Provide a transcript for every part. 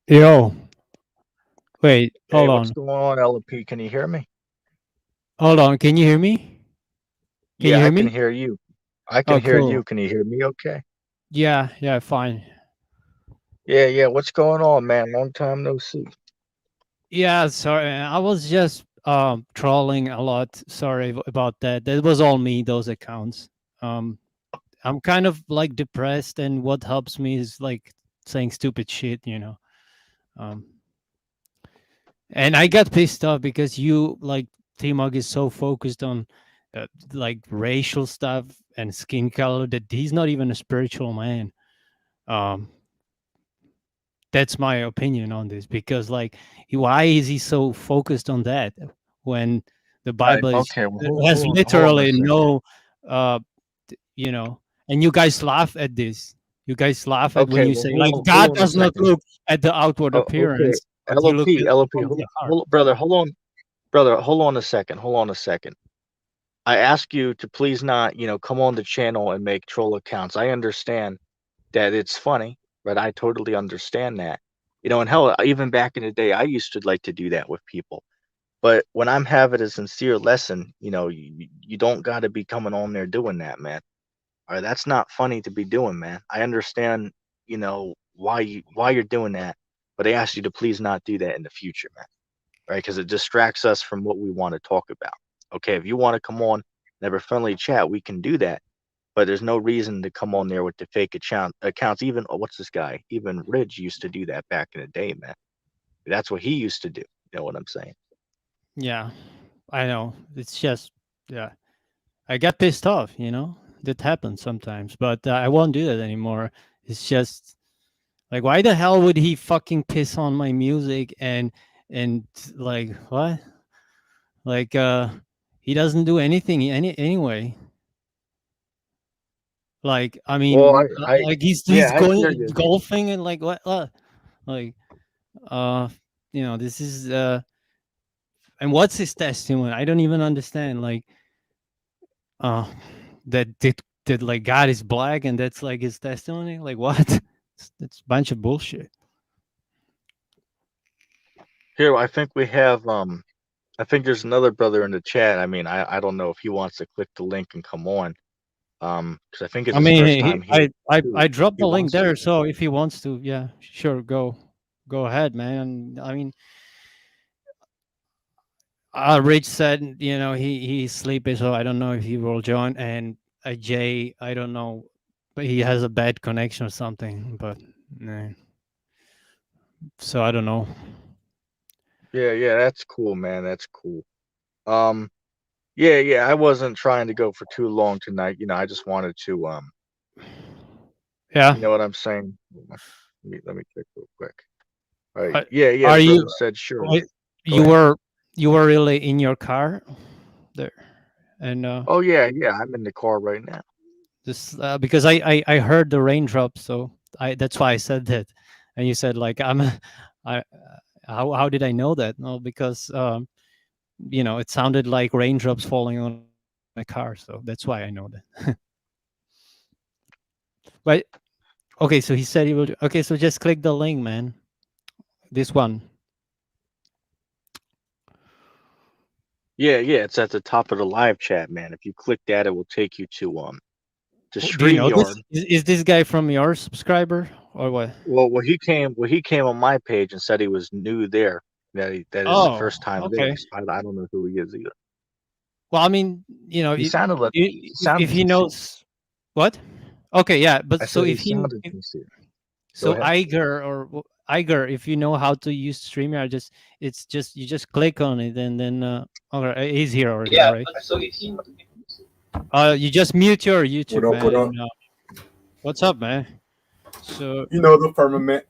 Yo, wait, Hey, hold what's on. going on, LP? Can you hear me? Hold on. Can you hear me? Can you Yeah, hear I can me? hear you. I can Oh, hear cool. you. Can you hear me okay? Yeah, yeah, fine. Yeah, yeah. What's going on, man? Long time no see. Yeah, sorry. I was just trolling a lot. Sorry about that. That was all me, those accounts. Um I'm kind of like depressed, and what helps me is like saying stupid shit. Um and I got pissed off because you like T-Mug is so focused on like racial stuff and skin color that he's not even a spiritual man. Um That's my opinion on this because, like, why is he so focused on that when the Right. Bible is Okay. Well, has hold on a literally second. no, uh, you know, and you guys laugh at this. You guys laugh at when Okay. you Well, say, like, hold God on a does not second. look at the outward Oh, okay. appearance, but he looks LP, at LP. from the heart. Brother. Brother. Hold on a second. Hold on a second. I ask you to please not, come on the channel and make troll accounts. I understand that it's funny, but I totally understand that. And hell, even back in the day, I used to like to do that with people. But when I'm having a sincere lesson, you don't got to be coming on there doing that, man. All right, that's not funny to be doing, man. I understand, why you're doing that, but I ask you to please not do that in the future, man. Right? Because it distracts us from what we want to talk about. Okay, if you want to come on and have a friendly chat, we can do that. But there's no reason to come on there with the fake accounts. Even what's this guy? Even Ridge used to do that back in the day, man. That's what he used to do. You know what I'm saying? Yeah, I know. It's just, yeah, I got pissed off. That happens sometimes, but I won't do that anymore. It's just like, why the hell would he fucking piss on my music and like what? Like he doesn't do anything anyway. Like I Well, mean, like he's yeah, I going hear you. golfing and like what? Like uh this is and what's his testimony? I don't even understand. Like uh that like God is black and that's like his testimony? Like what? It's a bunch of bullshit. Here, I think there's another brother in the chat. I mean, I don't know if he wants to click the link and come on. Because I think it's I his mean, first time here I too. dropped He the link wants to. there, so if he wants to, yeah, sure, go ahead, man. I mean, Rich said, he's sleepy, so I don't know if he will join. And Jay, I don't know, but he has a bad connection or something. But nah, so I don't know. Yeah, yeah, that's cool, man. That's cool. Um, yeah, yeah. I wasn't trying to go for too long tonight. I just wanted to. Yeah, You know what I'm saying? Let me check real quick. All right. are, Yeah, yeah. are The you? brother said sure. wait, Go You ahead. were you were really in your car there, and Oh yeah, yeah. I'm in the car right now. this because I heard the raindrops, so I that's why I said that, and you said like I how did I know that? No, because it sounded like raindrops falling on a car, so that's why I know that. But okay, so he said he will. Okay, so just click the link, man. This one. Yeah, yeah. It's at the top of the live chat, man. If you click that, it will take you to Do you know this? StreamYard. Is this guy from your subscriber or what? Well, he came on my page and said he was new there. That is the Oh, first time there. okay. So I don't know who he is either. Well, I mean, He if sounded he sincere. knows what? Okay, yeah, but I so said he if he sounded sincere. Go so ahead. Iger, if you know how to use StreamYard, it's just you just click on it and then okay, he's here already. All right. You just mute your What YouTube, up? man. What up? And, what's up, man? So You know the firmament.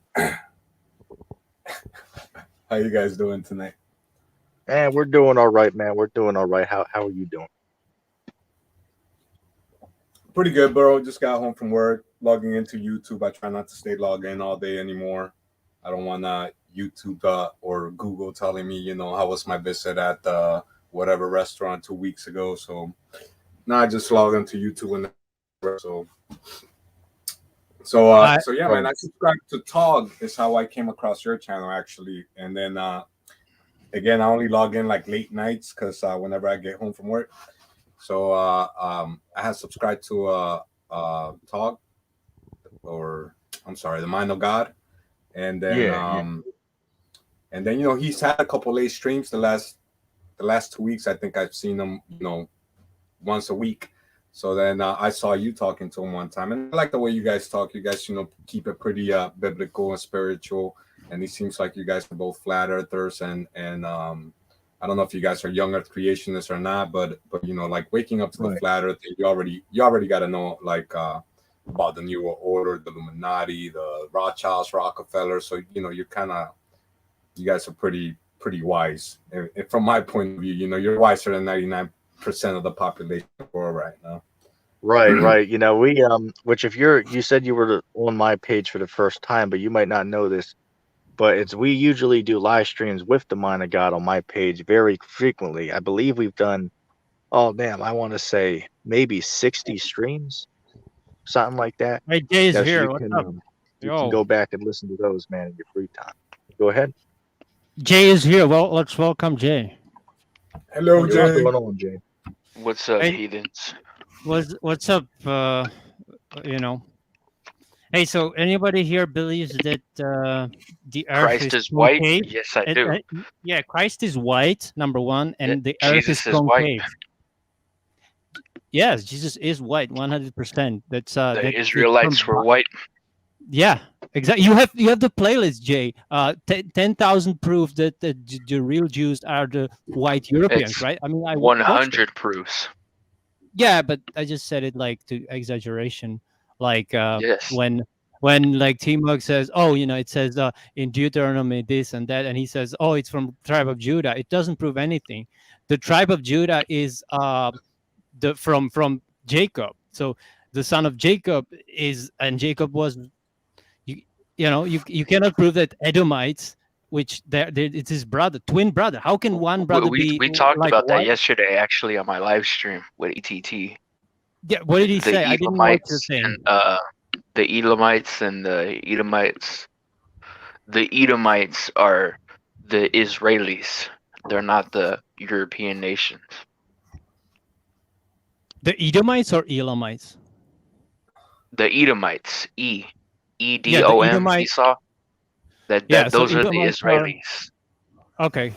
How you guys doing tonight? Man, we're doing all right, man. We're doing all right. How are you doing? Pretty good, bro. Just got home from work, logging into YouTube. I try not to stay logged in all day anymore. I don't want YouTube or Google telling me, how was my visit at whatever restaurant 2 weeks ago. So now I just log into YouTube and so So I- so yeah, man, I subscribed to Tog. Is how I came across your channel actually, and then again, I only log in like late nights because whenever I get home from work. So I have subscribed to Tog, or I'm sorry, the Mind of God, and then and then he's had a couple late streams the last 2 weeks. I think I've seen him once a week. So then I saw you talking to him one time, and I like the way you guys talk. You guys keep it pretty biblical and spiritual, and it seems like you guys are both flat earthers, and I don't know if you guys are young earth creationists or not, but like waking up to the flat earth, you already got to know like about the New World Order, the Illuminati, the Rothschilds, Rockefeller. So you guys are pretty wise. And from my point of view, you're wiser than 99% of the population of the world right now. Right. We which if you said you were on my page for the first time, but you might not know this, but we usually do live streams with the Mind of God on my page very frequently. I believe we've done, oh damn, I want to say maybe 60 streams, something like that. Hey, Jay's So here. you What's can up? you can go back and listen to those, man, in your free time. Go ahead. Jay is here. Well, let's welcome Jay. Hello, What's Jay. going on, Jay? What's up, Hey. heathens? What's up? Hey, so anybody here believes that the Earth Christ is concave? white? Yes, I do. Yeah, Christ is white, number one, and the Earth Jesus is is white. concave. Yes, Jesus is white, 100%. That's The Israelites were white. Yeah, exactly. You have the playlist, Jay. 10,000 proof that the real Jews are the white Europeans, It's right? I mean, I 100 proofs. Yeah, but I just said it like to exaggeration, like Yes. when like T-Mug says, oh, it says in Deuteronomy this and that, and he says, oh, it's from tribe of Judah. It doesn't prove anything. The tribe of Judah is from Jacob. So the son of Jacob and Jacob was, you cannot prove that Edomites, which it's his brother, twin brother. How can one brother be? We talked like about that white? yesterday, actually, on my live stream with ETT. Yeah, what did he say? I didn't know what you're saying. The Elamites and the Edomites. The Edomites are the Israelis. They're not the European nations. The Edomites or Elamites? The Edomites, EDOM, Edomite- Esau. Those are the Edomites are- Israelis. Okay,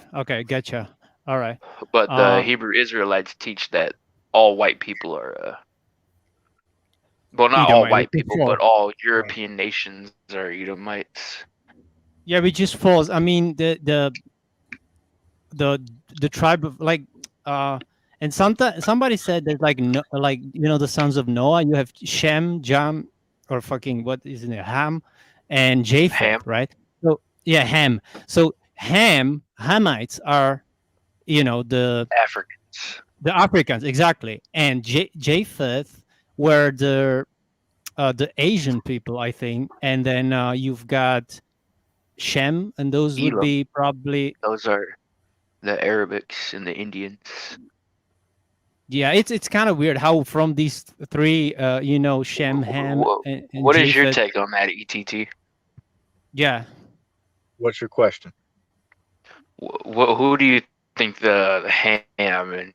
getcha. All right. But the Hebrew Israelites teach that all white people are, well, not all Edomite, white it's people, false. but all European nations are Edomites. Yeah, which is false. I mean, the tribe of and somebody said that the sons of Noah. You have Shem, Jam, or fucking what is it? Ham, and Japheth, Ham. right? So yeah, Ham. So Hamites are, the Africans. The Africans, exactly, and Japheth were the Asian people, I think, and then you've got Shem, and those would Elam. be probably Those are the Arabics and the Indians. yeah. It's kind of weird how from these three, Shem, Ham, and What is your Japheth- take on that, ETT? Yeah, What's your question? Who do you think the Ham and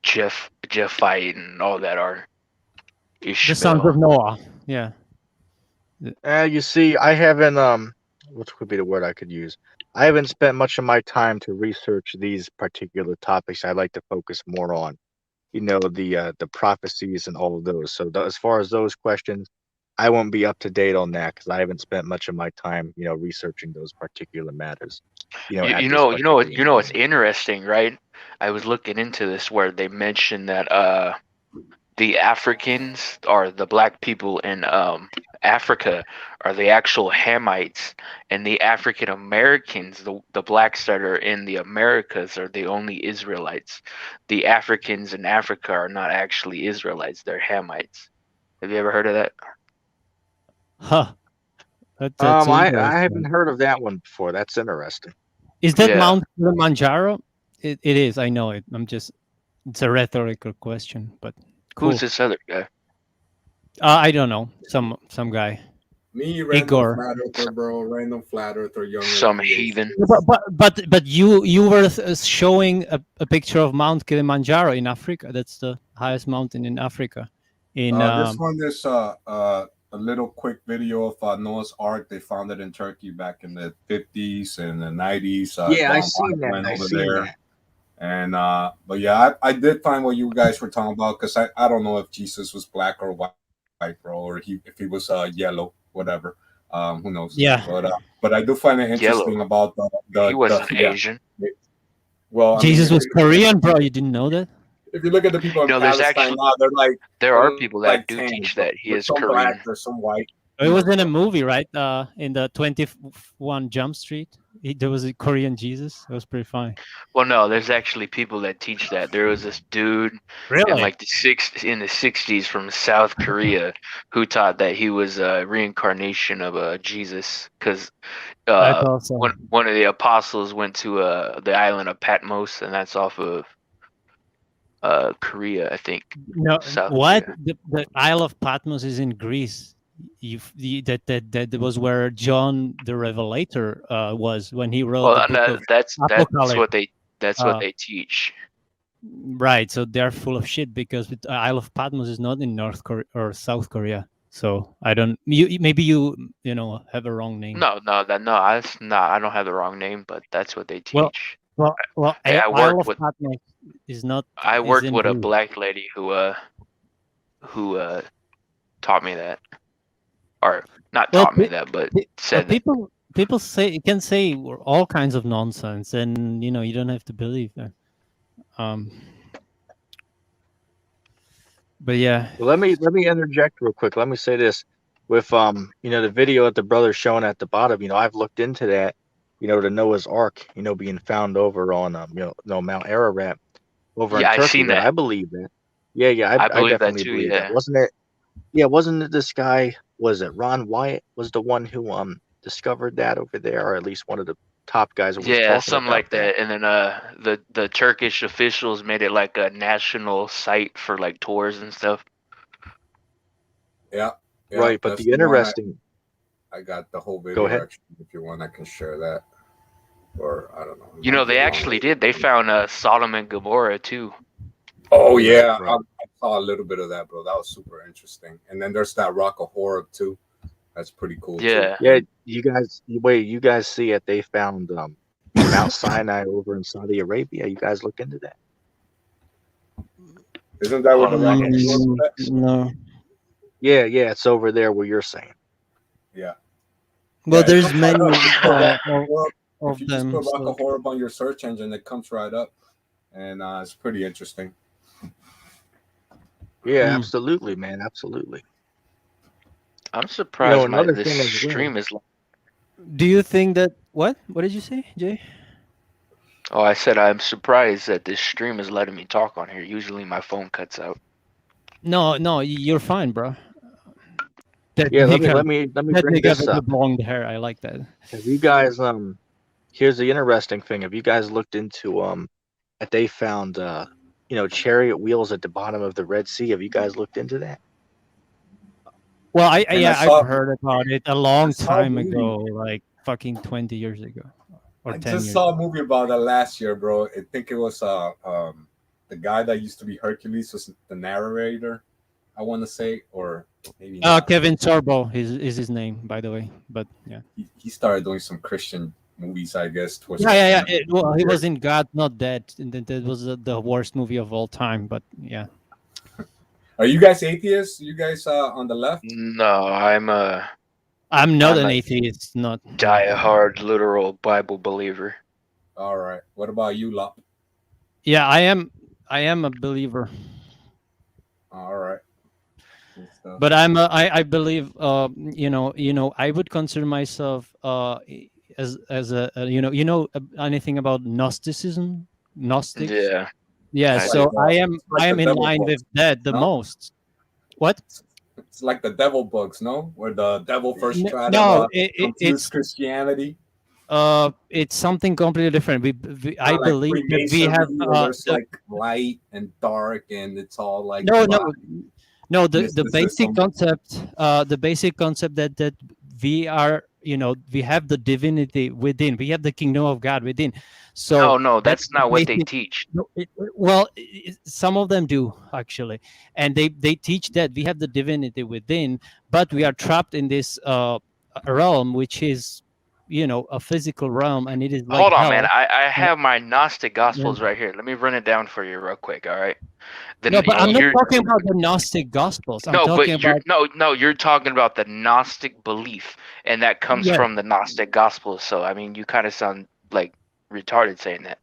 Japhite and all that are? the sons of Noah. Yeah, You see, I haven't what could be the word I could use? I haven't spent much of my time to research these particular topics. I like to focus more on, the prophecies and all of those. So as far as those questions, I won't be up to date on that because I haven't spent much of my time, researching those particular matters. What's interesting, right? I was looking into this where they mentioned that the Africans or the black people in Africa are the actual Hamites, and the African Americans, the blacks that are in the Americas, are the only Israelites. The Africans in Africa are not actually Israelites; they're Hamites. Have you ever heard of that? huh. That's I interesting. haven't heard of that one before. That's interesting. Is that Yeah. Mount Kilimanjaro? It is. I know it. It's a rhetorical question, but cool. Who's this other guy? I don't know, some guy. Me, random Igor. flat earther, bro. Random flat earther, younger Some than me. heathen. But you were showing a picture of Mount Kilimanjaro in Africa. That's the highest mountain in Africa. In This one is a little quick video of Noah's Ark. They found it in Turkey back in the 50s and the 90s. Yeah, I Don seen White that. went I over seen there. that. And but yeah, I did find what you guys were talking about, because I don't know if Jesus was black or white, bro, or if he was yellow, whatever. Who knows? Yeah. But I do find it interesting about He wasn't yeah. Asian. Well, I Jesus mean, was Korean, bro. You didn't know that? if you look at the people in No, there's Palestine actually now, they're like there are people that like do tan, teach but that he with is some Korean. black or some white. It was in a movie, right? In the 21 Jump Street. There was a Korean Jesus. It was pretty funny. Well, no, there's actually people that teach that. There was this dude in Really? like the 60s from South Korea who taught that he was a reincarnation of Jesus, because That's awesome. one of the apostles went to the island of Patmos, and that's off of Korea, I think. No, South what? Korea. The Isle of Patmos is in Greece. That was where John the Revelator was when he wrote the Well, book of that's Apocalypse. what they teach. Right, so they're full of shit because Isle of Patmos is not in North Korea or South Korea. So I don't. Maybe you have a wrong name. No, that's not. I don't have the wrong name, but that's what they Well, teach. Well, I Isle worked of with Patmos is not. I is worked in with a Greece. black lady who taught me that, or not Well, taught me that, but said that. people can say all kinds of nonsense, and you don't have to believe that. But yeah, Well, let me interject real quick. Let me say this with the video that the brother's showing at the bottom. I've looked into that. The Noah's Ark, being found over on Mount Ararat over in Yeah, I Turkey. seen There, that. I believe that. Yeah, I I believe that definitely too, believe yeah. that. Wasn't it? Yeah, wasn't it this guy? Was it Ron Wyatt? Was the one who discovered that over there, or at least one of the top guys who was Yeah, talking something about like that. And then the Turkish officials made it like a national site for like tours and stuff. Yeah, Right, but that's the one interesting. I got the whole video. Go ahead. Actually, if you want, I can share that. Or I don't know. They actually did. They found Sodom and Gomorrah too. Oh yeah, Right. I saw a little bit of that, bro. That was super interesting. And then there's that Rock of Horeb too. That's pretty cool. Yeah. Too. Yeah, you guys see it? They found Mount Sinai over in Saudi Arabia. You guys look into that? Isn't that where the Rock of Horeb Mm, is? no. Yeah, it's over there where you're saying. Yeah. Well, Yeah, it there's comes right many up. If you of just them. put Rock so- of Horeb on your search engine, it comes right up, and it's pretty interesting. Yeah, Mm. absolutely, man, absolutely. I'm surprised another this thing as well. stream is. Do you think that what? What did you say, Jay? Oh, I said I'm surprised that this stream is letting me talk on here. Usually my phone cuts out. No, you're fine, bro. That Yeah, let nigga- me that bring nigga this with the up. blonde hair. I like that. Have you guys here's the interesting thing. Have you guys looked into that they found chariot wheels at the bottom of the Red Sea? Have you guys looked into that? Well, And I saw- I've heard about it a long I saw a time movie. ago, like fucking 20 years ago, or I 10 just years. saw a movie about that last year, bro. I think it was the guy that used to be Hercules was the narrator, I want to say, or maybe not. Kevin Sorbo is his name, by the way. But yeah, He started doing some Christian movies, I guess. Towards yeah. the end. Well, he was in God Not Dead, and that was the worst movie of all time. But yeah, Are you guys atheists? You guys on the left? No, I'm a I'm not I'm an a atheist. Not die-hard literal Bible believer. All right. What about you, Lop? Yeah, I am a believer, All right. Good stuff. but I believe I would consider myself as a anything about Gnosticism, Gnostics. Yeah. Yeah, so like, I am the in devil line book, with that the no? most. What? It's like the devil books, no? Where the devil first tried No, to confuse Christianity. it's something completely different. I Not like believe that we Freemasonry, have where there's like light and dark, and it's all like no. No, the basic mysticism. concept, that we are, we have the divinity within. We have the kingdom of God within. So No, that's that's the not what they basic. teach. No, well, some of them do actually, and they teach that we have the divinity within, but we are trapped in this realm, which is, a physical realm, and it is like Hold on, man. hell. I have my Gnostic Yeah. Gospels right here. Let me run it down for you real quick. All right. No, Then but I'm not you're talking about the Gnostic Gospels. I'm no, talking but you're about no, you're talking about the Gnostic belief, and that comes yeah. from the Gnostic Gospels. So I mean, you kind of sound like retarded saying that.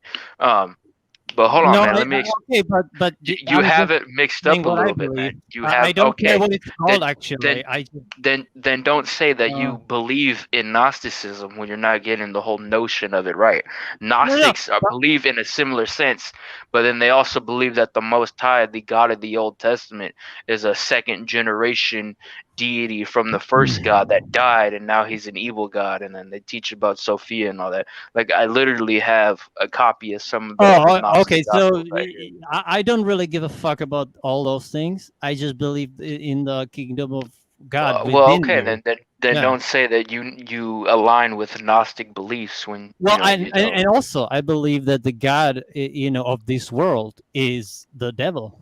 But hold on, No, man. Let me. okay, but You I'm have just it mixed saying up a what I little bit, believe. man. You I have don't care okay. what it's Then called actually. I just then don't say that uh, you believe in Gnosticism when you're not getting the whole notion of it right. no. Gnostics believe in a similar sense, but then they also believe that the Most High, the God of the Old Testament, is a second generation deity from the first God that died, and now he's an evil God. And then they teach about Sophia and all that. Like I literally have a copy of some of the Oh, okay. Gnostic So Gospels right here. I don't really give a fuck about all those things. I just believe in the kingdom of God Well, within okay, there. then Yeah. don't say that you align with Gnostic beliefs when Well, you don't. and also I believe that the God, of this world is the devil,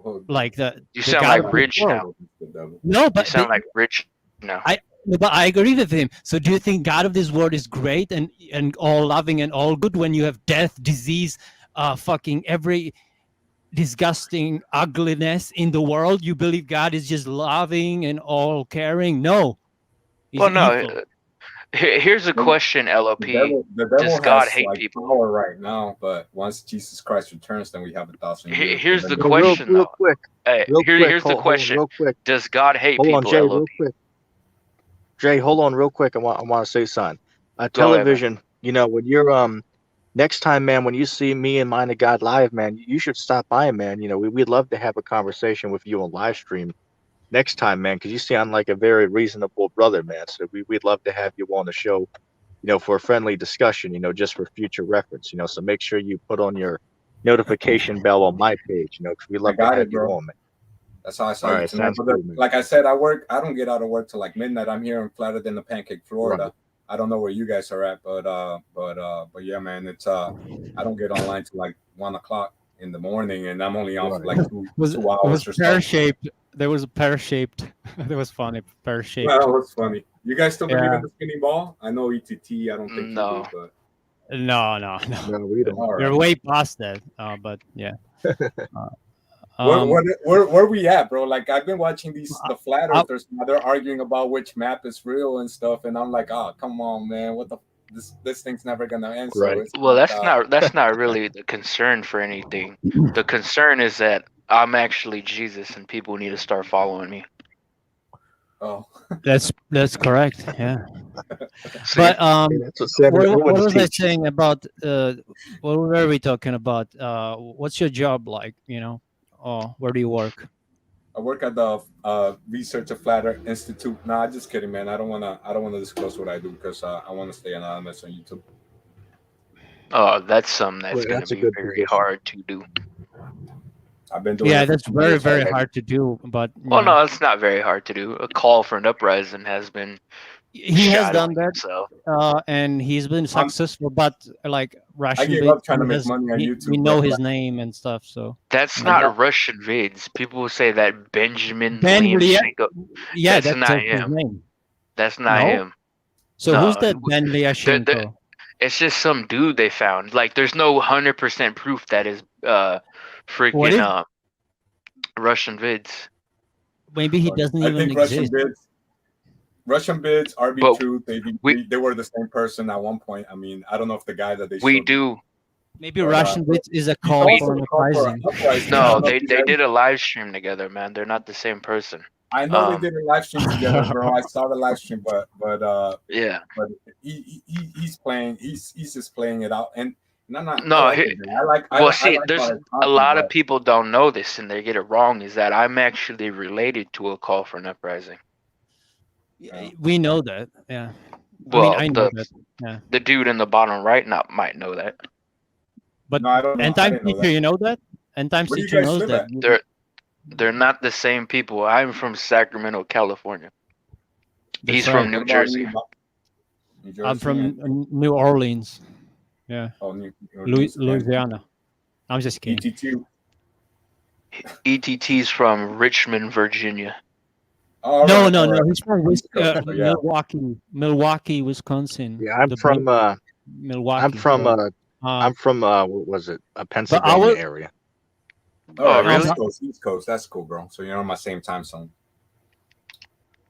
Oh, like You the sound God like of this Rich world. now. the devil. No, You but sound like Rich now. I agree with him. So do you think God of this world is great and all loving and all good when you have death, disease, fucking every disgusting ugliness in the world? You believe God is just loving and all caring? No, he's Well, no. evil. Here's a question, The LOP. devil, the Does devil God has hate like people? power right now, but once Jesus Christ returns, then we have 1,000 years. And Here's the then Yo, real question, real though. quick, Hey, real quick. here's the Hold on, question. real quick. Does God hate Hold on, people, Jay, LOP? real quick. Jay, hold on, real quick. I want to say something. Go ahead, man. Television. When you're next time, man, when you see me and Mind of God live, man, you should stop by, man. We'd love to have a conversation with you on live stream next time, man, because you sound like a very reasonable brother, man. So we'd love to have you on the show, for a friendly discussion, just for future reference, So make sure you put on your notification bell on my page, because we I love to got have it, you bro. on, man. That's how I saw All you right, tonight. sounds But cool, man. like I said, I don't get out of work till like midnight. I'm here in Flatter than the Pancake, Florida. Right. I don't know where you guys are at, but yeah, man, it's I don't get online till like 1 o'clock in the morning, and I'm only on for Right. like two Was two it hours was or so. pear shaped? There was a pear shaped. That was funny. Pear shaped. Well, that's funny. You guys still believe Yeah. in the spinning ball? I know ETT. I don't think No. you do, No. No, we but don't. all You're right. way past that. But yeah. Where we at, bro? Like I've been watching the flat I- earthers now. They're arguing about which map is real and stuff, and I'm like, oh, come on, man. What the this thing's never gonna end. So Right. it's Well, like, that's not really the concern for anything. The concern is that I'm actually Jesus, and people need to start following me. oh, that's correct. Yeah. See? But Hey, that's what Sammy what Owens was I teaches. saying about what were we talking about? What's your job like? Where do you work? I work at the Research of Flat Earth Institute. Nah, just kidding, man. I don't wanna disclose what I do because I want to stay anonymous on YouTube. Oh, that's something that's Well, going that's to a be good very position. hard to do. I've been doing Yeah, it for that's 2 very years very already. hard to do. But Well, no, it's not very hard to do. A call for an uprising has been he has done shadowing that, himself. and he's been successful. But like I Russian gave Vid, up trying to make money on we YouTube, know bro. his name and stuff. So That's I not got- Russian vids. People will say that Benjamin Ben Liamchenko. yeah, That's not his him. name. That's not No? him. So No, who's that Ben the- Liashenko? It's just some dude they found. Like, there's no 100% proof that is What freaking is? Russian vids. Maybe he doesn't I even think Russian exist. bids, RB But Truth, they were the same person at one point. I mean, I don't know if the guy that they we showed do. Maybe But, Russian Vid is a he's call also for an a call for uprising. an uprising. I No, don't know they if you guys- did a live stream together, man. They're not the same person. I know they did a live stream together, bro. I saw the live stream, but Yeah. he's playing. He's just playing it out, and I'm not. No, I like he- it, man. I like. Well, I see, like there's how it's a talking, lot of but people don't know this and they get it wrong. Is that I'm actually related to a call for an uprising. We know that. Yeah. Well, I know that. Yeah. the dude in the bottom right might know that. But No, I don't know. End I Time didn't know Teacher, that. you know that? End Time Where do you Teacher guys knows live that. at? They're not the same people. I'm from Sacramento, California. That's He's right. from New What about Jersey. New Jersey? I'm from New Orleans. Yeah, New Orleans. Louisiana. I'm just kidding. ETT. ETT's from Richmond, Virginia. All No, right, no, all no. right. He's from East Coast, yeah. Milwaukee, Wisconsin. Yeah, I'm The from Milwaukee. I'm from Uh, what was it? A I Pennsylvania was- area. All right, really? East Coast. That's cool, bro. So you're on my same time zone.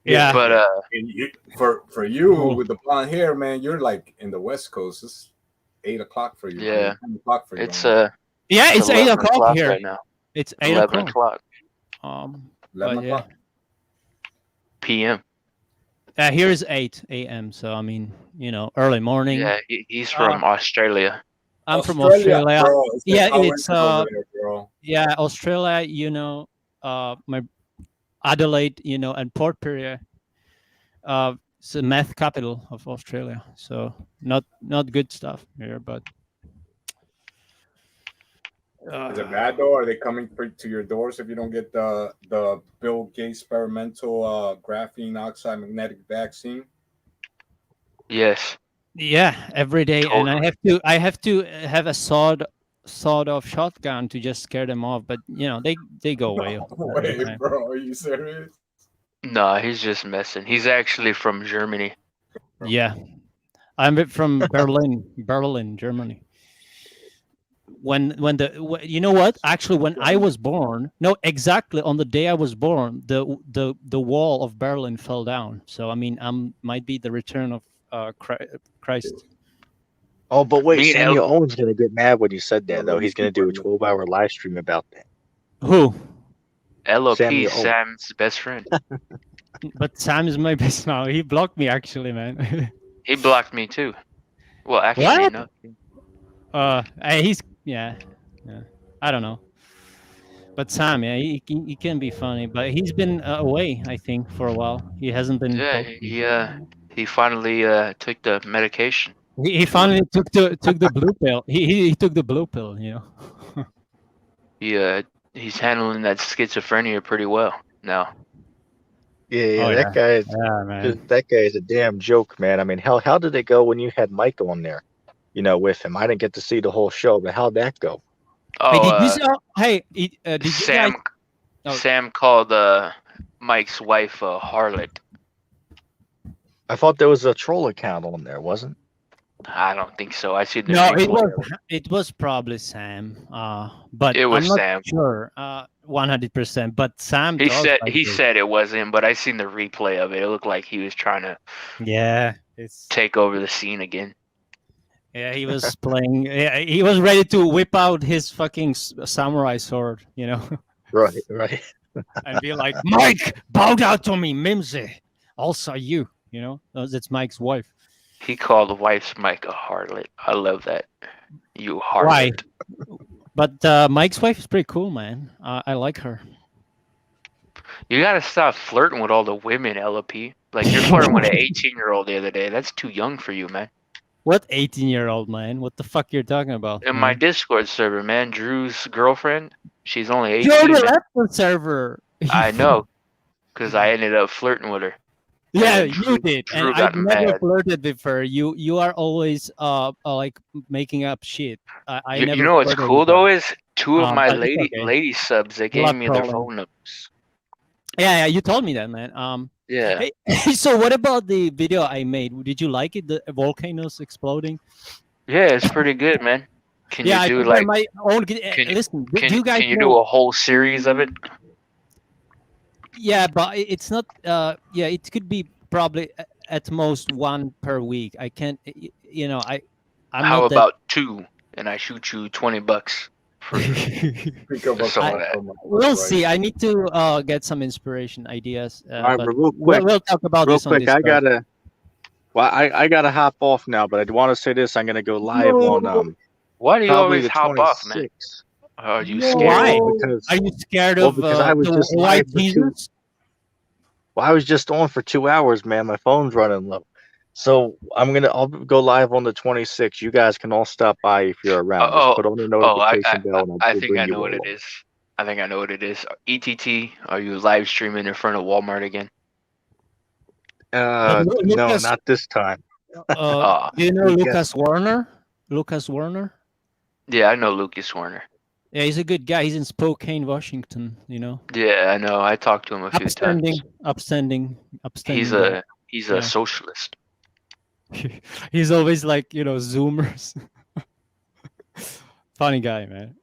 yeah. But And for you Cool. with the blonde hair, man, you're like in the West Coast. It's 8 o'clock for you. Yeah. 10 o'clock for you. it's man. Yeah, it's 8 11 o'clock here. right now. It's 8 11 o'clock. o'clock 11 but yeah. o'clock. p.m. Here is 8 a.m. So I mean, early morning. Yeah, he's from Australia. I'm from Australia. Bro, it's Yeah, like it's over there, bro. Yeah, Australia. My Adelaide, and Port Pirie. It's the meth capital of Australia. So not good stuff here, but. Is it bad though? Are they coming to your doors if you don't get the Bill Gates experimental graphene oxide magnetic vaccine? Yes. Yeah, every day, and Totally. I have to have a sawed-off shotgun to just scare them off. But they go away. Wait, bro, are you serious? No, he's just messing. He's actually from Germany. Yeah, I'm from Berlin, Germany. You know what? Actually, when I was born, no, exactly on the day I was born, the wall of Berlin fell down. So I mean, might be the return of Christ. Oh, but wait, Me and Samuel Owen's gonna get mad when you said that, No, though. He's gonna do a no. 12-hour live stream about that. Who? LOP, Samuel Owen. Sam's best friend. But Sam is my best now. He blocked me actually, man. He blocked me too. Well, actually, What? no. He's yeah. I don't know. But Sam, yeah, he can be funny, but he's been away, I think, for a while. He hasn't been. Yeah, he finally took the medication. He finally took the blue pill. He took the blue pill, He's handling that schizophrenia pretty well now. Yeah, Oh, that guy is Yeah, man. that guy is a damn joke, man. I mean, how did it go when you had Mike on there, with him? I didn't get to see the whole show, but how'd that go? Hey, did you guys? Sam Oh. Sam called Mike's wife a harlot. I thought there was a troll account on there, wasn't? I don't think so. I see the No, replay. it was probably Sam. But It was I'm not Sam. sure, 100%. But Sam. He does said like he it. said it wasn't, but I seen the replay of it. It looked like he was trying to Yeah, it's. take over the scene again. Yeah, he was playing. Yeah, he was ready to whip out his fucking samurai sword, Right. and be like, "Mike, bow down to me, Mimsy. Also you, That's Mike's wife. He called the wife's Mike a harlot. I love that. You harlot. Why? But Mike's wife is pretty cool, man. I like her. You gotta stop flirting with all the women, LP. Like you're flirting with an 18-year-old the other day. That's too young for you, man. What 18-year-old man? What the fuck you're talking about? In my Discord server, man, Drew's girlfriend, she's only 18. Joe man. left the server. I know, because I ended up flirting with her. Yeah, And you did, Drew and got I've never mad. flirted with her. You are always like making up shit. I You never. know what's flirted cool with her. though is two of my But it's okay. lady subs. They Good luck, gave me their Colin. phone numbers. Yeah, you told me that, man. Yeah. Hey, so what about the video I made? Did you like it? The volcanoes exploding? Yeah, it's pretty good, man. Can Yeah, I you do think I like? might own. Can you- Listen, Can, do you guys can you know? do a whole series of it? Yeah, but it's not. Yeah, it could be probably at most one per week. I can't. I'm How not about two? And I shoot you $20 for Pick up a Some of call that. from my We'll right. see. I need to get some inspiration ideas. All right, But but real quick, we'll talk about real this on quick, I Discord. I gotta hop off now, but I want to say this. I'm gonna go live on Why do you probably always the hop off, man? 26th. Are you No. scared? Why? Because Are you scared Well, of because I was the just white live for two- Jesus? I was just on for 2 hours, man. My phone's running low. So I'll go live on the 26th. You guys can all stop by if you're around. Oh, Just put on the Oh, notification bell and I will think bring I you know what it along. is. I think I know what it is. ETT, are you live streaming in front of Walmart again? But No, Lucas, not this time. do you know He Lucas guessed. Warner? Lucas Warner? Yeah, I know Lucas Warner. Yeah, he's a good guy. He's in Spokane, Washington. You know, Yeah, I know. I talked to him a few upstanding, times. upstanding, He's upstanding guy. a Yeah. socialist. He's always like, Zoomers. Funny guy, man.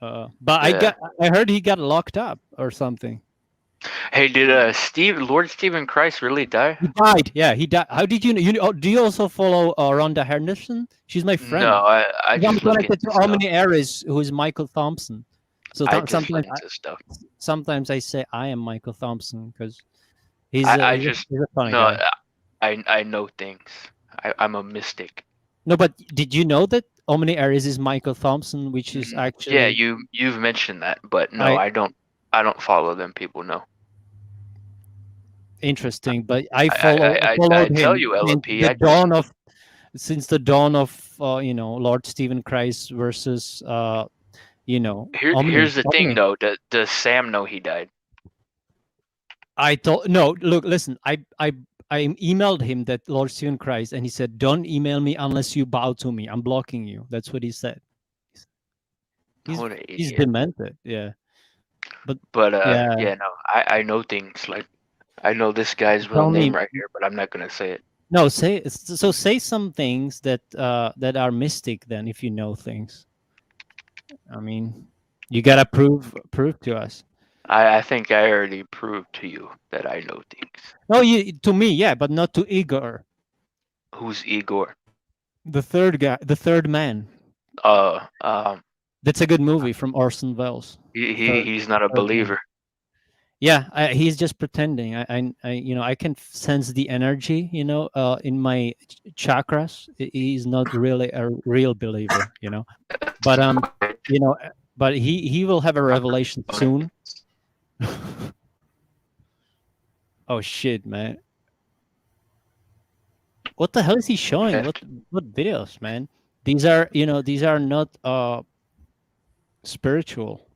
But Yeah. I heard he got locked up or something. Hey, did Lord Stephen Christ really die? He died. Yeah, he died. How did you know? Do you also follow Rhonda Henderson? She's my friend. No, I I'm just look connected into to stuff. Omni Aries, who is Michael Thompson. So I just sometimes look into stuff. sometimes I say I am Michael Thompson because he's I he's just a funny no. guy. I know things. I'm a mystic. No, but did you know that Omni Aries is Michael Thompson, which is actually Yeah, you've mentioned that, but no, I don't follow them. People know. interesting? But I followed I him tell you, since LOP. the dawn of Lord Stephen Christ versus Omni. Here's the thing Omni. though. Does Sam know he died? No, look, listen. I emailed him that Lord Stephen Christ, and he said, "Don't email me unless you bow to me. I'm blocking you." That's what he said. What an He's idiot. demented. Yeah, But yeah. yeah, no, I know things. Like I know this guy's real Tell name me. right here, but I'm not gonna say it. No, say some things that are mystic. Then, if you know things, I mean, you gotta prove to us. I think I already proved to you that I know things. No, to me, yeah, but not to Igor, Who's Igor? the third guy, the third man. That's a good movie from Orson Welles. He's not a third man. believer. Yeah, he's just pretending. I can sense the energy, in my chakras. He's not really a real believer, But but he will have a revelation soon. Oh shit, man! What the hell is he showing? What videos, man? These are not spiritual.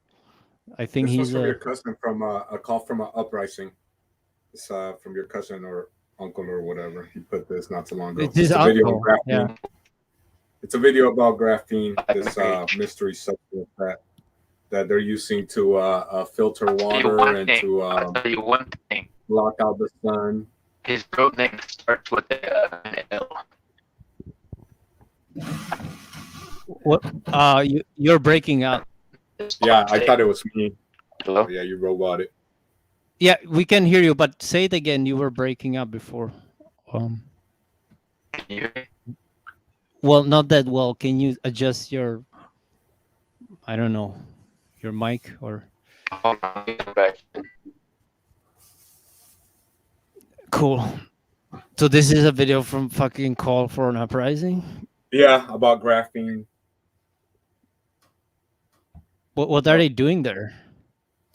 I think This was he's from your cousin from a call from an uprising. It's from your cousin or uncle or whatever. He put this not too long ago. It's his a video uncle. of graphene. Yeah. It's a video about graphene, this mystery substance that they're using to filter water and to I'll tell you one thing. block out the sun. His real name starts with an L. What? You're breaking up. Yeah, I thought it was me. Hello? Oh, yeah, you roboted. Yeah, we can hear you, but say it again. You were breaking up before. Can you hear me? Well, not that well. Can you adjust your, I don't know, your mic or? Hold on, let me go back. Cool. So this is a video from fucking Call for an Uprising. Yeah, about graphene. What are they doing there?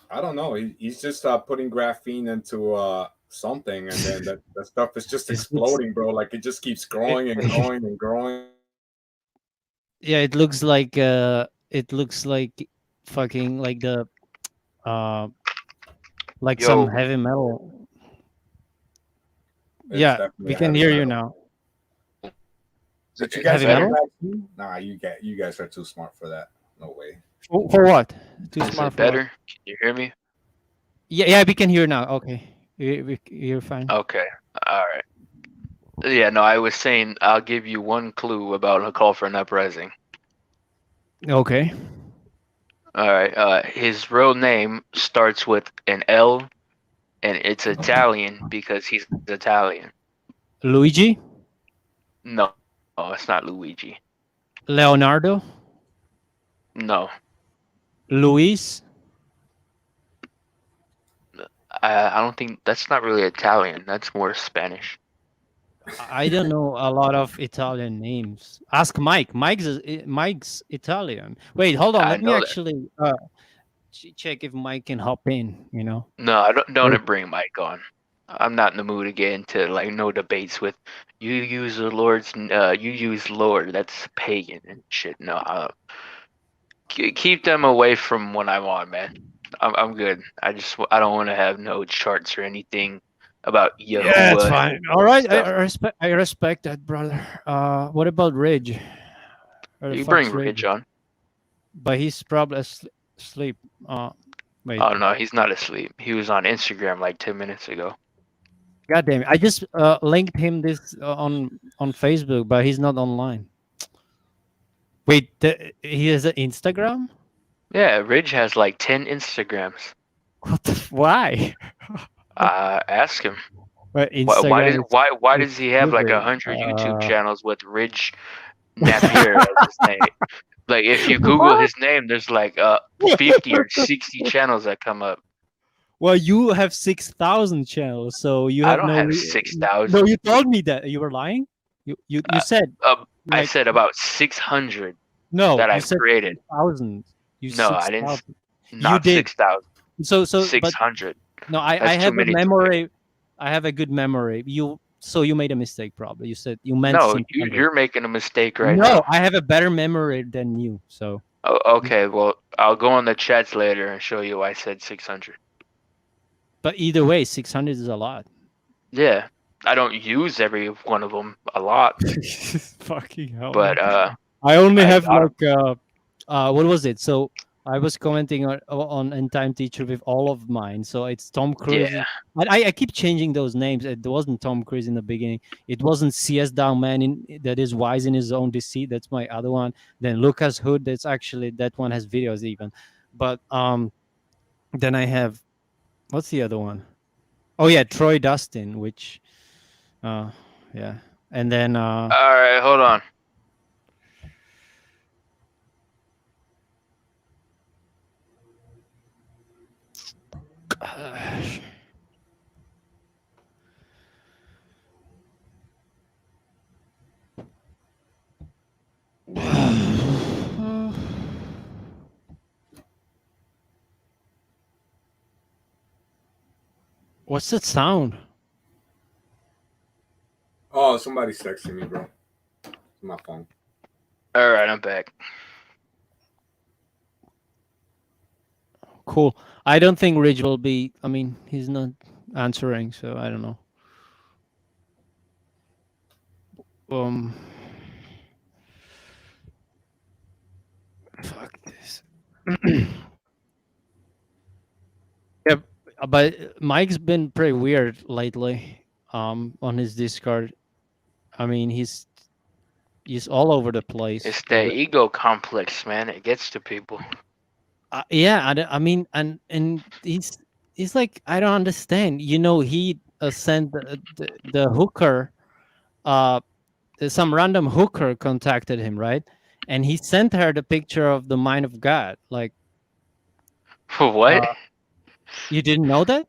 I don't know. He's just putting graphene into something, and then that stuff is just exploding, bro. Like it just keeps growing and growing and growing. Yeah, it looks like fucking like the like some heavy metal. Yeah, we can hear you now. Did you guys heavy have metal? vaccine? Nah, you guys are too smart for that. No way. For what? Too Is smart it for what? better? Can you hear me? Yeah, we can hear now. Okay, you're fine. Okay. All right. Yeah, no, I was saying I'll give you one clue about a call for an uprising. Okay. All right. His real name starts with an L, and it's Italian because he's Italian. Luigi? No, it's not Luigi. Leonardo? No, Luis? I don't think that's not really Italian. That's more Spanish. I don't know a lot of Italian names. Ask Mike. Mike's Italian. Wait, hold on. I Let me know that. actually check if Mike can hop in. No, I don't bring Mike on. I'm not in the mood to get into like no debates with you. Use the Lord's. You use Lord. That's pagan and shit. No, keep them away from what I'm on, man. I'm good. I don't want to have no charts or anything about Yeah, it's Yahuwah fine. All right, stuff. I respect that, brother. What about Ridge? Where the You fuck's bring Ridge Ridge? on. But he's probably asleep. Wait. Oh no, he's not asleep. He was on Instagram like 10 minutes ago. God damn it! I just linked him this on Facebook, but he's not online. Wait, he has an Instagram? Yeah, Ridge has like 10 Instagrams. What the why? Ask him. But Why Instagram is why does he have like stupid. 100 YouTube channels with Ridge Napier as his name? Like if you Google What? his name, there's like 50 or 60 channels that come up. Well, you have 6,000 channels, so you I have don't no. have No, 6,000. you told me that you were lying. You said I like said about 600 no. that You I've said created. 1,000. You No, I didn't. 6,000. Not did. 6,000. So but 600. no, I That's too have a many to memory. I have a good memory. You made a mistake probably. You said you meant No, 600. you're making a mistake right No, now. I have a better memory than you. So Oh, okay, well, I'll go on the chats later and show you why I said 600. but either way, 600 is a lot. Yeah, I don't use every one of them a lot, Fucking hell. but I only I have got like what was it? So I was commenting on End Time Teacher with all of mine. So it's Tom Cruise. yeah, I keep changing those names. It wasn't Tom Cruise in the beginning. It wasn't CS Down Man that is wise in his own deceit. That's my other one. Then Lucas Hood. That's actually that one has videos even. But then I have what's the other one? Oh yeah, Troy Dustin, which yeah. And then all right, hold on. what's that sound? Oh, somebody's texting me, bro. It's my phone. All right, I'm back. Cool. I don't think Ridge will be. I mean, he's not answering, so I don't know. Fuck this. Yeah, but Mike's been pretty weird lately. On his Discord. I mean, he's all over the place. It's the ego complex, man. It gets to people. Yeah, I mean, and he's like, I don't understand. You know, he sent the hooker, some random hooker contacted him, right? And he sent her the picture of the Mind of God. Like, What? you didn't know that?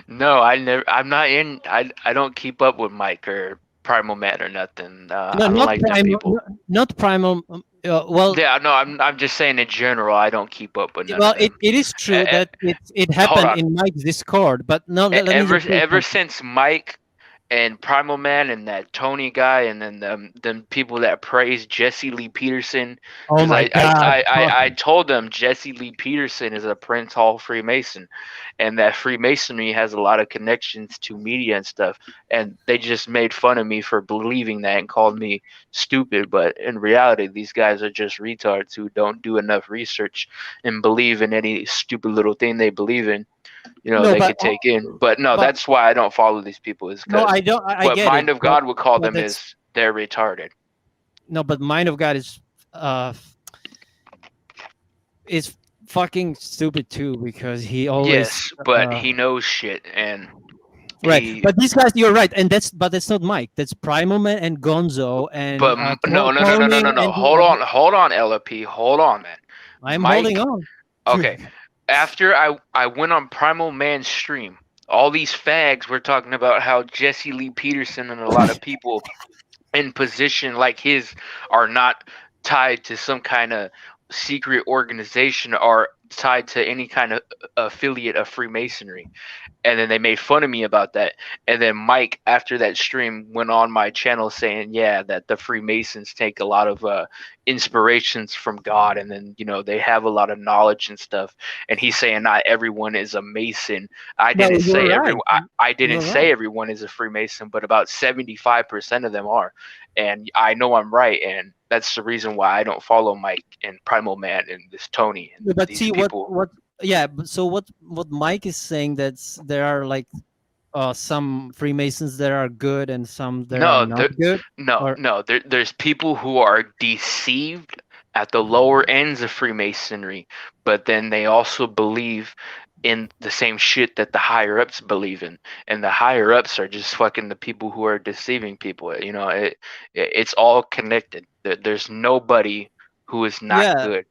No, I never. I'm not in. I don't keep up with Mike or Primal Man or nothing. I No, don't not like them primal. people. Not primal. Well, Yeah, no, I'm just saying in general. I don't keep up with none well, of them. it is true Eh, that it hold happened on. in Mike's Discord, but no, let me Ever just say ever something. since Mike and Primal Man and that Tony guy and then them people that praise Jesse Lee Peterson. Oh 'Cause my God! I told them Jesse Lee Peterson is a Prince Hall Freemason, and that Freemasonry has a lot of connections to media and stuff. And they just made fun of me for believing that and called me stupid. But in reality, these guys are just retards who don't do enough research and believe in any stupid little thing they believe in. You know, No, they but could take in. But no, but that's why I don't follow these people. Is no, because I don't. I what get Mind it. of God would call but them that's is they're retarded. no, but Mind of God is fucking stupid too, because he always Yes, but he knows shit, and right. he. But these guys, you're right, and that's not Mike. That's Primal Man and Gonzo and But no, Tony and Hold on, LP. Hold on, man. I'm Mike. holding on. Okay. After I went on Primal Man's stream, all these fags were talking about how Jesse Lee Peterson and a lot of people in position like his are not tied to some kind of secret organization, are tied to any kind of affiliate of Freemasonry. And then they made fun of me about that. And then Mike, after that stream, went on my channel saying, yeah, that the Freemasons take a lot of inspirations from God, and then they have a lot of knowledge and stuff. And he's saying not everyone is a Mason. I No, didn't you're say right. everyone. I didn't You're say right. everyone is a Freemason, but about 75% of them are. And I know I'm right, and that's the reason why I don't follow Mike and Primal Man and this Tony and Yeah, but these see people. so what Mike is saying, that's there are like some Freemasons that are good and some that are No, not good, or no. There's people who are deceived at the lower ends of Freemasonry, but then they also believe in the same shit that the higher ups believe in, and the higher ups are just fucking the people who are deceiving people. It's all connected. There's nobody who is not yeah, good.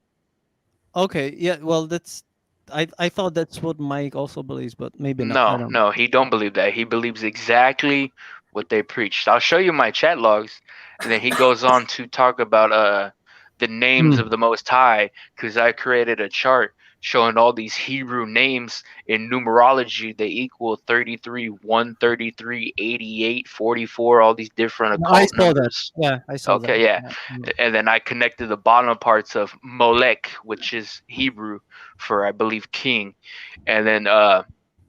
okay, yeah, well, that's I thought that's what Mike also believes, but maybe not. I No, don't know. no, he don't believe that. He believes exactly what they preached. I'll show you my chat logs, and then he goes on to talk about the names Hmm. of the Most High, because I created a chart showing all these Hebrew names in numerology. They equal 33, 133, 88, 44, all these different No, I occult saw that. numbers. Yeah, I saw that. Okay, yeah. Yeah. And then I connected the bottom parts of Molech, which is Hebrew for, I believe, king. And then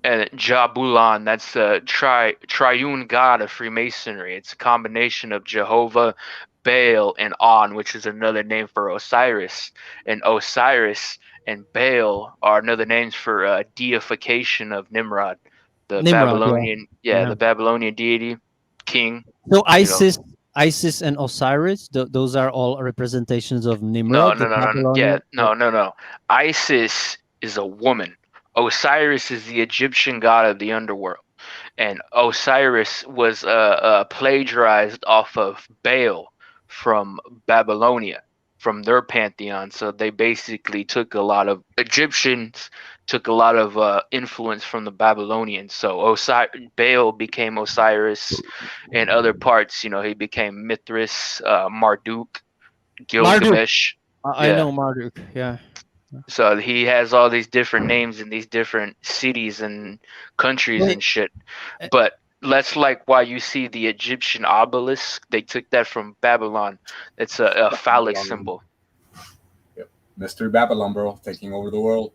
and Jabulan, that's the triune god of Freemasonry. It's a combination of Jehovah, Baal, and On, which is another name for Osiris. And Osiris and Baal are another names for deification of Nimrod, the Nimrod, yeah. Babylonian, Yeah. the Babylonian deity, king. So You know, Isis and Osiris, those are all representations of no, Nimrod, no, the no, no, yeah, Babylonian. no. Isis is a woman. Osiris is the Egyptian god of the underworld, and Osiris was plagiarized off of Baal from Babylonia, from their pantheon. So they basically took a lot of Egyptians took a lot of influence from the Babylonians. So Baal became Osiris, and other parts, he became Mithras, Marduk, Marduk. Gilgamesh. I Yeah. know Marduk. Yeah. So he has all these different names in these different cities and countries Wait, and shit. eh, But that's like why you see the Egyptian obelisk. They took that from Babylon. It's a phallic symbol. Yep. Mystery Babylon, bro, taking over the world.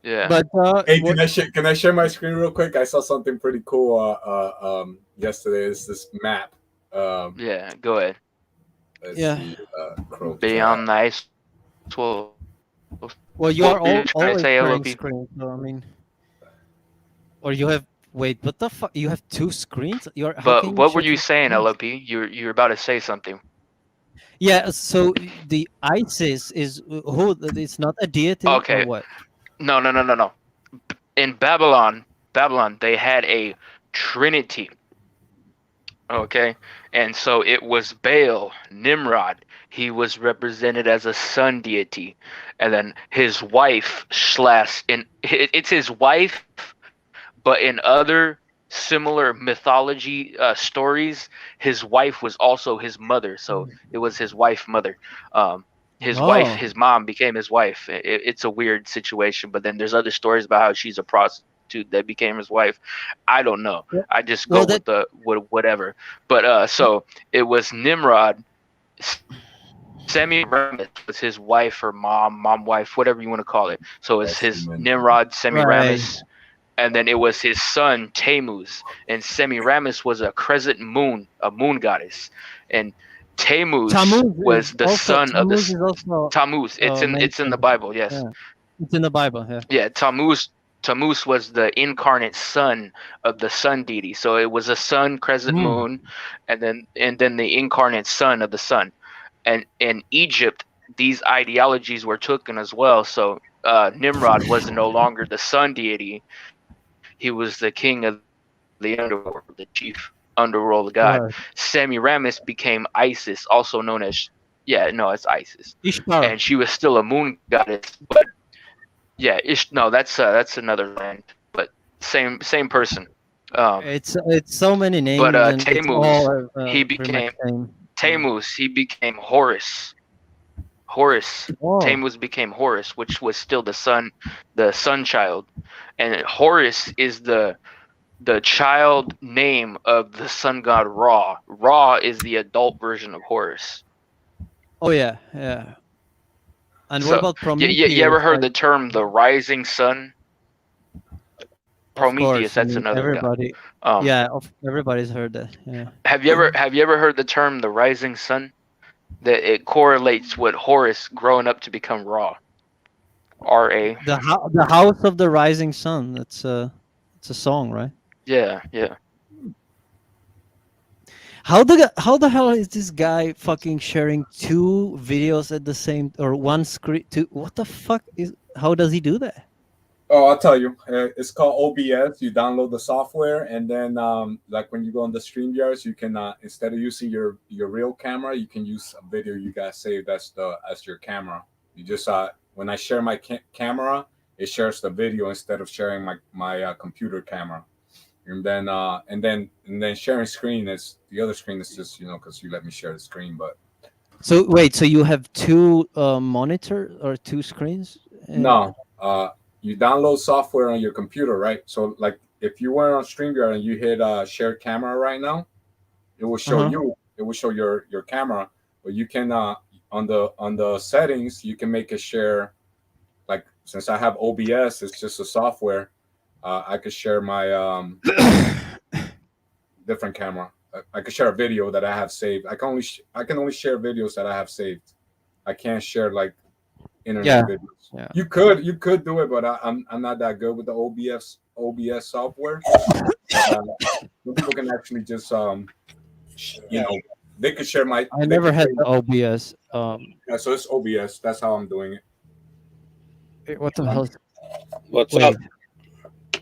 Yeah. But Hey, can I share my screen real quick? I saw something pretty cool yesterday. It's this map. Yeah, go ahead. Let's Yeah. see. Chrome Beyond tab. nice. Well, you are what were you trying to always say, sharing LOP? screens. So I mean, or you have wait, what the fuck? You have two screens? How But can you what were share you two saying, screens? LOP? You're about to say something. Yeah. So the Isis is who? It's not a deity or Okay. what? No. In Babylon, they had a trinity. Okay, and so it was Baal, Nimrod. He was represented as a sun deity, and then his wife it's his wife, but in other similar mythology stories, his wife was also his mother. So it was his wife, mother. His wife, Oh. his mom became his wife. It's a weird situation, but then there's other stories about how she's a prostitute that became his wife. I don't know. Yeah. I just go Well, with whatever. But so it was Nimrod. Semiramis was his wife or mom wife, whatever you want to call it. So it's his Nimrod, Semiramis, and then it was his son Tammuz. And Semiramis was a crescent moon, a moon goddess, and Tammuz was the son of the Tammuz. It's in the Bible, yes. Yeah. It's in the Bible, yeah. Yeah, Tammuz was the incarnate son of the sun deity. So it was a sun, crescent moon, and then the incarnate son of the sun. And in Egypt, these ideologies were taken as well. So Nimrod was no longer the sun deity; he was the king of the underworld, the chief underworld god. Right. Semiramis became Isis, also known as it's Isis, Ishtar. and she was still a moon goddess. But yeah, that's another land, but same person. It's so many names. But and Tammuz, he he became Horus. Horus. Oh. Tammuz became Horus, which was still the sun child, and Horus is the child name of the sun god Ra. Ra is the adult version of Horus. Oh yeah, yeah. And So, what about Prometheus? You ever heard the term the rising sun? Of Prometheus, course, I that's mean, another everybody. guy. Yeah, everybody's heard that. Yeah. Have you ever heard the term the rising sun? That it correlates with Horus growing up to become Ra. Ra. The House of the Rising Sun. It's a song, right? Yeah. How the hell is this guy fucking sharing two videos at the same or one screen? What the fuck is? How does he do that? Oh, I'll tell you. It's called OBS. You download the software, and then like when you go on the StreamYards, you can instead of using your real camera, you can use a video you got saved as your camera. You just when I share my camera, it shares the video instead of sharing my computer camera. And then sharing screen is the other screen is just because you let me share the screen. But so wait, so you have two monitor or two screens? No, you download software on your computer, right? So like if you were on StreamYard and you hit share camera right now, it will show it will show your camera, but you can on the settings you can make it share. Like since I have OBS, it's just a software. I could share my different camera. I could share a video that I have saved. I can only share videos that I have saved. I can't share like internet videos. Yeah. You could do it, but I'm not that good with the OBS software. People can actually just they could share my. I never had the OBS. Yeah, so it's OBS. That's how I'm doing it. What the hell? What's up?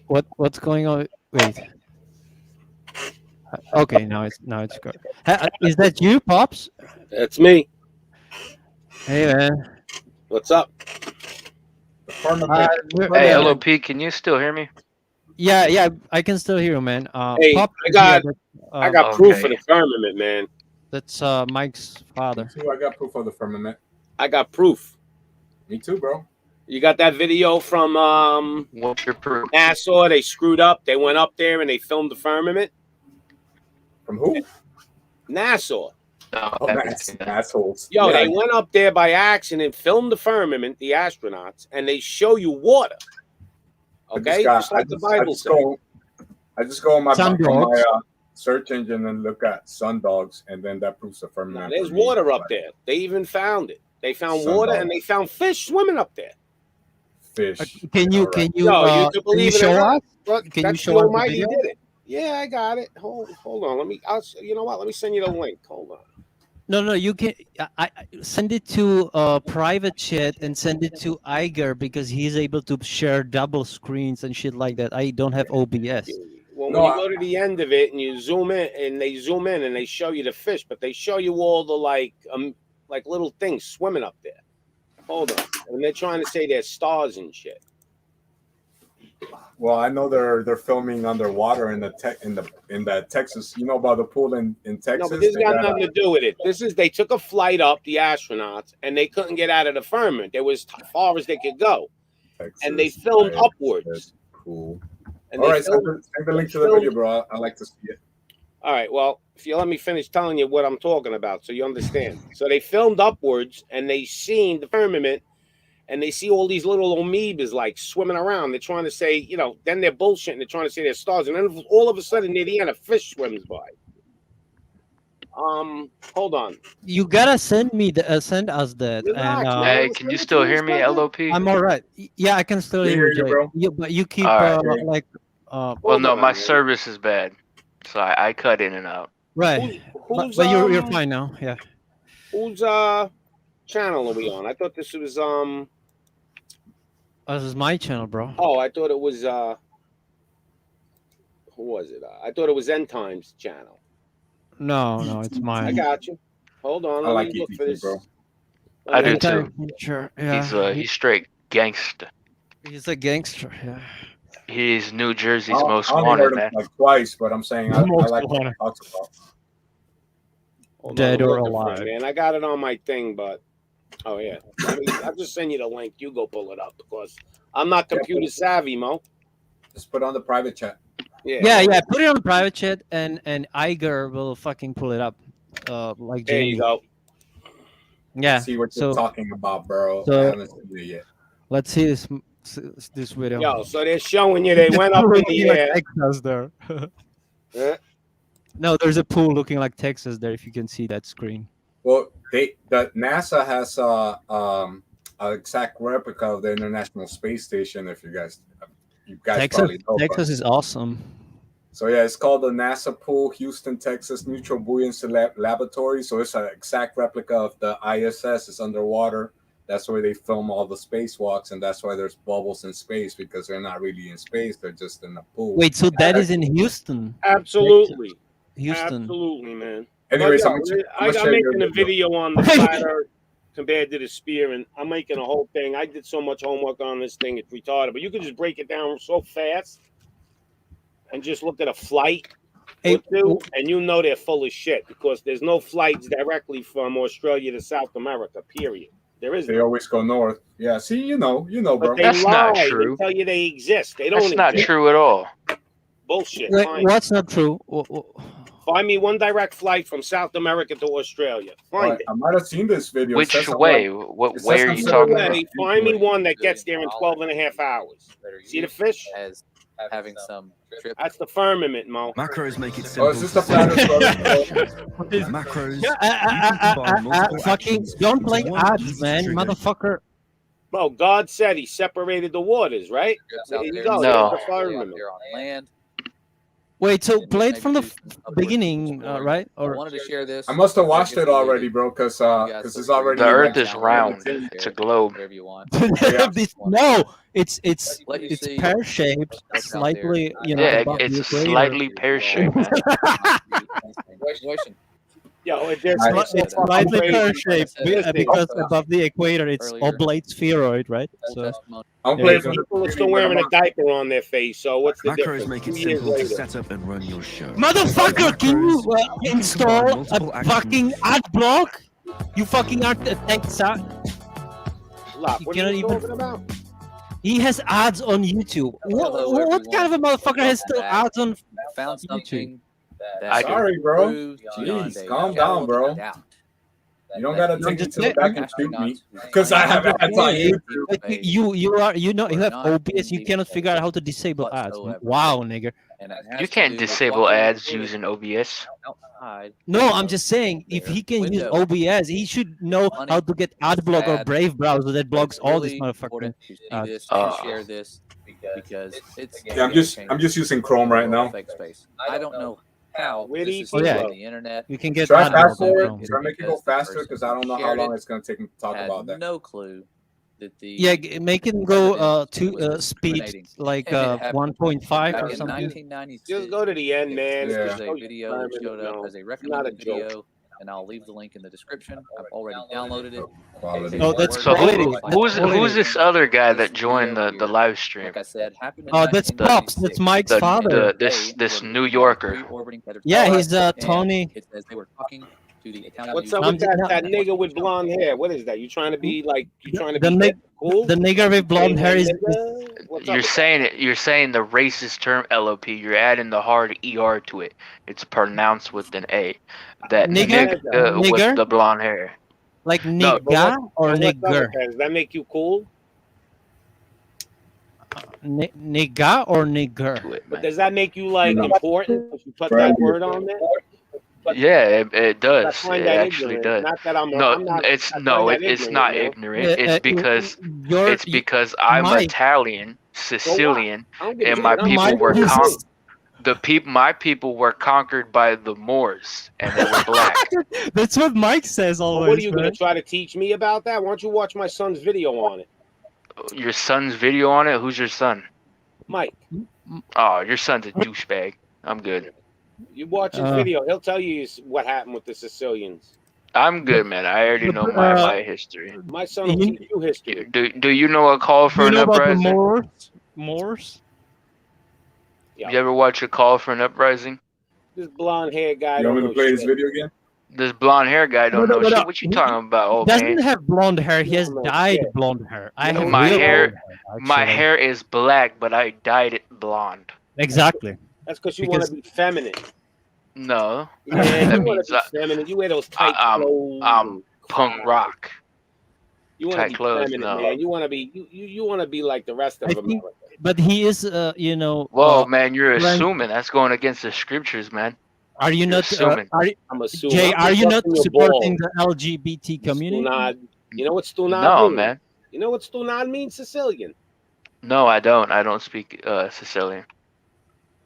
What's going on? Wait. Okay, now it's good. Is that you, Pops? That's me. Hey man. What's up? Hey, LOP, can you still hear me? Yeah, I can still hear you, man. Hey, Pop, I got proof of the firmament, man. That's Mike's father. Me too, I got proof of the firmament. I got proof. Me too, bro. You got that video from What's your proof? NASA? They screwed up. They went up there and they filmed the firmament. From who? NASA. Oh, that's assholes. Yo, they went up there by accident, filmed the firmament, the astronauts, and they show you water. Okay, just like the Bible says. I just go on my search engine and look at sun dogs, and then that proves the firmament. There's water up there. They even found it. They found water and they found fish swimming up there. Fish. Can you you could believe show us? Can you show us the video? Did it. Yeah, I got it. Hold on. You know what? Let me send you the link. Hold on. No, you can. I send it to private chat and send it to Iger because he's able to share double screens and shit like that. I don't have OBS. Well, when you go to the end of it and you zoom in, and they zoom in and they show you the fish, but they show you all the like little things swimming up there. Hold on, and they're trying to say they're stars and shit. Well, I know they're filming underwater in the Texas. You know about the pool in Texas? No, but this got nothing to do with it. They took a flight up, the astronauts, and they couldn't get out of the firmament. They was as far as they could go, Texas, and they filmed upwards. That's cool. And all right, send the link to the video, bro. I like to see it. All right, well, if you let me finish telling you what I'm talking about, so you understand. So they filmed upwards, and they seen the firmament. And they see all these little amoebas like swimming around. They're trying to say, then they're bullshitting. They're trying to say they're stars. And then all of a sudden, near the end, a fish swims by. Hold on. You gotta send us that. And, hey, can you still hear me, LOP? I'm all right. Yeah, I can still hear you, bro. But you keep well, no, my service is bad, so I cut in and out. Right. But you're fine now. Yeah. Whose channel are we on? I thought this was this is my channel, bro. Oh, I thought it was who was it? I thought it was End Times channel. No, it's mine. I got you. Hold on, let me look for this. Bro. I do too. Sure. Yeah. He's straight gangster. He's a gangster. Yeah. He's New Jersey's most wanted, man. Like twice, but I'm saying I like what he talks about. Dead or alive. Man, I got it on my thing, but Oh yeah. I mean, I'll just send you the link. You go pull it up because I'm not computer savvy, Mo. Just put on the private chat. Yeah. Put it on private chat, and Iger will fucking pull it up. Like There Jamie. you go. Yeah. See what you're So talking about, bro. so- I haven't seen it yet. let's see this video. Yo, so they're showing you they went up in the Looking like air. Texas there. Huh? No, there's a pool looking like Texas there. If you can see that screen. Well, the NASA has an exact replica of the International Space Station. If you guys Texas, probably know. Texas is awesome. So yeah, it's called the NASA Pool, Houston, Texas Neutral Buoyancy Laboratory. So it's an exact replica of the ISS. It's underwater. That's where they film all the spacewalks, and that's why there's bubbles in space, because they're not really in space; they're just in a pool. Wait, so that is in Houston? Absolutely. Houston. Absolutely, man. Anyways, But, I'm I'm making a video on the flat Earth compared to the spear, and I'm making a whole thing. I did so much homework on this thing; it's retarded. But you can just break it down so fast, and just look at a flight Hey, or two, and you know they're full of shit because there's no flights directly from Australia to South America. Period. There is. They No. always go north. Yeah, see, you know, bro. But they That's lie. not true. They tell you they exist. They don't. That's not exist. true at all. Bullshit. Wait, Fine. what's not true? Find me one direct flight from South America to Australia. Find it. I might have seen this video. It Which says something way? like- What it says way are you something talking like- about? Way, find me one that gets there in 12 and a half hours. See the fish? As having some trip. That's the firmament, Mo. Macros make it simple. Oh, is this the flat Earth, brother? Macros. Fucking don't play One ads, easy man, trigger. motherfucker. Bro, God said he separated the waters, right? Trips There out you there. go. No. There's the firmament. There on land. Wait, so and play it maybe from the do some upward beginning, exploring. right? I Or wanted to share this. I must have watched it already, bro, because it's already. The in Earth my- is round. It's a globe. Whatever you want. No, it's Let you see pear shaped, what's out there. slightly, you know. Yeah, above the it's equator. slightly pear-shaped, man. Situation. Yo, there's I- It's It's slightly crazy. pear shaped because Listen. above the equator it's Earlier. oblate spheroid, right? So Testimony. I'm There playing you from the people are still wearing a diaper on their face. So what's the Macros difference? make 2 it years simple to later. set up and run your show. motherfucker, can you Macros, you can install combine a multiple actions. fucking ad block? You fucking art thanks. Lock, You what are cannot you even- talking about? He has ads on YouTube. Hello, What kind of a everyone. motherfucker has still Welcome back. ads on? Found something. I do. Sorry, bro. proves Jeez, beyond a calm shadow down, of bro. a doubt You don't that gotta these take it to the just- back and shoot me. astronauts Because I have flying ads on into YouTube. Like, space you are you know you were have not OBS. You in cannot the figure out how to disable ads. whatsoever. Wow, nigga. and it has You to can't do with disable walking ads through using OBS. outside No, I'm just saying if he can use Window. OBS, he should know Money how to get AdBlock or bad, Brave browser that but blocks it's all these really motherfucking. important to see ads. this and Uh, share this because it's Yeah, I'm just using Chrome right now. fake space. I don't know how Where do this you is see on that? the internet. You can get Try AdBlock fast on forward. Chrome. Try make it go faster because I don't know how long it's gonna take me to talk Had about that. no clue that the Yeah, make it go president to was speed discriminating. like And it happened 1.5 back or in something. 1996. Just go to the end, man. This Yeah. was a video that showed up as a Not a recommended joke. video, and I'll leave the link in the description. I've already downloaded it. Quality. Oh, that's So crazy. who's this other guy that joined the live stream? Like I said, happened in Oh, that's Pops. 1996. That's Mike's The- father. this New Yorker. Orbiting Tether Yeah, Tower, he's and Tony. It says they were talking to the Italian What's news up with I'm- that nigga with blonde hair? What is that? You trying to be like? You trying to The be nig- cool? The nigger with blonde hair is. What's up You're with saying it. You're saying the racist term LOP. You're adding the hard ER to it. It's pronounced with an A. That Nigger? nigga Nigger? with the blonde hair. Like No, nigga or What's up with nigger? that? Does that make you cool? Nigga or nigger? To it, But man. does that make you like No. important if you put that word on there? Yeah, it I does. find It that actually ignorant. does. Not that I'm No, I'm not, it's I find no, that it's not ignorant, ignorant. It's because you're, it's because I'm Mike. Italian, Sicilian, I don't give a and shit. my I'm people Mike were is- my people were conquered by the Moors, and they were black. That's what Mike says Well, always. what are you going man. to try to teach me about that? Why don't you watch my son's video on it, Your son's video on it. Who's your son? Mike? Oh, your son's a douchebag. I'm good. You watch his Uh, video. He'll tell you what happened with the Sicilians. I'm good, man. I already know my history. My son will teach you history. Do you know a call for You an know about the uprising? Moors? Yeah. You ever watch a call for an uprising? This blonde hair guy. You don't want me to know play this shit. video again? This blonde hair guy don't No, know no, no, shit. What you he talking about, old doesn't man? have blonde hair. He has No, dyed shit. blonde hair. I No, have My real hair- blonde hair, My actually. hair is black, but I dyed it blonde. Exactly. That's because you want Because- to be feminine. No, Yeah, That you want means to be feminine. You wear those tight I'm- clothes. I'm and punk crap. rock. You want to tight be clothes, feminine, no. man. You want to be you want to be like the rest of I think- America. But he is, you know. Whoa, man, you're Glenn- assuming that's going against the scriptures, man. Are you You're not? assuming. Are you, I'm assuming. Jay? I'm Are you not busting your supporting balls, the LGBT community? Stunad. You know what Stunad No, means? man. You know what Stunad means, Sicilian? No, I don't. I don't speak Sicilian.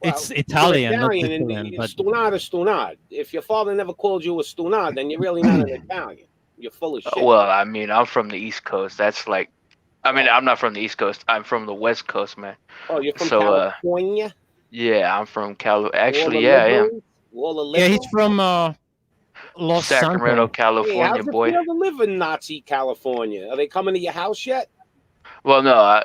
It's Well, Italian, not Italian, Sicilian. and But Stunad is Stunad. If your father never called you a Stunad, then you're really not an Italian. You're full of shit. Well, I mean, I'm from the East Coast. That's like, I mean, I'm not from the East Coast. I'm from the West Coast, man. Oh, you're from so, California? Yeah, I'm from All the Actually, yeah, I am. liberals? All the yeah, he's liberals? from Los Sacramento, Santos. Hey, how's California, it boy. feel to live in Nazi California? Are they coming to your house yet? Well, no,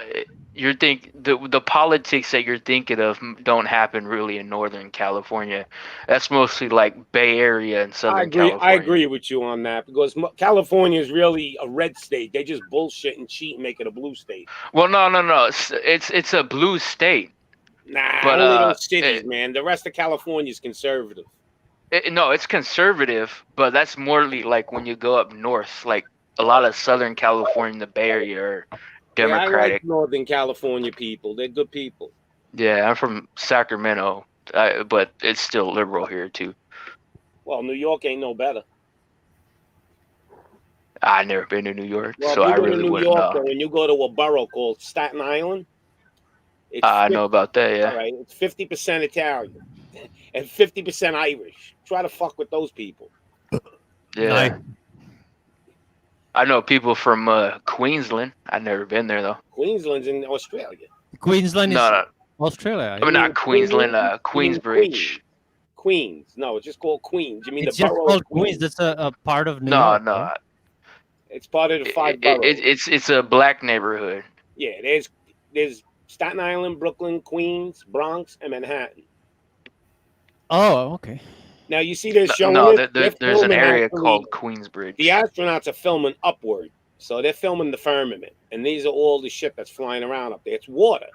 you're the politics that you're thinking of don't happen really in Northern California. That's mostly like Bay Area and Southern California. I agree with you on that because California is really a red state. They just bullshit and cheat and make it a blue state. Well, no. It's a blue state. Nah, But, only those cities, it- man. The rest of California is conservative. No, it's conservative, but that's more like when you go up north, like a lot of Southern California, the Bay Area are Yeah, I Democratic. like Northern California people. They're good people. Yeah, I'm from Sacramento, but it's still liberal here too. Well, New York ain't no better. I never been to New York, Well, so if you I go to really New wouldn't York, know. though, when you go to a borough called Staten Island, it's I know about that, yeah. all right, it's 50% Italian and 50% Irish. Try to fuck with those people. Yeah. Nice. I know people from Queensland. I've never been there though. Queensland's in Australia. Queensland is No, no, Australia. I mean not Queensland, Queensland? Queensbridge. Queens. No, it's just called Queens. You mean It's the just borough called of Queens. That's a part of New No, York. no. right? It's part of the five boroughs. It's a black neighborhood. Yeah, there's Staten Island, Brooklyn, Queens, Bronx, and Manhattan. Oh, okay. Now you see they're showing No, it. They're there's an filming area actually- called Queensbridge. The astronauts are filming upward, so they're filming the firmament, and these are all the shit that's flying around up there. It's water.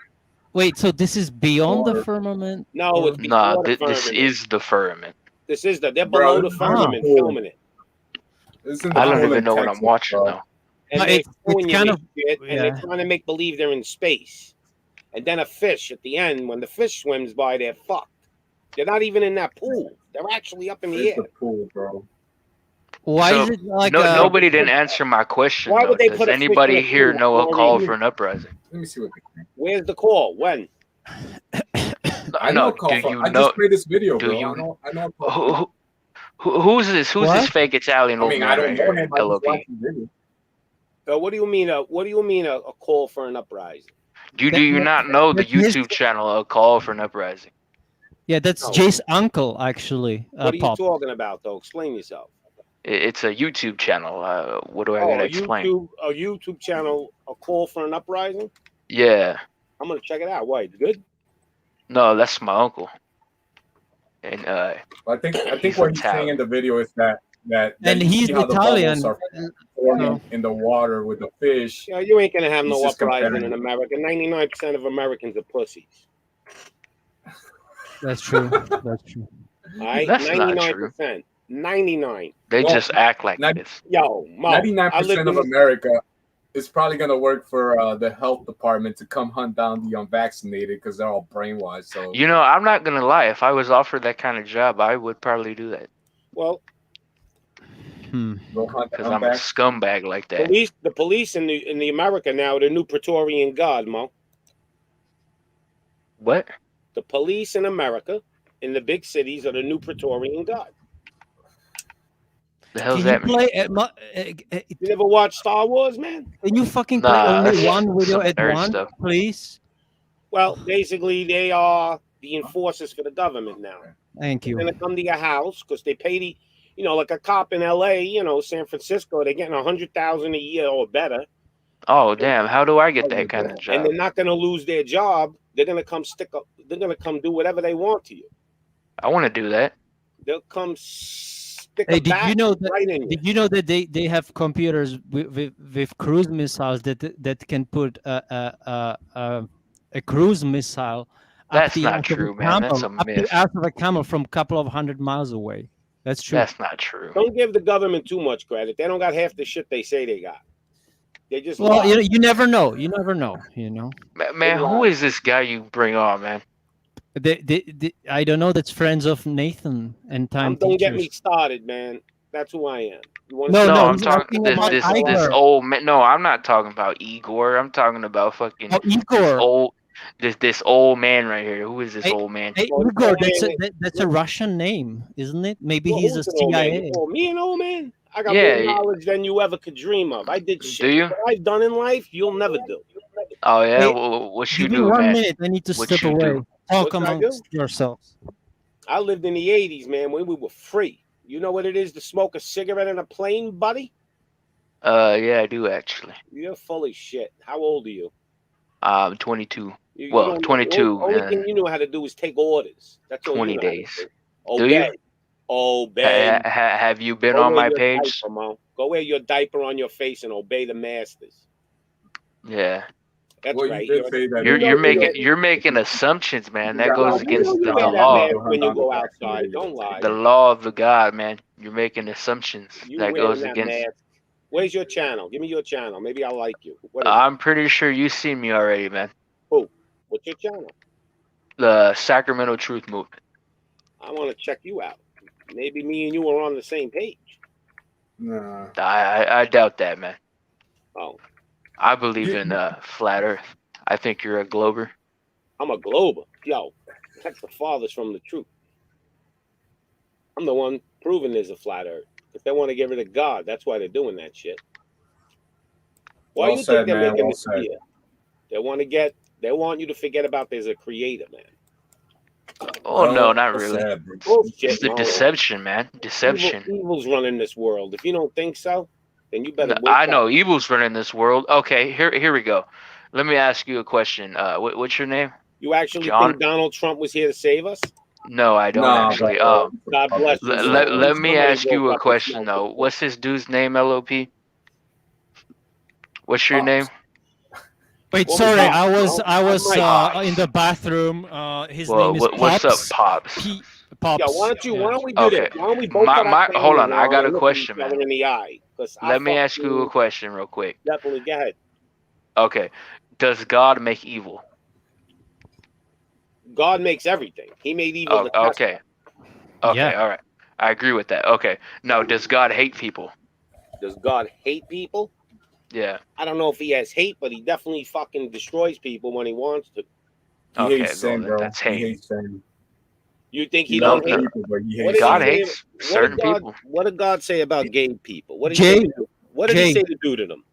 Wait, so this is beyond the Or- firmament? No, Or- it's Nah, before the this firmament. is the firmament. This is they're Bro, below the this is firmament cool. filming it, It's in the I don't pool even in know what Texas, I'm watching bro. though. and No, they're it's showing you kind this of- shit, and yeah. they're trying to make believe they're in space. And then a fish at the end, when the fish swims by, they're fucked. They're not even in that pool. They're actually up in the It's air. the pool, bro. Why So, is it like Nobody didn't answer my question. Why Though. would they Does put a fish in anybody a here pool? know a Well, call they- for an uprising? Let me see what they think. Where's the call? When? I No, know. Call do for, you I know? just played this video, do bro. you- I know. Call for- Who's this? Who's this What? fake Italian I old mean, man I don't right know here? him. I just LOP. watched the video. What do you mean? What do you mean a call for an uprising? Do you not know the That's his- YouTube channel A Call for an Uprising? Yeah, that's No. Jay's uncle, actually. What are you Pop. talking about, though? Explain yourself. It's a YouTube channel. What do I Oh, gotta a explain? YouTube channel, a call for an uprising. Yeah. I'm gonna check it out. Why? It's good. No, that's my uncle. And I think He's what he's Italian. saying in the video is that And you he's see how the Italian. bubbles are forming No. in the water with the fish. Yeah, you ain't gonna have He's no just uprising comparing. in America. 99% of Americans are pussies. That's true. That's true. All right, That's not 99%. 99. they Well, just act like not- this. Yo, Mo, 99% of America is probably gonna work for the health department to come hunt down the unvaccinated because they're all brainwashed. So You know, I'm not gonna lie. If I was offered that kind of job, I would probably do that Well, Hmm. go hunt the because I'm a unvaccinated. scumbag like that. the police in the America now, the new Praetorian Guard, Mo. What? The police in America, in the big cities, are the new Praetorian Guard. The hell's Can that you mean? play? You never watch Star Wars, man? Can you fucking play Nah, only that's one video some at nerd once, stuff. please? Well, basically, they are the enforcers for the government now. Thank They're you. gonna come to your house because they pay the, like a cop in L.A., San Francisco, they're getting $100,000 a year or better, Oh damn! How do I get that kind of and job? they're not gonna lose their job. They're gonna come stick up. They're gonna come do whatever they want to you. I want to do that. They'll come stick Hey, a did bat you know that? right in you. Did you know that they have computers with cruise missiles that can put a cruise missile up That's the not ass of a true, man. That's a camel, up the myth. ass of a camel from a couple of 100 miles away. That's true. That's not true. Don't give the government too much credit. They don't got half the shit they say they got. They just Well, lie. you never know. You never know. You know. Man, who is this guy you bring on, man? I don't know. That's friends of Nathan and time Don't get me teachers. started, man. That's who I am. You want No, to No, no, I'm he's talking asking about this Igor. old man. No, I'm not talking about Igor. I'm talking about fucking Oh, Igor. this old man right here. Who is this Hey, old man? Hey, Well, Igor, man, that's a Russian name, isn't it? Maybe Well, he's a who's an old man? CIA. You call me an old man? I got Yeah, more yeah. knowledge than you ever could dream of. I did Do shit you? that I've done in life you'll never do. Oh yeah. Hey, What you Give me do, 1 man? minute. I need to What step you away. do? Talk What did I amongst yourselves. I lived in the 80s, man, when we were free. You know what it is to smoke a cigarette in a plane, buddy? Yeah, I do actually. You're full of shit. How old are you? 22. You Well, don't, 22 only and thing you know how to do is take orders. That's all 20 you know how to days. do. Do Obey. you? Obey. Have you been Go on wear my your page? diaper, Mo. Go wear your diaper on your face and obey the masters. Yeah. That's Well, right. you did say that. You're making assumptions, man. That Yeah, goes You against know you the wear that law. mask when you go outside. Don't lie. The law of the God, man. You're making assumptions. You That wearing goes that against. mask. Where's your channel? Give me your channel. Maybe I'll like you. What is I'm pretty sure you've seen me already, man. it? What's your channel? The Sacramento Truth Movement. I want to check you out. Maybe me and you are on the same page. Nah. I doubt that, man. Oh, I believe in flat Earth. I think you're a glober. I'm a glober. Yo, that's the farthest from the truth. I'm the one proving there's a flat earth. If they want to get rid of God, that's why they're doing that shit. Why Well you said, think they're man. making Well this said. fear? They want you to forget about there's a creator, man. Oh no, not really. Sad, bro. Bullshit, It's the no. deception, man. Deception. Evil's running this world. If you don't think so, then you better wake I up. know evil's running this world. Okay, here we go. Let me ask you a question. What's your name? You actually John? think Donald Trump was here to save us? No, I don't Nah, actually. bro. God bless you. Let me Somebody ask you woke a up and question smelled though. it. What's this dude's name? LOP. What's your name? Wait, Well, sorry, Mike, I was Mike. in the bathroom. His Well, name is what's up, Pops. Pops? Pops. Yeah, why don't we do Okay. this? Why don't we both My- put our my- cameras hold on, I on got and a look question, each other man. in the eye? Let me ask you a question real quick. Definitely, go ahead. Okay. Does God make evil? God makes everything. He made evil. Oh, to test okay. us. Okay, Yeah. all right. I agree with that. Okay. Now, does God hate people? Does God hate people? Yeah. I don't know if he has hate, but he definitely fucking destroys people when he wants to. He Okay, hates sin, well, bro. that's He hate. hates sin. You think he He don't loves hate? people, but he What hates did God he say? hates certain people. What did God say about gay people? What did Jay, he say? What did he Jay. say to do to them?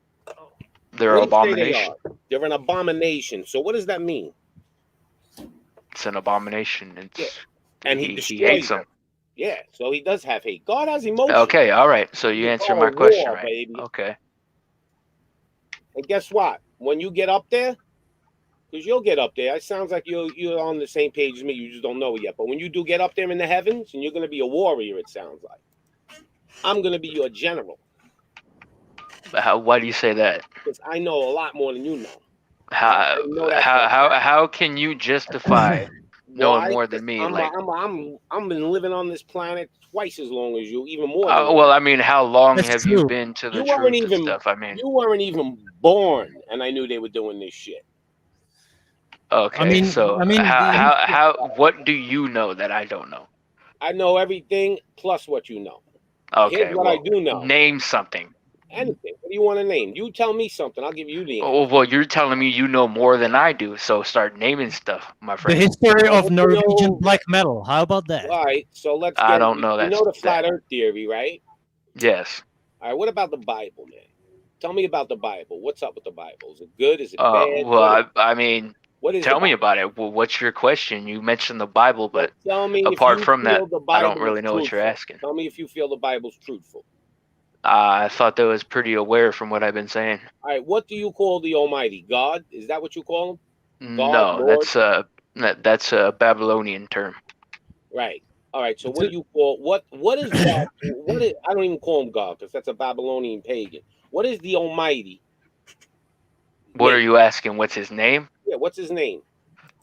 They're What did he say they abomination. are? They're an abomination. So what does that mean? It's an abomination. It's, Yeah. And he he destroys hates them. them. Yeah, so he does have hate. God has emotion. Okay, all right. So you It's answered called my a question war, right. baby. Okay. And guess what? When you get up there, because you'll get up there, it sounds like you're on the same page as me. You just don't know it yet. But when you do get up there in the heavens, and you're going to be a warrior, it sounds like. I'm going to be your general Why do you say that? because I know a lot more than you know. How know that how can you justify knowing Why? more than me? I'm been living on this planet twice as long as you, even more. Than well, I mean, how long That's have you true. been to the You truth weren't and even- stuff? I mean, you weren't even born, and I knew they were doing this shit. okay. So I mean, how what do you know that I don't know? I know everything plus what you know. Okay, Here's what I well, do know. name something. Anything. What do you want to name? You tell me something. I'll give you the answer. Oh, well, you're telling me you know more than I do, so start naming stuff, my the friend. history of You Norwegian know- black metal. How about that? All right, so let's get I don't know You that- know the flat that- earth theory, right? Yes. All right, what about the Bible, man? Tell me about the Bible. What's up with the Bible? Is it good? Is it bad? Well, I mean, what is tell the me Bible? about it. Well, what's your question? You mentioned the Bible, but Tell me if apart you from that, feel the I don't Bible really is know what you're truthful. asking. Tell me if you feel the Bible's truthful. I thought that was pretty aware from what I've been saying. All right, what do you call the Almighty? God? Is that what you call him? God, No, Lord? that's a Babylonian term. Right. All right. So what do you call what is God? What is I don't even call him God because that's a Babylonian pagan. What is the Almighty? What are name? you asking? What's his name? Yeah. What's his name?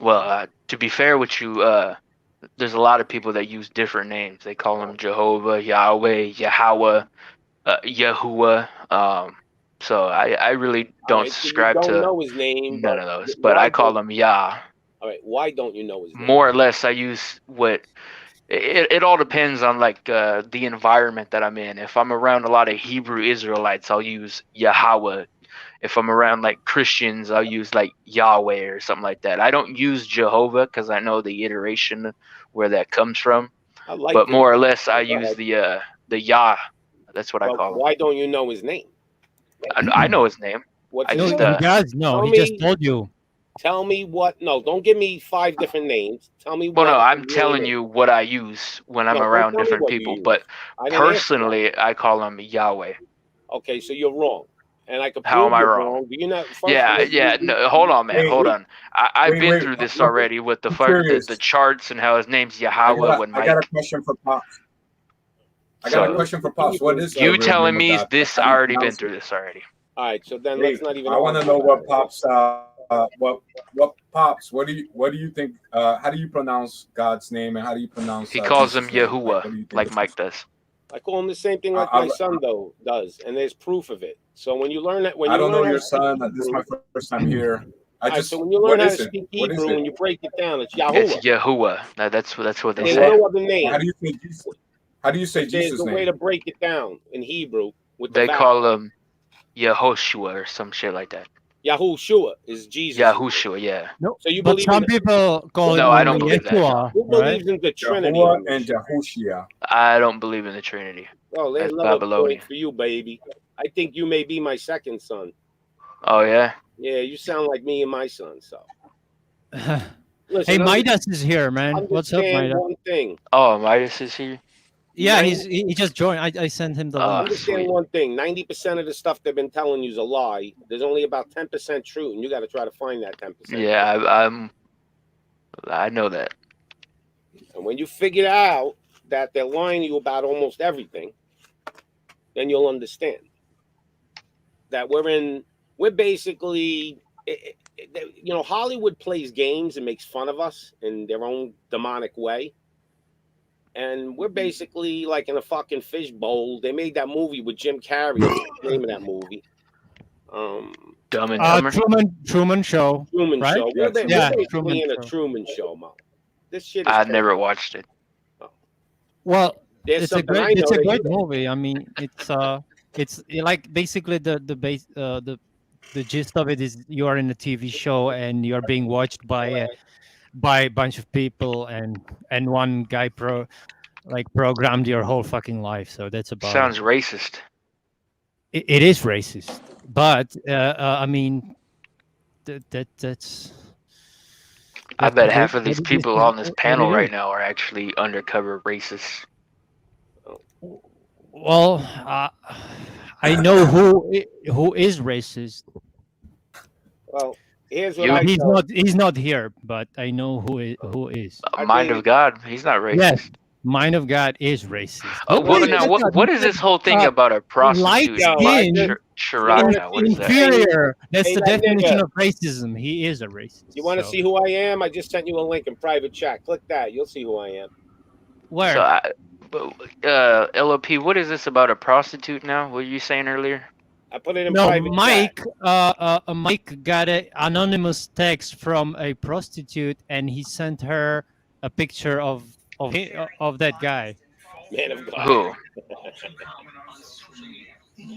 Well, to be fair with you, there's a lot of people that use different names. They call him Jehovah, Yahweh, Yahweh, Yahuwah. So I really All don't right, so you subscribe don't to know his name. none of those, why but I call don't- him Yah. All right. Why don't you know his name? More or less, I use what. It all depends on like the environment that I'm in. If I'm around a lot of Hebrew Israelites, I'll use Yahweh. If I'm around like Christians, I'll use like Yahweh or something like that. I don't use Jehovah because I know the iteration where that comes from. I like But it. more or less, I Go use ahead. the Yah. That's what I But call him. why don't you know his name? I know his name. What's I his just No, name? he does. No, Tell he just me- told you. Tell me what. No, don't give me 5 different names. Tell me Well, what. no, I'm his name telling is. you what I use when I'm No, don't around tell me different what you people. use. But I didn't ask you personally, I call him Yahweh. that. Okay, so you're wrong, and I could How prove am I you're wrong? Do you not? First Yeah, of all, yeah. No, hold on, man. Wait, Hold on. I've been wait. through this Look, already with I'm curious. the charts and how his name's I Yahweh when got a Mike. question for Pops. I So, got a question for Pops. What is the You real telling name me of God? this? How I do you already been pronounce through it? this already. all right. So then Wait, let's not even. I want to argue know about what it. Pops. What Pops? What do you think? How do you pronounce God's name, and how do you pronounce? He calls Jesus' him name? Yahuwah, What do you think? like Mike does. I call him the same thing like I- my son does, and there's proof of it. So when you learn that, when I you don't learn know how your to speak son. This is Hebrew, my first time here. all right, so when you learn What how to is it? speak What is Hebrew it? and you break it down, it's It's Yahuwah. Yahuwah. That's what they There's say. no other name. How do you say Jesus? How do you say There's Jesus' a way name? to break it down in Hebrew with the They vowel. call him Yehoshua or some shit like that. Yahushua is Jesus. Yahushua, yeah. No, So you but believe some in people call No, him I don't only believe that, Yeshua, who right? believes in the Trinity? Jehovah and Jehoshua. I don't believe in the Trinity. Oh, there's That's another Babylonian. point for you, baby. I think you may be my second son. Oh yeah. Yeah, you sound like me and my son. So Hey, listen, Midas is here, man. What's up, understand Midas? one thing. Oh, Midas is here. Yeah, Nine- he just joined. I sent him the link. Understand Sweet. one thing: 90% of the stuff they've been telling you is a lie. There's only about 10% true, and you got to try to find that 10%. Yeah, I know that. And when you figure out that they're lying to you about almost everything, then you'll understand that we're basically, Hollywood plays games and makes fun of us in their own demonic way. And we're basically like in a fucking fish bowl. They made that movie with Jim Carrey. What's the name of that movie? Dumb and Dumber. Truman Show. Truman Right? Show. Yeah, We're yeah, basically Truman in a Show. Truman Show, Mo. This shit is I crazy. never watched it. Well, There's it's a something I great know that great you- movie. I mean, it's like basically the base the gist of it is you are in a TV show and you're being watched by a bunch of people and one guy programmed your whole fucking life. So that's about Sounds it. racist. It is racist, but I mean that's. I bet that- half of these that- people that- on this that panel it right is. now are actually undercover racists. Well, I know who is racist. Well, here's what You- I know. He's not here, but I know who is. Mind of God, he's not racist. Yes, Mind of God is racist. What is this whole thing about a prostitute? Yo, named I Chirata? What is that? inferior? That's Hey, the that definition nigga. of racism. He is a racist. You want to so- see who I am? I just sent you a link in private chat. Click that. You'll see who I am. where? So, LOP, what is this about a prostitute now? What were you saying earlier? I put it in No, private Mike. chat. Mike got an anonymous text from a prostitute, and he sent her a picture of that guy. Man of God. Who?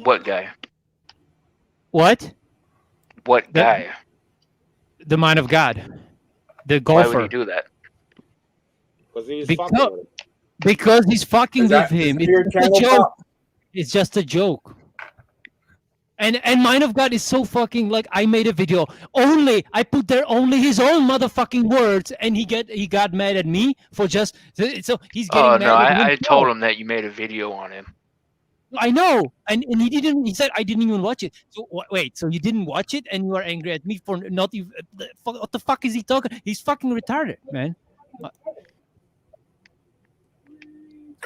What guy? What? What The- guy? The Mind of God, the Why golfer. would he do that? Because he was Because- fucking with him. Because he's fucking Is with that him. your It's just a channel, joke. Pop? It's just a joke. And Mind of God is so fucking like I made a video. I put there only his own motherfucking words, and he got mad at me for just so he's getting Oh mad no, at I himself. told him that you made a video on him. I know, and he didn't. He said I didn't even watch it. So wait, so you didn't watch it, and you are angry at me for not even? What the fuck is he talking? He's fucking retarded, man.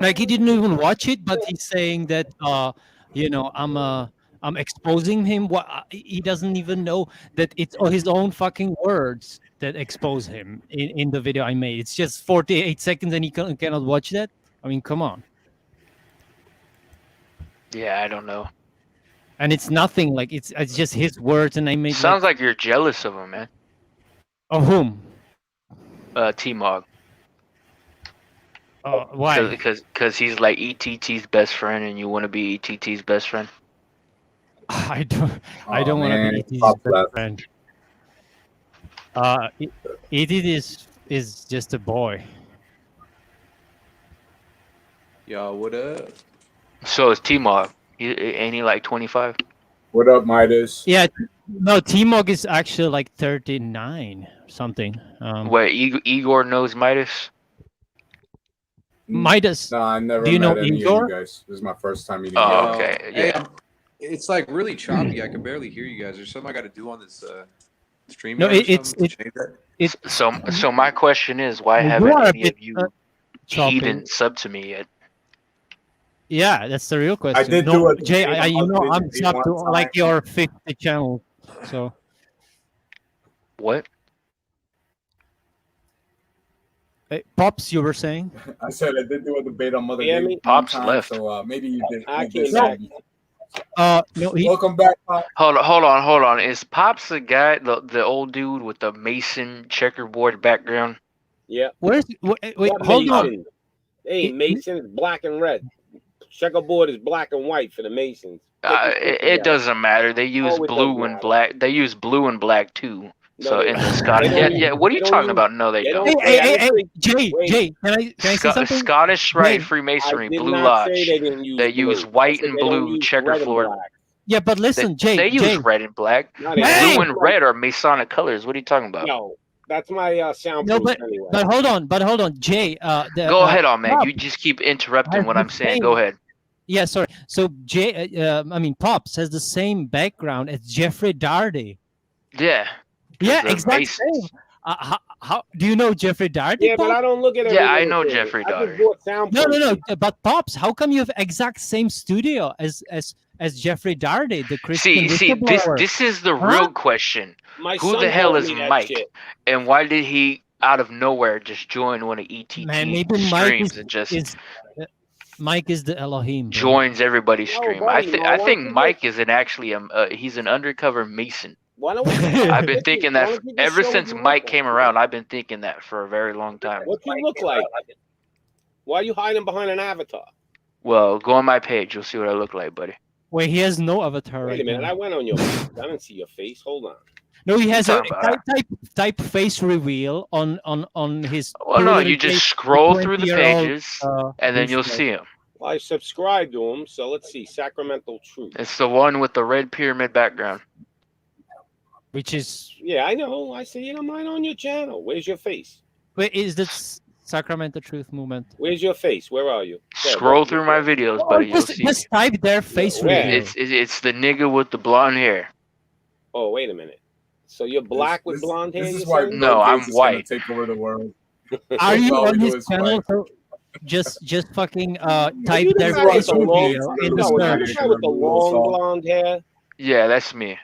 Like he didn't even watch it, but he's saying that I'm exposing him. What he doesn't even know that it's his own fucking words that expose him in the video I made. It's just 48 seconds and he cannot watch that. I mean, come on. Yeah, I don't know. And it's nothing like it's just his words and I made Sounds like you're jealous of him, man. of whom? T-Mog. Why? Because he's like ETT's best friend, and you want to be ETT's best friend. I don't Oh, want to man, be ET's Pop best left. friend. ET is just a boy. Yo, what up? So is T-Mog. Ain't he like 25? What up, Midas? Yeah, no, T-Mog is actually like 39 or something. Wait, Igor knows Midas? Midas. No, I never Do you know met any Igor? of you guys. This is my first time meeting Oh, you. okay. Hey, Yeah. it's like really choppy. I can barely hear you guys. There's something I got to do on this stream. No, here or it's something to change that? So my question is, why You haven't are a any bit, of you choppy. heathen sub to me yet? Yeah, that's the real question. I did no, do a Jay, video on I'm Disney sub to one like time. your 50 channel. So What? hey, Pops, you were saying? I said I did do a debate on Mother Yeah, Day me- one Pops time, left. so maybe you did. I you did came something. No, he, Welcome back, Pop. Hold on. Is Pops the guy, the old dude with the Mason checkerboard background? Yeah. wait, What hold on. Mason? Hey, It- Mason is black and red. Checkerboard is black and white for the Masons. It doesn't matter. They use Oh, it does blue and matter. black. They use blue and black too. No, So they in the don't. Scottish, They yeah, don't yeah. What are they you don't talking use- about? No, they they don't. don't- Hey, Wait, Jay, wait. Jay, can I say something? Scottish Rite Jay, Freemasonry, I did Blue not Lodge. say they didn't use They blue. use white I said and they don't blue use checker red and floor. black. Yeah, but listen, Jay, They use Jay. red and black. No, they Hey! don't. Blue and red are Masonic colors. What are you talking about? No, that's my soundproof No, but anyway. hold on, Jay. Go ahead on, man. Pop You just keep interrupting has what the I'm saying. same- Go ahead. Yeah, sorry. So Jay, Pops has the same background as Jeffrey Dardy. Yeah. 'Cause Yeah, they're exactly. Masons. How do you know Jeffrey Dardy? Yeah, but Pop? I don't look at it. Yeah, I know Jeffrey I Dahmer. just bought soundproof. No. But Pops, how come you have exact same studio as Jeffrey Dardy, the Christian See, whistleblower? this is the Huh? real question. My Who son the hell told is me that Mike? shit. And why did he, out of nowhere, just join one of ETT Man, maybe Mike streams and just Mike is the Elohim. Bro. joins everybody's No, stream? buddy, I no, think why Mike is he's an undercover Mason. Why don't we? I've been thinking Why that don't you just ever show since what you Mike look came like? around. I've been thinking that for a very long time. What you look like? Why are you hiding behind an avatar? Well, go on my page. You'll see what I look like, buddy. Wait, he has no avatar Wait right a minute, now. I went on your face. I didn't see your face. Hold on. No, he has a Talking about type face reveal on his. Well, no, you just scroll through the 20-year-old, pages, and then you'll see him. Well, I subscribed to him, so let's see. Sacramento Truth. It's the one with the red pyramid background. Which is Yeah, I know. I see it. I'm right on your channel. Where's your face? wait, is this Sacramento Truth Movement? Where's your face? Where are you? There, Scroll there. through my videos, buddy. You'll Just, see. just type their face Where? reveal. It's the nigga with the blonde hair. Oh, wait a minute. So you're black with blonde hair? This you is why saying? No, Bill I'm Gates is gonna white. Take over the world. Are you all we on do his is channel? fight. So just fucking Are type you the their guy with face the long- reveal you in the know, are you search. the guy with the long blonde hair? Yeah, that's me.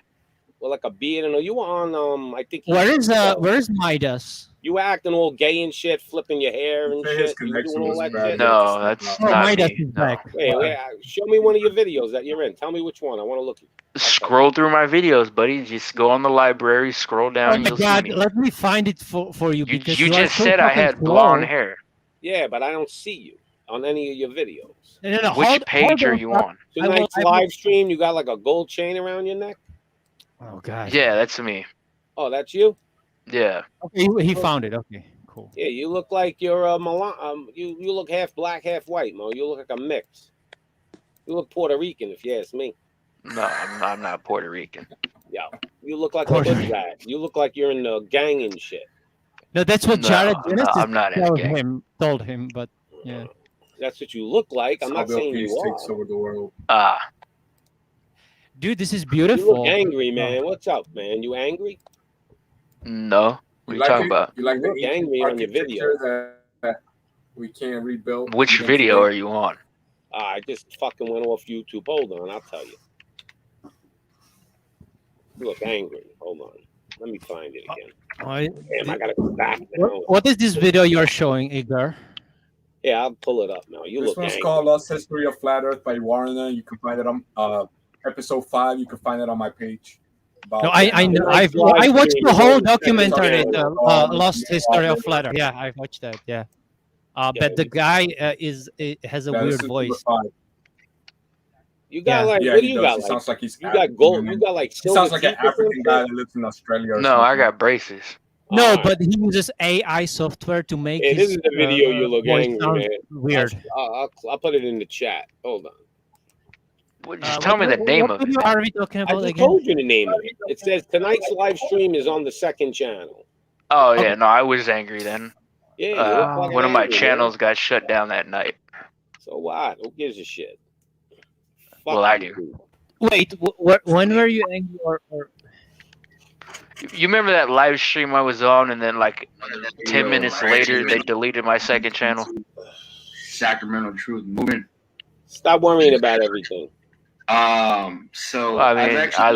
With like a beard? And you were on I think Where's Midas? you were acting all gay and shit, flipping your hair and Say his shit. You were connection doing all was that bad. shit. No, that's Oh, not Midas me. is No. back. Wait, show me one of your videos that you're in. Tell me which one. I want to look. Scroll through my videos, buddy. Just go on the library, scroll down, Oh and my you'll God! see me. Let me find it for you because You are just so said I fucking had slow. blonde hair. Yeah, but I don't see you on any of your videos. No, Which page are you on? Tonight's I will- live stream, you got like a gold chain around your neck. Oh God! Yeah, that's me. Oh, that's you. Yeah. Okay, he found it. Okay, cool. Yeah, you look like you're a you look half black, half white, Mo. You look like a mix. You look Puerto Rican, if you ask me. No, I'm not Puerto Rican. Yeah, you look like Puerto a hood rat. You look like you're in the gang and shit. No, that's what No, Jared no, Genesis I'm not in a gang. told him, but yeah. That's what you look like. I'm not Bill saying Gates you takes are. over the world. Dude, this is You beautiful. look angry, man. What's up, man? You angry? No. What are you talking about? You like You the look ancient angry on your architecture that We can't rebuild. Which even video today. are you on? I just fucking went off YouTube. Hold on, I'll tell you. You look angry. Hold on. Let me find it again. Damn, I gotta go back now. What is this video you're showing, Igor? Yeah, I'll pull it up now. You This look one's angry. called Lost History of Flat Earth by Warner. You can find it on episode 5. You can find it on my page. No, I know. I watched the whole documentary, the Lost History of Flat Earth. Yeah, I watched that. Yeah. But the guy has a weird voice. You got like, yeah, what do he you does. got? He like, sounds like he's you got African, gold. man. You got like He silver sounds like an teeth or African something? guy that lives in Australia. Or No, something. I got braces. No, Alright. but he uses AI software to make Hey, his this is the video you look voice angry, sound man. weird. I'll put it in the chat. Hold on. Well, just tell me the name of What it. video are we talking I about just again? told you the name of it. It says tonight's live stream is on the second channel. Oh yeah, no, I was angry then. Yeah, you look fucking One of my angry, man. channels got shut down that night. So what? Who gives a shit? Well, I you, do. dude. Wait, when were you angry? Or You remember that live stream I was on, and then like 10 minutes later, they deleted my second channel? Sacramento Truth Movement. Stop worrying about everything. So I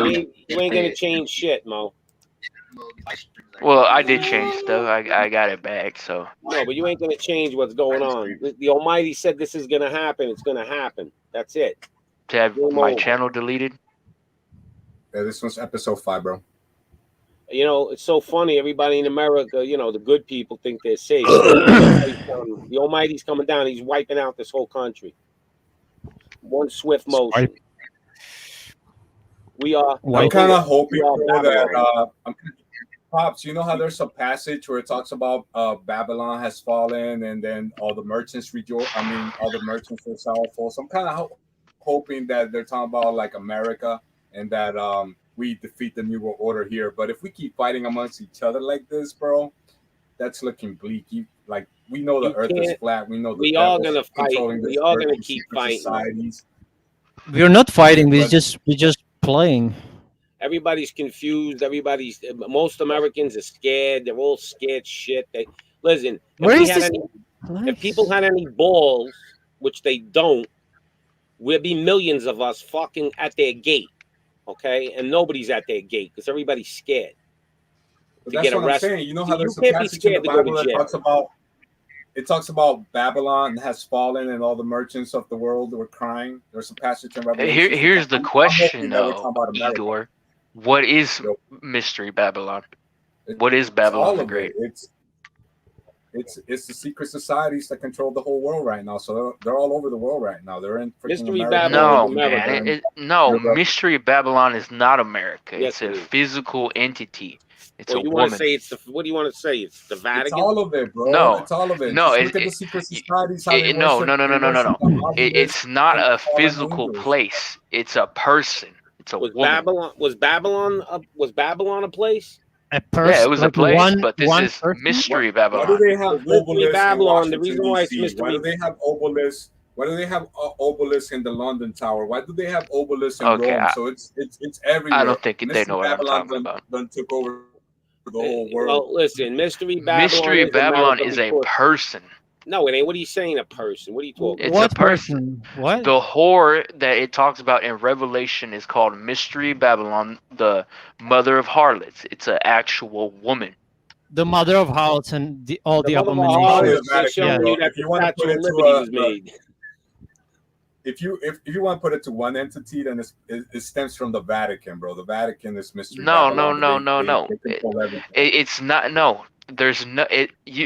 mean, You ain't gonna change shit, Mo. Well, I did change stuff. I got it back, so. No, but you ain't gonna change what's going on. The Almighty said this is gonna happen. It's gonna happen. That's it. To have Game my over. channel deleted? Yeah, this one's episode 5, bro. You know, it's so funny. Everybody in America, you know, the good people think they're safe. The Almighty's coming down. He's wiping out this whole country. One swift motion. We are. I'm kind of hoping we are bro, that Babylon. Pops, you know how there's a passage where it talks about Babylon has fallen, and then all the merchants rejoice. I mean, all the merchants are sorrowful. So I'm kind of hoping that they're talking about like America, and that we defeat the New World Order here. But if we keep fighting amongst each other like this, bro, that's looking bleak. Like we know the Earth is flat. We know we are gonna fight. We are gonna keep fighting. Societies. we're not fighting. We're just playing. Everybody's confused. Most Americans are scared. They're all scared shit. Listen. If people had any balls, which they don't, we'd be millions of us fucking at their gate, okay? And nobody's at their gate because everybody's scared. But that's what I'm saying. You know how there's a passage in the Bible that talks about Babylon has fallen and all the merchants of the world were crying. There's a passage in Revelation. Here's the question, though, Igor. What is Mystery Babylon? What is Babylon the Great? It's the secret societies that control the whole world right now. So they're all over the world right now. They're in freaking America. No, Mystery Babylon is not America. Yes, it's a physical entity. It's a you woman. Want to say it's the? What do you want to say? It's the Vatican. It's all of it, bro. No, it's all of it. No, look at the secret societies. No. It's not a physical place. It's a person. It's a woman. Was Babylon a place? A person. Yeah, it was a place, but this is Mystery Babylon. Why do they have obelisks Babylon? in The reason why it's mystery. Why do they have obelisks? Why do they have obelisks in the London Tower? Why do they have obelisks in Rome? So it's everywhere. I don't think they know what I'm talking about. Then took over the whole world. Well, listen, Mystery Babylon is a person. No, it ain't. What are you saying? A person? What are you talking? It's a person. What? The whore that it talks about in Revelation is called Mystery Babylon, the mother of harlots. It's an actual woman. The mother of harlots and all the abominations. If you want to put it to one entity, then it stems from the Vatican, bro. The Vatican is Mystery Babylon. No. It's not. No, there's no.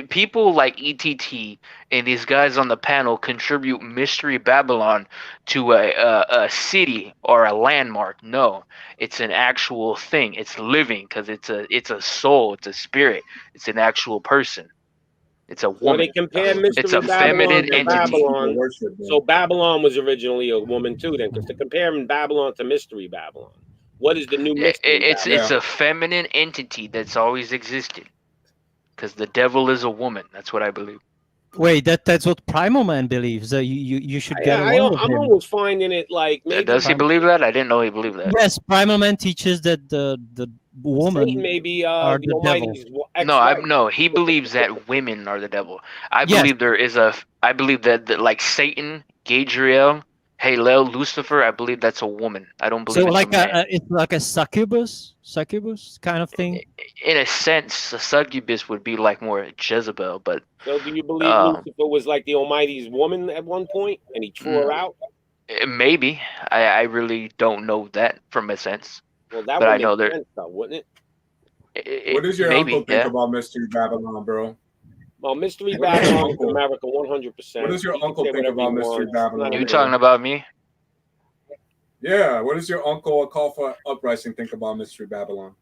People like ETT and these guys on the panel contribute Mystery Babylon to a city or a landmark. No, it's an actual thing. It's living because it's a soul. It's a spirit. It's an actual person. It's a woman. They compare Mystery it's a feminine entity. Babylon. So Babylon was originally a woman too, then, because to compare Babylon to Mystery Babylon, what is the new mystery? It's a feminine entity that's always existed. Because the devil is a woman. That's what I believe. Wait, that's what Primal Man believes. You should get along with him. I'm almost finding it like. Does he believe that? I didn't know he believed that. Yes, Primal Man teaches that the women Satan may be are the the devil. Almighty's No, he believes that women are the devil. I Yes. believe I believe that like Satan, Gadriel, Halel, Lucifer, I believe that's a woman. I don't believe So it's like a man. it's like a succubus kind of thing. In a sense, a succubus would be like more Jezebel, but So do you believe Um, Lucifer was like the Almighty's woman at one point, and he threw her out? maybe. I really don't know that from a sense. Well, that But I would know make there. sense, though, wouldn't it? What does your Maybe, uncle think yeah. about Mystery Babylon, bro? Well, Mystery What does your Babylon is uncle- America 100%. What does your He can uncle say think whatever he about Mystery wants. It's not Babylon? You a- talking about me? Yeah, what does your uncle, A Call for Uprising, think about Mystery Babylon?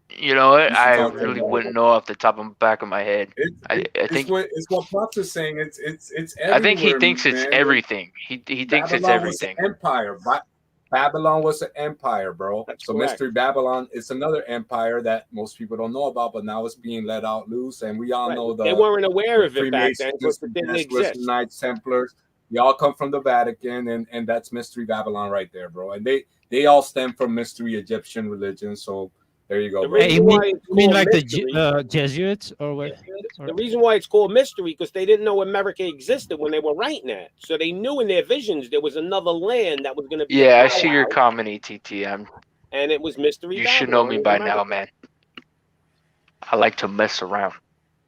You know what? You should I talk to him really about wouldn't it. know off the top of the back of my head. I think It's what Pops is saying. It's I think he everywhere, thinks it's man. everything. He thinks it's Babylon was everything. an empire. Babylon was an empire, bro. That's So correct. Mystery Babylon is another empire that most people don't know about, but now it's being let out loose, and we all Right. know They weren't aware of it back then Freemasons, because it didn't Templars, exist. Knights Templars. They all come from the Vatican, and that's Mystery Babylon right there, bro. And they all stem from Mystery Egyptian religion. So there you go, The bro. Hey, reason you mean, why it's you mean called like mystery- the Jesuits or what? The reason why it's called mystery because they didn't know America existed when they were writing that. So they knew in their visions there was another land that was going to be. Yeah, a I see your powwow, comment, TT. and it was mystery. You should know Babylon me in by America. now, man. I like to mess around.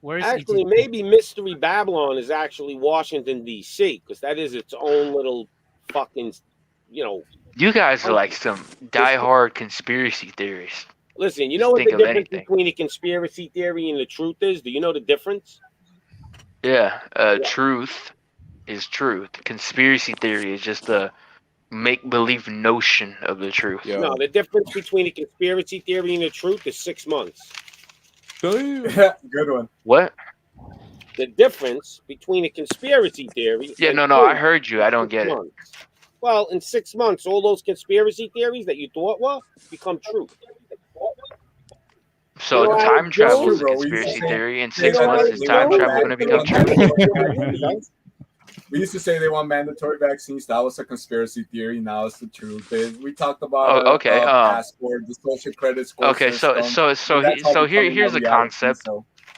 Where is Actually, it? maybe Mystery Babylon is actually Washington D.C. because that is its own little fucking, You guys are like some diehard conspiracy theorists. Listen, you know what Think the of difference anything. between a conspiracy theory and the truth is? Do you know the difference? Yeah, truth is truth. Conspiracy theory is just a make-believe notion of the truth. Yo. No, the difference between a conspiracy theory and the truth is 6 months. Good one. What? The difference between a conspiracy theory. Yeah, and no, I truth heard you. I don't 6 get it. months. Well, in 6 months, all those conspiracy theories that you thought were become truth. So You know, time I- travel is a True, bro. We conspiracy used to say- theory. In They 6 don't months, want- is they time want travel going to become mandatory true? vaccines. We used to say they want mandatory vaccines. That was a conspiracy theory. Now it's the truth. We talked about Okay, passport, the social credit score. Okay, so here's the concept.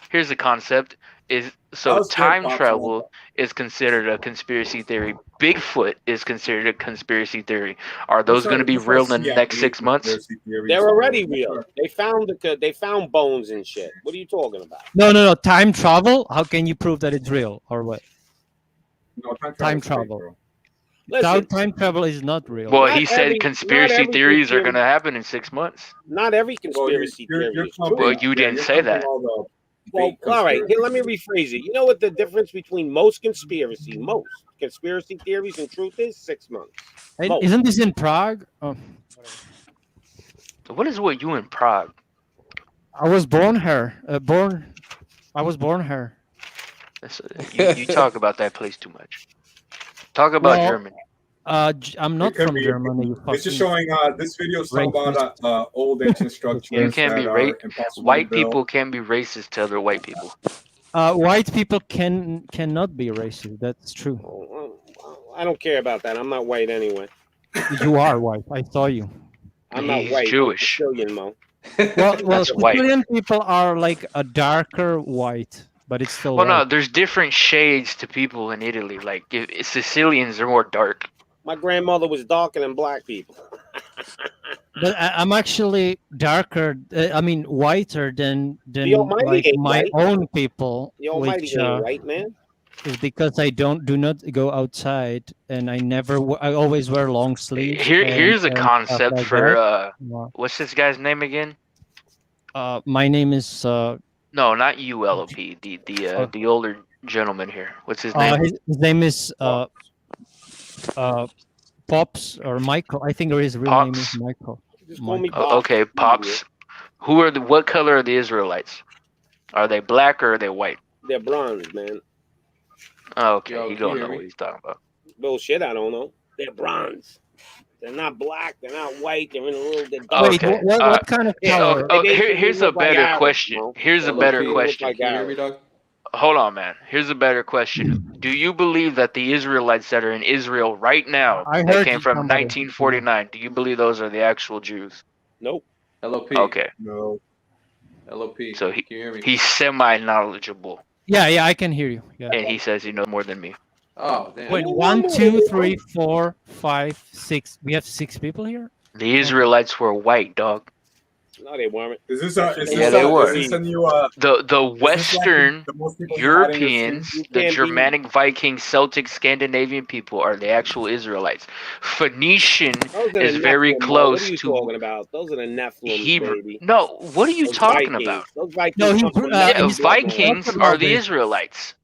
Here's the concept is so That was good, time Pops, travel is considered a conspiracy theory. Bigfoot is considered a conspiracy theory. Are those going to be real in the next 6 months? They're already real. They found bones and shit. What are you talking about? No. Time travel? How can you prove that it's real or what? No, Time travel. Listen, Time travel is not real. Well, Not he said every- not conspiracy every theories are theory- going to happen in 6 months. not every conspiracy theory is true. Well, you didn't say that. Well, all right. Here, let me rephrase it. You know what the difference between most conspiracy theories and truth is? 6 months. And most. isn't this in Prague? Oh, So what is with you in Prague? I was born here. I was born here. You talk about that place too much. Talk about Well, Germany. I'm not could from be. Germany. You It's just fucking- showing. This video is talking about old ancient structures. You can't be that are racist. impossible White to build. people can't be racist to other white people. White people cannot be racist. That's true. I don't care about that. I'm not white anyway. You are white. I saw you. I'm not He's white. Jewish. I'm Sicilian, Mo. Well, That's white. Sicilian people are like a darker white, but it's still Well, no, white. there's different shades to people in Italy. Like Sicilians are more dark. My grandmother was darker than black people. But I'm actually darker. I mean, whiter than The Almighty like ain't my white. own people, The Almighty which ain't white, man. is because I do not go outside, and I always wear long sleeves. Here's a and stuff concept like for that. what's this guy's name again? My name is No, not you, LOP. The older gentleman here. What's his name? his name is Pops or Michael. I think his real name is Pops. Michael. Just call me Michael. Bob. Okay, Pops. What color are the Israelites? Are they black or are they white? They're bronze, man. Oh, okay, Yo, you can don't you know hear what me? he's talking about. Bullshit, I don't know. They're bronze. They're not black. They're not white. They're in a little bit Oh, dark. Wait, okay. what kind of Yeah, color? Oh, They basically here's a look like better Arabs, question. bro. Here's a They look better like question. Arabs. Can you hear me, dog? Hold on, man. Here's a better question. Do you believe that the Israelites that are in Israel right now, I that heard came you from somebody- 1949, do you believe those are the actual Jews? Nope. LOP. Okay, No. LOP. so Can you hear me? he's semi-knowledgeable, Yeah, I can hear you. Yeah. and he says he knows more than me. Oh, damn. Wait, know 1, more 2, than 3, 4, 5, 6. We have 6 people here. The Israelites were white, dog. No, they weren't. Is this Yeah, they were. Is this a new The is this like Western the most people you had in your Europeans, stream? You the can't be- Germanic, Viking, Celtic, Scandinavian people are the actual Israelites. Phoenician Those are is the very Nephilim, close What are you to talking about? Those are the Nephilim, Hebrew. baby. No, what are you Those talking Vikings. about? Those Vikings. No, he- come from uh, Yeah, Nephilim he's- Vikings talking are about the this. Israelites.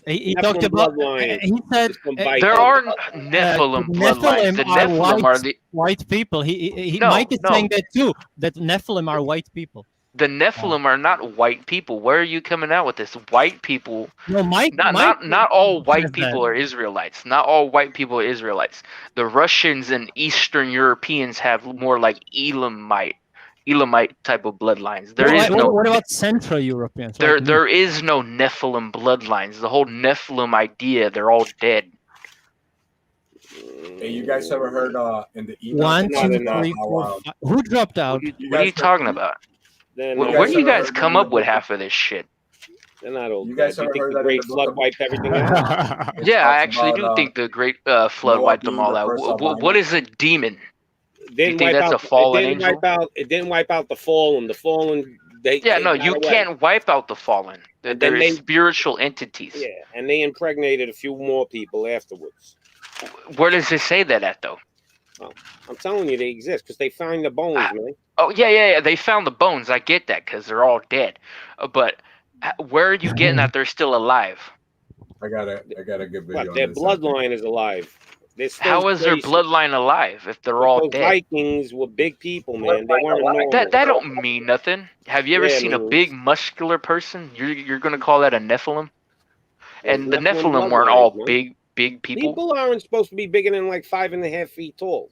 He Nephilim talked about. bloodline. He said It's from uh, Vikings. There are the Nephilim bloodlines. The are Nephilim are the white people. He No, Mike is no. saying that too. That Nephilim are white people. Nephilim are not white people. Where are you coming out with this? White people. No, Mike. Not all says white people that. are Israelites. Not all white people are Israelites. The Russians and Eastern Europeans have more like Elamite type of bloodlines. There is no What about Central Europeans? there like me? there is no Nephilim bloodlines. The whole Nephilim idea, they're all dead. Hey, you guys ever heard in the email? 1, No, 2, they're not. 3, 4, 5. Who dropped out? What are you talking about? They're Where, not, where do you ever guys heard come that up in the with book half of this shit? they're not old. You guys You ever think heard the that in Great the book Flood of- wiped everything out? It Yeah, I talks actually about, do think the Great Flood Noah wiped them being all the out. first What albino. is a demon? It didn't think wipe that's out, a fallen it didn't angel? wipe out. It didn't wipe out the fallen. The fallen. They Yeah, they no, got you away. can't wipe out the fallen. And They're then they- spiritual entities. Yeah, and they impregnated a few more people afterwards. Where does it say that at though? I'm telling you, they exist because they find the bones, man. Oh yeah. They found the bones. I get that because they're all dead. But where are you getting that they're still alive? I got a good video. What? on Their this, bloodline is alive. They're still How is their traces. bloodline alive if they're all Those dead? Vikings were big people, man. They weren't normal. That don't mean nothing. Have you ever Yeah, seen a man. big muscular person? You're gonna call that a Nephilim? And the Nephilim Nephilim weren't bloodlines, all man. big people. People aren't supposed to be bigger than like 5.5 feet tall.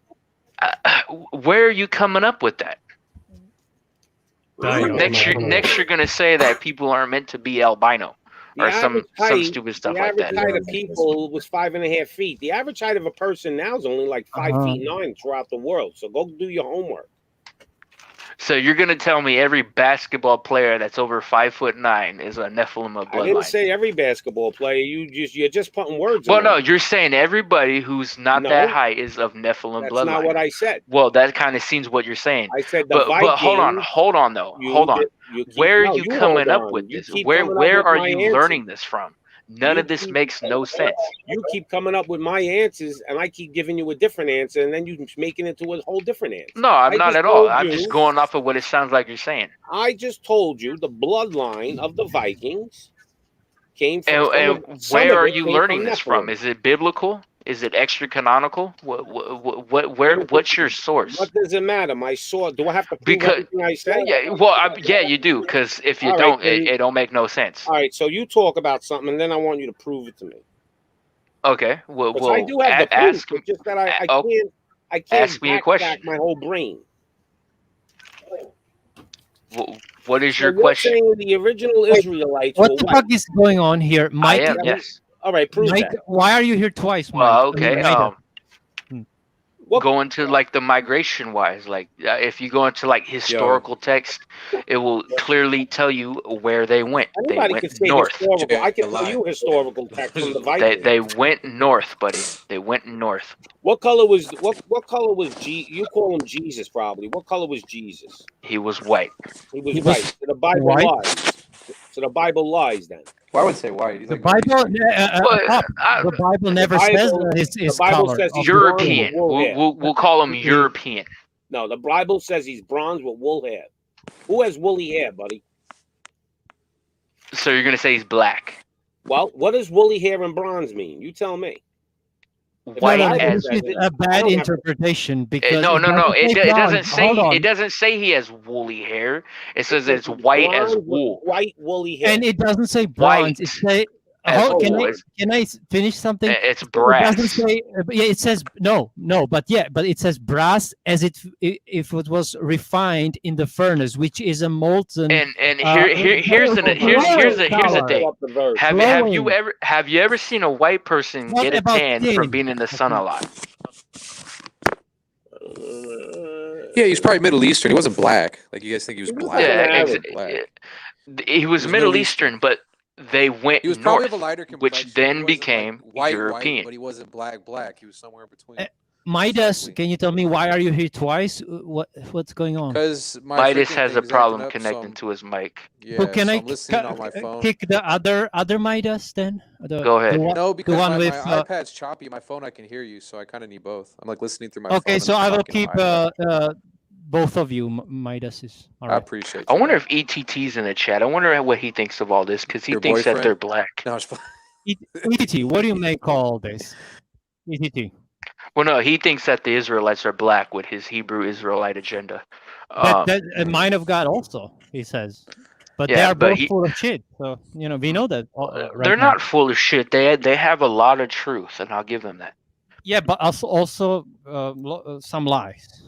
Where are you coming up with that? Damn. Next you're gonna say that people aren't meant to be albino The or some average height- stupid stuff the like average that. height of people was 5.5 feet. The average height of a person now is only like 5'9" throughout the world. So go do your homework. So you're gonna tell me every basketball player that's over 5'9" is a Nephilim of I didn't bloodline? say every basketball player. You're just putting words. Well, in no, there. you're saying everybody who's not No. that high is of Nephilim That's bloodline. not what I said. Well, that kind of seems what you're saying. I said the But Vikings. hold on though. Hold on. Where are you coming up with this? Where are you learning this from? None of this makes no sense. You keep coming up with my answers, and I keep giving you a different answer, and then you making it to a whole different answer. No, I'm I not just at all. told I'm you- just going off of what it sounds like you're saying. I just told you the bloodline of the Vikings came from. And some where of are it you came learning from this from? Nephilim. Is it biblical? Is it extra canonical? What's your source? What does it matter? My sword. Do I have to prove Because- everything I say? Yeah, you do. Because if you All right, don't, then- it don't make no sense. All right. So you talk about something, and then I want you to prove it to me. Okay. Well, Because I do have the proof. ask It's just that I oh, can't. I can't ask me a backtrack question. my whole brain. what is So your you're question? saying the original Israelites What were the white. fuck is going on here, Mike? I am. Yes. All right, prove Mike, that. why are you here twice, Mike? Well, I mean, okay. later. What- Going to like the migration wise, like if you go into like historical text, it will clearly tell you where they went. They Anybody went could say north. historical. I can Yeah, tell you historical text from the Vikings. They went north, buddy. They went north. What color was You call him Jesus, probably. What color was Jesus? He was white. He was He was white. So the Bible white? lies. So the Bible lies then. Well, I would say white. He's The like Bible, But, the Bible never Bible- says his the Bible color. says he's European. blonde with wool hair. We'll call him European. No, the Bible says he's bronze with wool hair. Who has woolly hair, buddy? So you're gonna say he's black? Well, what does woolly hair and bronze mean? You tell me. White Bible as says It's it. a I bad don't have to- interpretation because no. It say doesn't blonde. say Hold on. it doesn't say he has woolly hair. It says it's white as Bronze with wool. White woolly hair. And it doesn't say bronze. It say. as Can wool. I finish something? It's It brass. doesn't say. Yeah, it says no, but it says brass as if it was refined in the furnace, which is a molten. And Uh, here's the color. thing. Up the verse. Have you ever seen a white person What get a about tan skin? from being in the sun a lot? Yeah, he's probably Middle Eastern. He wasn't black. Like you guys think he was He was black? like an Yeah, Arab. He wasn't black. he was Middle Eastern, but they went He was probably of a north, lighter which complexion. He then wasn't, became like, white, European. but he wasn't black. He was somewhere in between. Midas, Slightly. can you tell me why are you here twice? What's going on? Because my Midas freaking has a thing's problem acting up, connecting so to his mic. yeah, Who can so I I'm listening on my phone. kick the other Midas then? Go ahead. No, because one my with, iPad's choppy. My phone I can hear you, so I kind of need both. I'm like listening through my phone. Okay, and so I'm I will talking keep on my iPad. both of you Midas is all I right. appreciate. I you, wonder man. if ETT's in the chat. I wonder what he thinks of all this because he Your thinks that they're boyfriend? black. No, it's fine. ETT, what do you make all this? ETT. Well, no, he thinks that the Israelites are black with his Hebrew Israelite agenda. That mind of God also, he says. But they Yeah, are but both full of shit. So, you know, we know that right they're now. not full of shit. They have a lot of truth, and I'll give them that. Yeah, but also some lies.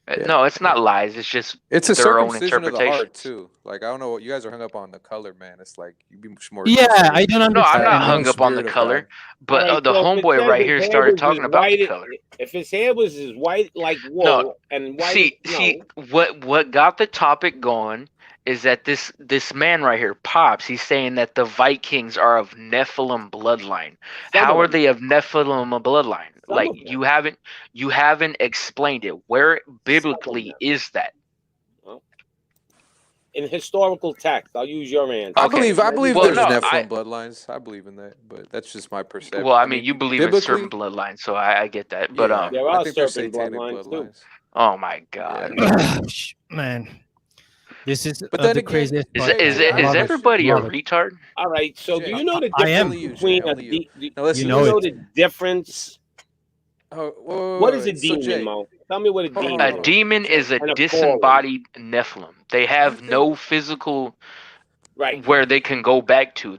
Yeah. No, it's not lies. It's just It's a their own circumcision of the heart interpretations. too. Like I don't know what you guys are hung up on the color, man. It's like you be much more. Yeah, concerned I don't with No, I'm understand. not the hung up on the Spirit of color, God. but All right, the so if it homeboy says right his here hair started was talking as about the white- color. If his hair was as white like wool No, and white, See, what got the topic going is that this man right here, Pops, he's saying that the Vikings are of Nephilim bloodline. How are they of Nephilim bloodline? Some Like of them. you haven't explained it. Where biblically them. is that? in historical text. I'll use your answer. I Okay. believe Well, there's no, Nephilim bloodlines. I believe in that, but that's just my perception. Well, I mean, you believe in biblically, certain bloodlines, so I get that. But yeah, There I are think there's serpent satanic bloodlines, too. bloodlines. oh my God, Man, this is But then the again, craziest is part. is Jay, I is love it. everybody a Love it. retard? All right. So Jay, do you know the I am. difference Only you, Jay, between a only you. do Now listen, you know know it. the difference? Oh, whoa, What is a So, demon, Jay, Mo? Tell me what a hold on, demon A hold is. demon is a And a fallen. disembodied Nephilim. They have think- no physical Right. where they can go back to.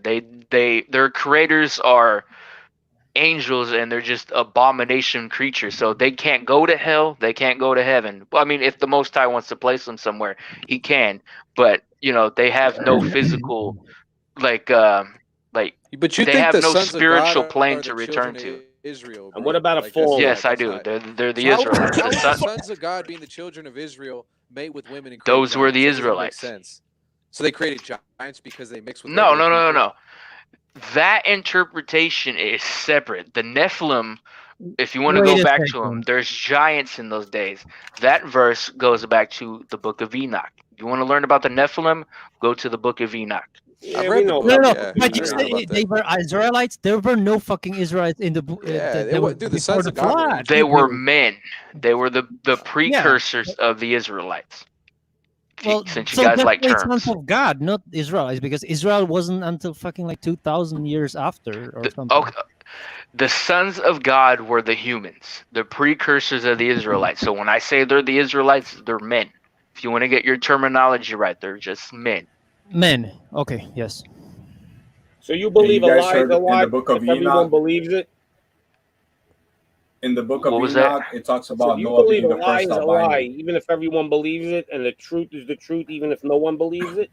Their creators are angels and they're just abomination creatures. So they can't go to hell, they can't go to heaven. Well, I mean, if the Most High wants to place them somewhere, he can. But they have no physical like but you they think have the no sons spiritual of God plane are to the return children of to. Israel, And bro. what about a Like, fallen? Yes, I that's do. not- They're the So how Israelites. would The the son- sons of God, being the children of Israel, mate with women and create Those were the giants? That doesn't make Israelites. sense. So they created giants because they mixed with No. regular people? That interpretation is separate. The Nephilim, if you want to Wait go a back to them, second. there's giants in those days. That verse goes back to the book of Enoch. You want to learn about the Nephilim? Go to the book of Enoch. Yeah, I've we read the know book, about No, yeah. but I you know say about they that. were Israelites. There were no fucking Israelites in the book. Yeah, they were dude, the before sons the of God were flood. They were Hebrews. men. They were the precursors of the Israelites. Well, Since you so guys like definitely terms. sons of God, not Israelites, because Israel wasn't until fucking like 2,000 years after or something. Okay. The sons of God were the humans, the precursors of the Israelites. So when I say they're the Israelites, they're men. If you want to get your terminology right, they're just men. Men. Okay. Yes. So you believe you a guys lie heard is a in lie the book of if everyone Enoch? believes it? In the book of What was Enoch, that? it talks So about you Noah believe being a the lie first is a lie, albino. even if everyone believes it, and the truth is the truth, even if no one believes it?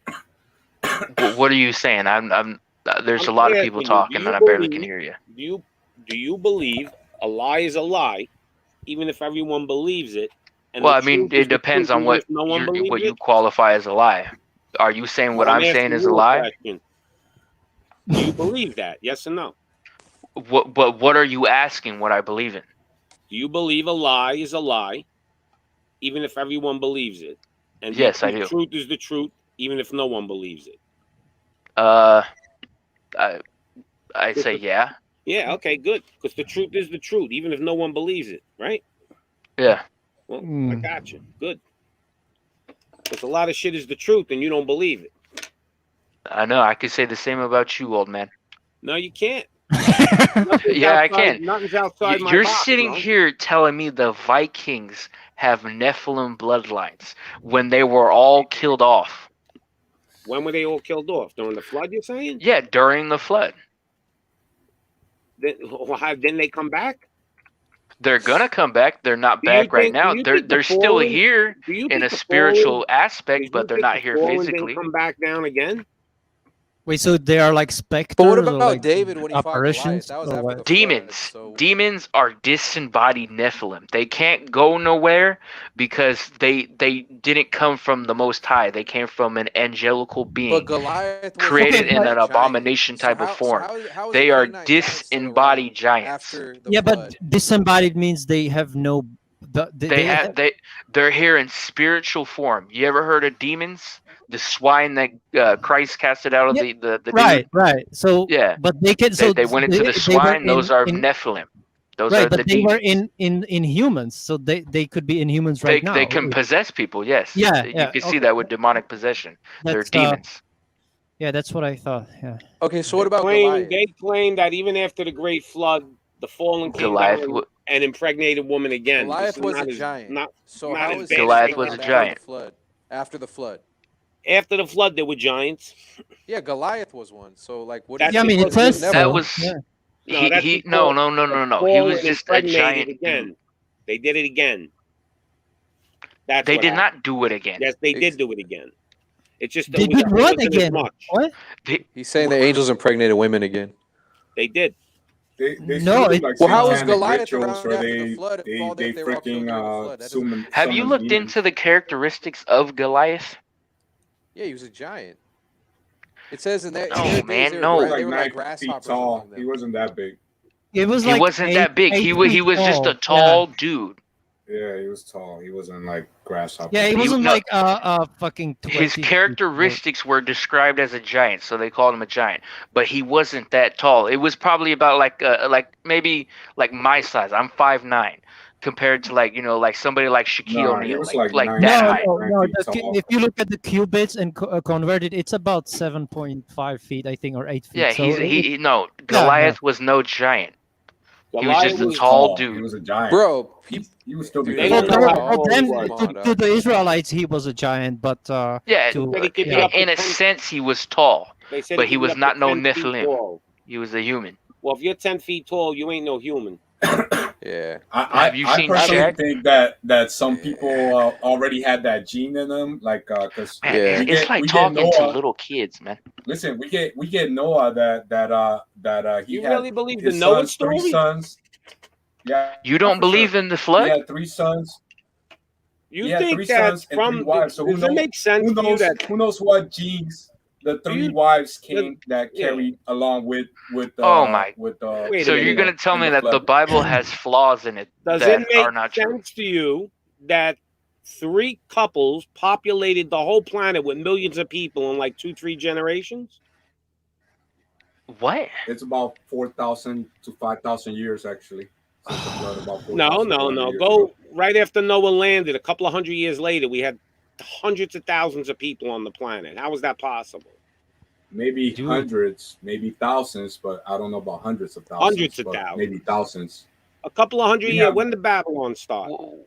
What are you saying? There's a I'm lot of people asking you, talking, do you and I barely can believe- hear you. Do you believe a lie is a lie, even if everyone believes it? And Well, the I mean, truth is it the depends truth, on even what if no one believes what it? you qualify as a lie. Are you saying what I'm saying asking is you a lie? question. Do you believe that? Yes or no? What are you asking? What I believe in? Do you believe a lie is a lie, even if everyone believes it? And Yes, I the do. truth is the truth, even if no one believes it. I'd say yeah. Yeah, okay, good. Because the truth is the truth, even if no one believes it, right? Yeah. Well, I got you. Good. Because a lot of shit is the truth and you don't believe it. I know. I could say the same about you, old man. No, you can't. Yeah, I can. Nothing's outside my You're box, sitting no. here telling me the Vikings have Nephilim bloodlines when they were all killed off. When were they all killed off? During the flood, you're saying? Yeah, during the flood. Didn't they come back? They're gonna come back. They're not Do you back right think- now. do you think the They're still fallen- here Do you in think a the spiritual fallen- aspect, do but you they're think not the here fallen physically. Didn't come back down again? Wait, so they are like specters? But what or about like David when he fought apparitions? Goliath? That was or after what? the Demons. flood. So Demons are disembodied Nephilim. They can't go nowhere because they didn't come from the Most High. They came from an angelical but being Goliath was created in an a abomination giant. type of form. How is a They are canine giant still disembodied around giants. after the Yeah, flood? but disembodied means they have no. They're here in spiritual form. You ever heard of demons? The swine that Christ casted out of Yeah, the right, dude? right. So, Yeah. but they can. So They went into the they were swine. Those are Nephilim. Those right, are the but they were demons. in humans, so they could be in humans right now. They can possess people. Yes. Yeah, You yeah, can see okay. that with demonic possession. They're That's demons. yeah, that's what I thought. Yeah. Okay, so what about Goliath? They claim that even after the Great Flood, the fallen came Goliath down and impregnated woman again. Goliath This is was not a as- giant. Not, So not how as is bad he as Goliath they was a claim. giant. After the flood. After the flood, there were giants. Yeah, Goliath was one. So like, what? That's Yeah, I mean, it because says this- That so. was Yeah. No, that's he because no. He fallen was and just a impregnated giant again. dude. They did it again. That's They what did happened. not do it again. Yes, they did do it again. It's just They it was- did it what wasn't as again? much. What? He's saying the angels impregnated women again. They did. They No, still do it- like Well, how was satanic Goliath rituals around where after the they flood? they All they they were all killed freaking during the flood. That doesn't- summon. Have you looked demons. into the characteristics of Goliath? Yeah, he was a giant. It says in that. No, in their man, days, no. He They was like were 9 like feet grasshoppers tall. among them. He wasn't that big. It was He like wasn't that big. He 8 was feet just a tall. tall dude. Yeah, he was tall. He wasn't like grasshopper. Yeah, it wasn't no. like fucking 20 His feet characteristics were described as a giant, so they called him a giant. But he wasn't that tall. It was probably about like maybe like my size. I'm 5'9", compared to like somebody like Shaquille Nah, he O'Neal, was like like 9 that No, height. no, 9 no. feet tall. If you look at the cubits and convert it, it's about 7.5 feet, I think, or 8 feet. Yeah, so no. Goliath was no giant. He was just a Goliath tall He dude. was a giant. Bro, He was still Dude, be they for, don't know how tall them, he was. to the Israelites, he was a giant, but Yeah, to, But he could be yeah. up to in a 10 sense, he was tall, They said but he he could be was up to not no 10 feet Nephilim. tall. He was a human. Well, if you're 10 feet tall, you ain't no human. yeah. Have you seen personally Shaq? think that some people already had that gene in them, like because Man, Yeah. it's like we get talking to Noah. little kids, man. Listen, we get Noah that he You had really believe the his Noah sons, 3 story? sons. Yeah, You don't for believe sure. in the He flood? had 3 sons. You He had think 3 that sons and 3 from wives. So who does it knows? make sense Who to you knows? that Who knows what genes the 3 you- wives came that yeah. carried along with Oh my- with Wait a So minute. you're gonna tell in me the that the flood. Bible has flaws in it does that it make are not true? sense to you that 3 couples populated the whole planet with millions of people in like 2-3 generations? What? It's about 4,000 to 5,000 years actually. Since the flood, about 4,000 No. years Go ago. right after Noah landed, a couple of hundred years later, we had hundreds of thousands of people on the planet. How is that possible? Maybe Dude. hundreds, maybe thousands, but I don't know about hundreds of thousands. Hundreds of but thousands. maybe thousands. A couple of hundred We years. have- When did Babylon start? Whoa.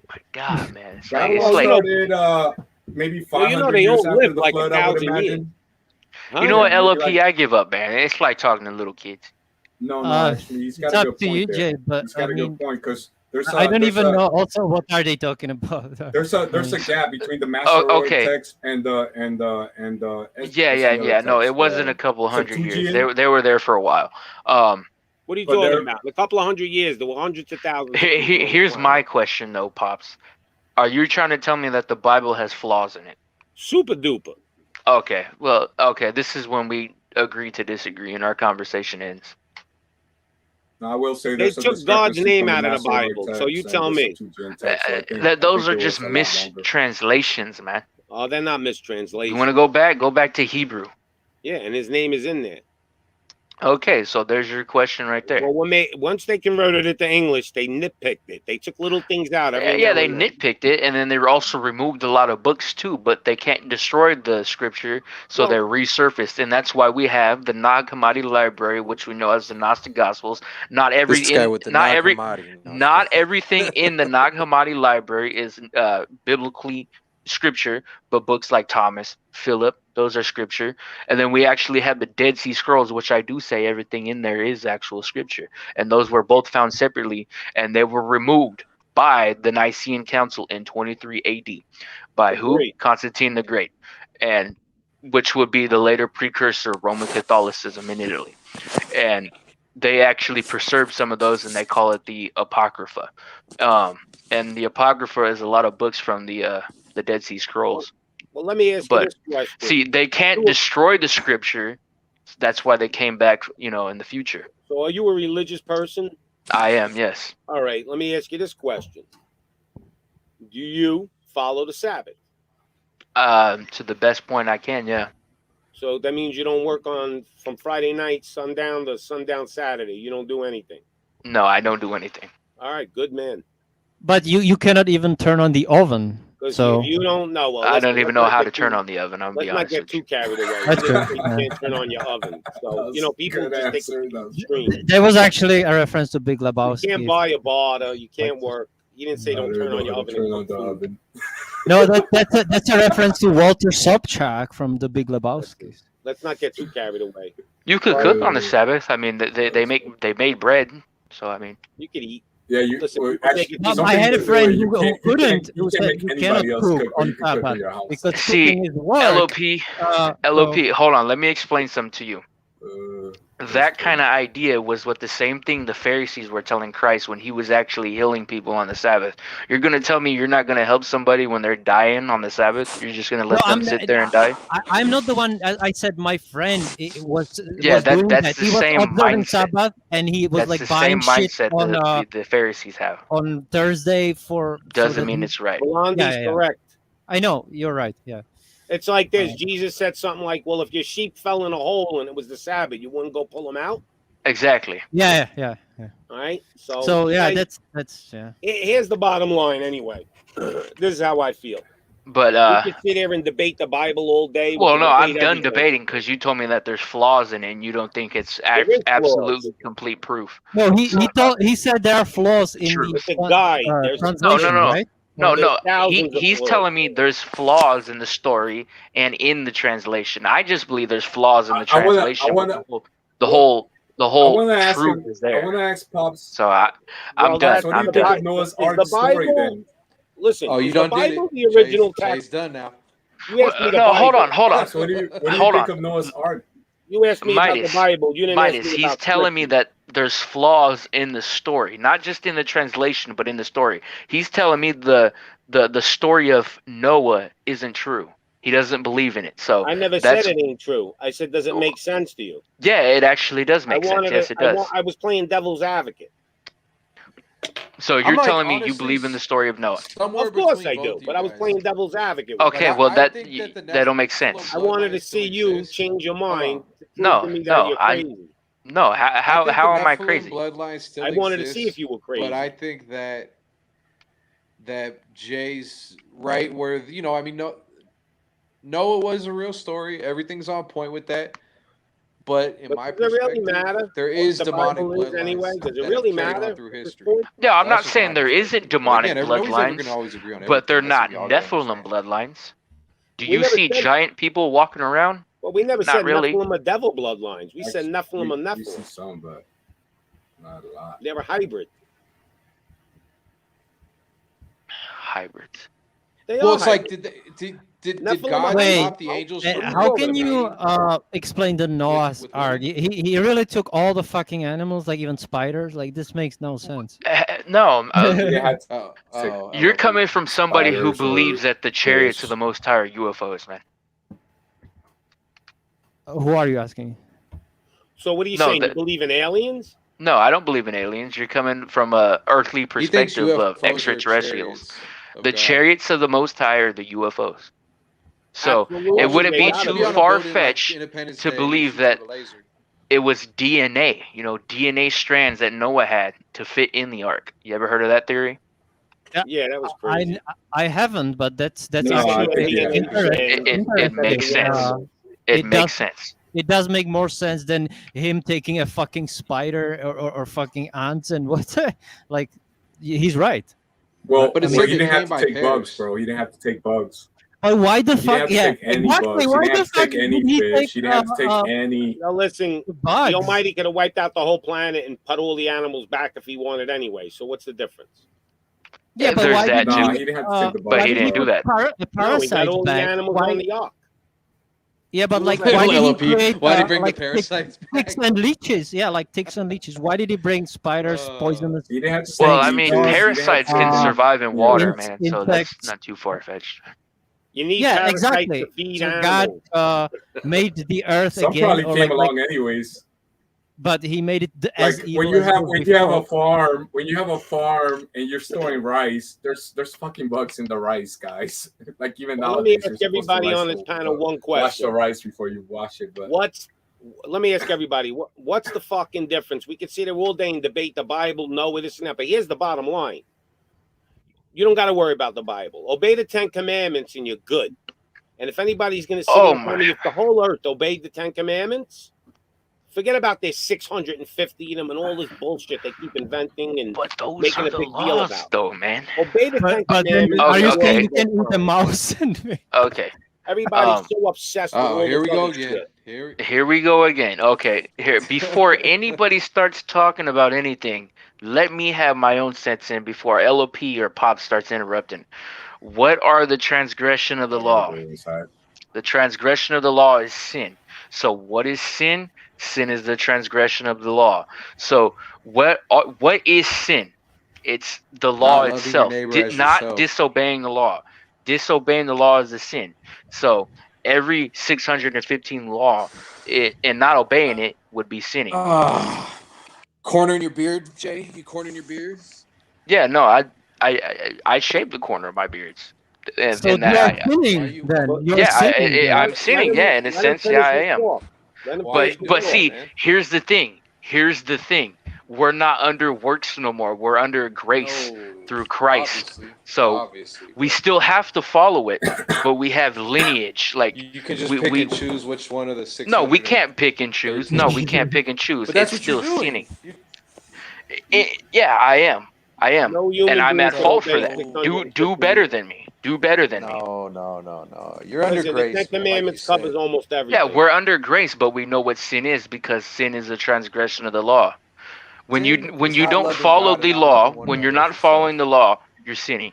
My God, man. It's Babylon like started maybe 500 Well, you know, they years all after lived the like flood, I would 1,000 years. imagine. Huh? you know what, Yeah, maybe LOP? I give up, man. It's like talking to little kids. No, It's actually, he's got a up good to point you, there. Jay, but He's got I a good mean, point because there's I don't even a, know. Also, what are they talking about? There's a gap between the Masoretic okay. text and the Yeah. No, it wasn't a couple hundred years. They were there for a while. What are you But talking they're- about? A couple of hundred years, there were hundreds of thousands. of people on the Here's planet. my question, though, Pops. Are you trying to tell me that the Bible has flaws in it? Super duper. Okay. Well, okay. This is when we agree to disagree and our conversation ends. Now, I will say They there's a took God's discrepancy name from out of the Masoretic Bible, text so you and tell the me. Septuagint text, so I think- That those I are think just it was a lot longer. mistranslations, man. Oh, they're not You mistranslations. want to go back? Go back to Hebrew. Yeah, and his name is in there. Okay, so there's your question right there. Well, once they converted it to English, they nitpicked it. They took little things out. every Yeah, now they and then. nitpicked it, and then they also removed a lot of books too. But they can't destroy the scripture, so Well- they're resurfaced, and that's why we have the Nag Hammadi library, which we know as the Gnostic Gospels. Not every, This guy with the not Nag every, Hammadi. No, not everything in the Nag Hammadi library is biblically scripture, but books like Thomas, Philip, those are scripture. And then we actually have the Dead Sea Scrolls, which I do say everything in there is actual scripture. And those were both found separately, and they were removed by the Nicene Council in 23 AD. By who? Great. Constantine the Great. And which would be the later precursor of Roman Catholicism in Italy, and they actually preserve some of those, and they call it the Apocrypha. And the Apocrypha is a lot of books from the Dead Sea Scrolls. Well, let me ask you But this question. see, they can't destroy the scripture. That's why they came back, in the future. So are you a religious person? I am, yes. All right, let me ask you this question. Do you follow the Sabbath? To the best point I can, yeah. So that means you don't work from Friday night, sundown to sundown Saturday. You don't do anything. No, I don't do anything. All right, good man. But you cannot even turn on the oven. Because So if you don't know, well, I don't even know how to turn on the oven. I'll Let's be not honest get with you. too carried away. That's You true. can't turn on your oven. So people Good just take answer. it to That the was- extreme. there was actually a reference to Big You Lebowski. can't buy a barter. You can't work. You didn't say No, don't there you turn on go, your don't oven. turn and on the cook food. oven. No, that's a reference to Walter Sobchak from the Big Lebowski. Let's not get too carried away. You could cook on the Sabbath. I mean, they made bread. So I mean, You could eat. Yeah, you. Listen, well, people actually, make it No, some I had a things friend where you who can't- you couldn't, can't- who you said can't you make cannot anybody else cook cook, but on you can cook in Sabbath your house. because See, cooking is work. LOP, LOP. Hold on, let me explain something to you. That kind of idea was what the same thing the Pharisees were telling Christ when he was actually healing people on the Sabbath. You're going to tell me you're not going to help somebody when they're dying on the Sabbath? You're just going to let No, them I'm sit not- there and die? I'm not the one. I said my friend was Yeah, doing that's that. the He was same observing mindset. Sabbath, and he was That's like the buying same shit mindset on the Pharisees have. on Thursday for. so Doesn't that mean he- it's right. Blondie's Yeah, yeah. correct. I know you're right. Yeah. It's like this. Jesus said something like, well, if your sheep fell in a hole and it was the Sabbath, you wouldn't go pull them out? Exactly. Yeah. All right? So yeah, guys, that's yeah. here's the bottom line anyway. This is how I feel. But We could sit here and debate the Bible all day. We well, can no, I'm debate done everything. debating because you told me that there's flaws in it, and you don't think it's There is flaws. absolutely complete proof. No, he said there are flaws in True. the It's a guide. There's translation, No. right? No, There's no. thousands of He's flaws. telling me there's flaws in the story and in the translation. I just believe there's flaws in the I wanna- translation. I but the whole I want to ask truth him. is I there. want to ask Pops. So I'm Well, done. that's What do I'm you the think done. of Noah's Is the Ark story Bible- then? Listen, Oh, you is the done did Bible it. the original Jay's text? done now. You asked me the No, Bible. hold on. Pops, what do you Hold think on. of Noah's Ark? You asked me about Midas, the Bible. You didn't ask Midas, me he's about telling me scripture. that there's flaws in the story, not just in the translation, but in the story. He's telling me the story of Noah isn't true. He doesn't believe in it. So I never that's said it ain't true. I said, does it make sense to you? yeah, it actually does make sense. Yes, it does. I was playing devil's advocate. So I'm you're like, telling me you honestly, believe in the story of Noah? Somewhere Of course between I do, both you but I was guys. playing devil's advocate. Okay, Like, well I that think that the that don't make natural sense. I wanted to bloodline see still you exists. change your mind. To prove No, to me that no, you're I'm- crazy. No, I how think how the am I Nephilim crazy? bloodline still I wanted to see exists, if you were crazy. But I think that Jay's right where I mean Noah was a real story. Everything's on point with that. But in But my does it really perspective, matter there what is the demonic Bible is bloodlines anyway? Does it that really have carried matter on through at this history. point? Yeah, I'm That's not just saying my there perspective. isn't demonic Again, nobody's ever bloodlines, gonna always agree on but they're everything. not That's what y'all gotta Nephilim understand. bloodlines. Do We you never see said- giant people walking around? Well, we never Not said really. Nephilim are devil bloodlines. We said Nephilim are We see Nephilim. some, but not a lot. They were hybrid. Hybrids. They Well, are it's like hybrid. did Nephilim God are Wait, stop the angels And from how can dominating? you explain the Noah's with Ark? He really took all the fucking animals, like even spiders. Like this makes no sense. No, They had you're coming from somebody who spiders or believes that the chariots fish. of the Most High are UFOs, man. Who are you asking? So what are you No, saying? that- You believe in aliens? No, I don't believe in aliens. You're coming from a earthly He thinks perspective of UFOs are extraterrestrials. chariots of The God. chariots of the Most High are the UFOs. So Absolutely. it wouldn't They be gotta too be on a far-fetched Independence to Day believe shoots that with a laser. it was DNA, DNA strands that Noah had to fit in the ark. You ever heard of that theory? Yeah, that was crazy. I haven't, but that's No, I actually think yeah. interesting. It makes sense. It It makes does- sense. It does make more sense than him taking a fucking spider or fucking ants and what. Like, he's right. Well, But but it's he like it didn't have came to by take pairs. bugs, bro. He didn't have to take bugs. But why the He didn't fuck? have to Yeah, take any exactly. bugs. He Why didn't the have to fuck take any did he fish. take He didn't have to take any. Now listen, bugs? the Almighty could have wiped out the whole planet and put all the animals back if he wanted anyway. So what's the difference? Yeah, but There's why that did too. Nah, he didn't have to take the But bugs. he didn't do that. The No, he got parasites all the back. animals Why? on the ark. Yeah, but He like, was why did he LLP, create? why'd he bring like the parasites back? ticks and leeches? Yeah, like ticks and leeches. Why did he bring spiders, poisonous? He didn't have to Well, say I snakes, mean, leeches. He didn't have to parasites say can leeches. survive in water, man. So that's insects? not too far fetched. You need Yeah, parasites exactly. to feed So God animals. made the earth Some again, probably or came like, along anyways. but he made it as Like evil when you as it have was when you have a before. farm and you're storing rice, there's fucking bugs in the rice, guys. Like even Well, let me nowadays, you're ask supposed to everybody on this panel one wash the question. rice before you wash it. But Let me ask everybody, what's the fucking difference? We can sit there all day and debate the Bible, no, this and that, but here's the bottom line. You don't got to worry about the Bible. Obey the 10 Commandments and you're good. And if anybody's going to sit and tell me if the whole earth obeyed the 10 Commandments, forget about their 650 of them and all this bullshit they keep inventing and But those making are a the big deal laws, about. though, man. Obey the 10 But then, Commandments. are you Okay, saying okay. you can eat a mouse? And Okay. Everybody's so obsessed with all Oh, here this we go other again. shit. Here we go again. Okay, here before anybody starts talking about anything, let me have my own sense in before LOP or Pop starts interrupting. What are the transgression of the law? The transgression of the law is sin. So what is sin? Sin is the transgression of the law. So what is sin? It's the law Not loving your itself, neighbor as not yourself. disobeying the law. Disobeying the law is a sin. So every 615 law, and not obeying it would be sinning. Corner in your beard, Jay? You corner in your beard? Yeah, no, I shaved the corner of my beards. And, so and you are that, sinning then. You're yeah, sinning then. I'm sinning. Yeah, in a sense, yeah, I am. But see, man. here's the thing. We're not under works no more. We're under grace through Christ. So we still have to follow it, but we have lineage. Like You can just pick and choose which one of the 600. No, we can't pick and choose. No, we can't pick and choose. But that's It's what you're still doing. sinning. Yeah, I am. No human And I'm being at can fault for obey that. 650. Do better than me. Do better than me. No. You're under Listen, grace. the 10 Commandments covers almost everything. Yeah, we're under grace, but we know what sin is because sin is a transgression of the law. When you don't follow the law, when you're not following the law, you're sinning.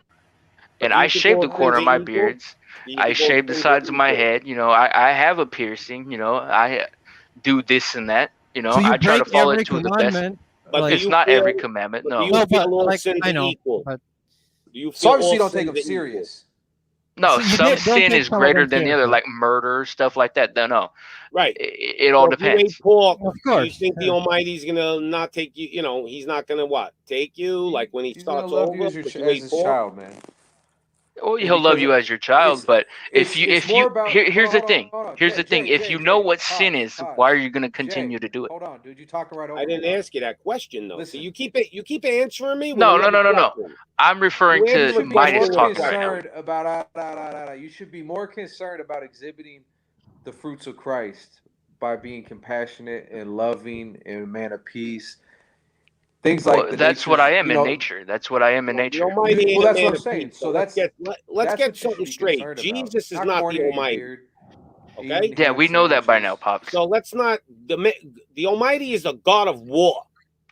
And I shaved the corner of my beards. I shaved the sides of my head. You know, I have a piercing. You know, I do this and that. You know, So you I try to break follow every it to the best. commandment. But Like- It's not every commandment. No. Do you No, feel but all like, sins I are know, equal? but Do you So feel obviously you all don't take sins them are serious. No, So you some don't sin take is some of greater them than the other, seriously. like murder, stuff like that. No, Right. it all So if you depends. ate pork, Of do you course. think the Almighty's gonna not take you? You know, He's not gonna what? Take you like when He He's gonna starts love over. you as, your, if you as ate his pork? child, man. Well, he'll love you as your child, but here's the thing. Here's the thing. If you know what sin is, why are you going to continue to do it? Hold on, dude. You talking right over I didn't me. ask you that question though. Listen. So you keep answering me. No. when you have a question. I'm referring You to should be Midas more talking right now. concerned about you should be more concerned about exhibiting the fruits of Christ by being compassionate and loving and a man of peace. Things like Well, that's what I am in nature. That's what I am in The nature. Almighty ain't Well, a that's man what I'm of saying. peace. So let's that's get what you something should be straight. concerned about. Jesus is not corny the in your Almighty. beard, Okay. eating Yeah, we ham know that by sandwiches. now, Pops. So let's not the Almighty is a God of war.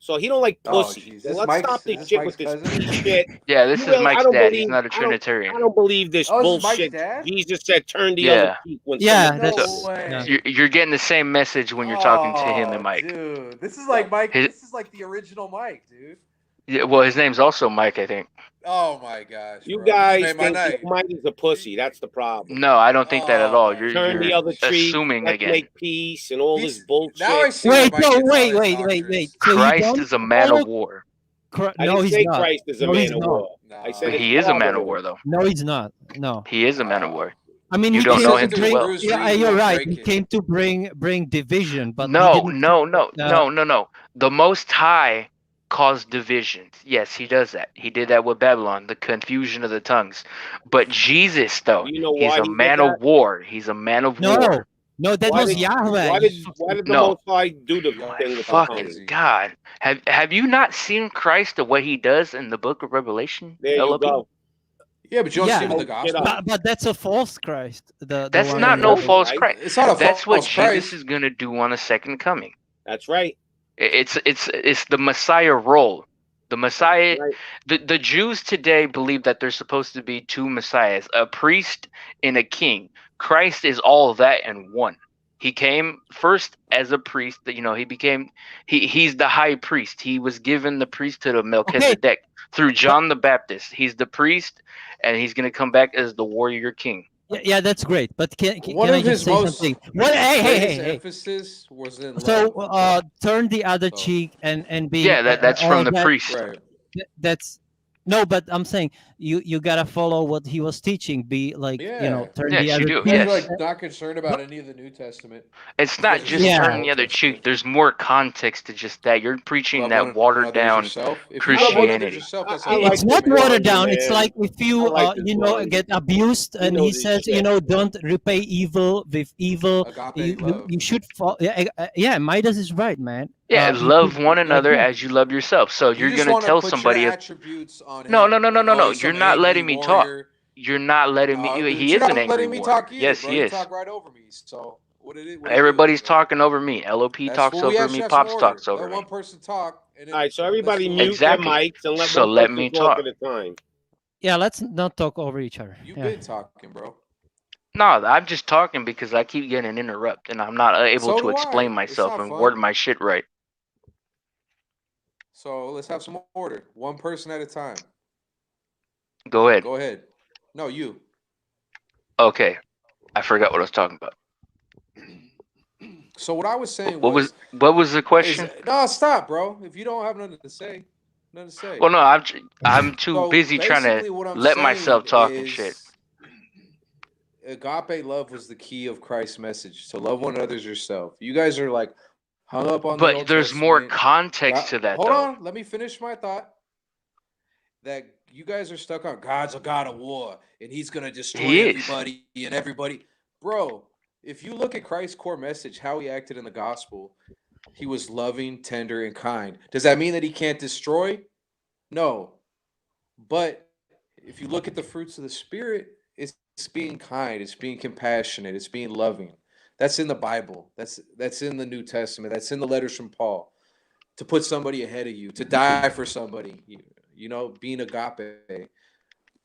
So He don't like Oh, pussy. jeez. So This let's Mike's- stop is this this shit Mike's with this cousin? peace shit. Yeah, this You is will- I Mike's don't dad. He's believe- not a I don't Trinitarian. believe this Oh, this is Mike's bullshit. dad? Jesus said, "Turn the Yeah. other cheek." When Yeah, someone No that's- does. way. You're getting the same message when you're talking to him and Mike. Dude, this is like Mike. His- This is like the original Mike, dude. Yeah, well, his name's also Mike, I think. Oh my gosh, You bro. guys Made my think the night. Almighty's a pussy. That's the problem. No, I don't think that at all. You're, Turn the you're other cheek. assuming Let's again. make peace and all this He's- bullshit. Now I see Wait, where Mike no, gets all wait, his wait. doctrines. So you Christ don't is a man follow- of war. I No, didn't he's say not. Christ is a No, man he's of not. war. No. I said But his he is a man father of war, was. though. No, he's not. No. He is a man of war. I mean, You he don't came know to him too bring, well. Bruce yeah, Reed you're will right. break He it. came to bring division, but he No. didn't. The Most High caused divisions. Yes, he does that. He did that with Babylon, the confusion of the tongues. But Jesus, though, You know he's why a he did man that? of war. He's a man of No, war. no, that Why was did- Yahweh. Why did the No. Most High do the My thing with the Fucking tongues? God. Have you not seen Christ and what he does in the book of Revelation? There you LOP? go. Yeah, but you don't Yeah. see him in the Oh, shit gospel. up. But that's a false Christ. The That's one not in no the- false Right? Christ. It's not a That's what false Christ. Jesus is going to do on a second coming. That's right. It's the Messiah role. The Messiah, Right. the Jews today believe that there's supposed to be two Messiahs, a priest and a king. Christ is all that in one. He came first as a priest. You know, he's the high priest. He was given the priesthood of Melchizedek through John the Baptist. He's the priest, and he's gonna come back as the warrior king. Yeah, that's great. But can One I of just his say most something? What? Hey. emphasis was in So love. turn the other So- cheek and be. Yeah, that's all from the that- priest. Right. That's no, but I'm saying you gotta follow what he was teaching. Be like, Yeah. turn Yes, the you other do, You cheek. guys are yes. like not concerned about any of the New Testament. It's not Because just Yeah. turning the other cheek. There's more context to just that. You're preaching Love that one watered another as down yourself. If you love one another as Christianity. yourself, that's I a like It's this not one, watered down. It's man. like if you I like this one. get abused, You and know he this says, shit. don't repay evil with evil. agape love. You should fall. Yeah, Midas is right, man. Yeah, You love should one another him. as you love yourself. So You you're just gonna want to tell put somebody. your attributes on No, him. no, no, no, Like, no, oh, no. he's You're some not angry letting me talk. warrior. You're not letting No, me. but He you're is not an angry letting me warrior. talk either, Yes, bro. he You is. talk right over me. So what it is? Everybody's talking over me. LOP That's talks what we over actually me. have some Pops order. talks over Let me. one person talk. And then All right, so let's everybody go. mute Exactly. their mics and let So one let person me talk talk. at a time. Yeah, let's not talk over each other. You've Yeah. been talking, bro. No, I'm just talking because I keep getting interrupted, and I'm not able So to do explain I. myself It's not and fun. word my shit right. So let's have some order. One person at a time. Go ahead. Go ahead. No, you. Okay, I forgot what I was talking about. So what I was saying What was the question? no, stop, bro. If you don't have nothing to say, nothing to say. Well, no, I'm too So busy trying basically to what I'm let saying myself talk and is shit. Agape love was the key of Christ's message. To love one another as yourself. You guys are like hung up on the But Old there's more Testament. context to that, Hold though. on, let me finish my thought. That you guys are stuck on God's a God of war and he's gonna destroy He is. everybody and everybody. Bro, if you look at Christ's core message, how he acted in the gospel, he was loving, tender, and kind. Does that mean that he can't destroy? No. But if you look at the fruits of the spirit, it's being kind, it's being compassionate, it's being loving. That's in the Bible. That's in the New Testament. That's in the letters from Paul. To put somebody ahead of you, to die for somebody, being agape.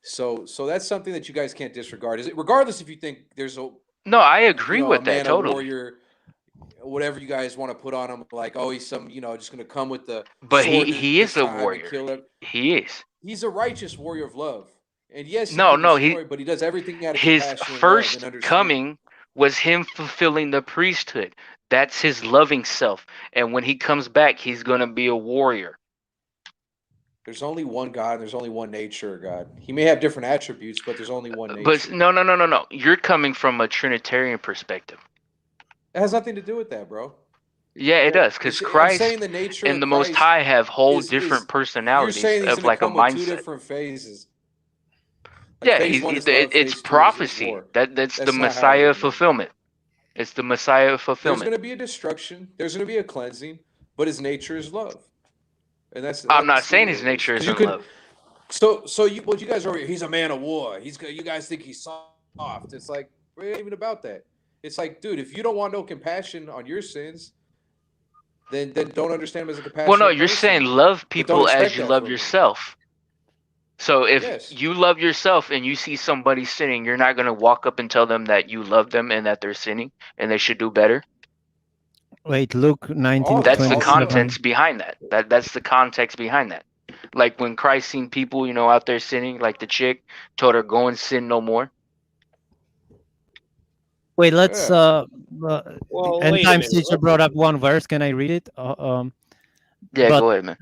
So that's something that you guys can't disregard. Is it regardless if you think there's a No, I agree a with that man, a totally. warrior, whatever you guys want to put on him, like, oh, he's some, just gonna come with the But sword he this is a time and warrior. kill him. He is. He's a righteous warrior of love. And yes, he No, can no, destroy, but he does everything out of His compassion and love first and understanding. coming was him fulfilling the priesthood. That's his loving self. And when he comes back, he's going to be a warrior. There's only one God. There's only one nature of God. He may have different attributes, but there's only one nature. But no. You're coming from a Trinitarian perspective. It has nothing to do with that, bro. Yeah, it does. Because Christ the nature and of the Most Christ High have whole is- different You're personalities saying he's of gonna like a come with two mindset. different phases. Like Yeah, phase one is love, phase two it's is prophecy. war. That's That's the not how it Messiah is, man. fulfillment. It's the Messiah There's fulfillment. going to be a destruction. There's going to be a cleansing, but his nature is love. And I'm not that's saying what his it nature is. is 'Cause in you love. So you guys are over here. He's a man of war. You guys think he's soft. It's like it ain't even about that. It's like, dude, if you don't want no compassion on your sins, then don't understand him as a compassionate Well, no, you're person. saying love But don't people as expect you that love from him. yourself. So if Yes. you love yourself and you see somebody sinning, you're not going to walk up and tell them that you love them and that they're sinning and they should do better. Wait, Luke All 19, that, That's the all the contents behind that. That's the context behind that. Like when Christ seen people, out there sinning, like the chick told her, "Go and sin no more." Wait, let's Yeah. Well, end wait a times minute. teacher brought up one verse. Can I read it? Yeah, But- go ahead, man.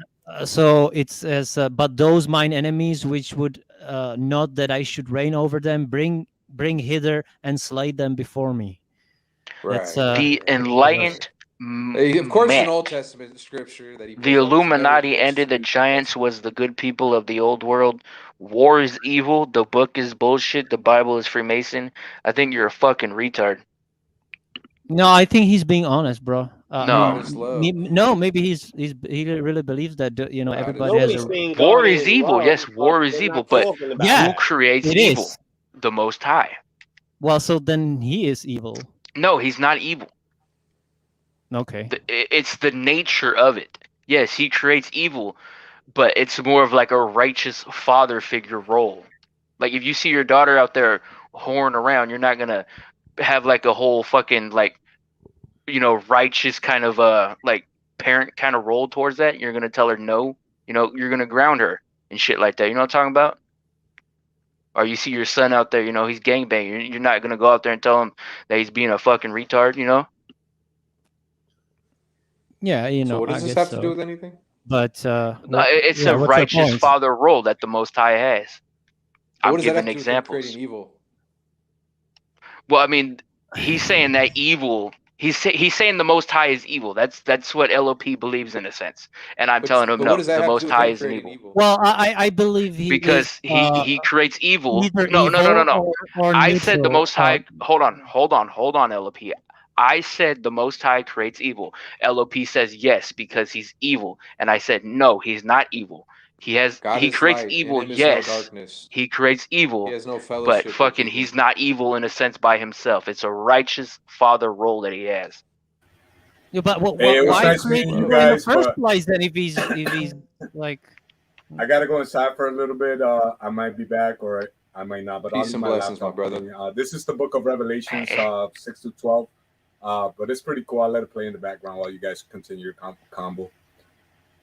So it says, but those mine enemies which would not that I should reign over them, bring hither and slay them before me. That's The enlightened Of course, man. in Old Testament scripture that he The puts up is never Illuminati against ended the New giants Testament. was the good people of the old world. War is evil. The book is bullshit. The Bible is Freemason. I think you're a fucking retard. No, I think he's being honest, bro. No. God is love. No, maybe he really believes that God everybody has Nobody's a. saying War God is ain't evil. love, Yes, war but is they're evil. not But talking about Yeah. who creates It evil? is. The Most High. Well, so then he is evil. No, he's not evil. Okay. It's the nature of it. Yes, he creates evil, but it's more of like a righteous father figure role. Like if you see your daughter out there whoring around, you're not gonna have like a whole fucking like, you know, righteous kind of like parent kind of role towards that. You're gonna tell her no. You know, you're gonna ground her and shit like that. You know what I'm talking about? Or you see your son out there, you know, he's gangbanging. You're not gonna go out there and tell him that he's being a fucking retard. You know? Yeah, you know. So what does I this guess have to so. do with anything? But No, what- it's yeah, a what's your righteous point? father role that the Most High has. What I'm does that have giving to do with him examples. creating evil? Well, I mean, he's saying that evil. He's saying the Most High is evil. That's what LOP believes in a sense, and I'm telling him But no. what does that The have to Most do with High him isn't creating evil Well, I believe he because is he creates evil. either No, evil or I said the neutral. Most High. Hold on, LOP. I said the Most High creates evil. LOP says yes because he's evil, and I said no, he's not evil. God He is creates light, evil. in him is no Yes, darkness. he creates evil. He has no But fellowship with fucking, evil. he's not evil in a sense by himself. It's a righteous father role that he has. Yeah, but Hey, it was why nice create meeting you evil in the guys, first but place then if he's like I gotta go inside for a little bit. I might be back or I might not, but I'll Peace leave and my blessings, laptop my brother. running. This is the book of Revelations, 6 to 12. But it's pretty cool. I'll let it play in the background while you guys continue your combo.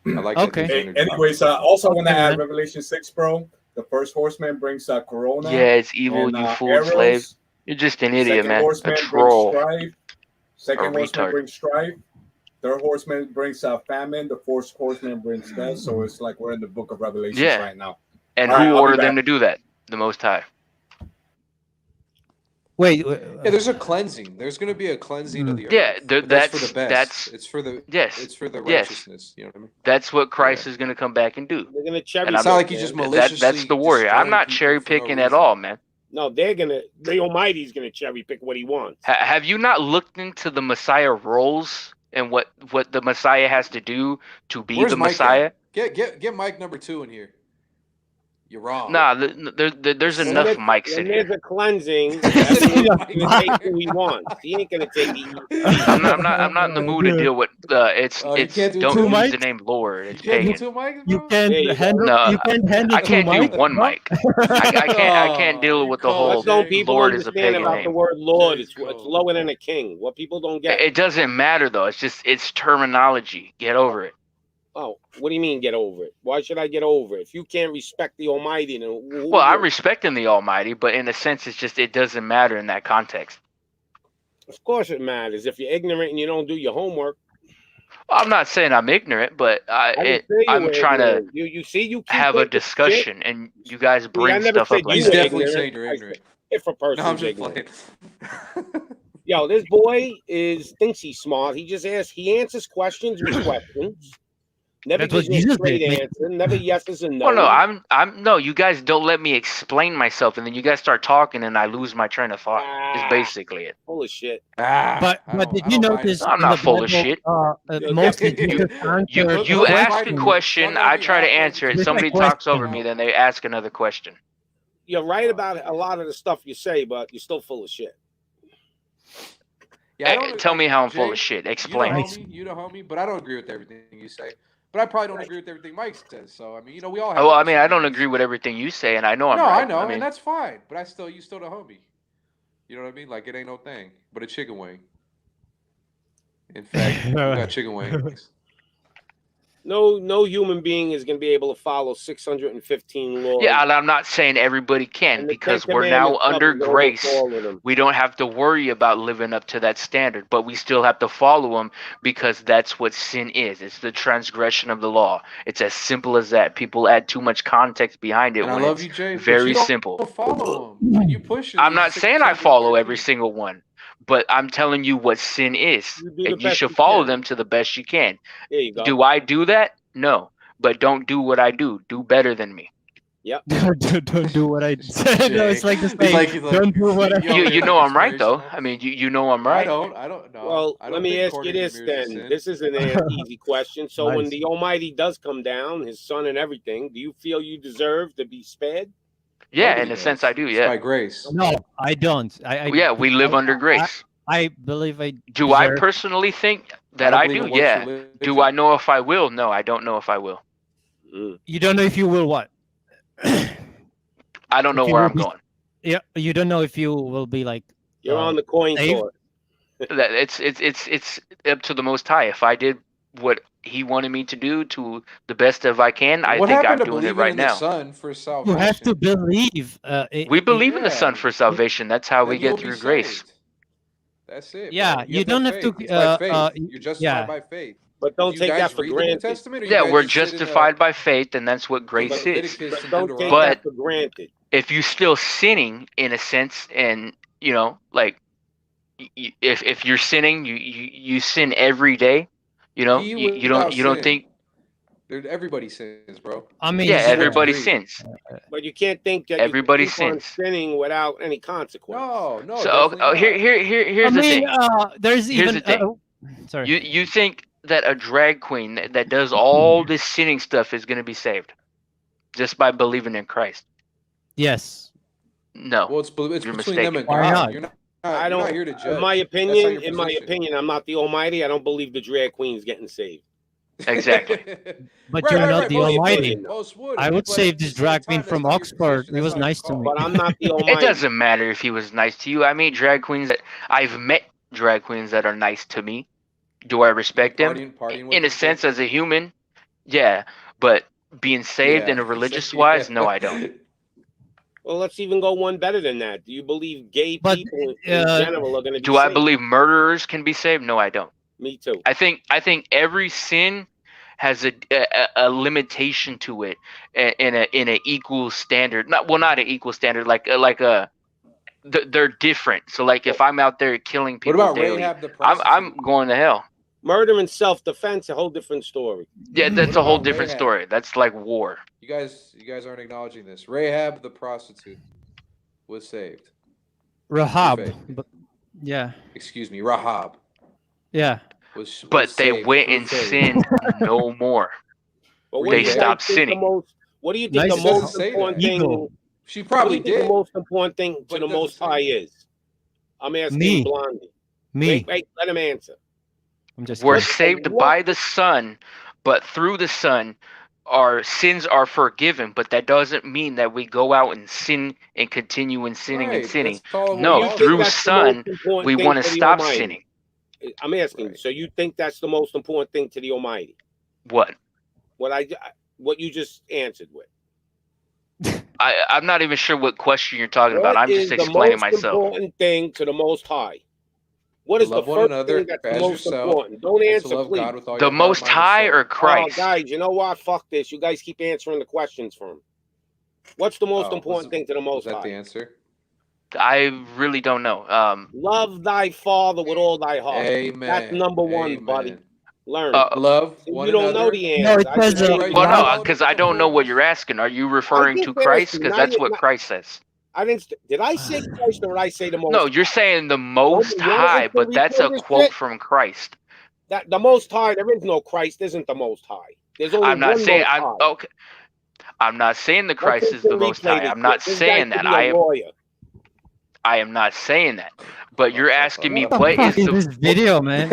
I like Okay. that. Hey, anyways, also want to Okay, add man. Revelation 6, bro. The first horseman brings Corona Yeah, it's evil, and you fool arrows. slave. You're just an idiot, Second man. A horseman brings troll. strife. Second A horseman retard. brings strife. Third horseman brings famine. The fourth horseman brings death. So it's like we're in the book of Revelations Yeah. right now. And All right, who I'll be ordered them back. to do that? The Most High. wait, Yeah, there's a cleansing. There's going to be a cleansing of the earth. Yeah, But that's for the best. that's It's for the yes, It's for the yes. righteousness. You know what I mean? That's what Christ is gonna come back and do. They're gonna cherry And pick. It's not like he's man. just That's maliciously the warrior. I'm destroying not people cherry for no picking at reason. all, man. No, the Almighty's gonna cherry pick what he wants. Have you not looked into the Messiah roles and what the Messiah has to do to be Where's the Mike Messiah? at? Get Mike number 2 in here. You're wrong. Nah, there's When enough there's- mics in when there's here. a cleansing, that means Yeah. he's gonna take who he wants. He ain't gonna take the I'm not in the mood to Dude. deal with it's Oh, you can't do don't two use mics? the name Lord. It's You can't do pagan. 2 mics, you bro? can't There you go. handle No, you can't handle I two can't do mics, one bro? mic. I can't deal with the Come on, whole What don't Jay. people Lord is a understand pagan about the name. word Lord? Jay, It's cool. lower than a king. What people don't get. It doesn't matter though. It's terminology. Get over it. Oh, what do you mean get over it? Why should I get over it? If you can't respect the Almighty, then Well, I'm respecting the Almighty, but in a sense, it doesn't matter in that context. of course it matters. If you're ignorant and you don't do your homework, I'm not saying I'm ignorant, but I didn't say you I'm were trying to ignorant. You see, you keep have a looking at shit. discussion, and you guys I bring never stuff said up like you He's were that. definitely ignorant. saying you're I ignorant. If a person's No, I'm just ignorant. playing. Yo, this boy thinks he's smart. He answers questions with questions. Never That's what gives me a Jesus straight did. answer. Never yeses and Well, no. no, I'm no. You guys don't let me explain myself, and then you guys start talking, and I lose my train of thought. Is basically it. Full of shit. But did you notice I'm in not the full of Bible, shit. mostly Jesus You answered you Let's ask fight a it. question, Y'all gotta I be try to halfway answer it. between Somebody question. talks over me, then they ask another question. You're right about a lot of the stuff you say, but you're still full of shit. Yeah, I don't, Tell me how I'm full Jay, of shit. You Explain. the homie, you the homie, but I don't agree with everything you say. But I probably don't agree with everything Mike says. So I mean, we all have. Well, our I mean, I don't disagreements. agree with everything you say, and I know I'm No, right. I know, I mean, and that's fine. But you still the homie. You know what I mean? Like it ain't no thing, but a chicken wing. In fact, we got chicken wings. No human being is going to be able to follow 615 laws. yeah, and I'm not saying everybody can, And the because Ten we're now Commandments under covers almost grace. all of them. We don't have to worry about living up to that standard, but we still have to follow them because that's what sin is. It's the transgression of the law. It's as simple as that. People add too much context behind it And I when love it's you, Jay. But very you don't simple. follow them. And you push it. I'm not saying I follow every single one, but I'm telling you what sin is, You do the and you best should you follow can. them to the best you can. There you go. Do I do that? No, but don't do what I do. Do better than me. Yep. don't do what I said. No, it's like the It's saying, like he's like, don't do what I yo, You man, know like I'm right though. inspirational. I mean, you know I'm I right. don't know. Well, I don't let me think ask you courting this the mirrors is then. sin. This is an easy question. So when Nice. the Almighty does come down, his son and everything, do you feel you deserve to be spared? Yeah, Nobody in a does. sense I do. It's Yeah. by grace. No, I don't. Yeah, we live under grace. I believe I Do I deserve- personally think that don't I believe do? in works Yeah. religion. Do I know if I will? No, I don't know if I will. You don't know if you will what? I don't know If you where will I'm be- going. Yeah, you don't know if you will be like You're on the coin saved. toss. That it's up to the Most High. If I did what He wanted me to do to the best of I can, I What think happened I'm to doing it believing right in the now. Son for You salvation? have to believe. We believe in the Son Yeah. for salvation. That's how we Then you'll get be through grace. saved. That's it. Yeah, bro. you have don't that have to. faith. It's by faith. You're justified Yeah, by faith. But don't You take guys that for read the New granted. Testament, or you Yeah, guys we're just sit in justified by faith, and that's what grace but is. Leviticus But and don't take Deuteronomy. that for granted. If you still sinning in a sense, and you know, like if you're sinning, you sin every day. You know, He you don't without sin. think. Everybody sins, bro. I mean, Yeah, This is what we everybody agree. sins. But you can't think that Everybody you can keep on sins. sinning without any consequence. No, So definitely not. here's I the mean, thing. there's Here's even. the thing. Sorry. You think that a drag queen that does all this sinning stuff is going to be saved just by believing in Christ? Yes. No. Well, it's You're between mistaken. them and Why God. not? You're not. I You're don't. not here to judge. In my That's not opinion, your position. I'm not the Almighty. I don't believe the drag queen's getting saved. Exactly. But Right, you're right, not right. the Most Almighty. would. Most would. I would But save at this the same drag time, queen from that's not your Oxford. position. He That's was not your nice to call. me. But I'm not the Almighty. It doesn't matter if he was nice to you. I meet drag queens that I've met drag queens that are nice to me. Do I respect them? Partying with In a them, sense, too? as a human, yeah. But being saved in a religious wise, no, I don't. Well, let's even go one better than that. Do you believe gay But, people in general are going to be Do I saved? believe murderers can be saved? No, I don't. Me too. I think every sin has a limitation to it in a equal standard. Not an equal standard, they're different. So like if I'm out there killing What people about daily, Rahab the I'm prostitute? going to hell. Murder and self-defense, a whole different story. Yeah, that's What a whole about different Rahab? story. That's like war. You guys aren't acknowledging this. Rahab the prostitute was saved. Rahab. faith. But, yeah. Excuse me, Rahab Yeah. was But they saved went through and faith. sinned no more. But They do you guys stopped think sinning. What do you think Nice. the It doesn't most say important that. thing? Ego. She What do probably you think did. the most important thing but to the it doesn't Most say High that. is? I'm asking Me. Blondie. Me. Wait, let him answer. I'm just We're kidding. saved by the Son, but through the Son, our sins are forgiven. But that doesn't mean that we go out and sin and continue in sinning and Right, sinning. that's all it No, was. You think through that's the Son, most important we thing want to for the stop Almighty? sinning. I'm asking. Right. So you think that's the most important thing to the Almighty? What? What you just answered with. I'm not even sure what question you're talking about. What I'm is just the explaining most myself. important thing to the Most High? What is Love the one first another thing that's the as most yourself, important? Don't and to answer, love please. God with all The your heart, Most mind, and High soul. or Christ? Oh, guys, you know what? Fuck this. You guys keep answering the questions for him. What's the most Oh, important thing to the Was Most that the High? answer? I really don't know. Love thy father with all thy heart. Amen. That's number one, buddy. Amen. Learn. Love You one don't another. know the No, answer. it I says, just gave you Well, the no, answer. because I don't know what you're asking. Are you referring just to Christ? asking. Because Now that's you- what now- Christ says. I didn't. Did I say Christ or did I say the Most? No, you're saying the Most you wanna High, enter but that's a replay this quote shit? from Christ. That the Most High. There is no Christ. Isn't the Most High? There's only I'm not one saying Most I'm High. okay. I'm not saying the Let's Christ is the Most replay High. this I'm not shit. This saying guy could that. be a lawyer. I am not saying that. But you're asking me What the what fuck is is this video, man?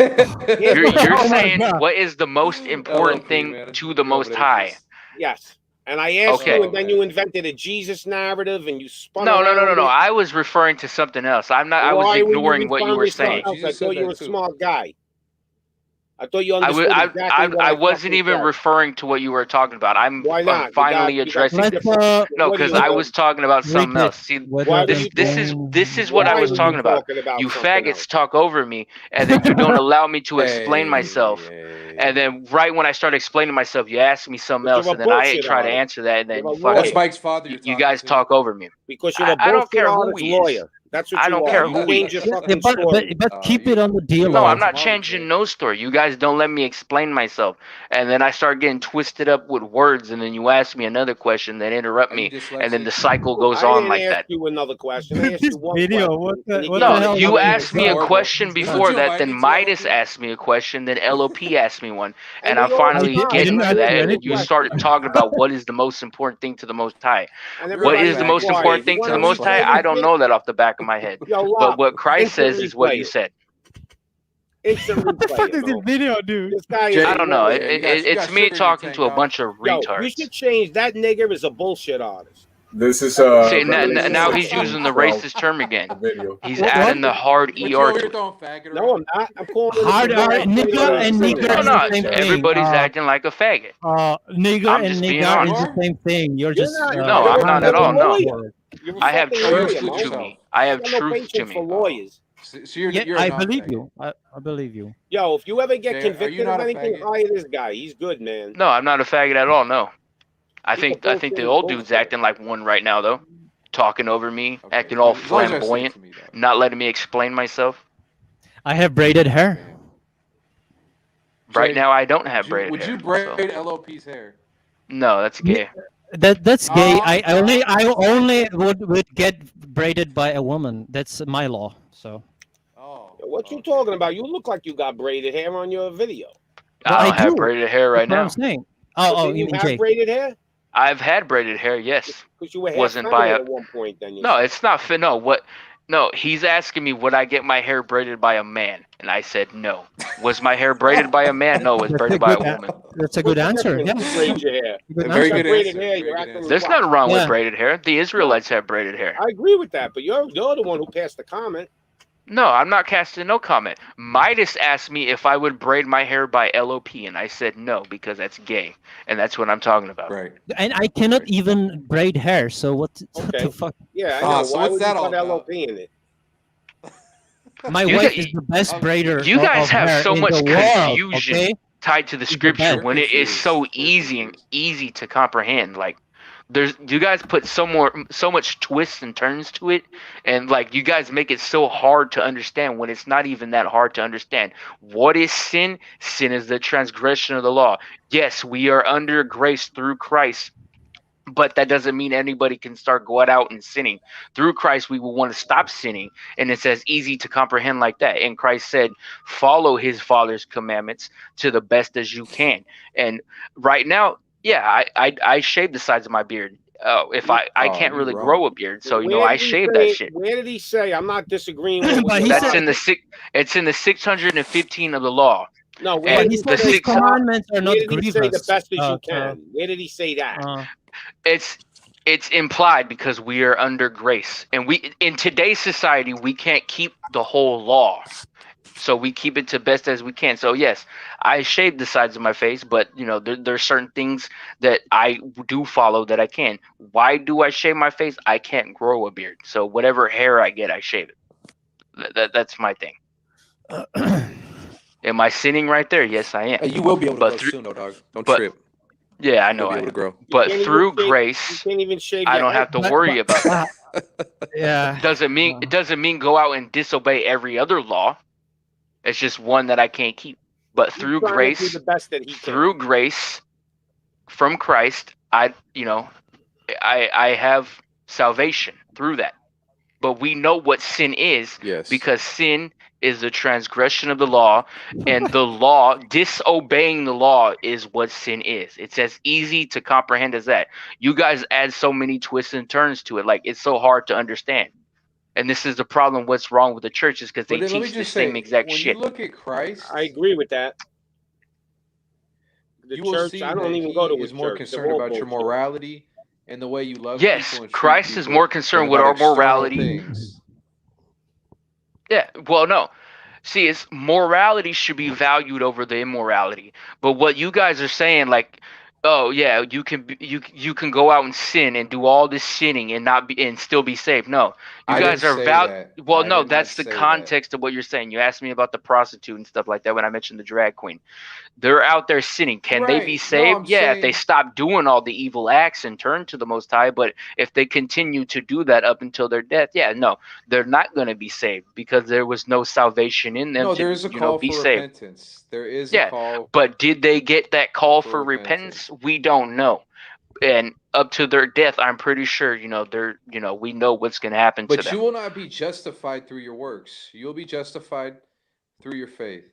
you're Oh my saying God. what is the most important LLP, thing man. to the You're Most over there High? just- Yes. And I asked Okay. you, and then Oh, you man. invented a Jesus narrative, and you spun No. around it. I was referring to something else. I was Why were ignoring what you referring were to something saying. else? Jesus I said thought you that were a too. smart guy. I thought you I understood exactly what I wasn't fucking even said. referring to what you were talking about. Why not? Finally You got addressing two Let's different- No, what do because you I know? was talking about something Read it. else. See, Whether this is what I Why was were you talking about. talking about You something faggots else? talk over me, and then you don't allow me to explain Hey, myself. hey. And then right when I start explaining myself, you ask me something Because else, you're and a then I bullshit try to artist. answer that, and then You're a you lawyer. That's fucking Mike's father. You're you talking guys to. talk over me. Because you're a I don't bullshit care who artist he is. lawyer. That's what I you don't are. care You who he change your is. fucking but story. keep it on the deal. No, I'm Tomorrow, not changing man. no story. You guys don't let me explain myself, and then I start getting twisted up with words, and then you ask me another question, then interrupt Are me, you and then the dyslexic? cycle goes I on didn't like ask that. you another question. I asked This you one video, question. what the- and you what gave the me hell another You was asked me a horrible. question Would before you that, invite then me to Midas LLP? asked me a question, then LOP asked me one, and we I'm all finally responded. I getting didn't to ask that, you and then you anything. started talking about what is the most important thing to the Most High. And You're What a everybody is the faggot. most was quiet. important You thing to wanna the Most High? replay I this don't shit? know that off the back of my head. Yo, But Lop, what Christ instant says is what replay you it. said. Instant What the replay fuck it, is this bro. video, dude? This guy is Jay, a I don't know. lawyer. You got It's sugar me in your talking tank, to a dog. bunch of Yo, you retards. should change that nigger as a bullshit artist. This is See, Revelation now he's 16, using the 12, racist term again. the video. He's What? adding the hard But you ER over to here it. throwing faggot No, around? I'm not. I'm calling Hard it R, a nigger and Say nigger that. is No, the same thing. everybody's acting like a faggot. Nigger I'm and just being nigger is honest. the same thing. You're You're just not. No, You're I'm a not at fucking all. No. lawyer. You're a I have fucking truth lawyer, Truth Mo. to yourself. me. I have You got no truth to patience me. for lawyers. So you're, Yeah, you're a I non-faggot. believe you. I believe you. Yo, if you ever get Jay, are you convicted not of a anything, faggot? hire this guy. He's good, man. No, I'm not a faggot at all. No. I He's a think the bullshit old dude's bullshitter. acting like one right now though, talking over me, Okay, acting all as long as you say it flamboyant, to me, dog. not letting me explain myself. I have braided hair. Right Jay, now, I don't have braided would hair. you braid so- LOP's hair? No, that's gay. That's gay. Oh, I only would get braided by a woman. That's my law. So Oh, What you okay. talking about? You look like you got braided hair on your video. Well, I I don't have do. braided hair right that's what now. I'm saying. So Oh, did you you mean have Jake? braided hair? I've had braided hair, yes. Because you were half Wasn't by feminine a- at one point. Then you No, said. it's not fit. No, what? No, he's asking me would I get my hair braided by a man, and I said no. Was my hair braided by a man? No, it was That's a braided by a good. woman. That's a good What's the answer. difference? Yeah. You braid your hair. Good A very You got good braided answer. hair. Very You're good acting answer. There's like nothing wrong Yeah. with braided hair. The Israelites have braided hair. I agree with that, but you're the one who passed the comment. No, I'm not casting no comment. Midas asked me if I would braid my hair by LOP, and I said no because that's gay, and that's what I'm talking about. Right. And I cannot even braid hair. So what Okay. the fuck? Yeah, I Ah, know. so Why what's would that you all put about? LOP in it? My You wife got- is the best braider. You guys of have hair so in much the world, confusion okay? tied to the It's the scripture best. when it is so We're easy and confused. easy to comprehend. Like you guys put so much twists and turns to it, and like you guys make it so hard to understand when it's not even that hard to understand. What is sin? Sin is the transgression of the law. Yes, we are under grace through Christ, but that doesn't mean anybody can start going out and sinning. Through Christ, we will want to stop sinning, and it's as easy to comprehend like that. And Christ said, follow his Father's commandments to the best as you can. And right now, yeah, I shave the sides of my beard. If I Oh, can't you really wrong. grow a beard, so you know Where I did he shave say- that shit. Where did he say? I'm not disagreeing with what But you he That's said- in the it's in the 615 of the law. No, where and did he He say said the his six- commandments are Where not did he grievous. say the best as you to- can? Where did he say that? It's implied because we are under grace, and we in today's society we can't keep the whole law, so we keep it to best as we can. So yes, I shave the sides of my face, but you know there's certain things that I do follow that I can. Why do I shave my face? I can't grow a beard, so whatever hair I get, I shave it. That's my thing. Am I sinning right there? Yes, I am. Hey, you will be able to But grow through- soon, though, dog. Don't but- trip. Yeah, I You'll know be I able to am. grow. You But can't even through shave- You grace, can't even shave I your don't head. have to worry about that. Yeah. It doesn't mean go out and disobey every other law. It's just one that I can't keep. But He's through trying to do grace, the best that he can. through grace from Christ, I have salvation through that. But we know what sin is Yes. because sin is the transgression of the law, and the law, disobeying the law is what sin is. It's as easy to comprehend as that. You guys add so many twists and turns to it, like it's so hard to understand. And this is the problem. What's wrong with the church is because they But then let me teach the just say, same exact when shit. you look at Christ, I agree with that. The you will church, see I don't that even he go to a is more church. concerned They're all about your bullshit. morality and the way you love Yes, people and treat Christ is people more than concerned with about our external morality. things. Yeah, well, no. See, it's morality should be valued over the immorality. But what you guys are saying, like, oh yeah, you can go out and sin and do all this sinning and not be and still be saved. No, you I guys didn't are say that. Well, I no, did not that's the say that. context of what you're saying. You asked me about the prostitute and stuff like that when I mentioned the drag queen. They're out there sinning. Can they be Right. saved? No, I'm Yeah, if they saying- stop doing all the evil acts and turn to the Most High. But if they continue to do that up until their death, yeah, no, they're not going to be saved because there was no salvation in them No, to there is a be call for saved. repentance. There is Yeah, a call. But did they get that call For for repentance? We don't know. And up to their death, I'm pretty sure, we know what's going to happen to But them. you will not be justified through your works. You'll be justified through your faith.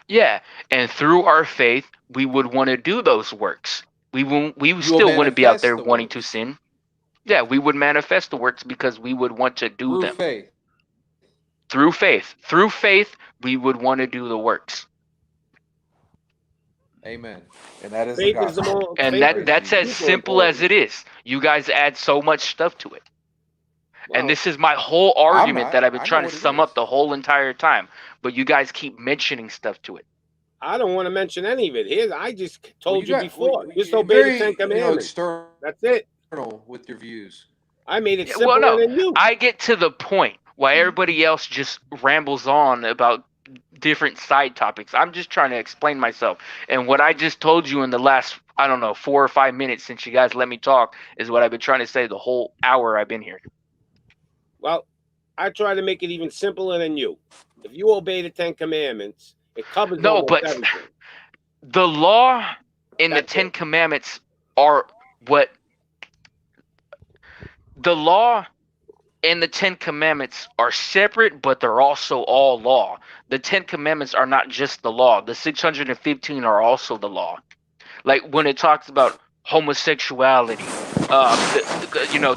Yeah, and through our faith, we would want to do those works. We still wouldn't be out manifest there the wanting to works. sin. Yeah, we would manifest the works because we would want to do Through them. faith. Through faith. Through faith, we would want to do the works. Amen. And that is the Faith is the gospel. more. And faith that's is as super simple as important. it is. You guys add so much stuff to it. Well, And this is my whole I'm argument not. that I've been I know trying to what it sum up is. the whole entire time. But you guys keep mentioning stuff to it. I don't want to mention any of it. Here, I just Well, told you got- before. Just you're obey very, the Ten Commandments. external That's it. with your views. I made it Yeah, simpler well, no, than you. I get to the point while everybody else just rambles on about different side topics. I'm just trying to explain myself. And what I just told you in the last, I don't know, 4 or 5 minutes since you guys let me talk is what I've been trying to say the whole hour I've been here. Well, I try to make it even simpler than you. If you obey the Ten Commandments, it covers No, almost but everything. the law and the That's Ten it. Commandments are what the law and the Ten Commandments are separate, but they're also all law. The Ten Commandments are not just the law. The 615 are also the law. Like when it talks about homosexuality,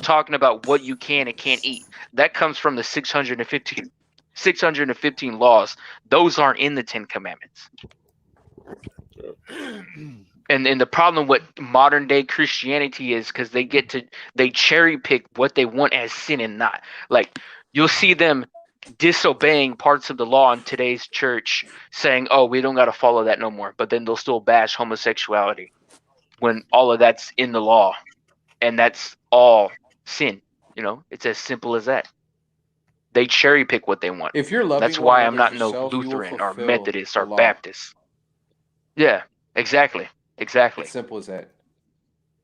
talking about what you can and can't eat, that comes from the 615 laws. Those aren't in the Ten Commandments. And the problem with modern day Christianity is because they cherry pick what they want as sin and not. Like you'll see them disobeying parts of the law in today's church, saying, "Oh, we don't got to follow that no more." But then they'll still bash homosexuality when all of that's in the law, and that's all sin. It's as simple as that. They cherry pick what they want. If you're loving That's one why I'm another not as no yourself, you will Lutheran or fulfill Methodist the or law. Baptist. Yeah, exactly. It's simple as that.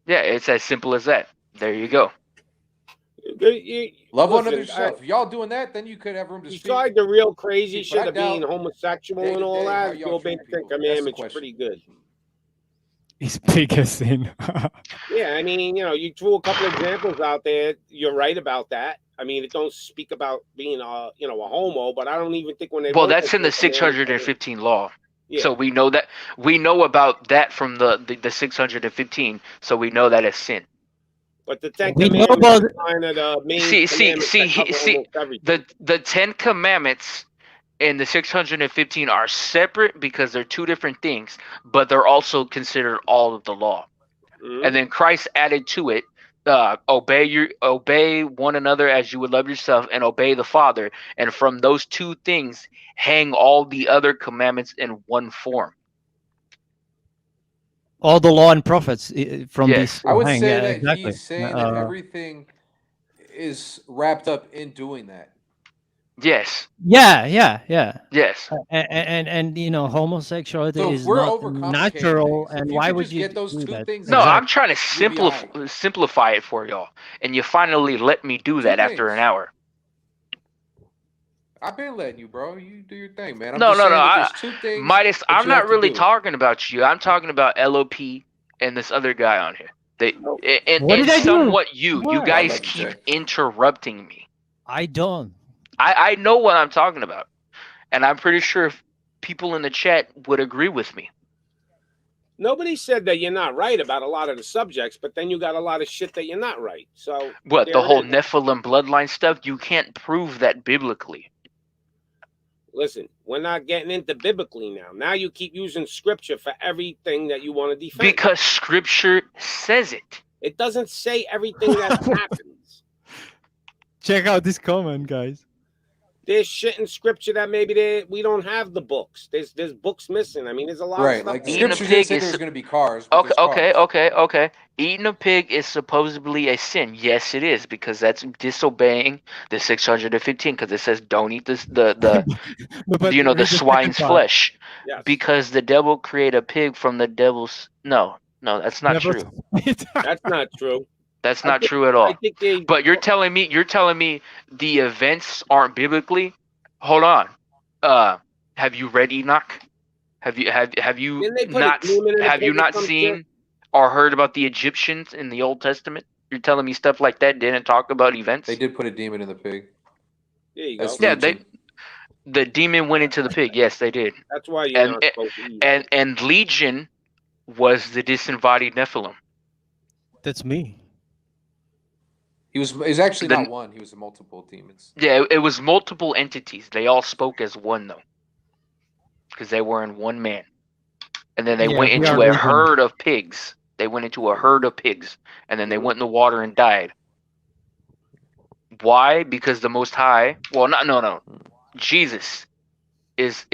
Yeah, it's as simple as that. There you go. Love one another Listen, yourself. If y'all doing that, then you could have room to speak. Besides the real crazy But I shit of being doubt homosexual day and to all day how that, y'all you obey treat the Ten people. That's the Commandments question. pretty good. His biggest sin. Yeah, I mean, you threw a couple examples out there. You're right about that. I mean, it don't speak about being a homo, but I don't even think when they Well, wrote that's in the Ten Commandments, 615 law. yeah. So we know about that from the 615. So we know that it's sin. But the Ten We know Commandments about- is kind of the main See, commandments that cover almost everything. The 10 Commandments and the 615 are separate because they're two different things, but they're also considered all of the law. Mhm. And then Christ added to it, obey one another as you would love yourself, and obey the Father. And from those two things hang all the other commandments in one form. All the law and prophets from Yes. these. I would hang, say yeah, that exactly. he's saying that everything is wrapped up in doing that. Yes. Yeah. Yes. And homosexuality So if is we're not overcomplicating natural, things, if and you why could would just you get those do two that? things No, Exactly. I'm trying to You'll be all simplify it for y'all, and you finally let me do that after an hour. I've been letting you, bro. You do your thing, man. I'm No, just saying that no. there's two things. Midas, that I'm you have not to really do. talking about you. I'm talking about LOP and this other guy on here. What did I do? Somewhat you. What? You I guys love you, keep Jay. interrupting me. I don't. I know what I'm talking about, and I'm pretty sure people in the chat would agree with me. Nobody said that you're not right about a lot of the subjects, but then you got a lot of shit that you're not right. So What, there the it whole is. Nephilim bloodline stuff? You can't prove that biblically. Listen, we're not getting into biblically now. Now you keep using scripture for everything that you want to defend. Because scripture says it. It doesn't say everything that happens. Check out this comment, guys. There's shit in scripture that maybe we don't have the books. There's books missing. I mean, there's a lot of Right, stuff. like Eating a scripture pig didn't say is- there was going to be cars. But Okay, there's cars. okay. Eating a pig is supposedly a sin. Yes, it is, because that's disobeying the 615, because it says don't eat this No, but the read the swine's second part. flesh. Yes. Because the devil created a pig from the devil's. No, that's not Never true. That's not true. That's I not think- true at all. I think they. But you're telling me the events aren't biblically? Hold on. Have you read Enoch? Have you Didn't they put a not demon in a have you pig or not some seen shit? or heard about the Egyptians in the Old Testament? You're telling me stuff like that didn't talk about events? They did put a demon in the pig. There you go. That's Yeah, Legion. the demon went into the pig. Yes, they did. That's why you're and- not supposed to eat. And Legion was the disembodied Nephilim. That's me. He was actually The- not one. He was multiple demons. Yeah, it was multiple entities. They all spoke as one though, because they were in one man. and then they Yeah, went we into are a living. herd of pigs. They went into a herd of pigs, and then they went in the water and died. Why? Because the Most High. Well, no. Jesus is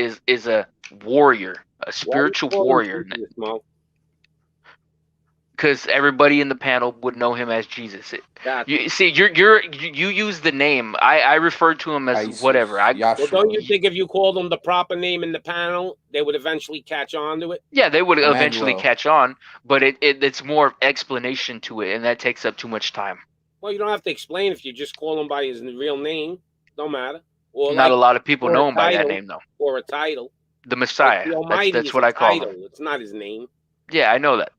a warrior, a Why do you spiritual call him warrior. Jesus, Mo? Because everybody in the panel would know him as Jesus. Gotcha. You see, you use the name. I refer to him as Jesus, whatever. Well, Yahshua. don't you think if you called them the proper name in the panel, they would eventually catch on to it? Yeah, they would eventually Emmanuel. catch on, but it's more explanation to it, and that takes up too much time. Well, you don't have to explain if you just call him by his real name. Don't matter. Or Not like, a lot of people or know a him by that title. name, though. Or a title. The Like Messiah. the Almighty That's is what a I call title. him. It's not his name. Yeah, I know that.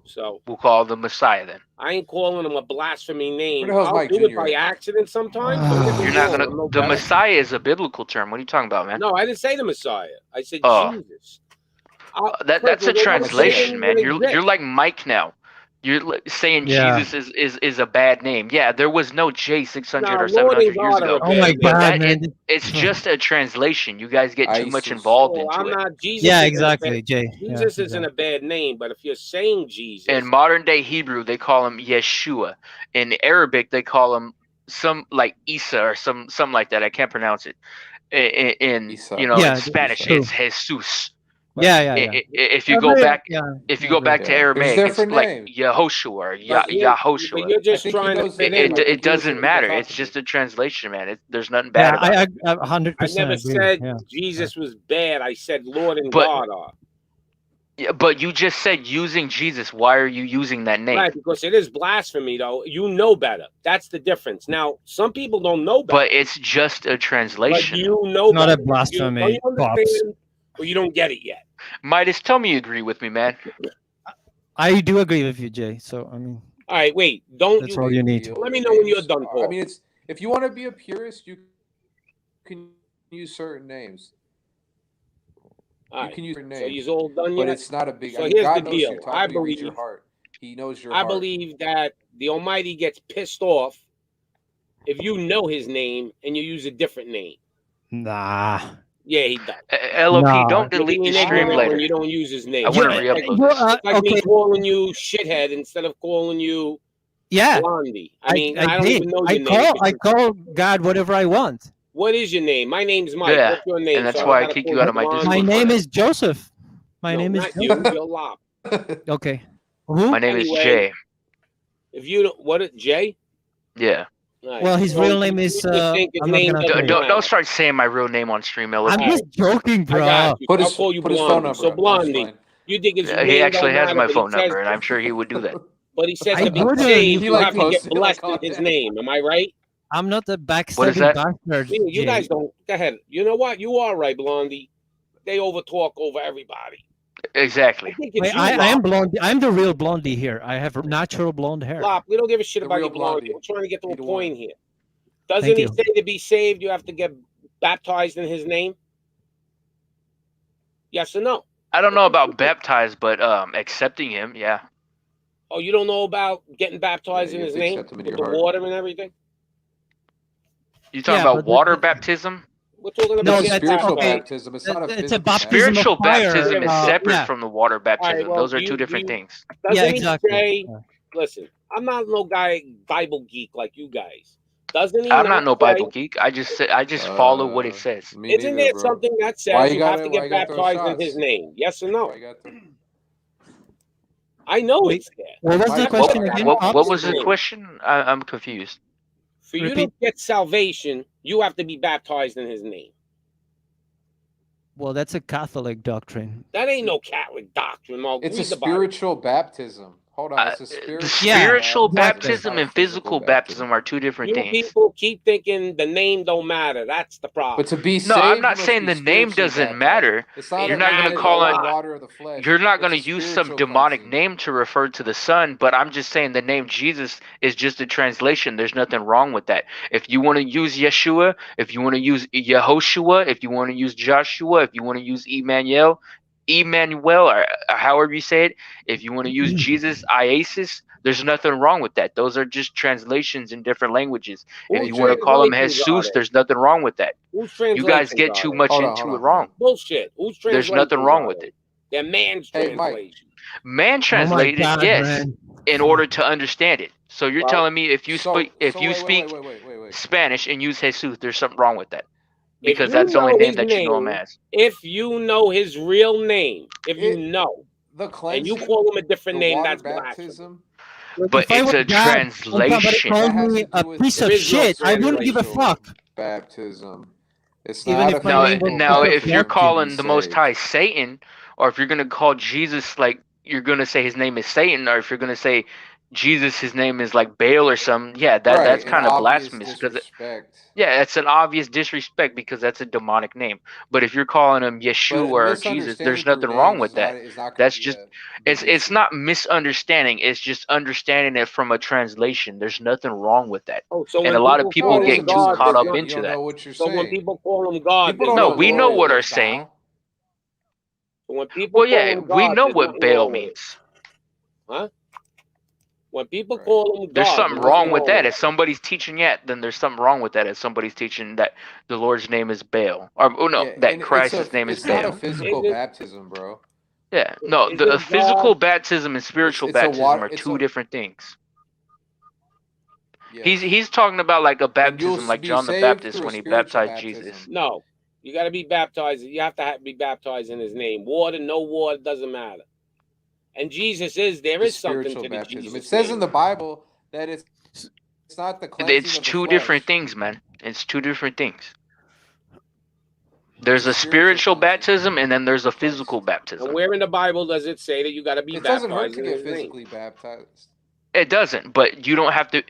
So We'll call him the Messiah then. I ain't calling him a blasphemy name. Where the hell's I'll Mike do it Jr. by at? accident sometimes. Don't get me You're not wrong, gonna. I'm no The better. Messiah is a biblical term. What are you talking about, man? No, I didn't say the Messiah. I said Oh. Jesus. That's a First of all, what I'm saying translation, man. doesn't You're exist. like Mike now. You're saying Yeah. Jesus is a bad name. Yeah, there was no J 600 Nah, or Lord 700 and years God are ago. a Oh my bad But name. God, that man. it's just a translation. You guys get too much ISIS. involved Well, into I'm it. not Jesus. Yeah, isn't a exactly, bad- Jay. Jesus Yeah, isn't exactly. a bad name, but if you're saying Jesus, In modern day Hebrew, they call him Yeshua. In Arabic, they call him some like Isa or something like that. I can't pronounce it. In Isa. you know, Yeah, in it's Spanish, true. it's Jesus. Yeah. If you go back, if you go back to Yeah. Aramaic, There's it's different like names. Yehoshua or but Yahoshua. you're I just think he trying to knows the fit name. in. I think It he knows doesn't what matter. you're It's talking just a translation, man. There's nothing bad Yeah, about it. I 100% I never agree. said Yeah. Jesus was bad. I said Lord and But- God are. Yeah, but you just said using Jesus. Why are you using that name? Right, because it is blasphemy, though. You know better. That's the difference. Now, some people don't know better. But it's just a But translation. you know Not a better. blasphemy, Don't you Pops. understand? Or you don't get it yet. Midas, tell me you agree with me, man. I do agree with you, Jay. So, I mean, All right, wait. Don't That's you all you need. Deal let me with know when you're names. done, I Paul. mean, it's if you want to be a purist, you can use certain names. All You right. can use certain So names, you're all done but yet? it's not a big. So I mean, here's God the knows deal. you're talking. I He reads your believe- heart. He knows your I heart. believe that the Almighty gets pissed off if you know his name and you use a different name. nah. Yeah, he does. LOP, Nah. don't You're delete being the stream ignorant when later. you don't use his name. I want to Yeah, re-upload well, this. It's like me okay. calling you shithead instead of calling you Yeah, Blondie. I mean, I, don't did. even know your I name. call God whatever I want. What is your name? My name's Mike. Yeah, What's your name? and that's So why I gotta kick call you out of my Blondie? My Discord. name is Joseph. My No, name is not Joseph. you. You're Lop. Okay. Who? My name is Anyway, Jay. If you don't, what? Jay? Yeah. All right. Well, his So real name you is. just think his I'm not name gonna. doesn't say. Don't matter. start saying my real name on stream, LOP. I'm just joking, bro. I got you. Put I'll his call you phone Blondie. number. So up. That's Blondie, fine. you think his He name actually don't has matter, my but phone he says, number, and I'm sure he would do that. but he says I to be wouldn't. saved, He you like have to get posted, like, blessed in his content. name. Am I right? I'm not a What is backstabbing that? bastard. You Jay. guys don't. Go ahead. You know what? You are right, Blondie. They overtalk over everybody. I Exactly. think it's you, I am Lop. blondie. I'm the real blondie here. I have natural blonde hair. Lop, we don't give a shit The about real your Blondie. Blondie. We're trying to get to Be a the point one. here. Doesn't Thank he you. say to be saved, you have to get baptized in his name? Yes or no? I don't know about baptized, but accepting him, yeah. Oh, you don't know about getting baptized Yeah, in you his have to name accept him in with your the heart. water and everything? You talking Yeah, about but water baptism? We're talking about No, It's a getting that's spiritual okay. baptism. It's not a It's a physical baptism baptism. of Spiritual fire. baptism is separate Yeah. from the water baptism. well, Those are you- two different you- things. Doesn't Yeah, he exactly. say, Yeah. listen, I'm not no guy Bible geek like you guys. Doesn't he I'm not no say, Bible geek. I just follow what it says. Me isn't neither, there bro. something that Why says you you have gotta- to why get you gotta throw baptized in shots? his name? Yes or no? I got the- I know Wait, it's there. what was Why the you question gotta- again? What Pops? was the question? I'm confused. For you Repeat. to get salvation, you have to be baptized in his name. Well, that's a Catholic doctrine. That ain't no Catholic doctrine, Mo. It's a Read the Bible. spiritual baptism. Hold on, it's a The spiritual. Yeah, spiritual exactly. baptism not a and physical baptism are two different You things. people keep thinking the name don't matter. That's the problem. But to be saved, No, I'm you not must saying be the name spiritually doesn't baptized. matter. It's not You're a not gonna matter call of it- water of the flesh. You're not It's going a to use spiritual some demonic cleansing. name to refer to the Son, but I'm just saying the name Jesus is just a translation. There's nothing wrong with that. If you want to use Yeshua, if you want to use Yehoshua, if you want to use Joshua, if you want to use Emmanuel, or however you say it, if you want to use Jesus, Iasis, there's nothing wrong with that. Those are just translations in different languages. If Whose you want to call him translations are Jesus, they? there's nothing wrong with that. Whose You guys translations get are too they? much Hold on, into hold it on, wrong. hold on. Bullshit. Whose There's translations nothing wrong are with they? it. They're man's Hey, Mike. translation. Man Oh translated my God, yes, man. in order to understand it. So you're Well, telling me if you speak wait. Spanish and use Jesus, there's something wrong with that? If Because you that's the only know name his that you know him name, as. if you know his real name, if you know, The and cleansing, you call him a different the name, water that's blasphemy. baptism. But If I it's were a God and somebody translation. called That has me to a do with piece There of is no shit, I wouldn't give a translation. fuck. Baptism. It's Even not if a my Now, name was physical now, piece of if you're shit. baptism to calling be the Most saved. High Satan, or if you're gonna call Jesus like you're gonna say his name is Satan, or if you're gonna say Jesus, his name is like Baal or something, yeah, that's an kind of obvious blasphemous because disrespect. yeah, it's an obvious disrespect because that's a demonic name. But if you're calling him Yeshua or Jesus, there's nothing wrong with that. That's just it's not misunderstanding. It's just understanding it from a translation. There's nothing wrong with that. Oh, so And when a lot of people people call him get too God, caught there's up not- into that. what you're So when saying. people call him God, People there's don't No, nothing we wrong know with what it. are saying. So when people Well, call yeah, him God, we know there's what nothing Baal wrong with it. means. Huh? When people Right. call him God, There's something nothing wrong with that. it. If somebody's teaching that, then there's something wrong with that. If somebody's teaching that the Lord's name is Baal, or oh no, Yeah, that and Christ's name is it's not a Baal. physical Is it- baptism, bro. Yeah, no, Isn't the physical God- baptism and spiritual it's a baptism water- are it's two a- different things. Yes. He's talking about like a And baptism you'll like be John the saved Baptist through a when he spiritual baptized baptism. Jesus. No, you got to be baptized. You have to be baptized in his name. Water, no water, doesn't matter. And Jesus is there The is something spiritual to the baptism. Jesus It says name. in the Bible that it's not the cleansing It's of the two flesh. different things, man. It's two different things. There's It's a spiritual cleansing. baptism and then there's a physical baptism. And where in the Bible does it say that you got to be It doesn't hurt baptized to in get his name? physically baptized. It doesn't, but you don't have to.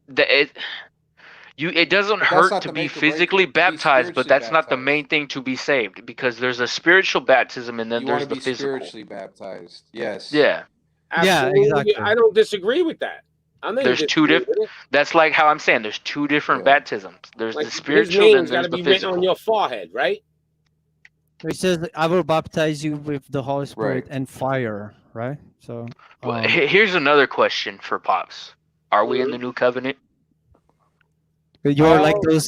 It doesn't But that's hurt not to the be make or break. physically To be baptized, but spiritually that's not the baptized. main thing to be saved because there's a spiritual baptism and then You want there's to the be physical. spiritually baptized. Yes. Yeah, Absolutely. exactly. I don't disagree with that. I'm not there's two disagree different. with it. That's like how I'm saying there's two different Yeah. baptisms. There's Like the his spiritual, then name's got there's to the be written on physical. your forehead, right? It says, I will baptize you with the Holy Spirit Right. and fire, right? So, Well, here's another question for Pops: Are we in the new covenant? you're like those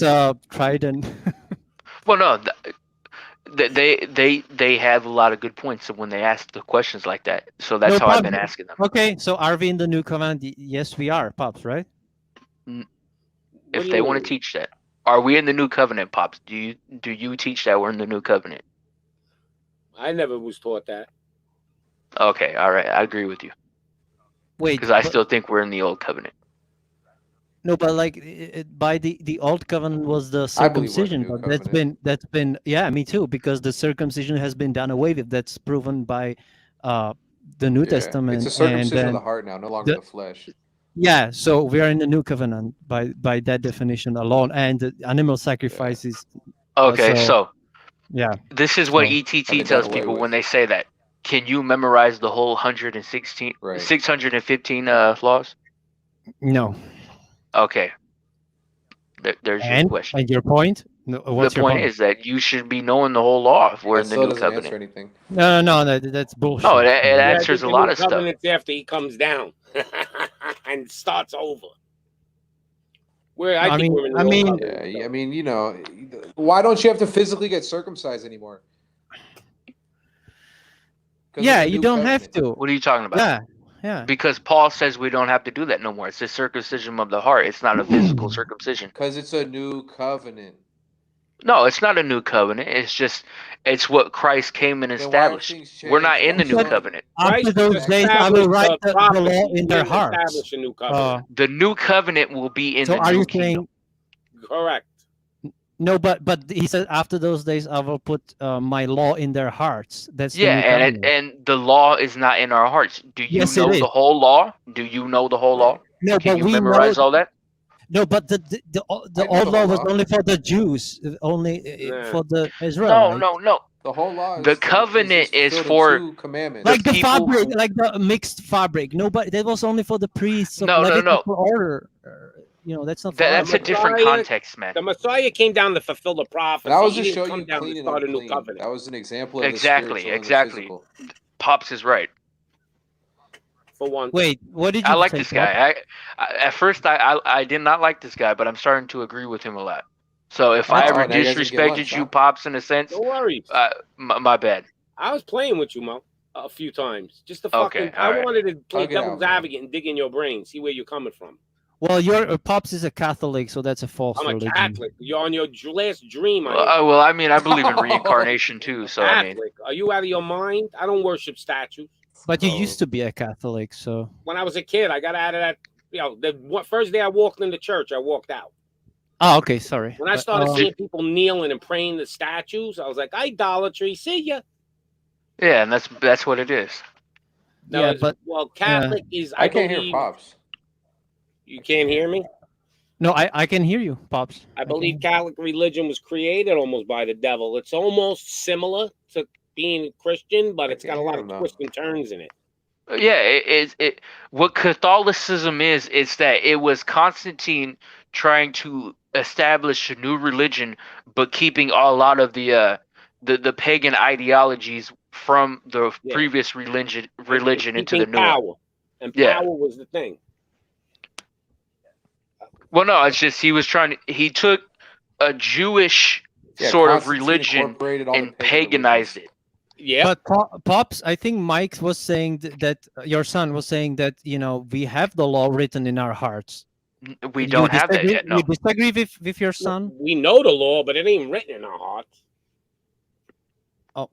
Trident. Well, no. They have a lot of good points when they ask the questions like that. So that's No, how I've Pops, been asking them. Okay, so are we in the new covenant? Yes, we are, Pops, right? If they want to teach that, are we in the new covenant, Pops? Do you teach that we're in the new covenant? I never was taught that. Okay, all right, I agree with you. Wait, Because I still think we're in the old covenant. No, but like by the old covenant was the I believe we're in the circumcision, new but covenant. that's been yeah, me too, because the circumcision has been done away with. That's proven by the New Testament. It's a circumcision and of then the heart now, no longer the flesh. Yeah, so we are in the new covenant by that definition alone, and the animal sacrifices. Okay, so yeah, this is what so- ETT tells people when they say that. Can you memorize the whole 615 laws? No. Okay. There's your question. And your point? No, what's the your point is that you should be knowing the whole law if we're in the still new doesn't answer covenant. anything. No, that's bullshit. No, it Yeah, answers the a lot new of stuff. covenant's after he comes down and starts over. I think we're in the old covenant. Yeah, I mean, you know, why don't you have to physically get circumcised anymore? Yeah, you don't have to. What are you talking about? Yeah. Because Paul says we don't have to do that no more. It's the circumcision of the heart. It's not a physical circumcision. Because it's a new covenant. No, it's not a new covenant. It's what Christ came and established. We're not in the new covenant. After those days, I will write the law in their hearts. A new covenant. The new covenant will be in So the are new you kingdom. saying? Correct. No, but he said after those days I will put my law in their hearts. That's the new covenant. and the law is not in our hearts. Do you Yes, it know is. the whole law? Do you know the whole law? No, Can but you we memorize know- all that? No, but the old law was only for the Jews, only for the Israelites. No. The whole law. The covenant is for commandments. Like the people fabric, like the mixed fabric. Nobody. That was only for the priests. Of No. Levitical order. That's not. For That's a everybody. different context, man. The Messiah came down to fulfill the prophecy. That was He to didn't show come you down to clean start a and new unclean. covenant. That was an example of Exactly. the spiritual and the physical. Pops is right. For one. Wait, what did you I like say, this guy. At first I did not like this guy, but I'm starting to agree with him a lot. So if I ever now you guys can get disrespected lunch, you, huh? Pops, in a sense, No worries. my bad. I was playing with you, Mo. a few times. Just to Okay, fucking. I alright. wanted to play Hug it out, devil's man. advocate and dig in your brain, see where you're coming from. Well, your Pops is a Catholic, so that's a false I'm a religion. Catholic. You're on your last dream. Well, I mean, I believe in reincarnation too. So I mean, Catholic. Are you out of your mind? I don't worship statues. But you Oh. used to be a Catholic, so When I was a kid, I got out of that. First day I walked into church, I walked out. oh, okay, sorry. When I But, started seeing people kneeling and praying to statues, I was like, idolatry. See ya. yeah, and that's what it is. Now, yeah, but Catholic is. I can't believe, hear Pops. You can't hear me. no, I can hear you, Pops. I believe Catholic religion was created almost by the devil. It's almost similar to being Christian, but it's got a lot of twists and turns in it. Yeah, it what Catholicism is that it was Constantine trying to establish a new religion, but keeping a lot of the pagan ideologies from the Yeah. previous religion into the Keeping new one. power. And Yeah. power was the thing. Well, no, it's just he took a Jewish Yeah, sort of Constantine religion incorporated all the and pagan paganized religions. it. Yeah. But Pops, I think Mike was saying that your son was saying that we have the law written in our hearts. We You don't have that disagree- yet. No. You disagree with your son? We know the law, but it ain't written in our hearts. Oh,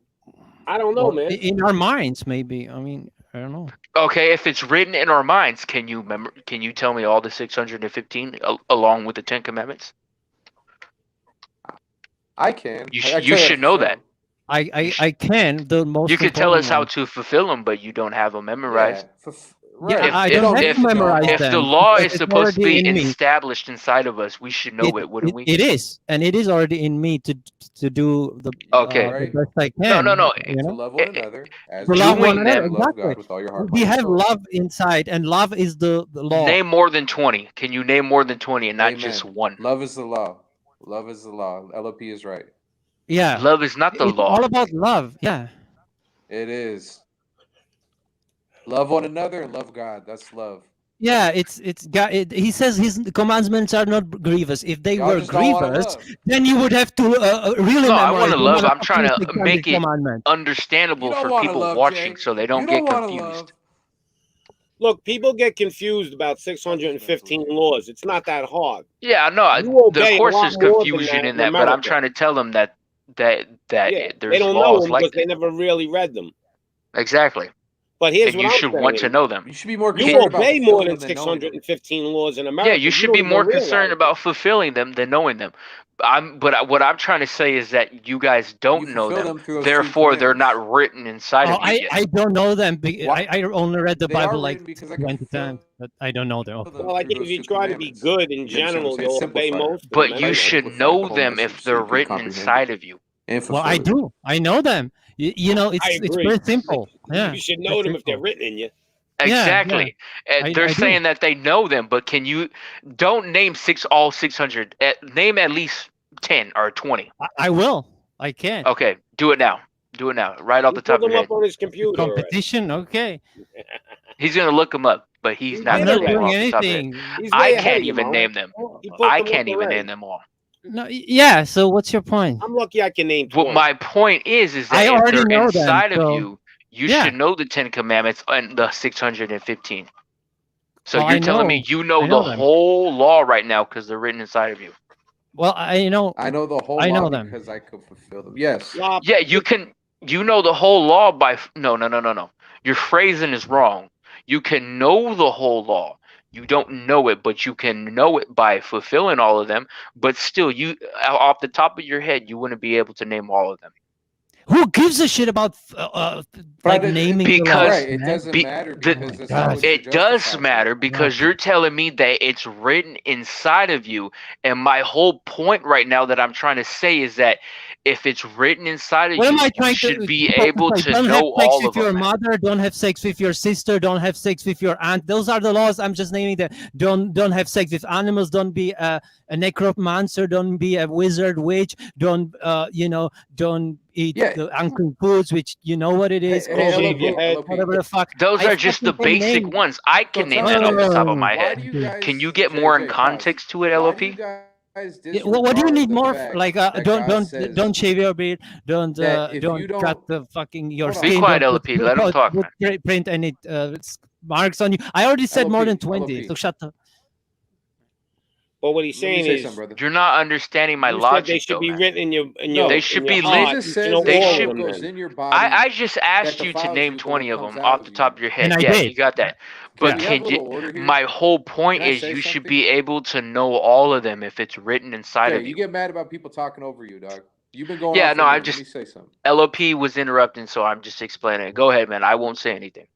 I don't know, well, man. in our minds, maybe. I mean, I don't know. Okay, if it's written in our minds, can you tell me all the 615 along with the 10 Commandments? I can. You I can you tell should know for that. I can. The most. You could tell us important how one. to fulfill them, but you don't have them memorized. Yeah, Yeah, I If- don't have if- to memorize If them. the law because is it's supposed to already be in me. established inside of us, we should know it, wouldn't we? It is, and it is already in me to do the Okay. the best I can. No. You To know? love one another. As To love Doing one another, them- love exactly. God with all your heart. We mind, have soul. love inside, and love is the law. Name more than 20. Can you name more than 20 and not Amen. just one? Love is the law. Love is the law. LOP is right. Yeah, Love is not the it's law. all about love. Yeah, It is. Love one another and love God. That's love. yeah. It's God. He says his commandments are not grievous. If they Y'all were just don't wanna grievous, love. then you would have to really No, I memorize. wanna the love. I'm motherfucking trying to 600 make it commandments. understandable You don't for wanna people love, watching Jay. so they don't You get don't wanna confused. love. Look, people get confused about 615 laws. It's not that hard. Yeah, no, You obey of a course lot there's more than confusion that in in that, but I'm America. trying to tell them that Yeah, there's they don't know laws them like because they that. never really read them. Exactly. But here's And what you I'm should saying. want to know them. You should be more You concerned about obey more fulfilling than them knowing them. 615 laws in America. Yeah, you should don't be even more realize concerned it. about fulfilling them than knowing them. What I'm trying to say is that you guys don't You know fulfill them, them through those 10 therefore they're commandments. not written inside Oh, of you I yet. don't know them. Why- I only read the They are Bible like written because I can 20 fulfill times, but I don't know them. them Well, I through think those if you 2 try to be commandments. good in You understand general, what I'm saying? you'll obey Simplify it. most of But them. you anyway. should Simplify the know whole them message if so they're you can written comprehend inside it of you. and Well, I fulfill it. do. I know them. It's agree. very simple. Yeah, You should know it's them if they're simple. written in you. Exactly. They're I do. saying that they know them, but can you don't name all 600. Name at least 10 or 20. I will. I can. Okay, do it now. Do it now. Right off He the top pulled of them your up head. on his computer. already. Competition. Okay. He's gonna look them up, but he's not I'm did gonna not name them doing off the top of his head. anything. He's I way ahead can't of you, even Mo. name them. He pulled I them can't up even already. name them all. No. Yeah. So what's your point? I'm lucky I can name 20. What my point is that I if already they're know them, inside of so- you, you Yeah. should know the 10 Commandments and the 615. So Well, you're I telling me know. you know I know the them. whole law right now because they're written inside of you. Well, I know. I know the whole I law know them. because I could fulfill them. Yes. Well, Yeah, you know the whole law by no. Your phrasing is wrong. You can know the whole law. You don't know it, but you can know it by fulfilling all of them. But still, you off the top of your head, you wouldn't be able to name all of them. Who gives a shit about like But naming because- the laws, Right. It man? doesn't Be- matter the- because that's God. not what you're It does justified matter for. because No. you're telling me that it's written inside of you. And my whole point right now that I'm trying to say is that if it's written inside of What am you, I you trying should to be say? able to Don't have know sex all with of them. your mother. Don't have sex with your sister. Don't have sex with your aunt. Those are the laws. I'm just naming them. Don't have sex with animals. Don't be a necromancer. Don't be a wizard, witch. Don't don't eat Yeah. the unclean foods, which you know what it is. Hey, COVID, shave your head. whatever the fuck. Those I are just the fucking basic named- ones. I can So name tell that me off the this. top of my Why head. do you guys, Can you get Jay, more in pause. context to it, Why do LOP? you guys Yeah, what do you disregard need the more? fact Like, that God says don't shave your beard. Don't that if you cut don't the fucking your hold on, Be skin. quiet, Don't LP. Let him talk, man. print any marks on you. I already said more than LP, 20. LP. So shut up. But what he's Let me saying say is, something, brother. You're not understanding my you said they logic, should though, be man. written in your No, They should be heart. Jesus You says should know that They all whatever should- of them. goes Then. in your body. I just asked that you to defiles name you, the 20 what of them comes off out the of top you. of your head. And I Yeah, did. you got that. Can But we have a little order here? my whole point Can I is say you should something? be able to know all of them if it's written inside Okay, of you you. get mad about people talking over you, dog. You've been going Yeah, on for no, a I'm minute. just Let me say something. LOP was interrupting, so I'm just explaining it. Go ahead, man. I won't say anything.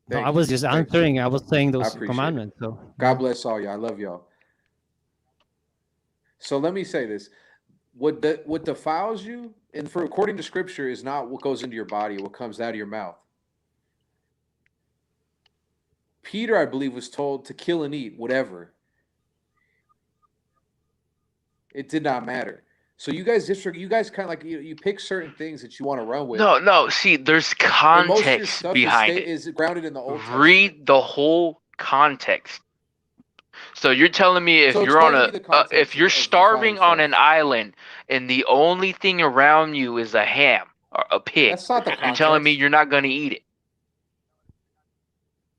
No, Thank I was you. just Thank you. answering. I was saying I those appreciate commandments. it. So God bless all y'all. I love y'all. So let me say this: what defiles you, and for according to Scripture, is not what goes into your body, what comes out of your mouth. Peter, I believe, was told to kill and eat whatever. It did not matter. So you guys kind of like you pick certain things that you want to run with. No. See, there's And most of your context stuff behind it. is grounded in the Old Testament. Read the whole context. So you're telling me if So you're on explain to me the context if you're of starving defiling on an island and the only thing around you is a ham or a pig, That's not the you're context. telling me you're not going to eat it.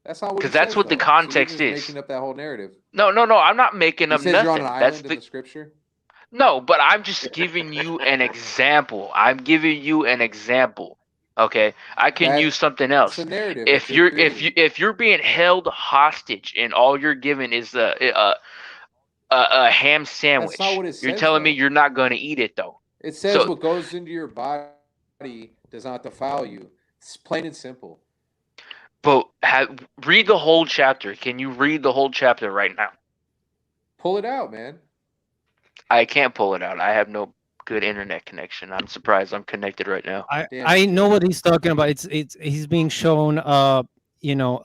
That's not what. Because he that's says, what the though. So context you're just is. making up that whole narrative. No. I'm not making He up says nothing. you're on an That's island in the Scripture. No, but I'm just giving you an example. I'm giving you an example. Okay, I can use something else. It's a narrative. If you're being held hostage and all you're given is a ham sandwich, That's not what it you're says, telling me though. you're not going to eat it though. It says So- what goes into your body does not defile you. It's plain and simple. But read the whole chapter. Can you read the whole chapter right now? Pull it out, man. I can't pull it out. I have no good internet connection. I'm surprised I'm connected right now. I know what he's talking about. It's he's being shown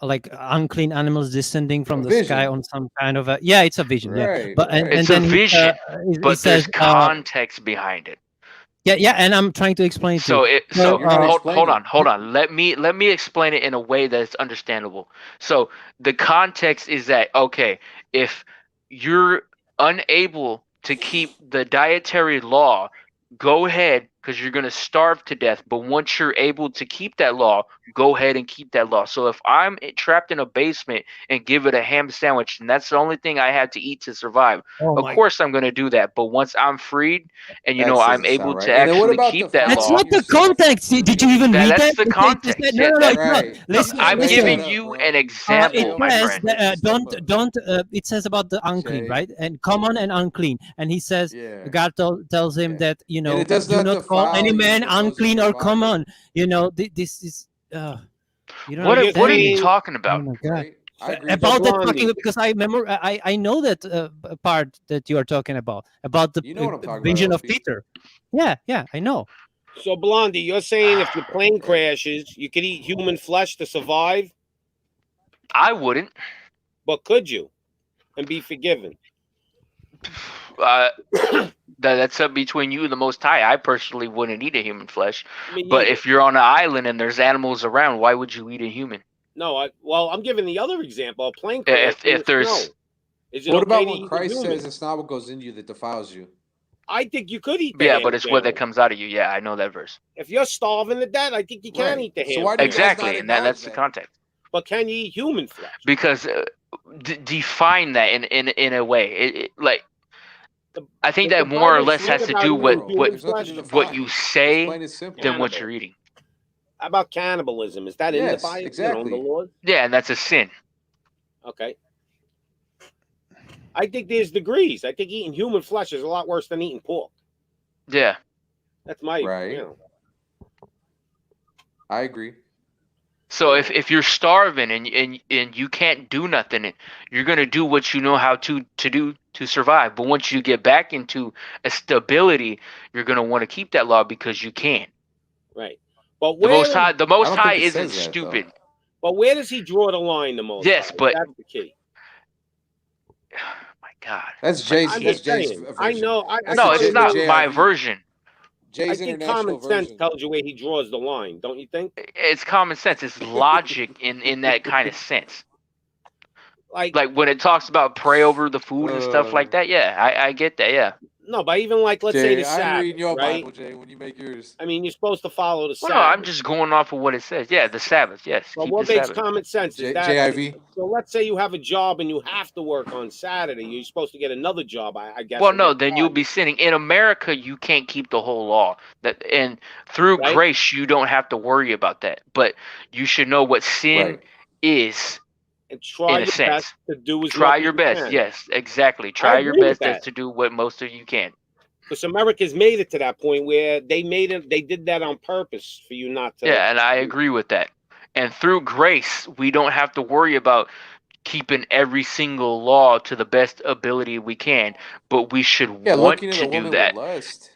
like unclean animals descending from the sky on some kind of it's a vision. Right, But right. It's a vision, but there's context behind it. Yeah, and I'm trying to explain it. So hold explaining. on. Let me explain it in a way that's understandable. So the context is that if you're unable to keep the dietary law, go ahead because you're going to starve to death. But once you're able to keep that law, go ahead and keep that law. So if I'm trapped in a basement and give it a ham sandwich, and that's the only thing I had to eat to survive, of course I'm going to do that. But once I'm freed and I'm able to actually keep that That's law. not the context. Did you even read that? That's the context. No, it's right. not. Listen, I'm listen. giving you an example, my It says friend. don't. It says about the unclean, right? And common and unclean. And he says, God tells him that it does do not not call defile any you man what goes unclean into or your body. common. This is. You don't What are understand. you talking about? Oh my God. Right? I agree. About that Blondie. fucking, because I know that part that you are talking about the You know what I'm talking vision about, of Peter. Yeah, I know. So Blondie, you're saying if your plane crashes, you could eat human flesh to survive, I wouldn't. but could you, and be forgiven? That's up between you and the Most High. I personally wouldn't eat a human flesh. Me But neither. if you're on an island and there's animals around, why would you eat a human? No, I'm giving the other example. A plane crash. If there's is it What okay about to when eat Christ human? says it's not what goes into you that defiles you? I think you could eat the yeah, ham but it's what that sandwich. comes out of you. Yeah, I know that verse. If you're starving to death, I think you can Right. eat the ham. So why do you guys Exactly, not and that's acknowledge the that? context. But can you eat human flesh? Because define that in a way. I think that the more or Bible less speaks has to about do eating with human There's nothing to flesh. defile what you It's say plain and simple. than what Cannibal. you're eating. How about cannibalism? Is that in the Yes, Bible? exactly. In the Lord? Yeah, and that's a sin. Okay. I think there's degrees. I think eating human flesh is a lot worse than eating pork. Yeah. That's my Right. I agree. So if you're starving and you can't do nothing, you're gonna do what you know how to do to survive. But once you get back into a stability, you're gonna want to keep that law because you can. Right. But The where Most High, it isn't says that, stupid. though. But where does he draw the line the most? Yes, high? but- That's the key. My God. That's Jay's. I'm That's just Jay's saying. version. I know. That's No, the it's Jay- not the my JIV. version. I Jay's think international common sense version. tells you where he draws the line, don't you think? It's common sense. It's logic in that kind of sense. like when it talks about pray over the food and stuff like that. Yeah, I get that. Yeah. no, but even like let's say Jay, the I'm Sabbath, reading your right? Bible, Jay. When you make yours, I mean, you're supposed to follow the Well, Sabbath. no, I'm just going off of what it says. Yeah, the Sabbath. Yes, Well, keep what the makes Sabbath. common sense is that. JIV. So let's say you have a job and you have to work on Saturday. You're supposed to get another job, I guess. Well, on no, that then you'll Friday, be sinning. In America, you can't keep the whole law. And through right? grace, you don't have to worry about that. But you should know what sin Right. is And try in a your sense. best to do as Try much your as you best. can. Yes, exactly. I Try your agree with best as that. to do what most of you can. Because America's made it to that point where they made it. They did that on purpose for you not to. Yeah, and I agree with that. And through grace, we don't have to worry about keeping every single law to the best ability we can, but we should Yeah, want looking at to a do woman that. with lust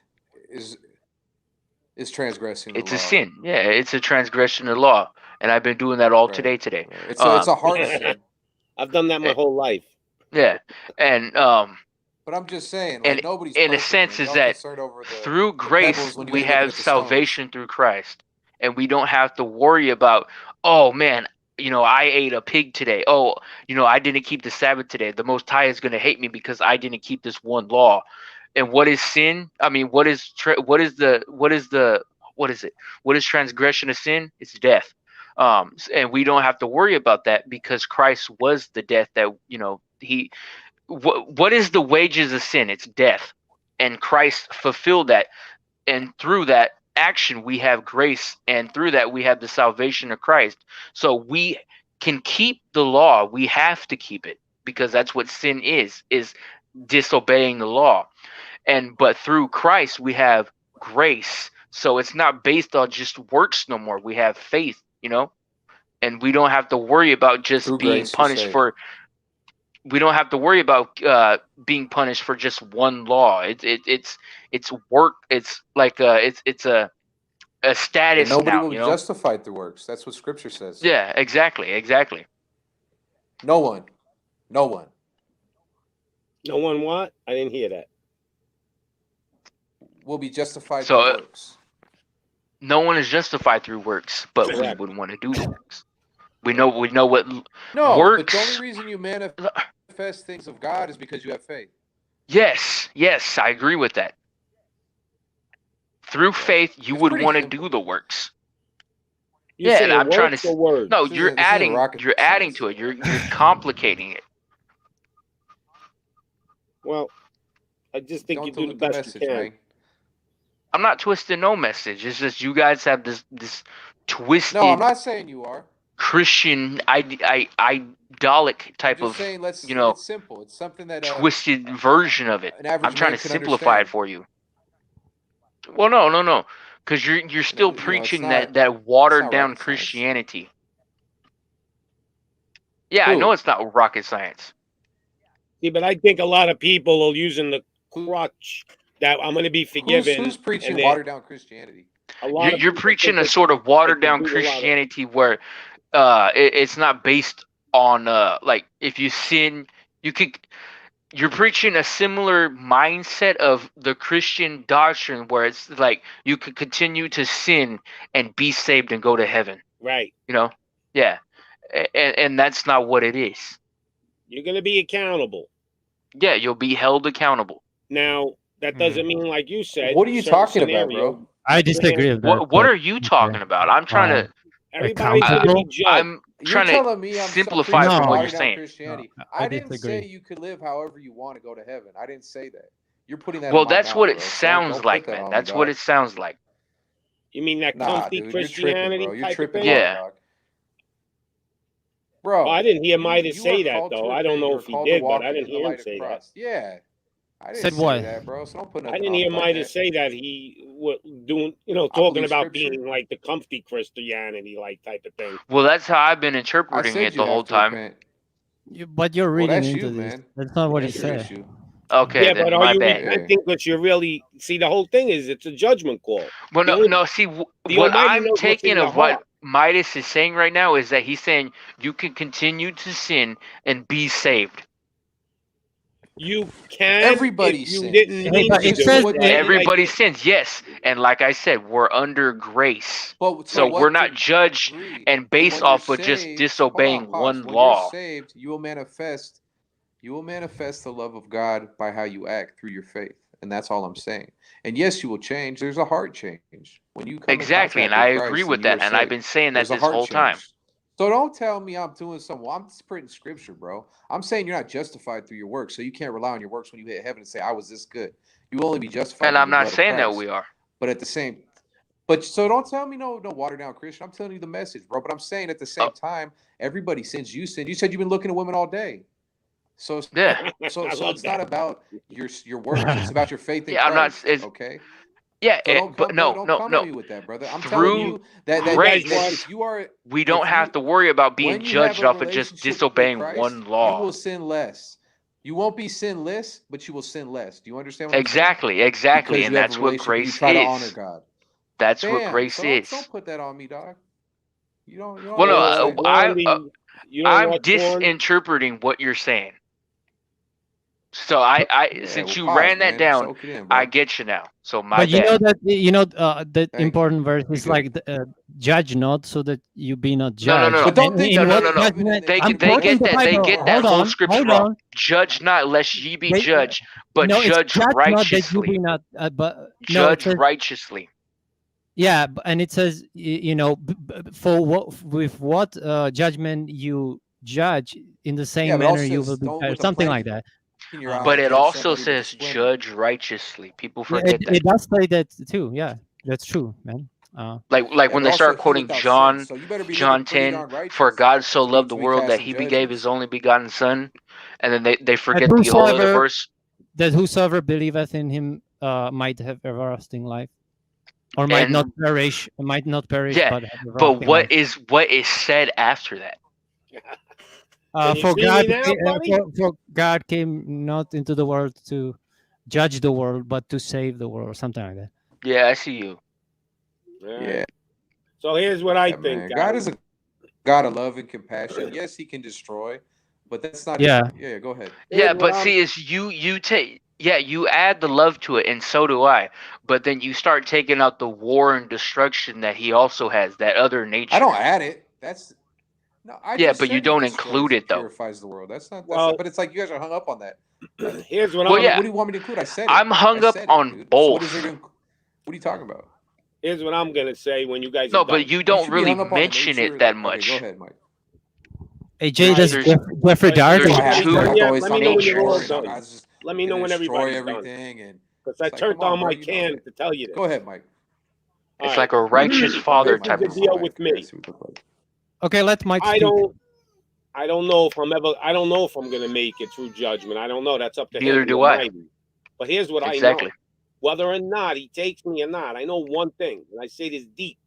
is transgressing the It's law. a sin. Yeah, it's a transgression of law, and I've been doing that all Right. today. Right. It's a hard sin. I've done that my whole life. Yeah, and But I'm just saying, and like nobody's in a perfect, sense man. is Y'all that concerned over the through grace pebbles when you we ain't looking have at the stones. salvation through Christ, and we don't have to worry about, oh man, I ate a pig today. Oh, I didn't keep the Sabbath today. The Most High is going to hate me because I didn't keep this one law. And what is sin? I mean, what is transgression of sin? It's death. And we don't have to worry about that because Christ was the death that he. What is the wages of sin? It's death, and Christ fulfilled that. And through that action, we have grace, and through that we have the salvation of Christ. So we can keep the law. We have to keep it because that's what sin is disobeying the law. But through Christ we have grace. So it's not based on just works no more. We have faith, and we don't have to worry about just Through being grace, you're punished saved. for. We don't have to worry about being punished for just one law. It's work. It's like it's a And status nobody now. will be justified through works. That's what Scripture says. Yeah, exactly. No one. No one what? I didn't hear that. Will be justified So, through works. No one is justified through works, but Correct. we would want to do the works. We know what No, but the works. only reason you manifest things of God is because you have faith. Yes, I agree with that. Through faith, you It's would pretty want to simple. do the works. You Yeah, saying and I'm trying works to. or words? No, This you're isn't adding. rocket You're adding science. to it. You're complicating it. Well, I just think Don't you do the dilute the best message, you can. man. I'm not twisting no message. It's just you guys have this twisted No, I'm not saying you are. Christian idolic I'm type just of saying it's simple. It's something that twisted version of it. an average I'm trying man to can simplify it understand. for you. Well, no, because you're still it's preaching not- that watered not down rocket science. Christianity. Yeah, I Who? know it's not rocket science. See, but I think a lot of people are using the crutch that I'm going to be forgiven. Who's preaching and they- watered down Christianity? A lot of You're people preaching think a they sort of watered can down do a lot of- Christianity where it's not based on like if you sin, you're preaching a similar mindset of the Christian doctrine where it's like you could continue to sin and be saved and go to heaven. Right. Yeah, and that's not what it is. You're going to be accountable. Yeah, you'll be held accountable. Now, that doesn't mean, like you said. What are you certain talking about, scenario, bro? I disagree with that. What but are you talking about? I'm trying to. Everybody's going to be Accountable? judged. I'm You're trying telling to me I'm simplify preaching from what you're watered down saying. Christianity. No, I I didn't disagree. say you could live however you want to go to heaven. I didn't say that. You're putting that. Well, in my that's mouth, what it bro. So sounds don't put like, that man. on me, That's what dog. it sounds like. You mean that Nah, comfy dude, you're Christianity tripping, bro. You're type of tripping, thing? Yeah. dog. Bro, Well, I didn't hear you Midas say are that, called to though. I don't repent. know You're if he called to did, but walk I didn't into the hear him light of say that. Christ. Yeah, I didn't Said say what? that, bro. So don't put I nothing didn't on hear me like Midas that. say that he was doing, I talking believe about Scripture. being like the comfy Christianity, like type of thing. Well, that's how I've been I interpreting said it you the have whole to time. repent. But you're Well, reading that's into you, this. man. That's not what he That's your said. issue. Okay, Yeah, then but are my you bad. repenting? Because you're really see the whole thing is it's a judgment call. Well, The no, only- no. See, the what Almighty I'm knows what's taking in your of what heart. Midas is saying right now is that he's saying you can continue to sin and be saved. You can. Everybody if you sins. didn't Hey, mean but to it do says it, it- right? Everybody Like, sins, yes. And like I said, we're under grace. But So what we're not judged degree? and But based when you're off of just saved, hold on, disobeying pause. one When you're law. saved, you will manifest the love of God by how you act through your faith. And that's all I'm saying. And yes, you will change. There's a heart change. When you come Exactly, in and contact I with Christ agree and with you are that. And I've saved, been saying that there's a this heart whole time. change. So don't tell me I'm doing something. Well, I'm spreading scripture, bro. I'm saying you're not justified through your works. So you can't rely on your works when you hit heaven and say, I was this good. You will only be justified And through I'm the not blood of saying that Christ. we are. But at the same, but so don't tell me no watered down Christian. I'm telling you the message, bro. But I'm saying at the same time, everybody sins. You sin. You said you've been looking at women all day. So Yeah. so I so love it's that. not about your works. It's about your faith in Yeah, I'm not. Christ. It's, Okay. yeah, So don't but come, no, don't no, come no. at me with that, brother. I'm telling Through you that You guys grace, want if you are we don't if have you to worry about being when you have judged a off of just relationship with disobeying Christ, one you law. will sin less. You won't be sinless, but you will sin less. Do you understand what I'm saying? Exactly, exactly, Because and you have a that's what relationship and you grace try to honor is. God. That's what Bam. grace So is. don't put that on me, dog. You don't Well, have no, to say. Blondie, you know I'm what, Swan? disinterpreting what you're saying. So Yeah, since well, you pause, ran that man. down, Soak it in, I bro. get you now. So my But you know bad. that the Thank you. important verse We is good. like judge not, so that you be not No, no, judged. no. But don't And think in you're No, what no, no. living in judgment? the I'm They quoting get the that. They Bible. get that Hold whole on, scripture hold wrong. on. Judge not, lest ye be They, judged, but no, it's judge judge not that you be righteously. not. But no, it Judge says righteously. yeah, and it says you know for what with what judgment you judge, in the same Yeah, but manner also you will says be don't judged. with a Something plank like that. in your eye But it judge also somebody with a says splinter. judge righteously. People Yeah, forget that. it does say that too. Yeah, that's true, man. Like Yeah, when but they also start he quoting without sin. John So you better be living John pretty 10, darn for righteous God so for you loved to the be world that passing he gave his judgments. only begotten son, and then they That forget the whole other verse. whosoever believeth in him might have everlasting life, or might not And perish, yeah, but have but everlasting life. what is said after that? Can you For see God, me now, buddy? for God came not into the world to judge the world, but to save the world, or something like that. Yeah, I see you. Yeah, So here's what I yeah, think, man. guys. God is a God of love and compassion. Yes, he can destroy, but that's not Yeah. Yeah, go ahead. Yeah, Here's what but I'm. see, is you take you add the love to it, and so do I. But then you start taking out the war and destruction that he also has, that other nature. I don't add it. That's no, I Yeah, just but you said he don't destroys include and it though. purifies the world. That's Well- not, but it's like you guys are hung up on that. Here's what Well, I'm. yeah. What do you want me to include? I said it. I'm hung I up said on dude. So both. what is there to what are you talking about? Here's what I'm gonna say when you guys. No, are done. but you don't should be really hung up on the mention nature. it that Okay, much. go ahead, Mike. Hey, Jay, Guys, does there's- Jeffrey But Dahmer? there's everybody two done yet? always Let me talk know about when you're all wars, done. God's just Let me know gonna when destroy everybody's done. everything, and Because I it's like, turned come on, on bro, my you know can that. to tell you this. Go ahead, Mike. All It's right. like a righteous father This is type the of deal role. with me. Okay, let Mike I speak. don't know if I don't know if I'm gonna make it through judgment. I don't know. That's up to Neither him. do the I. Almighty. But here's what Exactly. I know. Whether or not he takes me or not, I know one thing, and I say this deep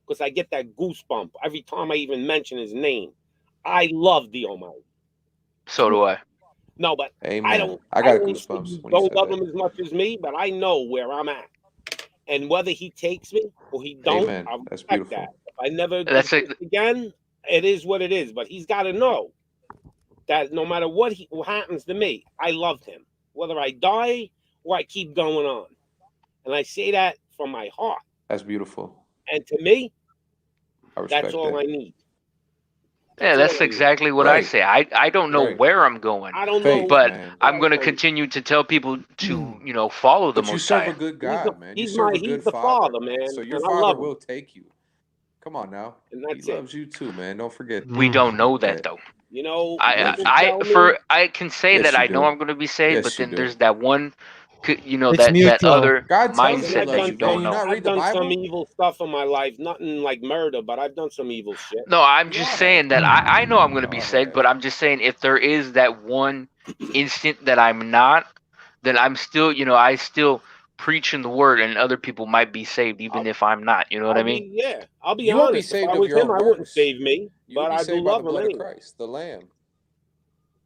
because I get that goosebump every time I even mention his name. I love the Almighty. So do I. No, but Amen. I don't. I got don't goosebumps when you don't said love that. him as much as me, but I know where I'm at, and whether he takes me or he don't, Amen. I That's respect beautiful. that. If I never That's do it again, it is what it is. But he's got to know that no matter what happens to me, I love him, whether I die or I keep going on, and I say that from my heart. That's beautiful. And to me, I respect that's all that. I need. Yeah, that's all I need. exactly what I Right. say. I don't know Right. where I'm going, I don't Faith, know, but man. I'm going to Right. continue to tell people to follow the But you Most serve High. a good God, man. You he's serve a he's good the father, man. man, So your and I father love him. will take you. Come on now. And He that's it. loves you too, man. Don't forget. We don't know that though. You know, loves you. I can say Yes, that you I know do. I'm going to be saved, Yes, but you then do. there's that one, It's that mutual. other God tells you he mindset that loves you you. don't Can you know. not read I've the done some Bible? evil stuff in my life, nothing like murder, but I've done some evil shit. No, I'm We just all saying have. that I know I'm going to We be all saved, have. but I'm just saying if there is that one instant that I'm not, then I'm still, I still preaching the word, and other people might be saved even if I'm not. You know what I mean? I'll be You won't be honest. If saved I of was your him, own I wouldn't works. save me, You will but be I do saved by the love him blood of anyway. Christ. The Lamb.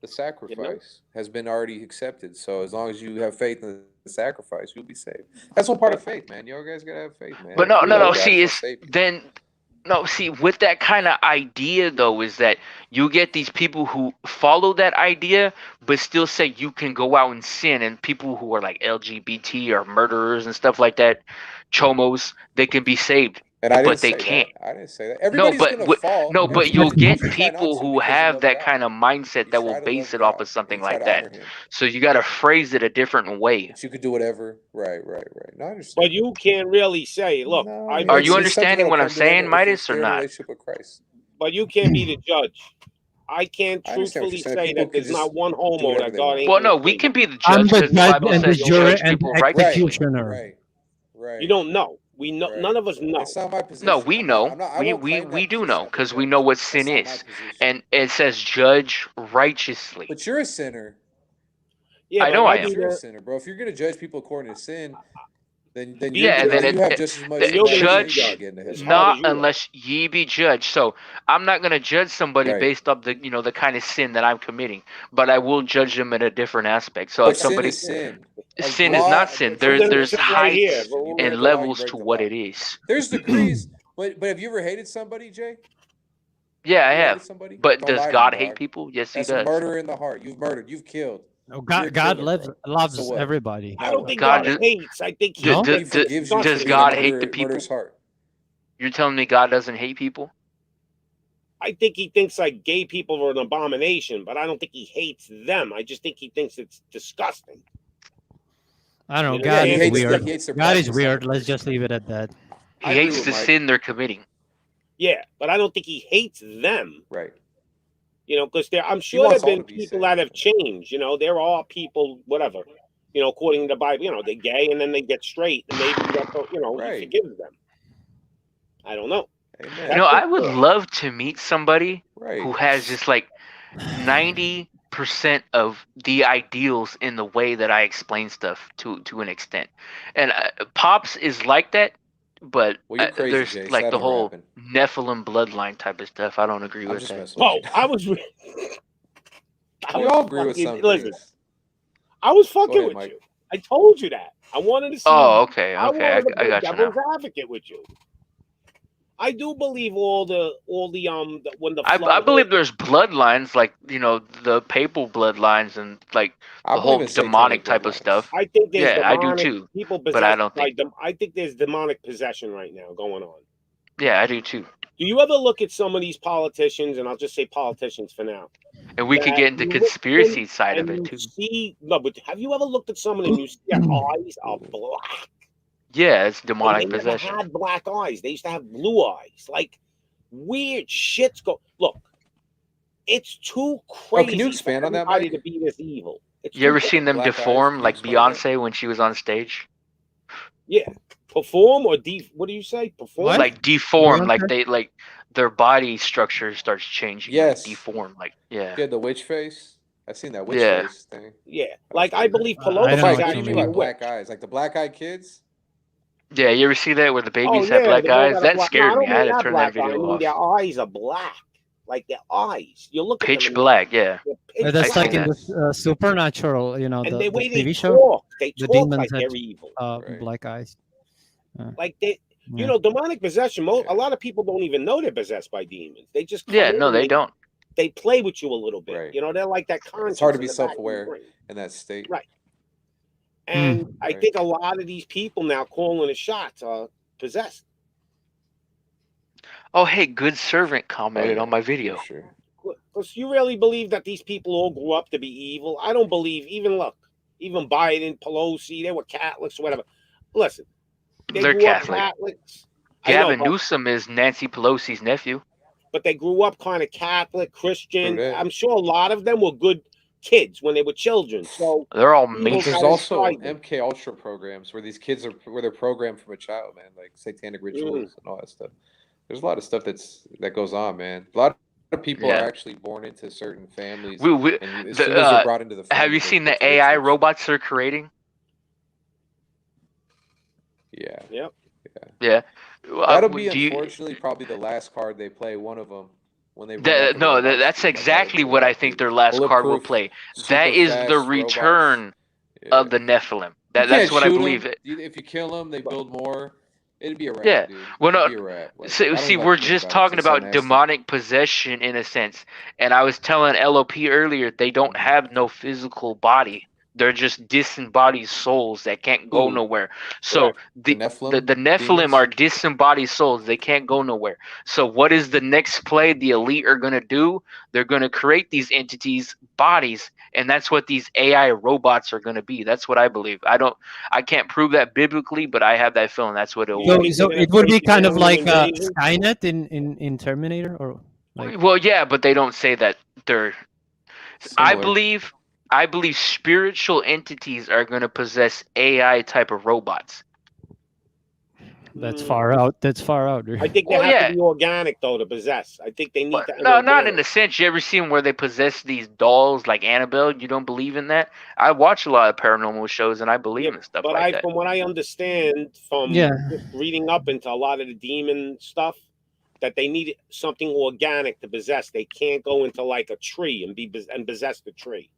The sacrifice has been already accepted. So as long as you have faith in the sacrifice, you'll be saved. That's all part of faith, man. You guys gotta have faith, man. But If you love no. God, See, He's gonna it's save you. then No, see, with that kind of idea though, is that you get these people who follow that idea, but still say you can go out and sin, and people who are like LGBT or murderers and stuff like that, chomos, they can be saved, And I didn't but they say can't. that. I didn't say that. No, Everybody's but gonna fall. no, and but some you'll people get you try not people to who because you have love that God. kind of mindset You that will try to base love it off God of something and try like to that. honor Him. So you got to phrase it a different way. But you could do whatever. Right. No, I understand. But you can't really say, look, No, I Are mean, you it's something understanding that'll what I'm come to them saying, if you're Midas, or still in a not? relationship with Christ. but you can't be the judge. I can't I understand what truthfully you're saying. say People that could there's not just one do homo whatever that they God want. ain't Well, gonna no, we save. can be the I'm judge the because the judge Bible and the says jury judge and people the righteously. executioner. Right. You don't know. We know. Right. None of us know. It's not my position. No, we know. I'm not. I We won't claim we that do position know of a because we judge. know what That's sin not my is, position. and it says judge righteously. But you're a sinner. Yeah, I but know I maybe am. You're a the- sinner, bro. If you're gonna judge people according to sin, then Yeah, and then you have just as much Then you're gonna be judge responsibility to get into as heaven. hard not as you are. unless ye be judged. So I'm not gonna judge somebody Right. based off the the kind of sin that I'm committing, but I will judge them in a different aspect. So But if sin somebody is sin. sin is not sin. There's gonna there's sit right here. heights You break and the law, you levels break to the what law. it is. There's degrees. But have you ever hated somebody, Jay? Yeah, I You ever have. hated somebody? But Don't does lie to me, God hate dog. people? Yes, he That's does. murder in the heart. You've murdered. You've killed. No, You're a God killer, bro. loves So what? everybody. I don't think God God just- hates. I think D- No? d- He d- forgives you does for God being a hate the people? murderous heart. You're telling me God doesn't hate people? I think he thinks like gay people are an abomination, but I don't think he hates them. I just think he thinks it's disgusting. I don't know. Yeah, God he is hates- weird. he hates their God is practice. weird. Let's just leave it at that. He I agree hates with the Mike. sin they're committing. Yeah, but I don't think he hates them. Right. You know, because I'm sure wants there've all been to be people saved. that have changed. You know, there are people, whatever. You know, according to the Bible, you know, they're gay and then they get straight, and maybe that's he Right. forgives them. I don't know. Amen. You know, I would love to meet somebody Right. who has just like 90% of the ideals in the way that I explain stuff to an extent. And Pops is like that, but Well, you're crazy, there's Jay, so like that the ain't whole rapping. Nephilim bloodline type of stuff. I don't agree I'm with just that. messing with Oh, you. I was. We all agree with some Listen, things. I was fucking ahead, with Mike. you. I told you that. I wanted to see. Oh, okay, I okay, wanted to I play got you now. devil's advocate with you. I do believe all the when the I flood believe hit, there's bloodlines, like the papal bloodlines and like I the believe whole in satanic demonic type of bloodlines. stuff. I think there's Yeah, I do demonic too. people But possessed I don't by think. them. I think there's demonic possession right now going on. Yeah, I do too. Do you ever look at some of these politicians, and I'll just say politicians for now, And we could that get into you look conspiracy in side of and it you too. see no, but have you ever looked at someone and you see their eyes are black? Yeah, it's And demonic they never possession. had black eyes. They used to have blue eyes. Like weird shit's go. Look, it's too crazy. can you expand for on that, everybody Mike? to be this evil. It's You ever too seen them Black eyes, deform can you like explain that? Beyonce when she was on stage? Yeah, perform or what do you say? Perform. What? Like deform, like Beyonce? they like their body structure starts changing. Yes. Like deform, like yeah. She had the witch face. I seen that witch Yeah. face thing. Yeah, like I believe I Pelosi don't But know Mike, is what what do actually you you mean a by mean. witch. black eyes? Like the black eyed kids? Yeah, you ever see that where the Oh babies have yeah, black the one eyes? that That black. No, I scared don't me. I mean had to that turn that black eye. I video mean off. their eyes are black. Like their eyes. You look at Pitch them. black, yeah. They're pitch That's black. like in the Supernatural, And the the way they TV show. talk, they The talk demons like had they're evil. Right. black eyes. Like they, Yeah. demonic possession. A Yeah. lot of people don't even know they're possessed by demons. They just come Yeah, in no, and they don't. They play with you a little bit. Right. You know, they're like that conscience. It's hard to be in the back of your self-aware brain. in that state. Right. And I Right. think a lot of these people now calling the shots are possessed. Oh, hey, good servant Oh, commented yeah, on my video. for sure. Because you really believe that these people all grew up to be evil? I don't believe. Even Biden, Pelosi, they were Catholics, whatever. Listen, they They're grew up Catholic. Catholics. I know, Gavin Newsom is Nancy Pelosi's nephew. but they grew up kind of Catholic, Christian. True that. I'm sure a lot of them were good kids when they were children. So They're all Evil matrons. There's Kinda also frightened. MK Ultra programs where these kids are where they're programmed from a child, man, like satanic rituals and all that stuff. There's a lot of stuff that goes on, man. A lot of people Yeah. are actually born into certain families, We, and as the, soon as they're brought into the family, have you they seen get the to AI things. robots they're creating? Yeah, yep. Yeah. that'll be do you, unfortunately probably the last card they play. One of them when they run out the no, robots, that's like, how exactly they what I have think the their last card will bulletproof, play. super That is fast the robots. return Yeah. of the Nephilim. You That's can't what I shoot believe. 'em. If you kill them, they build more. It'd be a wrap, Yeah. dude. Well, no. It'd be a wrap. Like, I So, don't see, even we're like to think just about it 'cause talking it's so about nasty. demonic possession in a sense. And I was telling LOP earlier, they don't have no physical body. They're just disembodied souls that can't go Who? nowhere. So The the Nephilim? Nephilim demons? are disembodied souls. They can't go nowhere. So what is the next play the elite are gonna do? They're gonna create these entities, bodies, and that's what these AI robots are gonna be. That's what I believe. I can't prove that biblically, but I have that feeling that's what it You will So, think be. they're so gonna it would create be the kind of alien like invasion? Skynet in Terminator, or like Well, yeah, but they don't say that they're. Similar. I believe spiritual entities are going to possess AI type of robots. that's Mm, far out. That's far out. I think they Well, have yeah, to be organic though to possess. I think they need but to. no, not in the sense. You ever seen where they possess these dolls like Annabelle? You don't believe in that? I watch a lot of paranormal shows and I believe Yeah, in stuff but like that. from what I understand from Yeah. just reading up into a lot of the demon stuff, that they need something organic to possess. They can't go into like a tree and possess the tree.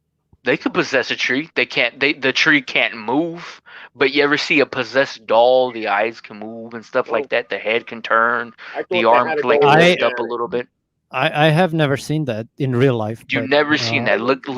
They could possess a tree. They can't. The tree can't move. But you ever see a possessed doll? The eyes can move and stuff Well, like that. The head can turn. I thought The they arm had to can like go I- lift up a organic. little bit. I have never seen that in real life. You've But, never seen that. Look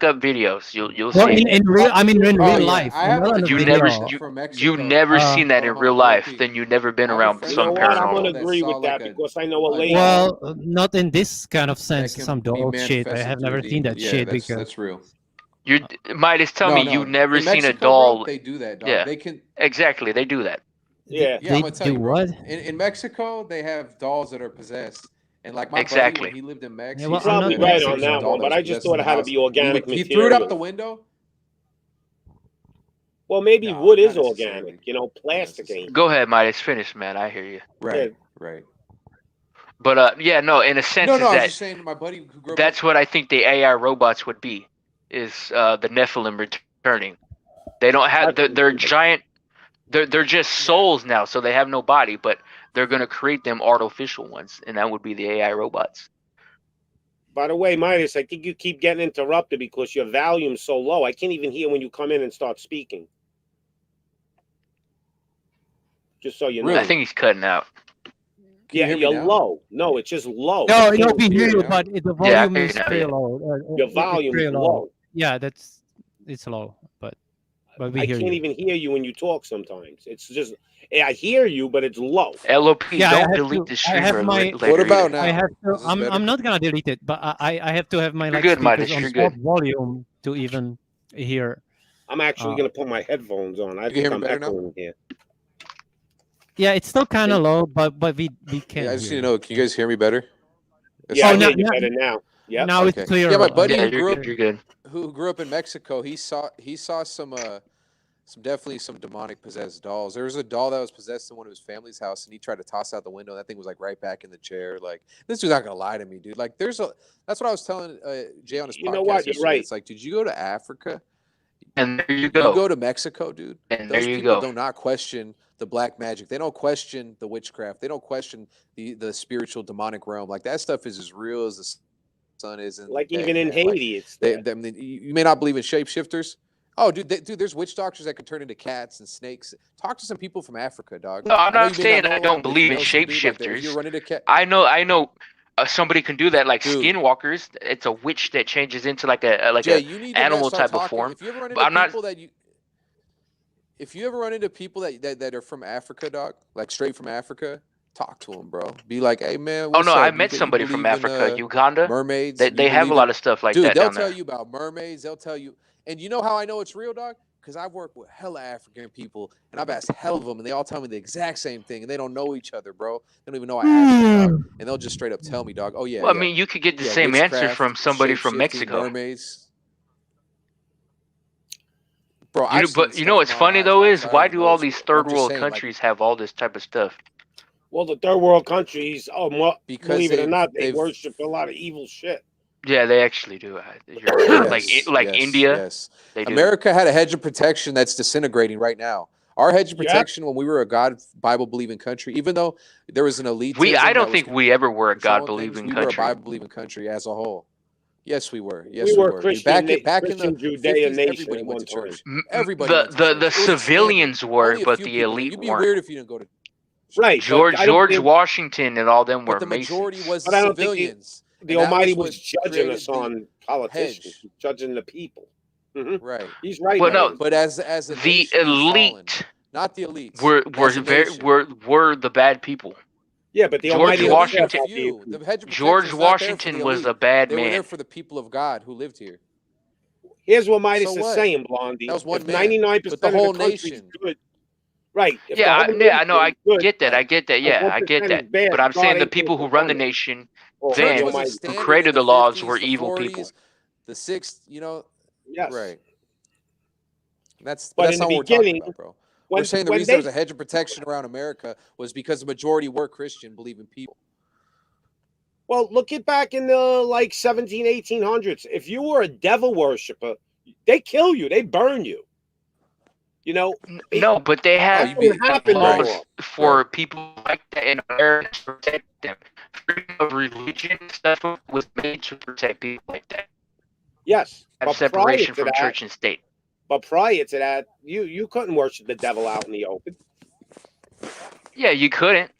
up videos. You'll well, see. in real, I mean, in Oh, real yeah. life. I have not in a a You friend never video. from Mexico. you've never seen that in Hold on, real hold on, life. LP. Then you've never been I have a around friend You know some what? I'm Mexico gonna paranormal. that agree saw, with that like, a because I know a like, lady. Well, not in this kind of that sense. can Some be dog shit. I manifested have through a never seen demon. that Yeah, shit that's because real. You Midas, tell No, me no. you've never In seen a Mexico, doll. bro, they do that, dog. Yeah. They can. Exactly, they do that. Yeah. Yeah, I'm they gonna tell do you, bro. what? In Mexico, they have dolls that are possessed, and like my buddy Exactly. when he lived in Mexico, Yeah, You're well, I'm probably not right there on was a that doll one, that but was I just possessed in thought the it had to house. be organic He threw it out material. the window. Well, maybe No, wood is not organic. necessarily. You know, plastic necessarily. ain't. Go ahead, Midas, finish, man. I hear you. Right, right. But yeah, no. In a sense, No, is no. I was that just saying, my buddy who grew up. that's what I think the AI robots would be. Is the Nephilim returning? They don't have. They're giant. They're just souls now, so they have no body. But they're gonna create them artificial ones, and that would be the AI robots. By the way, Midas, I think you keep getting interrupted because your volume's so low. I can't even hear when you come in and start speaking. Just so you know. I think he's cutting out. Yeah, hear me you're now? low. No, it's just low. No, I no, can't we hear you, now. but the Yeah, I volume hear is you now, pretty yeah. low. Your It's volume pretty is low. Yeah, it's low, but we I hear can't you. even hear you when you talk sometimes. It's just I hear you, but it's low. LOP, Yeah, I don't have delete to- the I stream have or my- later. What about either. now? I have to. Is this better? I'm not gonna delete it, but I have to have my You're like good, speakers Midas, on you're top good. volume to even hear. I'm actually gonna put my headphones on. I You can hear think me I'm better now? echoing here. Yeah, it's still kind of low, but we can. Yeah, I just need hear to know. Can you guys hear me better? Yeah, I Oh, hear now- you better now. Yeah. Now Okay. it's clear. Yeah, my buddy Yeah, who you're grew good. up You're good. who grew up in Mexico, he saw some definitely some demonic possessed dolls. There was a doll that was possessed in one of his family's house, and he tried to toss out the window. That thing was like right back in the chair. Like, this dude's not gonna lie to me, dude. Like, that's what I was telling Jay on his podcast. You know what? You're yesterday. right. It's like, did you go to Africa? And there you You go. go to Mexico, dude. And Those there you people go. do not question the black magic. They don't question the witchcraft. They don't question the spiritual demonic realm. Like, that stuff is as real as the sun is. Like the day, even in man. Like, Haiti, it's there. I mean, you may not believe in shapeshifters. Oh, dude, there's witch doctors that can turn into cats and snakes. Talk to some people from Africa, dog. No, I'm I know not you may saying know I them, don't but you believe in know some dude like that. If you shapeshifters. run into cat, I know. Somebody can do that, like Dude. skinwalkers. It's a witch that changes into like a Jay, you need to animal start type of talking. form. If you ever run But into I'm not- people if you ever run into people that are from Africa, dog, like straight from Africa, talk to them, bro. Be like, hey man, Oh what's no, up? I You met you somebody from believe in, Africa, Uganda. mermaids. They You have a believe lot in- of stuff like Dude, that they'll down tell there. you about mermaids. They'll tell you, and you know how I know it's real, dog? Because I've worked with hella African people, and I've asked hell of them, and they all tell me the exact same thing, and they don't know each other, bro. They don't even know I asked them, dog, and they'll just straight up tell me, dog. Oh yeah, Well, yeah. I mean, you could get the Yeah, same answer witchcraft, from somebody from shape-shifting, Mexico. mermaids. Bro, You know, but you know what's funny though is why do all these third world countries have all this type of stuff? Well, the third world countries, Because believe it or not, they they've- worship a lot of evil shit. Yeah, they actually do. You're right. Yes, like yes, India, yes. they do. America had a hedge of protection that's disintegrating right now. Our hedge of Yeah. protection when we were a God Bible believing country, even though there was an elite. I don't think we ever were a God believing We were a country. Bible believing country as a whole. Yes, we were. Yes, We we were were. Christian Back na- in back in the Christian Judean 50s, nation everybody at went one to church. time. Everybody The went to church. It was a civilians standard. were, Only a but few the people. elite You'd be weren't. weird if you didn't go to. Right. but George I don't George think Washington and all them were But the majority Masons. was But I don't think civilians. the and that Almighty what was judging created us the on politicians, hedge. He's judging the people. Mhm. Right. He's right. Well, no, Ryan. But as a the nation, we've fallen. elite Not the elites. were As a nation. were the bad people. Yeah, but the George Almighty don't care Washington- about the Few. The hedge of George protection's not there for the Washington was a elite. bad They were there man. for the people of God who lived here. Here's what Midas So is what? saying, Blondie. That was one if man, 99% but the of whole the country's nation. good, right? If the Yeah, whole I know. I nation's good, get that. I Right. get that. and Yeah, I 1% get is that. bad, But I'm God saying the ain't people gonna who run the condemn it. nation Or Church then, wasn't Almighty. who standing created in the the laws, 50s, were the evil 40s, people. the 6th, Yes. right. That's But that's in not the what we're talking beginning, about, bro. We're saying the when reason there they was a hedge of protection around America was because the majority were Christian, believing people. well, look at back in the like 1800s. If you were a devil worshiper, they kill you, they burn you. You know, it No, but they Oh, have you doesn't be happen no right. laws more. for Right. people like that in America to protect them. Freedom of religion and stuff was made to protect people like that. Yes, Have but prior separation to from that, church and state. you couldn't worship the devil out in the open. Yeah, you couldn't,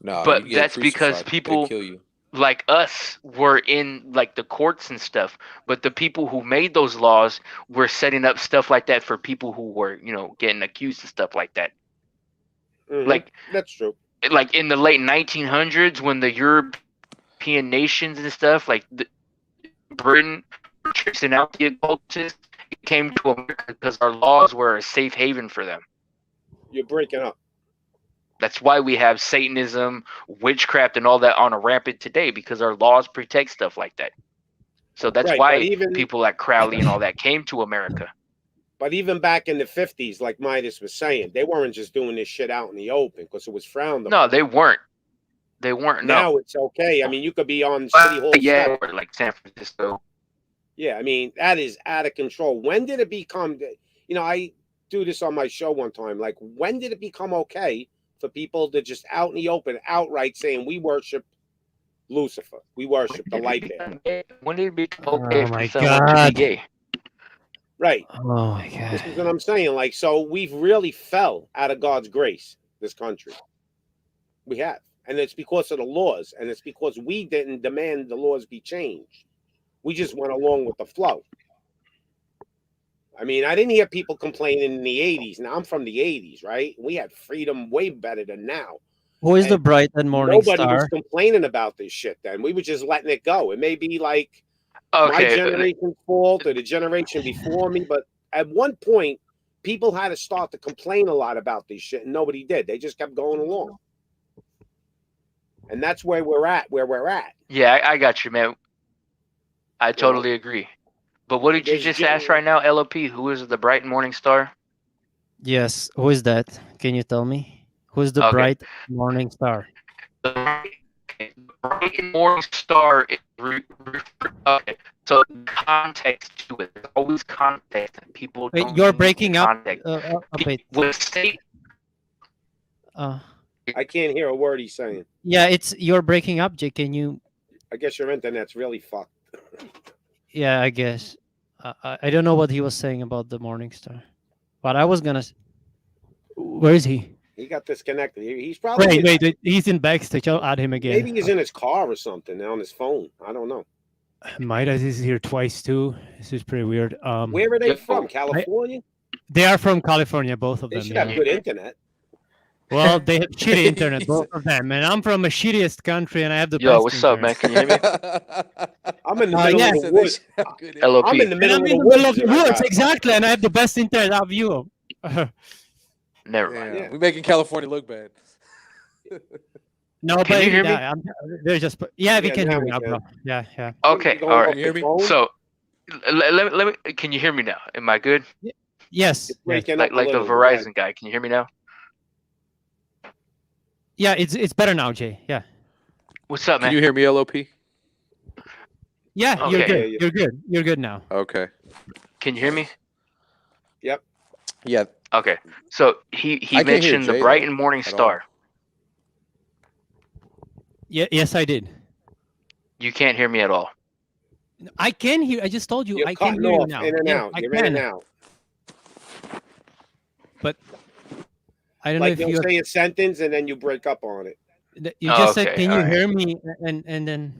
No, but you get that's because crucified. They people kill you. like us were in like the courts and stuff. But the people who made those laws were setting up stuff like that for people who were, getting accused of stuff like that. Mhm. Like That's true. like in the late 1900s when the European nations and stuff like Britain were chasing out the occultists, it came to America because our laws were a safe haven for them. You're breaking up. That's why we have Satanism, witchcraft, and all that on a rampant today, because our laws protect stuff like that. So that's Right, why but even people like Crowley and all that came to America. but even back in the 50s, like Midas was saying, they weren't just doing this shit out in the open because it was frowned upon. No, they weren't. They weren't. Now No. it's okay. I mean, you could be on City Hall Yeah, steps. or like San Francisco. Yeah, I mean, that is out of control. When did it become, I do this on my show one time. Like, when did it become okay for people to just out in the open, outright saying, we worship Lucifer, we worship the light bearer? When did it become okay Oh for my someone to be God. gay? Right. Oh my This God. is what I'm saying. Like, so we've really fell out of God's grace, this country. We have. And it's because of the laws. And it's because we didn't demand the laws be changed. We just went along with the flow. I mean, I didn't hear people complaining in the 80s. Now I'm from the 80s, right? We had freedom way better than now. Who is the And bright and morning nobody was star? complaining about this shit then. We were just letting it go. It may be like my Okay. generation's fault or the generation before me, but at one point, people had to start to complain a lot about this shit, and nobody did. They just kept going along. And that's where we're at, Yeah, I got you, man. I totally agree. But what did you There's just gen- ask right now, LOP? Who is the bright morning star? Yes. Who is that? Can you tell me? Who is the Okay. bright morning star? The bright morning star is okay. So context to it. There's always context, and people Wait, don't you're use breaking up. context. Wait. When state I can't hear a word he's saying. Yeah, you're breaking up, Jay. Can you? I guess your internet's really fucked. Yeah, I guess. I don't know what he was saying about the morning star, but I was gonna. Where is he? He got disconnected. He's probably Wait. He's in backstage. I'll add him again. maybe he's in his car or something on his phone. I don't know. Midas is here twice too. This is pretty weird. Where are they Yo, from? California? They are from California, both of They them. should Yeah. have good internet. Well, they have shitty internet, both of them, and I'm from a shittiest country, and I have the Yo, best what's up, man? internet. Can you hear me? I'm in the Uh, middle yeah. of the woods. LOP. I'm in the middle And I'm of in the the middle of woods. the and I woods, got- exactly, and I have the best internet of you. Never mind. Yeah, Yeah. we're making California look bad. No, Can but you hear me? yeah, they're just yeah, we Yeah, can now hear we you now, can. bro. Yeah. Okay, Going all off right. You hear the me? phone? So let me. Can you hear me now? Am I good? Yes. It's breaking Like up a the little. Go ahead. Verizon guy. Can you hear me now? Yeah, it's better now, Jay. Yeah. What's up, Can man? you hear me, LOP? Yeah, you're Okay. good. Yeah. You're good. You're good now. Okay. Can you hear me? Yeah. Okay. So he I can't hear mentioned the Jay, bright though, and morning at all. star. Yeah, yes, I did. You can't hear me at all. I can hear. I just told you You're I can cutting hear you off now. in and Yeah, out. I You're can. in and out. But I don't know Like if you'll you say a sentence and then you break up on it. you just said, Okay, "Can you alright. hear me?" And then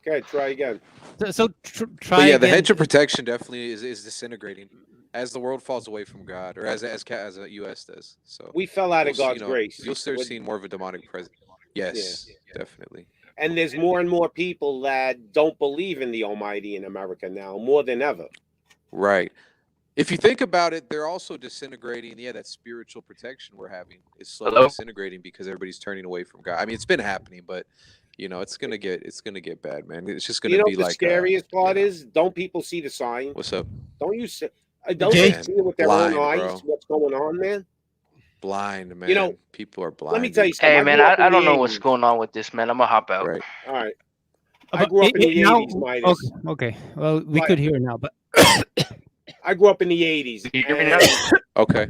Okay, try again. try But yeah, the again. hedge of protection definitely is disintegrating as the world falls away from God, or as the U.S. does. So We fell out we'll of God's grace. you'll start With- seeing more of a demonic presence. Yes, definitely. And there's more and more people that don't believe in the Almighty in America now, more than ever. Right. If you think about it, they're also disintegrating. Yeah, that spiritual protection we're having is slowly Hello? disintegrating because everybody's turning away from God. I mean, it's been happening, but it's gonna get bad, man. It's just gonna You know be the like scariest part you know. is, don't people see the sign? What's up? Don't you see? Don't Jay- they see it with their Blind, own eyes? bro. What's going on, man? Blind, man. You know, people are blind. Let me tell you something. Hey man, grew up in I don't the know what's 80s. going on with this, man. I'm gonna hop out. Right. All right. I grew up in the now- 80s, Midas. Okay. Well, we But- could hear now, but I grew up in the 80s. Can you hear me now? and Okay.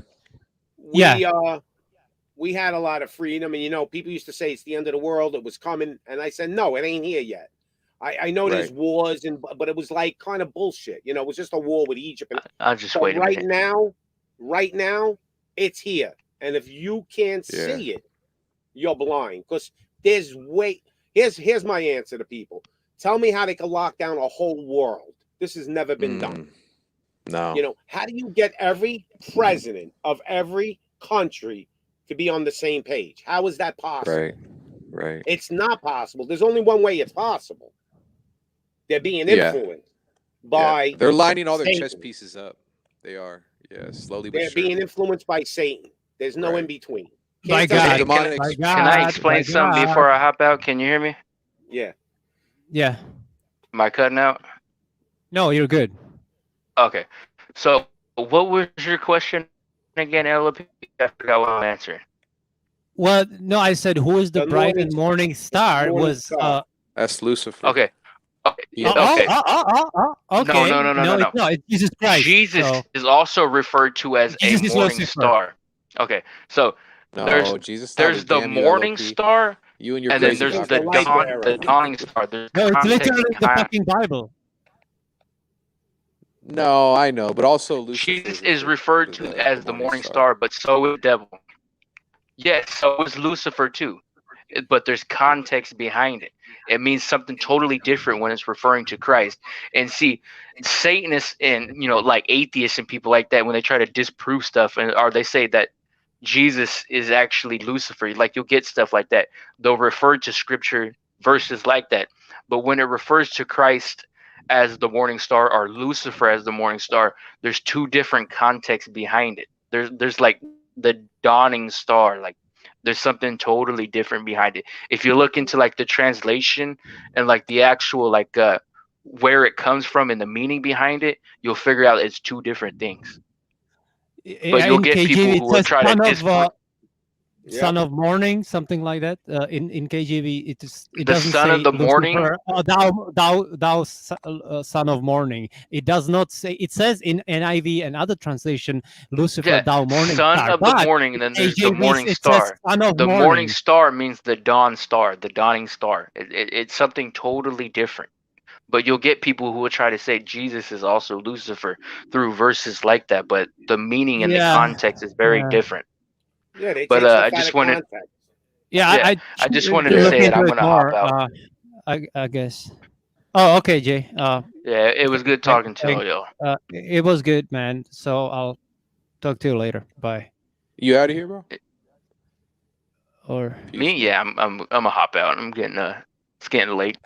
we had a lot of freedom, and people used to say it's the end of the world, it was coming, and I said no, it ain't here yet. I know there's Right. wars, but it was like kind of bullshit. It was just a war with Egypt. And I'll just but wait a minute. right now, it's here, and if you can't Yeah. see it, you're blind. Because there's here's my answer to people. Tell me how they can lock down a whole world. This has never been done. No. How do you get every president of every country to be on the same page? How is that possible? Right. It's not possible. There's only one way it's possible. They're being Yeah. influenced by They're lining all their Satan. chess pieces up. They are. Yeah, slowly They're but surely. being influenced by Satan. There's no Right. in between. by Can't tell God, me- demonic- by Can I God, explain by something God. before I hop out? Can you hear me? Yeah. Yeah. Am I cutting out? No, you're good. Okay. So what was your question again, LP? I forgot what I'm answering. Well, no, I said, who is the The bright morning- and morning star? morning Was star. That's Lucifer. Okay. Okay. Yeah. Okay. Okay. No. It's not. It's Jesus Christ. Jesus so- is also referred to as Jesus a is morning Lucifer. star. Okay. So No, There's- Jesus. there's the damn you, morning LOP. star, You and your and then crazy there's doctrine. the light bearer. the dawning star. There's No, it's context literally the behind- fucking Bible. No, I know, but also Lucifer Jesus is referred to as the morning star. star, but so is the devil. Yes, so is Lucifer too. But there's context behind it. It means something totally different when it's referring to Christ. And see, Satanists and like atheists and people like that, when they try to disprove stuff, or they say that Jesus is actually Lucifer, like you'll get stuff like that. They'll refer to scripture verses like that. But when it refers to Christ as the morning star or Lucifer as the morning star, there's two different contexts behind it. There's like the dawning star, like there's something totally different behind it. If you look into like the translation and like the actual like where it comes from and the meaning behind it, you'll figure out it's two different things. But you'll In get KJV, people it who will says try to son of, disprove son of morning, something like that. In KJV, it The doesn't son say of the morning? Lucifer, thou son of morning. It does not say. It says in NIV and other translation, Lucifer, yeah, thou morning son star. of the But morning, and then there's the KJV, morning it star. says son of The morning. morning star means the dawn star, the dawning star. It's something totally different. But you'll get people who will try to say Jesus is also Lucifer through verses like that. But the meaning and Yeah, the context is very yeah. different. Yeah, they But, take stuff I out just of wanted- context. Yeah, Yeah, I just wanted to look say it. into I'm gonna hop more, out. I guess. Oh, okay, Jay. Yeah, it was good talking to thank- y'all. It was good, man. So I'll talk to you later. Bye. You out of here, bro? Or Me, yeah, I'm a hop out. I'm getting it's getting late.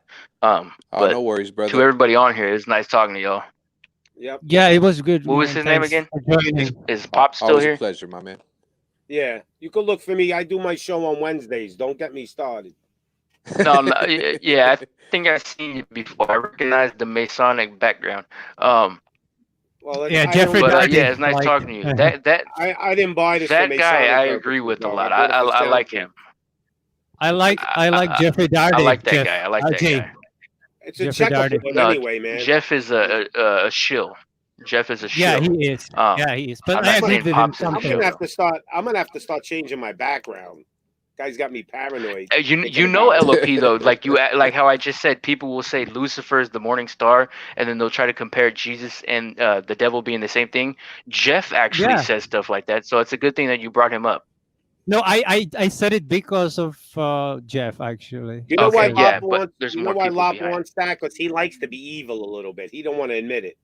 Oh, But no worries, to brother. everybody on here, it's nice talking to y'all. Yep. yeah, it was good. What was man. his name Thanks again? for joining. Is Pop still Always here? a pleasure, my man. Yeah. You can look for me. I do my show on Wednesdays. Don't get me started. No, yeah, I think I've seen you before. I recognize the Masonic background. Well, Yeah, I Jeffrey don't- But Darden, yeah, it's nice like- talking to you. That I didn't buy this. that for guy, Masonic I purposes, agree with a though. lot. bought it for I like soundproof. him. I like Jeffrey Darden. I like that Jeff. guy. I like that Jay. guy. It's a Jeffrey checkup Darden. with him No, anyway, man. Jeff is a shill. Jeff is a Yeah, shill. he is. Um, Yeah, he is. But I'm I not agree saying with him. Pop's in I'm the gonna Sometimes. have to start. I'm gonna have to start changing my background. Guy's got me paranoid. You thinking know about it. LOP though, like how I just said, people will say Lucifer is the morning star, and then they'll try to compare Jesus and the devil being the same thing. Jeff actually Yeah. says stuff like that, so it's a good thing that you brought him up. No, I said it because of Jeff, actually. You know why Okay, yeah, Lop but wants? there's You more know why people Lop behind. wants that? Because he likes to be evil a little bit. He don't want to admit it.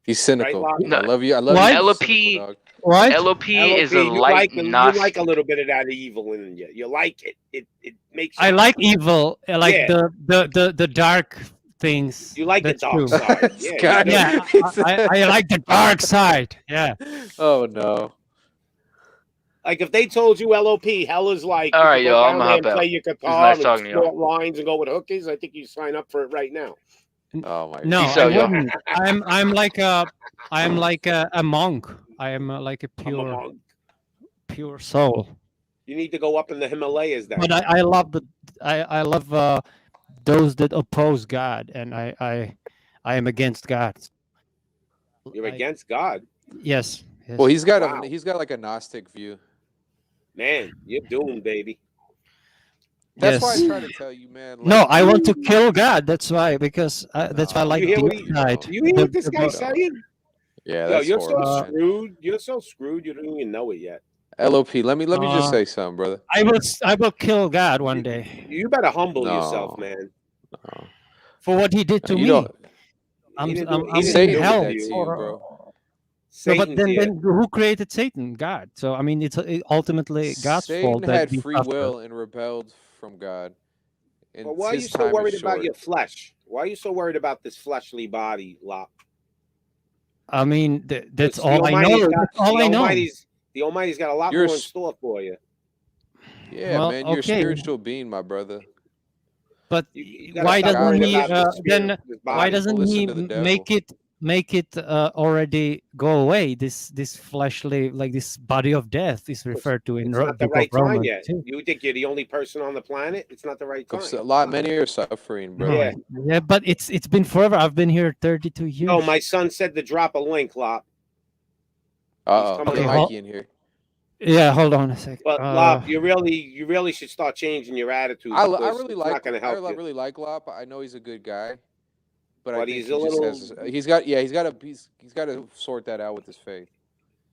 He's cynical. Right, No, I love you. I love What? you. LOP Cynical, dog. What? LOP is a you light you Gnostic. like a little bit of that evil in you. You like it. It makes you I like evil, like Yeah. the dark things. You like the That's dark true. side. Yeah, Scott. you do. Yeah, I like the dark side. Yeah. Oh no. Like if they told you LOP, hell is like All you right, could yo, go I'm down a there and hop play out. your It's guitar nice and talking to y'all. snort lines and go with hookers. I think you sign up for it right now. Oh my. No, Peace I out, y'all. wouldn't. I'm like a monk. I am like a I'm a monk. pure soul. You need to go up in the Himalayas then. But I love I love those that oppose God, and I am against God. You're I- against God. Yes. Yes. Well, he's got Wow. he's got like a Gnostic view. Man, you're doomed, baby. That's why Yes. I try to tell you, man. Like, No, I want to kill God. That's why, because that's why I No. like You hear what deep he- side. You hear what this The- guy's the- saying? Yeah, Yo, that's you're so horrible, man. screwed. You're so screwed. You don't even know it yet. LOP, let me just Uh, say something, brother. I will kill God one day You better humble No. yourself, man. No. for what he did to You me. don't. I'm He didn't I'm, do- he I'm didn't Satan in do did it hell. that to to you. you, bro. No, Satan's but then here. who created Satan? God. So I mean, it's ultimately God's Satan fault that had we free suffer. will and rebelled from God. And But why are you his so time is worried about short. your flesh? Why are you so worried about this fleshly body, Lop? I mean, that's The all I Almighty's know. got- That's all the I know. The Almighty's got a lot You're more in s- store for you. Yeah, Well, man, you're okay. a spiritual being, my brother. But You gotta why stop doesn't worrying he about this spirit, then? this Why body. doesn't Listen he to the devil. make it already go away? This fleshly, like this body of death, is referred to in It's not the Book right of Romans time yet. too. You think you're the only person on the planet? It's not the right time. Many are suffering, bro. Yeah. Yeah, but it's been forever. I've been here 32 years. No, my son said to drop a link, Lop. Uh-oh. coming Get on. Mikey in here. Yeah, hold on a sec. But Lop, you really should start changing your attitude. I because really it's like not going to I help you. really like Lop. I know he's a good guy. But I But think he's he a just little- has he's got to sort that out with his faith.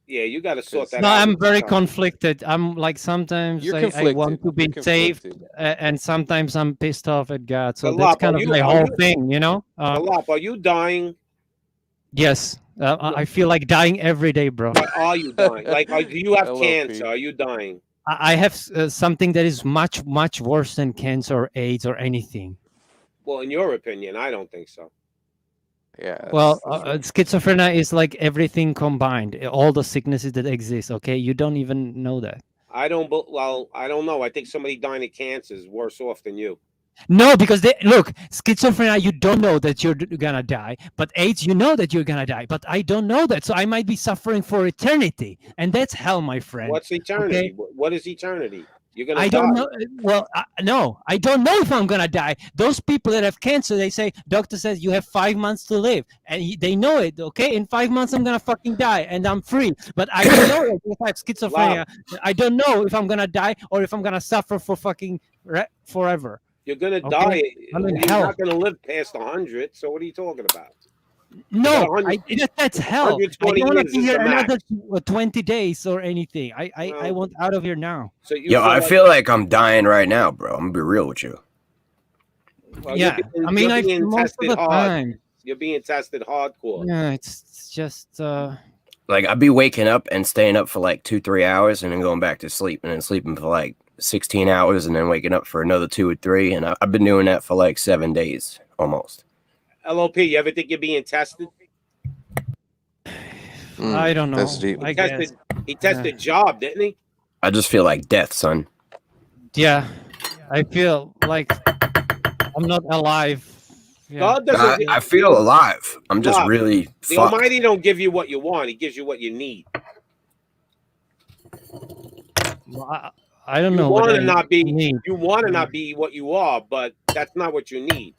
Yeah, you got to sort that No, out. I'm with very yourself. conflicted. I'm like sometimes You're I conflicted. want to be You're saved, conflicted. and sometimes I'm pissed off at God. So But that's Lop, kind are of you- my are whole you- thing, you know. But Lop, are you dying? Yes, I feel like dying every day, bro. But are you dying? Like, do you have LOP. cancer? Are you dying? I have something that is much worse than cancer or AIDS or anything. Well, in your opinion, I don't think so. Yeah. Well, that's right. schizophrenia is like everything combined, all the sicknesses that exist. Okay, you don't even know that. I don't. Well, I don't know. I think somebody dying of cancer is worse off than you. No, because look, schizophrenia, you don't know that you're gonna die, but AIDS, you know that you're gonna die. But I don't know that, so I might be suffering for eternity, and that's hell, my friend. What's eternity? Okay. What is eternity? You're gonna. I don't die. know. Well, no, I don't know if I'm gonna die. Those people that have cancer, they say, doctor says you have 5 months to live, and they know it. Okay, in 5 months I'm gonna fucking die, and I'm free. But I don't know if I have schizophrenia. I don't know if I'm gonna die or if I'm gonna suffer for fucking forever. You're gonna Okay. die. I'm in You're hell. not gonna live past 100. So what are you talking about? No, got 100 that's hell. I 120 don't want years to be is here the max. another 20 days or anything. I Well- want out of here now. So you Yo, I like- feel like I'm dying right now, bro. I'm gonna be real with you. well, Yeah, you're I mean, I being most of tested the hard. time. You're being tested hardcore. Yeah, it's just. Like I'd be waking up and staying up for like 2-3 hours and then going back to sleep and then sleeping for like 16 hours and then waking up for another 2 or 3. And I've been doing that for like 7 days almost. LOP, you ever think you're being tested? I don't know. That's deep. I guess. He tested Job, didn't he? I just feel like death, son. Yeah, I feel like I'm not alive. Yeah. God doesn't. I feel alive. I'm just God, really The fucked. Almighty don't give you what you want. He gives you what you need. Well, I don't You know. want what to I not be. need. You want to not be what you are, but that's not what you need.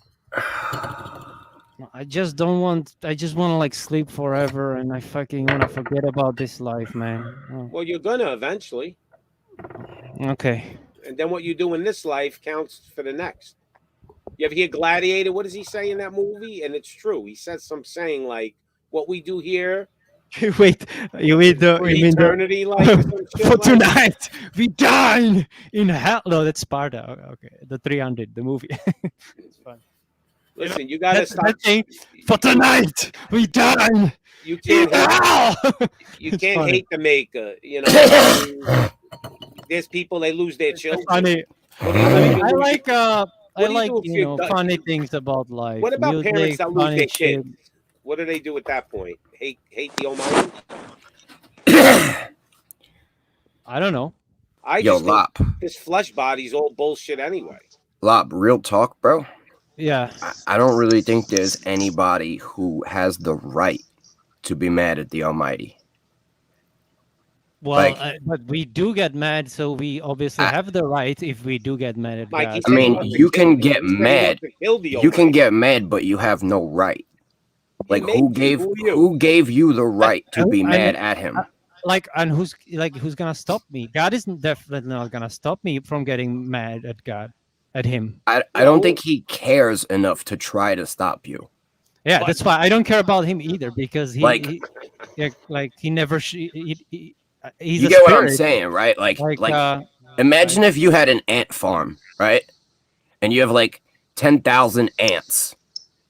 I just don't want. I just want to like sleep forever, and I fucking want to forget about this life, man. Oh, Well, you're gonna eventually. okay. and then what you do in this life counts for the next. You ever hear Gladiator? What does he say in that movie? And it's true. He says some saying like, "What we do here Wait, you mean for eternity, like some shit for like- tonight we dine in hell." No, that's Sparta. Okay, the 300, the movie. It's fun. Listen, you gotta That's stop. that thing. For tonight we dine You in can't. Hate, hell. you It's can't funny. hate the maker. You know, there's people they lose their It's children. funny. What do you I do? mean, You I lose like What do you do if you you know, die? funny things about life. What about music, parents that lose funny their shit. kids? What do they do at that point? Hate the Almighty? I don't know. I Yo, just think Lop, this flesh body's all bullshit anyway. Lop, real talk, bro. Yeah. I don't really think there's anybody who has the right to be mad at the Almighty. Well, Like- but we do get mad, so we obviously I- have the right if we do get mad at Mike, God. he I said he mean, wants to you kill can me. get He said he mad. wants to kill the You can Almighty. get mad, but you have no right. Like made who you. gave Who are you? who gave you the right to be I mad mean, at him? And who's gonna stop me? God isn't definitely not gonna stop me from getting mad at God, at him. I don't think he cares enough to try to stop you. Yeah, But- that's why I don't care about him either, because Like- he never he's You a get what I'm spirit. saying, right? Like Like, imagine if you had an ant farm, right? And you have like 10,000 ants,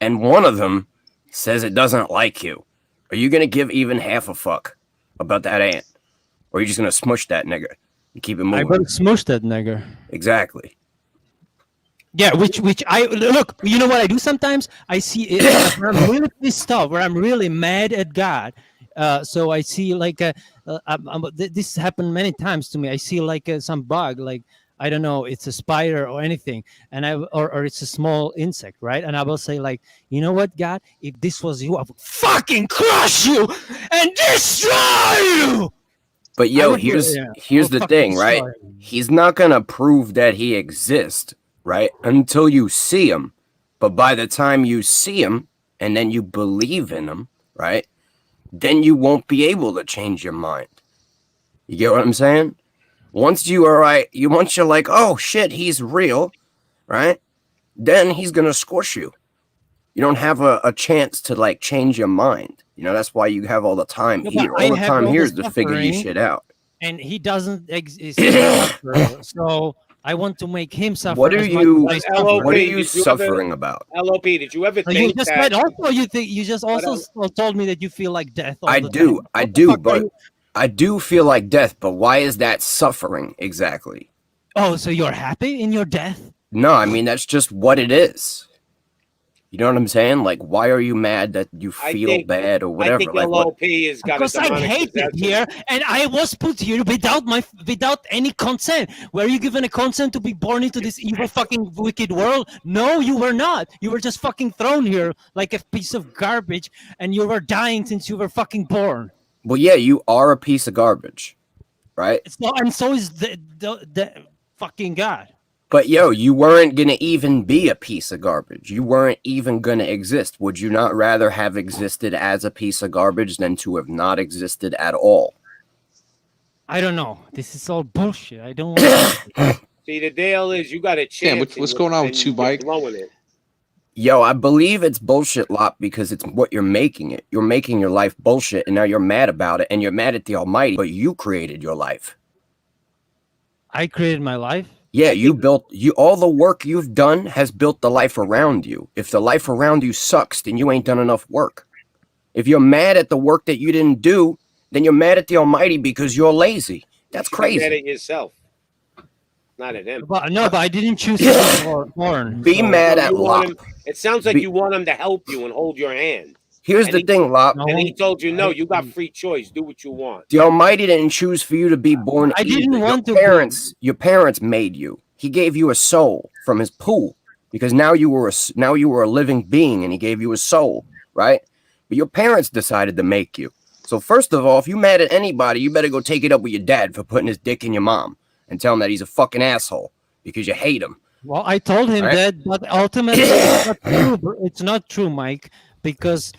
and one of them says it doesn't like you. Are you gonna give even half a fuck about that ant, or are you just gonna smush that nigga and keep it I moving? will smush that nigger. Exactly. Yeah, which I look. You know what I do sometimes? I see it where I'm really pissed off, where I'm really mad at God. So I see like this happened many times to me. I see like some bug, like I don't know, it's a spider or anything, and or it's a small insect, right? And I will say like, you know what, God, if this was you, I would fucking crush you and destroy you. But I yo, would do- here's yeah, I here's would the fucking thing, right? destroy you. He's not gonna prove that he exists, right? Until you see him. But by the time you see him and then you believe in him, right? Then you won't be able to change your mind. You get what I'm saying? Once you're like, oh shit, he's real, right? Then he's gonna squish you. You don't have a chance to like change your mind. You know, that's why you have all the time Yeah, but here. I All the have time all here the is to figure your suffering. shit out. And he doesn't exist. So I want to make him suffer. What are as much you as I LOP, suffer. what are did you you ever- suffering about? LOP, did you ever So you think just that? said also you just also told me that you feel like death. All I the do, time. I What the do, fuck are but you- I do feel like death, but why is that suffering exactly? Oh, so you're happy in your death? No, I mean that's just what it is. You know what I'm saying? Like, why are you mad that you I feel think- bad or I whatever? think Like, what? LOP has got Because a I demonic hate it possession. here, and I was put here without any consent. Were you given a consent to be born into this evil, fucking, wicked world? No, you were not. You were just fucking thrown here like a piece of garbage, and you were dying since you were fucking born. Well, yeah, you are a piece of garbage, right? So and so is the fucking God. But yo, you weren't gonna even be a piece of garbage. You weren't even gonna exist. Would you not rather have existed as a piece of garbage than to have not existed at all? I don't know. This is all bullshit. I don't want. See, the deal is you got a chance. what's going on with you, Mike? Blowing it. Yo, I believe it's bullshit, Lot, because it's what you're making it. You're making your life bullshit, and now you're mad about it, and you're mad at the Almighty, but you created your life. I created my life. Yeah, all the work you've done has built the life around you. If the life around you sucks, then you ain't done enough work. If you're mad at the work that you didn't do, then you're mad at the Almighty because you're lazy. That's You should be mad crazy. at yourself, not at him. But no, but I didn't choose to be born. Be so- mad at You want Lop. him- It sounds like Be- you want him to help you and hold your hand. Here's and the he- thing, Lop. No, And he told you, no, I- you got free choice. Do what you want. The Almighty didn't choose for you to be born. I didn't either. want to your be. parents. Your parents made you. He gave you a soul from his pool because now you were a living being, and he gave you a soul, right? But your parents decided to make you. So first of all, if you mad at anybody, you better go take it up with your dad for putting his dick in your mom and tell him that he's a fucking asshole because you hate him. Well, I told him Right? that, but ultimately it's not true. It's not true, Mike, because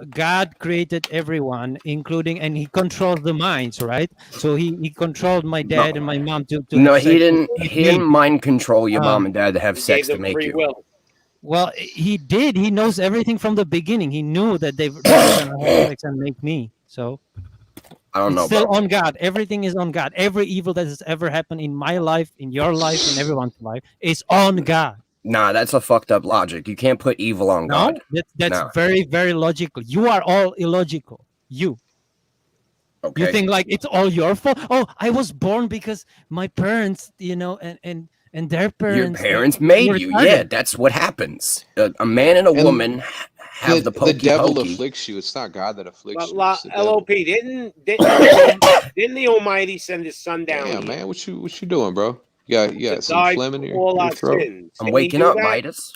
God created everyone, including, and he controls the minds, right? So he controlled my dad and my mom to No, have he sex didn't. with He didn't me. mind control your mom Um, and dad to have He sex gave to them make free you. will. Well, he did. He knows everything from the beginning. He knew that they were gonna have sex and make me. So I don't it's know, still bro. on God. Everything is on God. Every evil that has ever happened in my life, in your life, in everyone's life is on God. Nah, that's a fucked up logic. You can't put evil on No, God. that's No. very, very logical. You are all illogical. You Okay. think like it's all your fault. Oh, I was born because my parents, and their Your parents parents made were you. Yeah, retarded. that's what happens. A man and a And woman have the the pokey devil pokey. afflicts you. It's not God that afflicts But you. It's the devil. LOP didn't the Almighty send His Son down Damn, here man, what you doing, bro? You to got some die phlegm in for all your our throat? sins? I'm Didn't he waking do up, that? Midas.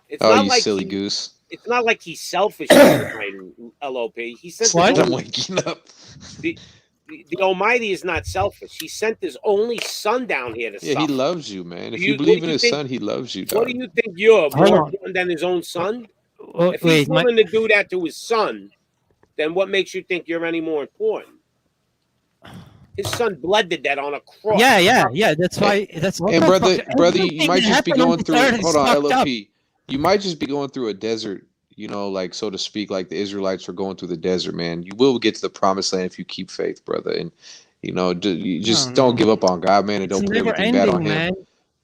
It's Oh, not you like silly he, goose. It's not like he's selfish. The Almighty, LOP. He sent What? his I'm only waking up. the Almighty is not selfish. He sent His only Son down here to Yeah, he suffer. loves you, man. If Do you what believe do in you his think? son, he loves you, What do dog. you think? You're Hold more on. important than His own Son? Oh, If He's wait, my willing to do that to His Son, then what makes you think you're any more important? His Son bled to death on a cross. yeah. That's why. That's what And the brother, fuck. brother, you Everything might that just be happened on going this through. earth is Hold on, fucked up. LOP. You might just be going through a desert, you know, like so to speak, like the Israelites were going through the desert, man. You will get to the promised land if you keep faith, brother. And you know, you just don't give up on God, man, and It's don't put never everything bad on ending, Him, man.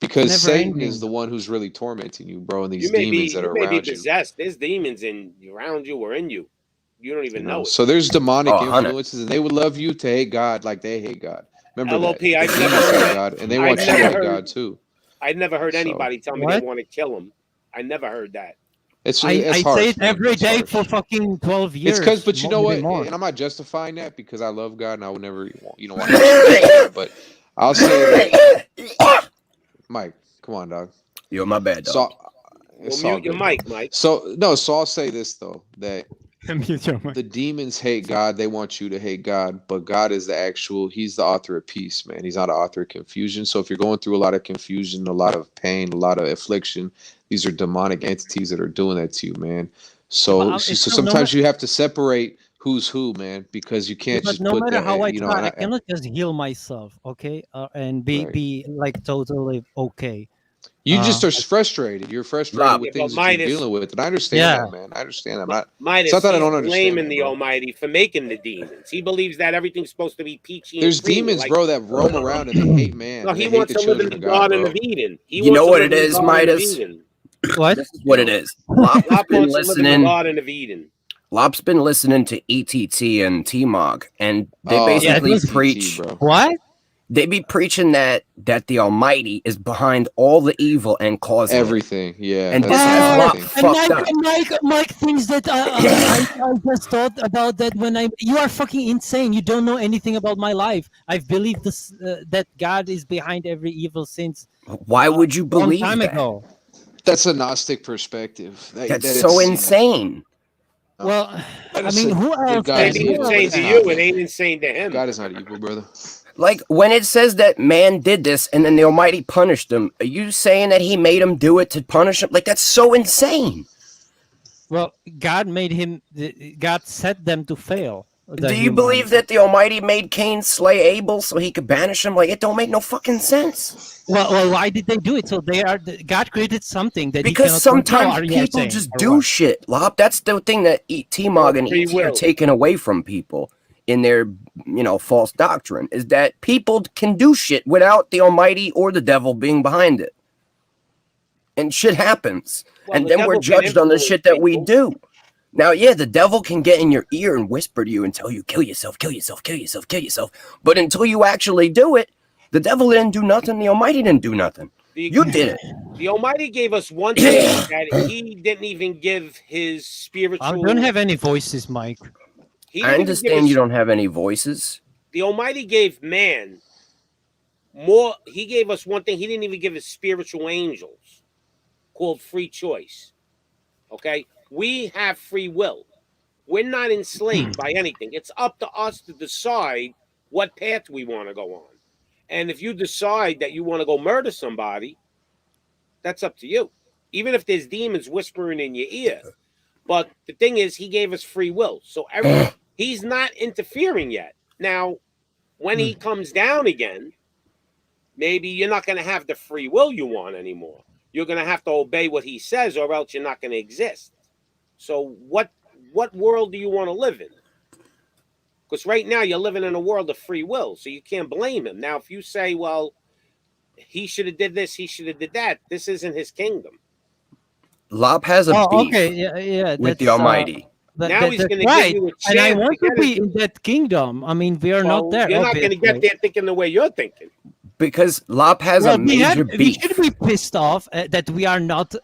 because never Satan is ending. the one who's really tormenting you, bro, and You these may demons be that are you may be around you. possessed. There's demons around you or in you. You don't even You know know, it. so there's demonic Oh, 100. influences, and they would love you to hate God like they hate God. Remember LOP, that. I've The never demons heard hate that. God, and they I've want you to never hate heard. God too. I've never heard So anybody tell me they What? want to kill him. I never heard that. it's I harsh, say it man. every It's day harsh. for fucking 12 It's because, years, but you know maybe what? more. And I'm not justifying that because I love God and I would never, want to disrespect God. But I'll say that, Mike, come on, dog. You're my bad dog. So Well, it's all mute your good, bro. mic, Mike. So no, so I'll say this though, that Mute your mic. the demons hate God. They want you to hate God, but God is He's the author of peace, man. He's not the author of confusion. So if you're going through a lot of confusion, a lot of pain, a lot of affliction, these are demonic entities that are doing that to you, man. But So it's still sometimes you have to separate who's who, man, because you can't but just no put matter that, how I you know, try, and I cannot just heal myself, okay, and be right. be like totally okay. You just are Like, frustrated. You're frustrated Rob, with Yeah, but things that you're Midas, dealing with, and I understand yeah, that, man. I understand that. I'm not. It's Midas, not that I he's don't understand blaming that, the bro. Almighty for making the demons. He believes that everything's supposed to be peachy and There's creamy. demons, Like, bro, that roam around and they hate man no, and he they hate wants the to live in children the of God, Garden of bro. Eden. He you know wants to what live it in the is, Garden of Midas? Eden. what? This is what it is. Lop's Lop been wants to live in the listening. Garden of Eden. Lop's been listening to ETT and T-Mog, and they Oh, Yeah, it basically was preach. bro. what? They be preaching that the Almighty is behind all the evil and causing it. Everything, yeah. And this That's has Lop everything. And fucked up. Mike thinks that I just thought about that when you are fucking insane. You don't know anything about my life. I've believed this that God is behind every evil since Why would you a long believe time that? ago. That's a Gnostic perspective. That's so insane. Well, I That mean, is who else? God is Maybe evil, but insane it's to not, you, it man. ain't insane to him. God is not evil, brother. Like when it says that man did this and then the Almighty punished him, are you saying that he made him do it to punish him? Like that's so insane. Well, God made him. God set them to fail. Do you believe that the Almighty made Cain slay Abel so he could banish him? Like it don't make no fucking sense. Well, why did they do it? So God created something that Because he cannot control, sometimes are you people saying, just or do what? shit, Lop. That's the thing that T-Mog and Free ET are will. taking away from people in their, false doctrine, is that people can do shit without the Almighty or the devil being behind it. And shit happens. Well, And the then devil we're can judged on the influence shit that we people. do. Now, yeah, the devil can get in your ear and whisper to you and tell you, kill yourself, kill yourself, kill yourself, kill yourself. But until you actually do it, the devil didn't do nothing. The Almighty didn't do nothing. You did it. The Almighty gave us one thing that He didn't even give His spiritual. I don't have any voices, Mike. He I didn't even give understand his- you don't have any voices. The Almighty gave man more. He gave us one thing. He didn't even give His spiritual angels, called free choice. Okay, we have free will. We're not enslaved by anything. It's up to us to decide what path we want to go on. And if you decide that you want to go murder somebody, that's up to you. Even if there's demons whispering in your ear. But the thing is, he gave us free will, so he's not interfering yet. Now, when he comes down again, maybe you're not going to have the free will you want anymore. You're going to have to obey what he says, or else you're not going to exist. So what world do you want to live in? Because right now you're living in a world of free will, so you can't blame him. Now, if you say, well, he should have did this, he should have did that, this isn't his kingdom. Lob has a beef with the Almighty. Now he's going to right. give you a chance. And I want to get be it. in that kingdom. I mean, we are not there. You're not going to get there thinking the way you're thinking. Because Lob has a major we beef. should be pissed off that we are not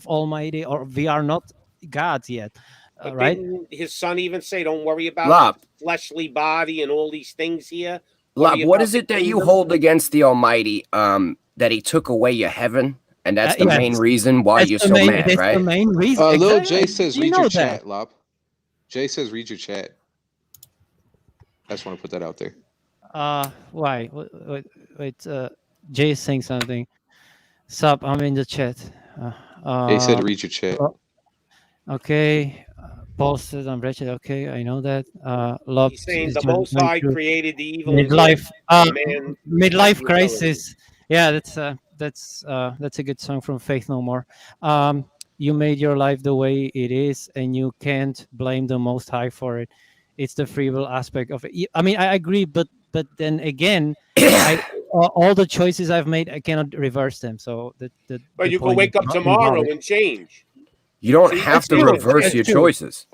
Almighty, or we are not gods yet. But Right? didn't his son even say, don't worry about Lob. the fleshly body and all these things here? Lob, Worry what about is the it that you kingdom. hold against the Almighty? That he took away your heaven, and that's the Yes. main reason why That's you're the so main, mad, that's right? the main reason. Lil Exactly. Jay says You read know your that. chat, Lob. Jay says read your chat. I just want to put that out there. Why? Wait. Jay is saying something. Sup? I'm in the chat. Jay said read your chat. Okay. Posted. I'm wretched. Okay, I know that. Love. He's saying is the just Most going High through created the evil and midlife. good, man. Midlife humility. crisis. Yeah, that's a good song from Faith No More. You made your life the way it is, and you can't blame the Most High for it. It's the free will aspect of it. I mean, I agree, but then again, all the choices I've made, I cannot reverse them. So But the you can point wake is up not tomorrow invalid. and change. You don't See, have that's to true. reverse That's your true. choices.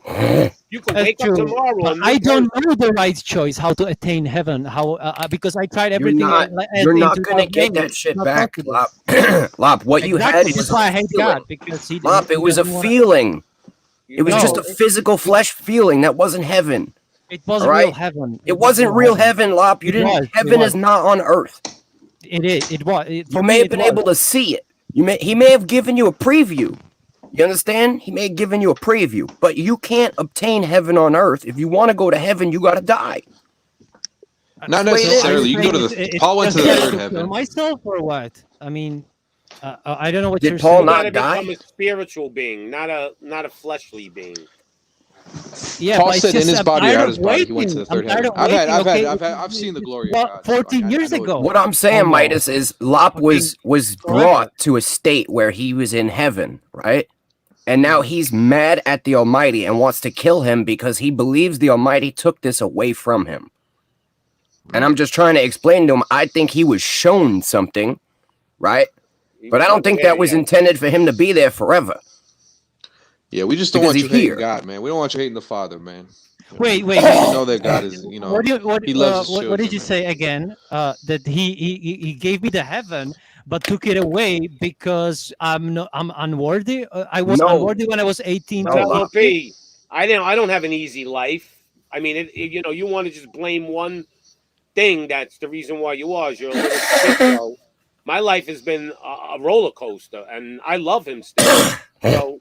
You can That's wake true. up tomorrow But and I don't know the right choice, how to attain heaven. How because I tried everything. You're in not gonna get 2008. that shit Not back, possible. Lop. Lop, what you had Exactly. was That's why I a hate feeling. God, because he. Lop, it was a doesn't wanna- feeling. It was No. just a physical flesh feeling. That wasn't heaven. It wasn't All right? real heaven. It wasn't real heaven, Lop. You It didn't. was, it Heaven was. is not on earth. It is. It was. You may have been able to see it. He may have given you a preview. You understand? He may have given you a preview, but you can't obtain heaven on earth. If you want to go to heaven, you got to die. Not Wait, necessarily. You can go to It's the Paul went to the just third kill heaven. myself or what? I mean, I don't know what Did you're Paul saying. You not gotta die? become a spiritual being, not a fleshly being. Yeah, Paul but it's said in just his I'm body or tired out of his body, he went to waiting. the third I'm tired heaven. of waiting, okay? I've seen the glory of Well, God. 14 I years know ago. What I'm saying, Almost. Midas, is Lop was forever. brought to a state where he was in heaven, right? And now he's mad at the Almighty and wants to kill him because he believes the Almighty took this away from him. And I'm just trying to explain to him, I think he was shown something, right? But I don't think that was intended for him to be there forever. Yeah, we just don't Because want you he's hating here. God, man. We don't want you hating the Father, man. Wait. We know that God is, you know, What He loves His what did children, you man. say again? That he gave me the heaven, but took it away because I'm unworthy. I was No. unworthy when I was 18. No, to Lop. LLP, I don't have an easy life. I mean, you know, you want to just blame one thing. That's the reason why you are. You're a little shit show. My life has been a roller coaster, and I love him still. So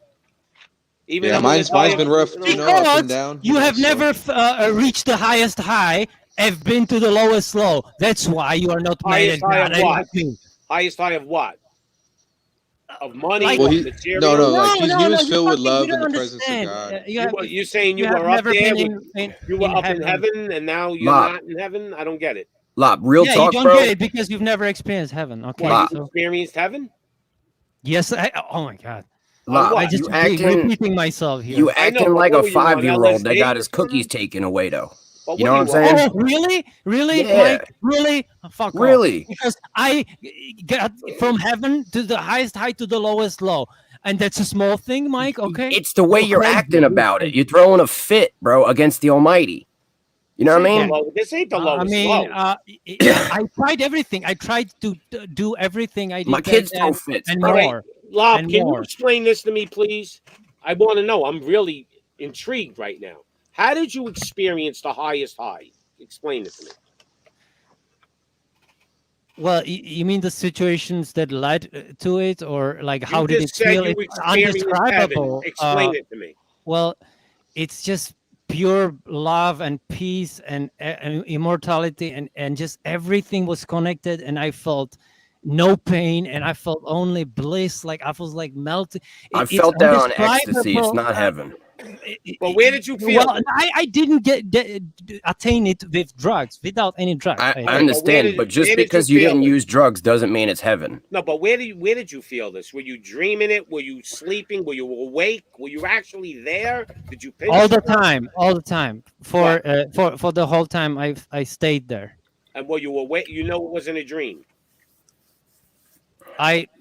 even Yeah, though mine's been rough, you know, you know, up and Because down. you have so- never reached the highest high. Have been to the lowest low. That's why you are not mad at Highest high God. of what? Like me. highest high of what? Of money, Like- Well, of he- material. no, like he was you filled with fucking- love you in the don't presence of understand. God. You're saying you have were up never there. been You were in up in heaven, and now you're Lop. not in heaven. I don't get it. Lop, real Yeah, talk, you don't bro. get it because you've never experienced heaven. Okay. What, you So, experienced heaven? yes. Oh my God. Lop, what? I just you acting, repeating myself here. you I know, acting but like what a were you on, 5-year-old that LSD got or his cookies something? taken away, though. But You know what I'm were saying? Oh, really, Yeah. Mike? Really? Fuck off. Really? Because I got from heaven to the highest high to the lowest low, and that's a small thing, Mike. Okay. It's the way you're crazy. acting about it. You're throwing a fit, bro, against the Almighty. You know what I mean? This ain't the I lowest mean, low. I tried everything. I tried to do everything I did. My kids back throw then fits, and bro. All right, more. Lob, and can more. you explain this to me, please? I want to know. I'm really intrigued right now. How did you experience the highest high? Explain it to me. Well, you mean the situations that led to it, or like how You did it just said feel? you It's experienced heaven. undescribable. Explain it to me. Well, it's just pure love and peace and immortality, and just everything was connected, and I felt no pain, and I felt only bliss. Like I was like melting. I It's felt that on ecstasy. It's indescribable. not heaven. But where did you feel? Well, I didn't attain it with drugs, without any drugs. I where understand, did- but just where did because you you feel didn't it? use drugs doesn't mean it's heaven. No, but where did you feel this? Were you dreaming it? Were you sleeping? Were you awake? Were you actually there? Did you pinch all the yourself? time for the whole time I stayed there. And were you awake? You know it wasn't a dream.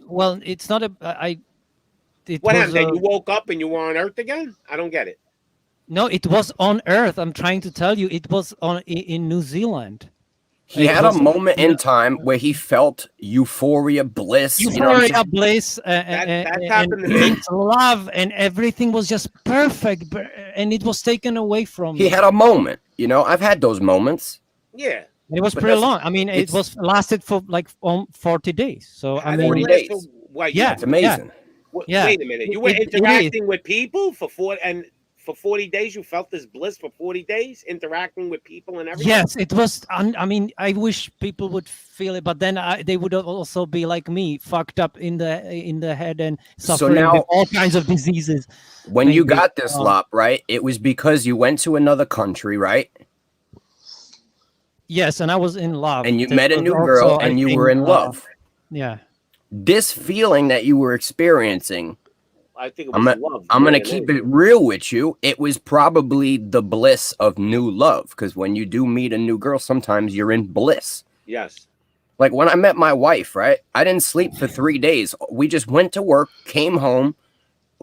Well, it's not a it What was happened? Then you woke up and you were on Earth again? I don't get it. no, it was on Earth. I'm trying to tell you, it was in New Zealand. He It had a was- moment in time where he felt euphoria, bliss. You know what I'm Euphoria, saying? bliss, That's and happened to me. love, and everything was just perfect, and it was taken away from He me. had a moment. You know, I've had those moments. Yeah. It was But pretty that's- long. I mean, it it's- was lasted for like 40 days. So I How did mean, 40 it last days. for- what, Yeah. It's amazing. Yeah. Wait a minute. You were It is. interacting with people for 40 days. You felt this bliss for 40 days, interacting with people and everything. yes, it was. I mean, I wish people would feel it, but then they would also be like me, fucked up in the head and So suffering now- with all kinds of diseases. When you Maybe, got this lop, right? It was because you went to another country, right? Yes, and I was in love. And you That met a was new also, girl I and you think, were in love. Yeah. This feeling that you were experiencing, I think it I'm was gonna, love. I'm gonna more than keep anything. it real with you. It was probably the bliss of new love, because when you do meet a new girl, sometimes you're in bliss. Yes. Like when I met my wife, right? I didn't sleep for 3 days. We just went to work, came home,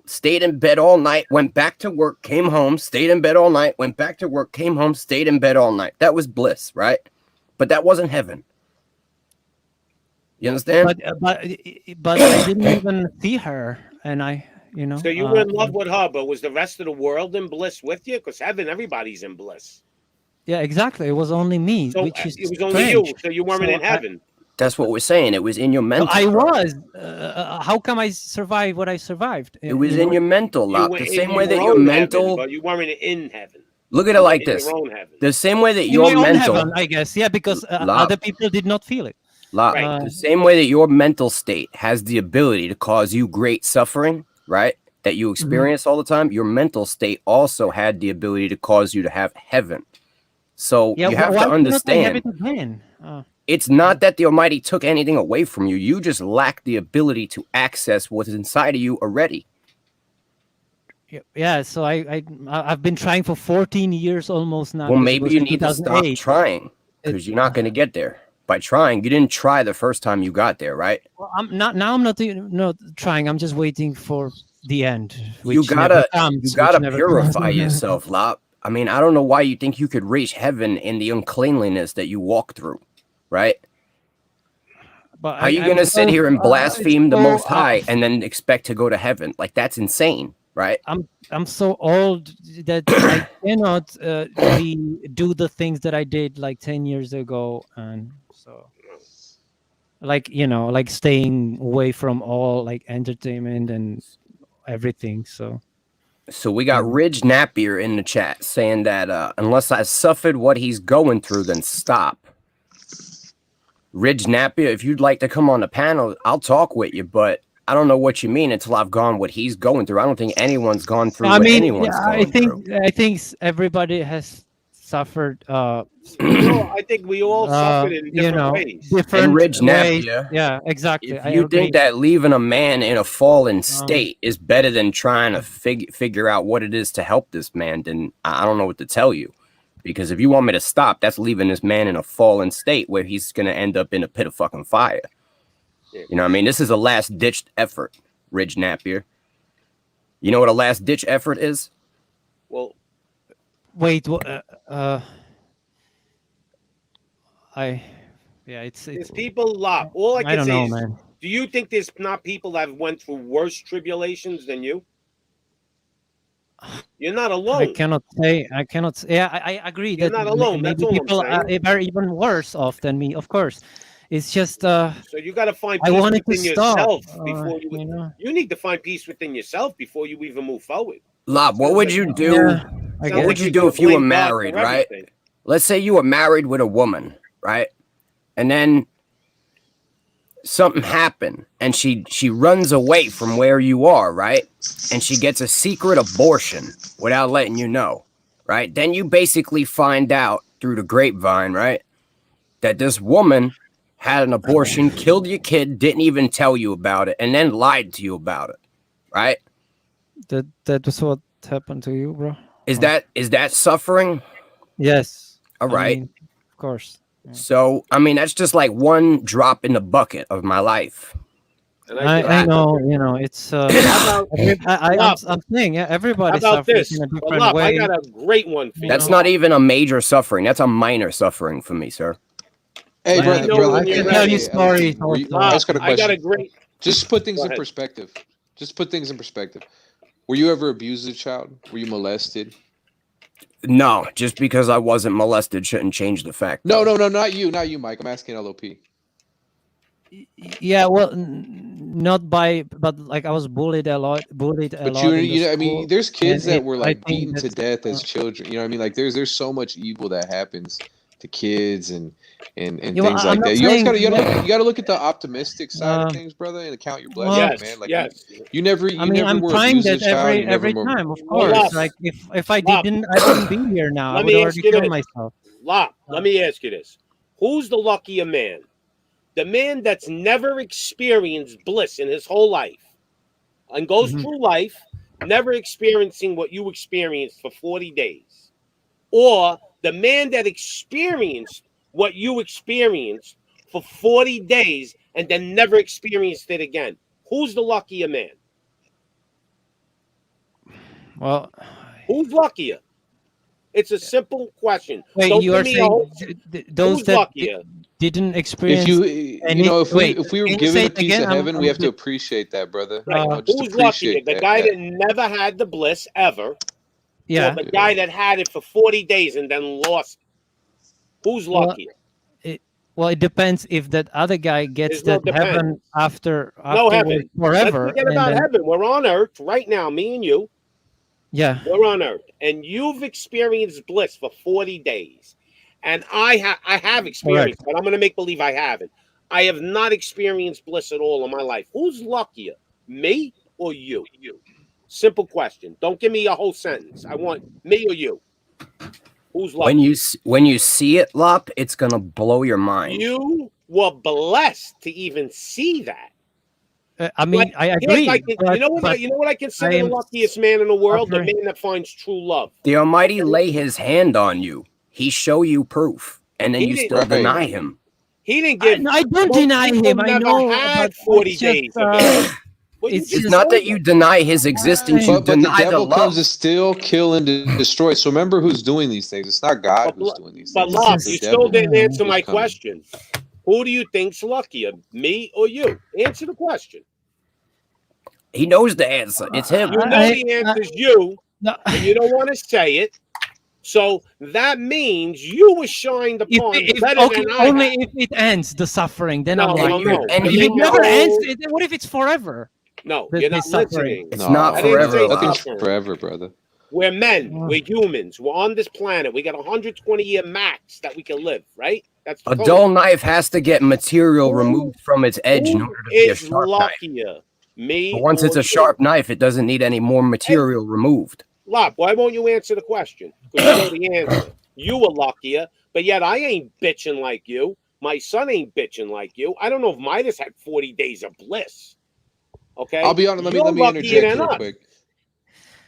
stayed in bed all night, went back to work, came home, stayed in bed all night, went back to work, came home, stayed in bed all night. That was bliss, right? But that wasn't heaven. You understand? But I didn't even see her, and So you were in love with her, but was the rest of the world in bliss with you? Because heaven, everybody's in bliss. Yeah, exactly. It was only me, So which is it was only you. strange. So you weren't So in heaven. That's what we're saying. It was in your mental. I bro. was. How come I survived what I survived? It was You in know? your mental, You lot. were The in same way that your your own mental. heaven, but you weren't in heaven. Look at it You were like in this. your own heaven. The same way that In your my own mental. heaven, I guess. Yeah, because Love. other people did not feel it. Lot, Right. the same way that your mental state has the ability to cause you great suffering, right? That you experience all the time, your mental state also had the ability to cause you to have heaven. So Yeah, you have why to couldn't I have understand, it again? it's not that the Almighty took anything away from you. You just lack the ability to access what's inside of you already. Yeah, so I've been trying for 14 years almost now. Well, because it maybe was you in need to stop 2008. trying because you're not going to get there. By trying, you didn't try the first time you got there, right? Well, I'm not trying. I'm just waiting for the end. You which never gotta comes, you which gotta never purify comes. yourself, Lop. I mean, I don't know why you think you could reach heaven in the uncleanliness that you walk through, right? But How are you I'm gonna sit so, here and blaspheme the so, Most High and then expect to go to heaven? Like that's insane, right? I'm so old that I cannot do the things that I did like 10 years ago, and so like like staying away from all like entertainment and everything. So We got Ridge Napier in the chat saying that unless I suffered what he's going through, then stop. Ridge Napier, if you'd like to come on the panel, I'll talk with you, but I don't know what you mean until I've gone what he's going through. I don't think anyone's gone through what anyone's going through. I think everybody has suffered. I think we all suffered in different ways. Different And Ridge ways. Napier, Yeah, exactly. if I you agree. think that leaving a man in a fallen state is better than trying to figure out what it is to help this man, then I don't know what to tell you. Because if you want me to stop, that's leaving this man in a fallen state where he's going to end up in a pit of fucking fire. Yeah. You know what I mean? This is a last-ditch effort, Ridge Napier. You know what a last-ditch effort is? Well, wait. It's there's people lot. All I I can don't say know, is, man. do you think there's not people that have went through worse tribulations than you? You're not alone. I cannot say. Yeah, I agree. You're that not alone, that's Maybe all I'm people saying. are even worse off than me. Of course, it's just. So you got to find I peace wanted to within stop. yourself before you. You know. You need to find peace within yourself before you even move forward. Lob, what would you do? Yeah, I What guess. would you do if you were married, right? Let's say you were married with a woman, right? And then something happened and she runs away from where you are, right? And she gets a secret abortion without letting you know, right? Then you basically find out through the grapevine, right, that this woman had an abortion, killed your kid, didn't even tell you about it, and then lied to you about it, right? That was what happened to you, bro. Is that suffering? Yes. All right. Of course. Yeah. So, I mean, that's just like one drop in the bucket of my life. And I know, you know, it's How about, I'm saying, yeah, everybody how about suffers this? in a Well, different Lop, way. I got a great one for you. That's not even a major suffering. That's a minor suffering for me, sir. Hey, Yeah. brother, know brother, when I you're can ready. tell you stories were you- also. I just got a I got a question. great. Just put things Go in ahead. perspective. Just put things in perspective. Were you ever abused as a child? Were you molested? No, just because I wasn't molested shouldn't change the fact. No, though. no, not you, Mike. I'm asking LOP. Yeah, well, not by, but like I was bullied a lot. But in the you know, I mean, school, there's kids and that it- were I like think beaten to that's, death as children. You know what I mean? Like there's so much evil that happens to kids and Yeah, well, things I'm like not that. You always saying- you gotta look at the optimistic side of things, brother, and count your blessings, Well- Yes, man. Like yes. you never I mean, I'm were trying abused as that a child. You never every were- time, of Well, course. Lop, Like if I Lop, wouldn't be here now. I let would me already ask you kill this. myself. Lop, let me ask you this. Who's the luckier man? The man that's never experienced bliss in his whole life and goes Mhm. through life never experiencing what you experienced for 40 days. Or the man that experienced what you experienced for 40 days and then never experienced it again. Who's the luckier man? Well, Who's luckier? It's a simple question. wait, Don't you give are me a saying whole- those Who's that luckier? didn't experience. If you any- know, if wait, we were can you given say a it piece again? of I'm- heaven, we I'm have to bit- appreciate that, brother. Right. You know, just Who's luckier? appreciate The that. guy that. that never had the bliss ever, Yeah. or the guy that had it for 40 days and then lost it? Who's Well, luckier? Well, it depends if that other guy gets There's no that heaven depends. after No afterwards heaven. forever. Let's forget and about then- heaven. We're on earth right now, me and you. Yeah. We're on earth, and you've experienced bliss for 40 days, and I have experienced, but I'm going to make believe I haven't. I have not experienced bliss at all in my life. Who's luckier, me or you? Simple question. Don't give me a whole sentence. I want me or you. Who's luckier? When you see it, Lop, it's gonna blow your mind. You were blessed to even see that. I mean, But I here's agree. like- you know what? but You know what I consider I the am luckiest man in the world? The suffering. man that finds true love. The Almighty lay His hand on you. He show you proof, and then He you didn't- still Right. deny Him. He didn't give. I don't most deny people him. I never know, had but 40 it's just, days of it. What you it's just It's not that said. you deny His existence. You But the deny the devil love. comes to steal, kill, and destroy. So remember who's doing these things. It's not God But who's doing these But things. Lop, It's the you devil still didn't answer who's my coming. question. Who do you think's luckier, me or you? Answer the question. He knows the answer. It's Him. You know the answer's you, No, and you don't want to say it. So that means you were shined upon better okay, than I only have. if it ends the suffering, then No, I'm no, like, no. And if he it never knows- ends, what if it's forever? No, the- you're the not suffering. listening. It's not I didn't forever, say Lop. Nothing's suffering. forever, brother. We're men. Mm. We're humans. We're on this planet. We got 120-year max that we can live, right? That's A the dull knife has to get material Who- removed from its edge in Who order to be a is sharp knife. luckier, me But once it's or a you? sharp knife, it doesn't need any more material removed. Lop, why won't you answer the question? Because you know the answer. You were luckier, but yet I ain't bitching like you. My son ain't bitching like you. I don't know if Midas had 40 days of bliss. Okay, I'll be honest. Let You're me luckier interject than real us. quick.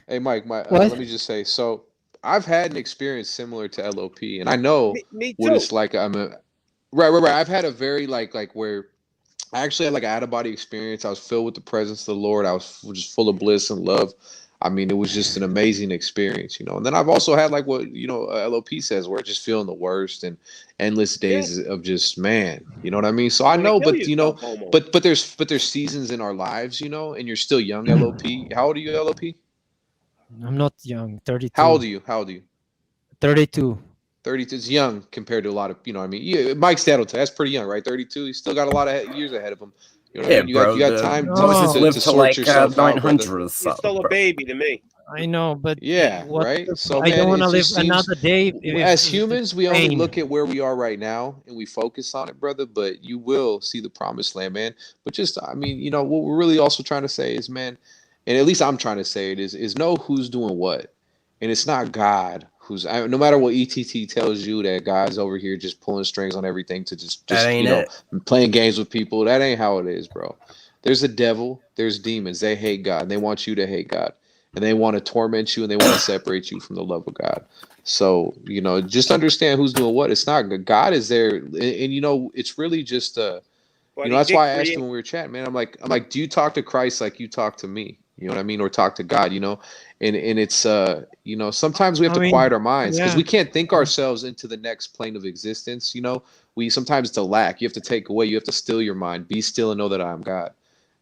Hey, Mike, What? let me just say. So I've had an experience similar to LOP, and I know Me what too. it's like. Right. I've had a very like where I actually had like an out of body experience. I was filled with the presence of the Lord. I was just full of bliss and love. I mean, it was just an amazing experience, you know. And then I've also had like what LOP says, where just feeling the worst and endless days of just man, you know what I mean. So I Wanna know, kill but you know, yourself, homo. but there's seasons in our lives, you know, and you're still young, LOP. How old are you, LOP? I'm not young. 32. How old are you? How old are you? 32. 32 is young compared to a lot of, you know what I mean? Yeah, Mike Staddleton, that's pretty young, right? 32. He's still got a lot of years ahead of him. You know what I Yeah, mean? bro. You got time Moses to lived to sort like yourself out, 900 brother. or You're something. still a bro. baby to me. I know, but Yeah, what right. the So I don't man, want it to live just seems another day as with humans, we only pain. look at where we are right now and we focus on it, brother. But you will see the promised land, man. But just, I mean, what we're really also trying to say is, man, and at least I'm trying to say it is know who's doing what, and it's not God who's. No matter what ETT tells you that God's over here just pulling strings on everything to That ain't it. playing games with people. That ain't how it is, bro. There's a devil. There's demons. They hate God. And they want you to hate God, and they want to torment you, and they want to separate you from the love of God. So, just understand who's doing what. It's not God is there. And it's really just, But that's why I asked him when we were chatting, man. I'm like, do you talk to Christ like you talk to me? You know what I mean? Or talk to God, and it's, sometimes we have to quiet our minds because we can't think ourselves into the next plane of existence. Sometimes it's a lack. You have to take away, you have to still your mind, be still and know that I am God.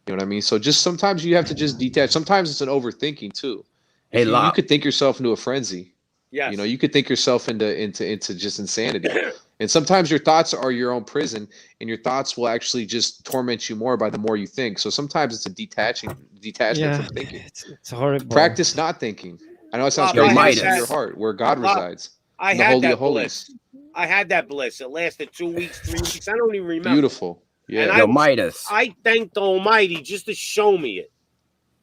You know what I mean? So just sometimes you have to just detach. Sometimes it's an overthinking too. Hey, You could think yourself into a frenzy. Yes. You could think yourself into just insanity. And sometimes your thoughts are your own prison, and your thoughts will actually just torment you more by the more you think. So sometimes it's a detachment from thinking. It's horrible. Practice not thinking. I know it sounds Yo, crazy. Midas. It's in your heart where God resides. I in the had Holy that of Holies. bliss. I had that bliss. It lasted 2 weeks, 3 weeks. I don't even remember. Beautiful. Yeah. And Yo, Midas. I thanked the Almighty just to show me it.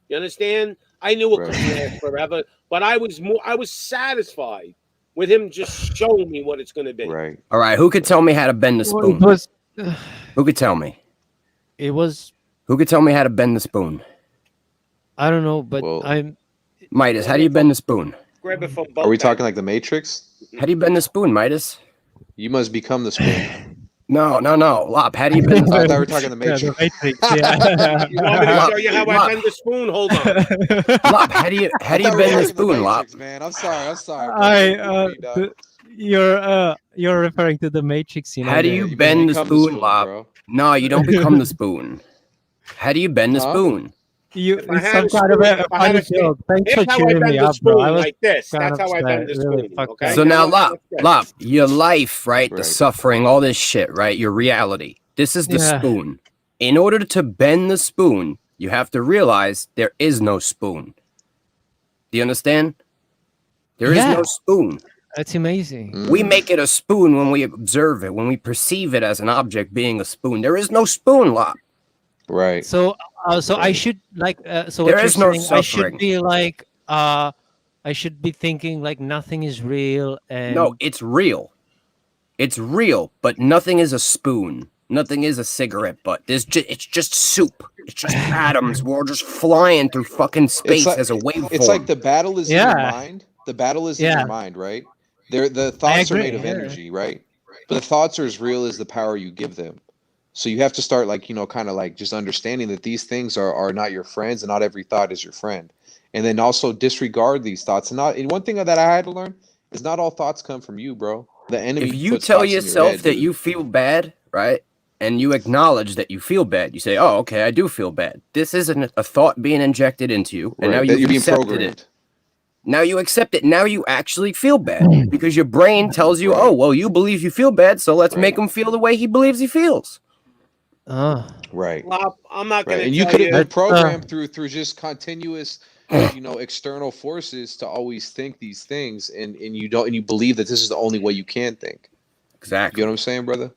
You understand? I knew it couldn't last forever, but I was satisfied with him just showing me what it's going to be. Right. All right. Who could tell me how to bend the spoon? Who could tell me? It was. Who could tell me how to bend the spoon? I don't know, but I'm. Midas, how do you bend the spoon? Grab it from both. Are we talking like the Matrix? How do you bend the spoon, Midas? You must become the spoon. No. Lop, how do you bend the spoon? I thought we were talking the Matrix. The Matrix, yeah. You want me to show you how I bend the spoon? Hold on. Lop, how do you bend the spoon, Lop? Man, I'm sorry. You're referring to the Matrix, How do you bend the spoon, Lop? No, you don't become the spoon. How do you bend the spoon? It's some kind of a funny joke. Thanks for cheering me up, bro. I was like this. That's how I bend the spoon. Okay. So now, Lop, your life, right? The suffering, all this shit, right? Your reality. This is the spoon. In order to bend the spoon, you have to realize there is no spoon. Do you understand? There is no spoon. That's amazing. We make it a spoon when we observe it, when we perceive it as an object being a spoon. There is no spoon, Lop. Right. So I should so there what is you're no saying, suffering. I should be like I should be thinking like nothing is real and no, it's real. It's real, but nothing is a spoon. Nothing is a cigarette butt. It's just soup. It's just atoms. We're just flying through fucking space as a waveform. It's like the battle is in your mind. The battle is in your mind, right? The thoughts are made of energy, right? But the thoughts are as real as the power you give them. So you have to start kind of like just understanding that these things are not your friends, and not every thought is your friend. And then also disregard these thoughts. And one thing that I had to learn is not all thoughts come from you, bro. The enemy. If you tell yourself that you feel bad, right, and you acknowledge that you feel bad, you say, "Oh, okay, I do feel bad." This isn't a thought being injected into you, and now you're being programmed. Now you accept it. Now you actually feel bad because your brain tells you, "Oh, well, you believe you feel bad, so let's make him feel the way he believes he feels." Right. Well, I'm not going to. And you could have been programmed through just continuous, external forces to always think these things, and you believe that this is the only way you can think. Exactly. You know what I'm saying, brother?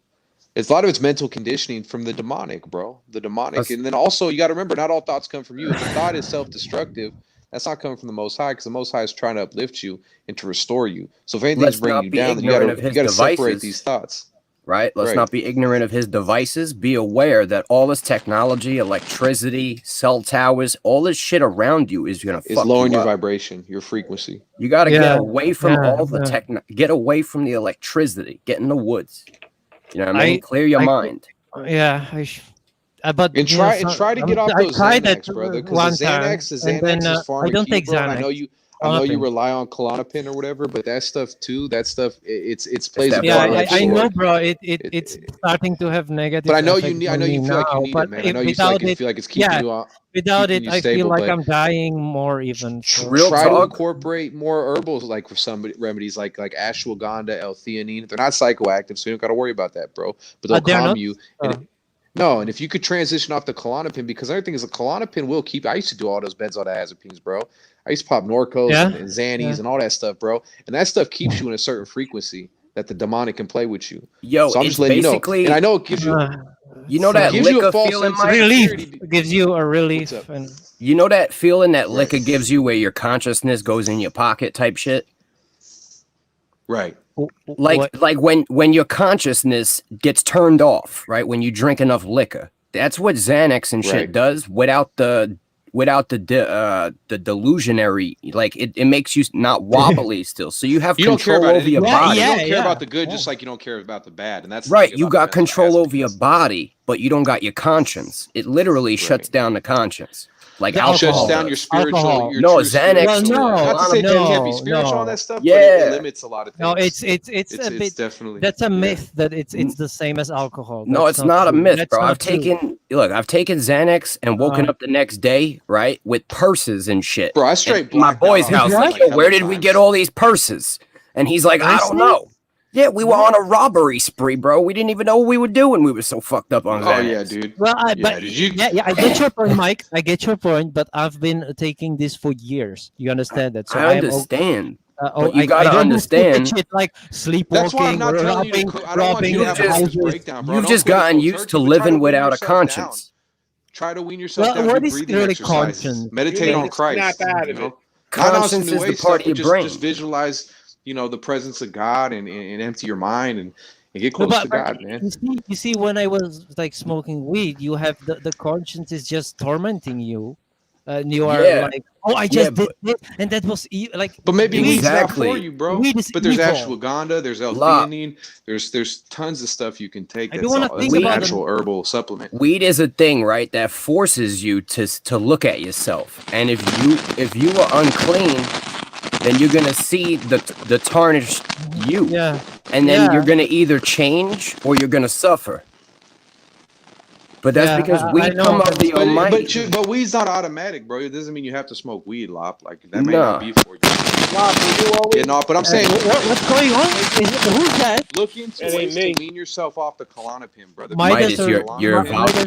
It's a lot of it's mental conditioning from the demonic, bro. The demonic, and then also you got to remember, not all thoughts come from you. If the thought is self-destructive, that's not coming from the Most High, because the Most High is trying to uplift you and to restore you. So if anything's bringing you down, then you got to separate these thoughts. Right? Let's not be ignorant of his devices. Be aware that all this technology, electricity, cell towers, all this shit around you is going to fuck lowering you your up. vibration, your frequency. You got to get away from all the get away from the electricity. Get in the woods. You know what I mean? Clear your mind. Yeah, but and try to get off those Xanax, brother. Because the Xanax is I don't take Xanax. I know you rely on Klonopin or whatever, but that stuff it's plays a part. I know, bro. It's starting to have negative. But I know you feel like you need it, man. I know you feel like it's keeping you on. Without it, I feel like I'm dying more even. Try to incorporate more herbals, like for some remedies, like ashwagandha, L-theanine. They're not psychoactive, so you don't got to worry about that, bro. But they'll calm you. No, and if you could transition off the Klonopin, because the other thing is the Klonopin will keep. I used to do all those benzodiazepines, bro. I used to pop Norcos Yeah, and Xannies yeah. and all that stuff, bro. And that stuff keeps you in a certain frequency that the demonic can play with you. Yo, So I'm it's just letting you know. basically, And I know it gives you you know So that gives you a liquor false feeling, sense of Mike? relief. security. It gives you a relief. What's up? And You know that feeling that Right. liquor gives you where your consciousness goes in your pocket type shit? Right. Like when your consciousness gets turned off, right? When you drink enough liquor. That's what Xanax and shit Right. does without the delusionary, like it makes you not wobbly still. So you have You don't care control about over your anything. body. You don't care yeah, about the good, yeah. just like you don't care about the bad. And that's the Right, thing you about got the control over your benzodiazepines. body, but you don't got your conscience. It literally shuts Right. down the conscience. Like The It shuts alcohol down your does. spiritual, Alcohol. your No, true Xanax Well, spiritual. no, Not to say that you can't be no, spiritual on no. that stuff, but it Yeah. limits a lot of things. No, it's a It's bit. definitely That's a yeah. myth that it's the same as alcohol. No, That's it's not a true. myth, That's bro. not I've true. taken Xanax and woken Um, up the next day, right, with purses and shit. Bro, I And straight my blacked boy's out on house, that like, like yo, hella where did we times. get all these purses? And he's like, I don't Seriously? know. Yeah, we were on a robbery spree, bro. We didn't even know what we were doing. We were so fucked up on Oh Xanax. yeah, dude. Well, Yeah, but did you? yeah, I get your point, Mike. I get your point, but I've been taking this for years. You understand that? So I am understand. oh, But you I gotta don't do stupid understand. shit like That's why I'm sleepwalking, not telling you to. robbing, I don't want you to have a just- nervous breakdown, bro. You've Don't just quit it gotten cold used turkey, to but try living wean without a yourself down. conscience. Try to wean yourself Well, down what through is breathing really exercises. conscience? Meditate You on need to Christ. snap out You of know, it. not on Conscience some is new the age part stuff, of but your just brain. visualize, the presence of God and empty your mind and get No, close to but God, man. you see, when I was like smoking weed, you have the conscience is just tormenting you, and you are Yeah. like, oh, I Yeah, just did but this, and that was like But maybe weed. weed's not for Exactly. you, bro. Weed is But there's evil. ashwagandha, there's La, L-theanine, there's tons of stuff you can take. I don't want to That's think a about natural herbal supplement. weed is a thing, right, that forces you to look at yourself. And if you are unclean, then you're gonna see the tarnished you. Yeah, And then yeah, you're gonna either change or you're gonna suffer. But that's yeah. because I weed know. come of the Almighty. But weed's not automatic, bro. It doesn't mean you have to smoke weed, Lop. Like that may not Nah. be for you. Lop, will you always? Yeah, no, but I'm saying What's going on? Who's that? look into It ain't ways to me. wean yourself off the Klonopin, brother. Midas Midas, or- your Midas-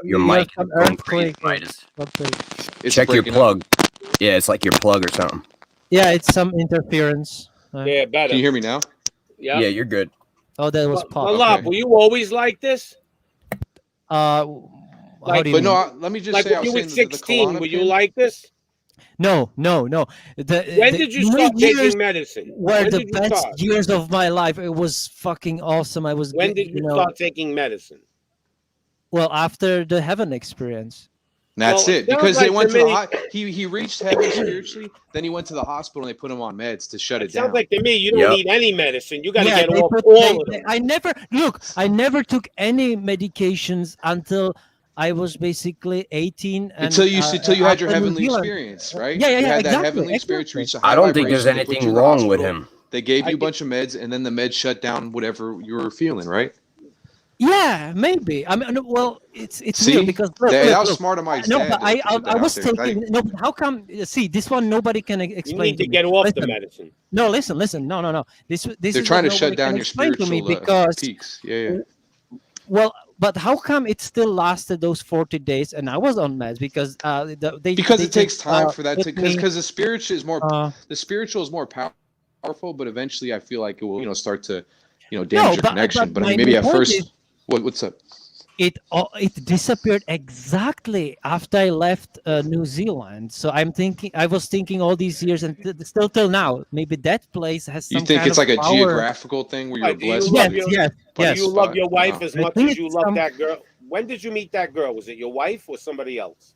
your you mic have is some going crazy, earthquake or Midas. something. It's Check your breaking up. plug. Yeah, it's like your plug or something. Yeah, it's some interference. Yeah, better. Can you hear me now? Yeah. Yeah, you're good. Oh, that was Well, pop. Lop, Okay. were you always like this? How Like, do you But mean? no, let me just Like say, I when you was were saying the 16, were you Klonopin- like this? No. When did you my start years taking medicine? were When the did you best start? years of my life. It was fucking awesome. I was. When good, did you know, start taking medicine? Well, after the heaven experience. That's Well, it. it sounds Because they like went to to the me- he reached heaven spiritually. Then he went to the hospital and they put him on meds to shut It it down. sounds like to me you don't Yep. need any medicine. You got to Yeah, get they off put- all they- of they- them. I never took any medications until I was basically 18. And, until you had your after New heavenly Zealand. experience, right? Yeah, you had that exactly, heavenly experience, exactly. reached a high I don't think there's vibration, they put anything you in the wrong with hospital, him. They gave I you a get- bunch of meds, and then the meds shut down whatever you were feeling, right? Yeah, maybe. I mean, well, it's See, weird because look, that was look. smart of Mike's No, dad but to I put that I out was there. taking no. But how come? See, this one nobody can You explain. need to me. get off the Listen, medicine. No, listen. No. This They're is trying what to shut nobody down can your explain to me spiritual because peaks. Yeah. well, but how come it still lasted those 40 days and I was on meds because Because it takes just, time for that put to me, because the spiritual is more uh, the spiritual is more powerful, but eventually I feel like it will start to damage No, your but- connection. But I my mean, maybe at point first, is- what's up? it disappeared exactly after I left New Zealand. So I was thinking all these years and still till now, maybe that place has some You think kind it's of like a power. geographical thing where you're Like, do you blessed? love by your- Yes, Do yes. you love your wife Oh. as I much think as you it's love some- that girl? When did you meet that girl? Was it your wife or somebody else?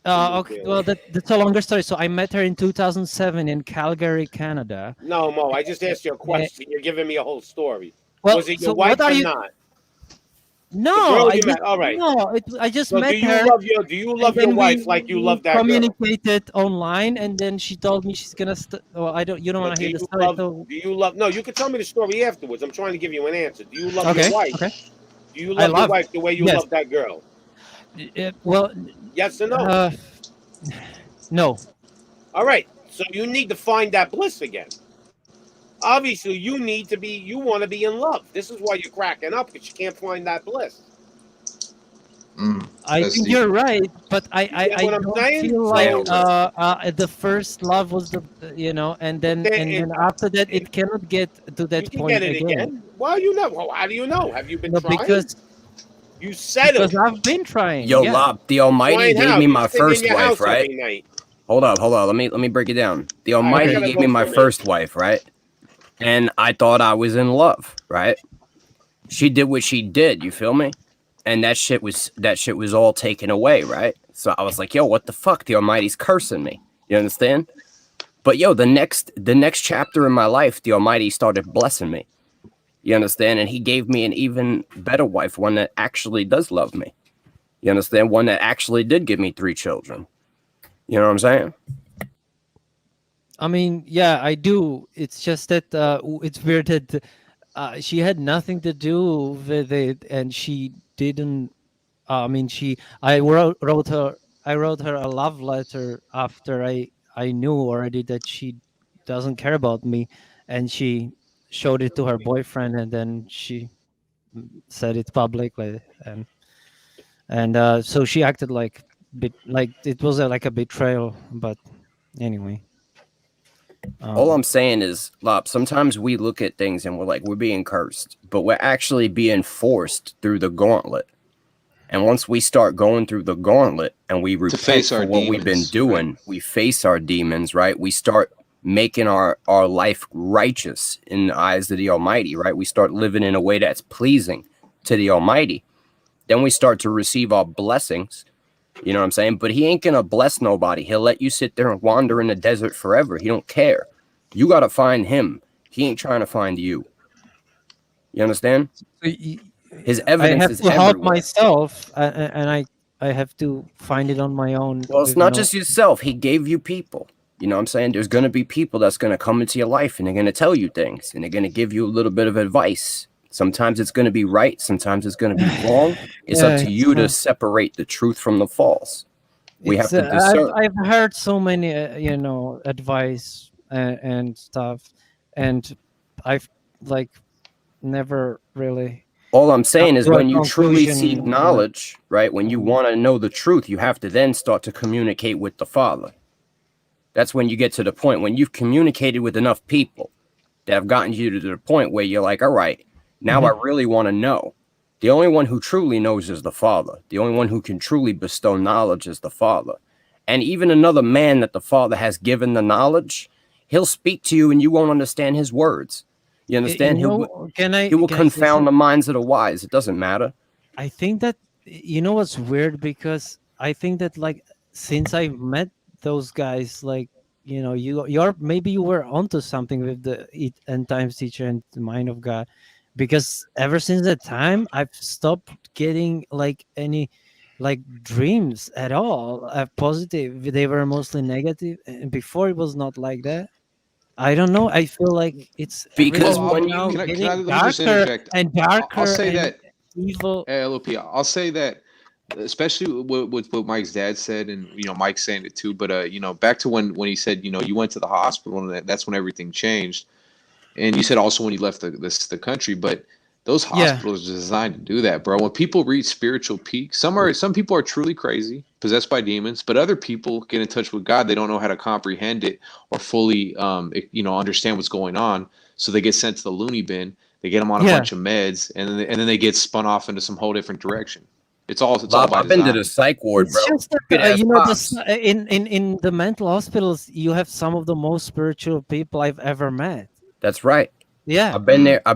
Okay, well, that's a longer story. So I met her in 2007 in Calgary, Canada. No, Mo, I just asked you a question. You're giving me a whole story. Well, Was it so your wife what are or you? not? No, girl I you just, met, all right. no, I just So met do you her. love your and then wife like you we love that girl? communicated online, and then she told me she's gonna. Well, you don't But want to do hear the you story. love- So, Do you love? No, you can tell me the story afterwards. I'm trying to give you an answer. Do you love okay, your wife? okay. Do you I love your love- wife the way you yes. love that girl? Well, Yes or no? no. All right. So you need to find that bliss again. Obviously, you want to be in love. This is why you're cracking up because you can't find that bliss. I That's think deep. you're right, but I get what I'm don't saying? feel So- like the first love was the and then Okay, after that it cannot get to You that can point get it again. Well, you know. Well, how do you know? Have you been No, trying? because You settled. I've been trying. Yo, yeah. Lop, the Almighty Trying gave how? me You my sit in first your wife, house right? every night. Hold up. Let me break it down. The All right, Almighty I gotta gave go me my for a minute. first wife, right? And I thought I was in love, right? She did what she did, you feel me? And that shit was all taken away, right? So I was like, yo, what the fuck? The Almighty's cursing me. You understand? But yo, the next chapter in my life, the Almighty started blessing me. You understand? And he gave me an even better wife, one that actually does love me. You understand? One that actually did give me 3 children. You know what I'm saying? I mean, yeah, I do. It's just that it's weird that she had nothing to do with it, and she didn't. I mean, I wrote her a love letter after I knew already that she doesn't care about me, and she showed it to her boyfriend, and then she said it publicly, and so she acted like it was like a betrayal. But anyway. All I'm saying is, Lop, sometimes we look at things and we're like, we're being cursed, but we're actually being forced through the gauntlet. And once we start going through the gauntlet and we repent face our for what we've been demons, doing, right? we face our demons, right? We start making our life righteous in the eyes of the Almighty, right? We start living in a way that's pleasing to the Almighty. Then we start to receive our blessings. You know what I'm saying? But he ain't gonna bless nobody. He'll let you sit there and wander in the desert forever. He don't care. You gotta find him. He ain't trying to find you. You understand? His evidence I have is to help everywhere. myself, and I have to find it on my own. Well, it's with not no- just yourself. He gave you people. You know what I'm saying? There's going to be people that's going to come into your life and they're going to tell you things and they're going to give you a little bit of advice. Sometimes it's going to be right. Sometimes it's going to be wrong. It's up to you to separate the truth from the false. We have to discern. I've heard so many, advice and stuff, and I've never really. All I'm saying is to a when you truly conclusion, seek knowledge, right? When you want to know the truth, you have to then start to communicate with the Father. That's when you get to the point when you've communicated with enough people that have gotten you to the point where you're like, all right, now I really want to know. The only one who truly knows is the Father. The only one who can truly bestow knowledge is the Father. And even another man that the Father has given the knowledge, he'll speak to you and you won't understand his words. You understand? He will can I say confound the minds of the wise. It doesn't matter. I think that what's weird, because I think that since I met those guys, you're maybe you were onto something with the end times teacher and the mind of God, because ever since that time I've stopped getting any dreams at all positive. They were mostly negative, and before it was not like that. I don't know. I feel like it's because everything when now you getting let me just darker interject. and darker. I'll say and that evil. Hey, LOP, I'll say that, especially with what Mike's dad said, and Mike's saying it too. But back to when he said you went to the hospital, and that's when everything changed. And you said also when you left the country, but those hospitals are designed to do that, bro. When people reach spiritual peak, some people are truly crazy, possessed by demons, but other people get in touch with God. They don't know how to comprehend it or fully, understand what's going on. So they get sent to the loony bin. They get them on a bunch of meds, and then they get spun off into some whole different direction. It's all by I've been to design. the psych ward, It's bro. just that, in the mental hospitals, you have some of the most spiritual people I've ever met. That's right. Yeah, I've been there 3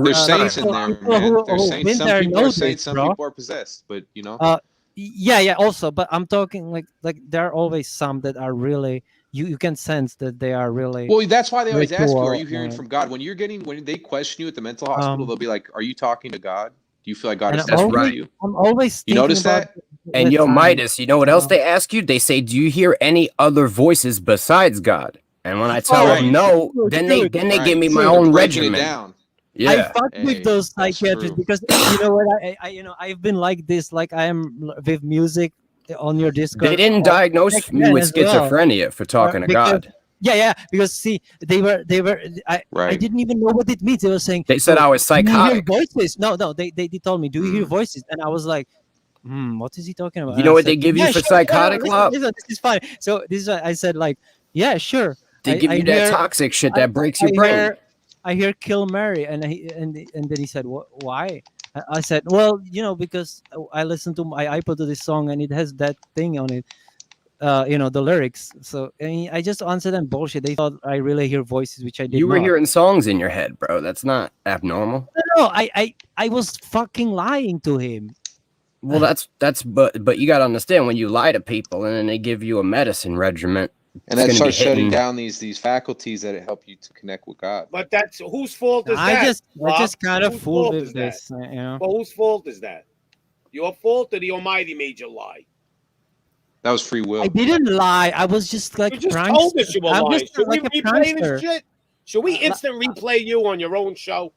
There's saints times. in there, people man. who- There's who've saints. been Some there people know are saints. this, Some bro. people are possessed. But yeah. Also, but I'm talking like there are always some that are really you can sense that they are really. Well, that's why they always ask you, "Are you spiritual, hearing from God?" When they question you at the mental hospital, they'll be like, "Are you talking to God? Do you feel like God and is That's talking right. to you?" I'm always You thinking notice about that? And the yo, time. Midas, you know what else they ask you? They say, "Do you hear any other voices besides God?" And when I tell Right. them no, True, then true, they give me Right. my They're own breaking it regimen. down. I Yeah. fuck Hey, with those that's psychiatrists true. because you know what I've been like this, like I am with music on your Discord. They didn't back diagnose me then with as well. schizophrenia for talking to Because- God. Yeah, because see, they were. I Right. didn't even know what it means. They were saying They said I was "Do you hear psychotic. voices?" No, they told me, "Do you hear Mm. voices?" And I was like, What is he talking about? You know I what said, they give you "Yeah, for sure, psychotic, Lop? Listen, this is fine. So this is what I said, like, yeah, sure. They give you that toxic shit that breaks your brain. I hear Kill Mary, and then he said, why? I said, well, because I listened to I put this song and it has that thing on it, the lyrics. So I just answered them bullshit. They thought I really hear voices, which I did You were not. hearing songs in your head, bro. That's not abnormal. No, I was fucking lying to him. Well, but you got to understand, when you lie to people and then they give you a medicine regimen, And that starts shutting down these faculties that help you to connect with God. But that's whose fault is I that? just kind of Whose fooled fault with is that? this, Well, whose fault is that? Your fault or the Almighty made you lie? That was free will. I didn't lie. I was just like You just told us you were I'm lying. just Should like we a replay prankster. this shit? Should we instant replay you on your own show?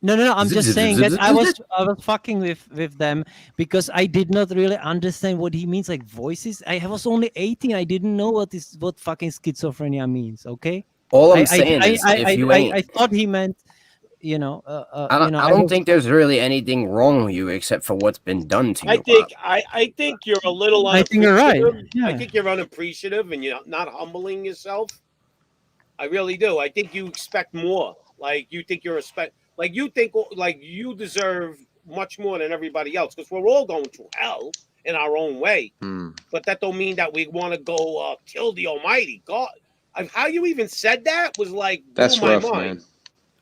No. I'm just saying that I was fucking with them because I did not really understand what he means, like voices. I was only 18. I didn't know what fucking schizophrenia means. Okay. All I'm saying is, if you ain't, I thought he meant, I don't think there's really anything wrong with you except for what's been done to you. I think you're a little I think you're right. unappreciative. Yeah. I think you're unappreciative and you're not humbling yourself. I really do. I think you expect more. Like you think you think you deserve much more than everybody else because we're all going to hell in our own way. But that don't mean that we want to go kill the Almighty God. How you even said that was like That's blew rough, my mind. man.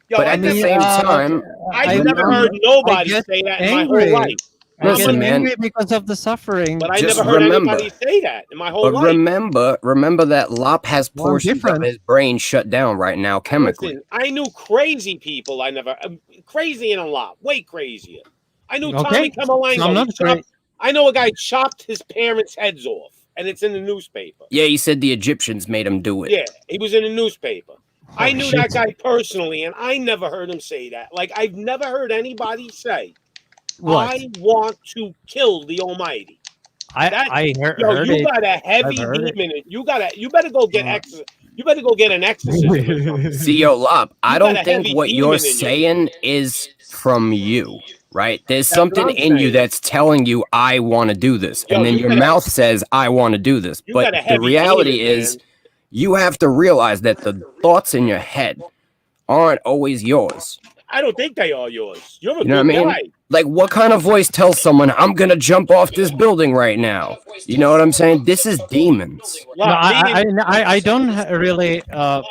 Yo, But at the same time, I've never heard nobody say that in my whole life. Listen, man. angry because of the suffering. But I Just never heard remember- anybody say that in my whole But life. remember that Lop has Well, I'm portions of different. his brain shut down right now chemically. Listen, I knew crazy people. Crazy in a lot, way crazier. I knew Tommy Camalango. I'm not I know a guy chopped his parents' heads off, and it's in the newspaper. Yeah, he said the Egyptians made him do it. Yeah, he was in the newspaper. I knew shit. that guy personally, and I never heard him say that. Like, I've never heard anybody say, What? I want to kill the Almighty. I heard Yo, you it. got a heavy I've heard it. demon. You better go get You better go get an exorcism. or something. See, yo, Lop, I You don't got a think heavy what demon you're in you. saying is from you, right? There's That's what something I'm in you saying. that's telling you, I want to do this. Yo, and then you your got a- mouth says, I want to do this. You But got a the heavy reality demon, is, man. you have to realize that the thoughts in your head aren't always yours. I don't think they are yours. You're a You know good what I mean? guy. Like, what kind of voice tells someone, I'm going to jump off this building right now? You know what I'm saying? This is demons. No, Lop, I don't really have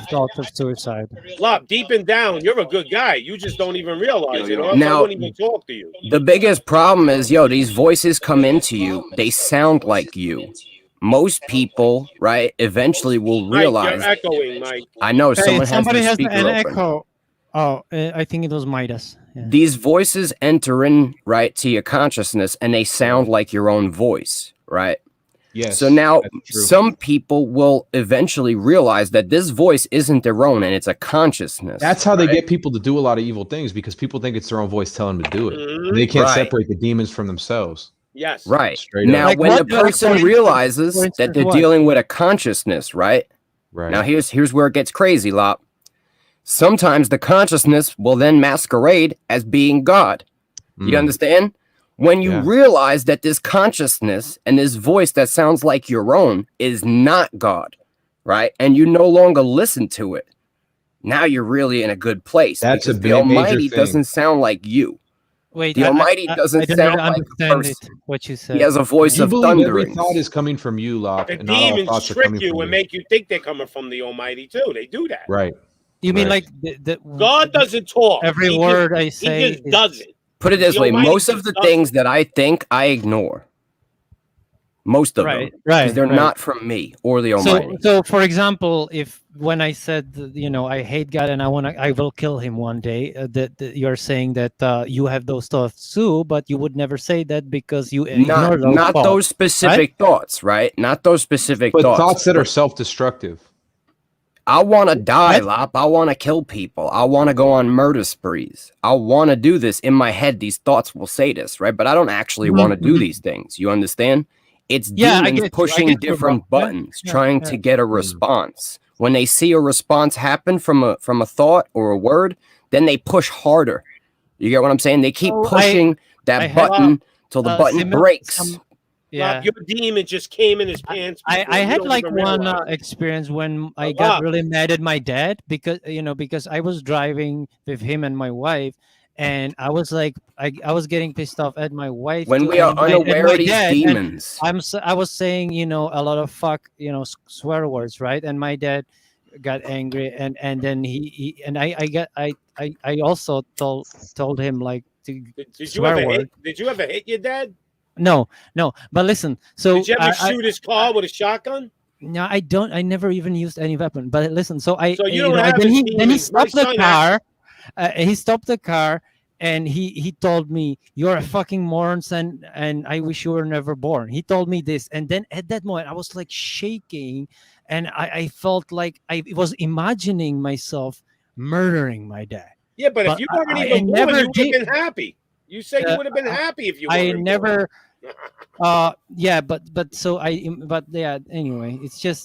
thoughts of suicide. Lop, deep and down, you're a good guy. You just don't even realize it. Or else I Now- wouldn't even talk to you. The biggest problem is, yo, these voices come into you. They sound like you. Most people, right, eventually will Mike, realize. you're echoing, Mike. I know someone Somebody has has the speaker an open. echo. Oh, I think it was Midas. Yeah. These voices enter in, right, to your consciousness, and they sound like your own voice, right? Yes. So now that's true. some people will eventually realize that this voice isn't their own and it's a consciousness. That's how they right? get people to do a lot of evil things because people think it's their own voice telling them to do it. Mhm. They can't Right. separate the demons from themselves. Yes. Right. Straight up. Now, Like when what? the Like, person for instance- realizes for that instance, they're what? dealing with a consciousness, right? Right. Now, here's where it gets crazy, Lop. Sometimes the consciousness will then masquerade as being God. You Mm. understand? When you Yeah. realize that this consciousness and this voice that sounds like your own is not God, right? And you no longer listen to it. Now you're really in a good place. That's a because the major Almighty thing. doesn't sound like you. Wait, The Almighty doesn't I don't sound really like a understand person. it, what you said. He has a voice You of believe every thunderings. thought is coming from you, Locke, The and not all demons thoughts are trick coming you from and make you think they're coming from the Almighty too. They do that. Right. You mean Right. like the God doesn't talk. every He word I just, say? he just is- does it. Put it this The way, Almighty most of just the does things that I think I ignore. Most of them. Right, Because right. they're right. not from me or the Almighty. So for example, if when I said I hate God and I will kill him one day, that you're saying that you have those thoughts too, but you would never say that because you ignore those not thoughts, those specific thoughts, right? Not those specific But thoughts. thoughts that are self-destructive. I want to die, What? Lop. I want to kill people. I want to go on murder sprees. I want to do this in my head. These thoughts will say this, right? But I don't actually want to do these things. You understand? It's Yeah, I demons get you. I pushing get you, different bro. Yeah, buttons, yeah, trying yeah. to get a response. When they see a response happen from a thought or a word, then they push harder. You get what I'm saying? They keep Oh, pushing I that had- button till the button breaks. Lop, your demon just came in his pants. I before. You had don't like even one realize. experience when I Lop. got really mad at my dad because I was driving with him and my wife, and I was like I was getting pissed off at my wife When too, we are and my unaware of these dad, and demons. I was saying a lot of swear words, right? And my dad got angry, and then he and I also told him like to Did you swear ever word. hit? Did you ever hit your dad? No, but listen. So Did you ever shoot his car with a shotgun? No, I don't. I never even used any weapon. But listen, so I. So you don't have then his he demons. My stopped the son car. He stopped the car, and he told me, "You're a fucking moron, and I wish you were never born." He told me this, and then at that moment, I was like shaking, and I felt like I was imagining myself murdering my dad. Yeah, but if you weren't even born, never you would did. have been happy. You said you would have been happy if you weren't I born. never. Yeah, but yeah. Anyway,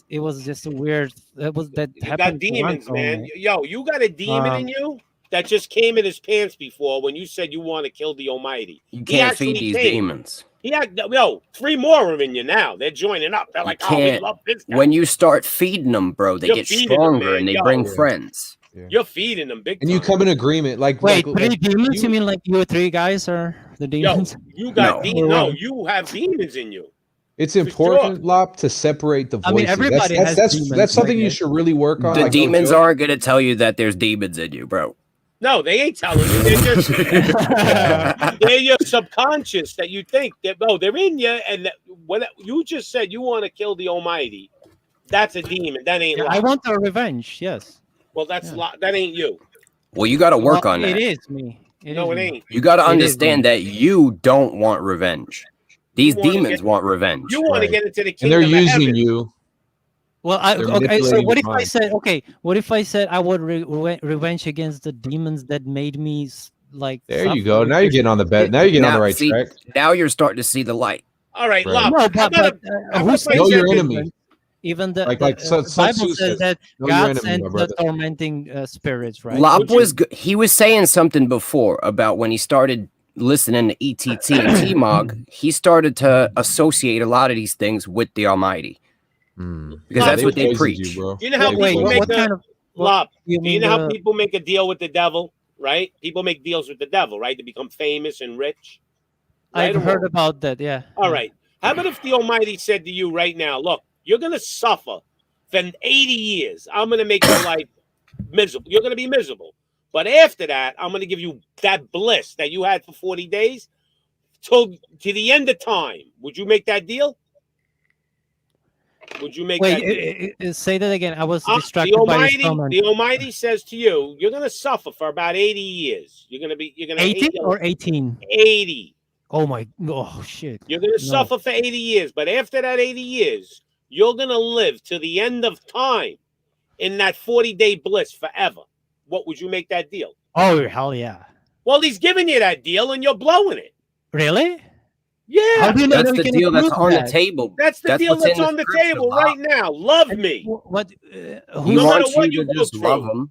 it was just a weird. That You happened got demons, once man. only. Yo, you got a demon in you that just came in his pants before when you said you want to kill the Almighty. You He can't feed actually these came. demons. Yo, 3 more are in you now. They're joining up. They're like, oh, we Can't. love this guy. When you start feeding them, bro, they You're get feeding them, stronger man. and they Yo. bring Yeah. friends. You're feeding them big And time. you come in agreement, like Wait, like, three like demons? You mean like you 3 guys are the demons? You got No. no, you have demons in you. it's important, Lop, to separate the I voices. mean, everybody has demons, that's something I you guess. should really work on. The like, no demons joke. aren't gonna tell you that there's demons in you, bro. No, they ain't telling you. They're just they're your subconscious that you think that they're in you, and that what you just said you want to kill the Almighty. That's a demon. That ain't. I Lot. want a revenge. Yes. Well, that's that ain't you. Well, you got to work Well, on that. It is me. No, it ain't. You got to It is understand me. that you don't want revenge. These wanna demons get- want revenge. You want to Right. get into the And kingdom they're of using heaven. you. Well, They're okay. So manipulating what your if I mind. said What if I said I would revenge against the demons that made me like? There you suffer? go. Now you're getting on the bed. Now you're getting on the right see, track. now you're starting to see the light. All right, Right. Lop. No, how but about who if I says Know your said- enemy. even the Sun Bible Tzu says says, that "Know your God enemy, sent my the brother." tormenting spirits, right? Lop was good. He was saying something before about when he started listening to ETT and T-Mog, he started to associate a lot of these things with the Almighty. Because that's what they poisoned preach. you, bro. You know how Wait, people what make kind a of? Lop. You You mean know how the- people make a deal with the devil, right? People make deals with the devil, right, to become famous and rich. Right I've or heard wrong? about that. Yeah. All right. How about if the Almighty said to you right now, look, you're going to suffer for 80 years. I'm going to make your life miserable. You're going to be miserable. But after that, I'm going to give you that bliss that you had for 40 days till to the end of time. Would you make that deal? Would you make that deal? Wait, say that again. I was The distracted by your Almighty, comment. the Almighty says to you, you're going to suffer for about 80 years. You're going to 18 hate your or 18? 80. Oh shit. You're going to No. suffer for 80 years, but after that 80 years, you're going to live to the end of time in that 40-day bliss forever. What would you make that deal? Oh hell yeah. Well, he's giving you that deal and you're blowing it. Really? Yeah. How do you know That's we the can deal that's prove on that? the table. That's the deal what's that's in on the scripture, table Bob. right now. Love me. What? He No matter wants what you you to go just through. love him,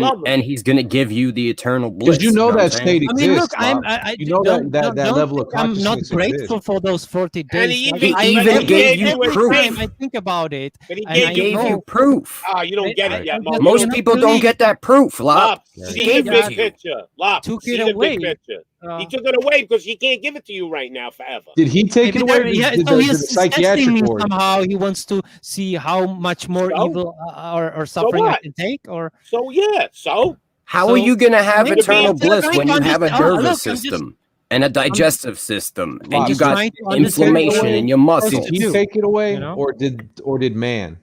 Love him. and he's gonna give you the eternal bliss. Because you know what I'm that saying? state I mean, look, exists. Bob. I You know don't- that don't level of think I'm not consciousness grateful exists. for those 40 days. And he Like, even- I- even every- gave you every proof. time I think about it, But he and gave I you Gave know- you proof. Ah, you don't get it yet, I- Most cannot people don't believe- get that proof, Lop. Lop, He see the gave it big to you. picture. Lop, Took see it the away. big picture. Uh, He took it away because he can't give it to you right now forever. Did he take it maybe away? there- yeah, Did so the he's testing psychiatric me ward? somehow. He wants to see how much more So? evil or suffering I what? can take, or So yeah, so How So- are you gonna have Maybe eternal instead of bliss trying when to you have a understand- nervous look, I'm just- system and a digestive system, and I'm you just got trying to understand inflammation the way- in your Did muscles? he you, take it away, you know? or did man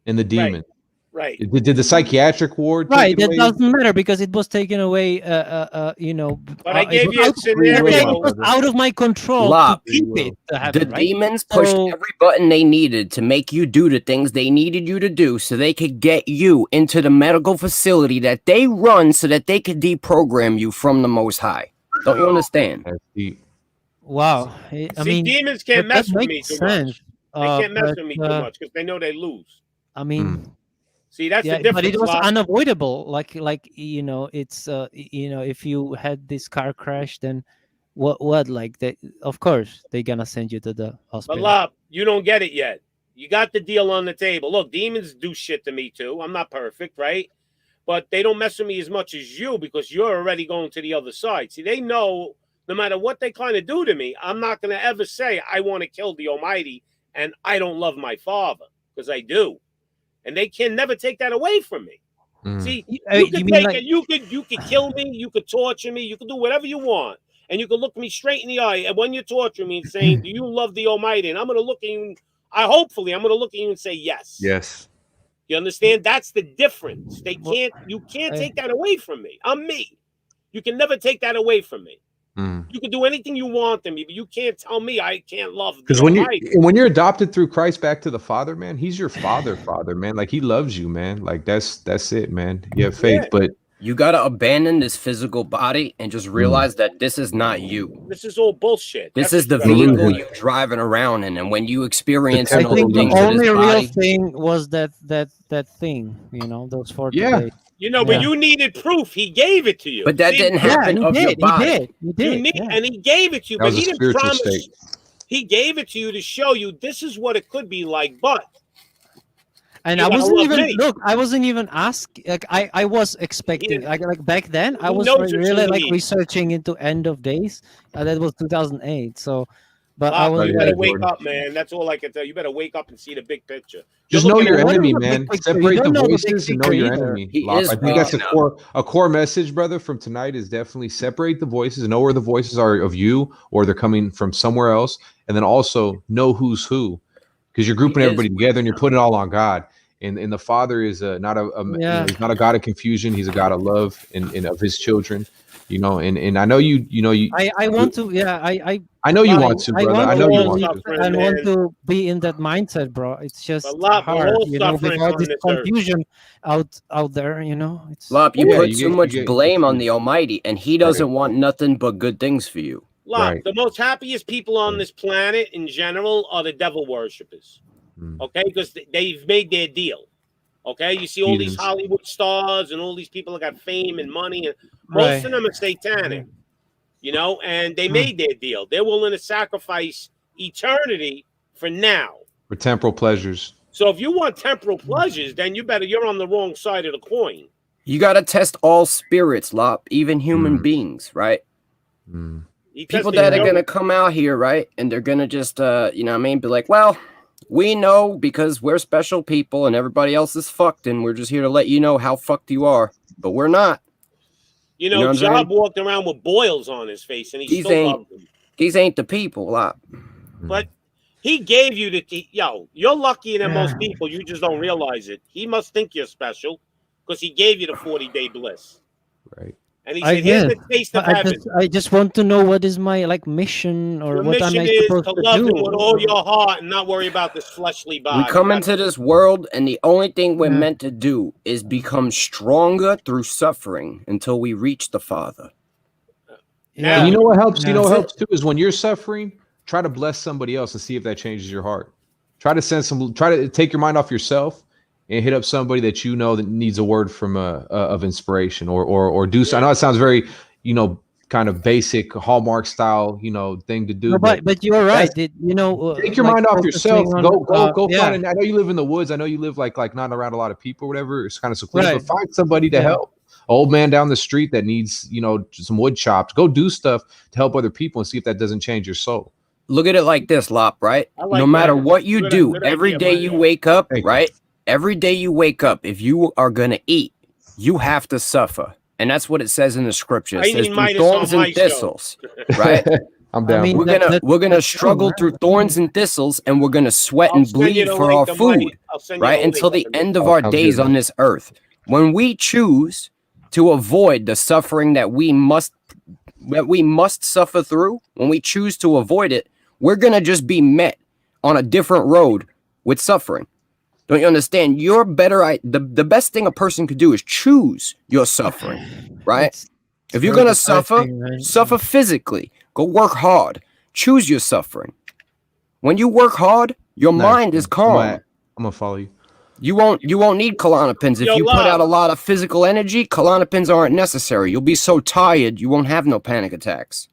and the demon? right. Did the psychiatric ward take right? it That away? doesn't matter because it was taken away. But I gave it you a was scenario. it was out of my control Lop. to keep it to The happen, right? demons pushed So- every button they needed to make you do the things they needed you to do so they could get you into the medical facility that they run so that they could deprogram you from the Most High. Don't you understand? That's deep. Wow. I See, mean, demons can't that mess with me makes too sense. much. They can't mess But, with me too much because they know they lose. I mean, See, that's yeah, the difference. but it was Lop. unavoidable. Like it's if you had this car crash, then What like they, of course they're gonna send you to the But hospital. love, you don't get it yet. You got the deal on the table. Look, demons do shit to me too. I'm not perfect, right? But they don't mess with me as much as you because you're already going to the other side. See, they know no matter what they kind of do to me, I'm not going to ever say I want to kill the Almighty and I don't love my father, because I do. And they can never take that away from me. See, you could take it, you could kill me, you could torture me, you could do whatever you want. And you could look me straight in the eye and when you're torturing me and saying, do you love the Almighty? And I'm going to look at you, I'm going to look at you and say yes. Yes. You understand? That's the difference. You can't take that away from me. I'm me. You can never take that away from me. You can do anything you want to me, but you can't tell me I can't love. Because when you're adopted through Christ back to the Father, man, He's your father, man. Like He loves you, man. Like that's it, man. You have faith, but you gotta abandon this physical body and just realize that this is not you. This is all bullshit. This is the vehicle you're driving around in, and when you experience I all think the things the in only this real body, thing was that thing, those 40 days. You know, but you needed proof. He gave it to you. but that didn't happen of your body. He did. And he gave it to you, That but was he a didn't spiritual promise. state. He gave it to you to show you this is what it could be like, but. And You I gotta wasn't love even me. I wasn't even asking. Like I was expecting like back then. I He was knows what really you like need. researching into end of days. That was 2008. So, but I Bob, was you better like, wake up, man. That's all I can tell you. You better wake up and see the big picture. just You're know looking your at- enemy, What is the man. big picture? You Separate the don't know the big voices and know picture your either. enemy. He Lop. is I think that's fucking a core message, brother, from tonight is definitely separate the voices, know where the voices are of you or they're coming from somewhere else, and then also know who's who, because you're grouping He is everybody together and you're putting it all on God. And the Father is not he's not a God of confusion. He's a God of love and of His children. And I know you I want to. I know you want to, brother. I know you want to. I want to be in that mindset, bro. It's just hard, with all this confusion out there. It's Lop, you put too much get blame on the Almighty, and He doesn't want nothing but good things for you. Look, the most happiest people on this planet in general are the devil worshippers. Okay, because they've made their deal. Okay, you see all these Hollywood stars and all these people that got fame and money, and most of them are satanic, and they made their deal. They're willing to sacrifice eternity for now. For temporal pleasures. So if you want temporal pleasures, then you're on the wrong side of the coin. You got to test all spirits, Lop, even human beings, right? People that are going to come out here, right? And they're going to just, be like, well, we know because we're special people and everybody else is fucked and we're just here to let you know how fucked you are. But we're not. You know what I'm Job saying? walked around with boils on his face and he These still ain't loved them. these ain't the people, Lop. But he gave you you're luckier than most people. You just don't realize it. He must think you're special because he gave you the 40-day bliss. Right. And he said, here's the taste of heaven. I just want to know what is my mission or Your what am mission I is supposed to to love do. him with all your heart and not worry about this fleshly body. We come into this world and the only thing we're meant to do is become stronger through suffering until we reach the Father. And you know what helps? You know what helps too is when you're suffering, try to bless somebody else and see if that changes your heart. Try to take your mind off yourself and hit up somebody that you know that needs a word from of inspiration or do so. I know it sounds very, kind of basic Hallmark style, thing to do. No, but you're right. Take your mind off yourself. Go yeah. find. I know you live in the woods. I know you live like not around a lot of people or whatever. It's kind of secluded. But find somebody to help. Old man down the street that needs, some wood chopped. Go do stuff to help other people and see if that doesn't change your soul. Look at it like this, Lop, right? like No matter that. what you Good- do, good every idea, day man. you wake up, right? Every day you wake up, if you are going to eat, you have to suffer. And that's what it says in the scripture. It I says need through Midas thorns on my and show. thistles, right? I'm down. I mean, We're gonna that's struggle true, through thorns and thistles, and we're gonna sweat I'll and send you bleed the for link our to food, I'll send you right? the Until link the to end of Oh, our sounds days good. on this earth. When we choose to avoid the suffering that we must suffer through, when we choose to avoid it, we're gonna just be met on a different road with suffering. Don't you understand? The best thing a person could do is choose your suffering, right? If you're very gonna suffer, depressing, right? suffer physically. Go work hard. Choose your suffering. When you work hard, your mind is calm. I'm gonna follow you. You won't need Klonopins. If Yo, you put love. out a lot of physical energy, Klonopins aren't necessary. You'll be so tired you won't have no panic attacks.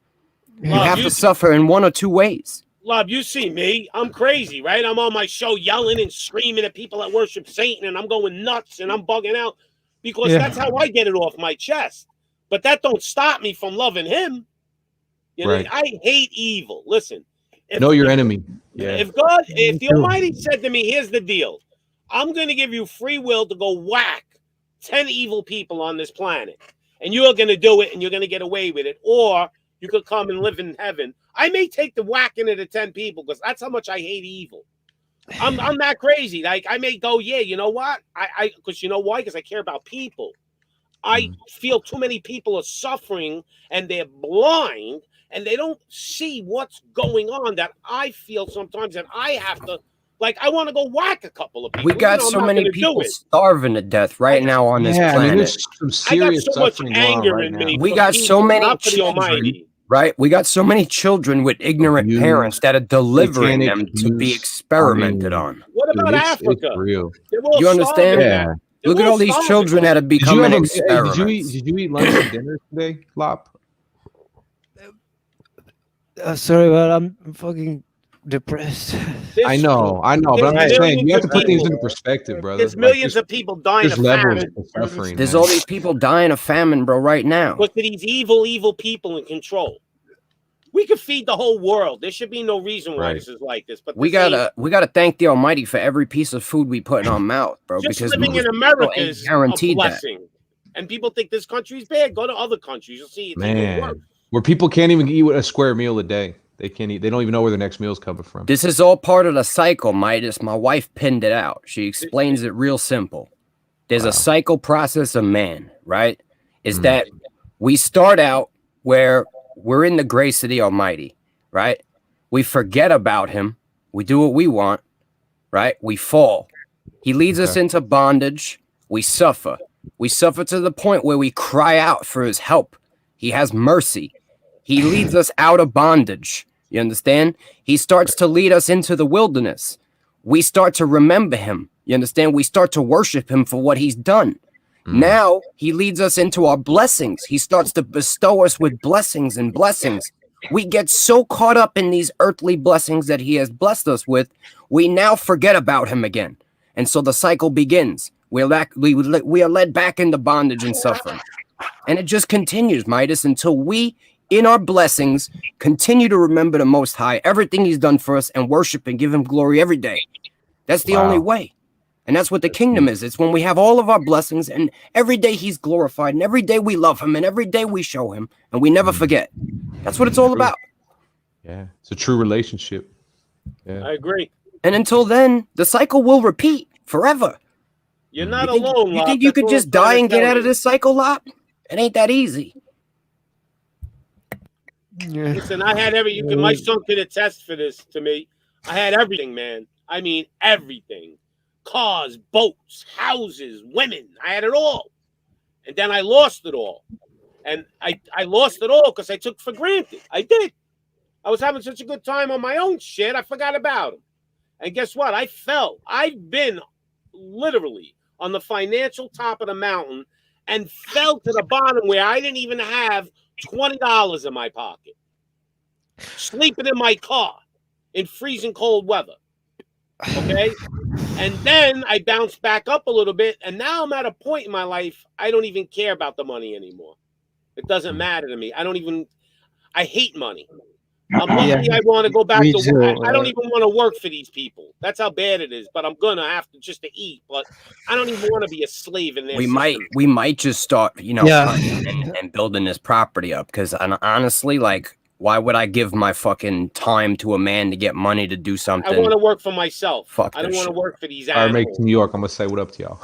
You have to suffer in one or two ways. Love, you see me. I'm crazy, right? I'm on my show yelling and screaming at people that worship Satan, and I'm going nuts and I'm bugging out because that's how I get it off my chest. But that don't stop me from loving him. You know, I hate evil. Listen. Know your enemy. Yeah. If the Almighty said to me, here's the deal. I'm going to give you free will to go whack 10 evil people on this planet. And you're going to do it and you're going to get away with it. Or you could come and live in heaven. I may take the whacking of the 10 people because that's how much I hate evil. I'm not crazy. Like, I may go, yeah, you know what? Because you know why? Because I care about people. I feel too many people are suffering and they're blind and they don't see what's going on that I feel sometimes that I have to, like, I want to go whack a couple of people. We got so many people starving to death right now on this planet. I mean, there's some serious suffering anger right in now. me. We got so many children, right? We got so many children with ignorant parents that are delivering them to be experimented on. What about Africa? It's real. You understand? Yeah. Look at all these children that have become an experiment. Did you eat lunch and dinner today, Lop? Sorry, but I'm fucking depressed. I know, but I'm just saying you have to put things into perspective, brother. There's millions of people dying of famine. Suffering, there's all these people dying of famine, bro, right now. Look at these evil people in control. We could feed the whole world. There should be no reason why this is like this. But we gotta thank the Almighty for every piece of food we put in our mouth, bro. Just because living in America is guaranteed a blessing. And people think this country's bad. Go to other countries. You'll see it's even worse. Where people can't even eat a square meal a day. They can't eat. They don't even know where their next meal's coming from. This is all part of the cycle, Midas. My wife pinned it out. She explains it real simple. There's a cycle process of man, right? Is that we start out where we're in the grace of the Almighty, right? We forget about him. We do what we want, right? We fall. He leads us into bondage. We suffer. We suffer to the point where we cry out for his help. He has mercy. He leads us out of bondage. You understand? He starts to lead us into the wilderness. We start to remember him. You understand? We start to worship him for what he's done. Now he leads us into our blessings. He starts to bestow us with blessings and blessings. We get so caught up in these earthly blessings that he has blessed us with, we now forget about him again. And so the cycle begins. We are led back into bondage and suffering. And it just continues, Midas, until we, in our blessings, continue to remember the Most High, everything he's done for us, and worship and give him glory every day. That's the only way. And that's what the kingdom is. It's when we have all of our blessings and every day he's glorified and every day we love him and every day we show him and we never forget. That's what it's all about. Yeah, it's a true relationship. Yeah. I agree. And until then, the cycle will repeat forever. You're not alone, You think you could just die and get out of this cycle, Lop? It ain't that easy. Listen, I had my son can attest for this to me. I had everything, man. I mean, everything. Cars, boats, houses, women. I had it all. And then I lost it all. And I lost it all because I took for granted. I did. I was having such a good time on my own shit, I forgot about him. And guess what? I fell. I've been literally on the financial top of the mountain and fell to the bottom where I didn't even have $20 in my pocket. Sleeping in my car in freezing cold weather. Okay? And then I bounced back up a little bit, and now I'm at a point in my life I don't even care about the money anymore. It doesn't matter to me. I hate money. I'm lucky I want to go back to work. I don't even want to work for these people. That's how bad it is. But I'm gonna have to just to eat. But I don't even want to be a slave in there. We might just start, and building this property up. Because honestly, like, why would I give my fucking time to a man to get money to do something? I want to work for myself. Fuck I don't want to work for these All right, animals. make New York. I'm gonna say what up to y'all.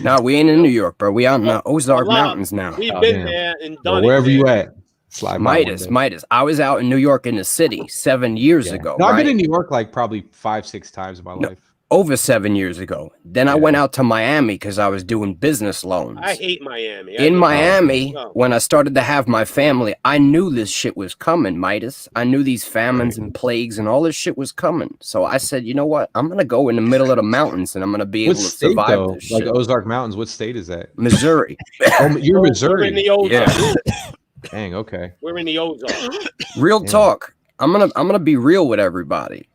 No, we ain't in New York, bro. We out in the Ozark Mountains now. We've been there and done wherever it. you at. Slide Midas. I was out in New York in the city 7 years ago. No, I've been in New York like probably 5-6 times in my life. Over 7 years ago. Then I went out to Miami because I was doing business loans. I hate Miami. In Miami, when I started to have my family, I knew this shit was coming, Midas. I knew these famines and plagues and all this shit was coming. So I said, you know what? I'm going to go in the middle of the mountains and I'm going to be able to survive this shit. Like Ozark Mountains, what state is that? Missouri. Oh, you're Missouri. In the Ozarks. Yeah. Dang. Okay. We're in the ozone. Real Yeah. talk. I'm gonna be real with everybody.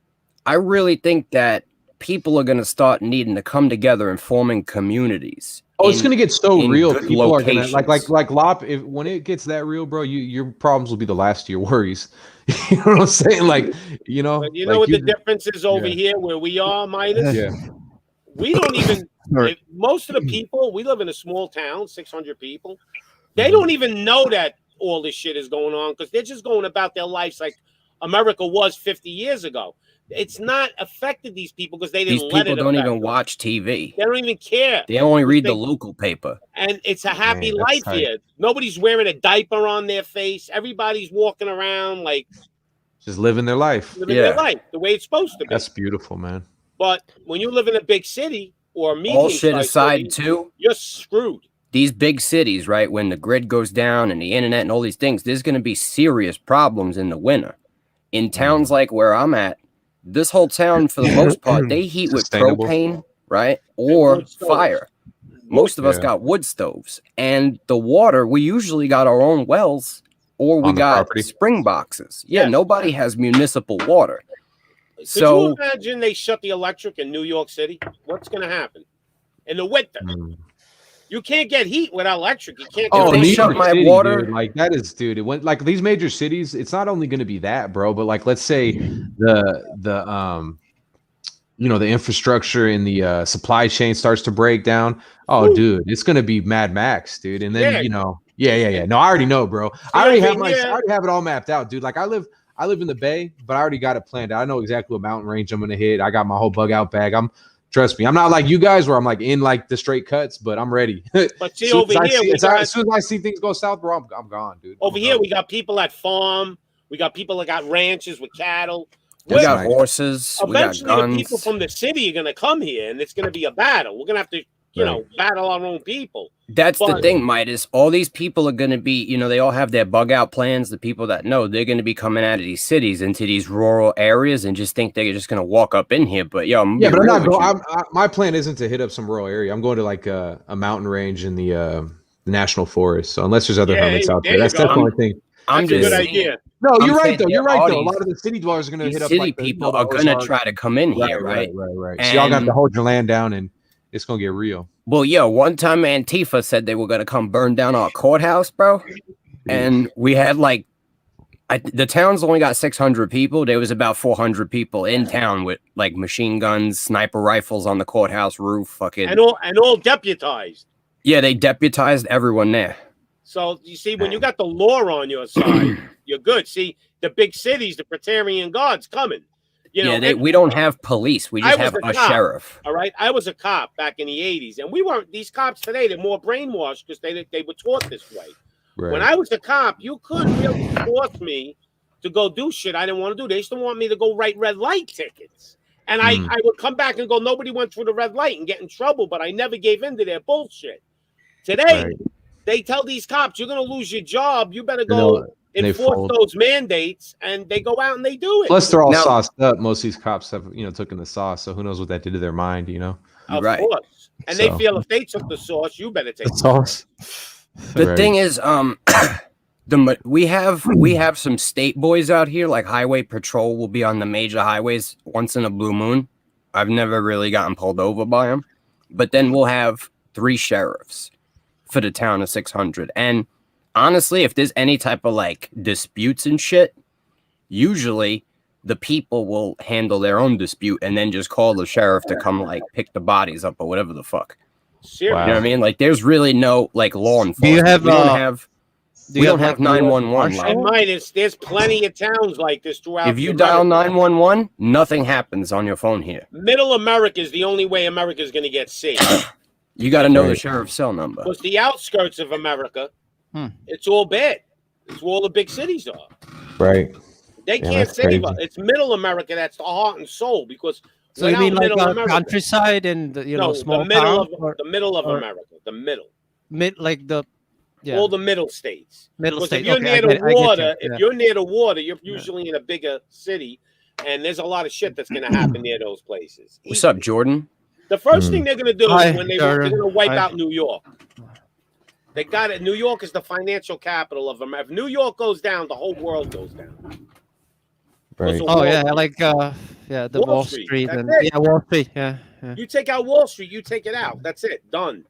I really think that people are gonna start needing to come together and forming communities. Oh, it's gonna get so in real. good People are gonna locations. like Lop. If when it gets that real, bro, your problems will be the last of your worries. You know what I'm saying? Like, you know, But you like know what the difference is over yeah. here where we are, Midas? Yeah. We don't even, Right. most of the people, we live in a small town, 600 people. They don't even know that all this shit is going on because they're just going about their lives like America was 50 years ago. It's not affected these people because they These didn't let people it don't affect even them. watch TV. They don't even care. They only read the They- local paper. And it's a happy Man, that's life tight. here. Nobody's wearing a diaper on their face. Everybody's walking around like Just living their life. living their Yeah. life the way it's supposed to be. That's beautiful, man. But when you live in a big city or a medium All shit aside, city, too, you're screwed. these big cities, right? When the grid goes down and the internet and all these things, there's going to be serious problems in the winter. In towns like where I'm at, this whole town, for the most part, they heat with Sustainable. propane, right? Or wood stoves. fire. Most of us Yeah. got wood stoves. And the water, we usually got our own wells or we On the got property. spring boxes. Yeah, Yes. nobody has municipal water. Could So- you imagine they shut the electric in New York City? What's going to happen in the winter? Mm. You can't get heat without electric. You can't. Oh, get they New shut York my City, water- dude, like that is, dude. It went like these major cities. It's not only going to be that, bro, but like let's say the you know, the infrastructure in the supply chain starts to break down. Oh, Woo. dude, it's going to be Mad Max, dude. And then Yeah. you know, yeah. No, I already know, bro. I already have I yeah. already have it all mapped out, dude. Like I live in the Bay, but I already got it planned out. I know exactly what mountain range I'm going to hit. I got my whole bug out bag. Trust me, I'm not like you guys where I'm like in like the straight cuts, but I'm ready. But see, over here, as soon as I see things go south, bro, I'm gone, dude. over I'm here, gone. we got people at farm. We got people that got ranches with cattle. We That's got right. horses, we got Eventually, the people guns. from the city are going to come here, and it's going to be a battle. We're going to have to, you know, battle our own people. That's the But- thing, Midas. All these people are going to be, you know, they all have their bug out plans. The people that know, they're going to be coming out of these cities into these rural areas and just think they're just going to walk up in here. But yo, Yeah, but I'm not real with going. you. My plan isn't to hit up some rural area. I'm going to like a mountain range in the national forest. So unless there's other Yeah, hermits out there there, you that's go. the only thing. I'm That's a just good saying, idea. No, I'm you're right saying though. You're there right are though. A lot these- of the city dwellers are going to These hit up city like the, people the are going to Ozarks. try to come in here, right? Right. So y'all got And- to hold your land down, and it's going to get real. Well, yo, one time Antifa said they were going to come burn down our courthouse, bro. And we had like, the town's only got 600 people. There was about 400 people in town with like machine guns, sniper rifles on the courthouse roof. Fucking And all deputized. yeah, they deputized everyone there. So you see, when you got the law on your side, you're good. See, the big cities, the Praetorian Guards coming. You know, Yeah, and- we don't have police. We I just was have a a cop. sheriff. all right. I was a cop back in the 80s, and we weren't. These cops today, they're more brainwashed because they were taught this way. Right. When I was a cop, you couldn't really force me to go do shit I didn't want to do. They used to want me to go write red light tickets. And I would come back and go, nobody went through the red light and get in trouble, but I never gave in to their bullshit. Today, Right. they tell these cops, you're going to lose your job. You better And go they enforce fold. those mandates. And they go out and they do it. Plus, they're all Now- sauced up. Most of these cops have, you know, taken the sauce. So who knows what that did to their mind, you know? Of Right. course. And they So- feel if they took the sauce, you better take The it. sauce. The Right. thing is, we have some state boys out here. Like highway patrol will be on the major highways once in a blue moon. I've never really gotten pulled over by them. But then we'll have 3 sheriffs for the town of 600. And honestly, if there's any type of like disputes and shit, usually the people will handle their own dispute and then just call the sheriff to come like pick the bodies up or whatever the fuck. Seriously. You know what I mean? Like there's really no like law enforcement. Do you have, we don't uh, have Do we you don't have like, 911. Marshall? And Midas, there's plenty of towns like this throughout. If you America. dial 911, nothing happens on your phone here. Middle America is the only way America is going to get safe. You got to know the Right. sheriff's cell number. Because the outskirts of America, it's all bad. It's where all the big cities are. Right. They Yeah, can't that's save crazy. us. It's Middle America that's the heart and soul. Because So you without mean like Middle America, countryside and the, no, small the middle town, of or the middle of or- America, the middle, like the all the middle states. middle Because state. if you're Okay, near I the get you. water, if Yeah. you're near the water, you're usually in a bigger city, and there's a lot of shit that's going to happen near those places. What's up, Jordan? The first thing they're going to do Hi, is when they're Jordan. going to wipe Hi. out New York. They got it. New York is the financial capital of America. If New York goes down, the whole world goes down. Right. So Oh Wall yeah, Street. like yeah, the Wall Wall Street, Street that's and it. yeah, Wall Street. Yeah, yeah. You take out Wall Street, you take it out. That's it. Done.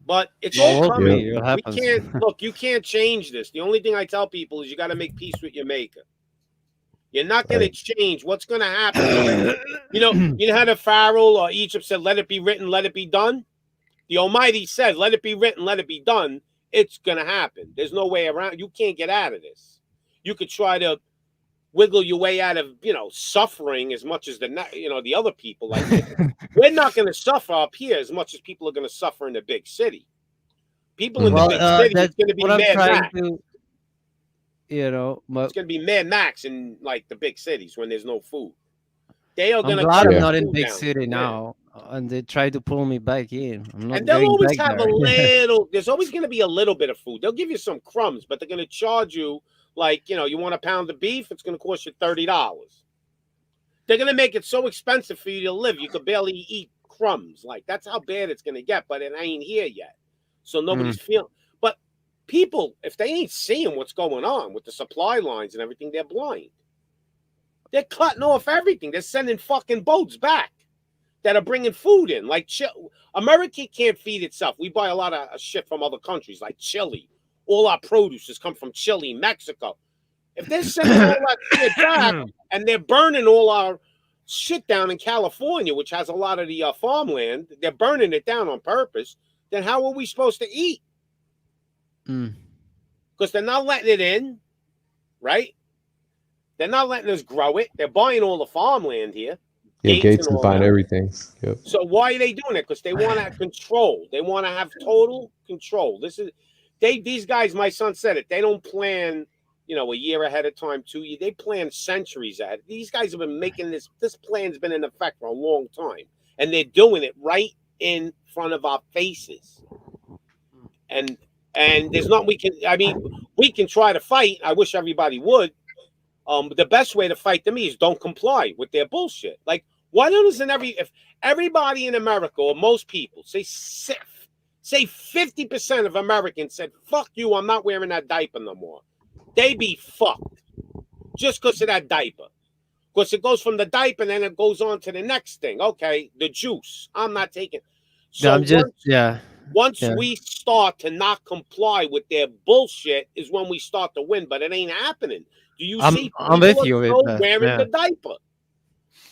But it's Well, all we'll coming. see what We happens. can't look. You can't change this. The only thing I tell people is you got to make peace with your maker. You're not going to change. What's going to happen? You know how the Pharaoh or Egypt said, "Let it be written, let it be done." The Almighty said, "Let it be written, let it be done." It's going to happen. There's no way around. You can't get out of this. You could try to wiggle your way out of suffering as much as the other people. Like we're not going to suffer up here as much as people are going to suffer in the big city. People in the big city, it's going to be what I'm Mad trying Max. to, It's going to be Mad Max in like the big cities when there's no food. They are I'm going to. glad I'm Yeah. not in big city now, and they try to pull me back in. I'm not And they'll going always back have there. a little. There's always going to be a little bit of food. They'll give you some crumbs, but they're going to charge you like you want a pound of beef. It's going to cost you $30. They're going to make it so expensive for you to live. You could barely eat crumbs. Like that's how bad it's going to get. But it ain't here yet, so nobody's feeling. But people, if they ain't seeing what's going on with the supply lines and everything, they're blind. They're cutting off everything. They're sending fucking boats back that are bringing food in. Like America can't feed itself. We buy a lot of shit from other countries, like Chile. All our produce has come from Chile, Mexico. If they're sending all that shit back and they're burning all our shit down in California, which has a lot of the farmland, they're burning it down on purpose, then how are we supposed to eat? Because they're not letting it in, right? They're not letting us grow it. They're buying all the farmland here. Yeah, Gates and can all find that. everything. Yep. So why are they doing it? Because they want to control. They want to have total control. These guys, my son said it, they don't plan, a year ahead of time, 2 years. They plan centuries ahead. These guys have been making this plan's been in effect for a long time. And they're doing it right in front of our faces. And there's nothing we can try to fight. I wish everybody would. But the best way to fight them is don't comply with their bullshit. Like, why doesn't if everybody in America or most people say 50% of Americans said, "Fuck you, I'm not wearing that diaper no more," they be fucked just because of that diaper. Because it goes from the diaper and then it goes on to the next thing. Okay, the juice. I'm not taking. So once we start to not comply with their bullshit is when we start to win, but it ain't happening. Do you see I'm with you with still that, wearing the diaper?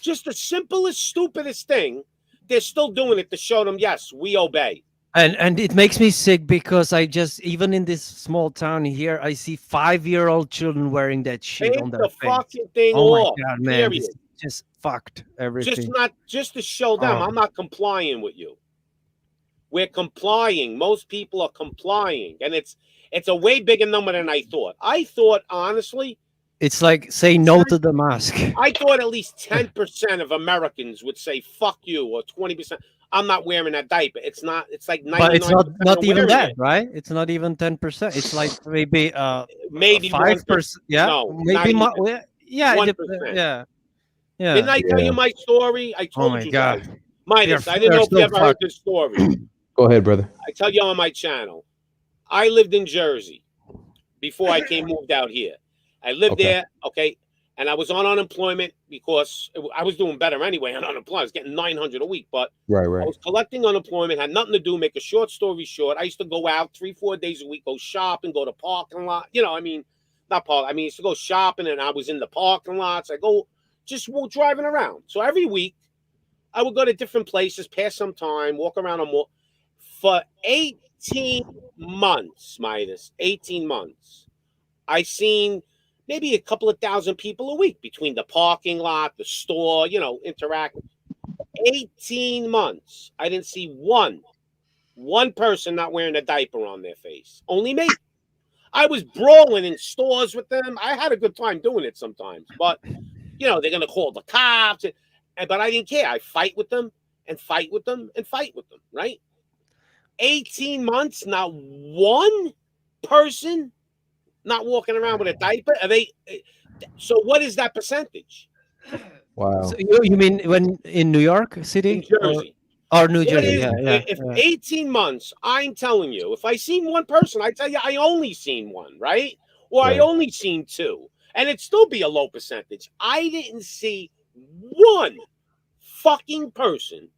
Just the simplest, stupidest thing. They're still doing it to show them, yes, we obey. And it makes me sick because even in this small town here, I see 5-year-old children wearing that shit Take on their the face. fucking thing Oh off. my god, man, Period. it's just fucked everything. Just to show them I'm not complying with you. We're complying. Most people are complying, and it's a way bigger number than I thought. I thought honestly. It's like say no to the mask. I thought at least 10% of Americans would say "fuck you" or 20%. I'm not wearing that diaper. It's not. It's like 99%. But it's not even that, it. right? It's not even 10%. It's like maybe 5%. Yeah, no, maybe 1%. Yeah. Didn't I tell you my story? I told you guys. Midas, I didn't know if you ever heard this story. Go ahead, brother. I tell you on my channel. I lived in Jersey before I moved out here. I lived there, and I was on unemployment because I was doing better anyway on unemployment. I was getting $900 a week, but I was collecting unemployment, had nothing to do. Make a short story short, I used to go out 3-4 days a week, go shopping, go to parking lot. Not park. I used to go shopping, and I was in the parking lots. I go just driving around. So every week, I would go to different places, pass some time, walk around a mall. For 18 months, Midas, 18 months, I seen maybe a couple of thousand people a week between the parking lot, the store, interact. 18 months. I didn't see one person not wearing a diaper on their face. Only me. I was brawling in stores with them. I had a good time doing it sometimes. But, they're going to call the cops. But I didn't care. I fight with them and fight with them and fight with them, right? 18 months, not one person not walking around with a diaper. So what is that percentage? Wow. So you mean when in New York City? In Jersey. Or New What Jersey, is- yeah. If 18 months, I'm telling you, if I seen one person, I tell you I only seen one, right? Or I Right. only seen two, and it'd still be a low percentage. I didn't see one fucking person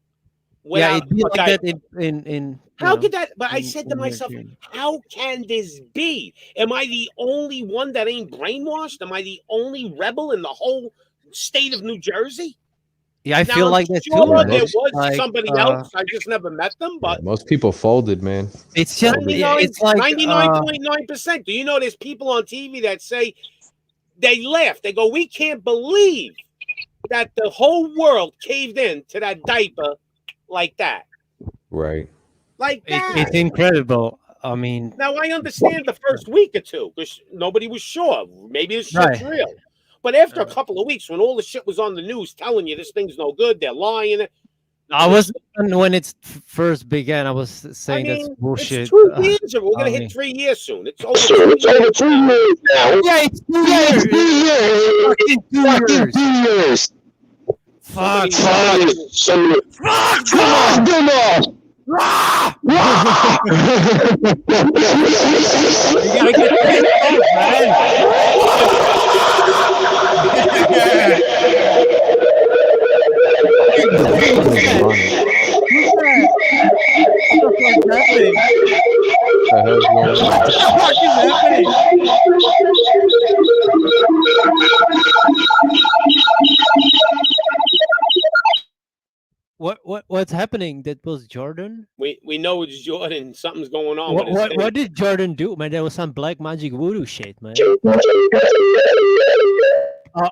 Yeah, without it'd be a like diaper. that in How could that? But I in- said to in myself, Nigeria. how can this be? Am I the only one that ain't brainwashed? Am I the only rebel in the whole state of New Jersey? Yeah, I Now, feel I'm like that sure too, man. there It's was like, somebody else. I just never met them, but Most people folded, man. it's just it's like 99.9%. Do you know there's people on TV that say they laugh? They go, "We can't believe that the whole world caved in to that diaper like that." Right. Like that. it's incredible. I mean, Now I understand the first week or two because nobody was sure. Maybe this shit's Right. real. But after a couple of weeks, when all the shit was on the news telling you this thing's no good, they're lying. I was when it first began. I was saying that's bullshit. It's 2 years. We're gonna I hit mean- 3 years soon. It's over 2 years. Yeah, it's 2 years. Fucking 2 years. Fuck. You gotta get pissed What's happening? That was Jordan. We know it's Jordan. Something's going on. with his What head. did Jordan do, man? There was some black magic voodoo shit, man.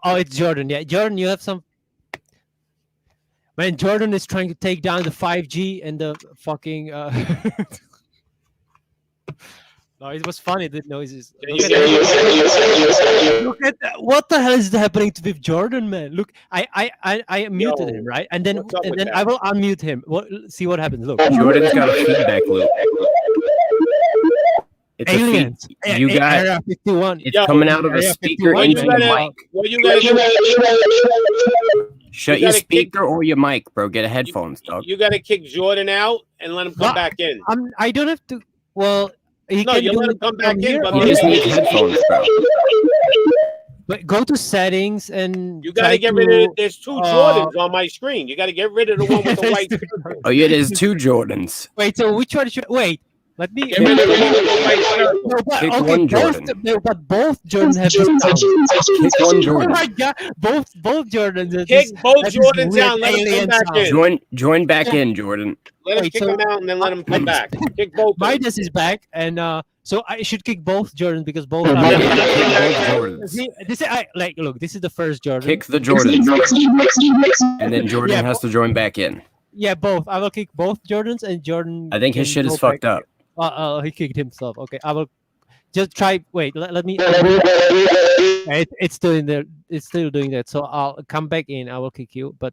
Oh, it's Jordan. Yeah, Jordan, you have some. Man, Jordan is trying to take down the 5G and the fucking. No, it was funny. The noises. Look at that. What the hell is happening with Jordan, man? Look, I muted him, right? And then what's up with I that? will unmute him. See what happens. Look, Jordan's got a feedback loop. It's aliens. You got Area 51. it's coming out of a Area speaker 51, into man. your mic. What you gotta do? Shut You your gotta kick- speaker or your mic, bro. Get a headphones, dog. You gotta kick Jordan out and let him come What? back in. I don't have to. Well, he No, can you do let it him come from back in, here, but You or- just need headphones, bro. But go to settings and You gotta try get to, rid of. There's two Jordans on my screen. You gotta get rid of the one with the white. circle. Oh yeah, there's two Jordans. Wait, so which one should wait? Let me. Get rid of the one with the white circle. No, but, Pick okay, one both, Jordan. no, but both Jordans have this sound. Pick one Oh Jordan. my god, both Jordans. have Kick this- both have this Jordans weird out. Let him alien come back sound. in. Join back in, Jordan. Let him Wait, kick so- him out and then let him come back. Kick both. of them. Midas is back, and so I should kick both Jordans because both are. Kick both Jordans. See, this is look. This is the first Jordan. Kick the Jordans. And then Jordan Yeah, has to join back in. Yeah, both. I will kick both Jordans, and Jordan. I think his can shit go is fucked back. up. He kicked himself. Okay, I will just try. Wait, let me. It's still in there. It's still doing that. So I'll come back in. I will kick you, but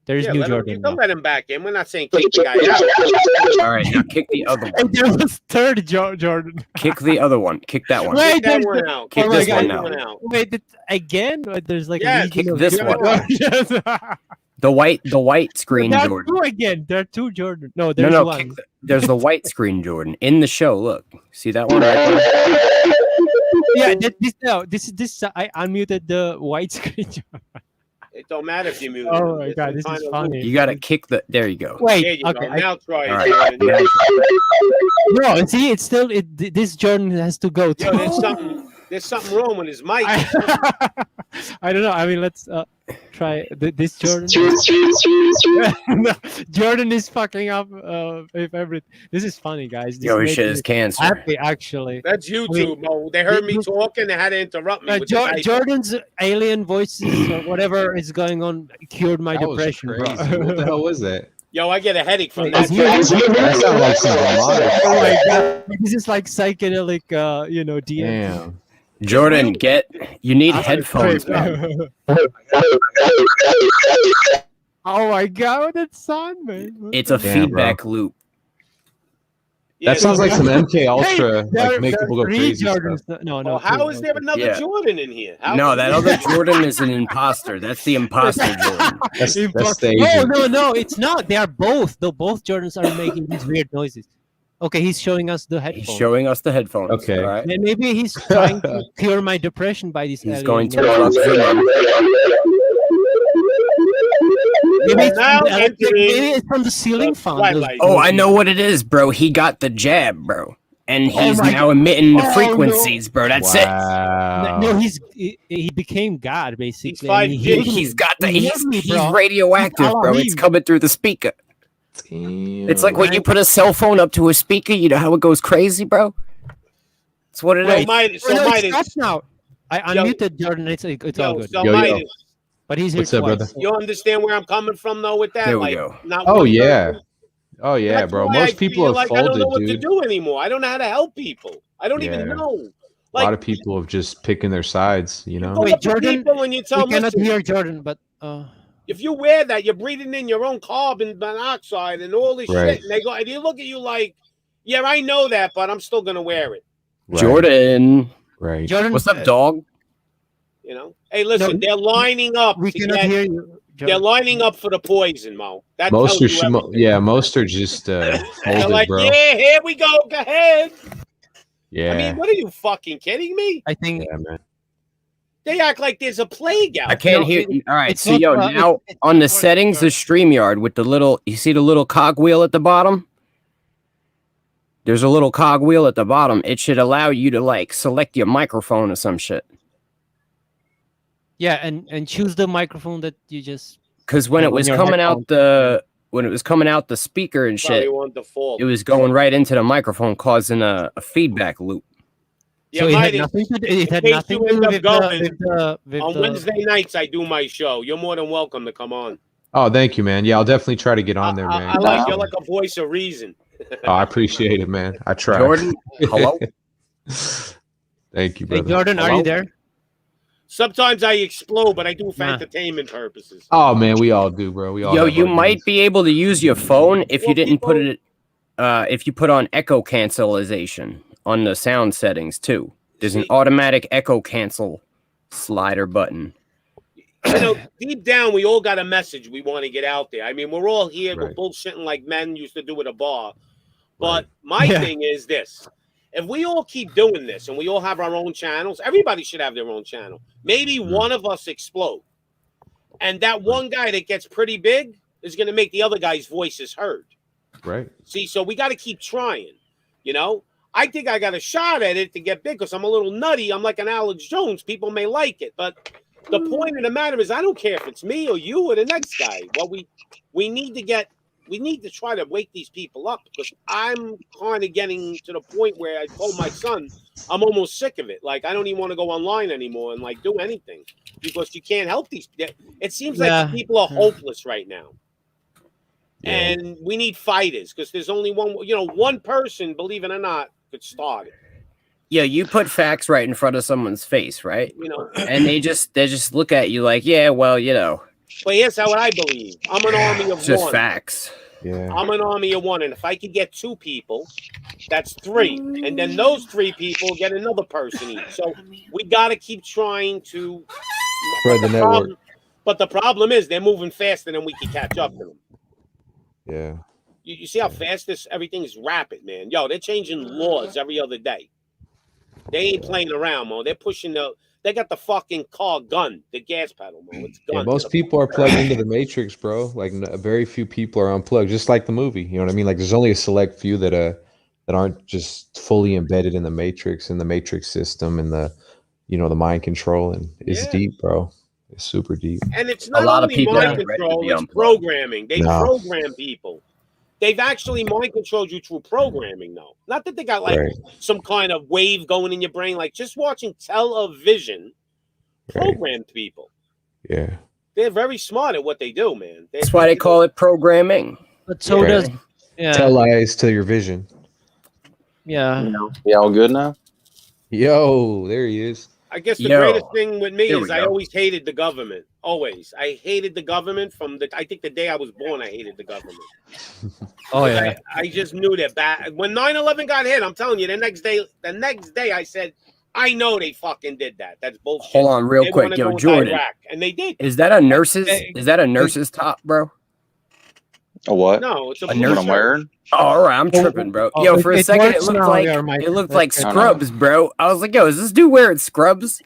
there is Yeah, new let him, Jordan. you can now. let him back in. We're not saying kick the guy out. All right, now kick the other And one. there was third Jordan. Kick the other one. Kick that one. Wait, Kick that there's one the- out. Kick oh my this God. one That now. one out. Wait, again? There's like Yes, a legion kick of this Jordans. one. The white screen There are Jordan. two again. There are two Jordan. No, No, there's no, one. there's the white screen Jordan in the show. Look, see that one right there? Yeah, I unmuted the white screen. It don't matter if you mute. Oh him. my It's god, some this kind is of funny. You gotta kick the. There you go. rule. There Wait, you okay. go. Now try it. All right. Jordan. Now- No, see, it's still this Jordan has to go. Yo, too. there's something wrong with his mic. I don't know. I mean, let's try this Jordan. No, Jordan is fucking up with everything. This is funny, guys. This Yo, his makes shit me is cancer. happy, actually. That's YouTube, Mo. They heard me talking. They had to interrupt me. With the diaper. Jordan's alien voices or whatever is going on cured my That was depression, crazy. bro. What the hell was that? Yo, I get a headache from Wait, that. is he- That sounded like some demonic. Oh my god, this is like psychedelic, DM. Damn. Jordan, you need I'm headphones, afraid. man. Oh my god, that sound, man. It's a Damn, feedback loop. Yeah, That sounds like some MK Hey, Ultra, there- like make there people go are three crazy Jordans. stuff. No, Well, no. how three, is no, there three. another Yeah. Jordan in here? How No, that other Jordan is an imposter. That's the imposter Jordan. That's the No, agent. no, it's not. They are both. Though both Jordans are making these weird noises. Okay, he's showing us the headphones. He's showing us the headphones. Okay. All right. Maybe he's trying to cure my depression by these. He's alien going to noises. zoom in. Maybe it's Now from the electric- entering maybe it's from the ceiling fan. Twilight. Oh, I know what it is, bro. He got the jab, bro. And Oh he's my now emitting the Oh, frequencies, bro. That's Wow. No, he became God basically. He's 5G. and he healed it. me. He's got the He he's, healed me, he's bro. radioactive, bro. It's Elohim. coming through the speaker. It's like when you put a cell phone up to a speaker, you know how it goes crazy, bro? That's what it is. So Midas, Oh, no, it Midas, stops now. I Yo. unmuted Jordan. It's all good. so Yo, yo. Midas, But he's here What's up, twice. brother? you understand where I'm coming from though with that? There we like, go. Not Oh one yeah. person. Oh yeah, That's bro. why I Most people feel have like I don't know folded, what to dude. do anymore. I don't know how to help people. I don't even Yeah. know. A Like, lot of people have just picking their sides, you know. go Wait, up to Jordan, people and you tell We them, cannot listen, hear Jordan, but if you wear that, you're breathing in your own carbon monoxide and all this Right. shit. And they look at you like, yeah, I know that, but I'm still gonna wear it. Right. Jordan. Right. Jordan. What's up, dog? You know? Hey, listen, No, they're lining up We to cannot get. hear you. They're Jordan. lining up for the poison, Mo. That Most tells you everything. most are just They're folded, like, bro. yeah, here we go. Go ahead. Yeah. I mean, what are you fucking kidding me? I think Yeah, man. They act like there's a plague out. I can't No, hear it- you. All right, it's so not, yo, it's- now it's on the not settings of working. StreamYard with the little, you see the little cogwheel at the bottom? There's a little cogwheel at the bottom. It should allow you to like select your microphone or some shit. Yeah, and choose the microphone that you just. Because when Yeah, it when was your coming out headphones- the speaker and Probably shit, on default. it was going right into the microphone, causing a feedback loop. Yeah, So it had Midas, nothing to do. It had case nothing you to end do up with going, with on the. Wednesday nights, I do my show. You're more than welcome to come on. Oh, thank you, man. Yeah, I'll definitely try to get on there, man. I like you're like a voice of reason. Oh, I appreciate it, man. I try. Jordan, hello? Thank you, Hey, brother. Jordan, are Hello? you there? Sometimes I explode, but I do it for Nah. entertainment purposes. Oh man, we all do, bro. We all Yo, have you our might days. be able to use your phone if you Well, didn't put people- it if you put on echo cancellation on the sound settings too. There's an See- automatic echo cancel slider button. You know, deep down, we all got a message we want to get out there. I mean, we're all here, Right. we're bullshitting like men used to do at a bar. But Right. my Yeah. thing is this. If we all keep doing this and we all have our own channels, everybody should have their own channel. Maybe one of us explode. And that one guy that gets pretty big is going to make the other guy's voices heard. Right. See, so we got to keep trying. You know, I think I got a shot at it to get big because I'm a little nutty. I'm like an Alex Jones. People may like it, but the point of the matter is, I don't care if it's me or you or the next guy. What we need to try to wake these people up because I'm kind of getting to the point where I told my son I'm almost sick of it. Like I don't even want to go online anymore and like do anything because you can't help these. It seems like Yeah. people are hopeless right now. Yeah. And we need fighters because there's only one person, believe it or not, could start it. Yeah, you put facts right in front of someone's face, right? You know, And they just look at you like, yeah, well, you know, but here's how I believe. I'm an army of it's just one. facts. Yeah. I'm an army of one, and if I could get 2 people, that's 3, and then those 3 people get another person each. So we got to keep trying to Spread the network. But the problem is they're moving faster than we can catch up to them. Yeah. You see how fast everything is rapid, man. Yo, they're changing laws every other day. They ain't playing around, Mo. They're pushing they got the fucking car gun, the gas pedal, Mo. It's gun. Yeah, most people are plugged into the matrix, bro. Like very few people are unplugged, just like the movie. You know what I mean? Like there's only a select few that aren't just fully embedded in the matrix system and the the mind control, and it's Yeah. deep, bro. It's super deep. And it's not lot of only people mind aren't ready to control, be it's unplugged. programming. They No. program people. They've actually mind controlled you through programming, though. Not that they got like Right. some kind of wave going in your brain, like just watching television Right. programmed people. Yeah. They're very smart at what they do, man. That's why they call it programming. But so Yeah. does. Yeah. Tell lies to your vision. Yeah. Y'all good now? Yo, there he is. I guess the Yo, greatest thing with me here is we I go. always hated the government. Always. I hated the government I think the day I was born, I hated the government. Oh yeah. I just knew that when 9/11 got hit, I'm telling you, the next day I said, I know they fucking did that. That's bullshit. Hold on, real They quick, wanna go yo, with Jordan. Iraq, and they did. Is that a nurse's top, bro? A what? No, it's a A blue nurse. What I'm shirt. wearing? Oh, all right, I'm tripping, bro. Oh, Yo, for a second, it works looked now, like yeah, Mike. it looked That's like good. Scrubs, bro. I was like, yo, is this dude wearing Scrubs?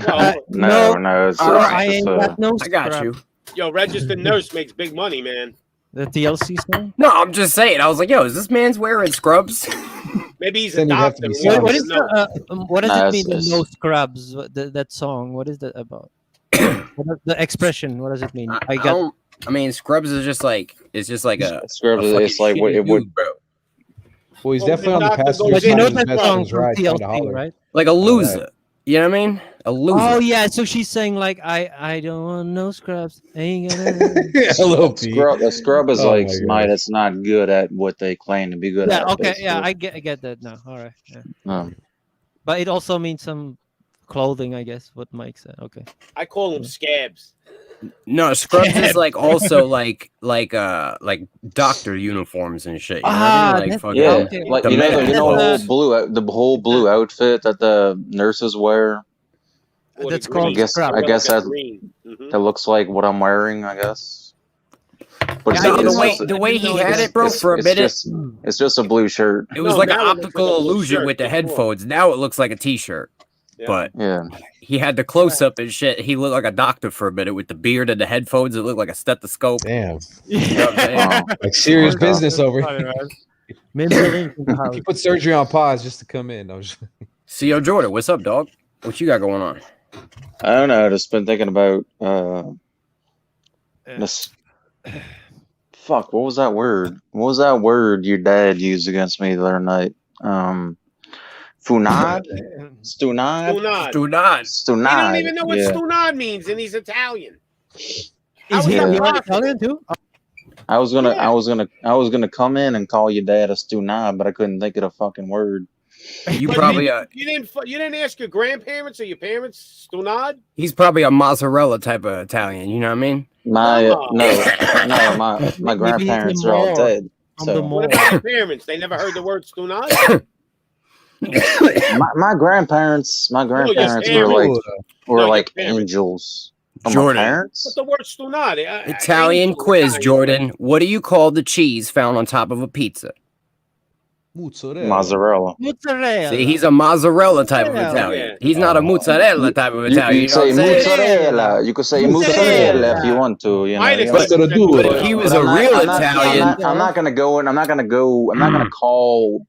Well, No. It's I just ain't a. got no I got scrub. you. yo, registered nurse makes big money, man. The TLC song. No, I'm just saying. I was like, yo, is this man's wearing Scrubs? Maybe he's a Then you'd have to doctor. be We don't What is know. what does Nah, it mean? it's- The no scrubs. That song. What is that about? The expression. What does it mean? I mean, Scrubs is just like it's just like a Scrubs. fucking It's like what shitty it would. dude, bro. Well, he's Well, definitely on the the doctor passenger goes But you side know of that his song Mexicans, from right? Trying to TLC, holler. right? Like a loser. You know what I mean? A loser. Oh yeah. So she's saying like, I don't want no scrubs. Ain't gonna. Hello, Pete. The scrub is Oh like my somebody God. that's not good at what they claim to be good Yeah. at. Okay. Yeah. basically. I get that now. All right. Yeah. Um, But it also means some clothing, I guess. What Mike said. Okay. I call them scabs. No, Scrubs is like also like doctor uniforms and shit. You know what I mean? Like fucking yeah, okay. like the you know, medical the whole clothes. blue outfit that the nurses wear. Or That's the called green. I guess scrub. I guess That that green. Mhm. that looks like what I'm wearing. I guess. But Yeah, No, I the way he had it, bro, it's, for a it's minute, just a blue shirt. it was No, like an now it looks optical like a blue illusion shirt with the before. headphones. Now it looks like a t-shirt. Yeah. But Yeah. he had the close up and shit. He looked like a doctor for a minute with the beard and the headphones. It looked like a stethoscope. Damn. You know what I'm saying? Like serious Okay. business over here. Funny, man. Maybe the link in the house. He put surgery on pause just to come in. I was See, yo, Jordan, what's up, dog? What you got going on? I don't know. I just been thinking about this. Fuck. What was that word? What was that word your dad used against me the other night? Funad? Stunad? Stunad. Do not. Stunad. He don't even know what yeah. stunad means, and he's Italian. How Is is he that Yeah. you're possible? Italian too? I was gonna, Yeah. I was gonna come in and call your dad a stunad, but I couldn't think of the fucking word. You But probably you didn't ask your grandparents or your parents stunad? he's probably a mozzarella type of Italian. You know what I mean? My No. no, my Maybe he's grandparents are all more dead. From the So more. What about your parents? They never heard the word stunad? my grandparents were parents. like your parents. angels. Oh, my Jordan. parents? What's the word stunad? Italian Angel, quiz, Italian. Jordan. What do you call the cheese found on top of a pizza? mozzarella. Mozzarella. Mozzarella. See, he's a mozzarella type of Mozzarella, Italian. yeah. He's not a mozzarella type of You Italian. could You know what say I'm saying? mozzarella. You could say Mozzarella. mozzarella if you want to. You know. Mine you is know. But so to do but it. He was But a real I'm Italian. I'm not gonna go and I'm not gonna call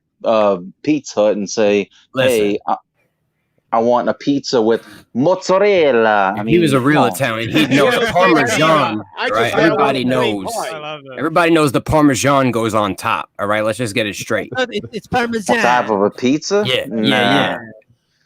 Pizza Hut and say, hey, Listen, I want a pizza with mozzarella. I if mean, he was a real come on. Italian, he'd You know don't the say Parmesan. I just Right? said I Everybody want plain knows. pie. Everybody knows the Parmesan goes on top. All right, let's just get it straight. It's Parmesan. On top of a pizza? Yeah, Nah. yeah.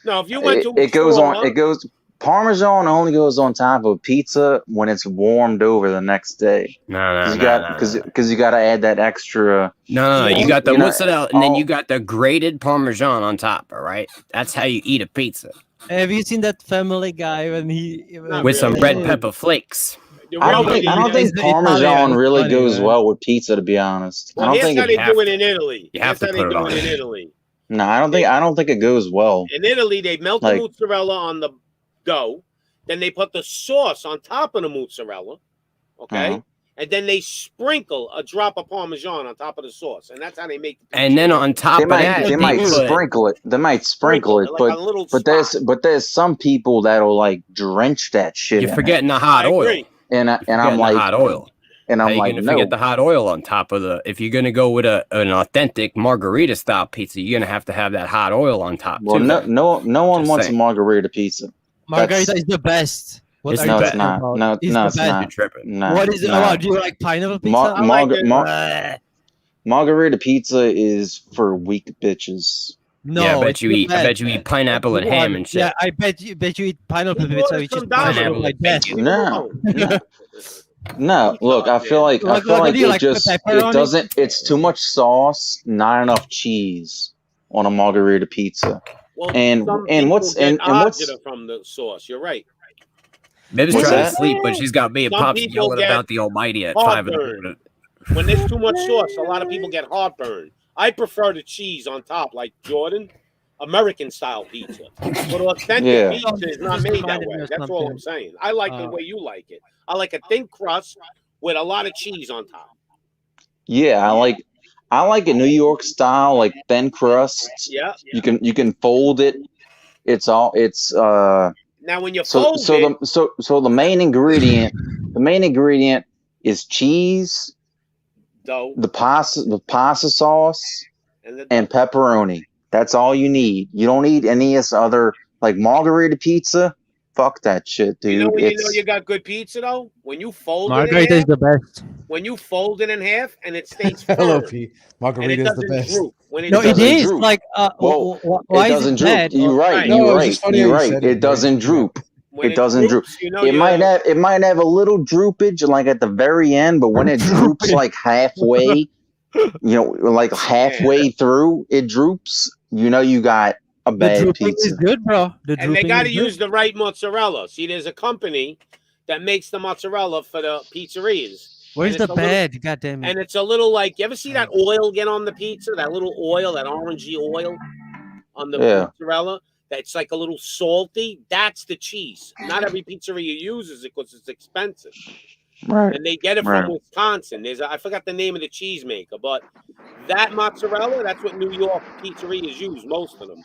No, if you went to It goes on. Roma, It goes. Parmesan only goes on top of pizza when it's warmed over the next day. No, Because you got to add that extra. No, you got the You know, mozzarella, and then all- you got the grated Parmesan on top. All right, that's how you eat a pizza Have you seen that Family Guy when he with some red pepper flakes. I don't think He's the Parmesan Italian, really funny, goes man. well with pizza. To be honest, I well, don't here's think how it. they have do it to. in Italy. You have Here's to how put they it do on it in there. Italy. No, I don't think it goes well. In Italy, they melt Like- the mozzarella on the dough, then they put the sauce on top of the mozzarella, okay, Uh-huh. and then they sprinkle a drop of Parmesan on top of the sauce, and that's how they make the pizza. And then on top They of might that, they might put- sprinkle it. They might sprinkle it, like a little but there's some people that'll like drench that shit. you're in it. forgetting the hot I oil. agree. And Forgetting I'm the like hot oil. and How I'm you like gonna no. forget the hot oil on top of the? If you're gonna go with an authentic margarita style pizza, you're gonna have to have that hot oil on top Well, too. no one Just wants saying. a margarita pizza. Margarita is the best. What It's are the you best. talking No, about? no, It's no, the it's best. not. You're tripping. Nah, What is it? nah. Oh, do you like pineapple pizza? Mar- I like marga- it. mar- Margarita pizza is for weak bitches. No, Yeah, I bet it's you the eat. I best. bet you eat pineapple and ham and shit. Yeah, I bet you eat pineapple You pizza, ordered which is some Domino's. pineapple like that. No, no. Look, I feel like What do you it like, just pepperoni? it doesn't. It's too much sauce, not enough cheese on a margarita pizza. Well, And- some and people what's- get and what's- agita from the sauce. You're right. Mib's What's trying that? to sleep, but she's got me and Some Pops people yelling get about the Almighty at 5 in the heartburn. morning. When there's too much sauce, a lot of people get heartburn. I prefer the cheese on top, like Jordan, American style pizza. But authentic Yeah. pizza is not Just made that reminded me way. of That's all I'm something. saying. I like the way you like it. I like a thin crust with a lot of cheese on top. Yeah, I like a New York style, like thin crust. Yeah. You can fold it. It's Now when you so fold so it, the main ingredient is cheese, dough, the pasta sauce, and pepperoni. That's all you need. You don't need any of this other like margarita pizza. Fuck that shit, dude. you know when you know It's you got good pizza though? When you fold it Margarita in is half, the best. when you fold it in half and it stays firm. Hello, Pete. And it Margarita is the doesn't best. droop. When it No, it doesn't is droop. like Well, why it is doesn't it droop. bad? You're right. Right. No, You're it's right. just funny You're how you right. said it, It doesn't droop. When It doesn't droop. droops, you know It might have a little droopage like at the very end, but when it droops like halfway, like halfway through, it droops. You know you got a The bad drooping pizza. is good, bro. The and they drooping got to is use good. the right mozzarella. See, there's a company that makes the mozzarella for the pizzerias. Where's And the it's a little- bed? God damn it. And it's a little like, you ever see that oil get on the pizza? That little oil, that orangey oil on the Yeah. mozzarella? That's like a little salty. That's the cheese. Not every pizzeria uses it because it's expensive. Right. And they get it Right. from Wisconsin. I forgot the name of the cheese maker, but that mozzarella, that's what New York pizzerias use, most of them.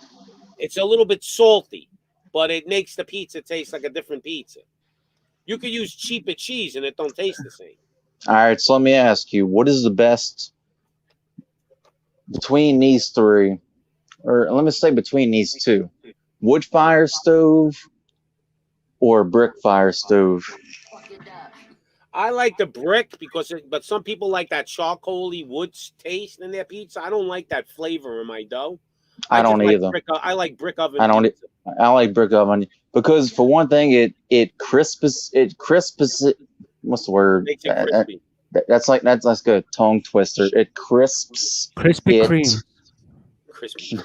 It's a little bit salty, but it makes the pizza taste like a different pizza. You could use cheaper cheese and it don't taste the same. All right, so let me ask you, what is the best between these three, or let me say between these two, wood fire stove or brick fire stove? I like the brick but some people like that charcoaly wood taste in their pizza. I don't like that flavor in my dough. I don't just like either. I like brick oven. I don't. pizza. I like brick oven because for one thing, it crisps it. What's the word? Makes it crispy. That's good. Tongue twister. It crisps. Krispy it. Kreme. Crispy.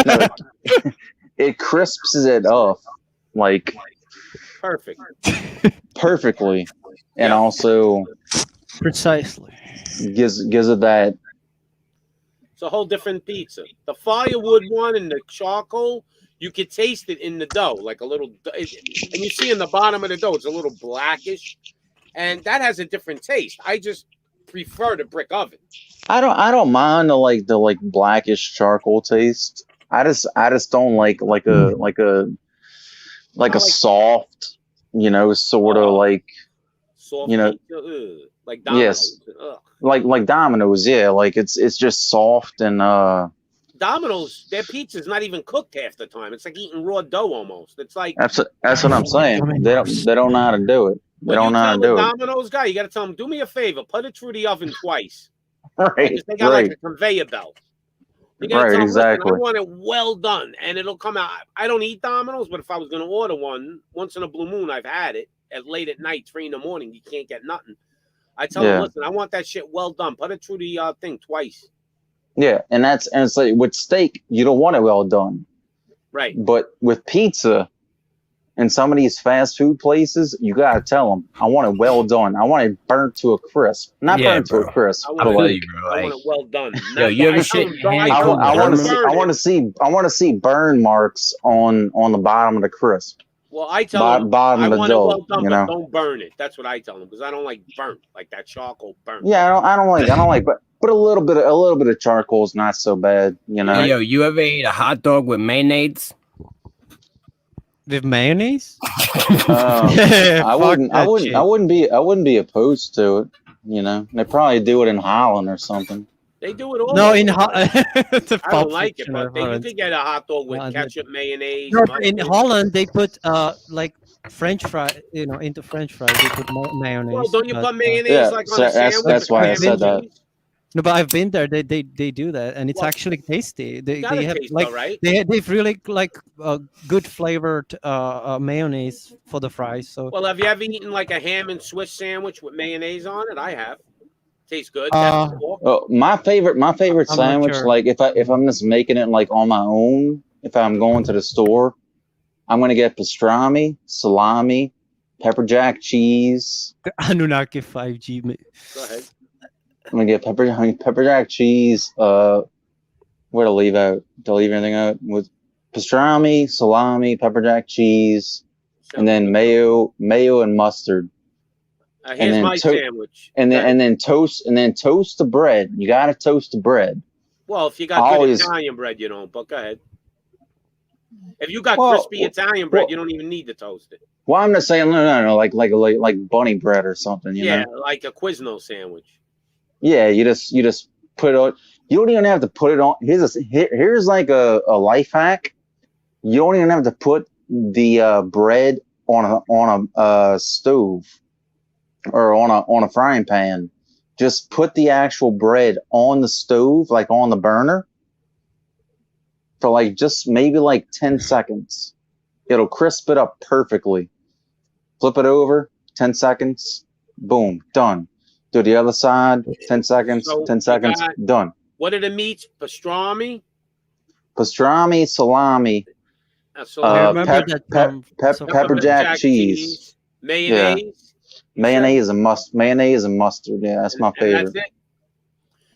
No, it crisps it up like Perfect. perfectly, and also Precisely. gives it that. It's a whole different pizza. The firewood one and the charcoal, you could taste it in the dough, like a little, and you see in the bottom of the dough, it's a little blackish, and that has a different taste. I just prefer the brick oven. I don't mind the blackish charcoal taste. I just don't like a soft, sort of like Soft you know, pizza, like Domino's. yes, Ugh. like Domino's, yeah, like it's just soft and Domino's, their pizza's not even cooked half the time. It's like eating raw dough almost. It's like that's what I'm saying. They don't know how to do it. They when don't you know how tell to do the it. Domino's guy, you got to tell him, do me a favor, put it through the oven twice. Right, Because they got right, like a conveyor belt. You gotta right, tell 'em, "Listen, exactly. I want it well done, and it'll come out." I don't eat Domino's, but if I was going to order one, once in a blue moon, I've had it at late at night, 3 in the morning. You can't get nothing. I tell them, Yeah, "Listen, I want that shit well done. Put it through the thing twice." yeah, and it's like with steak, you don't want it well done, Right. but with pizza and some of these fast food places, you gotta tell them, I want it well done. I want it burnt to a crisp, not Yeah, burnt to a bro. crisp, I but want I feel it. you, bro. I Like, want it well done. yo, Not, you I ever tell shit them, your don't, hand I I tell cold them, want don't to see burn? burn it. see burn marks on the bottom of the crisp, Well, I tell them, bottom I of the want it well dough, done, you but know. don't burn it. That's what I tell them because I don't like burnt, like that charcoal burnt. Yeah, I don't like, but a little bit of charcoal is not so bad, you know. Hey, yo, you ever ate a hot dog with mayonnaise? With mayonnaise? I Fuck wouldn't that shit. I wouldn't be opposed to it, you know. They probably do it in Holland or something. They do it all. No, over. in it's a I Pulp don't like it, Fiction but you reference. could get a hot dog with No, ketchup, mayonnaise. no, in mustard. Holland they put like French fry, into French fries they put mayonnaise. Well, don't you but, put mayonnaise Yeah, like on so a sandwich? that's why I with said ham that. and cheese? No, but I've been there. They do that, and it's Well, actually tasty. They gotta have taste like all right. they've really like good flavored mayonnaise for the fries. So Well, have you ever eaten like a ham and Swiss sandwich with mayonnaise on it? I have. Tastes good. Uh, That's pork. Oh, my favorite I'm not sandwich, sure. like if I'm just making it like on my own, if I'm going to the store, I'm gonna get pastrami, salami, pepper jack cheese. The Anunnaki 5G. Go ahead. I'm gonna get pepper jack cheese. What to leave out? To leave anything out with pastrami, salami, pepper jack cheese, and then mayo and mustard. Here's my sandwich. And then toast the bread. You gotta toast the bread. Well, if you got good Italian bread, you don't. But go ahead. If you got crispy Italian bread, you don't even need to toast it. Well, I'm not saying no, like bunny bread or something. You know? Like a Quizno sandwich. Yeah, you just put it on. You don't even have to put it on. Here's like a life hack. You don't even have to put the bread on a stove or on a frying pan. Just put the actual bread on the stove, like on the burner, for like just maybe like 10 seconds. It'll crisp it up perfectly. Flip it over, 10 seconds, boom, done. Do the other side, 10 seconds, So 10 seconds, done. What are the meats? Pastrami? Pastrami, salami, pepper jack cheese, mayonnaise. Mayonnaise and mustard. Yeah, that's my favorite. That's it.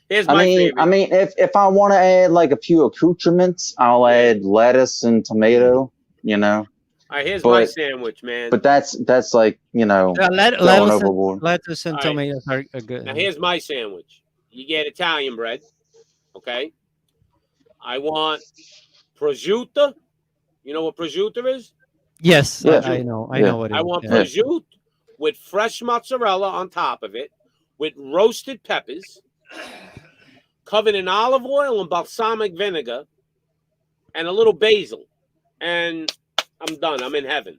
Here's my favorite. I mean, if I want to add like a few accoutrements, I'll add lettuce and tomato. You know. All right, here's my sandwich, man. But that's like, you know, going overboard. Lettuce and tomatoes are good. Now here's my sandwich. You get Italian bread, okay? I want prosciutto. You know what prosciutto is? Yes, I know what it is. I want prosciutto with fresh mozzarella on top of it, with roasted peppers, covered in olive oil and balsamic vinegar, and a little basil. And I'm done. I'm in heaven.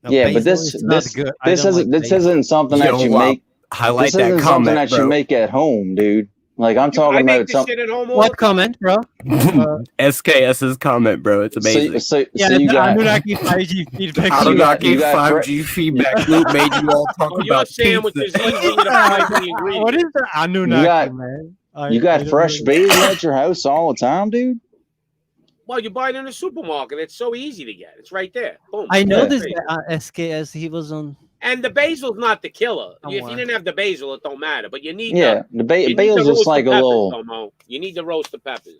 Yeah, but this isn't something that you make. Highlight this that isn't comment, something that bro. you make at home, dude. Like I'm talking about something. What comment, bro? SKS's comment, bro. It's amazing. So you got Anunnaki 5G feedback. Anunnaki 5G feedback loop made you all talk about your sandwich is easy to find the ingredients. What is the Anunnaki, man? You got fresh basil at your house all the time, dude? Well, you buy it in the supermarket. It's so easy to get. It's right there. Boom. I know this SKS. He was on. And the basil's not the killer. If you didn't have the basil, it don't matter. But you need the basil's just like a little. You need to roast the peppers.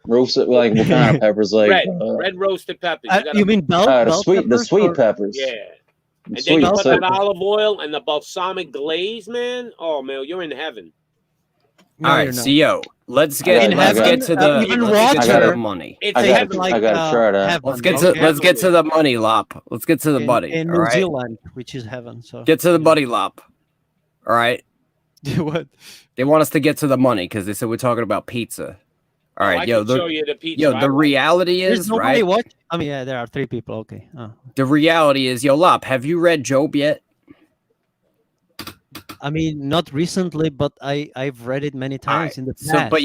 Roast it like what kind of peppers? Like red roasted peppers. You mean bell the sweet peppers? Yeah. And then you put that olive oil and the balsamic glaze, man. Oh man, you're in heaven. All right, so let's get to the money. I gotta try that. Let's get to the money, Lop. Let's get to the money. In New Zealand, which is heaven. So get to the money, Lop. All right. What? They want us to get to the money because they said we're talking about pizza. All right, I can show you the pizza. the reality is, right? I mean, there are 3 people. Okay. The reality is, Lop, have you read Job yet? I mean, not recently, but I've read it many times in the past. So, but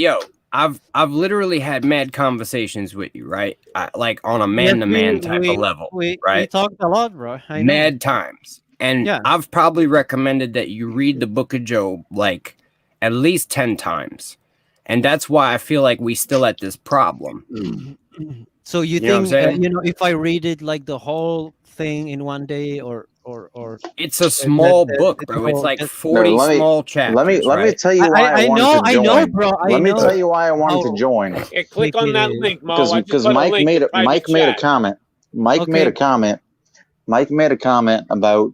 I've literally had mad conversations with you, right? Like on a man-to-man type of level, right? We talked a lot, bro. I know. Mad times, and I've probably recommended that you read the Book of Job like at least 10 times, and that's why I feel like we still at this problem. So you think if I read it like the whole thing in one day, or it's a small book, bro. It's like 40 small chapters. Let me tell you why I wanted to join. I know, bro. Let me tell you why I wanted to join. Yeah, click on that link, Mo. Because Mike made a comment. Mike made a comment. Mike made a comment about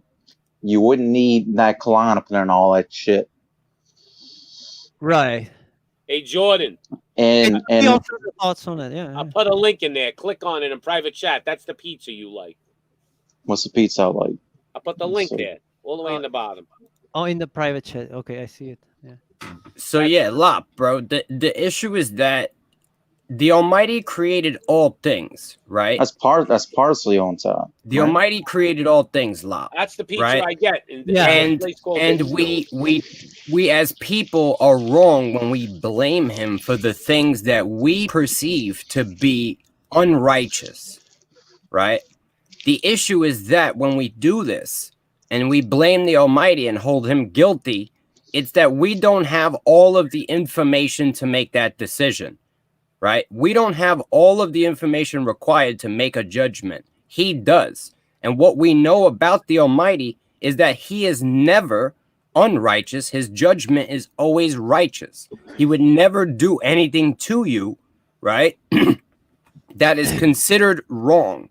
you wouldn't need that Klonopin and all that shit. Right. Hey, Jordan. And thoughts on it. Yeah. I'll put a link in there. Click on it in private chat. That's the pizza you like. What's the pizza I like? I'll put the link there, all the way in the bottom. Oh, in the private chat. Okay, I see it. Yeah. So Lop, bro, the issue is that the Almighty created all things, right? That's parsley on top. The Almighty created all things, Lop. That's the pizza right? I get. And we as people are wrong when we blame him for the things that we perceive to be unrighteous, right? The issue is that when we do this and we blame the Almighty and hold him guilty, it's that we don't have all of the information to make that decision, right? We don't have all of the information required to make a judgment. He does. And what we know about the Almighty is that he is never unrighteous. His judgment is always righteous. He would never do anything to you, right, that is considered wrong.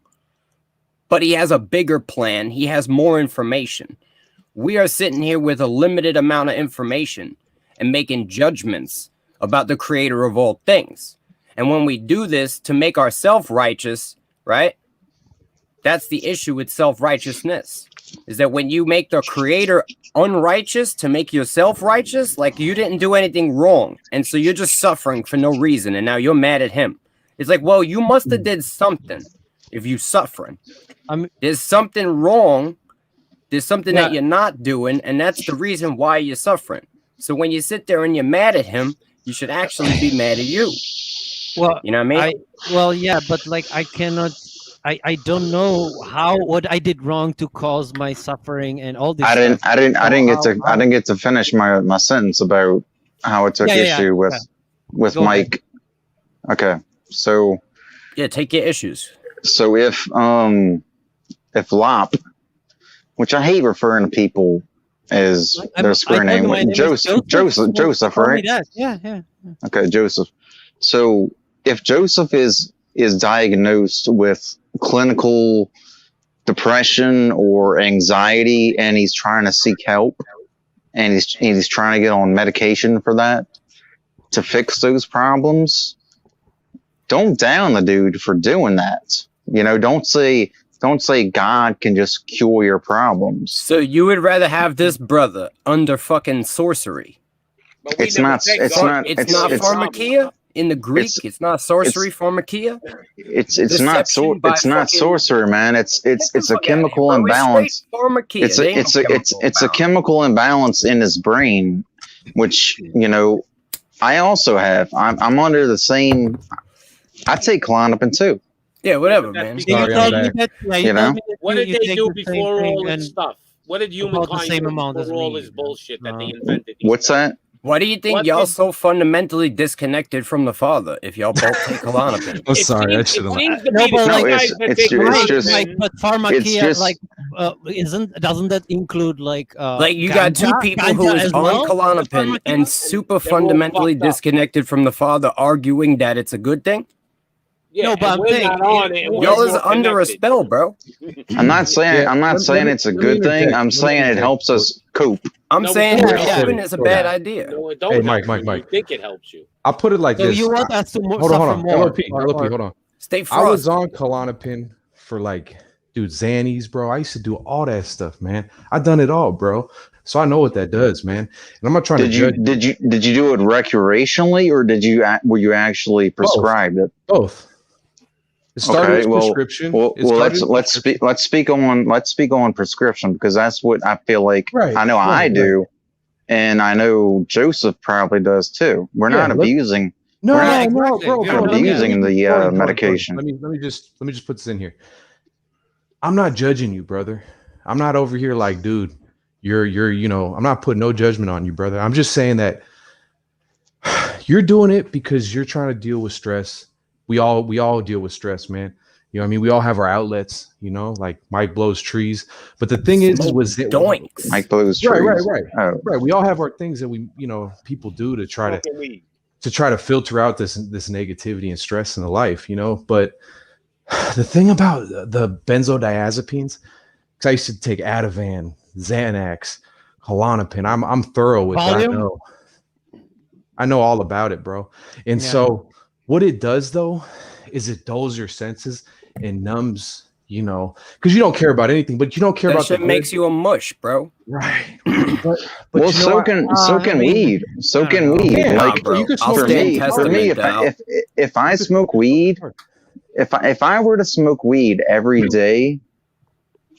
But he has a bigger plan. He has more information. We are sitting here with a limited amount of information and making judgments about the creator of all things. And when we do this to make ourselves righteous, right, that's the issue with self-righteousness, is that when you make the creator unrighteous to make yourself righteous, like you didn't do anything wrong, and so you're just suffering for no reason, and now you're mad at him. It's like, well, you must have did something if you suffering. There's something wrong. There's something that you're not doing, and that's the reason why you're suffering. So when you sit there and you're mad at him, you should actually be mad at you. Well, you know what I mean? Well, yeah, but like I cannot. I don't know what I did wrong to cause my suffering and all this. I didn't get to finish my sentence about how I took issue with Mike. Okay, so yeah, take your issues. So if Lop, which I hate referring to people as their square name, Joseph, right? Yeah. Okay, Joseph. So if Joseph is diagnosed with clinical depression or anxiety and he's trying to seek help and he's trying to get on medication for that to fix those problems, don't down the dude for doing that. You know, don't say God can just cure your problems. So you would rather have this brother under fucking sorcery? It's not pharmakia in the Greek. It's not sorcery. Pharmakia. It's not sorcery, man. It's a chemical imbalance. It's a chemical imbalance in his brain, which, you know, I also have. I'm under the same. I take Klonopin too. Yeah, whatever, man. What did they do before all this stuff? What did humankind do before all this bullshit that they invented? What's that? Why do you think y'all so fundamentally disconnected from the Father if y'all both take Klonopin? I'm sorry, I should have. It's just but pharmakia doesn't that include like you got two people who is on Klonopin and super fundamentally disconnected from the Father, arguing that it's a good thing? Yeah, no, but I'm saying y'all is under a spell, bro. I'm not saying it's a good thing. I'm saying it helps us cope. I'm saying coping is a bad idea. No, it don't. Hey, Mike. You think it helps you? I'll put it like this. You want us to hold on. LOP, hold on. Stay I was on Klonopin for Xannies, bro. I used to do all that stuff, man. I done it all, bro. So I know what that does, man. And I'm not trying to judge. Did you do it recreationally, or were you actually prescribed it? Both. It started with prescription. Well, let's speak on prescription, because that's what I feel like. I know I do, and I know Joseph probably does too. We're not abusing. Bro. Abusing the medication. Let me just put this in here. I'm not judging you, brother. I'm not over here like, dude, you're I'm not putting no judgment on you, brother. I'm just saying that you're doing it because you're trying to deal with stress. We all deal with stress, man. You know what I mean? We all have our outlets, like Mike blows trees. But the thing is doinks. Mike blows trees. Right. Oh. Right. We all have our things that we, people do to try to filter out this negativity and stress in the life, But the thing about the benzodiazepines, because I used to take Ativan, Xanax, Klonopin. I'm thorough with that. I know all about it, bro. And so what it does, though, is it dulls your senses and numbs, because you don't care about anything, but you don't care about that shit makes you a mush, bro. Right. Well, so can weed. So can weed. Yeah, like bro. You can smoke for me, if I smoke weed, if I were to smoke weed every day,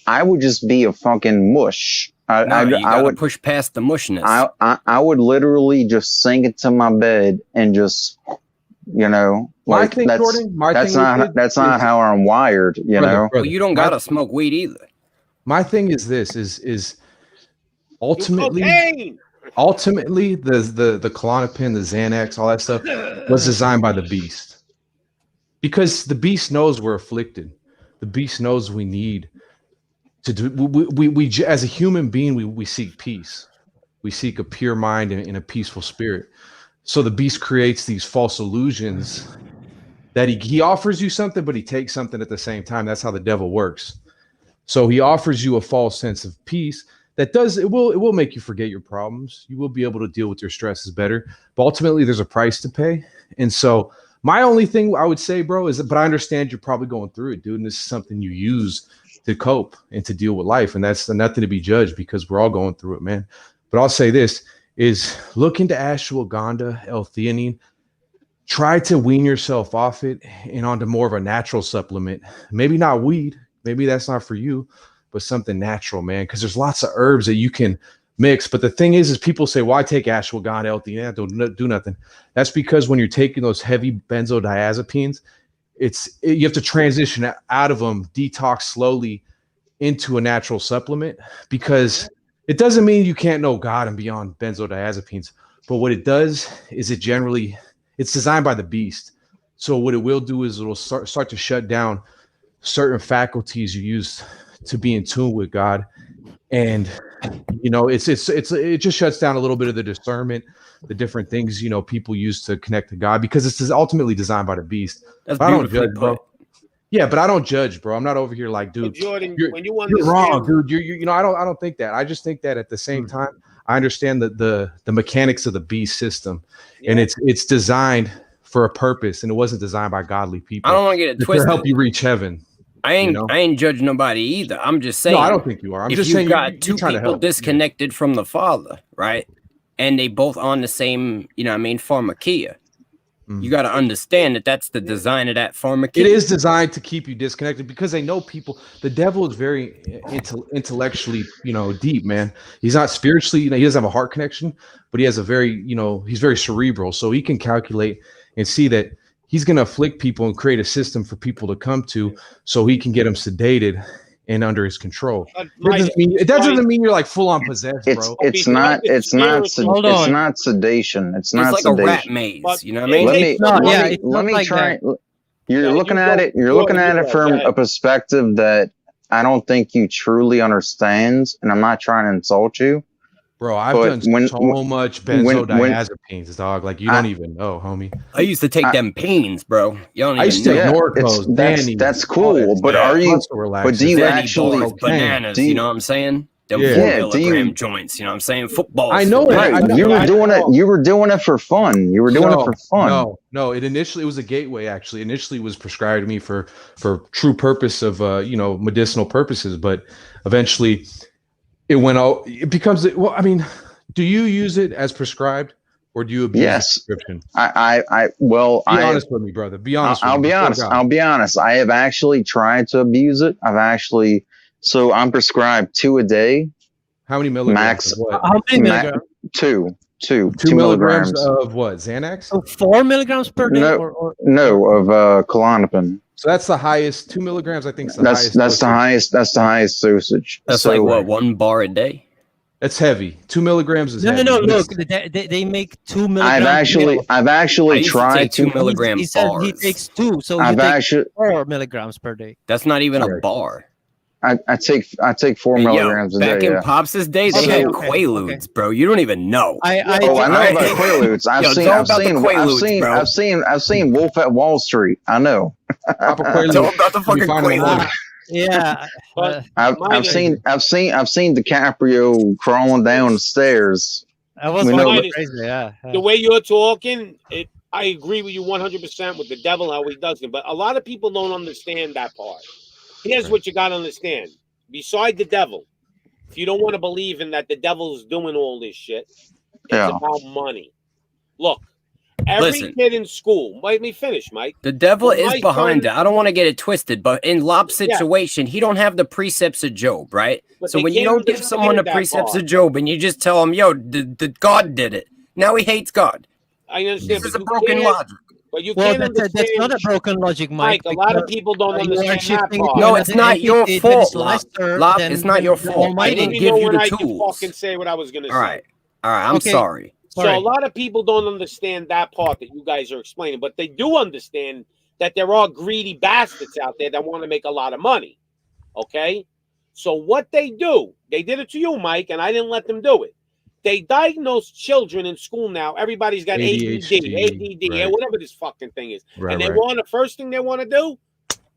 I would just be a fucking mush. I would push past the mushness. I would literally just sink into my bed and just. That's not how I'm wired, Well, you don't gotta smoke weed either. My thing is this is ultimately the Klonopin, the Xanax, all that stuff was designed by the beast, because the beast knows we're afflicted. The beast knows we need to do. We as a human being, we seek peace. We seek a pure mind and a peaceful spirit. So the beast creates these false illusions that he offers you something, but he takes something at the same time. That's how the devil works. So he offers you a false sense of peace that it will make you forget your problems. You will be able to deal with your stresses better, but ultimately there's a price to pay. And so my only thing I would say, bro, is that, but I understand you're probably going through it, dude. And this is something you use to cope and to deal with life. And that's nothing to be judged because we're all going through it, man. But I'll say this is look into ashwagandha, L-theanine. Try to wean yourself off it and onto more of a natural supplement. Maybe not weed. Maybe that's not for you, but something natural, man. Because there's lots of herbs that you can mix. But the thing is people say, well, I take ashwagandha, L-theanine, don't do nothing. That's because when you're taking those heavy benzodiazepines, you have to transition out of them, detox slowly into a natural supplement, because it doesn't mean you can't know God and be on benzodiazepines. But what it does is it's designed by the beast. So what it will do is it'll start to shut down certain faculties you use to be in tune with God. And, it just shuts down a little bit of the discernment, the different things, people use to connect to God, because it's ultimately designed by the beast. That's I don't beautifully judge, bro. put. Yeah, but I don't judge, bro. I'm not over here like, dude, Jordan, when you you're understand, wrong, dude. I don't think that. I just think that at the same time, I understand that the mechanics of the beast system, and it's designed for a purpose, and it wasn't designed by godly people. I don't want to get it to twisted. help you reach heaven. I ain't judging nobody either. I'm just saying. No, I don't think you are. I'm if just you've saying got you're two trying to people help. disconnected from the Father, right? And they both on the same, pharmakia. You got to understand that that's the design of that pharmakia. It is designed to keep you disconnected because they know people. The devil is very intellectually, deep, man. He's not spiritually, he doesn't have a heart connection, but he has a very, he's very cerebral. So he can calculate and see that he's going to afflict people and create a system for people to come to so he can get them sedated and under his control. That doesn't mean you're like full on possessed, bro. It's not sedation. It's not like sedation. a rat maze. You know what I mean? Let me try. You're looking at it from a perspective that I don't think you truly understand, and I'm not trying to insult you. Bro, I've done so much benzodiazepines, dog. Like you don't even know, homie. I used to take them pains, bro. You don't I used to take Norcos. That's cool, but are you? But do you actually bananas? You know what I'm saying? Them 4 milligram joints. You know what I'm saying? Football. I know. Right. You were doing it. You were doing it for fun. You were doing it for fun. No. It was a gateway. Actually, initially it was prescribed to me for true purpose of medicinal purposes, but eventually. It went out. It becomes. Well, I mean, do you use it as prescribed, or do you abuse the prescription? Be honest with me, brother. Be honest. I'll be honest. I'll be honest. I have actually tried to abuse it. So I'm prescribed 2 a day. How many milligrams? Max. Of what? How many milligrams? 2 milligrams of what? Xanax? So 4 milligrams per day? No, of Klonopin. So that's the highest. 2 milligrams, I think, is the highest. That's the highest. That's the highest dosage. That's like what, 1 bar a day? That's heavy. 2 milligrams is heavy. No. Look, they make 2 milligrams. I've actually tried 2 milligram bars. He takes 2, so you take 4 milligrams per day. That's not even a bar. I take 4 milligrams a day. Back in Pops' day, they had Quaaludes, bro. You don't even know. I know about Quaaludes. I've seen Wolf at Wall Street. I know. Tell about the fucking Quaaludes. Yeah, I've seen DiCaprio crawling down the stairs. That was crazy. Yeah. The way you're talking, I agree with you 100% with the devil how he does it, but a lot of people don't understand that part. Here's what you got to understand. Beside the devil, if you don't want to believe in that the devil's doing all this shit, it's about money. Look, every kid in school, let me finish, Mike. The devil is behind it. I don't want to get it twisted, but in Lob's situation, he don't have the precepts of Job, right? But so when you don't give someone the precepts of Job and you just tell him, yo, the God did it. Now he hates God. I understand. This is a broken logic. But you can't understand. That's not a broken logic, Mike. A lot of people don't understand that part. No, it's not your fault, Lob. It's not your fault. I didn't give you the tools. Fucking say what I was gonna say. All right, I'm sorry. So a lot of people don't understand that part that you guys are explaining, but they do understand that there are greedy bastards out there that want to make a lot of money. Okay, So what they do, they did it to you, Mike, and I didn't let them do it. They diagnose children in school now. Everybody's got ADD, right. whatever this fucking thing is. Right, and they right. want the first thing they want to do,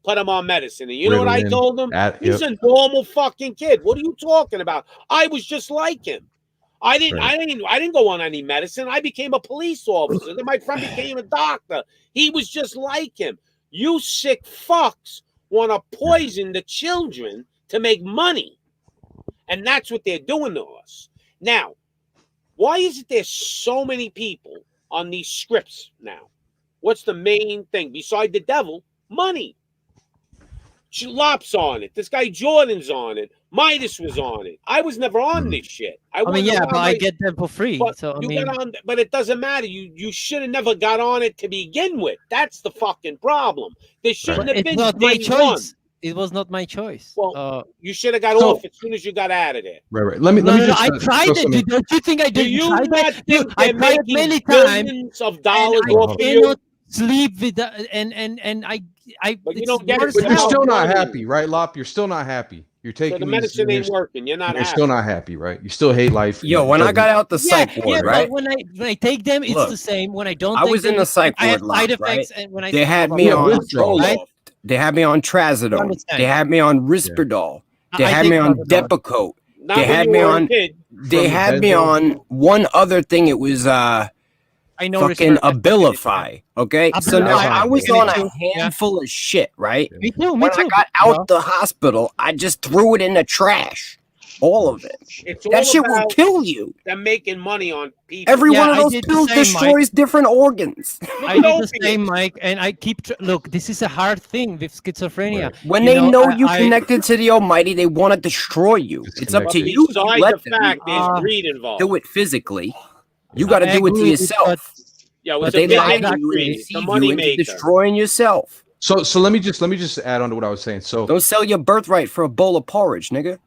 put them on medicine. And you know what I Ritalin, told them? He's yep. a normal fucking kid. What are you talking about? I was just like him. I didn't go on any medicine. I became a police officer. Then my friend became a doctor. He was just like him. You sick fucks want to poison the children to make money. And that's what they're doing to us. Now, why is it there's so many people on these scripts now? What's the main thing? Beside the devil, money. Lop's on it. This guy Jordan's on it. Midas was on it. I was never on this shit. I mean, yeah, but I get them for free. But So I you mean, got on, but it doesn't matter. You should have never got on it to begin with. That's the fucking problem. There shouldn't have it's been not my day choice. one. It was not my choice. Well, you should have got so- off as soon as you got out of there. Right. Let me No, just. I tried throw it. some- Don't you think I Do didn't you try not that? think I they're tried it making many times. billions of dollars and off I of you? cannot sleep with that, and I. But you it's don't get it worse But without you're now. still not money. happy, right, Lop? You're still not happy. You're So taking the these- medicine ain't you're- working. You're not You're happy. still not happy, right? You still hate life. Yo, when I got out the psych Yeah, ward, right? but when I take them, it's Look, the same. When I don't, I take was them, in the psych I have ward side lot, effects, right? and when I They had blah, me blah, blah, on withdrawal. right? They had me on Trazodone. understand. They had me on Risperdal. They I had take me on Trazodone. Depakote. Not They when had you me were a on. kid. They From had the me benzo. on one other thing. It was I know fucking Risperdal. Abilify. Okay, so now Abilify, I was okay. on a Yeah. handful of shit, right? Me too. Me When too. I got out the hospital, I just threw it in the trash. All of it. It's all That shit will about kill you. them making money on people. Every Yeah, one of I those did the pills same, destroys different organs. I did the same, Mike, and I keep. Look, this is a hard thing with schizophrenia. When You they know I- you I- connected to the Almighty, they want to destroy you. It's up to But you. besides You let the them fact there's Uh, greed involved. do it physically. You got to I do it to agree, yourself. Yeah, it But was they a big lie to you industry. and It's a deceive money you into maker. destroying yourself. So let me just add on to what I was saying. So Don't sell your birthright for a bowl of porridge, nigga.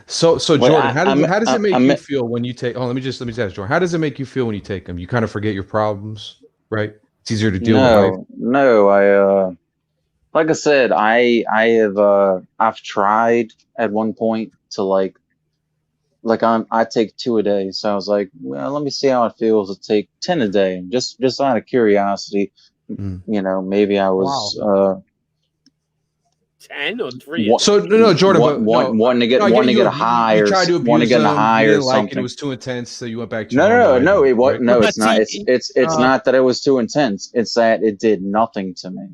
So Wait, Jordan, how does it make I you meant- feel when you take? Oh, let me just ask Jordan. How does it make you feel when you take them? You kind of forget your problems, right? It's easier to deal with life. No. Like I said, I've tried at one point to I take 2 a day. So I was like, well, let me see how it feels to take 10 a day, just out of curiosity. You know, maybe I was 10 or 3. So no, Jordan, but wanting to get no, I wanting to you- get a high you or tried to want to abuse get in a them, high you or didn't like it, something. it was too intense, so you went back to No, your no, own it was right? no, But it's not. see, It's not that it was too intense. It's that it did nothing to me.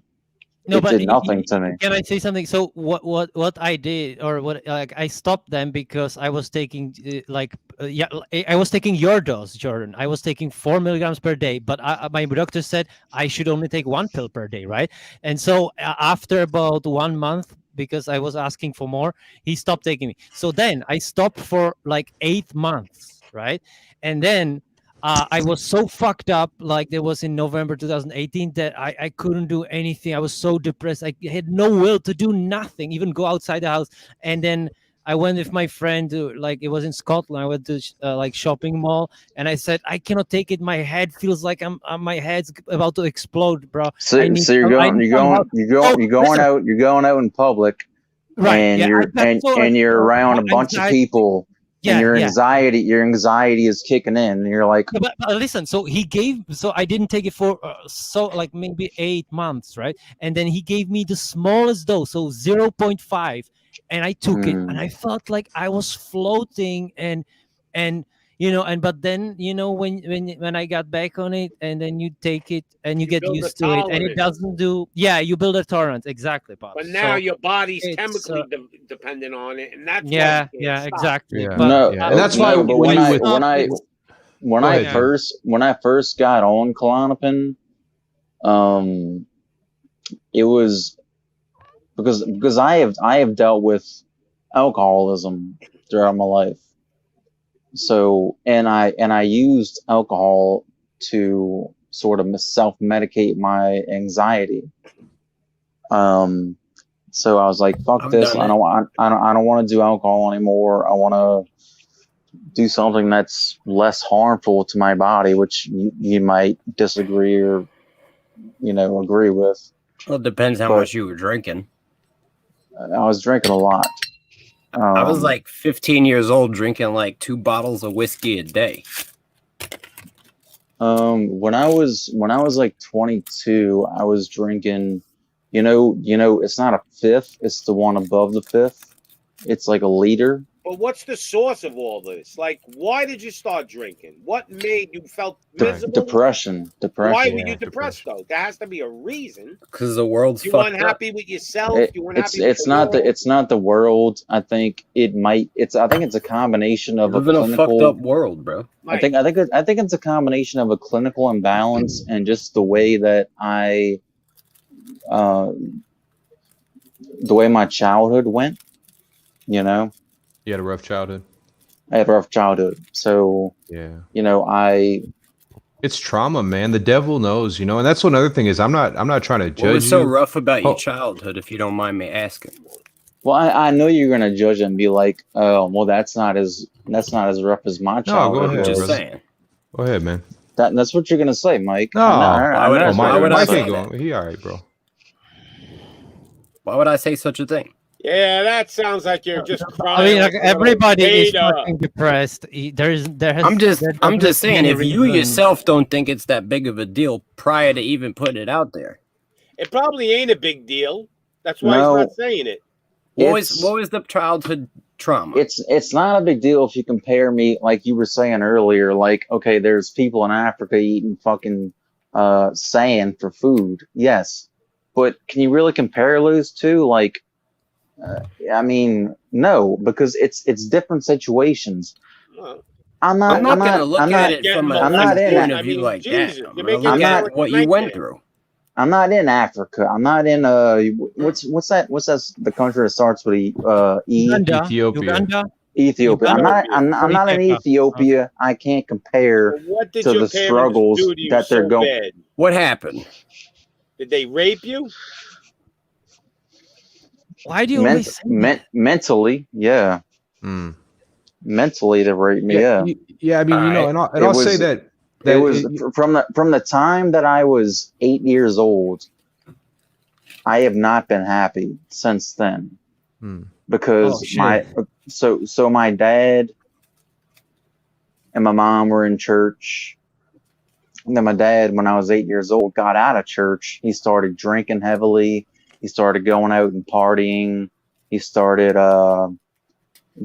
No, It but did nothing to me. Can I say something? So what I did, or what, like, I stopped them because I was taking I was taking your dose, Jordan. I was taking 4 milligrams per day, but my doctor said I should only take 1 pill per day, right? And so after about 1 month, because I was asking for more, he stopped taking me. So then I stopped for like 8 months, right? And then I was so fucked up, like there was in November 2018, that I couldn't do anything. I was so depressed. I had no will to do nothing, even go outside the house. And then I went with my friend to, like, it was in Scotland. I went to like shopping mall, and I said, I cannot take it. My head feels like my head's about to explode, bro. So you're going out in public, Right, and yeah, you're I got and you're around a bunch of anxiety. people, Yeah, and your yeah. anxiety is kicking in, and you're like, Yeah, but listen, so I didn't take it for so like maybe 8 months, right? And then he gave me the smallest dose, so 0.5, and I took it, and I felt like I was floating, and but then when I got back on it, and then you take it and you get build a used to it, and it tolerance. doesn't do. Yeah, you build a tolerance, exactly, Bob. But now So your body's it's, chemically dependent on it, and that's why yeah, you can't yeah, stop. exactly. Yeah. But, no, and that's why no, but when when you when Go I ahead. when I first got on Klonopin, it was because I have dealt with alcoholism throughout my life. So and I used alcohol to sort of self-medicate my anxiety. So I was like, fuck I've this. done I don't want to do alcohol anymore. I want to do something that's less harmful to my body, which you might disagree or agree with. Well, it depends how But- much you were drinking. I was drinking a lot. I was like 15 years old drinking like 2 bottles of whiskey a day. When I was like 22, I was drinking, it's not a fifth, it's the one above the fifth. It's like a liter. But what's the source of all this? Like, why did you start drinking? What made you felt miserable? Depression. Why were you depressed though? There has to be a reason. Because the world's You fucked unhappy up. with yourself? You unhappy It's not the world. I think it's a combination of Live in a fucked up world, bro. I think it's a combination of a clinical imbalance and just the way that the way my childhood went. You had a rough childhood. I had a rough childhood, so yeah. It's trauma, man. The devil knows, and that's one other thing is I'm not trying to judge What was so you. rough about your childhood, if you don't mind me asking? Well, I know you're gonna judge and be like, oh, well, that's not as rough as my No, childhood. go ahead. was. Just saying. Go ahead, man. That's what you're gonna say, Mike. No, I know Mike ain't going. He all right, bro. Why would I say such a thing? Yeah, that sounds like you're just crying. I mean, like, like a little everybody is beta. fucking depressed. There has. I'm just saying, many if you reasons. yourself don't think it's that big of a deal prior to even putting it out there, It probably ain't a big deal. That's why No. he's not saying it. what was the childhood trauma? It's not a big deal if you compare me, like you were saying earlier. Like, okay, there's people in Africa eating fucking sand for food. Yes, but can you really compare those two? Like, I mean, no, because it's different situations. I'm not gonna look at it from a point of view like that. I'm gonna look at what you went through. I'm not in Africa. I'm not in what's that? What's that? The country that starts with E. Uganda. Ethiopia. Uganda. Ethiopia. I'm not in Ethiopia. I can't compare What did to your the parents struggles do to you that they're so going. bad? What happened? Did they rape you? Why do you always say Mentally, yeah. Mentally, they raped me. Yeah. Yeah, I mean, and I'll say that it was from the time that I was 8 years old. I have not been happy since then, because my dad and my mom were in church. And then my dad, when I was 8 years old, got out of church. He started drinking heavily. He started going out and partying. He started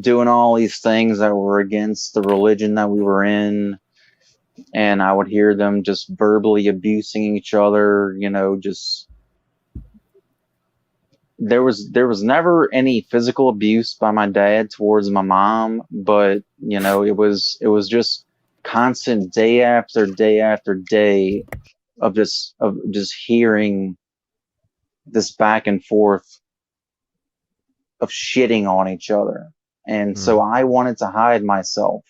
doing all these things that were against the religion that we were in. And I would hear them just verbally abusing each other, just there was never any physical abuse by my dad towards my mom, but it was just constant day after day after day of just hearing this back and forth of shitting on each other. And so I wanted to hide myself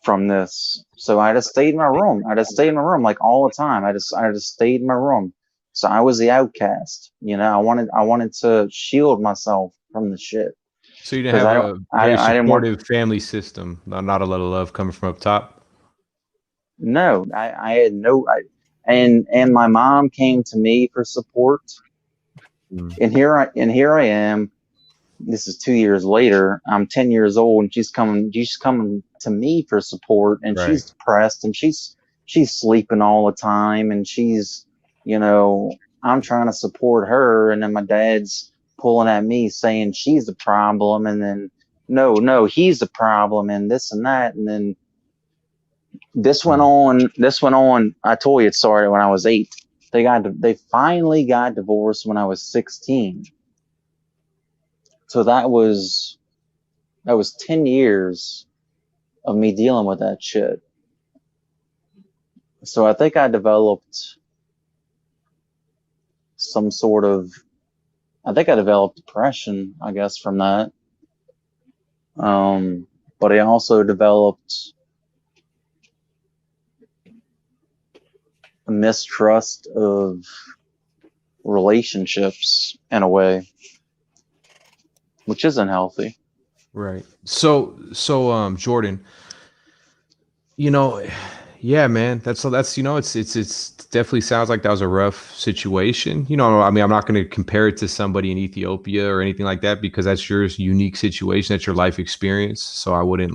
from this. So I just stayed in my room. Like all the time. I just stayed in my room. So I was the outcast. I wanted to shield myself from the shit. So you didn't have a very I didn't want supportive family system, not a lot of love coming from up top. No, I had no, and my mom came to me for support, and here I am. This is 2 years later. I'm 10 years old, and she's coming to me for support, and she's depressed, and she's sleeping all the time, and she's, I'm trying to support her, and then my dad's pulling at me saying she's the problem, and then no, he's the problem, and this and that, and then this went on. I told you it started when I was 8. They finally got divorced when I was 16. So that was 10 years of me dealing with that shit. So I think I developed depression, I guess, from that. But I also developed a mistrust of relationships in a way, which isn't healthy. Right. So Jordan, Yeah, man. That's it's definitely sounds like that was a rough situation. I mean, I'm not going to compare it to somebody in Ethiopia or anything like that because that's your unique situation, that's your life experience. So I wouldn't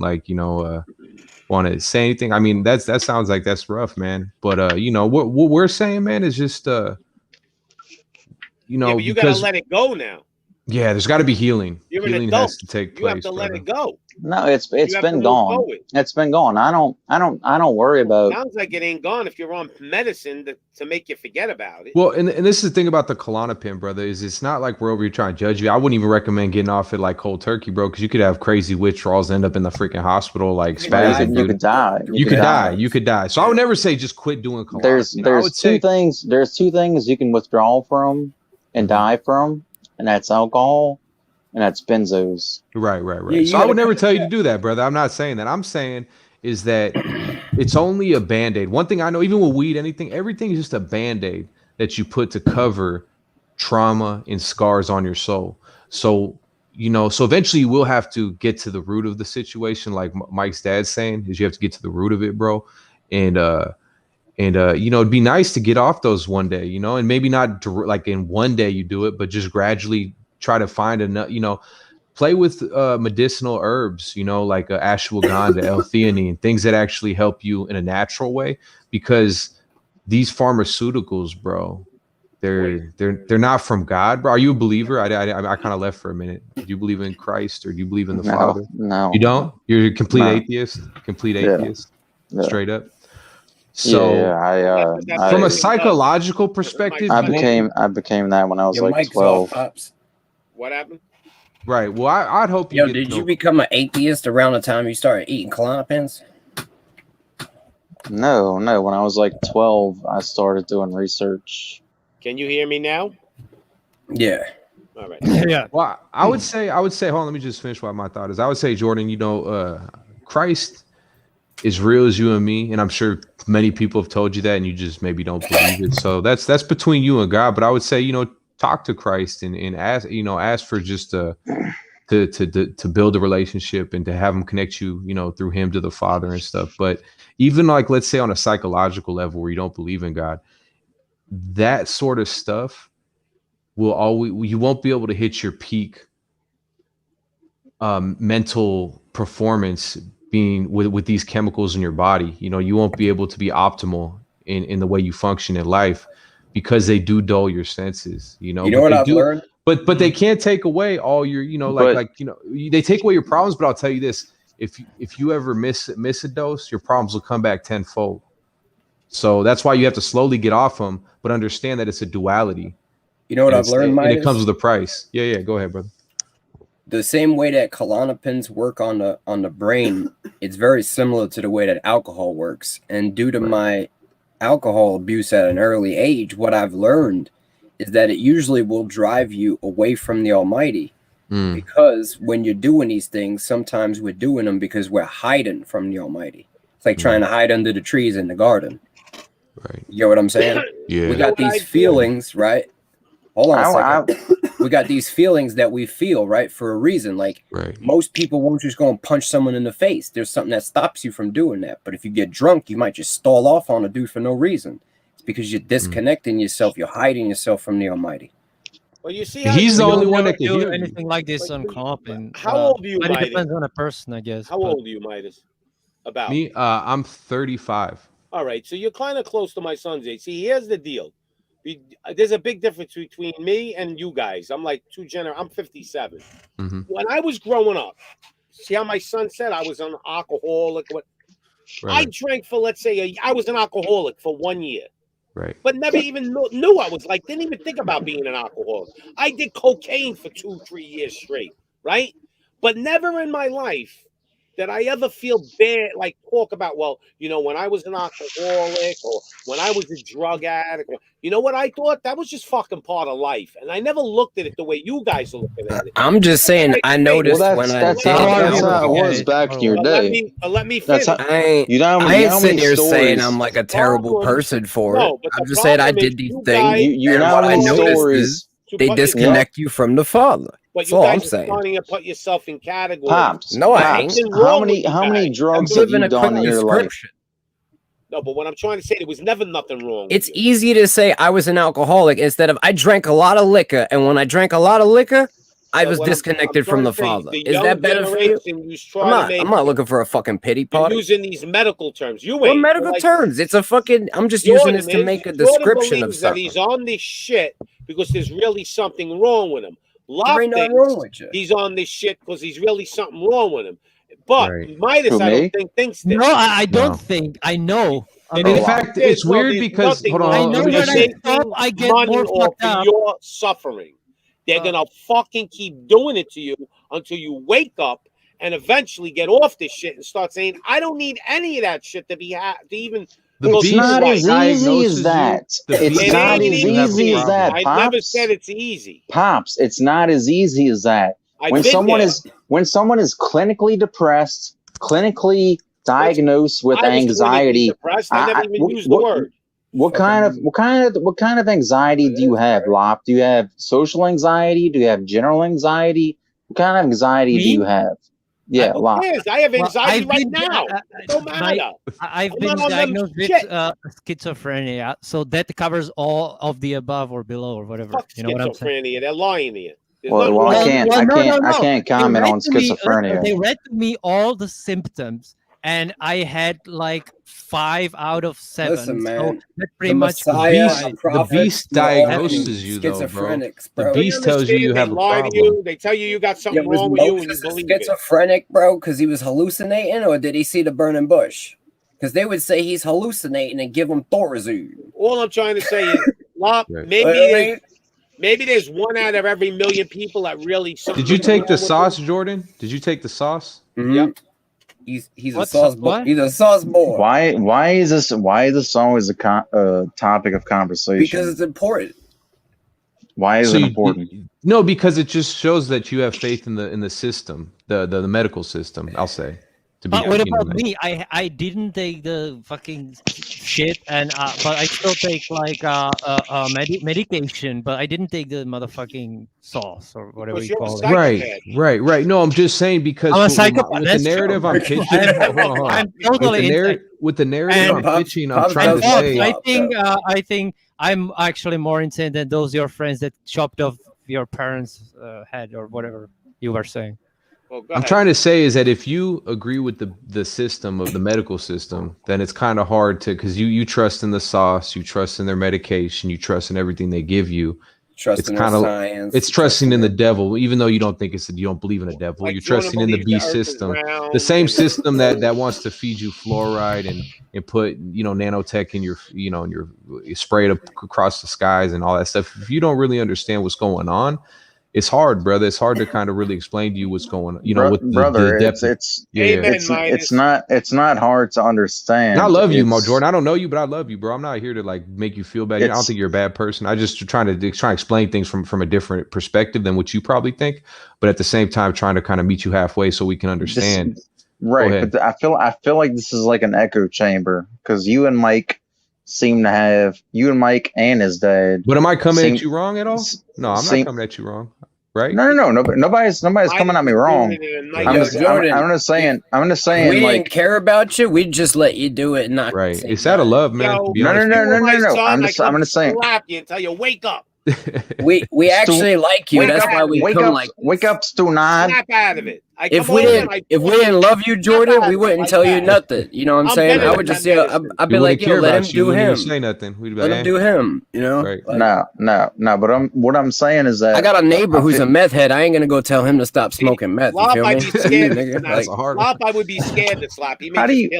want to say anything. I mean, that sounds like that's rough, man. But what we're saying, man, is just but you gotta let it go now. Yeah, there's got to be healing. You're an Healing adult. has to take place. You have to let it go. No, it's You have to been move gone. forward. It's been gone. I don't worry about. Sounds like it ain't gone if you're on medicine to make you forget about it. Well, and this is the thing about the Klonopin, brother, is it's not like we're over here trying to judge you. I wouldn't even recommend getting off it like cold turkey, bro, because you could have crazy withdrawals, end up in the freaking hospital, like spazzing. You could die. You could die. You could die. So I would never say just quit doing Klonopin. There's two things. There's two things you can withdraw from and die from, and that's alcohol. And that's benzos. Right. Yeah, so I would never tell you to do that, brother. I'm not saying that. I'm saying is that it's only a Band-Aid. One thing I know, even with weed, everything is just a Band-Aid that you put to cover trauma and scars on your soul. So, so eventually you will have to get to the root of the situation. Like Mike's dad's saying, is you have to get to the root of it, bro. And it'd be nice to get off those one day, and maybe not like in one day you do it, but just gradually try to find play with medicinal herbs, like ashwagandha, L-theanine, things that actually help you in a natural way, because these pharmaceuticals, bro, they're not from God, bro. Are you a believer? I kind of left for a minute. Do you believe in Christ or do you believe in the Father? No. You don't? You're a complete atheist? Complete atheist? Yeah. Straight up? So from a psychological perspective, I became that when I was like 12. What happened? Right. Well, I'd hope you. Did you become an atheist around the time you started eating Klonopins? No. When I was like 12, I started doing research. Can you hear me now? Yeah. All right. Yeah. Well, I would say. Hold on. Let me just finish what my thought is. I would say, Jordan, Christ is real as you and me, and I'm sure many people have told you that, and you just maybe don't believe it. So that's between you and God. But I would say, talk to Christ and ask for just to build a relationship and to have him connect you, through him to the Father and stuff. But even like, let's say on a psychological level where you don't believe in God, that sort of stuff you won't be able to hit your peak mental performance being with these chemicals in your body. You won't be able to be optimal in the way you function in life, because they do dull your senses, You know what I've learned? But they can't take away all your, they take away your problems. But I'll tell you this: if you ever miss a dose, your problems will come back tenfold. So that's why you have to slowly get off them, but understand that it's a duality. You know what I've learned, Midas? And it comes with a price. Yeah. Go ahead, brother. The same way that Klonopins work on the brain, it's very similar to the way that alcohol works. And due to my alcohol abuse at an early age, what I've learned is that it usually will drive you away from the Almighty, because when you're doing these things, sometimes we're doing them because we're hiding from the Almighty. It's like trying to hide under the trees in the garden. Right. You know what I'm saying? Yeah. We got these feelings, right? Hold on a second. We got these feelings that we feel, right, for a reason. Like, most people won't just go and punch someone in the face. There's something that stops you from doing that. But if you get drunk, you might just stall off on a dude for no reason. It's because you're disconnecting yourself. You're hiding yourself from the Almighty. Well, you see, he's the only one that can do hear anything like this on Klonopin. How old are you, But it Midas? depends on a person, I guess. How old are you, Midas? About Me, I'm 35. All right, so you're kind of close to my son's age. See, here's the deal. There's a big difference between me and you guys. I'm like I'm 57. Mm-hmm. When I was growing up, see how my son said I was an alcoholic. I drank for, let's say, I was an alcoholic for 1 year. Right. But never even knew I was didn't even think about being an alcoholic. I did cocaine for 2-3 years straight, right? But never in my life did I ever feel bad, talk about, when I was an alcoholic or when I was a drug addict. You know what I thought? That was just fucking part of life. And I never looked at it the way you guys are looking at it. I'm just saying, I noticed when that's how it was back in your day. Let me finish. I ain't sitting here saying I'm like a terrible person for it. I'm just saying I did these things. And what I noticed is they disconnect you from the Father. But That's you all guys I'm are saying. starting to put yourself in categories. Pops, No, I ain't. how many drugs have you done in your life? No, but what I'm trying to say, there was never nothing wrong. It's easy to say I was an alcoholic instead of I drank a lot of liquor, and when I drank a lot of liquor, I was disconnected from the Father. Is that better for you? I'm not looking for a fucking pity party. Using these medical terms. You What ain't. medical Like, terms? It's a fucking. I'm just Jordan using this to is- make a Jordan description of believes that something. he's on this shit because there's really something wrong with him. Lop ain't nothing thinks wrong with you. he's on this shit because he's really something wrong with him. But Midas, Who, I me? don't think thinks this. No, I don't No. think. I know. And in fact, it's weird because hold on, I let know me when just I say, stop, I get money more off fucked up. of your suffering. They're gonna fucking keep doing it to you until you wake up and eventually get off this shit and start saying, "I don't need any of that shit to be to even." The go It's beast through not life." as easy diagnoses as you, that. the It's beast not ain't as you have a easy as problem. that, I Pops. never said it's easy. Pops, it's not as easy as that. I've When been someone there. is clinically depressed, clinically diagnosed with I was clinically anxiety, depressed. I never even used the word. what kind of anxiety do you have, Lop? Do you have social anxiety? Do you have general anxiety? What kind of anxiety do you have? Yeah, Who Lop. cares? I have Well, anxiety I've right been- now. Don't matter. I've I'm been not on them diagnosed with shit. schizophrenia, so that covers all of the above or below or whatever. Fuck You know what I'm saying? schizophrenia. They're lying to you. There's Well, nothing I wrong can't, with I it. can't, I can't They comment read on to me- schizophrenia. They read to me all the symptoms, and I had like 5 out of 7. Listen, so man, that pretty the much Messiah, coincides. a The prophet, beast we're all diagnoses you, though, bro. schizophrenics, The bro. beast tells you Understand? They have a lie to problem. you. They tell you you got Yeah, something was wrong with you, and you Moses believe it. schizophrenic, bro, because he was hallucinating, or did he see the burning bush? Because they would say he's hallucinating and give him Thorazine. All I'm trying to say is, Lop, Right. maybe there's 1 out of every million people that really. Did you take the sauce, Jordan? Did you take the sauce? Yep. He's a What's sauce up, boy. what? He's a sauce boy. Why is this always a topic of conversation? Because it's important. Why is So it you- important? No, because it just shows that you have faith in the system, the medical system. I'll say. To be, But what you know, about me? I didn't take the fucking shit, and but I still take like medication, but I didn't take the motherfucking sauce or whatever Because you you're a call it. Right. No, I'm just saying because I'm a with psychopath. the That's narrative true. I'm pitching, hold on. I'm totally insane. With the narrative And- I'm Pops- pitching, I'm Pops trying to does love say. I think I'm actually more insane than those your friends that chopped off your parents' head or whatever you were saying. Well, go I'm ahead. trying to say is that if you agree with the system of the medical system, then it's kind of hard to, because you trust in the sauce, you trust in their medication, you trust in everything they give you. Trust It's in kind their of science. it's trusting in the devil, even though you don't think you don't believe in a devil. Like You're Jordan trusting in the believes beast the earth is system, round the same and- system that wants to feed you fluoride and put nanotech in your in your spray it across the skies and all that stuff. If you don't really understand what's going on, it's hard, brother. It's hard to kind of really explain to you what's going on. With brother, the depth. Amen, it's not hard to understand. And I love you, Mo It's- Jordan. I don't know you, but I love you, bro. I'm not here to like make you feel bad. I don't think you're a bad person. I just trying to explain things from a different perspective than what you probably think, but at the same time trying to kind of meet you halfway so we can understand. Right, but I feel like this is like an echo chamber because you and Mike and his dad. But am I coming seem- at you wrong at all? No, I'm seem- not coming at you wrong, right? No, nobody's coming at me wrong. I'm just saying. We Like, didn't care about you. We'd just let you do it and not. Right. It's out of love, man. Yo, to be no, honest. no. I'm just saying. Slap you and tell you wake up. We actually like you. That's why we come like. Wake up, Stunad. Snap out of it. I If come we over didn't, and I if we didn't love you, Jordan, we wouldn't like tell you that. nothing. You know what I'm I'm saying? better I would than just that say, medicine. I'd We be like, wouldn't care yo, let him about you. do We wouldn't him. say nothing. We'd be Let like, him do him. You know. Right. Like, No. But what I'm saying is that I got a neighbor who's a meth head. I ain't gonna go tell him to stop smoking meth. You Lop, feel I'd me? be scared. Nigga, Now, like, Lop, I would be scared to slap. He How do you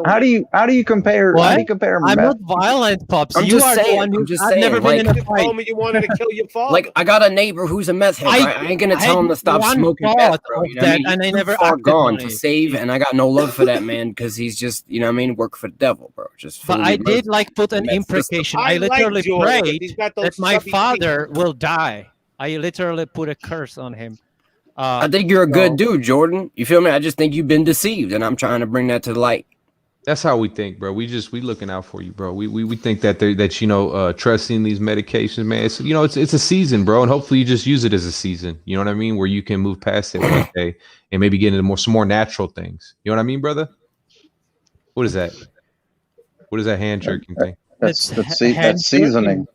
compare? What? How do you compare? I'm meth- not violent, Pops. I'm you just are saying, the one who I'm just I've saying, never been in like- a You fight. told me you wanted to kill your father. Like I got a neighbor who's a meth head. Right? I ain't gonna tell him to stop one smoking thought meth, bro. of You know what I that, mean? and I He's too never far acted gone on to it. save, and I got no love for that man because he's just, you know what I mean, work for the devil, bro. Just. But fully I did immersed like put an in that imprecation. system. I like literally Jordan, but prayed he's got those that my stubby father will die. I literally put a curse on him. I think you're a good dude, Jordan. You feel me? I just think you've been deceived, and I'm trying to bring that to the light. That's how we think, bro. We looking out for you, bro. We think that trusting these medications, man. It's a season, bro, and hopefully you just use it as a season. You know what I mean? Where you can move past it one day and maybe get into some more natural things. You know what I mean, brother? What is that? What is that hand jerking thing? That's hand seasoning.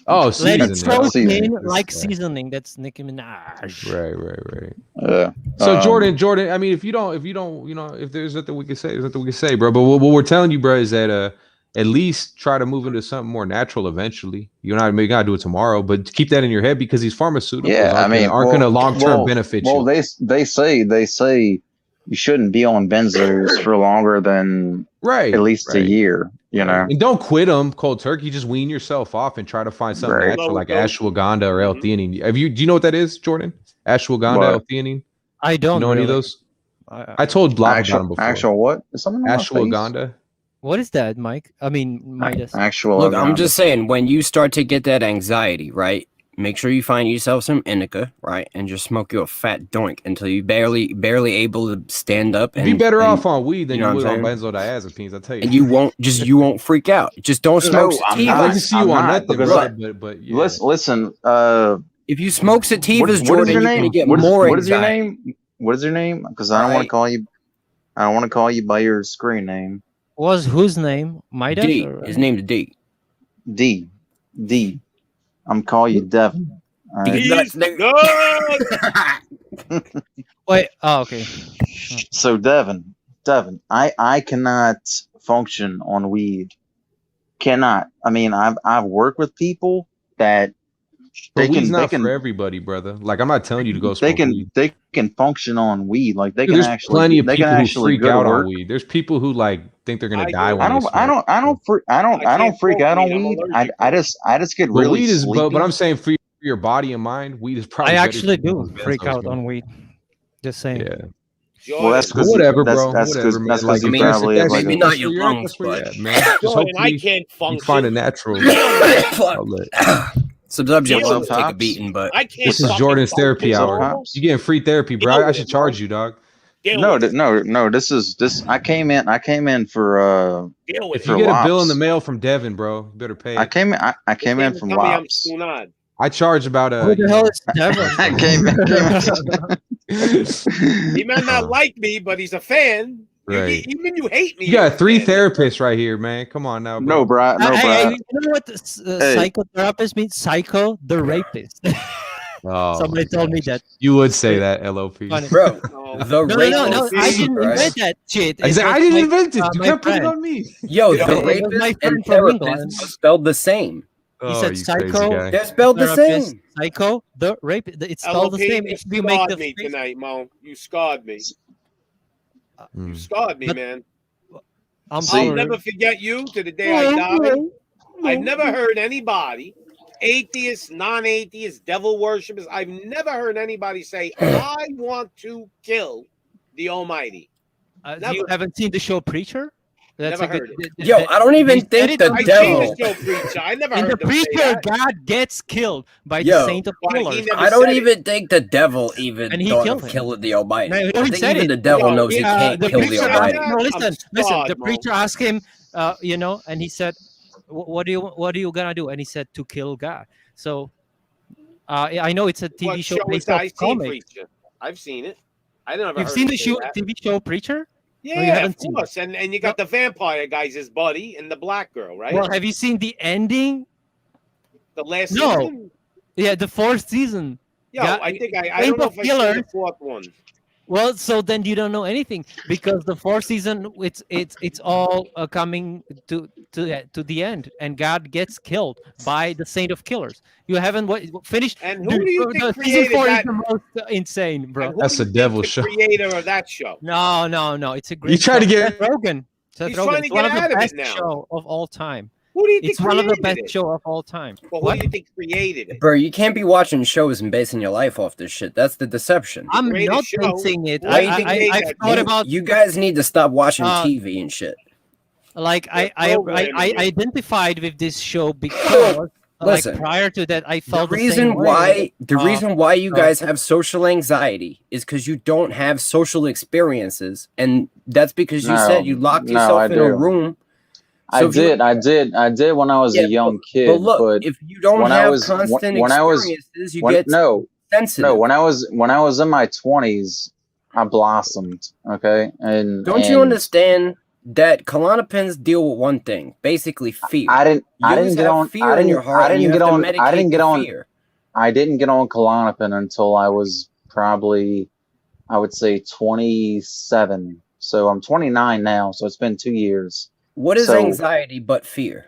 Oh, Let seasoning. it soak seasoning. in like seasoning. That's Nicki Minaj. Right. Yeah. So Jordan, I mean, if you don't, if there's nothing we can say, there's nothing we can say, bro. But what we're telling you, bro, is that at least try to move into something more natural eventually. You're not maybe gotta do it tomorrow, but keep that in your head because these pharmaceuticals aren't gonna long term benefit you. Well, they say you shouldn't be on benzos for longer than at least a year. You know, and don't quit them cold turkey. Just wean yourself off and try to find something natural like ashwagandha or L-theanine. Do you know what that is, Jordan? Ashwagandha, L-theanine. I don't know any of those. I told Blob about them before. Actual what? Is something on my face? Ashwagandha. What is that, Mike? I mean, Midas. Actual. Look, I'm just saying, when you start to get that anxiety, right? Make sure you find yourself some indica, right, and just smoke you a fat doink until you barely able to stand up. And be better off on weed than you would on saying? benzodiazepines. I tell you. And you won't freak out. Just don't smoke sativa. I can see you on nothing, but yeah. Listen. If you smoke sativas, what Jordan, is your you're name? gonna get What more is your anxiety. name? What is your name? Because I don't want to call you. I don't want to call you by your screen name. Was whose name? Midas? D. Or- His name's D. D. I'm calling you Devin. All right? Wait. Oh, okay. So Devin, I cannot function on weed. Cannot. I mean, I've worked with people that But weed's not for everybody, brother. Like, I'm not telling you to go smoke weed. They can function on weed. Like they can There's actually. plenty of they people can who actually freak go to out on work. weed. There's people who like think they're gonna die when they smoke. I don't freak out on weed. I just get But really weed is, sleepy. but I'm saying for your body and mind, weed is probably. I better actually than do freak benzos, out man. on weed. Just saying. Yeah. Well, that's because whatever, that's, bro. That's whatever, man. That's Like, because I you mean, probably have maybe like not a, your lungs, but man. Just Jordan, I hopefully can't you function. find a natural. Some subject Deal will with take a hops. beating, but I can't. This is fucking Jordan's function therapy hour. normal. You getting free therapy, bro? Deal I with should it, charge bro. you, dog. Deal no, with it. no. This is. I came in for Deal with If it. you get a bill in Wops. the mail from Devin, bro, you better pay I it. came in. I came in Can't from tell me I'm Wops. Stunad. I charge about Who the hell is Devin? I came He might not like me, but he's a fan. Right. Even you hate me. You got you're a 3 fan. therapists right here, man. Come on now, bro. No, bro. No, Hey, bro. you know what psychotherapist means? Psycho, the rapist. Oh, Somebody told me that. you would say that, LOP. Funny. bro, No. the No, rapist, I didn't right? invent that shit. I It said, was I didn't my- invent it. You my can't put it friend. on me. Yo, Yeah, the it was rapist my and friend from therapist England. are spelled the same. He Oh, said you crazy psycho. guy. They're spelled the Therapist, same. Psycho, the rapist. It's spelled the LOP, same. you If you make scarred the me face- tonight, Mo. You scarred me. Mm. You scarred me, But- man. I'm I'll sorry. never forget you to the day I die. I've never heard anybody, atheists, non-atheists, devil worshippers, I've never heard anybody say, I want to kill the Almighty. You Never. haven't seen the show Preacher? That's Never a heard good. Yo, I don't even they think said the it on I've devil. seen the show Preacher. I never In the heard them say Preacher, that. God gets killed by Yo. the saint of Why, he killers. never I don't said it. even think the devil even And he thought killed of him. killing the Almighty. No, he I think said even it. the devil Yo, knows he can't the kill the preacher Almighty. asked, no, listen, the scarred, Mo. preacher asked him, and he said, what are you gonna do? And he said, to kill God. So, I know it's a TV What show show is based that? off I've seen comics. Preacher. I've seen it. I never You've heard seen him the say show, that. TV show Preacher? Yeah, haven't of seen it. course. And you got the vampire guys, his buddy, and the black girl, right? Well, have you seen the ending? The last No. season? Yeah, the 4th season. Yo, God- I think I Saint don't know of if I seen Killers. the 4th one. Well, so then you don't know anything because the 4th season it's all coming to the end, and God gets killed by the saint of killers. You haven't finished. And who do you think season created 4 that? is the most insane, bro. And who That's do a you think devil the show. creator of that show. No, it's a great. You try to show. get- Seth Rogen. Seth He's Rogen. trying to It's one get of out the of it best now. show of all time. Who do you think It's one of the created best it? show of all time. Well, who What? do you think created it? Bro, you can't be watching shows and basing your life off this shit. That's the deception. I'm greatest not show. basing it. Why do you think they I've made thought that? about You guys need to stop watching Uh, TV and shit. like I programming you. identified with this show because Listen, like prior to that I The felt the reason same way. why you guys have social anxiety is because you don't have social experiences, and that's because you No, said you locked no, yourself I in a do. room. I So if you- did when I was Yeah, a young kid. But look, if you don't when I have was- constant when I was- experiences, you when- get no, sensitive. no, when I was in my 20s, I blossomed. Okay, and Don't you and understand that Klonopins deal with one thing, basically fear. I didn't Use get have on. fear I in didn't. your heart, I and you didn't get have to on. I medicate didn't get the on. fear. I didn't get on Klonopin until I was probably, I would say, 27. So I'm 29 now. So it's been 2 years. What is So anxiety but fear?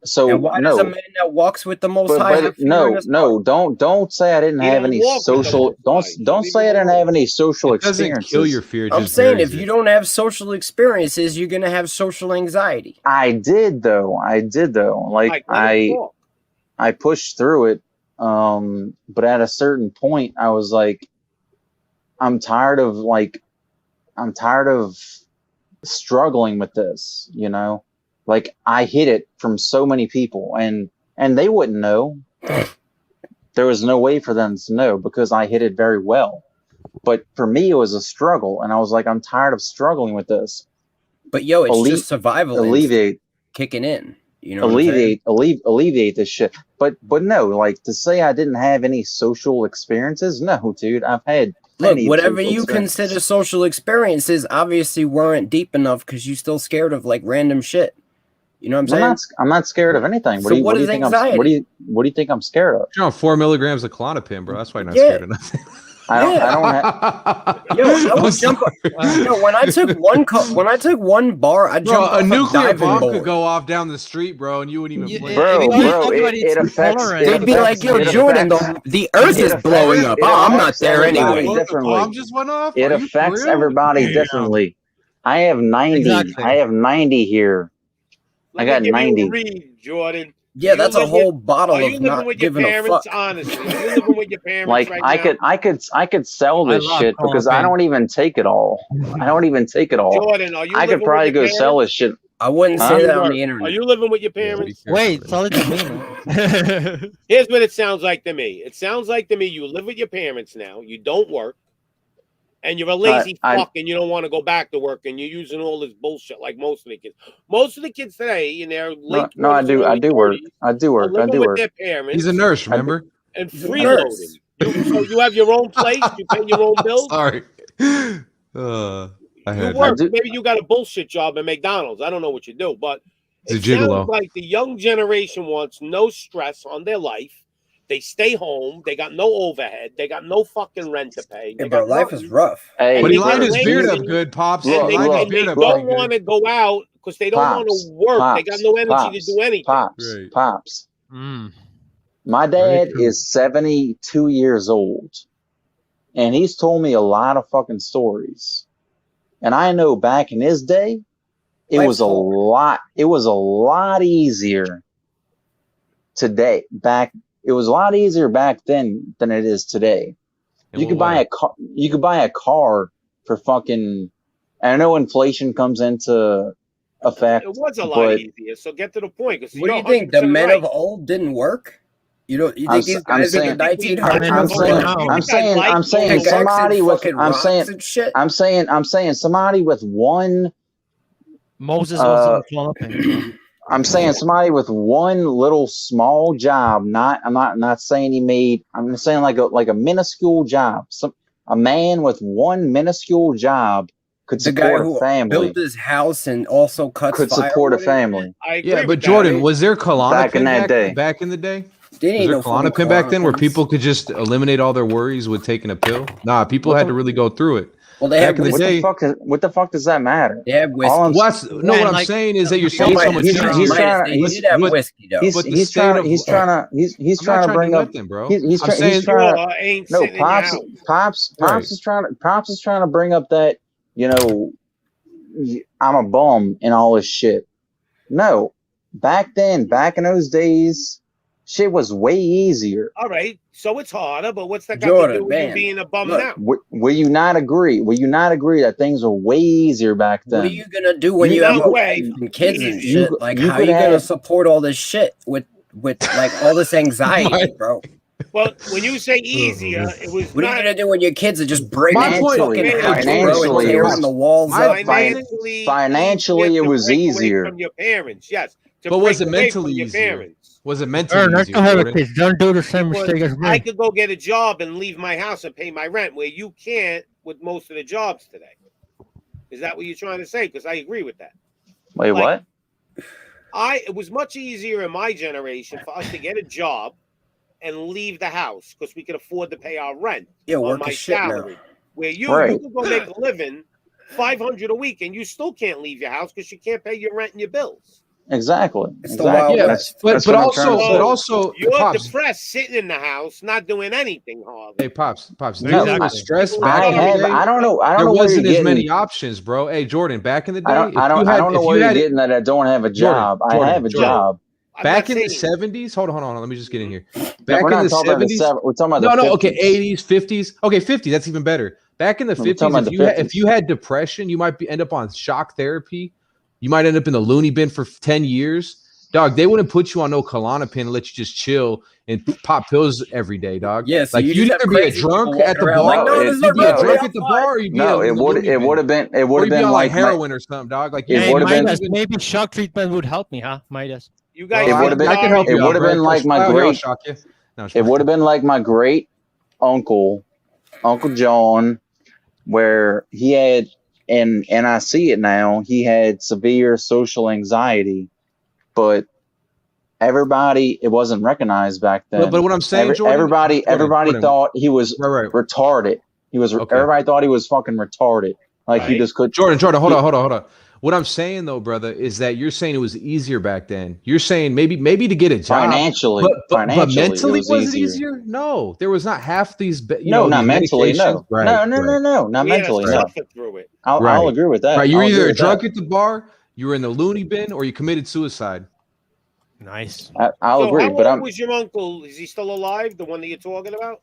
so And why does a no. man that walks with the Most But High have fear in no, his no, don't say I didn't He have don't any walk with the social. Most High. Don't Leave say I him didn't have alone. any social It doesn't kill experiences. your fear. It I'm just saying buries if you it. don't have social experiences, you're gonna have social anxiety. I did though. Like Mike, let him talk. I pushed through it. But at a certain point, I was like, I'm tired of struggling with this. Like I hid it from so many people, and they wouldn't know. There was no way for them to know because I hid it very well. But for me, it was a struggle, and I was like, I'm tired of struggling with this. But yo, it's just survival alleviate kicking in. You know, what I'm saying? alleviate this shit. But no, like to say I didn't have any social experiences. No, dude, I've had. Look, plenty of whatever social you experiences. consider social experiences obviously weren't deep enough because you're still scared of like random shit. You know what I'm saying? I'm not scared of anything. So what do you is think anxiety? what do you think I'm scared of? You're on 4 milligrams of Klonopin, bro. That's why you're not Yeah. scared of nothing. I don't have. Yo, I would jump. Yo, when I took one bar, I Bro, jumped a off nuclear diving bomb board. could go off down the street, bro, and you wouldn't even blink. Bro, it affects. They'd be like, "Yo, Jordan, the Earth is blowing up." Oh, I'm not there anyway. Bomb just went off. It Are you for affects real? everybody Damn. differently. I have 90. Exactly. I have 90 here. I got Let me give 90. you a read, Jordan. Yeah, Are you that's a living- whole bottle Are you of living not with your giving a parents? fuck. Honestly, are you living with your parents Like right I now? could sell I this love shit because I Klonopin. don't even take it all. I don't even take it all. Jordan, are you I living could probably with your go sell parents? this shit. I wouldn't Huh? say that on the Are internet. you living with your Yeah, be parents? careful Wait, with tell that. it to me. Here's what it sounds like to me. It sounds like to me you live with your parents now. You don't work. And you're a lazy I- fuck and you don't want to go back to work and you're using all this bullshit like most of the kids. Most of the kids today in their late No, I 20s, do early work. 30s, I do are work. I living do with work. their parents He's a nurse, remember? and He's a freeloading. nurse. So you have your own place, you pay your own bills. Sorry. I You had work. do- Maybe you got a bullshit job at McDonald's. I don't know what you do, but He's a it sounds gigolo. like the young generation wants no stress on their life. They stay home. They got no overhead. They got no fucking rent to pay. They Hey, bro, got life nothing. is rough. Hey, But he they lined get his beard lazy. up good, Pops. Look, And He they, lined his look, and they beard up don't pretty want good. to go out because they don't want Pops, to work. They got no energy to do anything. Pops, Right. pops. Mm. My Very dad true. is 72 years old, and he's told me a lot of fucking stories. And I know back in his day, it Life's was a hard. lot. It was a lot easier today. It was a lot easier back then than it is today. In You could what buy way? a car. You could buy a car for fucking. And I know inflation comes into effect. It was a lot but easier. So get to the point. Because What do you think? The men of old didn't work? You think I'm these I'm guys in the saying- 1900s I'm were saying, fucking I'm saying, I'm saying pickaxes somebody and with, fucking I'm rocks saying, and shit. I'm saying somebody with one, Moses was Uh, on Klonopin. I'm saying somebody with one little small job. I'm not saying he made. I'm just saying like a minuscule job. A man with one minuscule job could The guy support a who family. built his house and also cuts Could support a firewood. family. I agree Yeah, but with that. Jordan, was there Klonopin Back in that day. back in the day? They Was ain't there no fucking Klonopin back then where Klonopins. people could just eliminate all their worries with taking a pill? Nah, people What had the- to really go through it. Well, they Back have in the whiskey. day, What the fuck does that matter? They have whiskey. All I'm what's no? Yeah, What I'm like, saying is that you're he's saying so much he's easier. trying to- They he's- did have but- whiskey though. He's But the he's state trying of- to he's trying to he's I'm not trying to trying bring to do up nothing, bro. he's I'm trying saying he's trying to You ain't no sitting in your pops house. pops Right. pops is trying to bring up that I'm a bum and all this shit. No, back in those days, shit was way easier. All right, so it's harder, but what's that got Jordan, to do with you man, being a bum look, now? Will you not agree? Will you not agree that things were way easier back then? What are you gonna do when You- you have no a way. wife and kids and You shit? could- Like, you how are could you gonna have- support all this shit with like all this anxiety, bro? Well, when you say easier, it was What are you not gonna do when your kids are just breaking My point- fucking house, bro, and Financially, tearing the walls my up? Financially, easier it to was break away easier. from your parents. Yes, to But was break it away mentally from your easier? parents. Was it mentally Aaron, I easier? don't have a Jordan? kids. Don't do the same Because mistake as I me. could go get a job and leave my house and pay my rent, where you can't with most of the jobs today. Is that what you're trying to say? Because I agree with that. Wait, Like, what? It was much easier in my generation for us to get a job and leave the house because we could afford to pay our rent Yeah, on work my is shit now. salary. Where you Right. can go make a living $500 a week and you still can't leave your house because you can't pay your rent and your bills. Exactly. It's the Exactly. Wild Yeah, West. That's but what I'm trying to say. also, You're Pops. depressed sitting in the house, not doing anything, Harvey. Hey, Pops. No, Dealing with stress back in the day. I don't know There where you're wasn't as getting. many options, bro. Hey, Jordan, back in the day, I don't know where you're getting that I don't have a job. I have a job. Back in the 70s, hold on. Let me just get in here. No, Back we're in not the talking about the 70s, we're talking about the no, 50s. okay, 80s, 50s, okay, 50s. That's even better. Back in the No, we're talking 50s, about the 50s. if you had depression, you might end up on shock therapy. You might end up in the loony bin for 10 years. Dog, they wouldn't put you on no Klonopin and let you just chill and pop pills every day, dog. Yeah, so like you you'd just have either be a crazy people drunk at the walking around bar, like, no, this is my you'd be a brother, drunk I'm at the fine. bar, or you'd be No, in it the loony bin. would have been Or you'd be been on like heroin or something, dog. Like It Hey, would have been. Midas, maybe shock treatment would help me, huh? Midas. You Well, guys, It would have been. I can help It you out, would have Brad. been like my I'll great. shock you. No, It would have been like my great uncle, Uncle John, where he had, and I see it now. He had severe social anxiety, but everybody, it wasn't recognized back then. But what I'm saying, Jordan, everybody Jordan, thought he was right. retarded. He was. Okay. Everybody thought he was fucking retarded. Like he just could. Jordan, hold on. What I'm saying though, brother, is that you're saying it was easier back then. You're saying maybe to get a job Financially, but mentally, it was it easier? No, there was not half these. No, not these mentally. medications. No, no, not mentally. No. through it. I'll agree with that. Right, you were I'll agree either with drunk that. at the bar, you were in the loony bin, or you committed suicide. Nice. I'll agree, how but old I'm was your uncle? Is he still alive? The one that you're talking about?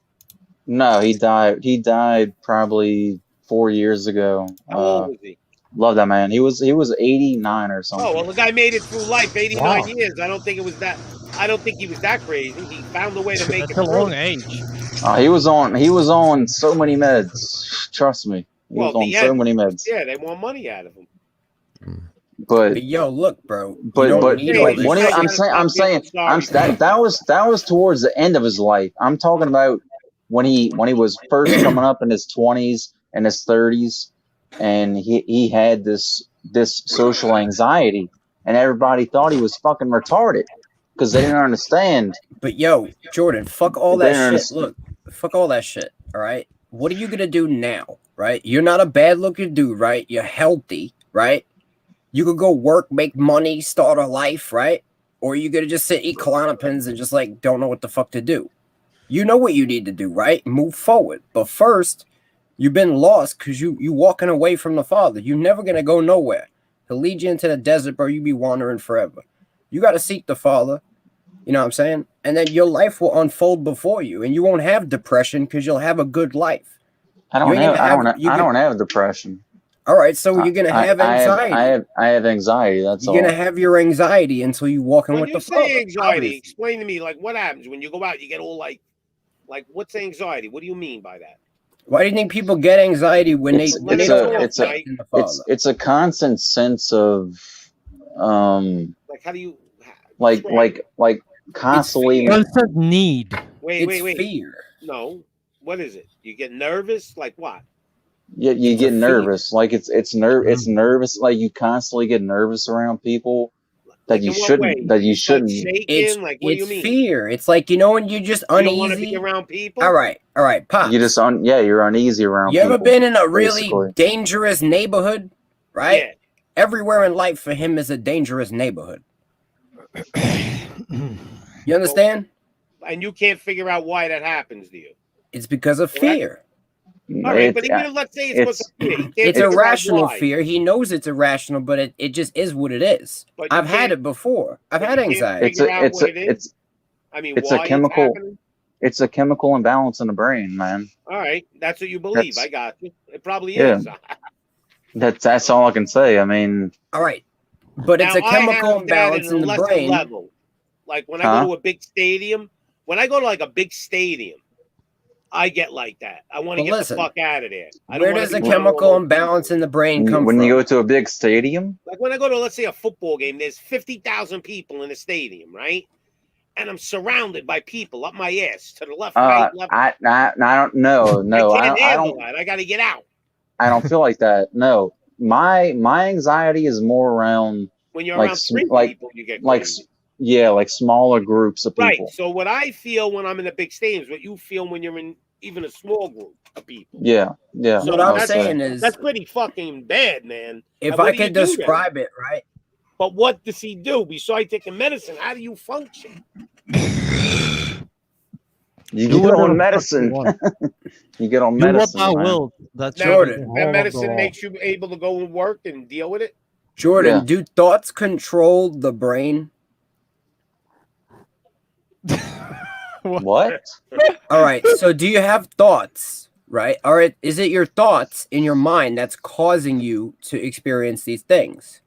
no. He died. He died probably 4 years ago. How old was he? Love that man. He was 89 or something. Oh well, the guy made it through life, 89 Wow. years. I don't think he was that crazy. He found a way to make it That's a through. long age. He was on so many meds. Trust me, he was on so many meds. Yeah, they want money out of him. But yo, look, bro. I'm saying that was towards the end of his life. I'm talking about when he was first coming up in his 20s and his 30s, and he had this social anxiety, and everybody thought he was fucking retarded because they didn't understand. But yo, Jordan, fuck all They that didn't shit. understand. Look, fuck all that shit. All right. What are you gonna do now? Right? You're not a bad looking dude, right? You're healthy, right? You could go work, make money, start a life, right? Or you gonna just sit, eat Klonopins, and just like don't know what the fuck to do. You know what you need to do, right? Move forward. But first, you've been lost because you walking away from the Father. You're never gonna go nowhere. He'll lead you into the desert, bro. You be wandering forever. You gotta seek the Father. You know what I'm saying? And then your life will unfold before you, and you won't have depression because you'll have a good life. I don't have depression. All right, so you're gonna have anxiety. I have anxiety. That's all. You're gonna have your anxiety until you walk in When with you the say Father. anxiety, obviously. explain to me like what happens when you go out. You get all like what's anxiety? What do you mean by that? Why do you think people get anxiety when they don't it's in the Father? it's a constant sense of Like how do you like constantly Constant need. wait. Fear. No. What is it? You get nervous? Like what? you get nervous. Like it's nervous. Like you constantly get nervous around people that you shouldn't. That you shouldn't. Shaking? Like what do you mean? Fear. It's like when you're just You uneasy. don't want to be around people? All right, Pop. You just you're uneasy around. You ever people, been in a really basically. dangerous neighborhood? Right? Yeah. Everywhere in life for him is a dangerous neighborhood. You understand? And you can't figure out why that happens to you. It's because of fear. All right, but even let's say it's because of fear. You can't It's figure out irrational why. fear. He knows it's irrational, but it just is what it is. But you I've had can't- it before. I've but had you can't anxiety. It's I mean, it's why a chemical. happening? It's a chemical imbalance in the brain, man. All right, that's what you believe. That's- I got you. It probably Yeah. is. That's all I can say. I mean, All right. But it's a Now, I chemical have that imbalance in a in the lesser brain. level. Like when I Huh? go to a big stadium, when I go to like a big stadium, I get like that. I want to But get listen, the fuck out of there. I don't Where wanna does be the around all chemical those imbalance in the brain come when from? you go to a big stadium, Like when I go to, let's say, a football game, there's 50,000 people in the stadium, right? And I'm surrounded by people up my ass to the left, right, left. I don't know. No, I can't I handle don't. that. I got to get out. I don't feel like that. No, my anxiety is more around When you're like around three like people, you get like crazy. yeah, like smaller groups of Right. people. So what I feel when I'm in the big stadiums, what you feel when you're in even a small group of people. Yeah. What I'm saying is, that's pretty fucking bad, man. if And what I do you could do then? describe it, right? But what does he do besides taking medicine? How do you function? You Do get whatever on the fuck you medicine. want. You get on Do what medicine. thou man. wilt. That's Now, Jordan. the and whole of the medicine law. makes you able to go and work and deal with it. Jordan, Yeah. do thoughts control the brain? What? All right. So do you have thoughts, right? Or is it your thoughts in your mind that's causing you to experience these things?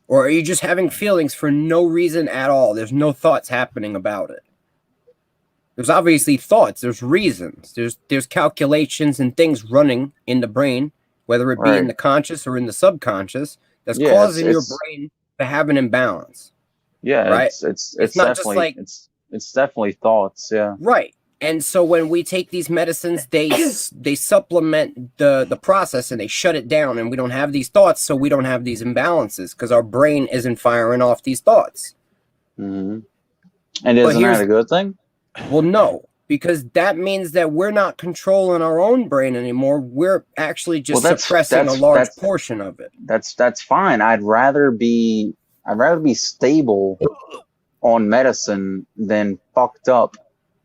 Or are you just having feelings for no reason at all? There's no thoughts happening about it. There's obviously thoughts. There's reasons. There's calculations and things running in the brain, whether it be in Right. the conscious or in the subconscious, that's Yeah, causing your it's- brain to have an imbalance. Yeah, Right? it's not just definitely like- it's definitely thoughts. Yeah. Right. And so when we take these medicines, they supplement the process and they shut it down, and we don't have these thoughts, so we don't have these imbalances because our brain isn't firing off these thoughts. Hmm. And isn't here's- that a good thing? Well, no, because that means that we're not controlling our own brain anymore. We're actually just Well, that's- suppressing that's- a large that's- portion of it. That's fine. I'd rather be stable on medicine than fucked up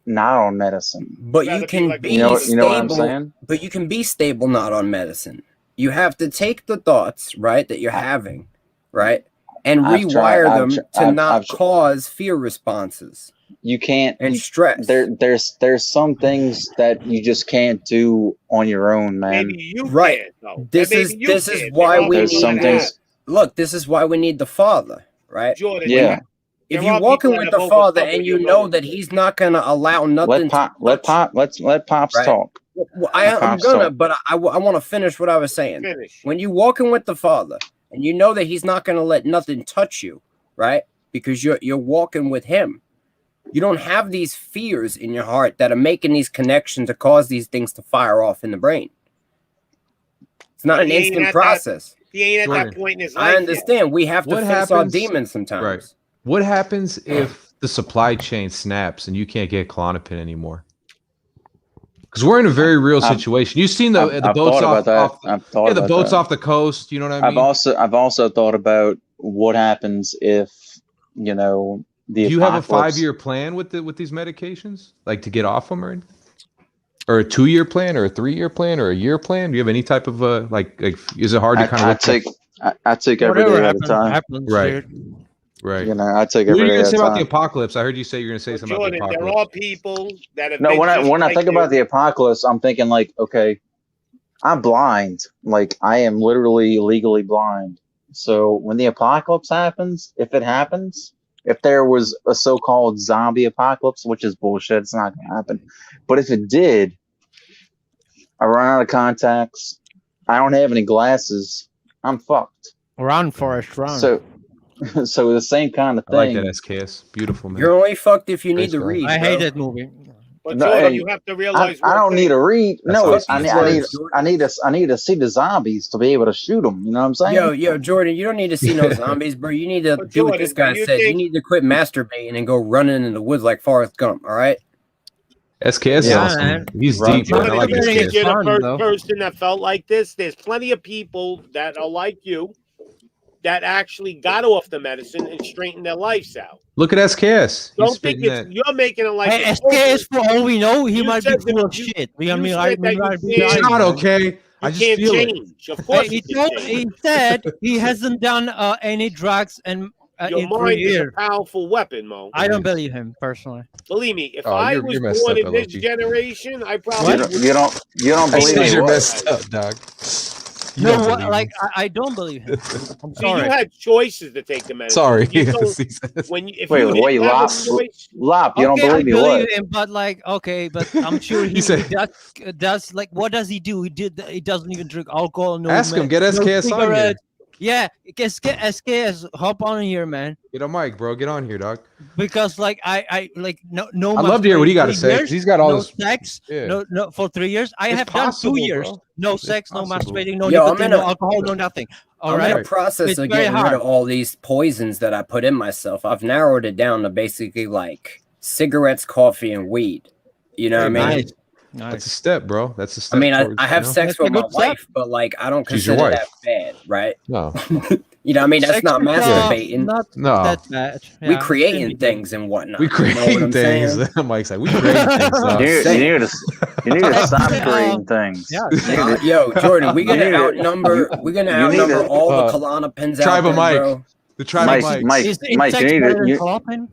not on medicine. But Rather you be can like be a You know stable. what I'm saying? But you can be stable not on medicine. You have to take the thoughts, right, that you're having, right, and I've rewire tried- I've them tr- to I've- not I've tr- cause fear responses You can't and stress. there's some things that you just can't do on your own, man. Maybe you Right. can't, though. This Maybe is you this is can't. why There are we There's people some that things- have. look. This is why we need the Father, right? Jordan, Yeah. If there you're are walking people with that the have Father overcome and what you you're know going that through. He's not going to allow nothing Let Pops Right. talk. Well, Let I'm Pops gonna, talk. but I want to finish what I was saying. Finish. When you're walking with the Father and you know that He's not going to let nothing touch you, right? Because you're walking with Him. You don't have these fears in your heart that are making these connections to cause these things to fire off in the brain. It's not an He ain't instant at that- process. He ain't at Jordan, that point in his life I yet. understand. We have to What face our happens- demons sometimes. Right. What happens if the supply chain snaps and you can't get Klonopin anymore? Because we're in a very real I've- situation. You've seen the I've boats thought off, about that. off I've thought yeah, the about boats that. off the coast. You know what I mean? I've also thought about what happens if the Do you have a apocalypse- 5-year plan with these medications, like to get off them, or a 2-year plan, or a 3-year plan, or a year plan? Do you have any type of like is it hard to kind of I look take I take every Whatever day at a happens, time. happens, Right. dude. right? I take What are every you day gonna at say a about the time. apocalypse? I heard you say you're gonna say But something about Jordan, the there apocalypse. are people that have No, been when just I like think you. about the apocalypse, I'm thinking like, okay, I'm blind. Like I am literally legally blind. So when the apocalypse happens, if it happens, if there was a so-called zombie apocalypse, which is bullshit, it's not gonna happen. But if it did, I run out of contacts. I don't have any glasses. I'm fucked. Run, Forrest, run. So the same kind of I like thing. that SKS. Beautiful, man. You're only fucked if you need Thanks, to bro. read. I bro. hate that movie. But No, Jordan, hey, you have to realize I one don't thing. need to read. That's No, awesome. I need to see the zombies to be able to shoot them. You know what I'm saying? Yo, Jordan, you don't need to see no zombies, bro. You need to But do what Jordan, this guy you said. You think- need to quit masturbating and go running in the woods like Forrest Gump, all right? SKS is Yeah, awesome. man. He's Run, deep, man. I Jordan, like you think SKS. you're the Fun, first though. person that felt like this. There's plenty of people that are like you that actually got off the medicine and straightened their lives out. Look at SKS. He's Don't think spitting it's that. you're making it like Hey, it's SKS, over. for all we know, he You might be said that full of you- shit. you I mean, said I that you might be can't- It's lying, not man. okay. I You just can't feel it. change. Of course, Hey, you can change. he said he hasn't done any drugs and Your in 3 mind is years. a powerful weapon, Mo. I don't believe him personally. Believe me, if Oh, I you're was messed born up, in this LLP. generation, I probably You don't believe Says me. you're What? messed up, dog. You No, don't what, believe like him. I don't believe him. I'm See, you sorry. had choices to take the medicine. Sorry. You don't, He says- when you, if Wait, you didn't wait, have a Lop, choice, Lop, you don't Okay, I believe me? believe What? him, but like, okay, but I'm sure he said- does like, what does he do? He doesn't even drink alcohol. No, Ask him. Get no SKS on here. cigarettes. Yeah, SKS, hop on here, man. Get on mic, bro. Get on here, dog. Because like I like no. I'd love to hear what he got to 3 say. 'Cause years, he's got all no this. sex, Yeah. no for 3 years. I It's have possible, done 2 years. bro. No It's sex, no possible. masturbating, no Yo, I'm nicotine, in no a- alcohol, no nothing. All I'm right. in a process It's of very getting rid hard. of all these poisons that I put in myself. I've narrowed it down to basically like cigarettes, coffee, and weed. You know what I mean? Nice. That's a step, bro. That's a step. I mean, I towards, have you know? sex That's with a my good step. wife, but like I don't She's your consider wife. that bad, right? No, You know what I mean? That's Sex not is, masturbating. Not no. that bad. We Yeah, creating shouldn't be. things and whatnot. We You know what creating I'm things. saying? Mike's like, we creating things. dog. You need to stop Yeah, creating things. Yeah. You need to- Yo, Jordan, we're You gonna need to- outnumber. We're gonna you need to- outnumber all Uh, the Klonopins Tribe out of there, Mike. bro. The tribe Mike, of Mike. Mike, Is Mike, sex you need better to. than You, Klonopin?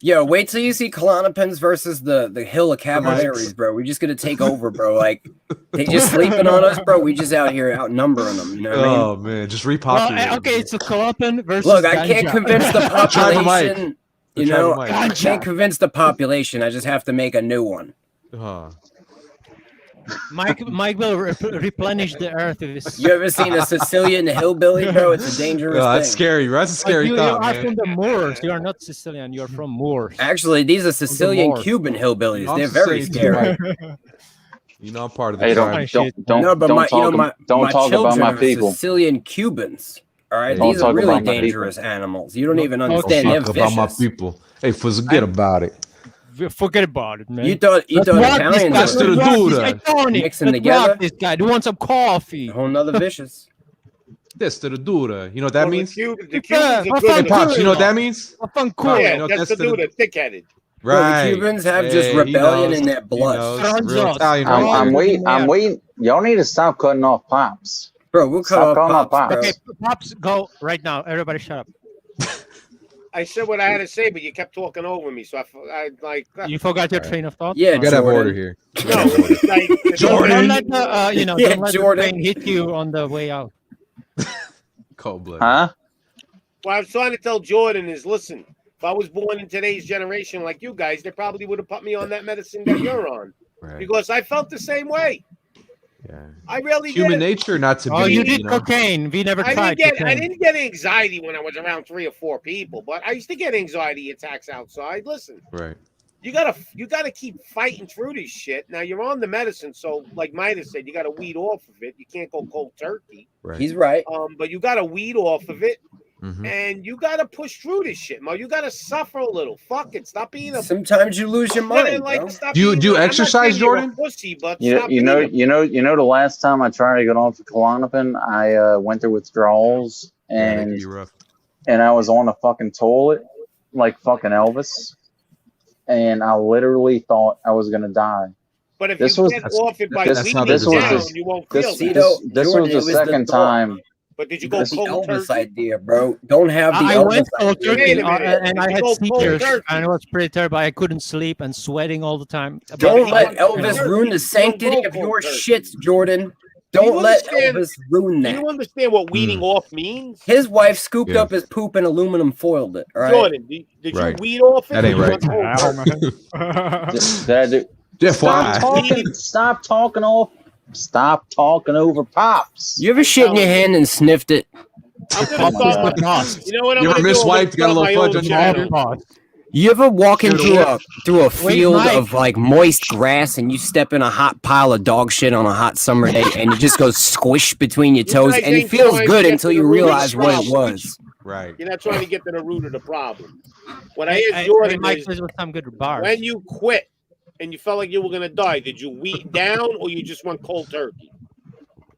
Yo, wait till you see Klonopins versus the Hill of Cavaliers, bro. We're just gonna take over, bro. Like they just sleeping on us, bro. We just out here outnumbering them. You know what I mean? Oh man, just Well, repopulate. okay, it's a Klonopin versus. Look, I can't ganja. convince the Tribe of Mike. population. The You tribe know, of Mike. I can't convince the population. I just have to make a new one. Mike will replenish the earth with his. You ever seen a Sicilian hillbilly, bro? It's a dangerous Oh, that's thing. scary. Bro. That's a scary you thought, are man. from the Moors. You are not Sicilian. You are from Moors. Actually, these are Sicilian Moors. Cuban hillbillies. I'm They're very Sicilian too, scary. Mike. You know, I'm part of the Hey, tribe. don't No, but don't my, talk, you know, my, don't my talk about children my are people. Sicilian Cubans. All right, Don't these are talk really about my people. dangerous animals. You don't even Don't understand. They're talk about my vicious. people. Hey, forget about it. Forget about it, man. You thought Let's rock this Italians guy. Just to the Let's rock dude, this guy, Tony. mixing Let's together? rock this guy. Do you want some coffee? A whole nother vicious. This to the dura. You know what that means? The Yeah, Cubans are I good found at Pops, you know what it. that means? Fucking cool. Pops, Yeah, you know that's the to dude, thick-headed. Bro, the Right. Cubans have just Hey, he rebellion knows. in their He blood. knows. Franzos. Real Italian. I'm- right there. I'm waiting. Y'all need to stop cutting off Pops. Bro, we'll cut Stop off calling out Pops, Pops. bro. Okay, Pops, go right now. Everybody, shut up. I said what I had to say, but you kept talking over me, so I like. You forgot your train of thought. Yeah, You gotta have Jordan. order here. No, it's like Don't let the Yeah, don't let Jordan. the train hit you on the way out. Cold blood. Huh? What I'm trying to tell Jordan is, listen, if I was born in today's generation like you guys, they probably would have put me on that medicine that you're on Right. because I felt the same way. Yeah. I really Human did. nature not to Oh, be. you did know. cocaine. We never I tried I cocaine. didn't get anxiety when I was around 3 or 4 people, but I used to get anxiety attacks outside. Listen, Right. you gotta keep fighting through this shit. Now you're on the medicine, so like Midas said, you gotta weed off of it. You can't go cold turkey. Right. He's right. But you gotta weed off of it, Mhm. and you gotta push through this shit, Mo. You gotta suffer a little. Fuck it. Stop being a. Sometimes you lose your mind, bro. Stop Do you- being do you I'm not exercise, saying you're a Jordan? Pussy, but You stop know being a- the last time I tried to get off the Klonopin, I went through withdrawals Yeah, and you rough. I was on a fucking toilet like fucking Elvis, and I literally thought I was gonna die. But if This you was- get off it by this- weeding this it was down, the- you won't feel This that. this Jordan, was it the was the second thought. time. But did you go That's the cold Elvis turkey? idea, bro. Don't have the I Elvis went cold idea. Wait turkey a minute. and I You had go cold seizures turkey. and it was pretty terrible. I couldn't sleep and sweating all the time. Don't But- let Don't Elvis go ruin the sanctity cold of your turkey. shits, Jordan. Do you Don't let understand- Elvis ruin Do that. you understand what weeding off means? His wife scooped Yeah. up his poop and aluminum foiled it. All right. Jordan, did you Right. weed off it? That ain't or you right. went cold turkey? Jeff, why? Stop talking over Pops. You ever shit in your hand and sniffed it? I'm gonna start. You know what I'm You ever gonna do? I'm gonna miswiped, got a start little my fudge own on your channel. hand? You ever walking through a field Mike. of like moist grass and you step in a hot pile of dog shit on a hot summer day and it just goes squish between your toes guys and it ain't feels trying good to get until to you the root of realize the what it problem. was. Right. You're not trying to get to the root of the problem. What I hear Hey, Jordan Mike is, says with some good bars. when you quit and you felt like you were gonna die, did you weed down or you just went cold turkey?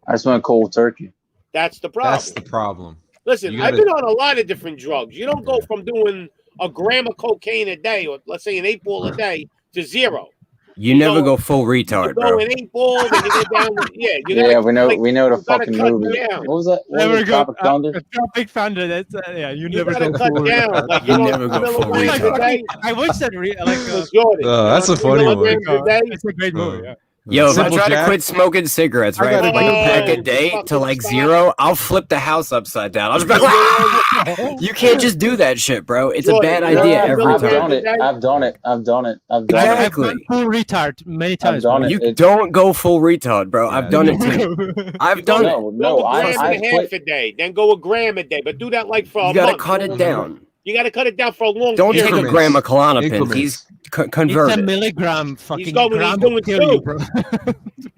I just went cold turkey. That's the problem. That's the problem. Listen, You I've gotta- been on a lot of different drugs. You don't go from doing a gram of cocaine a day, or let's say an 8-ball a day, to 0. You never go- go full retard, You go bro. an 8-ball, then you go down. You Yeah, gotta, we know like, we know the you gotta fucking cut movie. down. What was that? What Never was it? go. Tropic Thunder? Tropic Thunder. That's yeah. You You never gotta go cut full down. retard. Like You know, never go full milligrams a retard. day. I wish that like Because Jordan, that's a funny one. milligrams a day. it's a great movie. Yeah. Yo, if I Simple try to Jack. quit smoking cigarettes, I right, got like a it. pack a Oh, day to fucking like stop. 0, I'll flip the house upside down. I'll just be like, you can't just do that shit, bro. It's a Jordan, bad you know idea what every Billy I've Graham done time. it. today? I've done it. I've done it. I've done I've it. gone full retard many times. done bro. it. You It- don't go full retard, bro. I've Yeah, done it too. I've done it. No, Go no. a gram I and a half quit. a day, then go a gram a day, but do that like for a You gotta month. cut it down. You got to cut it down for a long Don't period. take a gram of Klonopin. He's It's a converted. milligram fucking He's going. He's gram doing will kill you, 2.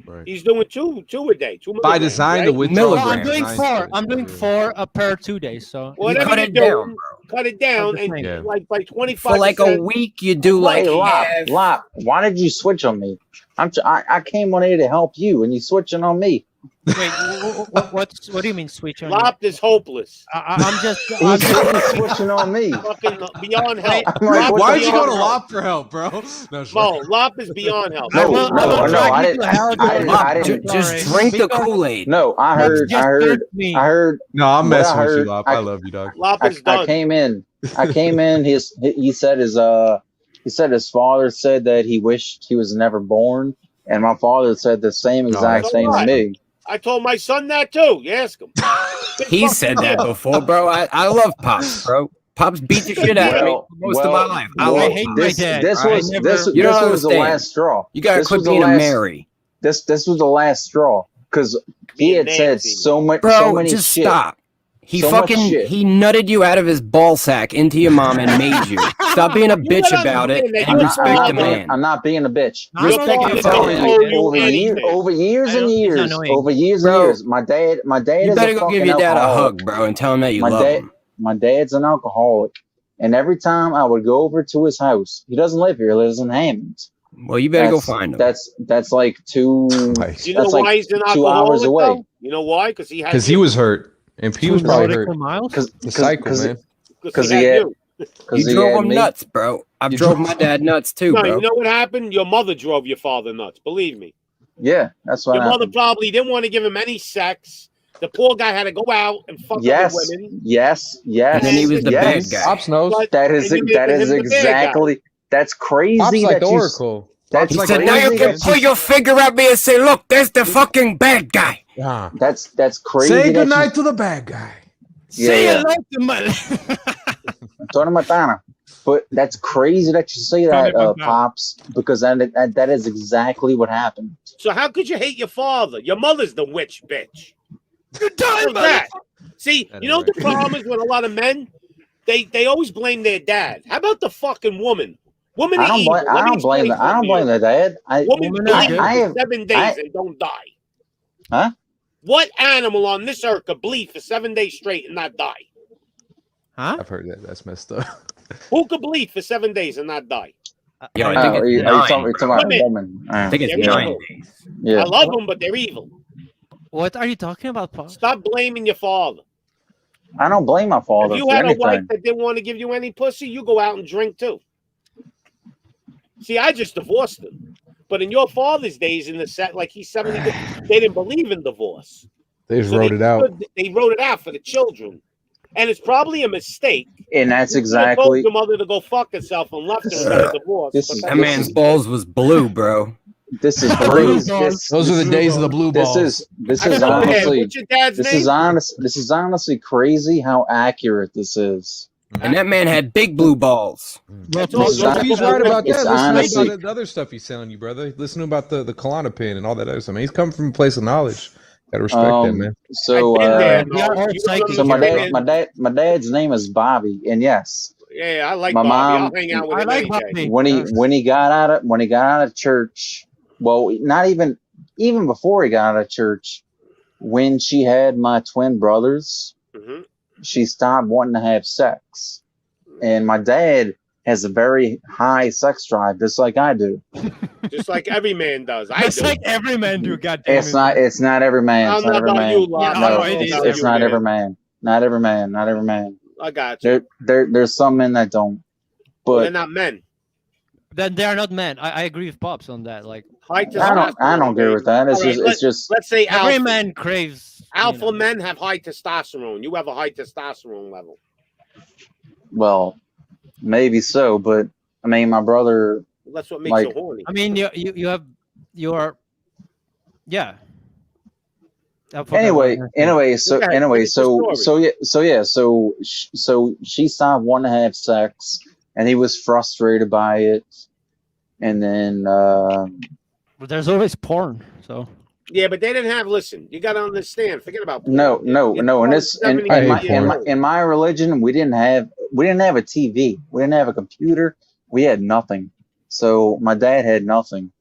bro. He's doing two a day. 2 By milligrams, design, right? the withdrawal. No, I'm Milligrams. doing Design 4. I'm doing 4 per 2 days. So Whatever cut you're it doing, down, cut it down, That's the and thing. like by 25%. For like a week, you do like Hey, Lop, half. Lop, why did you switch on me? I came on here to help you, and you switching on me. wait, what do you mean switch on? Lop is hopeless. I'm just. He's switching on me. Fucking beyond help. I'm like, Lop what Why'd is you go to beyond help. Lop for help, bro? No, Mo, Lop is beyond help. No, will- I no, will no, drag I you didn't. to hell, I didn't. I Ju- didn't. just drink the Kool-Aid. No, I That's heard. just I heard. me. I heard. No, I'm What I messing with you, heard- Lop. I love you, dog. Lop is I done. came in. I came in. He said his father said that he wished he was never born, and my father said the same exact that's thing to right. me. I told my son that too. You ask him. He said that before, bro. I love Pops, bro. Pops beat the shit out of me Well, for most of my life. I well, love hate Pops. my this. dad. This I was never- this. You don't This was the understand. last straw. You gotta This quit was the being a last- Mary. This was the last straw because he Being had said Nancy. so much, Bro, so many just shit. stop. He So much fucking shit. he nutted you out of his ball sack into your mom and made you. Stop being a You bitch gotta about it understand that and your respect father- the man. I'm not being a bitch. I'm Your not father taking doesn't it. owe you over years, anything. over years I and don't- it's years, annoying. over years Bro, and years. My dad You is better a go fucking give your dad a alcoholic. hug, bro, and tell him that you My love dad, him. my dad's an alcoholic, and every time I would go over to his house, he doesn't live here; he lives in Hammond. Well, you better go find him. That's like two. Nice. You know That's why like he's an 2 hours alcoholic, away. though? You know why? Because he had Because he was hurt, and P was probably hurt. Miles? The cycle, man. Because he he had had, you. You he drove had him me. nuts, bro. I've You drove drove- my dad nuts too, No, bro. you know what happened? Your mother drove your father nuts. Believe me. Yeah, that's what Your mother happened. probably didn't want to give him any sex. The poor guy had to go out and fuck Yes, other women. yes, yes. And then he was the yes. bad guy. Pops knows. But- That is and you that made is him the bad guy. exactly. That's crazy. Pops like that the you, Oracle. That's He like said, now you crazy can that put your finger at me and say, look, there's the fucking bad guy. Yeah. That's crazy. Say that goodnight to the bad guy. Say Yeah. hello to my. Tony Montana. But that's crazy that you say that, Tony Montana. Pops, because that is exactly what happened. So how could you hate your father? Your mother's the witch bitch. Good time, How's that? See, That you know is what the problem is with a lot of men? They always blame their dad. How about the fucking woman? Woman I is don't evil. blame. Let I me don't blame. explain I don't something to blame you. the dad. Woman Woman believes is good. for I have. 7 days I- and don't die. Huh? What animal on this earth could bleed for 7 days straight and not die? Huh? I've heard that. That's messed up. Who could bleed for 7 days and not die? Yo, I Oh, think are it's you 9, talking bro. about a Women. woman? I think it's They're 9 evil. days. Yeah. I love them, but they're evil. What are you talking about, Paul? Stop blaming your father. I don't blame my father If you for had a wife anything. that didn't want to give you any pussy, you go out and drink too. See, I just divorced him. But in your father's days, in the set, like he's 70, they didn't believe in divorce. They just So wrote it out. They wrote it out for the children. And it's probably a mistake. And that's You could've told exactly. your mother to go fuck herself and left her and got a divorce. This but is- that's That what man's she did. balls was blue, bro. This is Blue crazy. balls. Those are the days of the blue balls. This I is don't know, man. honestly. What's your dad's This name? is honest. This is honestly crazy how accurate this is. And that man had big blue balls. That's all- This is So if he's right about that, It's listen honestly- about the other stuff he's telling you, brother. Listen about the Klonopin and all that other stuff. I mean, he's coming from a place of knowledge. Gotta respect that, man. So, I've been there, we are no. all You psychic. know so what I'm saying? my dad's name is Bobby, and yes, Yeah, I like my Bobby. mom- I'll hang out with I him like any day. Bobby. when he got out of church, well, not even before he got out of church, when she had my twin brothers, Mhm. she stopped wanting to have sex, and my dad has a very high sex drive, just like I do. Just like every man does. I It's do. like every man do. Goddamn It's not every man. I It's don't not know every about man. you, Lon. Yeah, I No, don't know it is. about it's you, not man. every man. Not every man. Not every man. I got you. There's some men that don't. They're But not men. Then they are not men. I agree with Pops on that. Like High I testosterone. don't agree with that. It's All right, just it's just Let's say every alpha. man craves. you Alpha know. men have high testosterone. You have a high testosterone level. well, maybe so, but I mean my brother That's what makes Like- you horny. I mean, you are Yeah. I forgot Anyway, what her name. so she stopped wanting to have sex, and he was frustrated by it, and then But there's always porn, so. Yeah, but they didn't have. Listen, you got to understand. Forget about porn. no. In It's this in 70 my years old. in my religion, we didn't have a TV, we didn't have a computer, we had nothing. So my dad had nothing.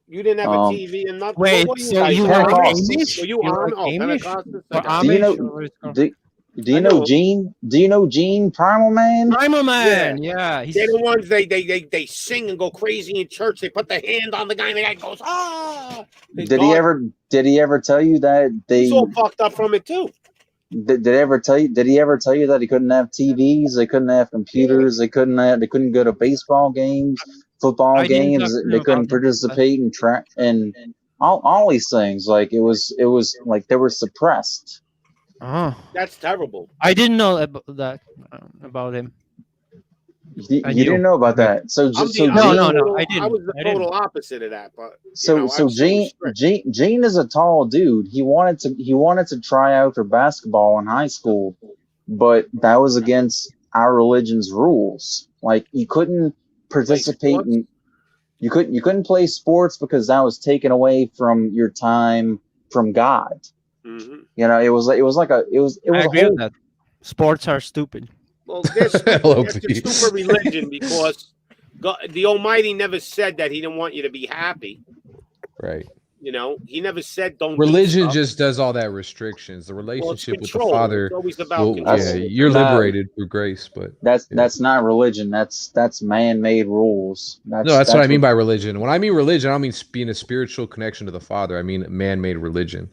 You didn't have a TV and nothing. Wait, What were so you guys, were Pentecostals. Amish? Were you You were on? Oh, Amish? Pentecostals? Or Okay. Do you know? Amish? Or what it's called? Do you I know know. Gene? Do you know Gene Primal Man? Primal Man, yeah. They're the ones they sing and go crazy in church. They put their hand on the guy and the guy goes, ah. Did he ever tell you that they He's all fucked up from it too. did he ever tell you that he couldn't have TVs, they couldn't have computers, they couldn't go to baseball games, football I didn't games, talk to they him couldn't about that. participate in track and all these things. Like it was like they were suppressed. Oh, That's terrible. I didn't know about him. You I knew. didn't know about that. So I'm just so the- Gene, I'm the no, total- I didn't. I was the I didn't. total opposite of that, but so I was strict. Gene is a tall dude. He wanted to try out for basketball in high school, but that was against our religion's rules. Like you couldn't participate sports? in you couldn't play sports because that was taken away from your time from God. Mhm. You know, it was I a agree whole with that. Sports are stupid. Well, this Hello, it's a peace. stupid religion because God, the Almighty never said that He didn't want you to be happy. Right. You know, He never said don't. do Religion stuff. just does all that restrictions. The Well, it's relationship with the control. Father. It's always about Well, control. yeah, you're Nah. liberated through grace, but that's not religion. That's man-made rules. no, that's what I mean by religion. When I mean religion, I don't mean being a spiritual connection to the Father. I mean man-made religion.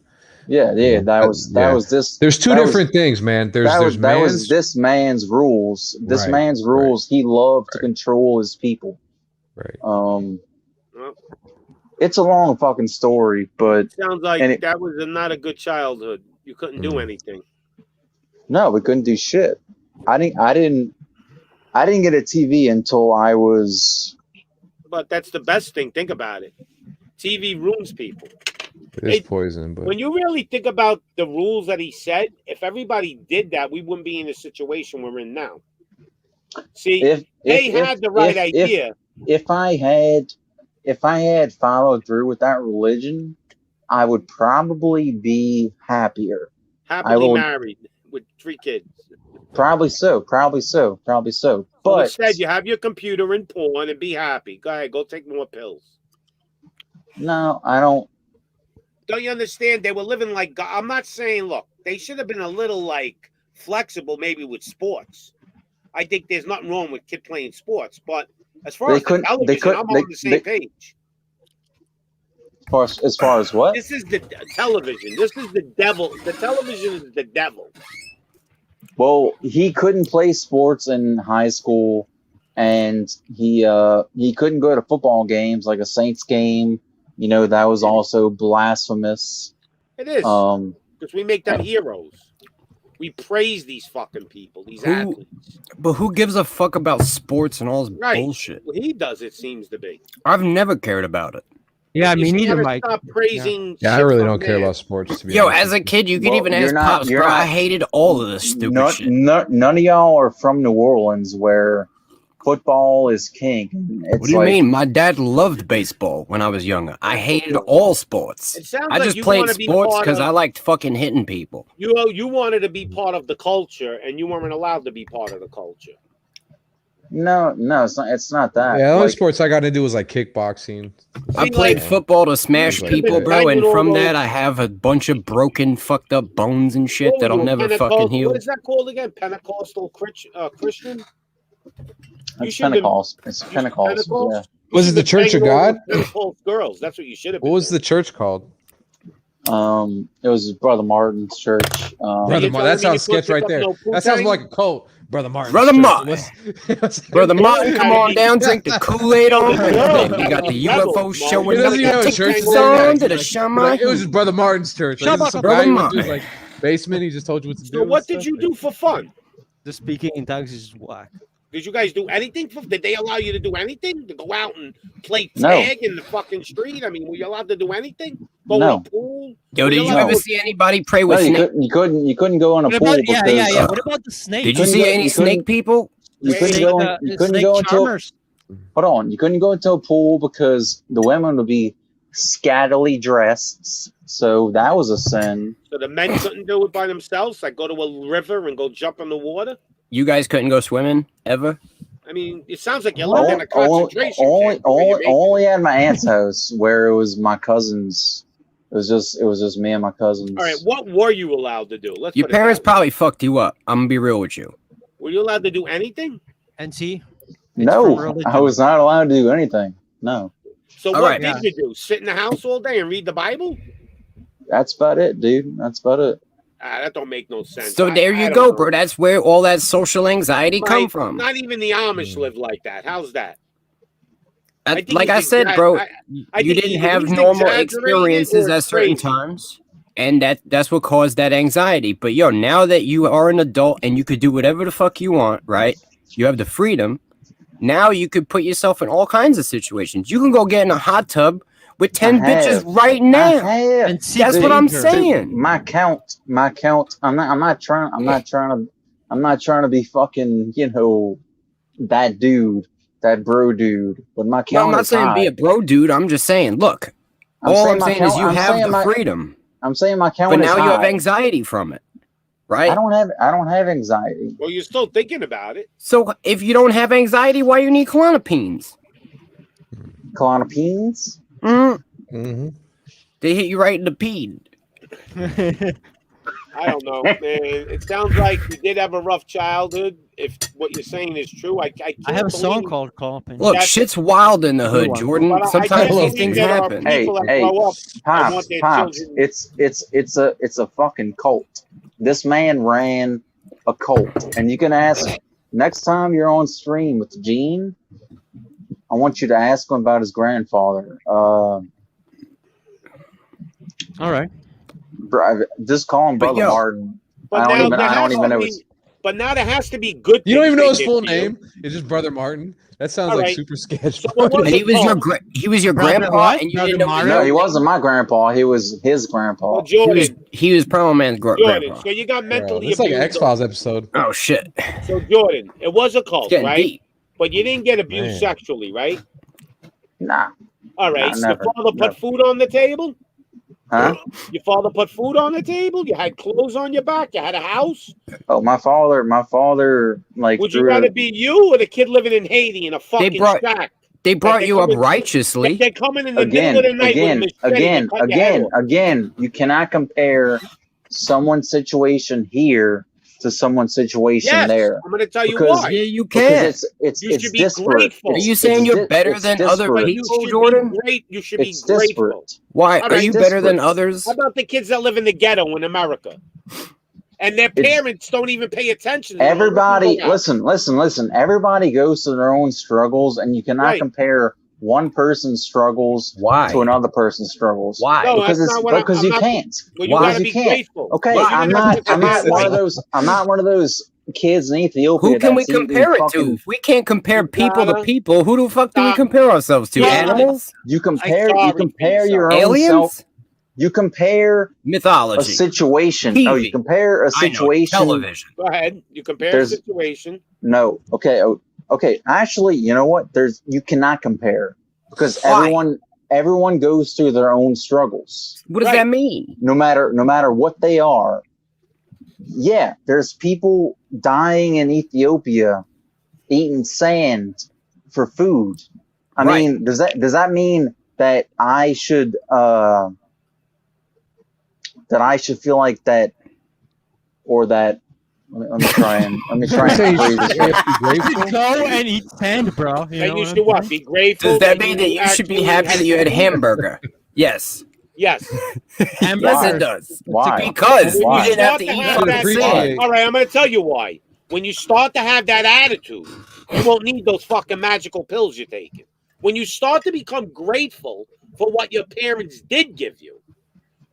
Yeah, that was this. There's two that was- different things, man. There's that was man's this man's rules. This Right, man's rules. He loved to control his people. right. Well, It's a long fucking story, but sounds like and it- that was not a good childhood. You couldn't do anything. no, we couldn't do shit. I didn't get a TV until I was. But that's the best thing. Think about it. TV ruins people. It is poison, but When you really think about the rules that he said, if everybody did that, we wouldn't be in the situation we're in now. See, they had the right idea. If I had followed through with that religion, I would probably be happier. Happily married with 3 kids. Probably so. So But instead, you have your computer and porn and be happy. Go ahead, go take more pills. no, I don't. Don't you understand? They were living like God. I'm not saying, look, they should have been a little like flexible, maybe with sports. I think there's nothing wrong with kid playing sports, but as far They as the couldn't- they television, couldn't- I'm on the same page. As far as what? This is the television. This is the devil. The television is the devil. Well, he couldn't play sports in high school, and he couldn't go to football games like a Saints game. You know, that was also blasphemous. It is because we make them heroes. We praise these fucking people, these athletes. But who gives a fuck about sports and all this Right. bullshit? Well, he does. It seems to be. I've never cared about it. Yeah, You me neither, gotta Mike. Stop praising. yeah, I shit really from don't care there. about sports. To be Yo, honest as a kid, you could Well, even you're ask not- pops, you're bro. not- I hated all of this stupid None, shit. none of y'all are from New Orleans, where football is king. It's What do you like, mean? My dad loved baseball when I was younger. I hated all sports. It sounds I like just you played wanna be sports part because of- I liked fucking hitting people. You wanted to be part of the culture, and you weren't allowed to be part of the culture. No, it's not that. Yeah, the only Like, sports I got into was like kickboxing. I See, played like- football to smash Like people, that. bro, and Banging from all that those- I have a bunch of broken, fucked up bones and shit What were that'll you, a never Pentecostal- fucking heal. What is that called again? Pentecostal Christian? it's should've Pentecost. It's Pentecost. Yeah. Was it the Church of God? Pentecost girls. That's what you should have been. What was the church called? It was Brother Martin's church. Brother you're Martin. telling That me sounds you couldn't sketch right pick there. up no That sounds Wu-Tang? like a cult. Brother Martin. Brother Martin. Brother Martin, come on down, drink the Kool-Aid on. And we got the UFO showing He up. doesn't even have a Take church. the name. song to the Like, shaman. it was just Brother Martin's church. Like, this is some Brother guy who went to his, Martin. like basement. He just told you what to do. So and what stuff. did you do for fun? The speaking in tongues is whack. Did you guys do anything? Did they allow you to do anything? To go out and play No. tag in the fucking street? I mean, were you allowed to do anything? Go No. in a pool? Yo, Were did you allowed ever to- see anybody pray No, with you snakes? couldn't go in a What pool about, yeah, because yeah. What about the snake? Did you couldn't see go- any you snake couldn't- people? you couldn't Snake, go. You couldn't snake go into. charmers. Hold on, you couldn't go into a pool because the women would be scattily dressed. So that was a sin. So the men couldn't do it by themselves? Like go to a river and go jump in the water? You guys couldn't go swimming ever? I mean, it sounds like you're living in a concentration Only, camp. where you make- only at my aunt's house where it was my cousins. It was just me and my cousins. All right, what were you allowed to do? Let's Your put it that parents way. probably fucked you up. I'm gonna be real with you. Were you allowed to do anything? NT? No, from religion. I was not allowed to do anything. No, So All what right. did you do? Sit in the house all day and read the Bible? that's about it, dude. That's about it. That don't make no sense. So there I you don't go, know. bro. That's where all that social anxiety come Mike, from. Not even the Amish live like that. How's that? think Like he's I said, exa- bro, I you think didn't either have he's normal exaggerating experiences or at certain crazy. times, and that's what caused that anxiety. But yo, now that you are an adult and you could do whatever the fuck you want, right? You have the freedom. Now you could put yourself in all kinds of situations. You can go get in a hot tub with 10 bitches right now. And That's what I'm saying. My count. I'm not trying to be fucking, that dude, that bro dude. But my count No, I'm not is saying high. be a bro dude. I'm just saying, look, all I'm saying is you have the freedom. I'm saying my count But is now you have high. anxiety from it, right? I don't have anxiety. Well, you're still thinking about it. So if you don't have anxiety, why you need Klonopines? Klonopines? Mm-hmm. They hit you right in the peen. I don't know, man. It sounds like you did have a rough childhood. If what you're saying is true, I have a song believe- called Clopping. Look, That's- shit's wild in the hood, one. Jordan. But I Sometimes can't these believe things there are happen. Hey, people that hey, grow up and Pops, want their Pops, children- it's a fucking cult. This man ran a cult, and you can ask next time you're on stream with Gene. I want you to ask him about his grandfather. All right. Just call him But Brother yo- Martin. But I don't now even there has to know be- his. But now there has to be good. You don't things even know they his did full to you. name. It's just Brother Martin. That sounds All like right. super sketch. So what was And he it was your called? he was your Brother grandpa, what? and you Brother didn't know. Martin? No, he wasn't my grandpa. He was his grandpa. Well, He was Jordan, Promo Man's Jordan. grandpa. So you got Bro, mentally it's like an abused. X Files episode. Oh shit! So Jordan, it was a cult, It's getting right? deep. But you didn't get abused Man. sexually, right? Nah, All right. Nah, So never, your father never. put food on the table. huh? Your father put food on the table. You had clothes on your back. You had a house. Oh, my father, like Would you threw. rather be you or the kid living in Haiti in a fucking brought- shack? They brought they you come up in- righteously. They're coming in the Again, middle of the night again, with a machete again, to cut your head off. again. You cannot compare someone's situation here to someone's situation Yes, there. I'm going to tell you Because- why. Yeah, you Because can. it's You should be disparate. grateful. Are you It's saying you're di- better it's than other disparate. You people, should Jordan? be great. You should be It's grateful. disparate. Why All are right, you better than disparate. others? How about the kids that live in the ghetto in America? And their parents don't even pay attention to them. Everybody, Look out. listen. Everybody goes through their own struggles, and you cannot Right. compare one person's struggles Why? to another person's struggles. Why? No, Because that's it's not what because I'm you not- can't. Well, you Why? got to Because be you can't. grateful. Okay, Well, I'm you not. have to I'm not be one of grateful. those. I'm not one of those kids in Ethiopia. Who can we that's eating compare it fucking- to? If we can't compare people to gotta people, who the fuck do we stop. compare ourselves to? Yeah. Animals? You compare. sorry, You compare Pete, your sorry. own self. Aliens? You compare a Mythology? situation. No, TV. you compare a I know, situation. television. Go ahead. You compare There's- the situation. No. Okay. Okay. Actually, you know what? You cannot compare because Why? everyone goes through their own struggles, What does Right. that mean? no matter what they are. Yeah, there's people dying in Ethiopia eating sand for food. I Right. mean, does that mean that I should feel like that, or that? Let me try and Say you phrase should it. you have to be grateful. Go and eat sand, bro. You That know you what should I'm what? saying? Be grateful. Does that mean that you should be actually happy that you had a food? hamburger? Yes. Yes. Yes, Why? it does. Why? Because Why? you didn't have to Start eat have fucking that- appreciate- All right, I'm going to tell you why. When you start to have that attitude, you won't need those fucking magical pills you're taking. When you start to become grateful for what your parents did give you,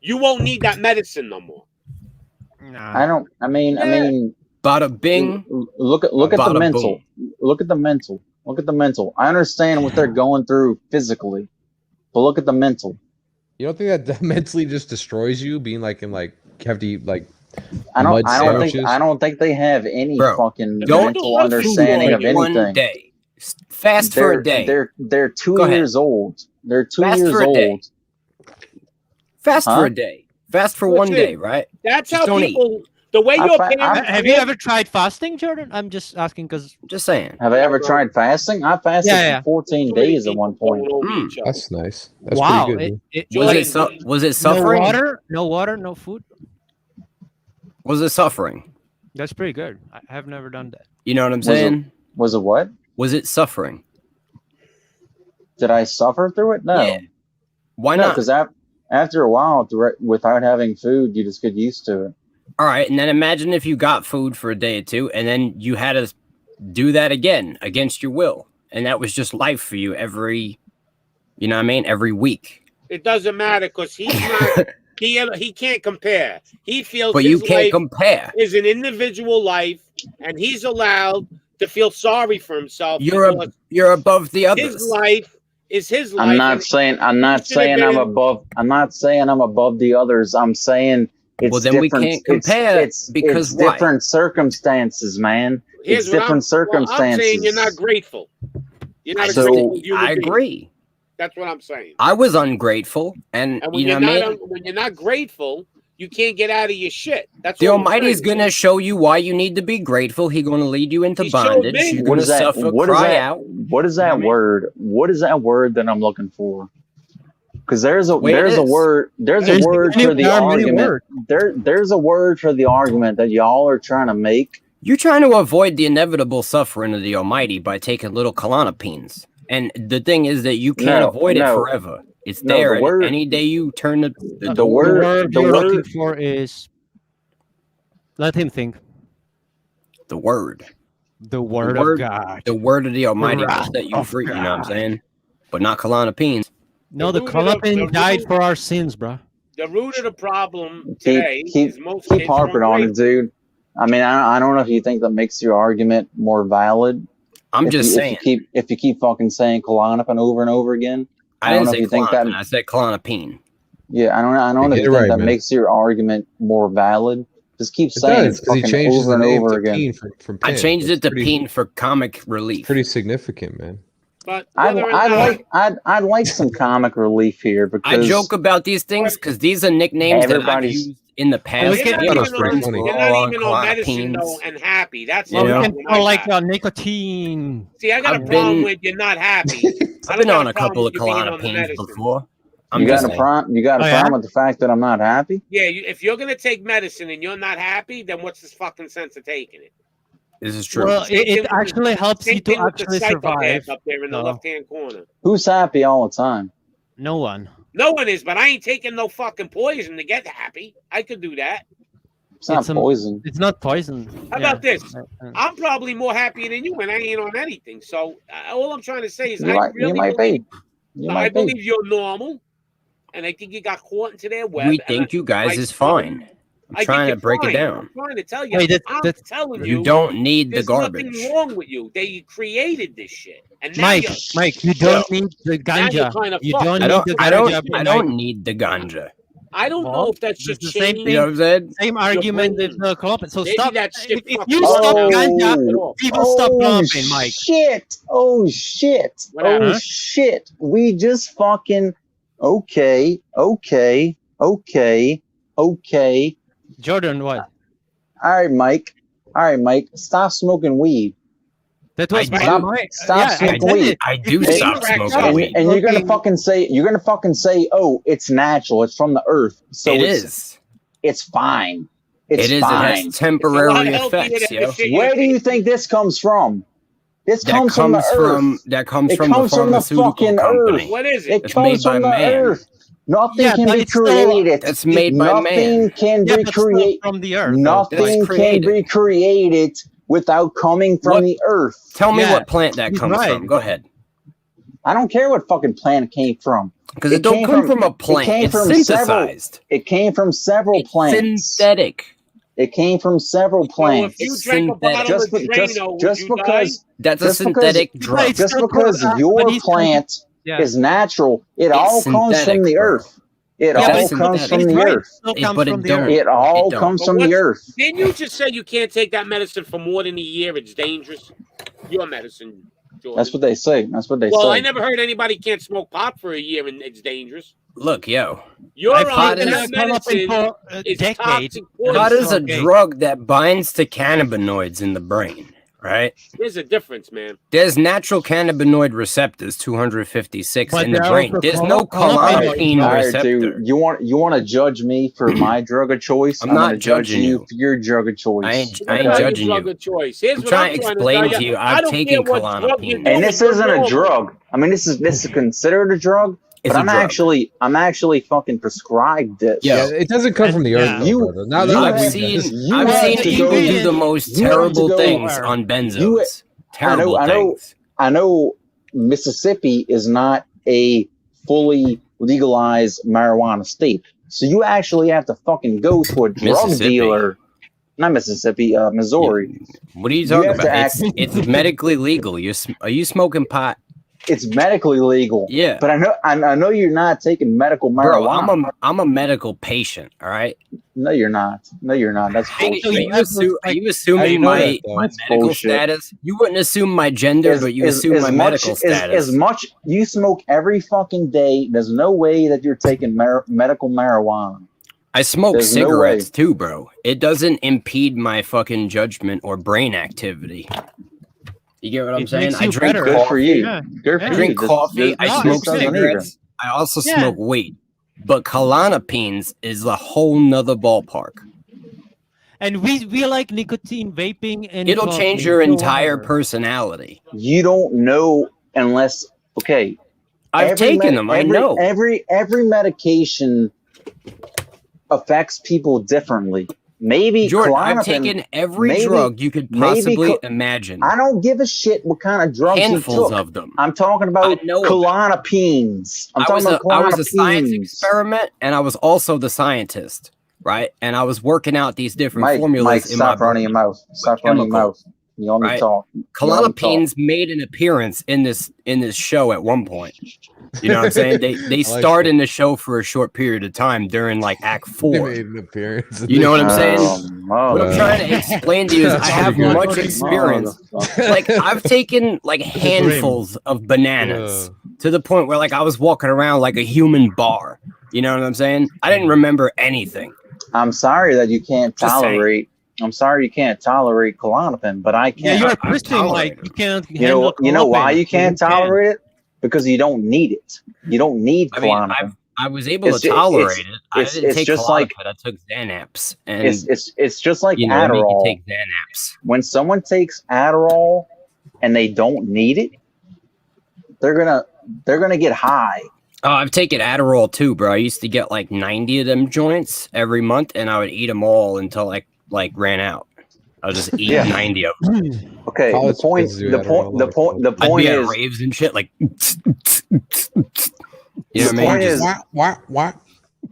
you won't need that medicine no more. I mean, Bada bing. look at the Bada mental. Look at the mental. Look at the mental. I understand what they're going through physically, but look at the mental. You don't think that mentally just destroys you, being like in like have to eat like I mud don't think they have any Bro, fucking don't mental eat understanding food of for anything. 1 day. Fast for a day. They're 2 Go ahead. years old. They're 2 Fast years for a day. old. Fast Huh? for a day. Fast for 1 Listen, day, right? That's Just how don't eat. people. The way I your fa- parents. Have you ever tried fasting, Jordan? I'm just asking because Just saying. Have I ever tried fasting? I fasted Yeah. for 14 So many days at people one point. going over each other. That's nice. That's wow, pretty good. dude. Was it no suffering? water, no food. Was it suffering? That's pretty good. I have never done that. You know what I'm Was it- saying? Was it what? Was it suffering? Did I suffer through it? No. Yeah. Why No, not? because after a while, without having food, you just get used to it. All right, and then imagine if you got food for a day or two, and then you had to do that again against your will, and that was just life for you every, you know what I mean, every week. It doesn't matter because he's not. He can't compare. He feels. But his you can't life compare. Is an individual life, and he's allowed to feel sorry for himself. because You're above the others. his life is his life. I'm not and saying he should have I'm been- above. I'm not saying I'm above the others. I'm saying it's Well, then we different. can't compare it's because it's why? different circumstances, man. Here's It's what different I'm circumstances. saying you're not grateful. You're not a So- grateful human I being. agree. That's what I'm saying. I was ungrateful, and And when you know you're what I not mean. when you're not grateful, you can't get out of your shit. That's The all I'm Almighty's saying. gonna show you why you need to be grateful. He's gonna lead you into He showed bondage. me. You're What gonna is that? suffer, What is cry that? out. What is that I mean? word? What is that word that I'm looking for? Because there's a Wait, it there's a is. word there's a word for the argument. There's a word for the argument that y'all are trying to make. You're trying to avoid the inevitable suffering of the Almighty by taking little Klonopines. And the thing is that you can't No, avoid it no. forever. It's No, there. the word- Any day you turn the The word the you're looking word for is. Let him think. the word. The word word- of God. The word of the Almighty will wrath set you of free, you know what I'm God. saying? But not Klonopines. No, the root of the- Klonopin the died root- for our sins, bro. The root of the problem today keep is most keep kids harping aren't on grateful. it, dude. I mean, I don't know if you think that makes your argument more valid. I'm if just you, saying. if you keep fucking saying Klonopin over and over again. I don't didn't know say if you think Klonopin. that. I said Klonopine. Yeah, I don't know if Get you it think right, that man. makes your argument more valid. Just keep It saying does it because he fucking changes over the and name over to again. Peen from I Pin. changed That's it to pretty- Peen for comic relief. Pretty significant, man. But I'd whether or not, I'd like some comic relief here I because joke about these things because these are nicknames that I've Everybody's- used in the past. you're not Me and my even friends on, were you're all not on even on medicine though Klonopines. and happy. That's You the know? We problem can call I like got. nicotine. See, I got I've a problem been- with you're not happy. I I've don't been got on a problem couple with of you being on the Klonopines medicine. before. I'm you just got a saying. problem. You got a Oh, problem yeah? with the fact that I'm not happy. Yeah, if you're gonna take medicine and you're not happy, then what's the fucking sense of taking it? This is true. Well, Same thing it with actually helps you Same to thing with the actually psychopath survive. up there in the No. left-hand corner. Who's happy all the time? No one. No one is, but I ain't taking no fucking poison to get happy. I could do that. It's not It's a- poison. It's not poison. How Yeah. about this? Uh, I'm probably more happy than you, and I ain't on anything. So all I'm trying to say is, You I might really be. believe, You I might be. believe you're normal, and I think you got caught into their web. We and think you guys my is son- fine. I I'm trying to think break you're it fine. down. I'm trying to tell you. Wait, I'm telling You you, don't need the there's garbage. nothing wrong with you. They created this shit, and now Mike, you're, Mike, you don't need the now you're ganja. kind of You fucked. don't I need don't. the I ganja. don't. but I don't need the ganja. I don't know Well, if that it's should the same change. You know what I'm saying? Same argument brain. with the Klonopin. So Maybe stop. that shit If fucking you works stop now. ganja, people stop Klonopin, Mike. Shit! Oh shit! What Oh happened? shit! We just fucking okay. Jordan, what? All right, Mike. Stop smoking weed. That was my Stop- Mike. stop Yeah, I smoking did weed. it. I do Hey, stop smoking And, weed. and you're gonna fucking say, oh, it's natural. It's from the earth. So It it's, is. It's fine. It's It is. It fine. has temporary It's a lot healthier effects, than yo. the shit Where you're do you think this comes from? This That comes from the earth. That comes It from the comes from the pharmaceutical fucking company. earth. What is It it? It's comes made by from the man. earth. Nothing Yeah, can but be it's still- created. That's made by Nothing man. can Yeah, be but still created. from the earth. though. Nothing That's can created. be created without coming from What- the earth. Tell me Yeah, what plant that he's comes right. from. Go ahead. I don't care what fucking plant it came from. Because it don't came come from a plant. came It's from synthesized. It came from several It's plants. synthetic. It came from several So plants. if you It's drank a synthetic. bottle Just, of be- Drano, would just you die? because That's a just because synthetic drug. It's just still because but your he's still- plant Yeah. is natural, it It's all comes from synthetic, the bro. earth. It Yeah, all it's comes synthetic. from He's the right. earth. Still It- comes but from it the don't. earth. It all don't. comes But from the earth. Didn't you just say you can't take that medicine for more than a year? It's dangerous. Your medicine, Jordan. That's what they say. That's what they Well, say. I never heard anybody can't smoke pot for a year and it's dangerous. Look, yo, Your I've pot seen is- that that come up in medicine for is decades. toxic pot poison. is a Okay. drug that binds to cannabinoids in the brain, right? There's a difference, man. There's natural cannabinoid receptors, 256 But in the there are brain. also There's no cannabinoids. Klonopin All right, receptor. dude. You want to judge me for my drug of choice? I'm I'm not gonna judge judging you you. for your drug of choice. I ain't Tell judging drug you. of choice. Here's I'm what trying I'm to trying explain to to tell you, I I've don't taken care what drug you're Klonopin. doing. And this do isn't a normal. drug. I mean, this is considered a drug, It's but a drug. I'm actually fucking prescribed this. Yo. Yeah, it doesn't come from the earth, Yeah. though, You- brother. Now you that I've I'm have- reading this, seen you I've have seen to people go- do the most you have to terrible go- things on benzos. You- Terrible I know things. I know Mississippi is not a fully legalized marijuana state. So you actually have to fucking go to a drug Mississippi. dealer. Not Mississippi, Missouri. What are you talking have to about? act- It's medically legal. Are you smoking pot? It's medically legal. Yeah. But I know you're not taking medical Bro, marijuana. I'm a medical patient, all right? No, you're not. No, you're not. That's Are bullshit. you assuming know my, that, though? my That's medical bullshit. status? You wouldn't assume my gender, but you assume my medical status. As much you smoke every fucking day, there's no way that you're taking medical marijuana. I smoke There's no cigarettes way. too, bro. It doesn't impede my fucking judgment or brain activity. You get what I'm It saying? makes I you drink better. Good coffee. for you. Yeah. Good for I you. drink This- coffee. this- I No, smoke this doesn't cigarettes. I also Yeah. smoke weed. But Klonopins is a whole nother ballpark. And we like nicotine vaping and It'll coffee, change your so entire whatever. personality. You don't know unless okay. I've every taken med- them. I every- know. Every medication affects people differently. Maybe Jordan, I've Klonopin- taken every maybe- drug you could maybe possibly co- imagine. I don't give a shit what kind of drugs Handfuls you took. of them. I'm talking about I know about Klonopins. I'm I talking was about I was a science Klonopins. experiment, and I was also the scientist, right? And I was working out these different Mike, formulas in my stop running your brain. mouth. Stop running your chemicals, mouth. You only right? talk. You only talk. Klonopins made an appearance in this show at one point. You know what I'm saying? They like starred that. in the show for a short period of time during like Act They 4. made an appearance. You know what I'm saying? What I'm Uh, trying to explain to you is I That's have pretty good. much experience. Like I've taken like handfuls of bananas to the point where like I was walking around like a human bar. You know what I'm saying? I didn't remember anything. I'm sorry that you can't Just saying. tolerate. I'm sorry you can't tolerate Klonopin, but I Yeah, can't. you're a I'm Christian, tolerating Mike. You can't. you know why you can't tolerate it? Because you don't need it. You don't need I mean, Klonopin. I was able It's to ju- tolerate it's- it. I it's- didn't it's take just Klonopin. like- I took Xanax, and It's just like you know, I mean, you Adderall. take Xanax. When someone takes Adderall and they don't need it, they're gonna get high. Oh, I've taken Adderall too, bro. I used to get like 90 of them joints every month, and I would eat them all until I like ran out. I would just eat Yeah. 90 of them. Okay, College the point, kids do the Adderall point, a the lot. point, the I'd point be at is, raves and shit, like you know what I The mean? point Just- is- What?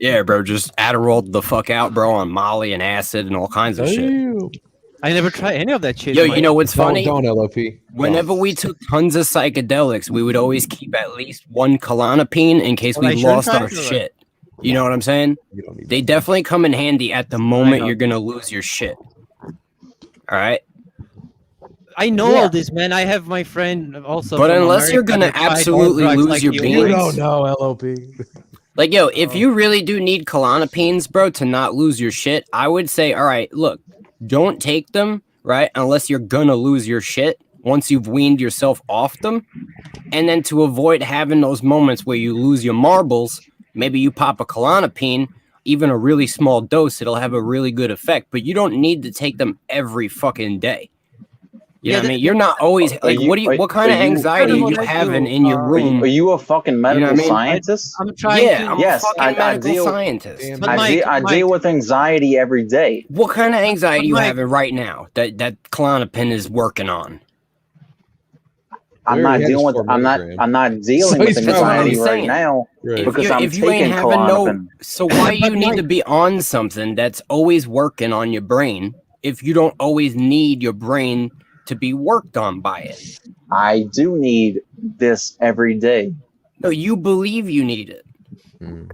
yeah, bro. Just Adderall the fuck out, bro, on Molly and acid and all kinds of shit. I never tried any of that shit. Yo, Mike. you know what's funny? Don't LOP. Whenever we took tons of psychedelics, we would always keep at least one Klonopin in case Well, I we shouldn't lost try our to do it. shit. You know what I'm saying? You don't need They definitely come in handy at the moment know. you're gonna lose your shit. All right, I know Yeah. all this, man. I have my friend also. but from unless you're America gonna that tried all absolutely drugs lose like your you. beans, You don't know LOP. like yo, if you really do need Klonopins, bro, to not lose your shit, I would say, all right, look, don't take them, right, unless you're gonna lose your shit once you've weaned yourself off them, and then to avoid having those moments where you lose your marbles, maybe you pop a Klonopin. Even a really small dose, it'll have a really good effect, but you don't need to take them every fucking day. You know what I mean? You're not always like, what kind of anxiety are you having in your room? Are you a fucking medical what I mean? scientist? I'm trying Yeah, to. I'm Yes, a fucking I medical deal- scientist. But I Mike, deal with anxiety every day. What kind of anxiety you Mike- having right now that Klonopin is working on? I'm We not already had dealing his with 4 I'm not milligram. I'm not dealing So with he's anxiety fine. right now Right. because I'm if you ain't taking having no, Klonopin. so why you need to be on something that's always working on your brain if you don't always need your brain to be worked on by it? I do need this every day. No, you believe you need it.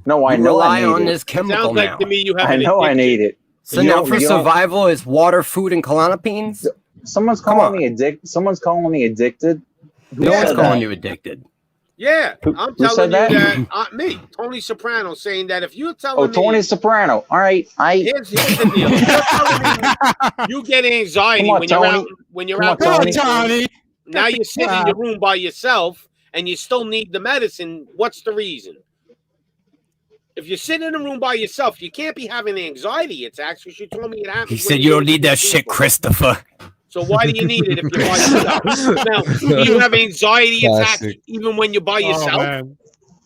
No, I You know I rely need on it. this chemical Sounds like now. to me you have I an know I addiction. need it. So You now don't- for you don't- survival is water, food, and Klonopins? Someone's Come calling on. me addicted. Someone's calling me addicted. Who No one's said calling that? you addicted. Yeah, Who- I'm who telling said you that? that me, Tony Soprano, saying that if you're Oh, telling Tony me, Soprano. All right, here's the deal: if you're telling me you get anxiety Come on, when you're out, Tony. when you're Come on, out, Tony. Tony. now you're sitting in your room by yourself, and you still need the medicine. What's the reason? If you're sitting in a room by yourself, you can't be having anxiety attacks because you told me it happens. He when said you're you don't with need that shit, people. Christopher. So why do you need it if you're by yourself? Now, do you have anxiety attacks Classic. even when you're by yourself? man.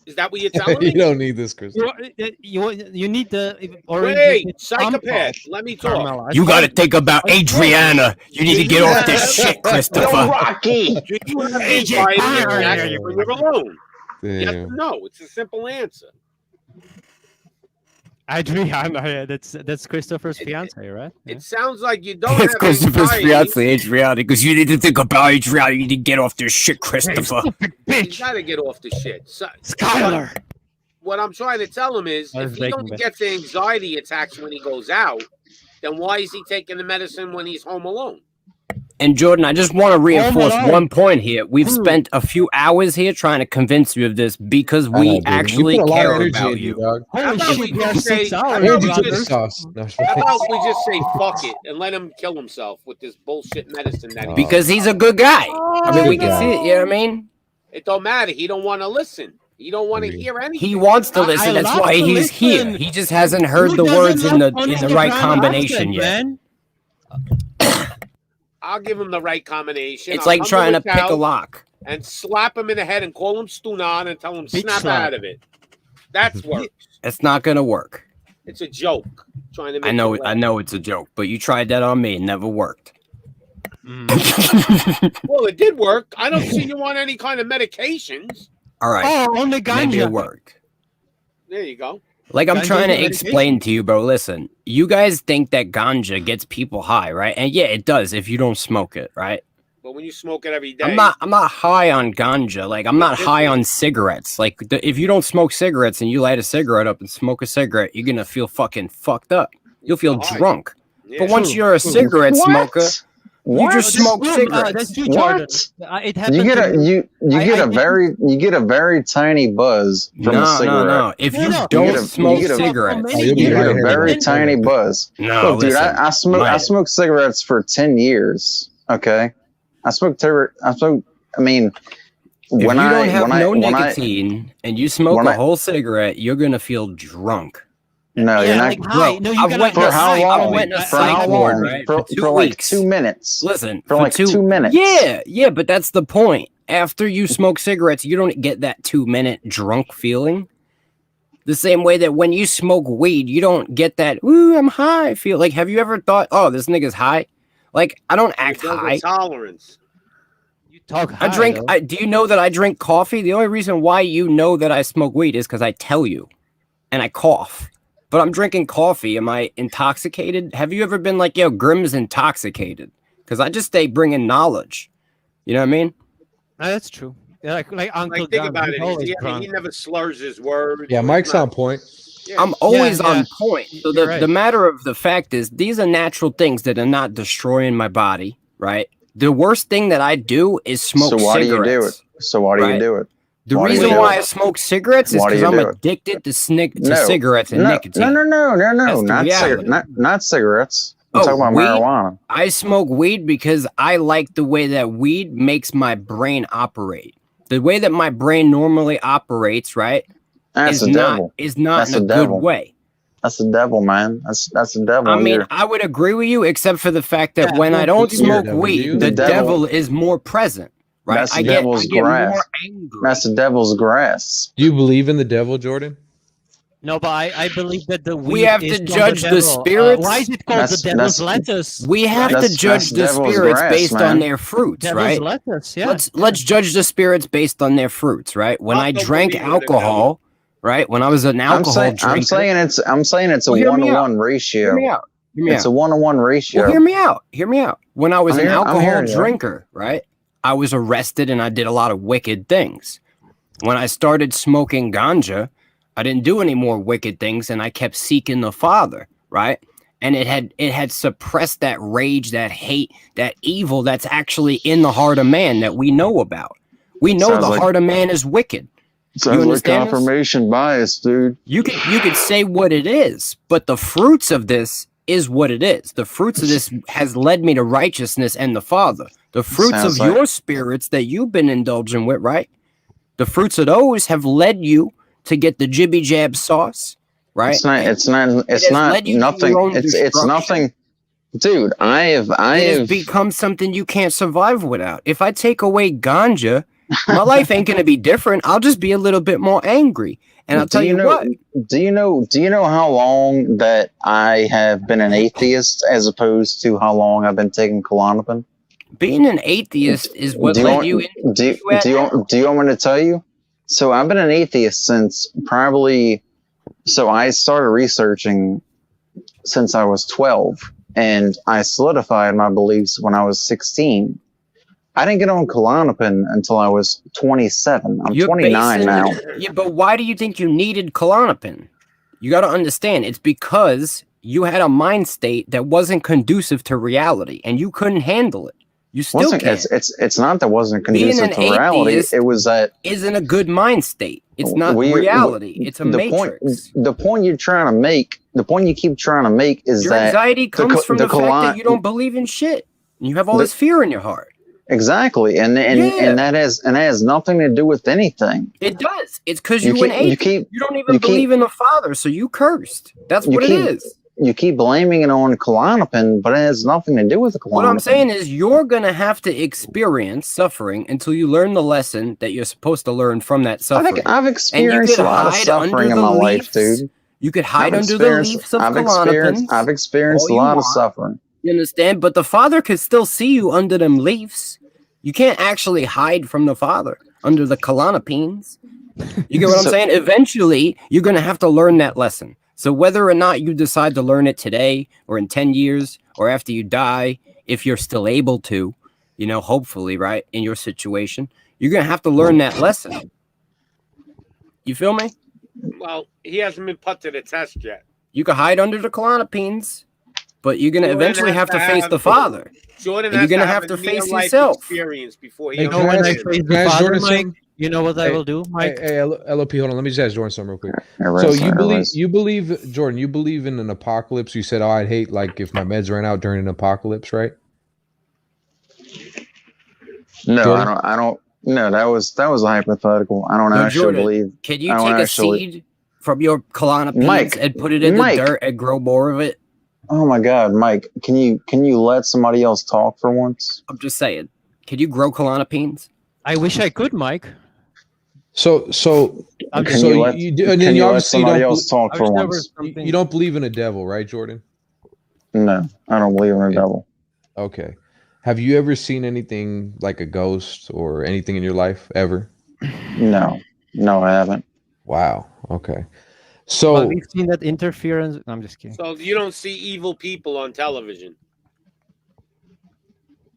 Is that what you're telling You me? don't need this, Chris. You need the Wait, psychopath. Let me talk. Carmela. You got to think about Adriana. You need to get off this shit, Yo, Christopher. Rocky. Do you have AJ anxiety Fire. attacks when you're alone? Yes or Damn. no? It's a simple answer. Adriana, that's Christopher's fiance, right? It sounds like you don't That's have Christopher's anxiety. fiance, Adriana, because you need to think about Adriana. You need to get off this shit, Christopher. You gotta get off the shit. So, Skylar. what I'm trying to tell him is, I was if he making only that. gets anxiety attacks when he goes out, then why is he taking the medicine when he's home alone? And Jordan, I just want to reinforce Alone. one point here. We've Hmm. spent a few hours here trying to convince you of this because I know, we dude. actually you put a lot care of energy about into you. dog. How Holy about we shit, we have just say, 6 how hours. about And we you took the just, sauce. No, how about we just say fuck it and let him kill himself with this bullshit medicine that he Because he's a good guy. I mean, we Good can see it. You know what I mean? It don't matter. He don't want to listen. He don't want to I mean, hear anything. He wants to listen. I That's love why to he's here. listen. He just hasn't heard Who the doesn't words in love the Tony in the right Soprano combination accent, yet. man? I'll give him the right combination. It's I'll like come trying to his pick a couch lock. and slap him in the head and call him Stunan and tell him Bitch snap slap. out of it. That's works. It's not gonna work. It's a joke. Trying to make I know. you I laugh. know it's a joke, but you tried that on me. It never worked. Well, it did work. I don't see you on any kind of medications. All right. Oh, only Maybe it ganja. worked. There you go. Like I'm Ganja trying to is a explain to you, bro. Listen, you guys think that ganja gets people high, right? And yeah, it does if you don't smoke it, right? But when you smoke it every day, I'm not high on ganja. Like I'm not high on cigarettes. Like if you don't smoke cigarettes and you light a cigarette up and smoke a cigarette, you're gonna feel fucking fucked up. You'll feel high. drunk. Yeah. But once you're a cigarette What? smoker, you What? just smoke That's cigarettes. true, What? Jordan. It happened You get to a me. you I get a very tiny buzz from a No, cigarette. no, no. If No, you no. don't You get a- smoke you get a- cigarettes, Oh, you'll be You get a lightheaded. very tiny buzz. no, Look, dude, listen, I Mike. smoked cigarettes for 10 years. Okay, I smoked. I mean, If you when don't have no when nicotine and you smoke when a I- whole cigarette, you're gonna feel drunk. no, you're Yeah, not. like high. No, you I've gotta went For to how psych- long? I went to For how psych ward, long? right? For, For 2 for like weeks. 2 minutes. Listen, For like 2 minutes. Yeah, but that's the point. After you smoke cigarettes, you don't get that 2-minute drunk feeling. The same way that when you smoke weed, you don't get that, ooh, I'm high feel. Like, have you ever thought, oh, this nigga's high? Like, I don't act It builds a high. tolerance. You talk I high, drink. though. Do you know that I drink coffee? The only reason why you know that I smoke weed is because I tell you, and I cough. But I'm drinking coffee. Am I intoxicated? Have you ever been like, yo, Grimm's intoxicated? Because I just stay bringing knowledge. You know what I mean? That's true. Yeah, like Uncle Like, think John, about he's it. always He drunk. never slurs his words. Yeah, He's Mike's not- on point. Yeah. I'm always yeah. on point. So You're the right. matter of the fact is, these are natural things that are not destroying my body, right? The worst thing that I do is smoke So why cigarettes. do you do it? So why do Right. you do it? The Why do you reason do why it? I smoke cigarettes is Why do because you I'm do it? addicted to No. cigarettes and No, nicotine. no, That's the not reality. cigarettes. Not cigarettes. I'm Oh, talking about weed? marijuana. I smoke weed because I like the way that weed makes my brain operate. The way that my brain normally operates, right, That's is the not devil. is not That's in a the good devil. way. That's the devil, man. That's the devil. I mean, You're- I would agree with you, except for the fact that Yeah, when I well, don't you're a smoke devil, weed, dude. the The devil- devil is more present, right? That's the I get devil's more grass. angry. that's the devil's grass. Do you believe in the devil, Jordan? No, but I believe that the We weed have is to from judge the devil. spirits. Why is it called the devil's lettuce? We have to judge the devil's spirits grass, based on man. their fruits, Devil's right? lettuce, yeah. Let's judge the spirits based on their fruits, right? When I don't drank believe in the devil. alcohol, right? When I was an I'm alcohol saying drinker, I'm saying it's a Well, hear me out. 1-to-1 hear ratio. me out. Hear me It's out. a 1-to-1 ratio. Well, hear me out. Hear me out. When I was I'm an I'm alcohol hearing you. drinker, right? I was arrested and I did a lot of wicked things. When I started smoking ganja, I didn't do any more wicked things and I kept seeking the Father, right? And it had suppressed that rage, that hate, that evil that's actually in the heart of man that we know about. We know Sounds the like- heart of man is wicked. Sounds like understand this? confirmation bias, dude. You could say what it is, but the fruits of this is what it is. The fruits of this has led me to righteousness and the Father. The fruits Sounds of like- your spirits that you've been indulging with, right? The fruits of those have led you to get the jibby jab sauce, right? It's not. It's not. It's has not led you to nothing. your own It's destruction. nothing, dude. I It has have. become something you can't survive without. If I take away ganja, my life ain't gonna be different. I'll just be a little bit more angry. And I'll Do tell you know, what. Do you know how long that I have been an atheist as opposed to how long I've been taking Klonopin? Being an atheist is what do you led want, you into do, what you at do you now. do you want me to tell you? So I've been an atheist since probably. So I started researching since I was 12, and I solidified my beliefs when I was 16. I didn't get on Klonopin until I was 27. I'm You're 29 basing- now. Yeah, but why do you think you needed Klonopin? You got to understand, it's because you had a mind state that wasn't conducive to reality, and you couldn't handle it. You still Wasn't can't. it's not that wasn't Being conducive an to reality. atheist It was that Isn't a good mind state. It's not reality. It's a the matrix. Point, the point you're trying to make, the point you keep trying to make is Your that anxiety comes from the fact Klon- that you don't believe in shit. And you have all The- this fear in your heart. exactly, and Yeah. and that has nothing to do with anything. It does. It's because You you an keep- you atheist. keep- You don't even you keep- believe in the Father, so you cursed. That's You what it keep- is. You keep blaming it on Klonopin, but it has nothing to do with the Klonopin. What I'm saying is you're going to have to experience suffering until you learn the lesson that you're supposed to learn from that suffering. I've experienced a lot of suffering in my life, dude. You could hide I've under the experienced- leaves of I've Klonopin. experienced a all you lot of want. suffering. You understand? But the Father could still see you under them leaves. You can't actually hide from the Father under the Klonopins. You get what I'm So- saying? Eventually, you're going to have to learn that lesson. So whether or not you decide to learn it today or in 10 years or after you die, if you're still able to, hopefully, right, in your situation, you're going to have to learn that lesson. You feel me? Well, he hasn't been put to the test yet. You can hide under the Klonopins, but you're going to Jordan eventually has have to to face have- the Father. Jordan And has you're gonna to have a to face near-life yourself. experience before he Hey, You know, when I understands. face Can the I ask Father, Jordan Mike, something? you know what I will do, Mike? Hey, LOP, hold on. Let me just ask Jordan something real quick. Yeah, So right, you right, believe, right. Jordan, you believe in an apocalypse? You said, "Oh, I'd hate like if my meds ran out during an apocalypse," right? No, Jordan? I don't. No, that was a hypothetical. I don't No, actually Jordan, believe. Can you I don't take a actually- seed from your Klonopins Mike, and put it in Mike. the dirt and grow more of it? Oh my God, Mike, can you let somebody else talk for once? I'm just saying. Can you grow Klonopins? I wish I could, Mike. So Can so you let, you do, and then can you you let obviously somebody don't else talk I for wish there once? was something. you don't believe in a devil, right, Jordan? No, I don't believe in a Okay. devil. Okay. Have you ever seen anything like a ghost or anything in your life ever? No, I haven't. Wow. Okay. But So we've seen that interference. I'm just kidding. So you don't see evil people on television.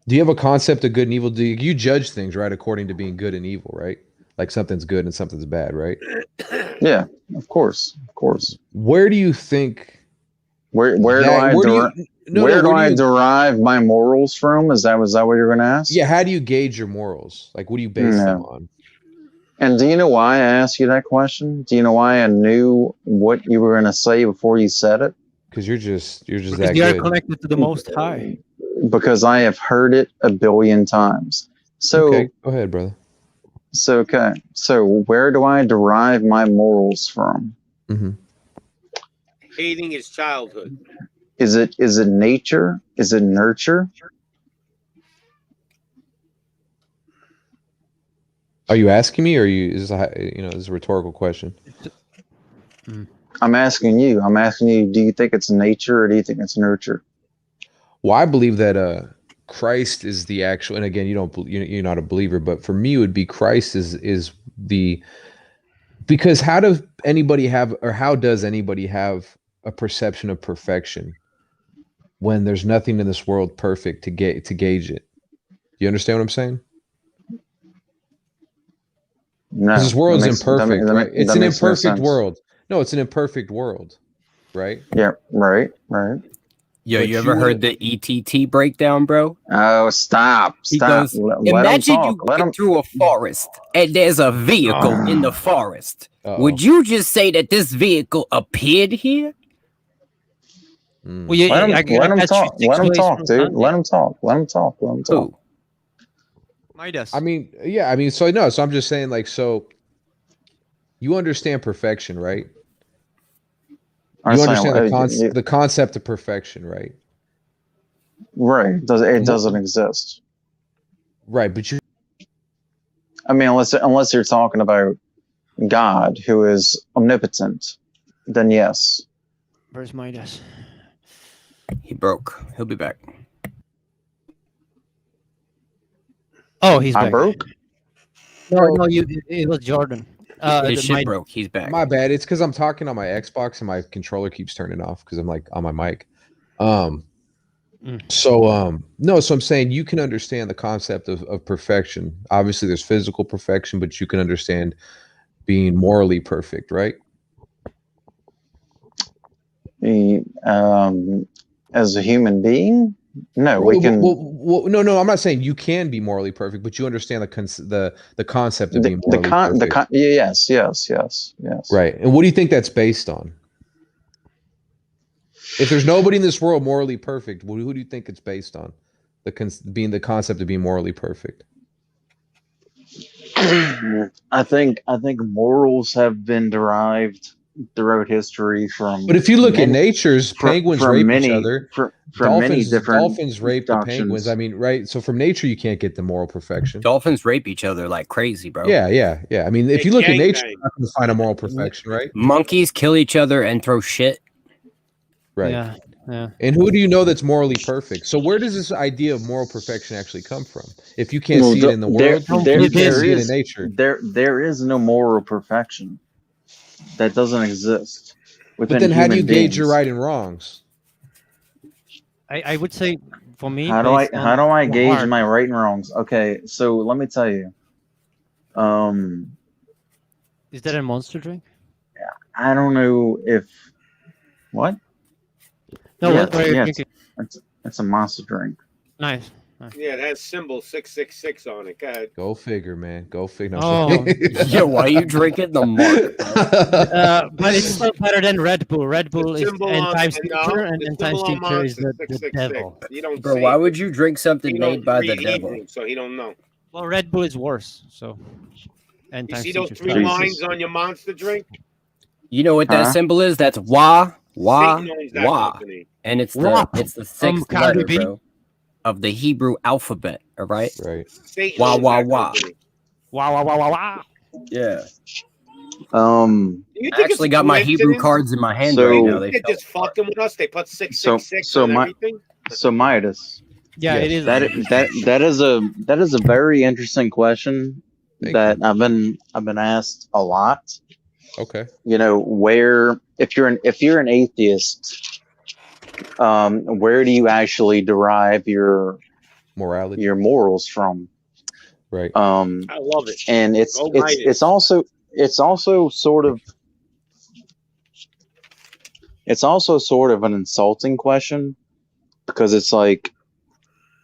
do you have a concept of good and evil? Do you judge things, right, according to being good and evil, right? Like something's good and something's bad, right? Yeah, of course. Where do you think Where do that- I where do deri- you- no, where no, do where I you- derive my morals from? Was that what you're going to ask? Yeah, how do you gauge your morals? Like what do you base them No. on? And do you know why I asked you that question? Do you know why I knew what you were going to say before you said it? Because you're just Because that you are good. connected to the Most High. Because I have heard it a billion times. So Okay, go ahead, brother. okay. So where do I derive my morals from? Hmm. Hating his childhood. Is it nature? Is it nurture? Are you asking me, or is this a rhetorical question? I'm asking you. Do you think it's nature or do you think it's nurture? Well, I believe that Christ is the actual, and again, you're not a believer, but for me, it would be Christ is the, because how does anybody have a perception of perfection when there's nothing in this world perfect to gauge it? You understand what I'm saying? No, Because this world's imperfect, that right? It's that an makes no imperfect sense. world. No, it's an imperfect world, right? Yeah, right. Yo, But you ever heard the ETT breakdown, bro? Oh, stop. He goes, Let him imagine you talk. Let get him. through a forest and there's a vehicle in the forest. Would you just say that this vehicle appeared here? Well, yeah, Let him, I let him got you talk. 6 Let him ways talk, from dude. Sunday. Let him talk. Let him talk. Let him talk. Midas. I mean, yeah, I mean, so no, so I'm just saying, like, so you understand perfection, right? You understand the concept of perfection, right? Right. It doesn't exist. Right, but you. I mean, unless you're talking about God, who is omnipotent, then yes. Where's Midas? He broke. He'll be back. Oh, he's I back. broke? No, it was Jordan. His shit broke. He's back. My bad. It's because I'm talking on my Xbox and my controller keeps turning off because I'm like on my mic. So I'm saying you can understand the concept of perfection. Obviously, there's physical perfection, but you can understand being morally perfect, right? As a human being, no, we can. No, I'm not saying you can be morally perfect, but you understand the concept of being morally perfect. Yes. Right. And what do you think that's based on? If there's nobody in this world morally perfect, who do you think it's based on? The concept of being morally perfect. I think morals have been derived throughout history from. But if you look at nature's, penguins rape each other. Dolphins rape the penguins. I mean, right? So from nature, you can't get the moral perfection. Dolphins rape each other like crazy, bro. Yeah. I mean, if you look at nature, you're not going to find a moral perfection, right? Monkeys kill each other and throw shit. Right. Yeah. And who do you know that's morally perfect? So where does this idea of moral perfection actually come from? If you can't see it in the world, you can't see it in nature. There is no moral perfection. That doesn't exist. But then how do you gauge your right and wrongs? I would say for me. How do I gauge my right and wrongs? Okay, so let me tell you. Is that a monster drink? I don't know if what? No, what are you drinking? It's a monster drink. Nice. Yeah, it has symbol 666 on it. Go ahead. Go figure, man. Go figure. No, Oh. Yeah, why are you drinking the mark? But it's still better than Red Bull. Red Bull is symbol end on- times no, teacher, and the end times symbol on teacher is Monster, the 666. devil. You don't Bro, see why it. would you drink something You made don't by the read devil? Hebrew, so he don't know. Well, Red Bull is worse. So, end You times see those teacher. 3 lines on your monster drink? You know what that Huh? symbol is? That's wah, Satan owns that wah. company. And it's Wah. the 6th Cardi letter, B. bro, of the Hebrew alphabet. All right. Right. Satan Wah, owns wah, that wah. company. Wow. Yeah. You I think actually it's a got my Hebrew coincidence? cards in my hand So- right now. They're They just fucking with us. They put 666 So on my- everything. So Midas, Yeah, Yes. it is. that is a very interesting question Thank that I've been asked a lot. Okay. You know, where if you're an atheist, where do you actually derive your Morality. morals from? Right. I love it. And it's Go Midas. it's also sort of an insulting question, because it's like,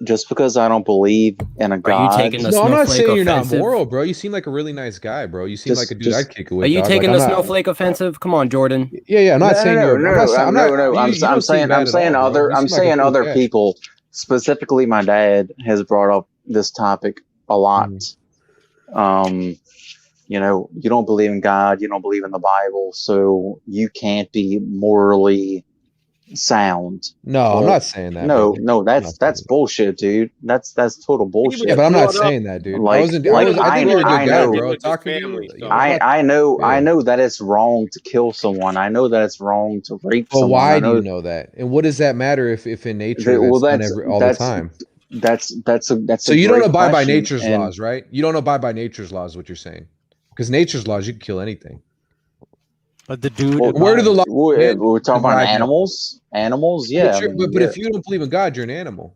just because I don't believe in a Are you God, taking the No, I'm not snowflake saying you're not offensive? moral, bro. You seem like a really nice guy, bro. You seem Just- like a dude just- I'd kick it with. Are you dog. taking Like, the I'm not- snowflake offensive? Come on, Jordan. Yeah. I'm not saying you're. no. I'm not saying I'm saying other. other people, specifically my dad, has brought up this topic a lot. You know, you don't believe in God, you don't believe in the Bible, so you can't be morally sound. No, I'm not saying that. No, brother. no, I'm not saying that's bullshit, dude. That's total bullshit. Yeah, but I'm not saying that, dude. Like, I think you're a good guy, bro. Talking to you. I know that it's wrong to kill someone. I know that it's wrong to rape But someone. why I do you know that? And what does that matter if in nature Well, that's done all the time? That's So a you don't great abide by question, nature's and- laws, right? You don't abide by nature's laws, is what you're saying. Because nature's laws, you can kill anything. But the dude, Well, where do the laws? we're talking about Divide now. animals. Animals, yeah. But, I mean, but if you don't believe in God, you're an animal.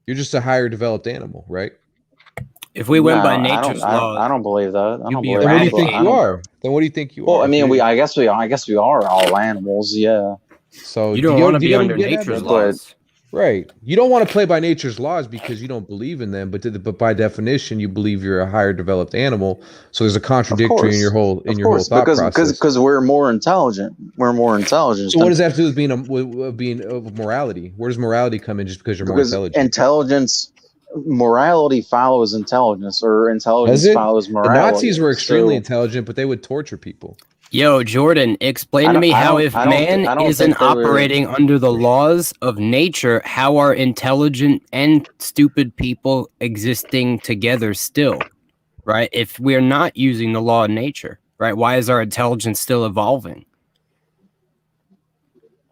You're just a higher developed animal, right? If we went by No, nature's laws, I don't believe that. I you'd don't be believe. Then what do you I think don't- you are? Then what do you think you Well, are? I mean, If you- I guess we are all animals, yeah. So you don't get- want to do be get what under I'm getting at, nature's brother? laws. Right. You don't want to play by nature's laws because you don't believe in them, but by definition, you believe you're a higher developed animal. So there's a contradictory in your whole thought process. Because we're more intelligent. We're more intelligent. So what does that have to do with being of morality? Where does morality come in just because you're more Because intelligent? morality follows intelligence, or intelligence Does it? follows The morality. Nazis were extremely So- intelligent, but they would torture people. Yo, Jordan, explain I to me don't- I how don't- if I don't thi- man I don't isn't think they were- operating under the laws of nature, how are intelligent and stupid people existing together still? Right? If we're not using the law of nature, right? Why is our intelligence still evolving?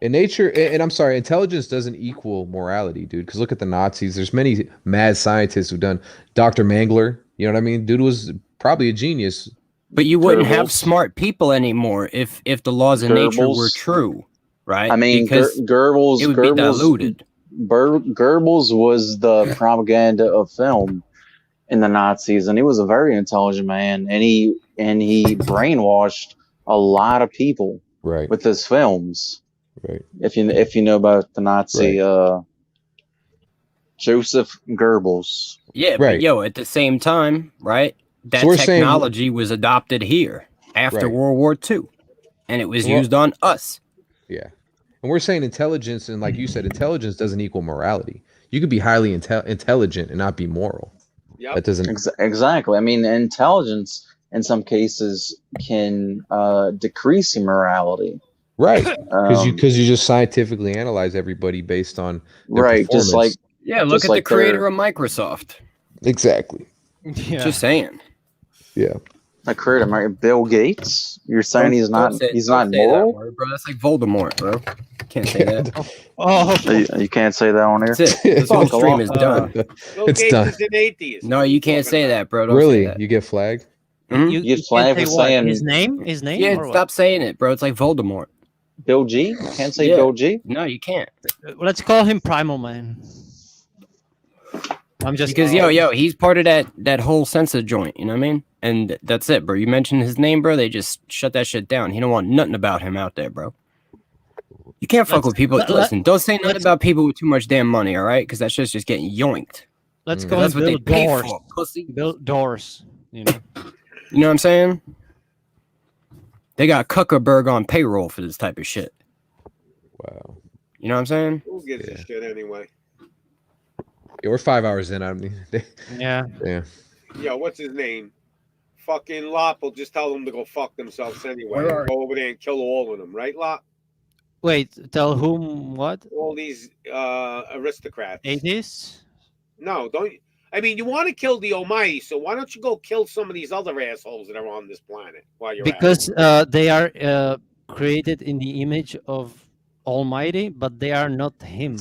In nature, and I'm sorry, intelligence doesn't equal morality, dude. Because look at the Nazis. There's many mad scientists who've done. Dr. Mengele, you know what I mean? Dude was probably a genius. But you wouldn't have Goebbels. smart people anymore if the laws of nature were Goebbels. true, right? I mean, because Goebbels. it would be diluted. Goebbels was the propaganda of film in the Nazis, and he was a very intelligent man, and he brainwashed a lot of people Right. with his films. Right. If you know about the Nazi Joseph Goebbels. Yeah, Right. but yo, at the same time, right? That So we're saying- technology was adopted here after Right. World War II, and it was Well- used on us. Yeah. And we're saying intelligence, and like you said, intelligence doesn't equal morality. You could be highly intelligent and not be moral. Yep. That doesn't. Exactly. I mean, intelligence in some cases can decrease immorality. Right. Because Um, you just scientifically analyze everybody based on their right, just like performance. Yeah, look Just at the like creator their- of Microsoft. Exactly. yeah. Just saying. Yeah. a creator, Bill Gates. You're saying he's not Don't say that moral? word, bro. That's like Voldemort, bro. Can't say that. Oh, You can't say that on here. That's it. This whole Fuck stream off. is done. Bill It's Gates done. is an atheist. No, you can't say that, bro. Don't Really? say that. You get flagged? Mhm. You can't flag say for what? saying His name? His name? Yeah, or what? stop saying it, bro. It's like Voldemort. Bill G. Can't say Yeah. Bill G. No, you can't. Let's call him Primal Man. I'm just Because yo, he's part of that whole sensor joint. You know what I mean? And that's it, bro. You mentioned his name, bro. They just shut that shit down. He don't want nothing about him out there, bro. You can't fuck Let's- with people. let- Listen, don't say nothing let's- about people with too much damn money, all right? Because that shit's just getting yoinked. Let's Mm. call That's him what they Bill pay Doors. for, pussy. Bill Doors. You know. You know what I'm saying? They got Zuckerberg on payroll for this type of shit. Wow. You know what I'm saying? Who gives Yeah. a shit anyway? Yeah, we're 5 hours in. I mean, Yeah. yeah. Yo, what's his name? Fucking Lop will just tell them to go fuck themselves anyway. Where are Go over there and kill all of them, right, Lop? Wait, tell whom what? All these aristocrats. Atheists? No, don't. I mean, you want to kill the Almighty, so why don't you go kill some of these other assholes that are on this planet while you're Because they are created in the image of Almighty, but they are not him.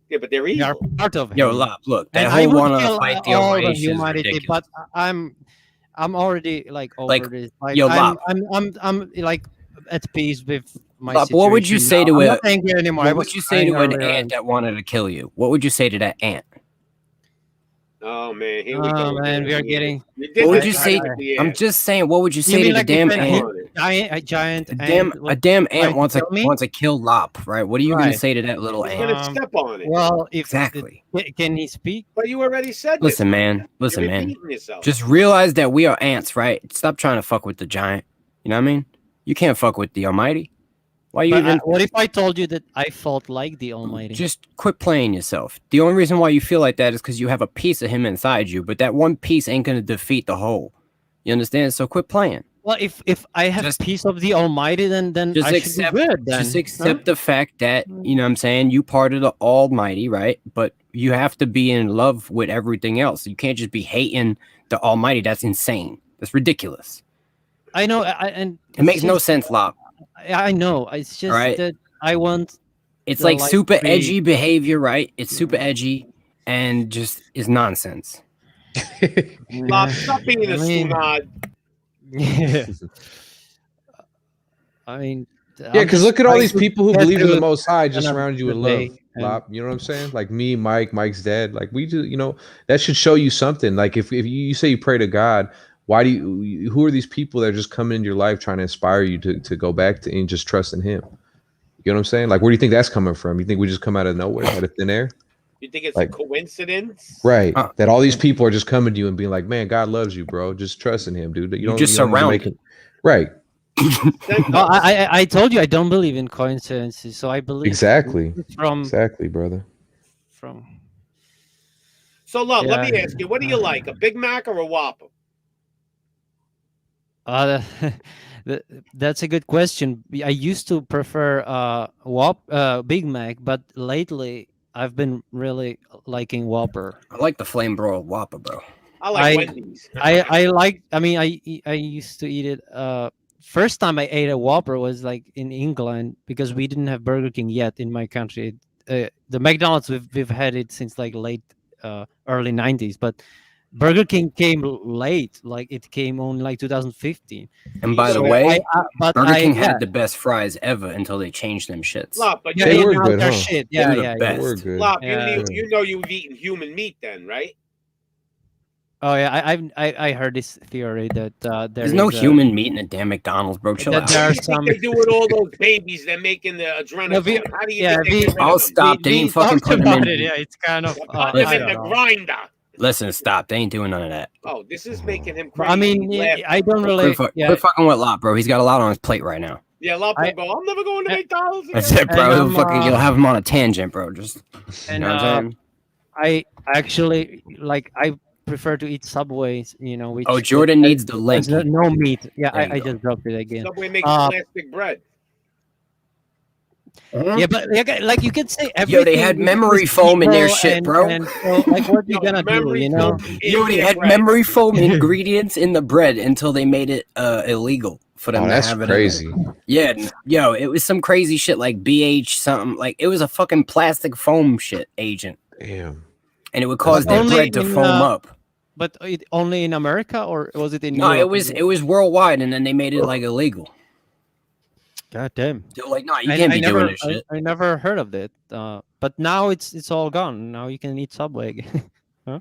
yeah, but they're They are evil. part of him. Yo, Lop, look, that And I whole would wanna kill fight the all Almighty the shit is humanity, ridiculous. but I'm already like over Like, this. Like, yo, I'm, Lop. I'm like at peace with my Lop, what would you situation say now. to I'm a- not angry anymore. I What was would you say to crying an earlier. ant that wanted to kill you? What would you say to that ant? Oh man, here we Oh go. man, we are getting. You did What would that you say? right at the I'm end. just saying. What would you You say mean to the like damn if ant? a giant A damn trying ant to wants kill me? to kill Lop, right? What are you gonna Right. say to that little He's ant? gonna step on it. Well, if Exactly. can he speak? But you already said this. Listen, man. Listen, You're man. repeating yourself. Just realize that we are ants, right? Stop trying to fuck with the giant. You know what I mean? You can't fuck with the Almighty. Why you But, even? what if I told you that I felt like the Almighty? Just quit playing yourself. The only reason why you feel like that is because you have a piece of him inside you, but that one piece ain't gonna defeat the whole. You understand? So quit playing. Well, if I have Just- peace of the Almighty, then Just I accept, should be good. Then, just accept the fact that you know what I'm saying you part of the Almighty, right? But you have to be in love with everything else. You can't just be hating the Almighty. That's insane. That's ridiculous. I know, and It makes no sense, Lop. I know. It's just Right. that I want. It's the like life super to be- edgy behavior, right? It's super edgy and just is nonsense. Bob, stop being a I mean- snod. Yeah. I mean, Yeah, because look at all these people who believe in the Most High just kind of surround you with the love. day, and- Lop, you know what I'm saying? Like me, Mike's dad. Like we do, you know, that should show you something. Like if you say you pray to God, why do you? Who are these people that are just coming into your life trying to inspire you to go back to and just trust in Him? You know what I'm saying? Like where do you think that's coming from? You think we just come out of nowhere, out of thin air? You think it's Like- a coincidence? Right. That all these people are just coming to you and being like, "Man, God loves you, bro. Just trust in Him, dude." You're just you don't need to surrounded. make it- Right. No, I told you I don't believe in coincidences, so I believe Exactly. from Exactly, brother. from. So, love, let Yeah. me ask you, what do you like, a Big Mac or a Whopper? That's a good question. I used to prefer Big Mac, but lately I've been really liking Whopper. I like the flame broiled Whopper, bro. I like Wendy's. I like. I mean, I used to eat it. First time I ate a Whopper was like in England because we didn't have Burger King yet in my country. The McDonald's we've had it since like late early 90s, but Burger King came late. Like it came on like 2015. And by the So way, but Burger King yeah. had the best fries ever until they changed them shits. Lop, but Yeah, They you, were now good, they're huh? shit. They Yeah, were the yeah, best. yeah. We're good. Lop, Yeah. you know you've eaten human meat then, right? Oh yeah, I heard this theory that There's no human meat in a damn McDonald's, bro. Chill that out. there What are do you some. think they do with all those babies they're making the adrenaline? How do you yeah, think they get rid I'll of them? stop. They ain't fucking talked putting them about in. it. Yeah, it's kind of. Put I them in don't the know. grinder. Listen, stop. They ain't doing none of that. Oh, this is making him crazy. I mean, He's laughing. I don't really. Yeah, Quit fucking with Lot, bro. He's got a lot on his plate right now. Yeah, Lop will go, I'm never going to McDonald's again. That's it, bro. And, He'll fucking, you'll have him on a tangent, bro. Just, you and know what I'm saying? I actually like. I prefer to eat Subways. You know, which Oh, Jordan needs the link. there's no meat. Yeah, There you I go. just dropped it again. Subway makes Uh, plastic bread. Yeah, but like you could say Yo, everything. they had is memory foam in their evil shit, and- bro. And so, like, what you Yo, gonna do? memory You know, foam Yo, in they their had bread. memory foam ingredients in the bread until they made it illegal for them Oh, to that's have it. crazy. Yeah, yo, it was some crazy shit like BH something. Like it was a fucking plastic foam shit agent, Damn. and it would cause their Only bread to in, foam up. but it only in America, or was it in? No, Europe? it was worldwide, and then they made it like illegal. God damn. They were like, no, you can't be doing this shit. I never heard of it. But now it's all gone. Now you can eat Subway again. Huh?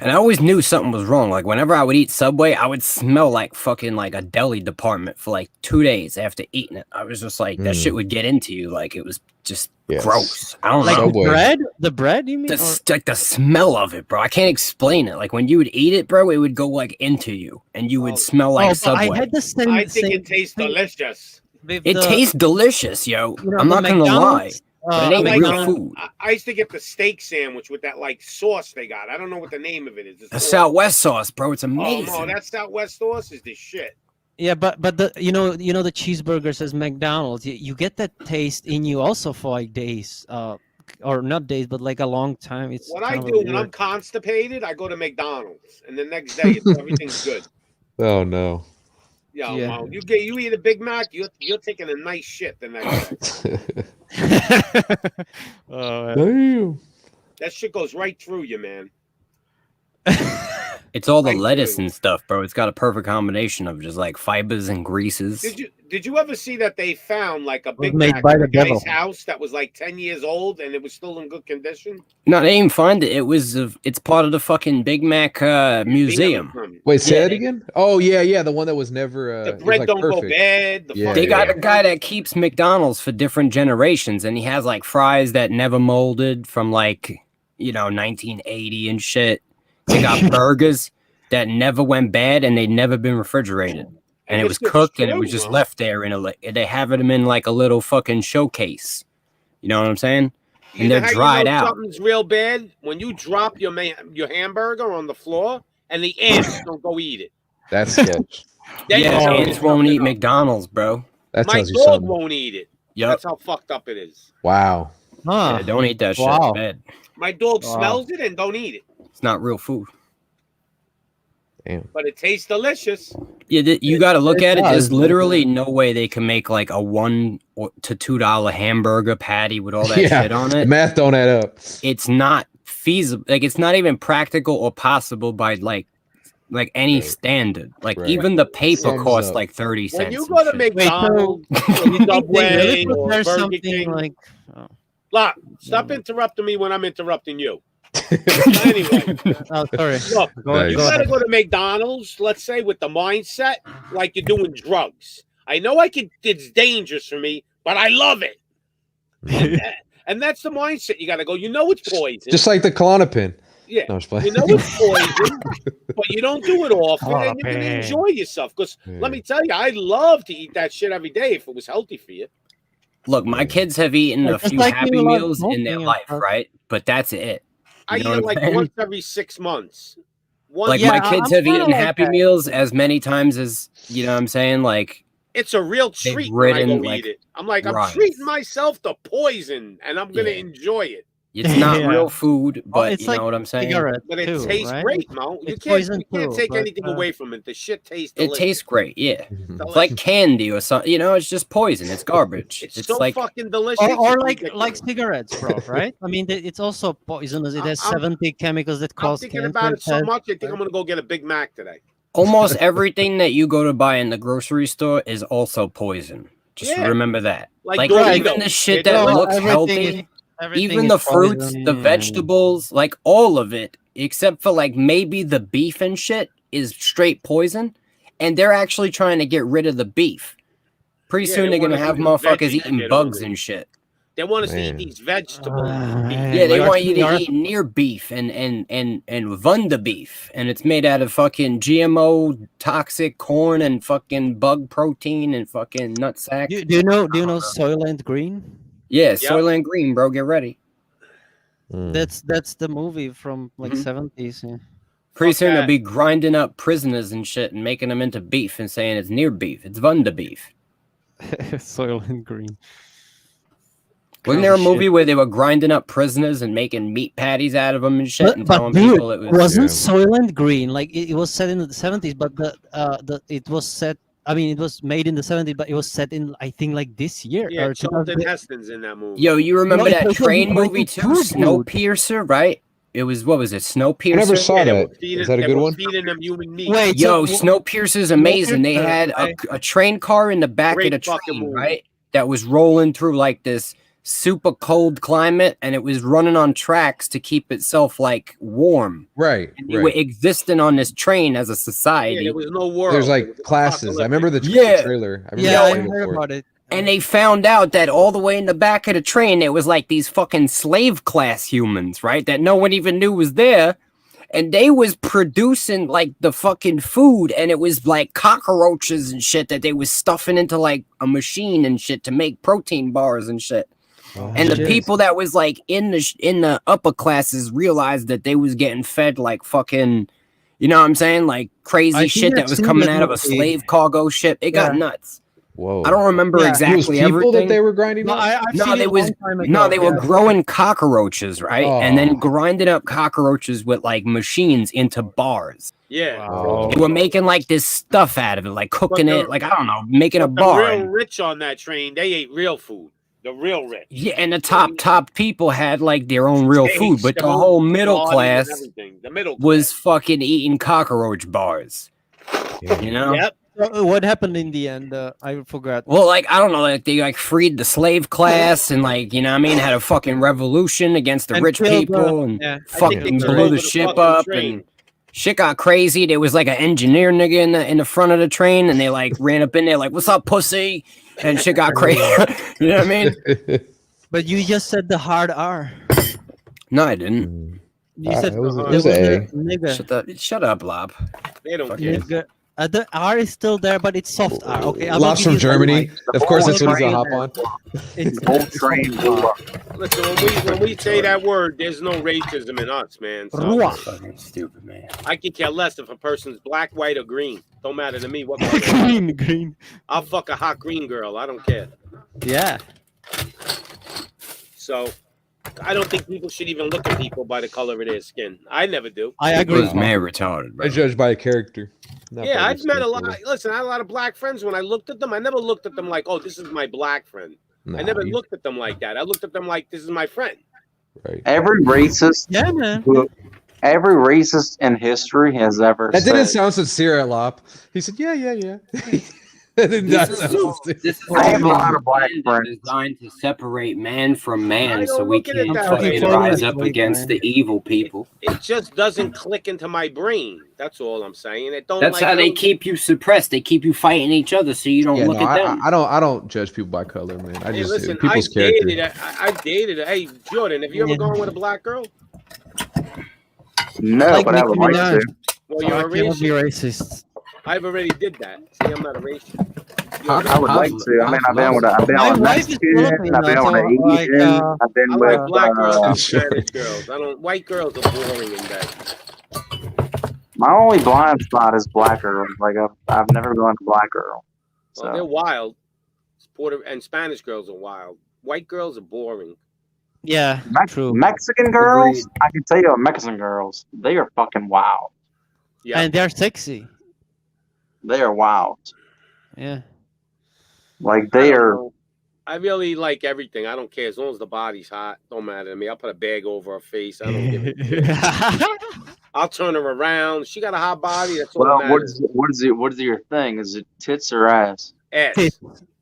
And I always knew something was wrong. Like whenever I would eat Subway, I would smell like fucking like a deli department for like 2 days after eating it. I was just like, that shit would get into you. Like it was just Yes. gross. I don't Like know. Subway. bread? The bread? You mean? Like the smell of it, bro. I can't explain it. Like when you would eat it, bro, it would go like into you, and you would smell like but Subway. I had the same. I think same it tastes thing delicious. with It the- tastes delicious, yo. you know, I'm the not gonna lie, McDonald's, but it ain't I real like- food. I used to get the steak sandwich with that like sauce they got. I don't know what the name of it is. It's The sauce. Southwest sauce, bro. It's Oh amazing. no, that Southwest sauce is the shit. Yeah, but the you know the cheeseburgers as McDonald's, you get that taste in you also for like days, or not days, but like a long time. It's What I kind of do when I'm weird. constipated, I go to McDonald's, and the next day everything's good. Oh no. Yo, Yeah. Mo, you eat a Big Mac, you're taking a nice shit the next day. Oh, Damn. That shit goes right through you, man. It's all the Like, lettuce dude. and stuff, bro. It's got a perfect combination of just like fibers and greases. Did you ever see that they found like a Big made Mac by in the a guy's devil. house that was like 10 years old and it was still in good condition? No, they didn't find it. It's part of the fucking Big Mac museum. Wait, say Yeah. that again? Oh yeah, the one that was never. The it was, bread like, don't go perfect. bad. The Yeah, They fucking got a hamburger- guy that keeps McDonald's for different generations, and he has like fries that never molded from like 1980 and shit. They got burgers that never went bad, and they'd never been refrigerated, and it this was is cooked, and it true, was just huh? left there in they have them in like a little fucking showcase. You know what I'm saying? You And know they're how you dried know out. Something's real bad when you drop your hamburger on the floor and the ants don't go eat it. That's sketch. Then Yeah, you tell me ants won't something eat else. McDonald's, bro. That My tells you dog something. won't eat it. Yep. That's how fucked up it is. Wow. Yeah, don't eat that shit. Wow. It's bad. My dog Wow. smells it and don't eat it, It's not real food. Damn. but it tastes delicious. Yeah, you got to look at it. does. There's literally no way they can make like a $1 to $2 hamburger patty with all that Yeah, shit on the it. math don't add up. It's not feasible. Like it's not even practical or possible by like any Right. standard. Like Right. even the paper Sums costs up. like 30 cents. When you and go to shit. McDonald's, or They Subway, really put or there Burger something King, like. Oh, Look, stop interrupting me when I'm interrupting you. Anyway, oh, sorry. look, Nice. you gotta go to McDonald's, let's say, with the mindset like you're doing drugs. I know it's dangerous for me, but I love it. And that's the mindset you gotta go. You know it's poison. Just like the Klonopin. Yeah. No, I was playing. You know it's poison, but you don't do it often, and you're gonna Klonopin. enjoy yourself. Because Yeah. let me tell you, I'd love to eat that shit every day if it was healthy for you. Look, my kids have eaten Yeah, a just few like Happy you love Meals in their smoking life, and- right? But that's it. I You know eat it what I'm like saying? once every 6 months. Once Like Yeah, my kids I'm have kinda eaten like Happy that. Meals as many times as you know what I'm saying. Like it's a real They've treat when I ridden, go like, eat it. I'm like, I'm rides. treating myself to poison, and I'm gonna Yeah. enjoy it. it's not Yeah. real food, but it's you like know what I'm saying. cigarette But it too, tastes right? great, Mo. You It's can't poison too, take but, anything away from it. The shit tastes It delicious. tastes great, yeah. Mhm. It's like candy or something. You know, it's just poison. It's garbage. It's It's so like fucking delicious. Or it's like ridiculous. cigarettes, bro, right? I mean, it's also poisonous. It has I'm- 70 chemicals that I'm cause thinking cancer. about it so has- much. I think I'm gonna go get a Big Mac today. almost everything that you go to buy in the grocery store is also poison. Just Yeah. remember that. Like Like Doritos. even the shit They're that delicious. looks Everything healthy. is- everything Even is the fruits, poison the and- vegetables, like all of it, except for like maybe the beef and shit, is straight poison. And they're actually trying to get rid of the beef. Pretty Yeah, soon they they're gonna wanna have do motherfuckers veggie eating shit bugs only. and shit. They want us to Man. eat these vegetables. Yeah, they want you to eat near beef and Vunda beef, and it's made out of fucking GMO toxic corn and fucking bug protein and fucking nutsack. Do you know Soylent Green? Yeah, Soylent Green, bro. Get ready. That's the movie from like 70s. Yeah. Pretty soon they'll be grinding up prisoners and shit and making them into beef and saying it's near beef. It's Vunda beef. Soylent Green. Wasn't there a Crazy movie shit. where they were grinding up prisoners and making meat patties out of them and shit and But telling dude, people it was wasn't Soylent Green like it was set in the 70s? But the it was set. I mean, it was made in the 70s, but it was set in I think like this year. Yeah, or Charlton 2000 Heston's in that movie. Yo, you remember No, it that was train like movie a too? food, dude. Snowpiercer, right? It was what was it? Snowpiercer. I never saw Yeah, they that. were feeding- Is that a they good were one? Feeding them human meat. Wait, Yo, so- Snowpiercer's amazing. They Snowpiercer, had I- a train car in the back Great of the fucking train, movie. right? That was rolling through like this super cold climate, and it was running on tracks to keep itself like warm. Right. And you were existing on this train as a society. Yeah, there was no world. There's It like was classes. I remember the Yeah. trailer. I remember Yeah, I the trailer heard for it. about it. And they found out that all the way in the back of the train, it was like these fucking slave class humans, right? That no one even knew was there. And they was producing like the fucking food, and it was like cockroaches and shit that they was stuffing into like a machine and shit to make protein bars and shit. And the shit. people that was like in the upper classes realized that they was getting fed like fucking, you know what I'm saying, like crazy I think shit that I've was seen coming that out of a movie. slave cargo ship. It got Yeah. nuts. Whoa. I don't remember Yeah. It was exactly people everything. that they were grinding No, up? I've No, seen they it was long time ago. no, they were yeah. growing cockroaches, right? And Oh. then grinding up cockroaches with like machines into bars. Yeah. Wow. They were making like this stuff out of it, like cooking But the- it, like I don't know, making a But the bar. real rich on that train, they ate real food. The real rich. Yeah, and the top people had like their own real Steaks, food, but their the own whole middle bodies and class everything. The middle was fucking eating cockroach bars. You know? Yep. What happened in the end? I forgot. Well, like I don't know, like they like freed the slave class and like you know what I mean, had a fucking revolution against the And rich killed the- people and yeah, I fucking think they blew killed the the ship fucking up train. and shit got crazy. There was like an engineer nigga in the front of the train and they like ran up in there like, "What's up, pussy?" And shit got crazy. You know what I mean? But you just said the hard R. No, I didn't. You said it was there a was A. nigga. Shut up, Lob. They don't Fuck care. it. Nigga. The R is still there, but it's soft R. Okay, Lots from Germany. Of course, that's what he's gonna hop on. It's Whole train blew up. Listen, when we say that word, there's no racism in us, man. So Ruach. Fucking stupid, man. I could care less if a person's black, white, or green. Don't matter to me what color. Green. I'll fuck a hot green girl. I don't care. Yeah. So I don't think people should even look at people by the color of their skin. I never do. I agree. It's man retarded, bro. I judge by a character. not Yeah, by I've their met a skin lot. color. Listen, I had a lot of black friends. When I looked at them, I never looked at them like, oh, this is my black friend. I never looked at them like that. I looked at them like, this is my friend. Right. Every racist, Yeah, man. every racist in history has ever That said. didn't sound sincere, Lop. He said, yeah. That did not sound sincere. This is I have a lot of black man friends. designed to separate man from I man, so don't we look at it can that way. fucking rise up against the evil people. It just doesn't click into my brain. That's all I'm saying. It don't. That's like, how I they don't- keep you suppressed. They keep you fighting each other, so you don't Yeah, look no, at them. I don't judge people by color, man. I Hey, just listen, people's I character. dated. I dated. Hey, Jordan, have you ever gone with a black girl? No, Like but I would Nicki like Minaj. to. Well, So you're I a cannot be racist. racist. I've already did that. See, I'm not a racist. I would like to. I mean, I've been with My a wife is Mexican. I've Filipino, been with so an like, Asian. I've been I with like black girls and Sure. Spanish girls. I don't. White girls are boring in bed. my only blind spot is black girls. Like I've never gone to black girl. Well, they're So wild. Puerto and Spanish girls are wild. White girls are boring. Yeah, true. Mexican girls, I can tell you, Mexican girls, they are fucking wild. Yeah, And they're sexy. They are wild. Yeah. Like they are. I really like everything. I don't care as long as the body's hot. Don't matter to me. I'll put a bag over her face. I don't give a shit. I'll turn her around. She got a hot body. That's all Well, that matters. what is your thing? Is it tits or ass? Ass. Tits.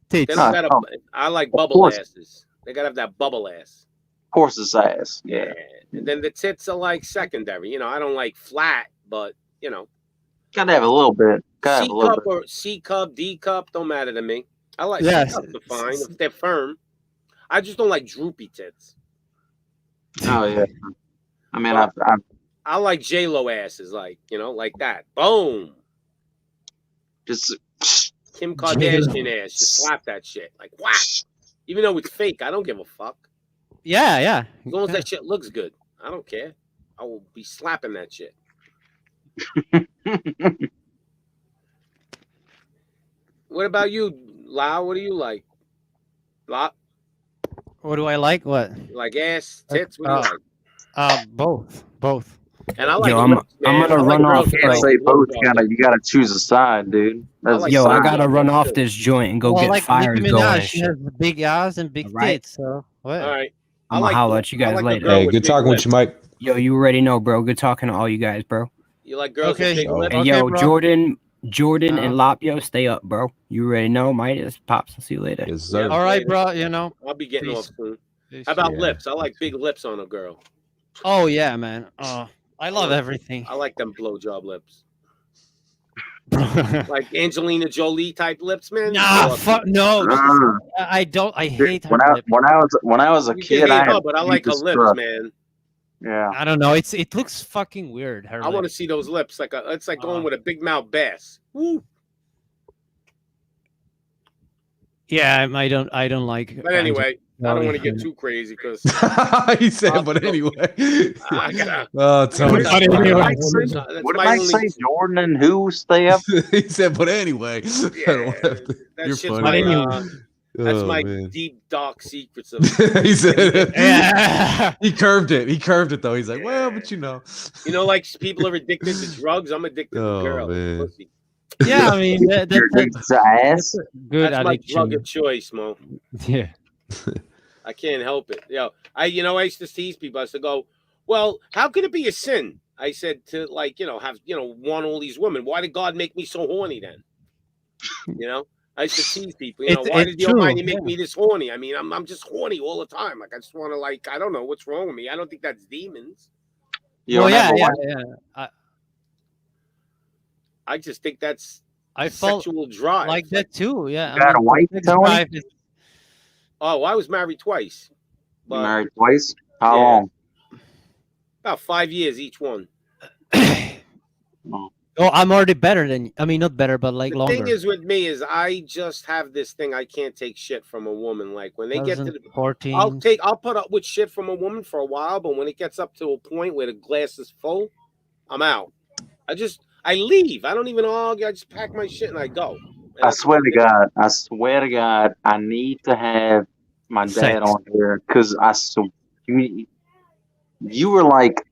They Tits. don't gotta, Oh, I like of bubble course. asses. They gotta have that bubble ass. Of course, it's ass. Yeah. And then the tits are like secondary. You know, I don't like flat, but you know, Gotta have a little bit. Gotta C have a little cup bit. or C cup, D cup, don't matter to me. I like Yes. C cups are fine if they're firm. I just don't like droopy tits. Oh yeah. I mean, Well, I've I like J Lo asses, like you know, like that. Boom. just Kim Kardashian ass, just slap that shit, like whack. Even though it's fake, I don't give a fuck. Yeah, yeah. As long as that shit looks good, I don't care. I will be slapping that shit. What about you, Lau? What do you like? Lau, What do I like? What? like ass, tits? What do you like? Both. And I like Yo, I'm lips, I'm man. gonna I like run girls off. that can't like say both. blowjobs. You gotta choose a side, dude. That's like a Yo, I side. gotta run off this joint and go Well, get like fires Nicki going Minaj, and she shit. has big ass and big Alright. tits. So what? All right. I'm gonna holler at you guys I like a later. girl Hey, with good big talking with lips. you, Mike. Yo, you already know, bro. Good talking to all you guys, bro. You like girls Okay. with big So- lips? And Okay, yo, bro. Jordan and Lapio, stay up, bro. You already know, Midas, pops, and see you later. Yes, sir. All right, bro. You know. I'll be getting Peace. off soon. How about Yeah. lips? I like big lips on a girl. Oh yeah, man. I love everything. I like them blowjob lips. Like Angelina Jolie type lips, man. Nah, Or- fuck no. Ah. I don't. I hate her When I lips. when I was a You kid, can I hate her, had but I like her deepest lips, crush. man. Yeah. I don't know. It looks fucking weird. Her I want to lips. see those lips. It's like going with a big mouth bass. Woo. Yeah, I don't like. But anyway, I don't want to get Jolie. too crazy because He said, but anyway. I gotta. Oh, Tony. But anyway. That's What did my I only- say? Jordan and who stay up? He said, but anyway. I don't have to- That You're shit's funny. my, that's Oh, my man. deep dark secrets of. He said, Yeah. he curved it. He curved it though. He's like, well, but you know. You know, like people are addicted to drugs. I'm addicted Oh, to girls. man. Pussy. Yeah, I mean You're addicted to ass. good That's my addiction. drug of choice, Mo. Yeah. I can't help it. I used to tease people. I used to go, well, how could it be a sin? I said to want all these women. Why did God make me so horny then? I used to tease people. Why It's did the true, Almighty make yeah. me this horny? I mean, I'm just horny all the time. Like I just want to I don't know what's wrong with me. I don't think that's demons. You Well, don't yeah, have a yeah, wife? yeah. I just think that's I felt sexual drive. like that too. Yeah. You got a wife, sex Tony? drive is- Oh, I was married twice. You But married twice? How Yeah. long? about 5 years each one. Oh, I'm already better than. I mean, not better, but like The longer. thing is with me is I just have this thing. I can't take shit from a woman. Like when they get to the 2014. I'll put up with shit from a woman for a while, but when it gets up to a point where the glass is full, I'm out. I I leave. I don't even argue. I just pack my shit and I go. And I swear to God, I need to have my dad Sex. on here because you were like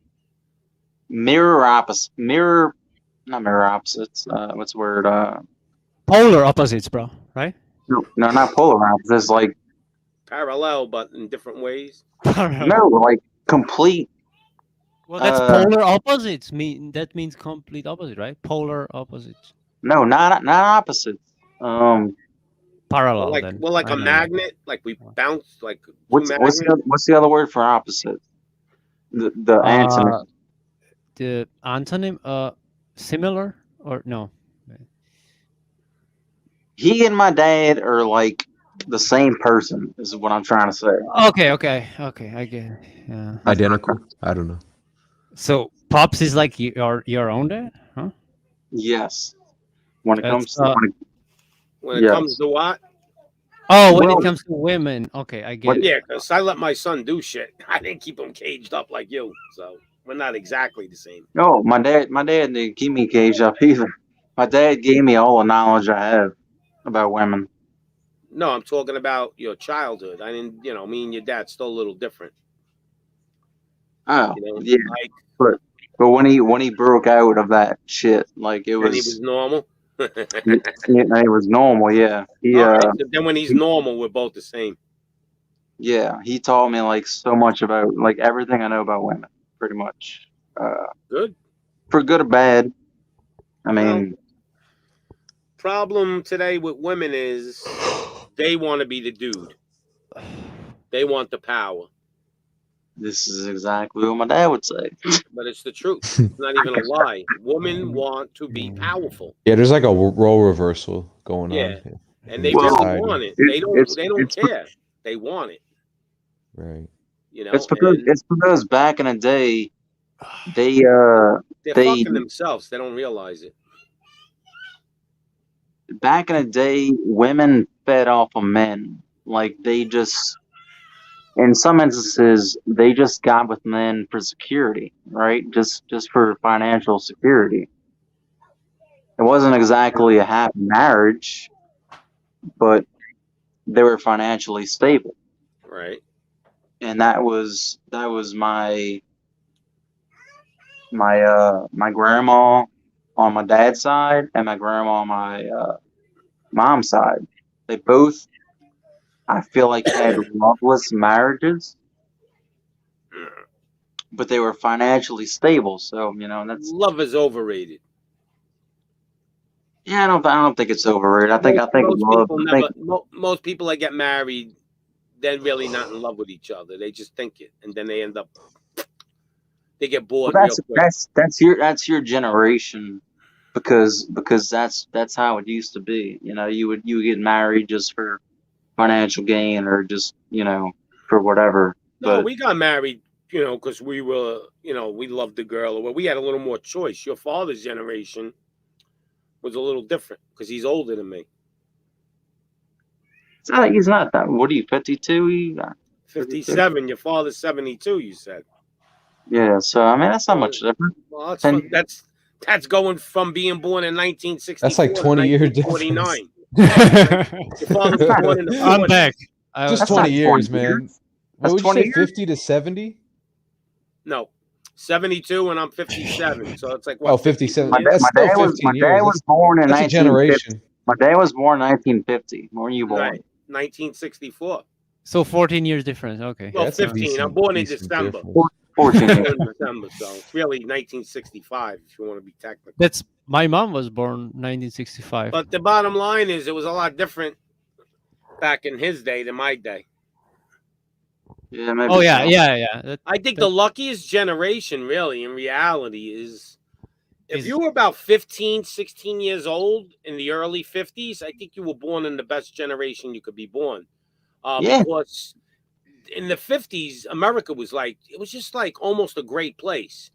not mirror opposites. What's the word? Polar opposites, bro. Right? No, not polar opposites. Like parallel, but in different ways. no, like complete. Well, that's polar opposites. That means complete opposite, right? Polar opposites. No, not opposites. Parallel. Like then. well, like I a know. magnet. Like we bounce like two What's the other word for opposite? The antonym. The antonym, similar or no? He and my dad are like the same person. Is what I'm trying to say. Okay. I get it. Yeah. Identical. I don't know. So Pops is like your own dad, huh? Yes. When it comes That's, to when it comes to what? Oh, when it comes to women, okay, I get it. Yeah, because I let my son do shit. I didn't keep him caged up like you, so we're not exactly the same. No, my dad didn't keep me caged up either. My dad gave me all the knowledge I have about women. No, I'm talking about your childhood. I didn't, me and your dad's still a little different. Oh, You know, yeah. like, but when he broke out of that shit, like it and he was normal. it was normal, yeah. All right, so then when he's normal, we're both the same. Yeah, he taught me like so much about like everything I know about women, pretty much. Good. For good or bad. I mean, problem today with women is they want to be the dude. They want the power. this is exactly what my dad would say. But it's the truth. It's not even a lie. Women want to be powerful. Yeah, there's like a role reversal going Yeah. on. And they in really society. want it. They don't care. They want it. Right. You know, It's because back in the day, they they're fucking themselves. They don't realize it. back in the day, women fed off of men. Like they just, in some instances, they just got with men for security, right? Just for financial security. It wasn't exactly a happy marriage, but they were financially stable. Right. And that was my grandma on my dad's side and my grandma on my mom's side. They both, I feel like, had loveless marriages, but they were financially stable. So that's love is overrated. Yeah, I don't think it's overrated. I think most people that get married, they're really not in love with each other. They just think it, and then they end up they get bored real quick. That's your generation, because that's how it used to be. You would get married just for financial gain or just for whatever. No, But we got married, because we were, we loved the girl, or we had a little more choice. Your father's generation was a little different because he's older than me. he's not that. What are you, 52? 57. Your father's 72. You said. Yeah, so I mean that's not much different. Well, that's going from being born in 1964. That's like 20 years difference. difference. Your father was born in the 40s. I'm back. Just 20 years, 20 man. years. What would you 20 say, years? 50 to 70? No, 72 and I'm 57. So it's like Oh, what? 57. My That's still 15 years. dad was born in That's a 1950. generation. My dad was born in 1950. When were you born? Right, 1964. So 14 years difference. Okay. Well, that's a 15. I'm born in decent December. difference. 14 Born years. in December, so it's really 1965 if you want to be technical. That's my mom was born 1965. But the bottom line is, it was a lot different back in his day than my day. Yeah, maybe Oh yeah, so. yeah. I think the luckiest generation, really, in reality, is if you were about 15, 16 years old in the early 50s, I think you were born in the best generation you could be born. Yeah. Because in the 50s, America was just like almost a great place.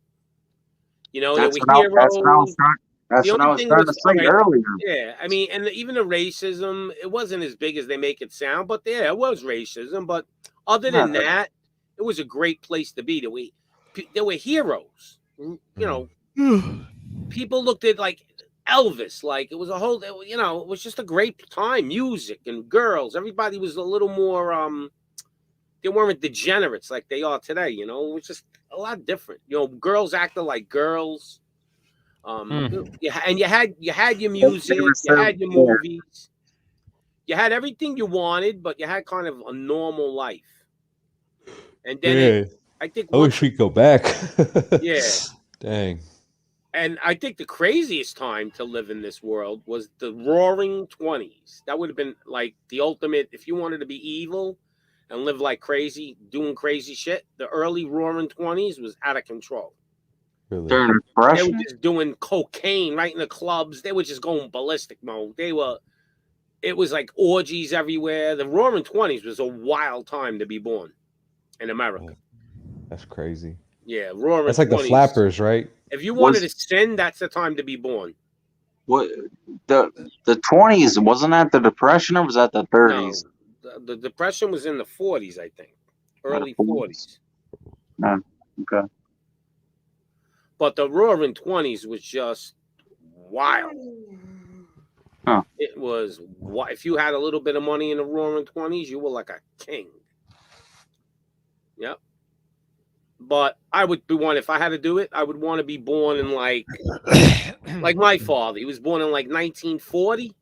There That's were what I heroes. was trying to say earlier. Yeah, I mean, and even the racism, it wasn't as big as they make it sound, but yeah, it was racism. But other than that, it was a great place to be. There were heroes. people looked at like Elvis, like it was a whole, you know, it was just a great time. Music and girls, everybody was a little more. They weren't degenerates like they are today. You know, it was just a lot different. You know, girls acted like girls. Yeah, and you had your music, you had your movies, you had everything you wanted, but you had kind of a normal life. And then I think I wish we could go back. Yeah. Dang. And I think the craziest time to live in this world was the Roaring 20s. That would have been like the ultimate, if you wanted to be evil and live like crazy, doing crazy shit. The early Roaring 20s was out of control. Really? During They depression. were just doing cocaine right in the clubs. They were just going ballistic mode. It was like orgies everywhere. The Roaring 20s was a wild time to be born in America. That's crazy. Yeah, Roaring That's like 20s. the flappers, right? If you wanted to sin, that's the time to be born. What the 20s, wasn't that the depression, or was that the 30s? No, the depression was in the 40s, I think. Early 40s. No. Okay. But the Roaring 20s was just wild. Huh. It was, if you had a little bit of money in the Roaring 20s, you were like a king. Yep. But I would be one, if I had to do it, I would want to be born in like my father. He was born in like 1940.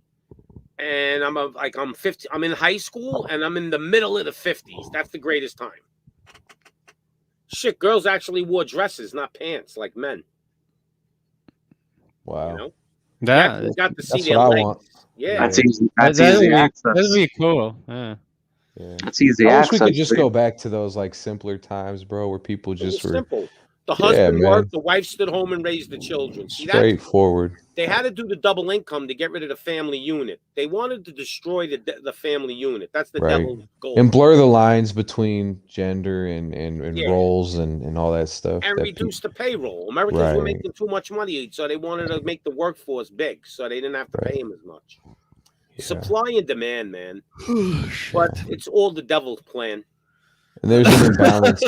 And I'm 50. I'm in high school and I'm in the middle of the 50s. That's the greatest time. Shit, girls actually wore dresses, not pants, like men. Wow. You know? That, You got to see that's their what I legs. want. Yeah. That's easy. That's that'd easy be, access. that'd be cool. Yeah. That's easy I wish access. we could just dude. go back to those like simpler times, bro, where people It was just were simple. The Yeah, husband man. worked, the wife stood home and raised the children. See, straightforward. they had to do the double income to get rid of the family unit. They wanted to destroy the family unit. That's the Right. devil's goal. And blur the lines between gender and Yeah. roles and all that stuff. And that reduce the payroll. Americans were Right. making too much money, so they wanted to make the workforce big, so they didn't have to pay them as much. Supply and demand, man. But it's all the devil's plan. And there's an imbalance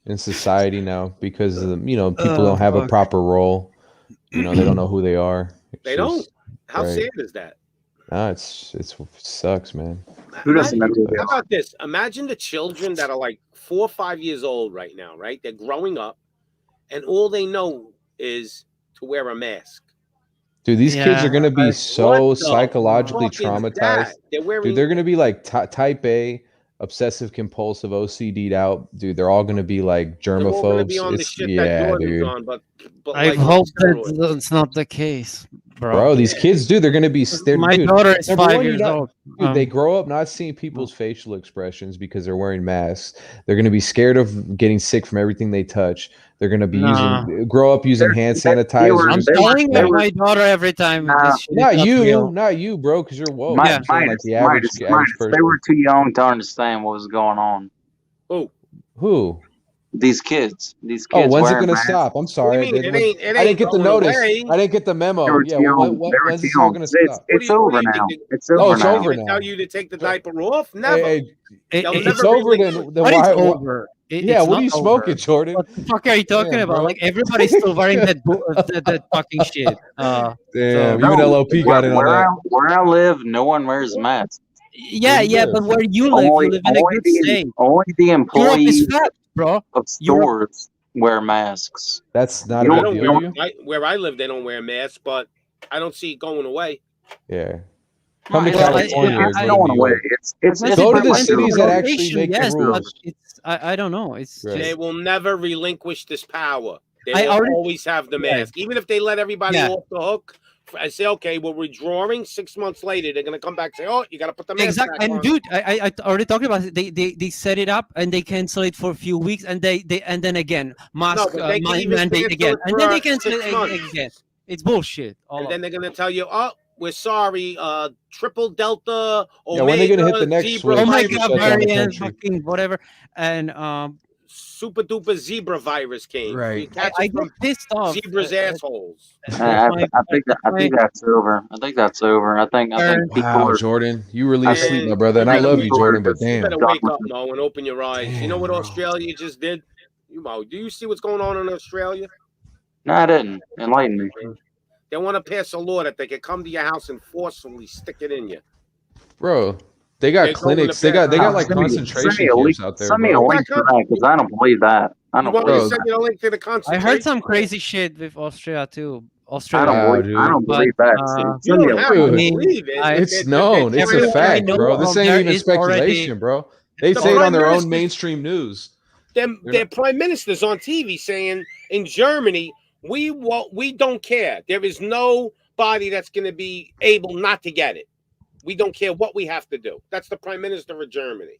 in society now because people don't have a proper role. They don't know who they are. It's They don't. just- How right. sad is that? No, it sucks, man. Who doesn't know who they How are? about this? Imagine the children that are like 4 or 5 years old right now, right? They're growing up, and all they know is to wear a mask. Dude, these kids are gonna be Like, so what the psychologically fuck is traumatized. that? They're wearing. Dude, they're gonna be like type A, obsessive compulsive, OCD'd out. Dude, they're all gonna be like they're all gonna germaphobes. be on the It's- shit yeah, that Jordan's dude. on, but I like hope steroids. that's not the case, bro. Bro, these kids, dude, they're gonna be. My Dude, daughter is number 5 one, years old. Dude, they grow up not seeing people's facial expressions because they're wearing masks. They're gonna be scared of getting sick from everything they touch. They're gonna be grow up using hand sanitizer. I'm telling my daughter every time. This shit Not is you, real. not you, bro, because you're woke. Midas, I'm saying, like the average person. they were too young to understand what was going on. Who? These kids. These Oh, kids. when's it wearing gonna masks. stop? I'm sorry. What do you mean? It ain't I didn't get the going notice. away. I didn't get the memo. They were Yeah, too young. when, They were when's too this all young. gonna It's, stop? it's over now. It's over it's now. over They now. tell you to take the diaper off? Never. Hey, They'll it's never over relinquish- then What is why? over? Yeah, It's what are not you smoking, over. Jordan? What the fuck are you talking Damn, about? bro. Like everybody's still wearing that fucking shit. Damn, so- even LOP got in on that. Where I live, no one wears masks. Yeah, Where you yeah, live? but where you live, you live in a good state. Only the Europe employees is fucked, bro. of stores wear masks. That's not You a don't- big you deal don't- to you? Where I live, they don't wear masks, but I don't see it going away. Yeah. Come to Well, California. it's or going New away. York. It's Go to pretty the much cities over. that actually make the Yes, but rules. it's I don't know. It's Right. They just will never relinquish this power. They I will already- always have the Yeah. mask. Even if they let everybody Yeah. off the hook, I say, okay, we're withdrawing. 6 months later, they're going to come back and say, oh, you got to put the mask exactly. back And on. dude, I already talked about it. They set it up and they cancel it for a few weeks, and they and then again mask but they can even mandate cancel again, it and then for they cancel 6 it months. again. It's bullshit. All And of then it. they're going to tell you, oh, we're sorry, triple delta, Omega, Yeah, when they gonna hit the next zebra switch? Oh my virus, god, shut down the variant, country. fucking whatever, and super duper zebra virus came. Right. You catch I it get from pissed off. zebras' assholes. I think that's over. I think that's over. I think people Wow, are. Jordan, you relieve think- sleep, my brother, and I think love you, people Jordan. are But just- You damn, better wake up, Mo, and open your eyes. You know what Damn, bro. Australia just did? Do you see what's going on in Australia? No, I didn't. Enlighten me. They want to pass a law that they can come to your house and forcibly stick it in you. Bro, they got They're going clinics. to They got pass- like Send me concentration a link. camps out there, Send me a bro. link to that because I don't believe that. I You don't want me believe to send that. you a link to the I concentration? heard some crazy shit with Austria too. I Australia. don't Wow, believe. I dude. don't But, believe that. uh, You Send me a don't link. have to Dude, believe it. it's known. It's a everyone I fact, know bro. This of ain't there even is already- speculation, bro. They The say it on Prime their own Minister- mainstream news. Their prime minister's on TV saying in Germany, we don't care. There is nobody that's going to be able not to get it. We don't care what we have to do. That's the prime minister of Germany.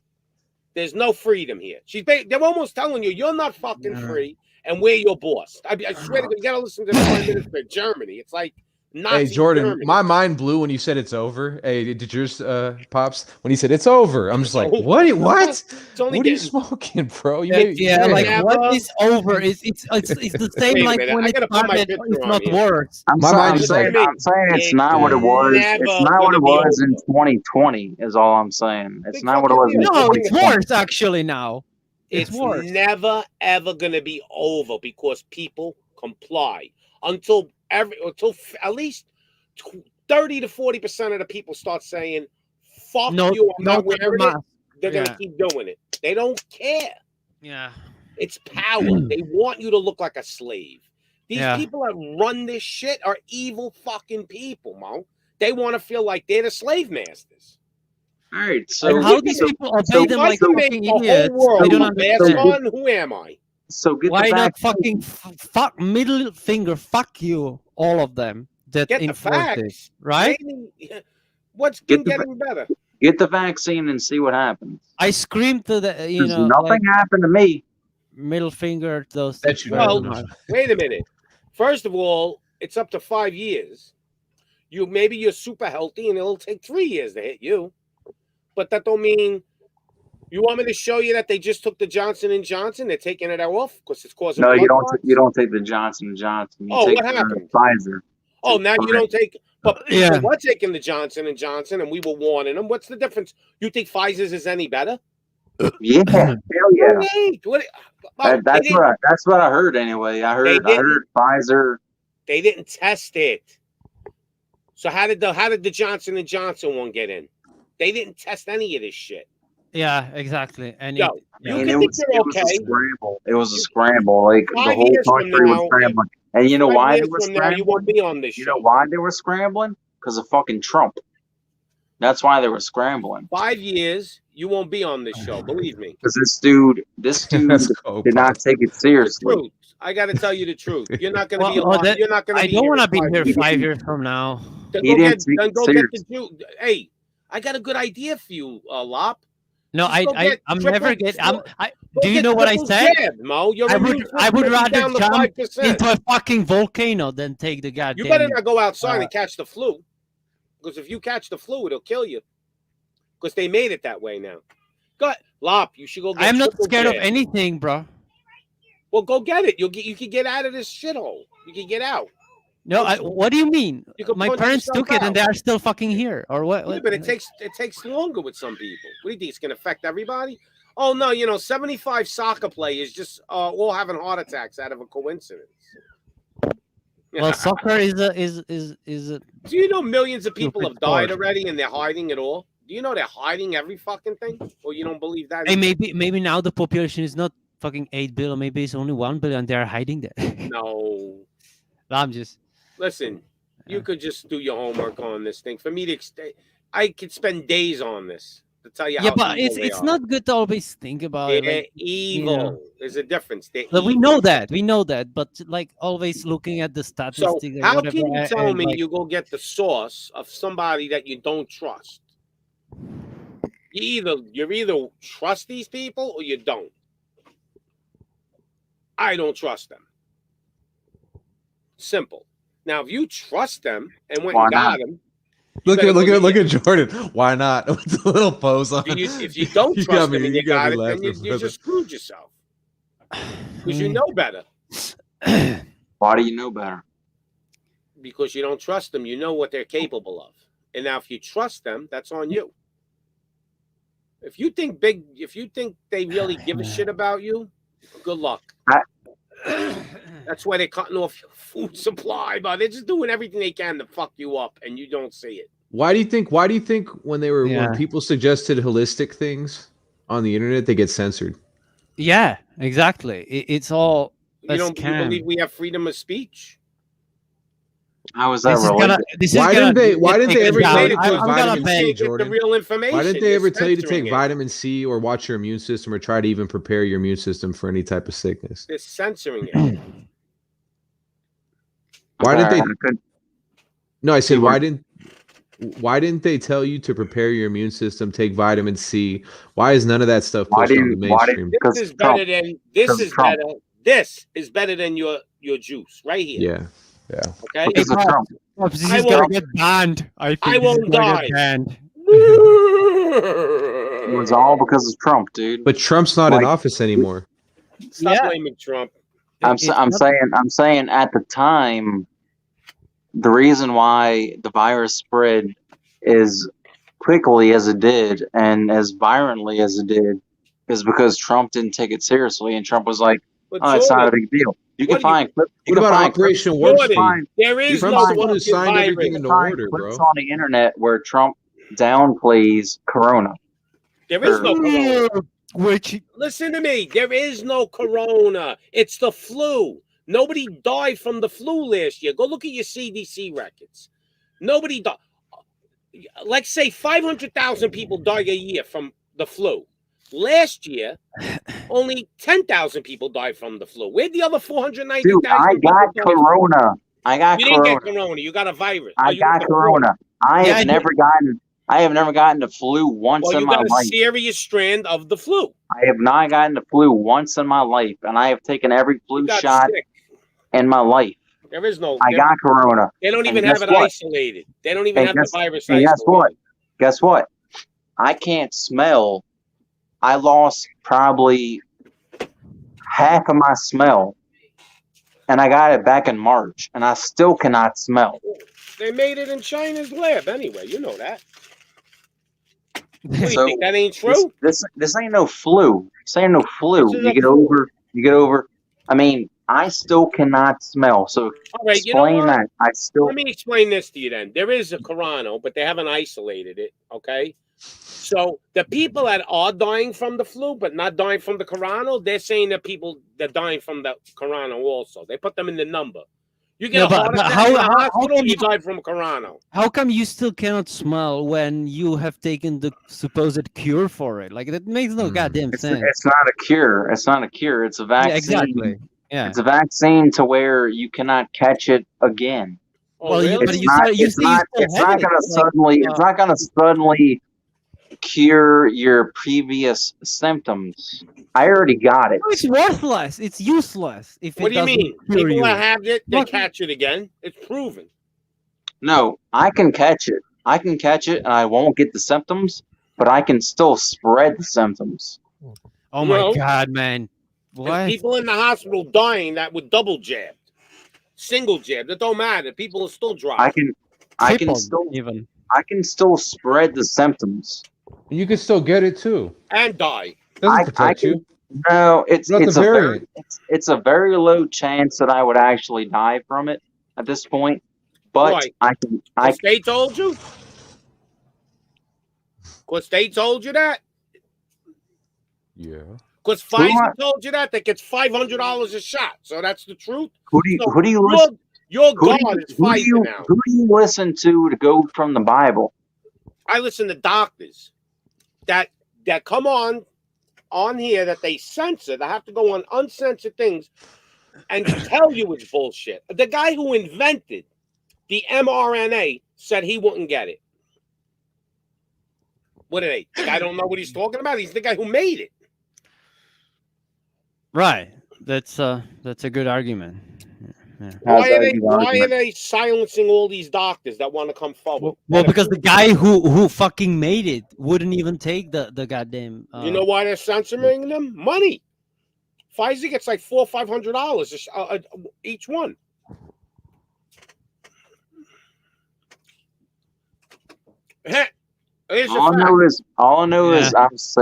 There's no freedom here. They're almost telling you, you're not fucking free, and we're your boss. I swear to God, you got to listen to the prime minister of Germany. It's like Nazi Hey, Jordan, Germany. my mind blew when you said it's over. Hey, did yours, Pops? When he said it's over, I'm just like, over. what? What? It's only What are you getting- smoking, bro? You Yeah, like Never- what is over? It's the same Wait a like minute, when I it gotta put my started, picture if on not here. worse. I'm, My sa- mind I'm just saying. like- I'm saying it's It's not what it was. never It's not what it gonna be was in over. 2020. Is all I'm saying. It's Big not what it was fucking in deal. No, it's 2020. worse actually now. It's worse. never ever going to be over because people comply until at least 30 to 40% of the people start saying, "Fuck No, you, I'm no not wearing it." mask. They're going Yeah. to keep doing it. They don't care. Yeah. It's power. They want you to look like a slave. These Yeah. people that run this shit are evil fucking people, Mo. They want to feel like they're the slave masters. All right. So And how these people obey so- them If I like can make fucking the whole idiots? world I don't put masks understand. on, who am I? so get Why the not vaccine. fucking fuck middle finger? Fuck you, all of them that Get the enforce it, facts. right? Maybe- What's Get been the getting better? Get the vaccine and see what happens. I screamed to the Because like nothing happened to me. middle finger to those. That you Well, know. wait a minute. First of all, it's up to 5 years. Maybe you're super healthy and it'll take 3 years to hit you. But that don't mean you want me to show you that they just took the Johnson & Johnson. They're taking it off because it's causing No, you blood don't. clots? You don't take the Johnson & Johnson. You Oh, take what the happened? Pfizer. Oh, now you don't take. But people Yeah. were taking the Johnson & Johnson, and we were warning them. What's the difference? You think Pfizer's is any better? Yeah, hell yeah. No, it ain't. That's what I heard anyway. I heard Pfizer. They didn't test it. So how did the Johnson & Johnson one get in? They didn't test any of this shit. Yeah, exactly. And Yo, yeah. you And can it think was, you're it was a okay. scramble. It was a scramble. Like the 5 whole years from country was now, scrambling. And you know 5 why years they were from now, you won't scrambling? be on this You show. know why they were scrambling? Because of fucking Trump. That's why they were scrambling. 5 years, you won't be on this show. Believe me. Because this dude Let's go, did not take it seriously. Truth. I got to tell you the truth. You're not going to be. Well, You're not going to I be. don't want to be in here 5 years. 5 years from now. Then He go didn't get. take Then it go get the seriously. Jew. Hey, I got a good idea for you, Lop. No, Just go get I'm triple- never get. go Do you get know what I triple said? jab, Mo. Your I immune would system is rather down to jump 5%. into a fucking volcano than take the goddamn. You better not go outside uh, and catch the flu, because if you catch the flu, it'll kill you. Because they made it that way now. Go ahead. Lop, you should go get. I'm not triple scared of jab. anything, bro. Well, go get it. You can get out of this shithole. You can get out. No, what do you mean? You can My punch parents yourself took it and out. they are still fucking here, or what? Yeah, but it takes longer with some people. What do you think? It's going to affect everybody? Oh no, 75 soccer players just all having heart attacks out of a coincidence. Well, soccer is a. Do you know millions of people Stupid have died sport. already and they're hiding it all? Do you know they're hiding every fucking thing? Or you don't believe that? Hey, maybe now the population is not fucking 8 billion. Maybe it's only 1 billion. They are hiding that. No. I'm just. Listen, you could just do your homework on this thing. For me to I could spend days on this to tell you Yeah, how but evil they it's are. not good to always think about it. They're Like, evil. you know. There's a difference. They're But we evil. know that. We know that. But like always looking at the So statistics. or how whatever, can you tell me like, you go get the source of somebody that you don't trust? You either trust these people or you don't. I don't trust them. Simple. Now, if you trust them and went Why and got not? them, Look better at Jordan. Why not? With the little pose on. if you don't You trust got me- them and you you got got me it, then laughing, you brother. just screwed yourself. Because you know better. Why do you know better? Because you don't trust them. You know what they're capable of. And now if you trust them, that's on you. If you think they really give a shit about you, good luck. That's why they're cutting off your food supply, but they're just doing everything they can to fuck you up, and you don't see it. Why do you think when Yeah. people suggested holistic things on the internet, they get censored? Yeah, exactly. It's all a You scam. believe we have freedom of speech? How is that This is related? gonna. This is Why gonna didn't they? Why get didn't they taken ever down. tell you to I'm take gonna vitamin bet. C, Get the Jordan? real information. Why didn't they They're ever tell you to censoring take it. vitamin C or watch your immune system or try to even prepare your immune system for any type of sickness? They're censoring it. Why didn't they? I could- No, I said They were- why didn't they tell you to prepare your immune system, take vitamin C? Why is none of that stuff pushed on the mainstream? This is better than this is better than your juice right here. Yeah. Okay. Because of Trump. This I is gonna won't- get banned. I think I this is won't gonna die. get banned. It was all because of Trump, dude. But Trump's not in Like- office anymore. Stop Yeah. blaming Trump. I'm It's I'm not- saying at the time, the reason why the virus spread as quickly as it did and as violently as it did is because Trump didn't take it seriously, and Trump was like, But "Oh, it's not a Jordan, big deal." You can what do you- find clips. You What can about find clips. Operation Warp Jordan, Speed? there is Trump's no the one who fucking signed virus. everything into Find order, clips bro. on the internet where Trump downplays Corona. There is no corona. Which Listen to me. There is no corona. It's the flu. Nobody died from the flu last year. Go look at your CDC records. Nobody died. Like say 500,000 people die a year from the flu. Last year, only 10,000 people died from the flu. Where'd the other 490,000 Dude, I people got die from? Corona. I got You didn't Corona. get corona. You got a virus. I Oh, you got got the flu. Corona. I Yeah, have never gotten the flu once Well, in you my got a life. serious strand of the flu. I have not gotten the flu once in my life, and I have taken every flu You got shot sick. in my life. There is no. I got Corona. They don't And even have guess it what? isolated. They don't even And have the guess- virus And isolated. guess what? Guess what? I can't smell. I lost probably half of my smell, and I got it back in March, and I still cannot smell. They made it in China's lab anyway. You know that. What, do you So think that ain't true? this ain't no flu. This ain't no flu. This is You a get flu. over. You get over. I mean, I still cannot smell. So All right, you know explain what? that. I still. Let me explain this to you then. There is a corona, but they haven't isolated it. Okay. So the people that are dying from the flu but not dying from the corona, they're saying that people that are dying from the corona also. They put them in the number. You get Yeah, a but- heart but attack how- in the how hospital, can you you- die from corona. How come you still cannot smell when you have taken the supposed cure for it? Like that makes no goddamn It's sense. not a cure. It's not a cure. It's a vaccine. Yeah, exactly. Yeah. It's a vaccine to where you cannot catch it again. Oh, Well, really? but It's you not. said you It's say you not. still It's have not it, gonna like, suddenly. It's not gonna suddenly cure your previous symptoms. I already got it. It's worthless. It's useless. If What it do you doesn't mean? cure People you. that have it, they Look- catch it again. It's proven. No, I can catch it. I can catch it, and I won't get the symptoms, but I can still spread the symptoms. Oh my No. god, man! There's What? people in the hospital dying that were double jabbed, single jabbed. It don't matter. People are still dropping. I can Triple still. even. I can still spread the symptoms. And you can still get it too. And die. Doesn't protect can- you. No, it's What about it's the a very variant? it's a very low chance that I would actually die from it at this point. But Right. I can. Because they told you? Because they told you that? Yeah. Because Who Pfizer are- told you that gets $500 a shot. So that's the truth. Who do you So who do you listen? Your Who God do is you, who do Pfizer you now. who do you listen to go from the Bible? I listen to doctors that come on here that they censor. They have to go on uncensored things and tell you it's bullshit. The guy who invented the mRNA said he wouldn't get it. What are they? The guy don't know what he's talking about. He's the guy who made it. Right. That's a good argument. Yeah. Why are they silencing all these doctors that want to come forward? Well, because the guy who fucking made it wouldn't even take the goddamn. You know why they're censoring them? Money. Pfizer gets like $400 or $500 each one. Here's All I the fact. know is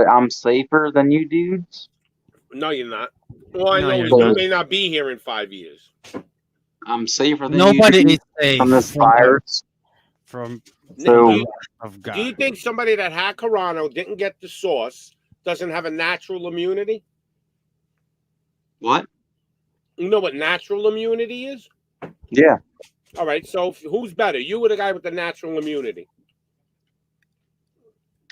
I'm safer than you dudes. No, you're not. All I No, know you're is you not. may not be here in 5 years. I'm safer than Nobody you is safe from this from virus. from So Do you, of do you God. think somebody that had Corona didn't get the source doesn't have a natural immunity? what? You know what natural immunity is? Yeah, All right, so who's better, you or the guy with the natural immunity?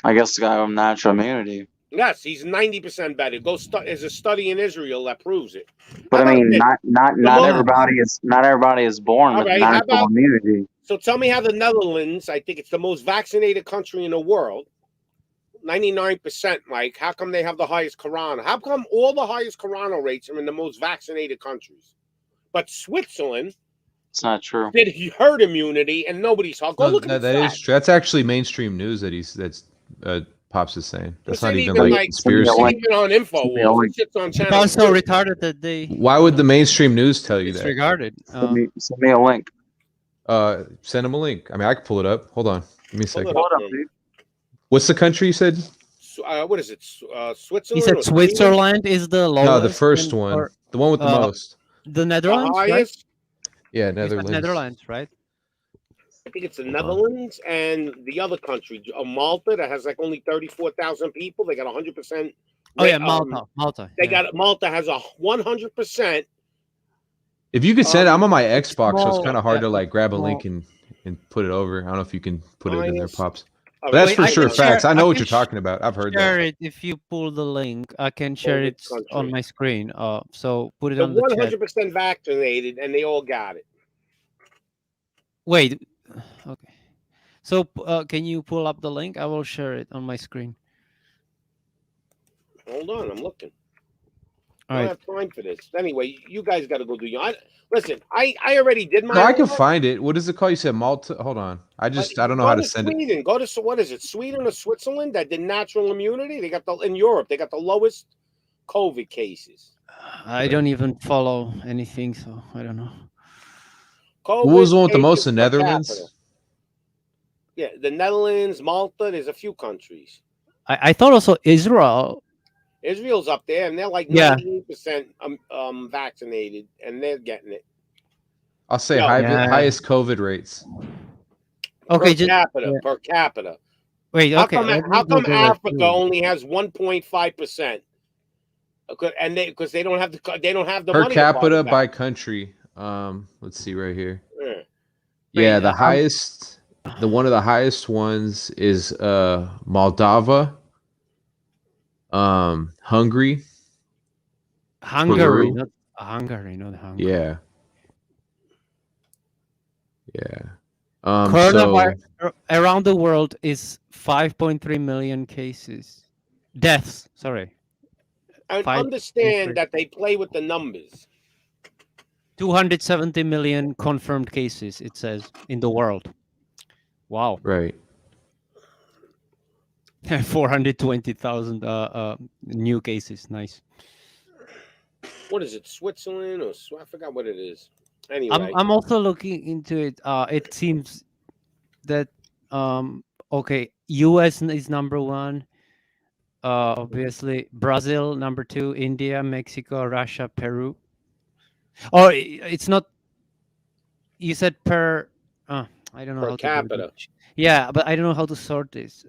I guess the guy with natural immunity. Yes, he's 90% better. There's a study in Israel that proves it. But How I about mean, this? not most- everybody is born All with right, how natural about- immunity. So tell me how the Netherlands, I think it's the most vaccinated country in the world, 99%, Mike. How come they have the highest corona? How come all the highest corona rates are in the most vaccinated countries? But Switzerland It's not true. did herd immunity and nobody saw. Go No, look at that the is stats. true. That's actually mainstream news that's Pops is saying. That's This not ain't even even like like conspiracy. this ain't even on InfoWars. This shit's on channel. I'm so 2. retarded that they Why would the mainstream news tell you that? disregarded. Send me a link. Send him a link. I mean, I can pull it up. Hold on. Give me a Pull second. it up, man. What's the country you said? What is it? Switzerland? He said or Sweden? Switzerland is the lowest. No, the first and- one. or, The one with the most. The The Netherlands, right? highest? Yeah, You said Netherlands. Netherlands, right? I think it's the Netherlands and the other country, Malta, that has like only 34,000 people. They got 100%. Oh yeah, Malta. Malta. They yeah. got Malta has a 100%. If you could send it, I'm on my Xbox, so it's small, kind of hard yeah, to like grab a small. link and put it over. I don't know if you can put it in there, Minus- Pops. Oh, But that's wait, for I sure can facts. share- I know I what can you're talking about. I've heard Share that. it if you pull the link. I can share it which country? on my screen. So put it They're on the chat. 100% vaccinated and they all got it. Wait. Okay. So can you pull up the link? I will share it on my screen. Hold on, I'm looking. I All don't right. have time for this. Anyway, you guys got to go do your. Listen, I already did my. No, I can homework. find it. What does it call? You said Malta. Hold on. I don't know how to send it. Sweden. Go to what is it? Sweden or Switzerland that did natural immunity? They got in Europe. They got the lowest COVID cases. I don't even follow anything, so I don't know. COVID What was the one with the most? cases The per Netherlands. capita. Yeah, the Netherlands, Malta. There's a few countries. I thought also Israel. Israel's up there, and they're like Yeah. 98% vaccinated, and they're getting it. I'll say No. highest COVID rates. Okay, per just capita. Per capita. wait. How Okay. come, let me how come Google it Africa too. only has 1.5%? And because they don't have the Per money capita to buy by country. Let's see right here. it. Yeah, Wait, the highest, one of the highest ones is Moldova, Hungary. Hungary, Peru. not Hungary, not Hungary. Yeah. So Coronavirus around the world is 5.3 million cases. Deaths, sorry. I 5.3. understand that they play with the numbers. 270 million confirmed cases, it says, in the world. Wow. right. 420,000 new cases. Nice. What is it, Switzerland or I forgot what it is. Anyway, I'm also looking into it. It seems that okay, US is number one. Obviously Brazil number two, India, Mexico, Russia, Peru. Oh, it's not. You said per. I don't know per how to capita. do it. Yeah, but I don't know how to sort this.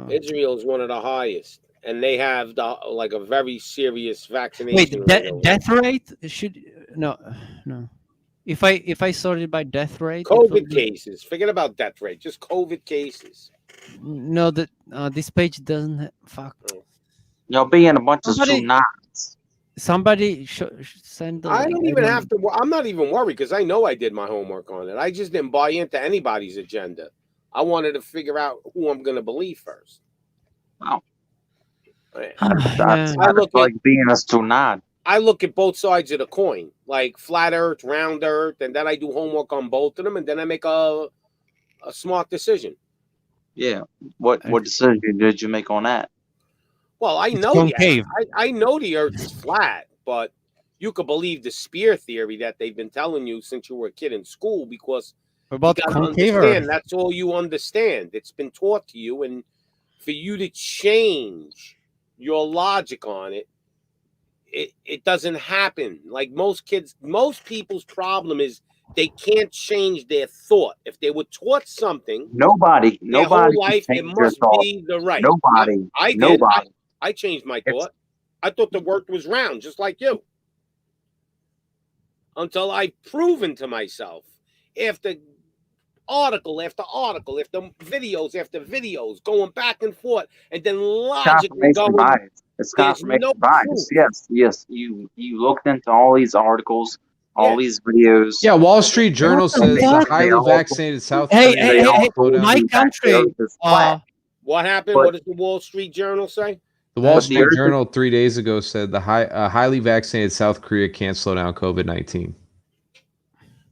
Israel is one of the highest, and they have like a very serious vaccination Wait, rate. death rate should no. If I sort it by death rate, it would COVID be- cases. Forget about death rate. Just COVID cases. No, that this page doesn't. Fuck. Y'all being a bunch of Somebody- tsunamis. Somebody send. The I link. don't even have to. I'm not even worried because I know I did my homework on it. I just didn't buy into anybody's agenda. I wanted to figure out who I'm going to believe first. Wow. Yeah. That's I look like at- being a tsunami. I look at both sides of the coin, like flat Earth, round Earth, and then I do homework on both of them, and then I make a smart decision. Yeah. What decision did you make on that? Well, I It's know concave. I know the Earth is flat, but you could believe the spear theory that they've been telling you since you were a kid in school because What about you gotta concave understand Earth? that's all you understand. It's been taught to you, and for you to change your logic on it it doesn't happen. Like most people's problem is they can't change their thought. If they were taught something, Nobody their can whole life, change it their must thought. be the right. Nobody. I did. Nobody. I changed my thought. I thought the world was round, just like you. Until I've proven to myself, after article after article, after videos after videos, going back and forth, and then logically Confirmation going. bias. It's there's confirmation no bias. proof. Yes. You looked into all these articles, all these videos. Yeah, Wall Street Journal says the fuck? highly vaccinated South Hey, Korea. hey, my country. What happened? But- What does the Wall Street Journal say? The Wall But the Street Earth- Journal 3 days ago said the highly vaccinated South Korea can't slow down COVID-19.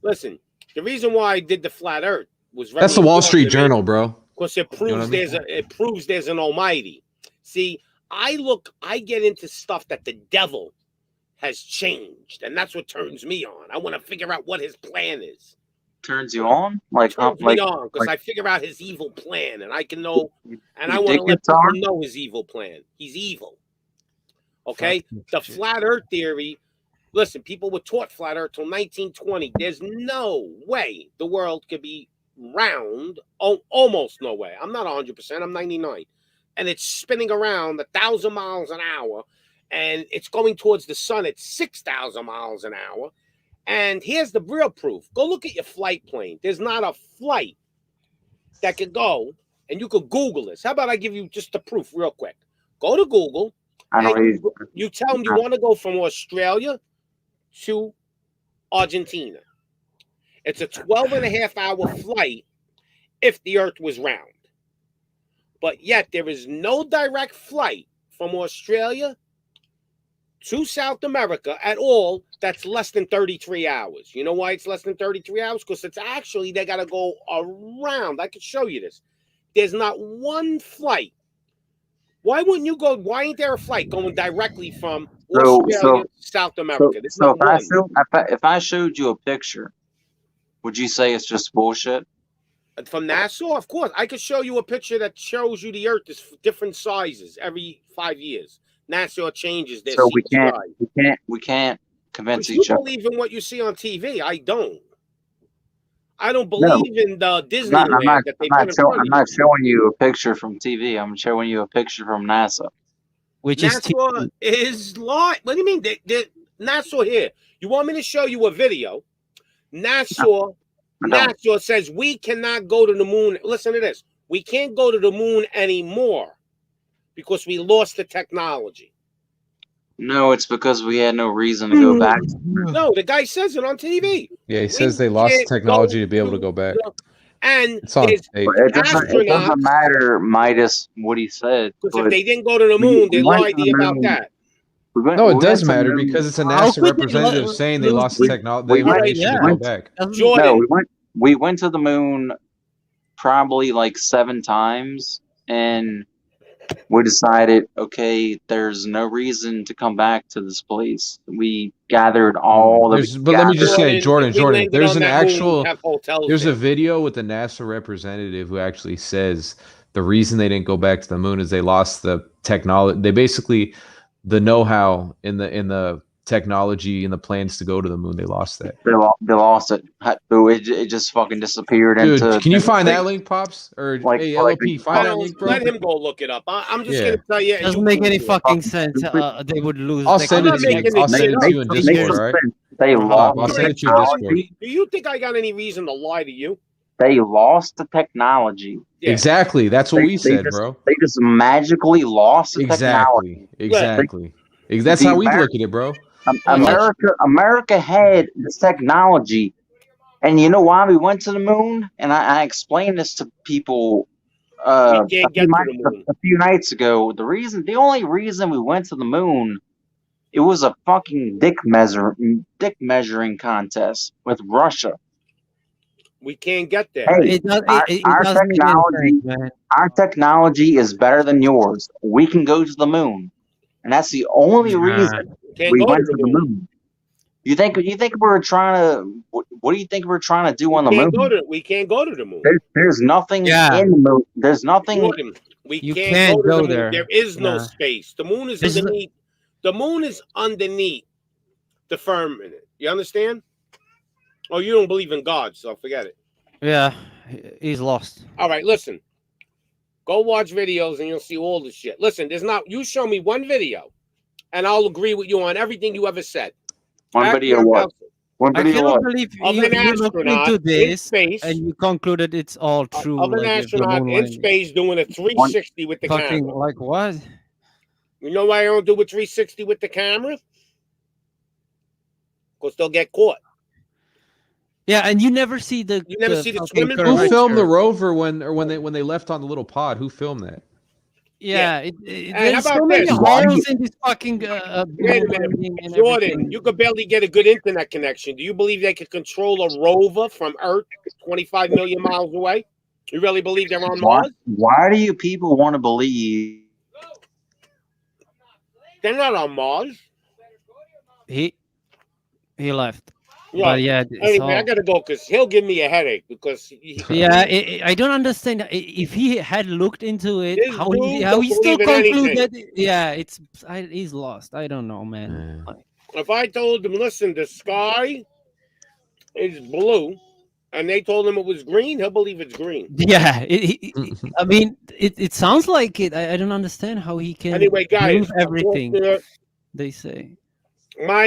Listen, the reason why I did the flat Earth was That's the Wall Street Journal, bro. because it proves You know what I mean? it proves there's an Almighty. See, I get into stuff that the devil has changed, and that's what turns me on. I want to figure out what his plan is. Turns you on? Like, Turns like, me on because like- I figure out his evil plan, and I can know, and I you want to dig let guitar? people know his evil plan. He's evil. Okay, the flat Earth theory. Listen, people were taught flat Earth till 1920. There's no way the world could be round. Oh, almost no way. I'm not 100%. I'm 99, and it's spinning around 1,000 miles an hour, and it's going towards the sun at 6,000 miles an hour. And here's the real proof. Go look at your flight plane. There's not a flight that could go, and you could Google this. How about I give you just the proof real quick? Go to Google. I know And you tell them you want to go from Australia to Argentina. It's a 12.5-hour flight if the Earth was round. But yet there is no direct flight from Australia to South America at all that's less than 33 hours. You know why it's less than 33 hours? Because it's actually, they got to go around. I could show you this. There's not one flight. Why wouldn't you go? Why ain't there a flight going directly from Australia to South America? There's So not one. if I showed you a picture, would you say it's just bullshit? From NASA, of course. I could show you a picture that shows you the Earth is different sizes every 5 years. NASA changes their So we CGI. can't convince But each you other. believe in what you see on TV. I don't. I don't believe in the I'm Disneyland that they put in front of you. not showing you a picture from TV. I'm showing you a picture from NASA. Which is NASA is lying. What do you mean? NASA here. You want me to show you a video? NASA says we cannot go to the moon. Listen to this. We can't go to the moon anymore because we lost the technology. No, it's because we had no reason to go back. No, the guy says it on TV. Yeah, he says they lost the technology to be able to go back. And It's on there's tape. But it doesn't astronauts, matter, Midas, what he said. because if but they didn't go to the moon, they we went lied to to you the about moon. that. No, we it does went to the matter moon. because it's a How NASA could they representative saying they lost the technology. They went- should yeah. go back. Jordan, No, we went to the moon probably like 7 times, and we decided, okay, there's no reason to come back to this place. We gathered all the. But let me just say, Jordan, we landed there's on an that moon, actual, have hotels there's there. a video with the NASA representative who actually says the reason they didn't go back to the moon is they lost the technology. They basically, the know-how in the technology and the plans to go to the moon, they lost that. They lost it. It just fucking disappeared Dude, into. can you find that link, Pops? Or Like- hey, like- LP, find that link, bro. Let him go look it up. I'm just Yeah. gonna tell you. doesn't you make any Google it. fucking sense. They would lose. I'll the send it not to you. making I'll it send it to you in Make Discord, some all right? sense. They I'll lost send it to you in Discord. Do you think I got any reason to lie to you? They lost the technology. Yeah. Exactly. That's what They- we they said, just- bro. They just magically lost the technology. Exactly. That's how we look at it, bro. America had this technology, and you know why we went to the moon? And I explained this to people a few nights ago. The only reason we went to the moon, it was a fucking dick measuring contest with Russia. We can't get there. Hey, our technology is better than yours. We can go to the moon, and that's the only reason Can't we go went to to the the moon. You think we're trying to? What do you think we're trying to do on the moon? We can't go to the moon. There's nothing in the moon. There's nothing. Jordan, we You can't can't go to go the moon. there. There is no Nah. space. The moon is This is- underneath. The moon is underneath the firmament. You understand? Oh, you don't believe in God, so forget it. Yeah, he's lost. All right, listen. Go watch videos and you'll see all the shit. Listen, there's not. You show me one video, and I'll agree with you on everything you ever said. One video what? One I video cannot what? believe Of you, an you looked astronaut into in this space. and you concluded it's all true. Of an like, the astronaut moon in landing. space doing a 360 with the Fucking camera. like what? You know why I don't do a 360 with the camera? Because they'll get caught. Yeah, and you never see the. You never see the fucking swimming curvature. Who filmed the rover when they left on the little pod? Who filmed that? Yeah, Hey, how there's so about many this? holes in this fucking. Wait a moon minute, landing and Jordan, everything. you could barely get a good internet connection. Do you believe they could control a rover from Earth 25 million miles away? You really believe they're on Mars? Why do you people want to believe? They're not on Mars. He left. Yeah. But yeah, it's Anyway, I all- gotta go because he'll give me a headache because yeah, I don't understand if he had looked into it, This how dude he don't still believe in anything. concluded. Yeah, he's lost. I don't know, man. if I told them, listen, the sky is blue, and they told him it was green, he'll believe it's green. Yeah, I mean, it sounds like it. I don't understand how he can Anyway, guys, prove everything I'll talk to they say.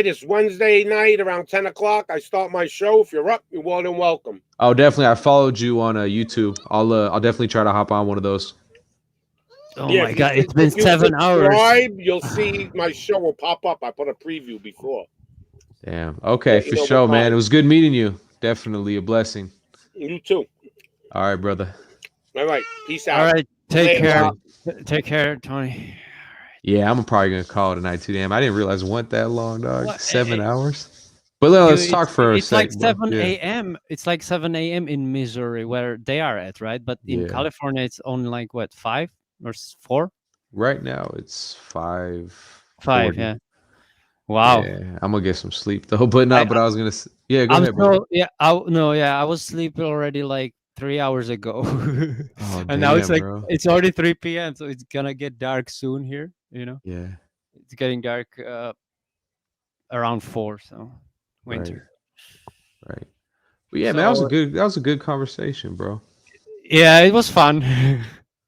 This Wednesday night around 10 o'clock. I start my show. If you're up, you're more than welcome. Oh, definitely. I followed you on YouTube. I'll definitely try to hop on one of those. Oh Yeah, my god, if it's been you 7 hours. subscribe, you'll see my show will pop up. I put a preview before. Damn. Okay, You for know, sure, but, man. It was good meeting you. Definitely a blessing. You too. All right, brother. All right. Peace out. All right, take Later. care. Take care, Tony. Yeah, I'm probably gonna call it a night too. Damn, I didn't realize it went that long, dog. What? 7 hours. But let's talk for a It's like second. 7 a.m. It's like 7 a.m. in Missouri where they are at, right? But in Yeah. California, it's only like what, 5 or 4? Right now it's 5. 5, yeah. Wow. Yeah, I'm gonna get some sleep though. But no, I was gonna. Yeah, go I'm ahead, bro. so yeah. I was sleeping already like 3 hours ago, Oh, and now it's damn, like bro. it's already 3 p.m. So it's gonna get dark soon here. Yeah. It's getting dark around 4. So winter. Right. But yeah, man, So- that was a good conversation, bro. Yeah, it was fun. It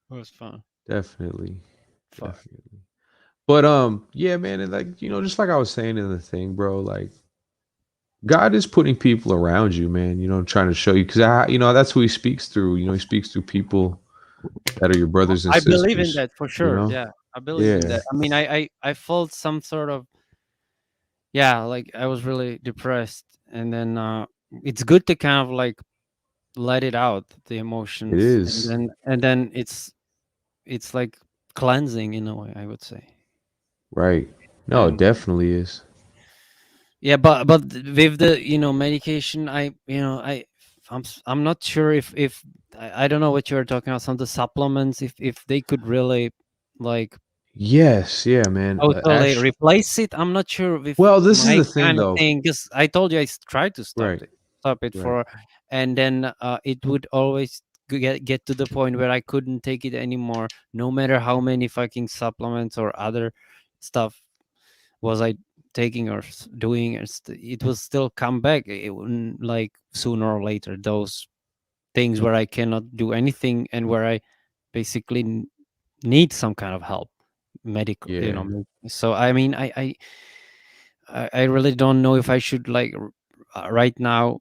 was fun. Definitely. Fuck. Definitely. But yeah, man, and like, just like I was saying in the thing, bro, like God is putting people around you, man, trying to show you, because that's who he speaks through. He speaks through people that are your brothers and I sisters. believe in that for sure. Yeah, I believe in Yeah. that. I mean, I felt some sort of, like I was really depressed, and then it's good to kind of like let it out, the emotions. It is. and then it's like cleansing in a way, I would say. Right. No, it And- definitely is. Yeah, but with the medication, I'm not sure if I don't know what you were talking about, some of the supplements, if they could really like Yes, yeah, man. totally replace it. I'm not sure if Well, this is my the thing, kind of though. thing, because I told you I tried to stop Right. it Right. for, and then it would always get to the point where I couldn't take it anymore, no matter how many fucking supplements or other stuff was I taking or doing, it will still come back. It wouldn't, like, sooner or later, those things where I cannot do anything and where I basically need some kind of help, medical, Yeah. So I mean, I really don't know if I should, like, right now.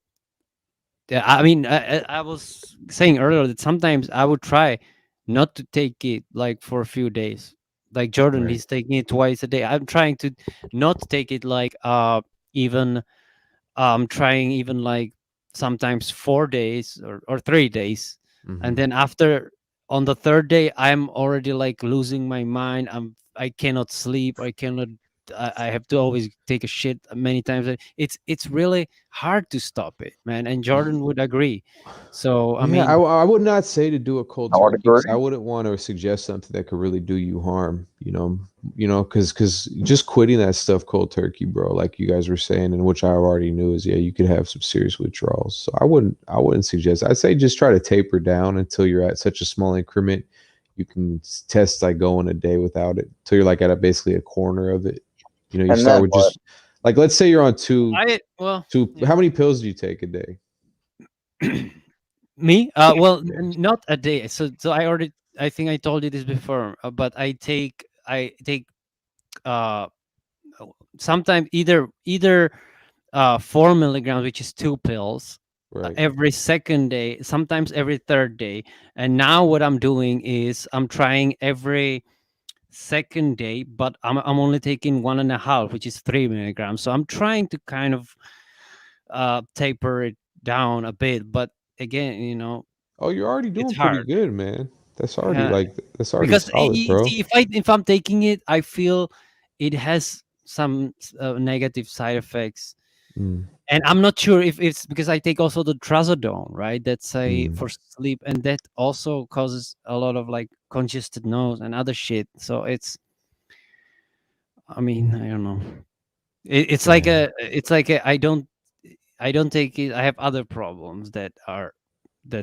I mean, I was saying earlier that sometimes I would try not to take it, like, for a few days. Like Jordan, Right. he's taking it twice a day. I'm trying to not take it, like, even I'm trying even like sometimes 4 days or 3 days, Mhm. and then after, on the third day, I'm already like losing my mind. I cannot sleep. I have to always take a shit many times. It's really hard to stop it, man. And Jordan would agree. So I Yeah, mean, I would not say to do a cold I would turkey, 'cause agree. I wouldn't want to suggest something that could really do you harm, because just quitting that stuff cold turkey, bro, like you guys were saying, and which I already knew, is you could have some serious withdrawals. So I wouldn't suggest. I'd say just try to taper down until you're at such a small increment. You can test like going a day without it till you're like at basically a corner of it, You know, you And start then with what? just like, let's say you're on two. Well, How many pills do you take a day? me? Not a day. So I think I told you this before, but I take uh sometimes either 4 milligrams, which is 2 pills, Right. every second day, sometimes every third day. And now what I'm doing is I'm trying every second day, but I'm only taking 1.5, which is 3 milligrams. So I'm trying to kind of taper it down a bit, but again, you know, Oh, you're already doing it's pretty hard. good, man. That's already Yeah. that's already Because solid, bro. see, if I'm taking it, I feel it has some negative side effects. Mm. And I'm not sure if it's because I take also the trazodone, right? That's for sleep, and that also causes a lot of like congested nose and other shit. So I mean, I don't know. It's like I don't take it. I have other problems that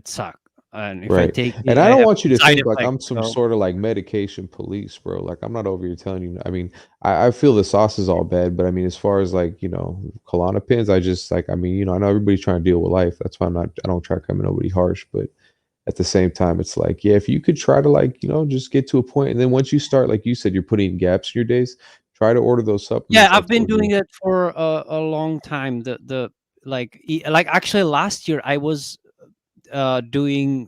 suck, and if I Right. take And it, I I don't have want you to side think like effects. I'm some So sort of like medication police, bro. Like I'm not over here telling you. I mean, I feel the sauce is all bad, but I mean, as far as like, you know, Klonopins, I just like, I mean, you know, I know everybody's trying to deal with life. That's why I don't try to come in nobody harsh, but at the same time, it's like, yeah, if you could try to like, you know, just get to a point, and then once you start, like you said, you're putting gaps in your days, try to order those yeah, supplements I I've been told doing you. it for a long time. Like actually last year I was doing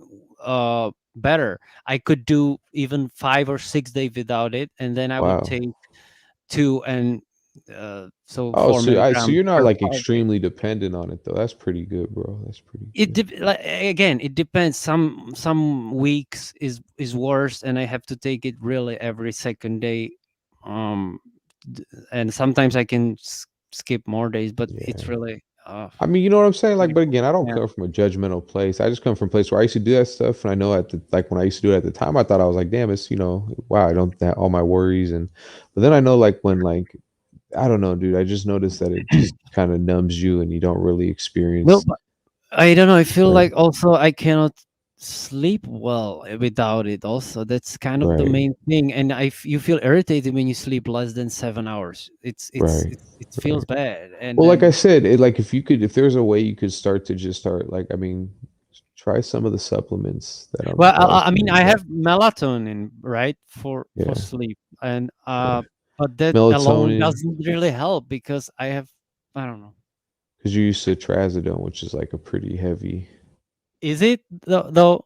better. I could do even 5 or 6 days without it, and then I would Wow. take 2 and so Oh, 4 so milligrams you're not per like 5 days. extremely dependent on it though. That's pretty good, bro. That's pretty Again, it depends. Some weeks is worse, and I have to take it really every second day. And sometimes I can skip more days, but it's really I mean, you know what I'm saying? Like, but again, I don't yeah. come from a judgmental place. I just come from a place where I used to do that stuff, and I know like when I used to do it at the time, I thought I was like, damn, it's, you know, wow, I don't have all my worries, but then I know like when like I don't know, dude, I just noticed that it just kind of numbs you, and you don't really Well, experience. but I don't know. I feel Right. like also I cannot sleep well without it. Also, that's kind of the Right. main thing. And you feel irritated when you sleep less than 7 hours. Right. It feels bad. And Well, like I then said, like if there's a way you could start to just start, like, I mean, try some of the supplements that well, I was I mean, telling I you about. have melatonin, right, for Yeah. sleep, and Yeah. but that alone Melatonin, doesn't really help because I don't know. because you used to trazodone, which is like a pretty heavy. Is it though?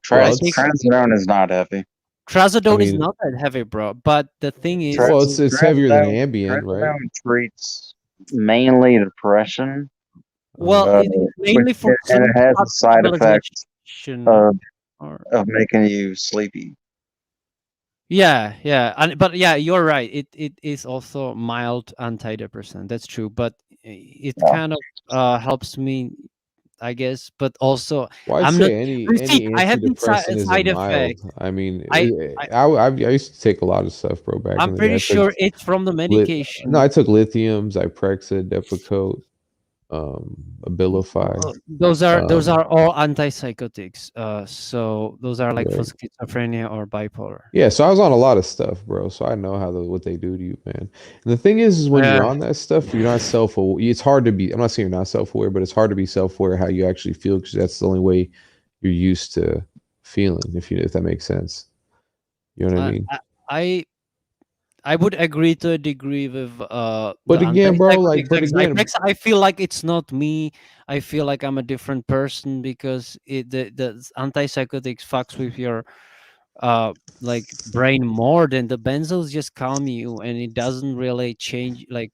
Well, I it's think Trazodone is not heavy. I trazodone is mean, not that heavy, bro. But the thing is, well, it's heavier than Trazodone, Ambien, right? trazodone treats mainly depression, well, it's which mainly for and it sleep has the side effect stabilization, or of making you sleepy. yeah, but yeah, you're right. It is also mild antidepressant. That's true, but it Yeah. kind of helps me, I guess. But also, Well, I'd I'm not. say any See, I have been antidepressant is a side effects. mild. I mean, I I used to take a lot of stuff, bro, back I'm in the day. pretty I took sure it's from the no, medication. I took lithium, Zyprexa, Depakote, Abilify. Those are all antipsychotics. So those are like for Right. schizophrenia or bipolar. Yeah, so I was on a lot of stuff, bro. So I know what they do to you, man. And the thing is when you're Yeah. on that stuff, you're not self-aware. It's hard to be. I'm not saying you're not self-aware, but it's hard to be self-aware how you actually feel, because that's the only way you're used to feeling. If that makes sense, you know what I mean? I would agree to a degree with But the again, bro, like, antipsychotics but like again, Zyprexa. I feel like it's not me. I feel like I'm a different person because the antipsychotics fucks with your like brain more than the benzos. Just calm you, and it doesn't really change, like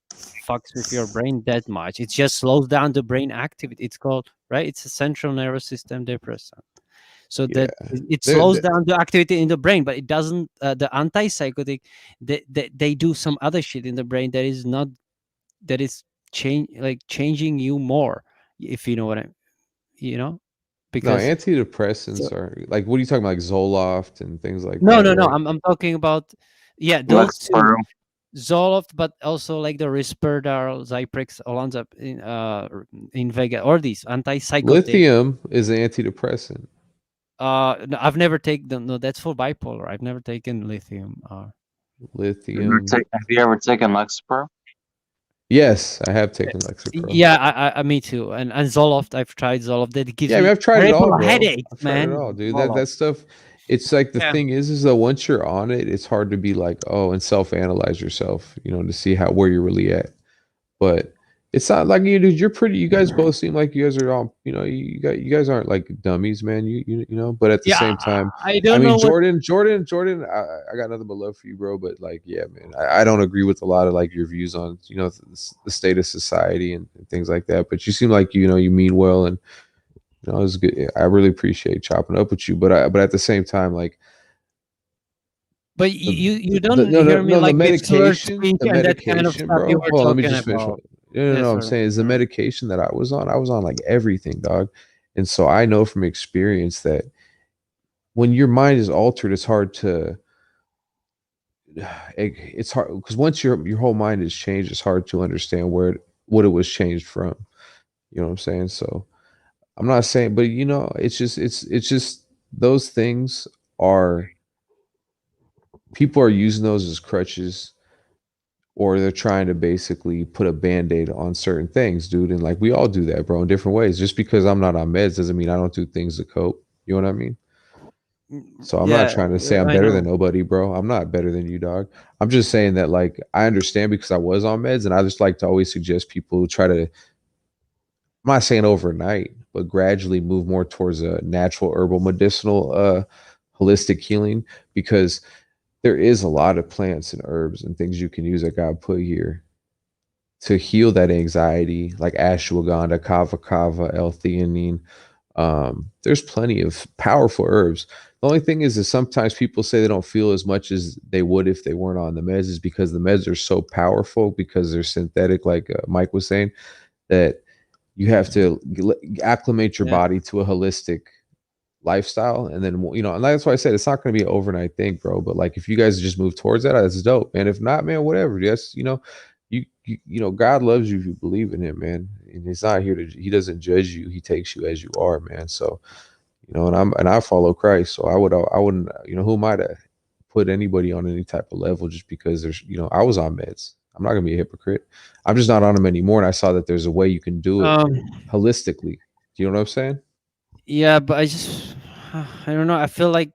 fucks with your brain that much. It just slows down the brain activity. It's called, right, it's a central nervous system depressant. So yeah, that it slows down the activity in the brain, but it doesn't. The antipsychotic, they do some other shit in the brain that is not, that is changing you more, if you know what no, because antidepressants are like, what are you talking about, like Zoloft and things like no, that, right? I'm talking about, yeah, That's those two, true. Zoloft, but also like the Risperdal, Zyprexa, Olanzapine, Invega, or these antipsychotic. Lithium is an antidepressant. No, I've never taken them. No, that's for bipolar. I've never taken lithium. lithium. Have you ever taken Lexapro? Yes, I have taken Lexapro. Yeah, I me too. And Zoloft, I've tried Zoloft. That gives Yeah, I mean, me I've tried it all, terrible bro. headaches, I've tried it man. all, dude. Zoloft. That stuff. It's like the Yeah. thing is that once you're on it, it's hard to be like, oh, and self-analyze yourself, to see where you're really at. But it's not like dude. You're pretty. You guys both seem like you guys are all. You guys aren't like dummies, man. You know. But at the same time, I don't know. Jordan. I got nothing but love for you, bro. But like, yeah, man. I don't agree with a lot of like your views on the state of society and things like that. But you seem like you mean well, and it was good. I really appreciate chopping up with you. But at the same time, like. But you don't hear me like the this slurred medication, speech and that kind of stuff bro. you were Hold on, let me talking just finish. about. No, I'm sorry. saying is the medication that I was on like everything, dog. And so I know from experience that when your mind is altered, it's hard to. It's hard because once your whole mind is changed, it's hard to understand what it was changed from. You know what I'm saying? So I'm not saying, but it's just those things are. People are using those as crutches, or they're trying to basically put a band-aid on certain things, dude. And like we all do that, bro, in different ways. Just because I'm not on meds doesn't mean I don't do things to cope. You know what I mean? So I'm not trying to say I'm better than nobody, bro. I'm not better than you, dog. I'm just saying that like I understand because I was on meds, and I just like to always suggest people try to. I'm not saying overnight, but gradually move more towards a natural, herbal, medicinal, holistic healing, because there is a lot of plants and herbs and things you can use that God put here to heal that anxiety, like ashwagandha, kava kava, L-theanine. There's plenty of powerful herbs. The only thing is sometimes people say they don't feel as much as they would if they weren't on the meds, is because the meds are so powerful because they're synthetic, like Mike was saying, that you have to acclimate your body to a holistic lifestyle. And then and that's why I said it's not going to be an overnight thing, bro. But like if you guys just move towards that, that's dope. And if not, man, whatever. Yes, you God loves you if you believe in him, man. And he's not here he doesn't judge you. He takes you as you are, man. So and I follow Christ. So I wouldn't who am I to put anybody on any type of level just because there's I was on meds. I'm not gonna be a hypocrite. I'm just not on them anymore. And I saw that there's a way you can do it holistically. Do you know what I'm saying? Yeah, but I don't know. I feel like.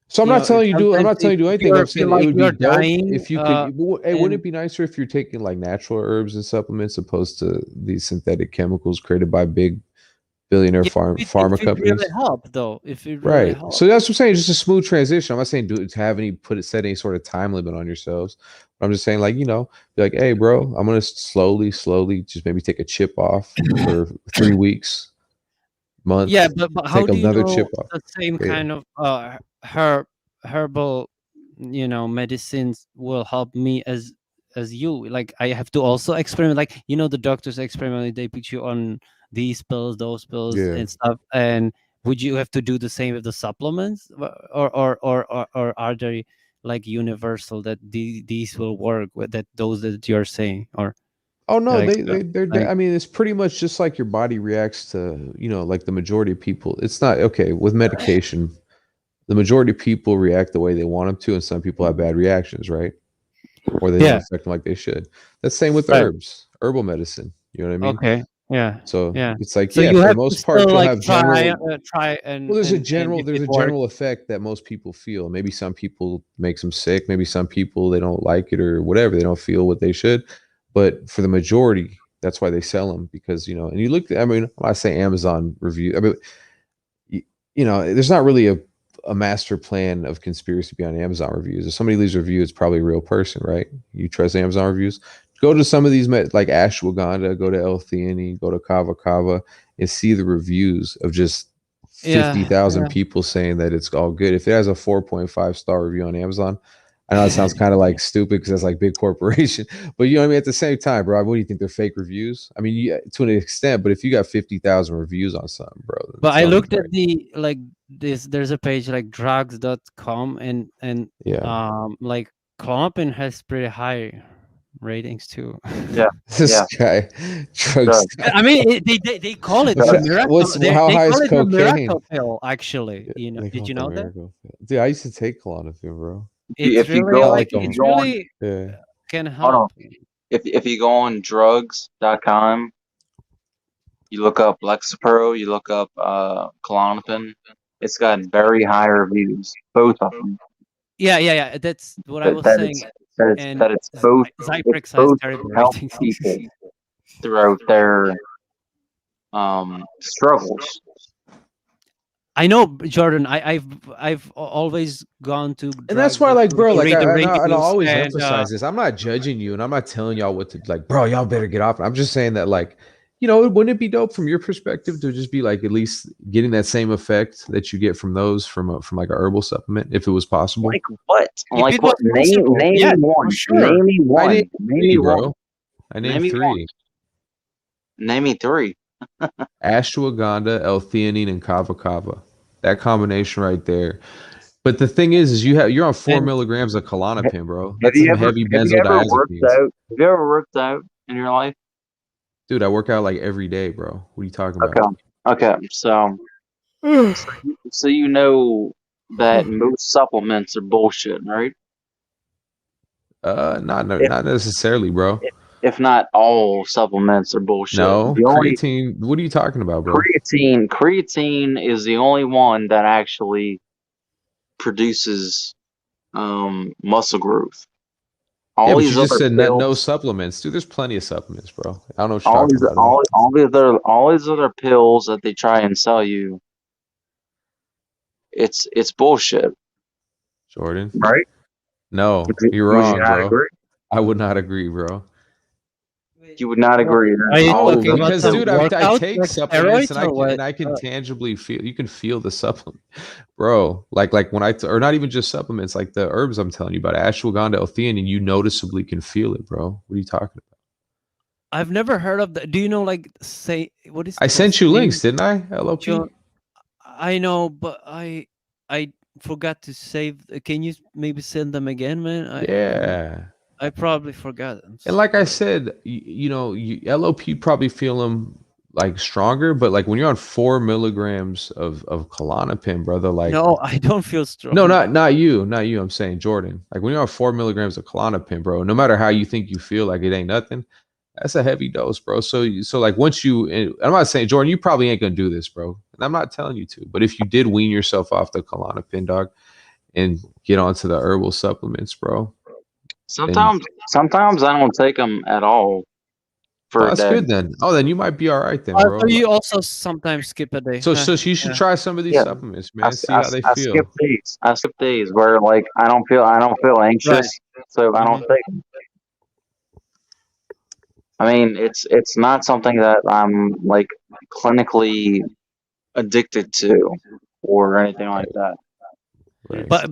So I'm not telling you do. I'm not telling you do anything. I'm saying like it would be dope dying, if you could. Hey, wouldn't it be nicer if you're taking like natural herbs and supplements opposed to these synthetic chemicals created by big billionaire pharma companies? Really help though. If it really right. help. So that's what I'm saying. Just a smooth transition. I'm not saying set any sort of time limit on yourselves. But I'm just saying like be like, hey, bro, I'm gonna slowly just maybe take a chip off for 3 weeks. Month. Yeah, but how do you know chip off. the same kind of herbal medicines will help me as you? Like I have to also experiment, like the doctors experiment, they put you on these pills, those pills and stuff, and would you have to do the same with the supplements, or are they like universal that these will work with those that you're saying? Or oh no, like, I mean, it's pretty much just like your body reacts to, like the majority of people. It's not okay with medication. The majority of people react the way they want them to, and some people have bad reactions, right? Or they don't affect them like they should. That's the same with herbs, herbal medicine. You know what I mean? Okay. Yeah. So it's like so for the most part, you'll have try and there's a general effect that most people feel. Maybe some people makes them sick. Maybe some people they don't like it or whatever. They don't feel what they should. But for the majority, that's why they sell them, because and you look. I mean, when I say Amazon review, I mean, there's not really a master plan of conspiracy behind Amazon reviews. If somebody leaves a review, it's probably a real person, right? You trust Amazon reviews? Go to some of these like ashwagandha, go to L-theanine, go to kava kava, and see the reviews of just 50,000 people saying that it's all good. If it has a 4.5 star review on Amazon. I know it sounds kind of like stupid because that's like big corporation, but you know what I mean? At the same time, bro, what do you think? They're fake reviews? I mean, to an extent, but if you got 50,000 reviews on something, bro. But I looked at there's a page like drugs.com and like Klonopin has pretty high ratings too. Yeah. This guy, drugs. I mean, they call it a miracle. How high is cocaine? Miracle pill, actually. Did you know that? Dude, I used to take Klonopin, bro. It's if you really go, like if you it's go on, really Yeah. can hold on. help. If you go on drugs.com, you look up Lexapro, you look up Klonopin, it's got very high reviews, both of them. Yeah. That's what I was That saying. it's And that it's both Zyprex has both terrible help ratings. people throughout their struggles. I know, Jordan. I've always gone to And that's drugs why, like, bro, to like, read the and I reviews, always and emphasize this. I'm not judging you, and I'm not telling y'all what to like, bro. Y'all better get off. I'm just saying that, like, you know, wouldn't it be dope from your perspective to just be like at least getting that same effect that you get from those from like a herbal supplement, if it was possible? Like what? if Like it was what? Name possible, name yeah, me for one. sure. Name me I one. named Name three, me one. bro. I Name named me three: Name me three. ashwagandha, L-theanine, and kava kava. That combination right there. But the thing is you're on 4 And milligrams of Klonopin, bro. Have That's you some ever heavy have you ever worked benzodiazepines. out? Have you ever worked out in your life? Dude, I work out like every day, bro. What are you talking Okay. about? Okay. So you know that most supplements are bullshit, right? Not If not necessarily, bro. if not all supplements are bullshit. No, The only creatine. What are you talking about, bro? creatine is the only one that actually produces muscle growth. Yeah, All but these you just other said no pills, supplements, dude. There's plenty of supplements, bro. I don't know what you're all talking these about, man. all these other pills that they try and sell you, it's bullshit, Jordan. right? No, you're Would you wrong, not bro. agree? I would not agree, bro. You would not agree are that you all these talking about Because, the dude, I workout take like supplements steroids or and what? I can tangibly feel. You can feel the supplement, bro. Like when or not even just supplements, like the herbs I'm telling you about, ashwagandha, L-theanine. You noticeably can feel it, bro. What are you talking about? I've never heard of that. Do you know, like, say what is I it called? sent you links, Saint didn't I? LOP. John. I know, but I forgot to save. Can you maybe send them again, man? Yeah. I probably forgot them. And like I said, you know, LOP probably feel them like stronger, but like when you're on 4 milligrams of Klonopin, brother, like No, I don't feel strong. no, not you. I'm saying Jordan. Like when you're on 4 milligrams of Klonopin, bro, no matter how you think you feel, like it ain't nothing. That's a heavy dose, bro. So like once I'm not saying Jordan, you probably ain't gonna do this, bro. And I'm not telling you to, but if you did wean yourself off the Klonopin, dog, and get onto the herbal supplements, bro. Sometimes I don't take them at all for a That's day. good then. Oh, then you might be all right then, bro. So you also sometimes skip a day. So you should try some of these Yeah. supplements, man. See how they feel. I skip days where like I don't feel anxious, so I don't take them. I mean, it's not something that I'm like clinically addicted to or anything like that. Right. But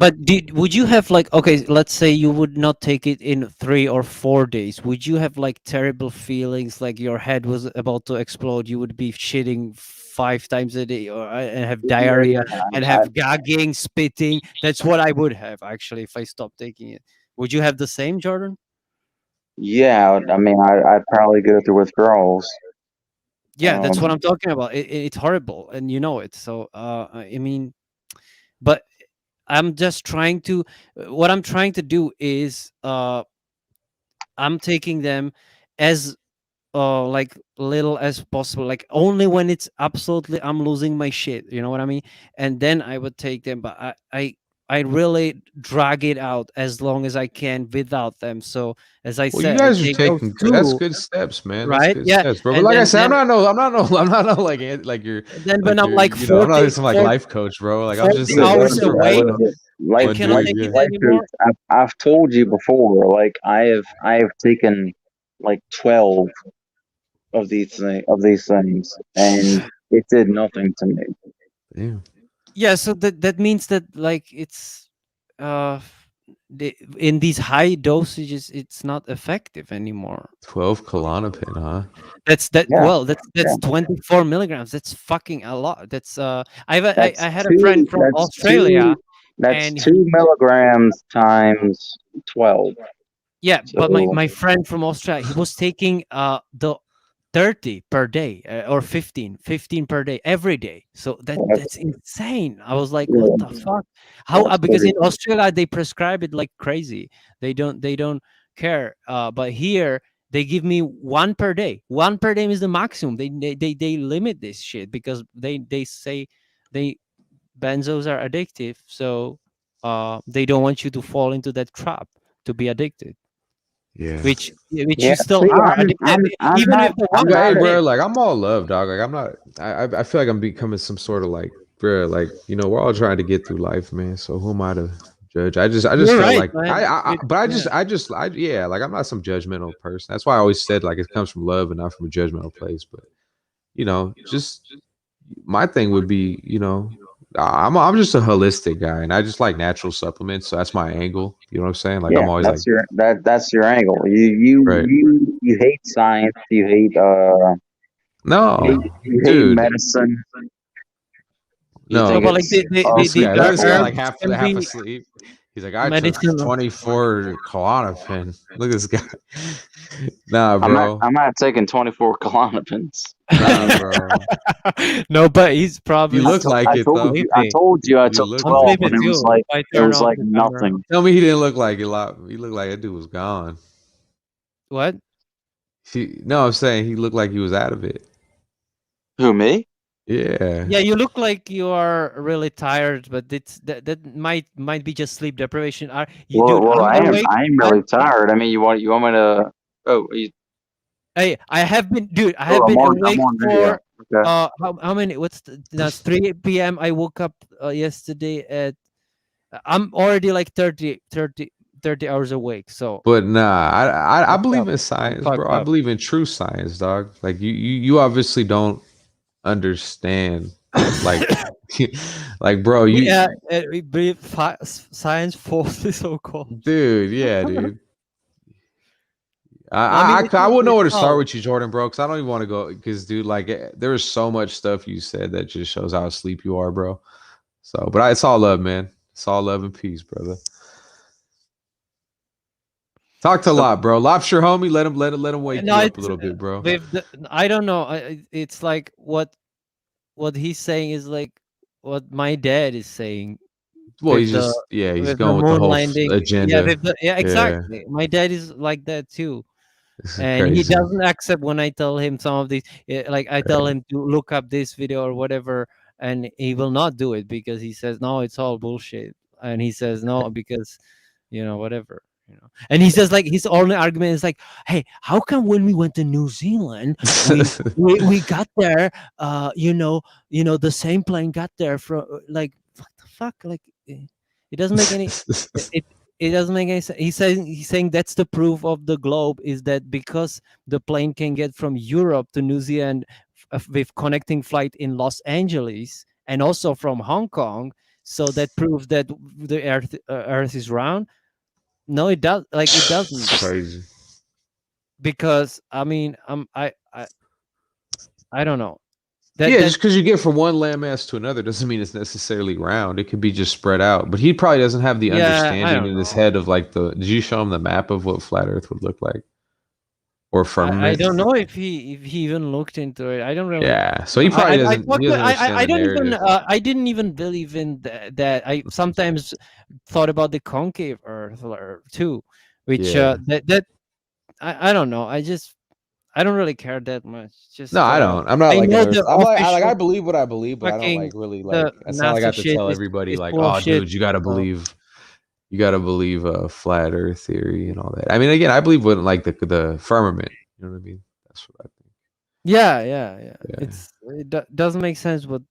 would you have like, okay, let's say you would not take it in 3 or 4 days. Would you have like terrible feelings, like your head was about to explode? You would be shitting 5 times a day, or and have diarrhea and have gagging, spitting. That's what I would have actually if I stopped taking it. Would you have the same, Jordan? Yeah, I mean, I'd probably go through withdrawals. Yeah, that's what I'm talking about. It's horrible, and you know it. So, I mean, but I'm just trying to. What I'm trying to do is, I'm taking them as like little as possible, like only when it's absolutely I'm losing my shit. You know what I mean? And then I would take them, but I really drag it out as long as I can without them. So as I Well, said, you guys are take those taking that's 2, good steps, man. right? That's good Yeah, steps, bro. But and like I then, said, I'm not like you're. then when I'm like You know, I'm 40, not some like 40 life coach, bro. Like I'm just 40 saying, hours you know, away, Like, I cannot take it like anymore. I've told you before, like I have taken like 12 of these things, and it did nothing to me. Yeah, so that means that like it's in these high dosages it's not effective anymore. 12 Klonopin, huh? That's Yeah. well, that's Yeah. 24 milligrams. That's fucking a lot. That's I That's had a friend from Australia, That's and 2 milligrams times 12. yeah, but So my friend from Australia, he was taking the 30 per day or 15 per day every day. So that's insane. I was like, what the fuck? How because in Australia they prescribe it like crazy. They don't care, but here they give me 1 per day. 1 per day is the maximum. They limit this shit because they say they benzos are addictive, so they don't want you to fall into that trap to be addicted. Yeah. Which Yeah, you still see, are I'm even not, if the I'm one not Hey, per bro, day. like I'm all love, dog. Like I'm not. I feel like I'm becoming some sort of like, bro. Like we're all trying to get through life, man. So who am I to judge? I just You're felt right, like man. yeah. Like I'm not some judgmental person. That's why I always said like it comes from love and not from a judgmental place. But just my thing would be, I'm just a holistic guy, and I just like natural supplements. So that's my angle. You know what I'm saying? Like yeah, I'm always like, that's your angle. right? You hate science. You hate No, you hate dude. medicine. You No, No, think but like it's this guy, the look at this guy like herbs half can half be asleep. He's like, I took medicinal. 24 Klonopin. Look at this guy. Nah, bro. I'm not taking 24 Klonopins. Nah, bro. No, but he's probably You look like it though. I You took look I'm 12, like and sleeping it. it was too. like If I turn off the camera. nothing. Tell me he didn't look like it. He looked like that dude was gone. What? No, I'm saying he looked like he was out of it. Who, me? Yeah. Yeah, you look like you are really tired, but that might be just sleep deprivation. Are you, dude? Well, I'm awake. I'm really tired. I mean, you want me to? Oh, Hey, I have been, dude. I have I'm been on awake video. for Okay. how many? That's 3 p.m. I woke up yesterday at. I'm already like 30 hours awake. So But nah, I fucked believe up. in science, Fucked bro. I up. believe in true science, dog. Like you obviously don't understand. Like, like, bro, Yeah, we believe science falsely so called. dude, yeah, dude. I mean, I wouldn't know where to start oh, with you, Jordan, bro. Because I don't even want to go. Because, dude, like, there was so much stuff you said that just shows how asleep you are, bro. So, but it's all love, man. It's all love and peace, brother. Talked a lot, bro. Lobster homie, let him wake you up a little bit, bro. I don't know. It's like what he's saying is like what my dad is saying. Well, With he's just he's with going with the moon whole landing. agenda. Yeah, exactly. My dad is like that too. This is And he crazy. doesn't accept when I tell him some of these, like I tell him to look up this video or whatever, and he will not do it because he says no, it's all bullshit, and he says no because, whatever, and he says like his only argument is like, hey, how come when we went to New Zealand, we got there, the same plane got there from like what the fuck, like it doesn't make any it doesn't make any sense. He's saying that's the proof of the globe is that because the plane can get from Europe to New Zealand with connecting flight in Los Angeles and also from Hong Kong, so that proves that the Earth is round. No, it does. Like it doesn't. Crazy. Because I mean, I don't know. Just because you get from one landmass to another doesn't mean it's necessarily round. It could be just spread out. But he probably doesn't have the understanding in his head of like did you show him the map of what flat Earth would look like? Or firmament? I don't know if he even looked into it. I don't really. Yeah, so he probably doesn't. I didn't even believe in that. I sometimes thought about the concave Earth too, which that I don't know. I don't really care that much. Just no, I don't. I'm not like know an I'm like I believe what I believe, but I don't like really like. It's not like I have to tell everybody like, oh, dude, you got to believe. You got to believe a flat Earth theory and all that. I mean, again, I believe in like the firmament. You know what I mean? That's what I think. Yeah. It doesn't make sense, but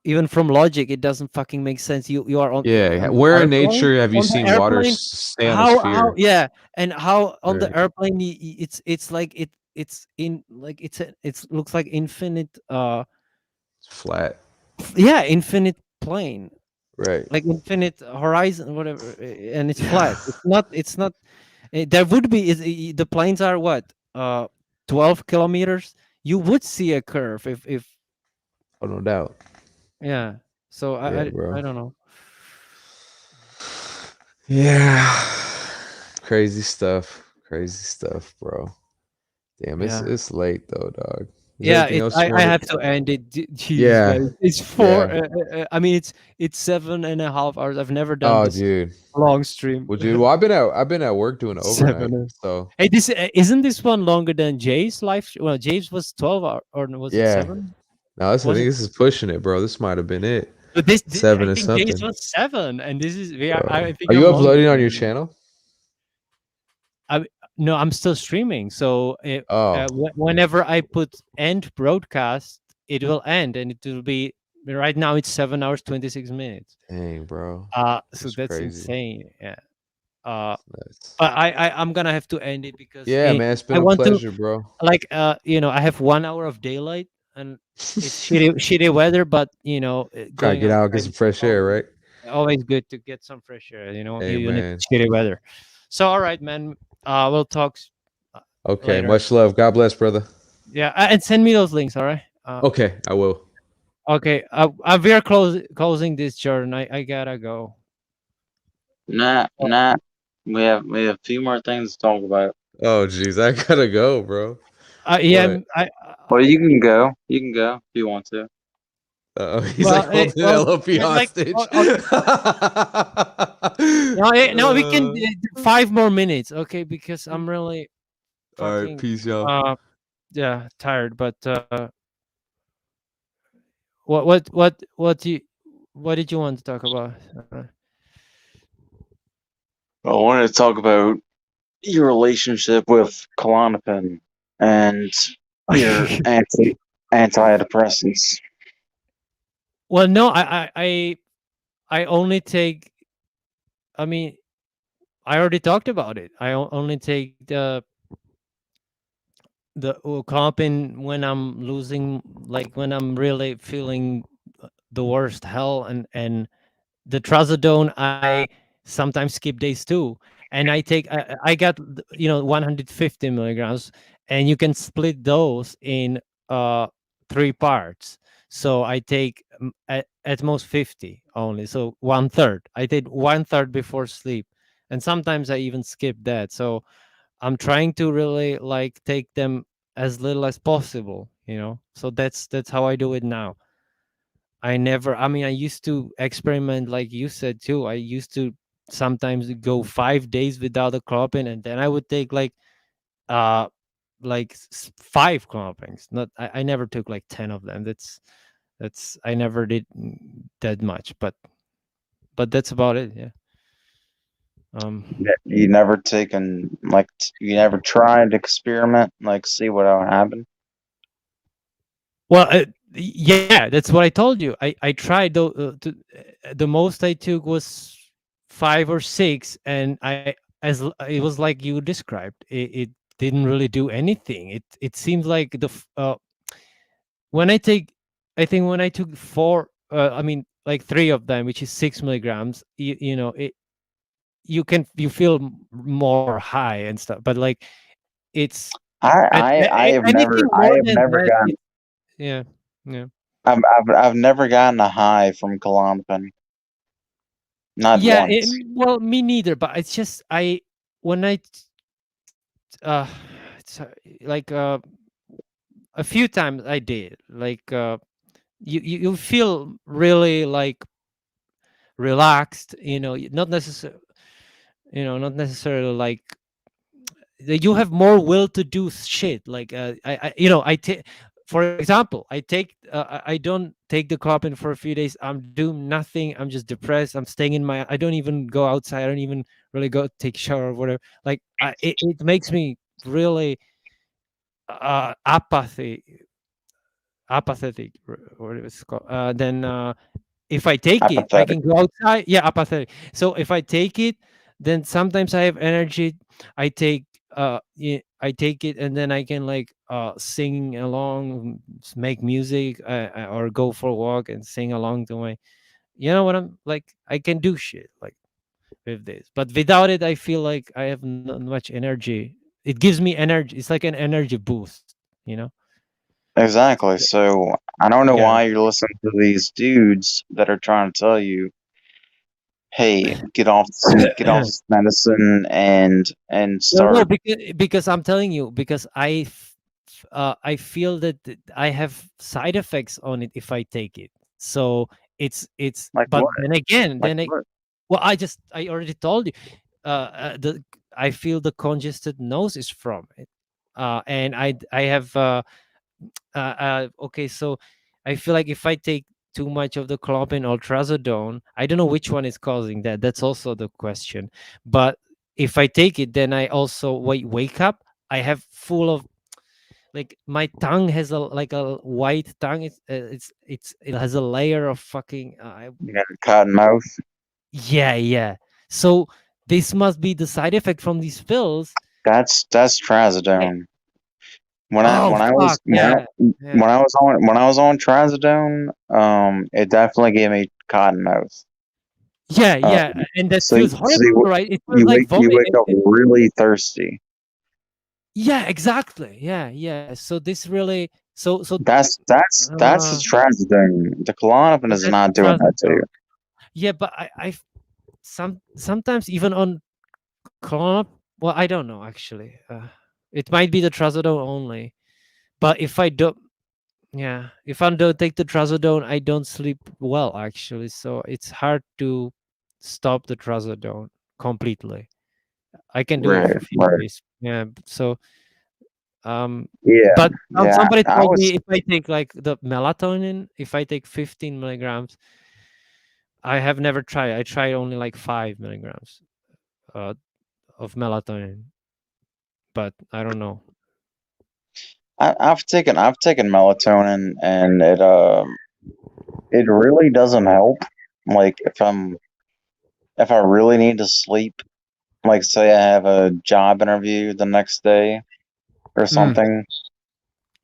even from logic, it doesn't fucking make sense. You are on. Where in nature have you seen water stay on a sphere? Yeah, and how on the airplane it's like it's in like it looks like infinite. It's flat. Yeah, infinite plane. Right. Like infinite horizon, whatever, and it's flat. It's not. There would be the planes are what 12 kilometers. You would see a curve if. Oh, no doubt. Yeah. So I don't know. Yeah. Crazy stuff. Crazy stuff, bro. Damn, Yeah. it's late though, dog. Is Yeah, anything else I, you I want have to end it. Jeez, Yeah. man. It's 4. Yeah. I mean, it's 7.5 hours. I've never done Oh, this dude. long stream. Well, dude, well, I've been at work doing overnight, 7. so Hey, this isn't this one longer than Jay's live? Well, Jay's was 12 hour, or was it yeah. 7? No, this, I Was think it? this is pushing it, bro. This might have been it. But this, 7 I or think something. Jay's was 7, and this is Bro. I think Are you I'm longer uploading on than your you. channel? No, I'm still streaming. So Oh, whenever I put end broadcast, it will end, and it will be right now. It's 7 hours 26 minutes. dang, bro. So That's that's crazy. insane. Yeah. Nice. But I'm gonna have to end it because Yeah, man, it's been I a want pleasure, bro. to, like, I have 1 hour of daylight, and it's shitty weather, but Gotta going get out, outside get some is fresh air, right? always good to get some fresh air. Hey, You need man. shitty weather. So all right, man. We'll talk Okay, later. much love. God bless, brother. Yeah, and send me those links. All right. Okay, I will. Okay. We are closing this, Jordan. I gotta go. Nah. We have a few more things to talk about. Oh, jeez, I gotta go, bro. Yeah. What? Well, you can go. You can go if you want to. He's like holding LOP hostage. No, we can do 5 more minutes, okay? Because I'm really All right, fucking peace, y'all. yeah, tired. But what did you want to talk about? I wanted to talk about your relationship with Klonopin and your antidepressants. Well, no, I only take. I mean, I already talked about it. I only take the Klonopin when I'm losing, like when I'm really feeling the worst hell, and the Trazodone I sometimes skip days too, and I take I got 150 milligrams, and you can split those in 3 parts. So I take at most 50 only, so 1/3. I take 1/3 before sleep, and sometimes I even skip that. So I'm trying to really like take them as little as possible, so that's how I do it now. I used to experiment, like you said too. I used to sometimes go 5 days without a Klonopin, and then I would take like 5 Klonopins. Not I never took like 10 of them. That's I never did that much, but that's about it. Yeah. You never you never tried to experiment, like see what would happen. Well, yeah, that's what I told you. I tried though. The most I took was 5 or 6, and it was like you described. It didn't really do anything. It seems like when I think when I took 4, like 3 of them, which is 6 milligrams. You feel more high and stuff, but like it's I have never gotten. Yeah. I've never gotten a high from Klonopin. Not Yeah, once. well, me neither. But it's just when I it's like a few times I did, like you feel really like relaxed, not necessarily like you have more will to do shit. Like I take, for example, I don't take the Klonopin for a few days. I'm doing nothing. I'm just depressed. I'm staying in my. I don't even go outside. I don't even really go take a shower or whatever. Like it makes me really apathetic, what it's called. Then if I take it, I can go outside. Yeah, apathetic. So if I take it, then sometimes I have energy. I take it, and then I can like sing along, make music, or go for a walk and sing along to my. You know what I'm like? I can do shit like with this, but without it, I feel like I have not much energy. It gives me energy. It's like an energy boost, Exactly. So I don't know Yeah. why you're listening to these dudes that are trying to tell you hey, get off this medicine and No, start. because I'm telling you, because I feel that I have side effects on it if I take it. So it's Like but what? then again, Like what? well, I already told you, I feel the congested nose is from it, and I have okay, so I feel like if I take too much of the Klonopin or Trazodone, I don't know which one is causing that. That's also the question. But if I take it, then I also wake up. I have full of, like, my tongue has a white tongue. It has a layer of fucking. You got a cotton mouth. Yeah. So this must be the side effect from these pills. That's Trazodone. When I Oh when I was fuck yeah. when I was on Trazodone, it definitely gave me cotton mouth. Yeah, and that So feels horrible, right? It feels like you vomit. wake up really thirsty. Yeah, exactly. Yeah. So this really, so That's the Trazodone. The Klonopin is that's not doing that to you. yeah, but I sometimes even on Klonop, well, I don't know actually. It might be the Trazodone only, but if I don't, yeah, if I don't take the Trazodone, I don't sleep well actually. So it's hard to stop the Trazodone completely. I can do it for a few Right. days. Yeah, so Yeah. but Yeah. somebody I told was me if I take like the melatonin, if I take 15 milligrams, I have never tried. I tried only like 5 milligrams of melatonin, but I don't know. I've taken melatonin and it really doesn't help. Like if I really need to sleep, like say I have a job interview the next day or something,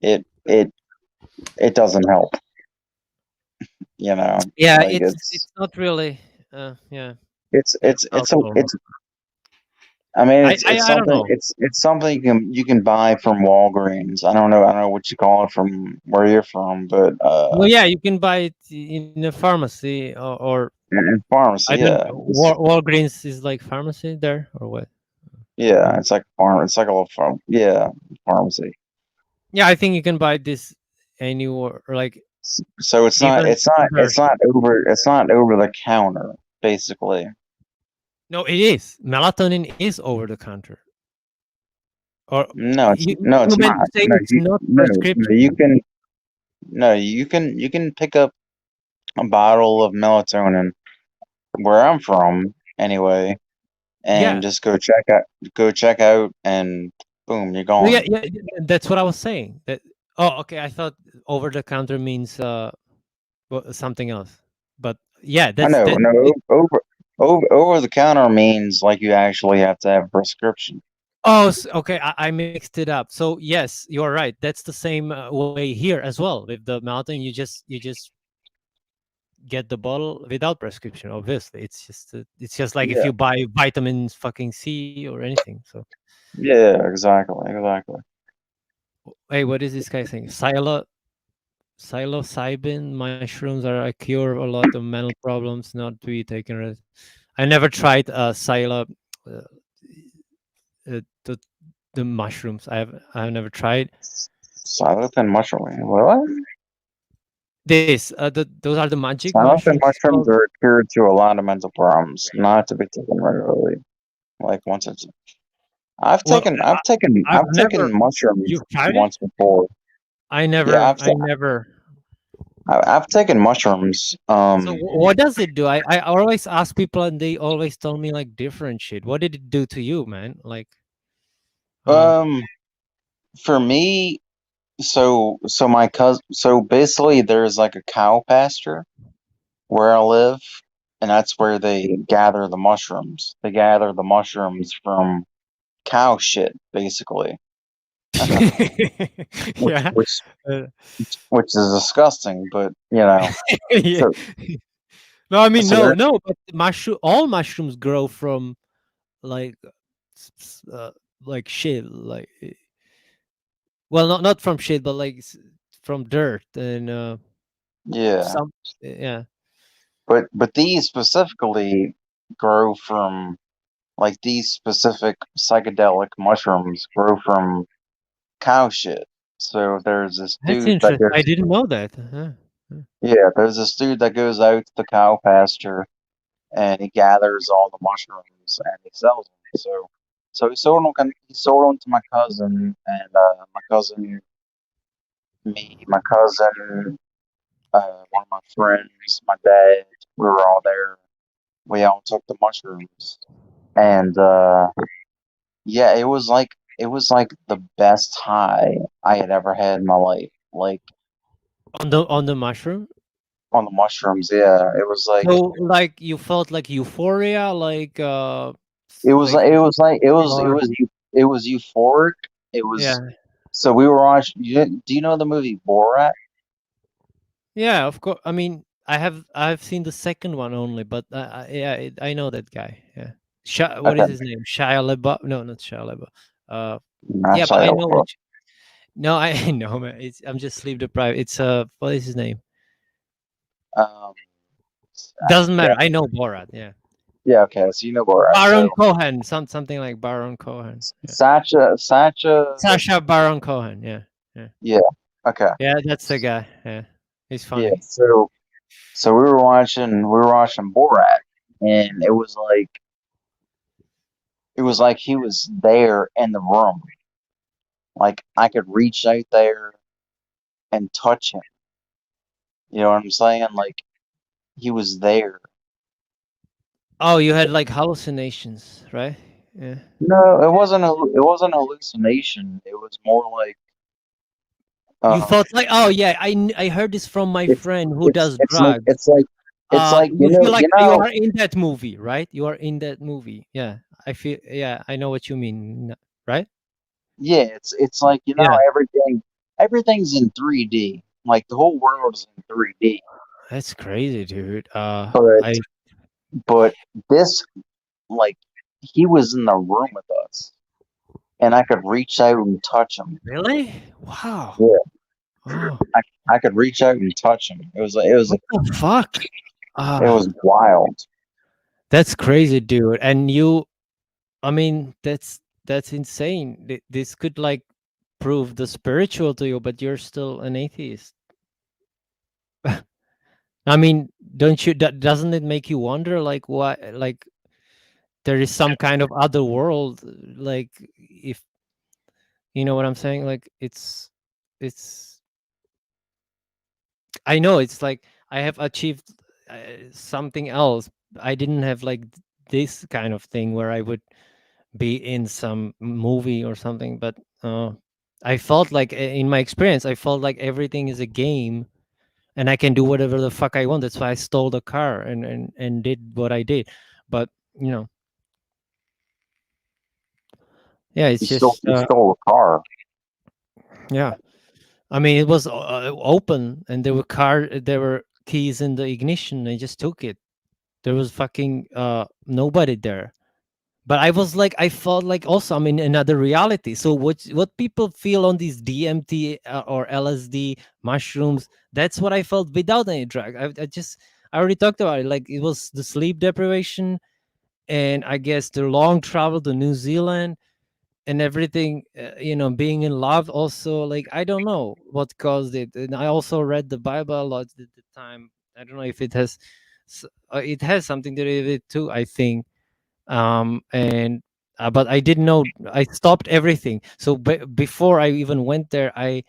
it doesn't help. You know, Yeah, like it's not really. Yeah, it's helpful. I mean I it's don't something know. it's something you can buy from Walgreens. I don't know what you call it from where you're from, but Well, yeah, you can buy it in a pharmacy or in pharmacy, I don't. yeah. It's, Walgreens is like pharmacy there or what? yeah, it's like it's like a little pharmacy. Yeah, I think you can buy this anywhere. Like So it's not even it's not over the counter, basically. no, it is. Melatonin is over the counter. Or No, it's you meant not. to say it's not No, prescription. you can pick up a bottle of melatonin where I'm from anyway, and Yeah. just go check out, and boom, you're Well, gone. yeah, that's what I was saying. That okay. I thought over the counter means something else. But yeah, I know, over the counter means like you actually have to have a prescription. Oh, okay. I mixed it up. So yes, you're right. That's the same way here as well. With the melatonin, you just get the bottle without prescription. Obviously, it's just like if Yeah. you buy vitamins fucking C or anything. So Yeah, exactly. hey, what is this guy saying? Psilocybin mushrooms are a cure of a lot of mental problems, not to be taken. I never tried the mushrooms. I've never tried. Psilocybin mushroom. What? This those are the magic Psilocybin mushrooms. mushrooms are a cure to a lot of mental problems, not to be taken regularly. Like once it's I've Well, taken never. mushrooms You've tried it? once before. I never. Yeah, I never. I've taken mushrooms. So what does it do? I always ask people, and they always tell me like different shit. What did it do to you, man? Like, for me, so my cousin, so basically there's like a cow pasture where I live, and that's where they gather the mushrooms. They gather the mushrooms from cow shit, basically. yeah. Which is disgusting, but you know. Yeah. So, No, I mean so no, but all mushrooms grow from like like shit, like well, not from shit, but like from dirt and yeah. some yeah. But these specifically, grow from like these specific psychedelic mushrooms grow from cow shit. So there's this That's dude that interesting. I goes, didn't know that. yeah, there's this dude that goes out to the cow pasture and he gathers all the mushrooms and he sells them. So he sold them to my cousin and my cousin, me, my cousin, one of my friends, my dad. We were all there. We all took the mushrooms, and yeah, it was like the best high I had ever had in my life. Like On the mushroom. on the mushrooms, yeah, it was like So like you felt like euphoria, like it was like like it was like or it was euphoric. It was yeah. so we were watching. Do you know the movie Borat? Yeah, of course. I mean, I've seen the second one only, but yeah, I know that guy. Yeah, what is Okay, his name? Shia LaBeouf? No, not Shia LaBeouf. not Yeah, but I Shia know LaBeouf. which. No, I know, man. I'm just sleep deprived. It's what is his name? Um, Doesn't yeah, matter. I know Borat. Yeah, yeah, okay, so you know Borat. Baron So Cohen. Something like Baron Cohen. Yeah, Sacha, Sacha Baron Cohen. Yeah, yeah, yeah, okay, yeah. That's the guy. Yeah, he's yeah. funny. So we were watching Borat, and it was like he was there in the room. Like I could reach out there and touch him. You know what I'm saying? Like he was there. Oh, you had like hallucinations, right? Yeah. No, it wasn't a hallucination. It was more like You um thought like, oh yeah, I heard this from my friend who does drugs. it's like You feel like you you know are in that movie, right? You are in that movie. Yeah, I feel. Yeah, I know what you mean. Right? yeah, it's like you know Yeah, everything's in 3D. Like the whole world is in 3D. that's crazy, dude. But I but this like he was in the room with us and I could reach out and touch him. really? Wow. Yeah. Oh, I could reach out and touch him. what the fuck? It Ah, was wild. that's crazy, dude. And you, I mean, that's insane. This could like prove the spiritual to you, but you're still an atheist. I mean, don't you? Doesn't it make you wonder, like, what, like, there is some kind of other world, like, if you know what I'm saying? Like, it's. I know it's like I have achieved something else. I didn't have like this kind of thing where I would be in some movie or something, but I felt like in my experience, I felt like everything is a game and I can do whatever the fuck I want. That's why I stole the car and did what I did. But you know, yeah, it's just You stole a car. yeah. I mean, it was open, and there were keys in the ignition. I just took it. There was fucking nobody there. But I was like, I felt like also I'm in another reality. So what people feel on these DMT or LSD mushrooms, that's what I felt without any drug. I already talked about it. Like it was the sleep deprivation, and I guess the long travel to New Zealand and everything. Being in love also. Like I don't know what caused it. And I also read the Bible a lot at the time. I don't know if it has something to do with it too. I think and but I didn't know. I stopped everything. So before I even went there, I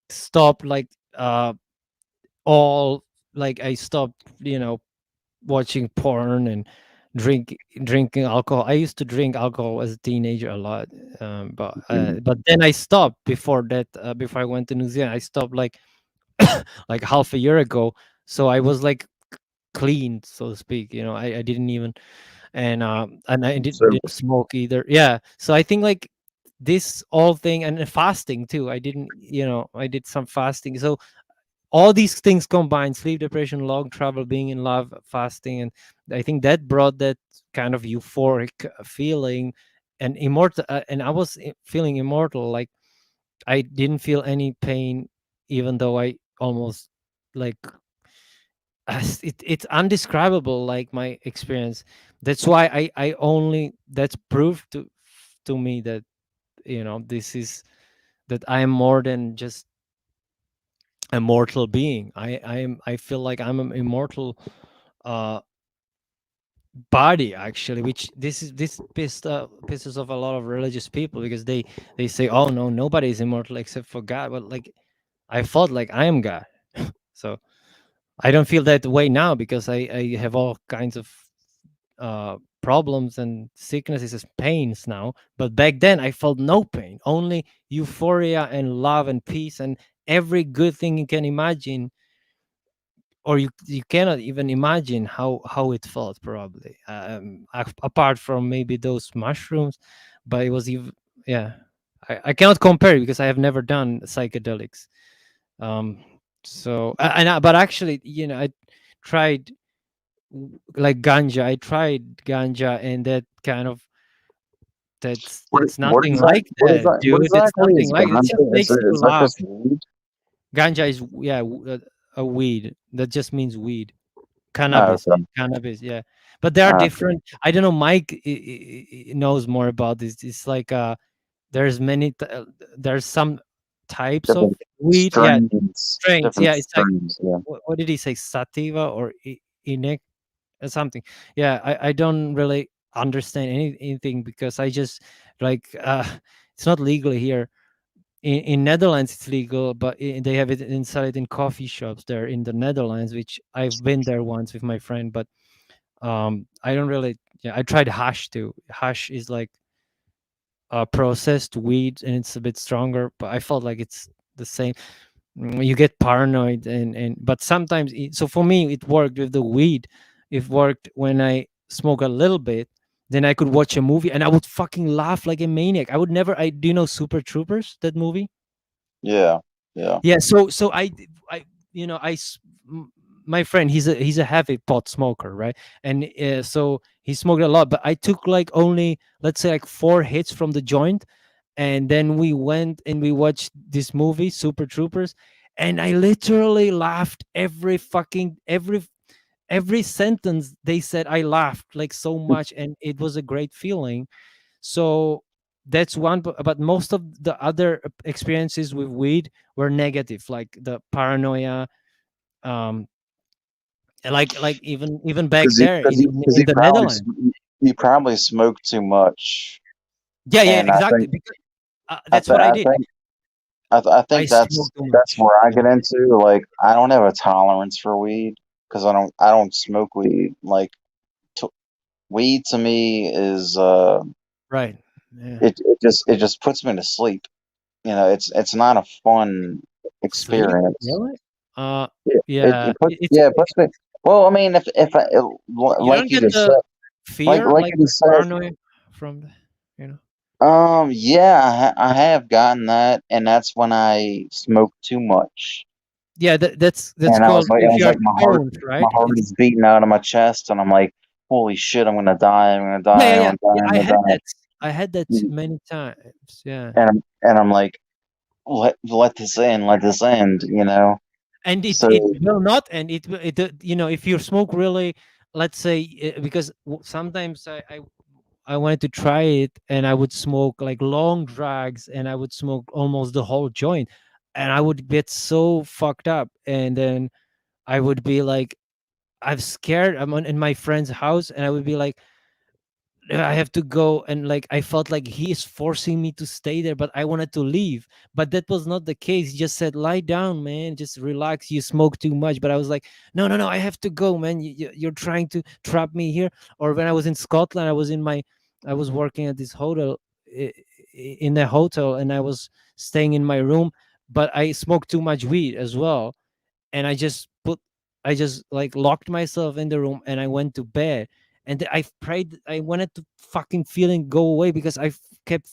stopped like all like I stopped watching porn and drinking alcohol. I used to drink alcohol as a teenager a lot, but then I stopped before that. Before I went to New Zealand, I stopped like half a year ago. So I was like clean, so to speak. I didn't even and I didn't smoke either. Yeah, so I think like this all thing and fasting too. I didn't, I did some fasting. So all these things combined: sleep deprivation, long travel, being in love, fasting, and I think that brought that kind of euphoric feeling and immortal. And I was feeling immortal. Like I didn't feel any pain, even though I almost like it's undescribable, like my experience. That's why I only that's proof to me that this is that I am more than just a mortal being. I feel like I'm an immortal uh body, actually, which this pisses off a lot of religious people, because they say, oh no, nobody is immortal except for God. But like, I felt like I am God. So I don't feel that way now, because I have all kinds of problems and sicknesses and pains now. But back then I felt no pain, only euphoria and love and peace and every good thing you can imagine, or you cannot even imagine how it felt, probably, apart from maybe those mushrooms. But it was even, yeah, I cannot compare, because I have never done psychedelics. So but actually, I tried, like, ganja. I tried ganja, and that kind of, that's nothing like What is that, that? What dude. It's exactly nothing is like it ganja? just makes you Is that laugh. just weed? Ganja is, yeah, a weed. That just means weed. Oh, Cannabis. okay. Cannabis, yeah. But there are Okay. different, I don't know, Mike knows more about this. It's like, there's there's some types of Different weed, yeah, strains. strains, Different yeah. It's like, strains. Yeah. what did he say, sativa or inec or something? Yeah, I don't really understand anything, because I just, like, it's not legal here. In Netherlands it's legal, but they have it inside in coffee shops there in the Netherlands, which I've been there once with my friend. But I don't really, yeah, I tried hash too. Hash is like processed weed, and it's a bit stronger, but I felt like it's the same. You get paranoid, and but sometimes so for me it worked with the weed. It worked when I smoke a little bit, then I could watch a movie and I would fucking laugh like a maniac. I would never I do you know Super Troopers, that movie? Yeah. Yeah. Yeah, so I you know I s- m- my friend, he's a heavy pot smoker, right? And so he smoked a lot, but I took like only, let's say, like 4 hits from the joint, and then we went and we watched this movie, Super Troopers, and I literally laughed every sentence they said. I laughed like so much, and it was a great feeling. So that's one, but most of the other experiences with weed were negative, like the paranoia, um and like even back Because there in the Netherlands. you probably smoke too much, Yeah, and exactly, because I, that's th- what I I did. think I I think smoked too that's much. where I Yeah. get into. Like, I don't have a tolerance for weed because I don't smoke weed. Like, t weed to me is Right. Yeah. it just puts me to sleep. You know, it's not a fun Sleep? experience. Really? It Yeah. puts it puts me. Well, I mean, if You like don't you get just the said, fear, like like you the just said, paranoia from the, you know? yeah, I have gotten that, and that's when I smoke too much. Yeah, that's called I if was you are like, stoned, my right? heart It's is beating out of my chest, and I'm like, holy shit, I'm gonna die, I'm gonna yeah, die, yeah, I'm yeah. gonna die, Yeah, I'm I gonna had die. that. I had that Mm. many times. Yeah. And I'm like, let this end, you know. And it So it will not, and if you smoke really, let's say, because sometimes I wanted to try it, and I would smoke like long drags, and I would smoke almost the whole joint, and I would get so fucked up, and then I would be like, I'm scared. In my friend's house, and I would be like, I have to go, and like I felt like he is forcing me to stay there, but I wanted to leave. But that was not the case. He just said, "Lie down, man. Just relax. You smoke too much." But I was like, "No, no, no. I have to go, man. You're trying to trap me here." Or when I was in Scotland, I was working at this hotel, in a hotel, and I was staying in my room, but I smoked too much weed as well, and I just like locked myself in the room, and I went to bed, and I prayed. I wanted to fucking feeling go away, because kept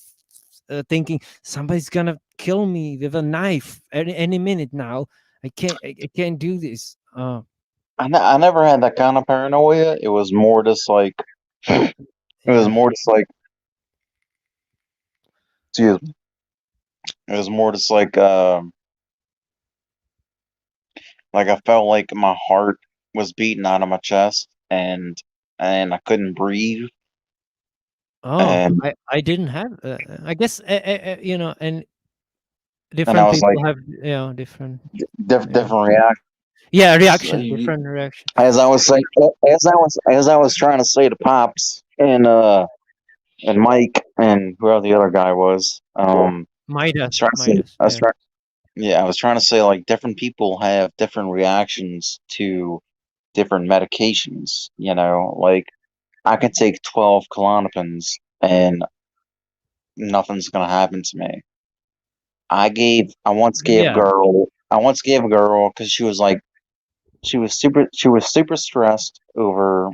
thinking somebody's gonna kill me with a knife any minute now. I can't do this. I never had that kind of paranoia. It was more just like it was Yeah. more just like excuse me. It was more just like I felt like my heart was beating out of my chest, and and I couldn't breathe. Oh, And I didn't have. I guess you know, and I different was like, people have different. different reaction. Yeah, reaction, different reaction. As I was saying, as I was trying to say to Pops and Mike and whoever the other guy was, Midas, I was trying to say like different people have different reactions to different medications. You know, like I could take 12 Klonopins and nothing's gonna happen to me. I once gave a girl because she was like she was super stressed over,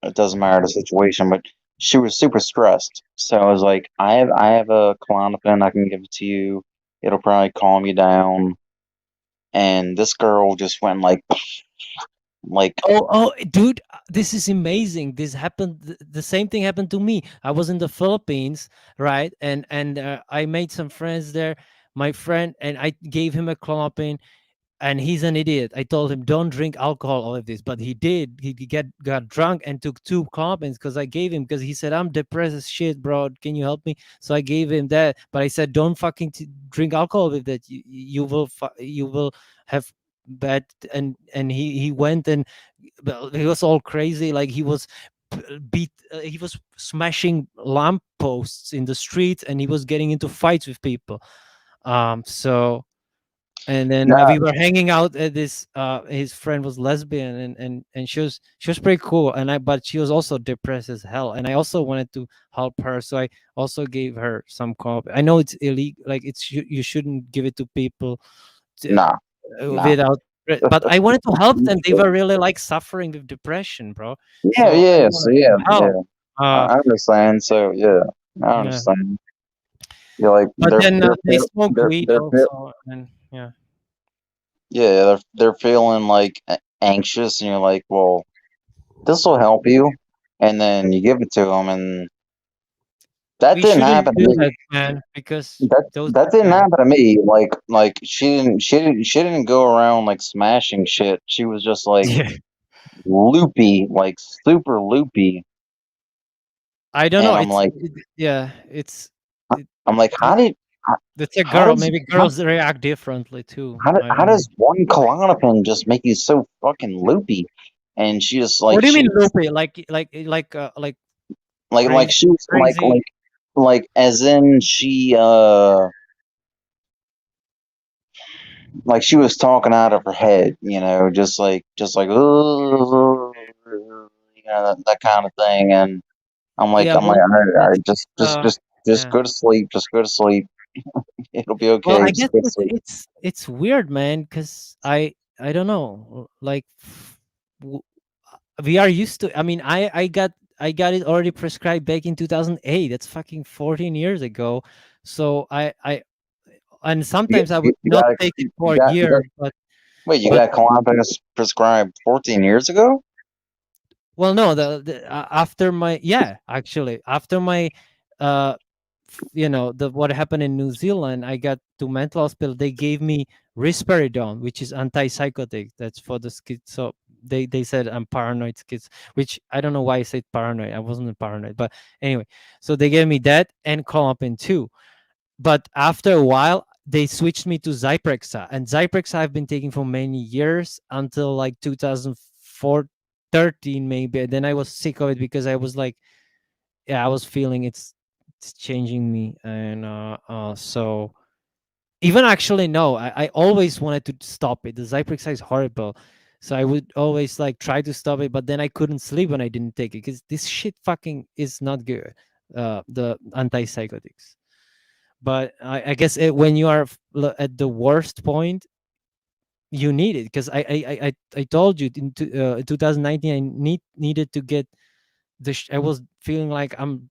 it doesn't matter the situation, but she was super stressed. So I was like, I have a Klonopin, I can give it to you. It'll probably calm you down. And this girl just went like oh, dude, this is amazing. This happened. The same thing happened to me. I was in the Philippines, right? And I made some friends there. My friend, and I gave him a Klonopin, and he's an idiot. I told him don't drink alcohol, all of this, but he did. He got drunk and took 2 Klonopins because I gave him, because he said I'm depressed as shit, bro. Can you help me? So I gave him that, but I said don't fucking drink alcohol with that. You will have bad. And he went, and he was all crazy, like he was he was smashing lamp posts in the street, and he was getting into fights with people. So, and then we were hanging out at this his friend was lesbian, and she was pretty cool, but she was also depressed as hell, and I also wanted to help her, so I also gave her some I know it's illegal, like you shouldn't give it to people without, but I wanted to help them. They were really like suffering with depression, bro. I understand. So yeah, I understand. You're like, but then they smoke weed also, and they're feeling like anxious, and you're like, well, this will help you, and then you give it to them, and that didn't happen to me, that, man, because that didn't happen to me. Like she didn't go around like smashing shit. She was just like loopy, like super loopy. I don't know. I'm It's like, I'm like, how did? It's a girl. Maybe girls react differently too. How does one Klonopin just make you so fucking loopy? And she just like. What do you mean loopy? Like she was like as in she like she was talking out of her head, you know, just like you know, that kind of thing. And I'm like, all right, just go to sleep, just go to sleep. It'll be okay. Well, I guess it's weird, man, because I don't know, like we are used to. I mean, I got it already prescribed back in 2008. That's fucking 14 years ago. So and sometimes I would not take it for a year. But wait, you got Klonopin prescribed 14 years ago? Well, no, after my after my you know, what happened in New Zealand, I got to mental hospital. They gave me risperidone, which is antipsychotic. That's for the schizo. So they said I'm paranoid schizo, which I don't know why I said paranoid. I wasn't paranoid, but anyway. So they gave me that and Klonopin too. But after a while, they switched me to Zyprexa, and Zyprexa I've been taking for many years until like 2013 maybe. And then I was sick of it because I was like, I was feeling it's changing me. And so even actually no, I always wanted to stop it. The Zyprexa is horrible, so I would always like try to stop it, but then I couldn't sleep when I didn't take it because this shit fucking is not good, the antipsychotics. But I guess when you are at the worst point, you need it, because I told you in 2019 I needed to get I was feeling like I'm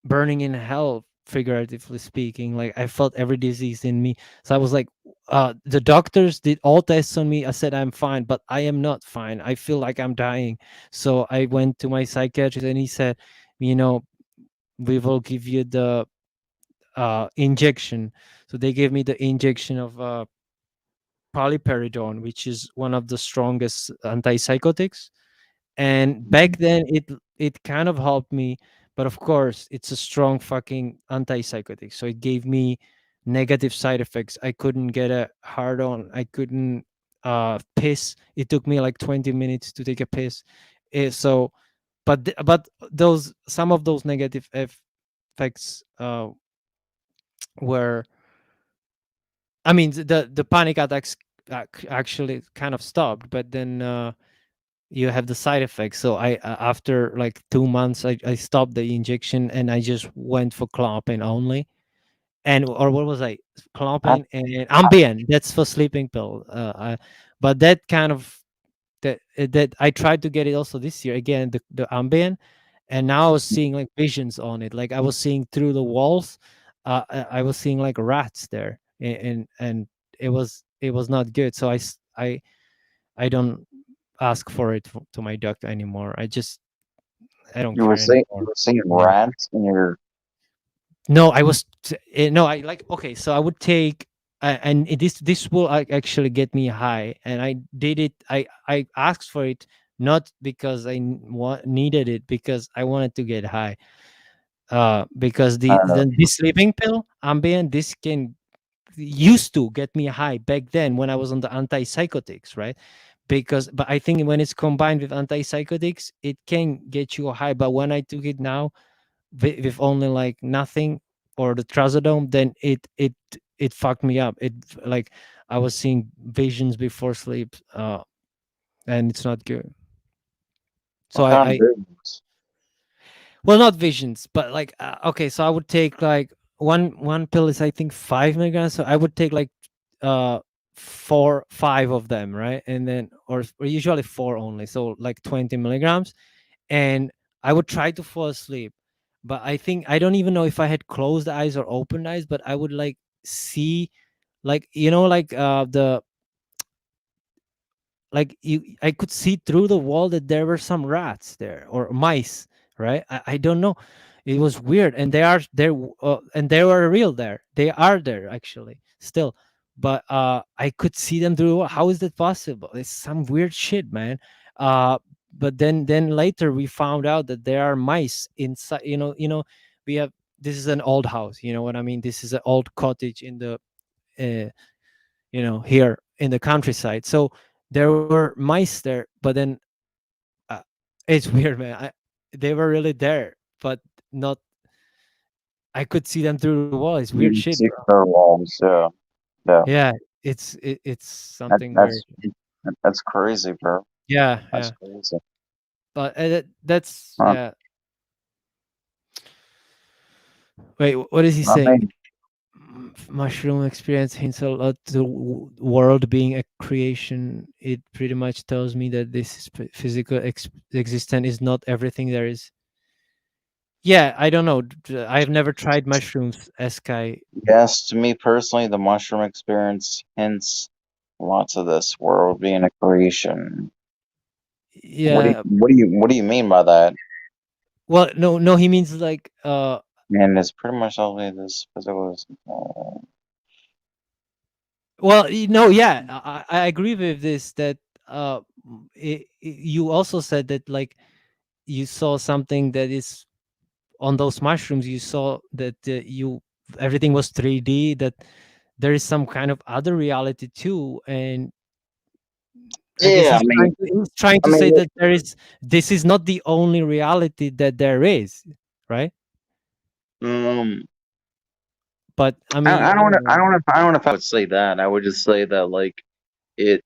burning in hell, figuratively speaking. Like I felt every disease in me, so I was like, the doctors did all tests on me. I said I'm fine, but I am not fine. I feel like I'm dying. So I went to my psychiatrist, and he said, you know, we will give you the injection. So they gave me the injection of paliperidone, which is one of the strongest antipsychotics, And back then it kind of helped me, but of course it's a strong fucking antipsychotic, so it gave me negative side effects. I couldn't get a hard on, I couldn't piss. It took me like 20 minutes to take a piss. So but those, some of those negative effects were, I mean, the panic attacks actually kind of stopped, but then you have the side effects. So I after like 2 months, I stopped the injection and I just went for Klonopin only, and or what was I, Klonopin and Ambien. That's for sleeping pill. But that kind of that I tried to get it also this year again, the Ambien, and now I was seeing like visions on it. Like I was seeing through the walls. I was seeing like rats there, and it was not good. So I don't ask for it to my doctor anymore. I don't You were care saying anymore. Yeah. rats in your. No, I was no, I like, okay, so I would take and this will actually get me high, and I did it. I asked for it not because I needed it, because I wanted to get high. Because this sleeping pill Ambien, this can used to get me high back then when I was on the antipsychotics, right? But I think when it's combined with antipsychotics, it can get you high. But when I took it now with only like nothing, or the trazodone, then it fucked me up. It, like, I was seeing visions before sleep, and it's not good. So What kind of visions? well, not visions, but like okay, so I would take like one pill is I think 5 milligrams, so I would take like 5 of them, right? And then or usually 4 only, so like 20 milligrams, and I would try to fall asleep. But I think, I don't even know if I had closed eyes or opened eyes, but I would like see, like, like I could see through the wall that there were some rats there or mice, right? I don't know. It was weird, and they are there, and they were real there. They are there actually still, but I could see them through the wall. How is that possible? It's some weird shit, man. But then later we found out that there are mice inside. We have, this is an old house. You know what I mean? This is an old cottage in the here in the countryside. So there were mice there, but then it's weird, man. They were really there, but not. I could see them through the wall. It's weird shit, bro. Walls, yeah. Yeah, it's something weird. That's crazy, bro. Yeah, That's yeah. crazy. But yeah. Wait, what is he saying? Mushroom experience hints a lot to the world being a creation. It pretty much tells me that this physical existence is not everything there is. Yeah, I don't know. I've never tried mushrooms, Sky. Yes, to me personally, the mushroom experience hints lots of this world being a creation. Yeah. What do you mean by that? Well, no, he means like And it's pretty much only this physical. Well, yeah, I agree with this. That you also said that, like, you saw something that is on those mushrooms. You saw that everything was 3D. That there is some kind of other reality too, and I guess he's trying to say that this is not the only reality that there is, right? But I mean, I don't know if I would say that. I would just say that like it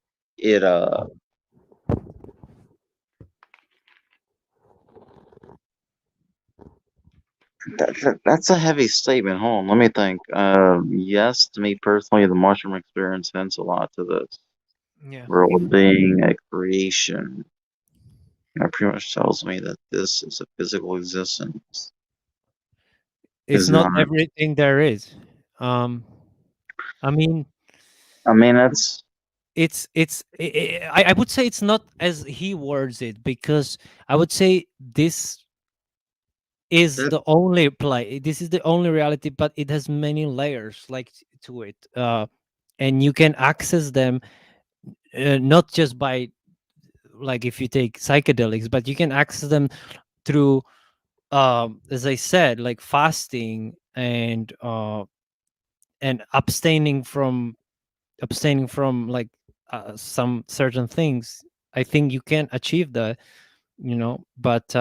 that's a heavy statement. Hold on, let me think. Yes, to me personally, the mushroom experience hints a lot to this. Yeah. World being a creation. It pretty much tells me that this is a physical existence. It's not everything there is. I mean, that's. I would say it's not as he words it, because I would say this is the only play. This is the only reality, but it has many layers like to it, and you can access them not just by like if you take psychedelics, but you can access them through, as I said, like fasting and abstaining from like some certain things. I think you can achieve that, but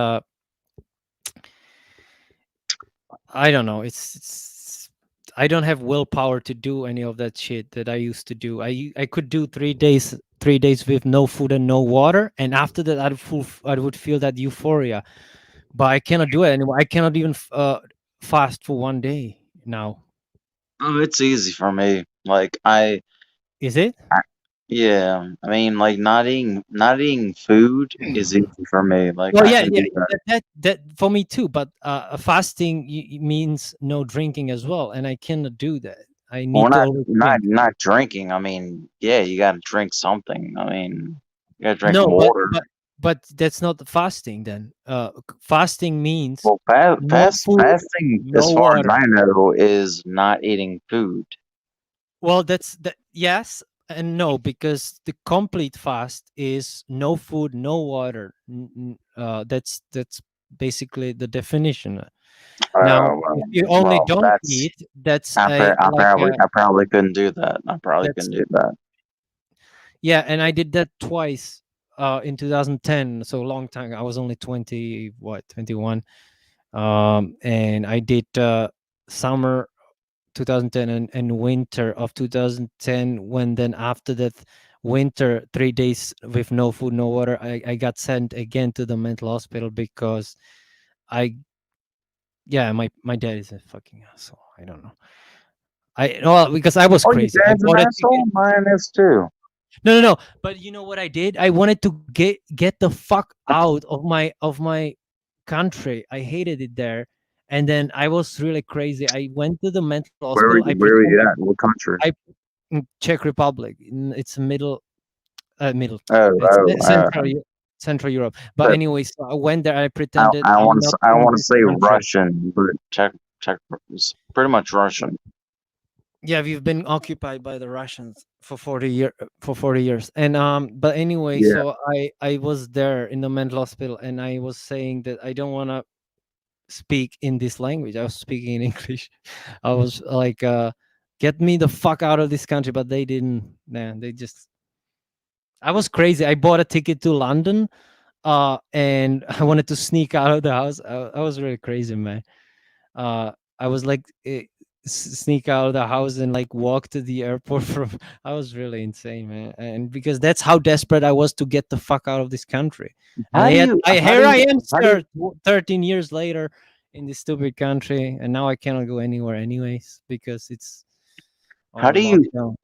I don't know. It's I don't have willpower to do any of that shit that I used to do. I could do 3 days with no food and no water, and after that I would feel that euphoria. But I cannot do it anymore. I cannot even fast for 1 day now. Oh, it's easy for me. Like Is it? yeah, I mean, like not eating food is easy for me. Like Well, I yeah, can yeah, do that. that for me too. But fasting means no drinking as well, and I cannot do that. I Well, need to always drink. not drinking. I mean, yeah, you got to drink something. I mean, you got to drink No, water. but that's not the fasting then. Fasting means Well, no food, fasting, no as far as water. I know, is not eating food. Well, that's yes and no, because the complete fast is no food, no water. That's basically the definition. Now, Well, if you only well, don't that's eat, that's I like probably couldn't do that. I probably that's couldn't do that. yeah, and I did that twice in 2010, so a long time. I was only 21. And I did summer 2010 and winter of 2010, when then after that winter 3 days with no food, no water, I got sent again to the mental hospital because my dad is a fucking asshole. I don't know. Because I was Oh, your crazy. I dad's an bought a asshole? ticket. Mine is too. No. But you know what I did? I wanted to get the fuck out of my country. I hated it there, and then I was really crazy. I went to the mental hospital. Where were you at? What country? In Czech Republic. It's middle. Oh, It's Central Europe. But but anyways, so I went there. I pretended I I'm want not to from this say country. Russian, but Czech is pretty much Russian. Yeah, we've been occupied by the Russians for 40 years. And but anyway, Yeah. so I was there in the mental hospital, and I was saying that I don't want to speak in this language. I was speaking in English. I was like, get me the fuck out of this country, but they didn't. Man, they just I was crazy. I bought a ticket to London, and I wanted to sneak out of the house. I was really crazy, man. I was like sneak out of the house and like walk to the airport from. I was really insane, man. And because that's how desperate I was to get the fuck out of this country. How do you- how Here do I you- am, how do sir, 13 years later in this stupid country, and now I cannot go anywhere anyways because it's How on do you? lockdown.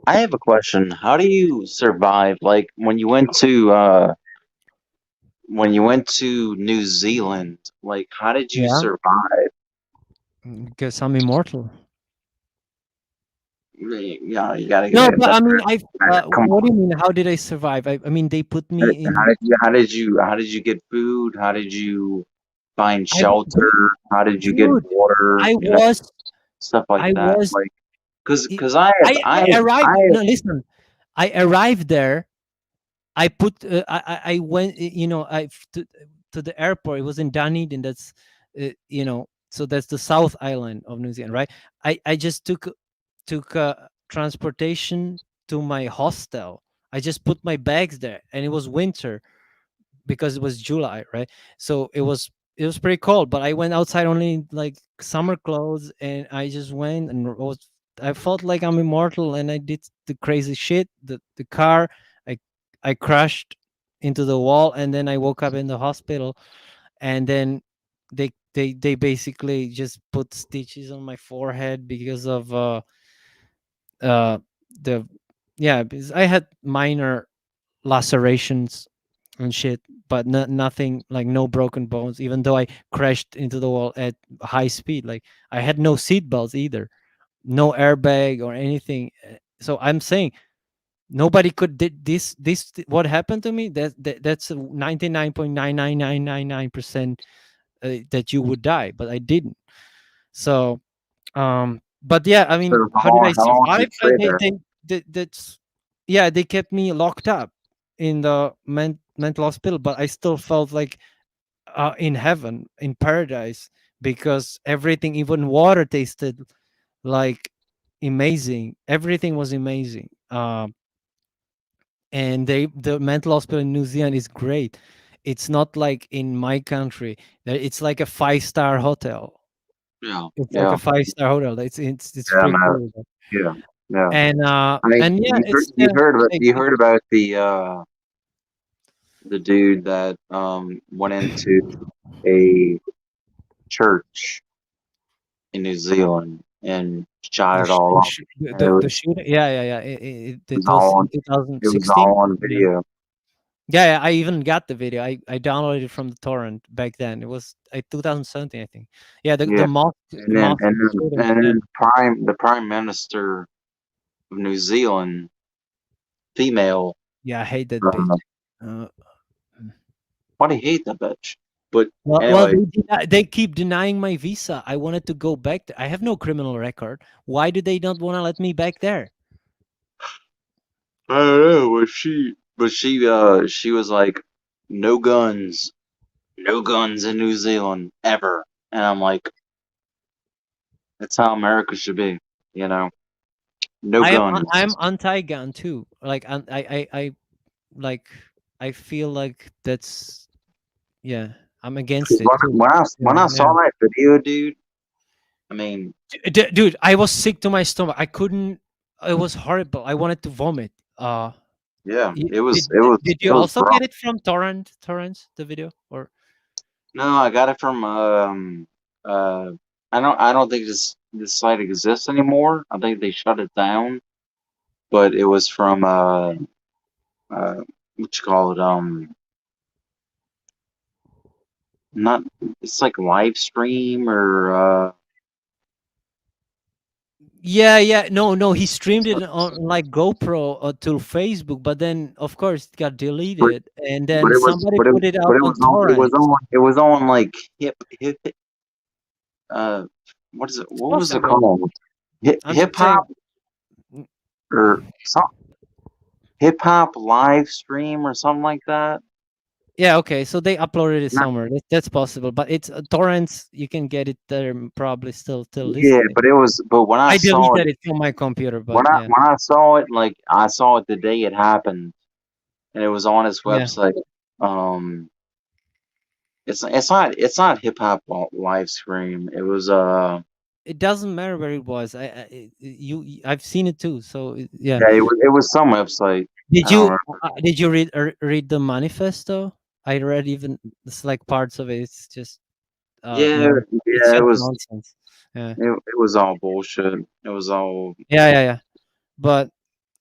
I have a question. How do you survive? Like when you went to New Zealand, like how did you Yeah. survive? Because I'm immortal. Yeah, you gotta No, get it but I better. mean, Come what do on. you mean? How did I survive? I mean, they put me in. How did you get food? How did you find I- shelter? How did you get Dude, water? I You know, was. stuff like I that. was. Like, cause I arrived. No, listen. I arrived there. I put. I went. To the airport. It was in Dunedin. That's. So that's the South Island of New Zealand, right? I just took transportation to my hostel. I just put my bags there, and it was winter because it was July, right? So it was pretty cold, but I went outside only in, like summer clothes, and I just went and I felt like I'm immortal, and I did the crazy shit. The car, I crashed into the wall, and then I woke up in the hospital, and then they basically just put stitches on my forehead because of because I had minor lacerations and shit, but nothing, like no broken bones, even though I crashed into the wall at high speed. Like I had no seat belts either, no airbag or anything. So I'm saying nobody could did this what happened to me, that's 99.99999% that you would die, but I didn't. So but yeah, I mean, So how did I how long did survive? you stay there? That's yeah, they kept me locked up in the mental hospital, but I still felt like in heaven, in paradise, because everything, even water, tasted like amazing. Everything was amazing. And the mental hospital in New Zealand is great. It's not like in my country. It's like a 5-star hotel. Yeah. It's like a 5-star hotel. It's Yeah, pretty man. cool. Yeah. Yeah. And I mean, and yeah, it's you heard about like, you heard about the dude that went into a church in New Zealand and shot it all up. And the shooting. Yeah. It was in it was 2016. all on video. Yeah, I even got the video. I downloaded it from the torrent back then. It was 2017, I think. Yeah, the Yeah. mosque. And then the prime minister of New Zealand, female. Yeah, I hate that uh, bitch. Why do you hate that bitch? But Well, anyway, they keep denying my visa. I wanted to go back there. I have no criminal record. Why do they not want to let me back there? I don't know. She was like, no guns in New Zealand ever. And I'm like, that's how America should be, you know. No guns. I'm anti-gun too. Like I like I feel like that's I'm against it too. When I saw that video, dude, I mean, dude, I was sick to my stomach. I couldn't. It was horrible. I wanted to vomit. yeah, it was. Did you also get it from torrents? The video or? No, I got it from I don't think this site exists anymore. I think they shut it down. But it was from what you call it, not, it's like live stream or Yeah. No. He streamed it on like GoPro to Facebook, but then of course it got deleted, and then somebody put it out on torrent. It was on like hip what is it? What was it called? Hip hop or something. Hip hop live stream or something like that. Yeah, okay. So they uploaded it somewhere. That's possible, but it's torrents. You can get it there probably still till this. Yeah, but when I saw deleted it from my computer, but when I saw it, like I saw it the day it happened, and it was on his website. It's not hip hop live stream. It was It doesn't matter where it was. I've seen it too. So yeah. Yeah, it was some website. Did you read the manifesto? I read even it's like parts of it. It's just it was nonsense. Yeah, it was all bullshit. It was all yeah. But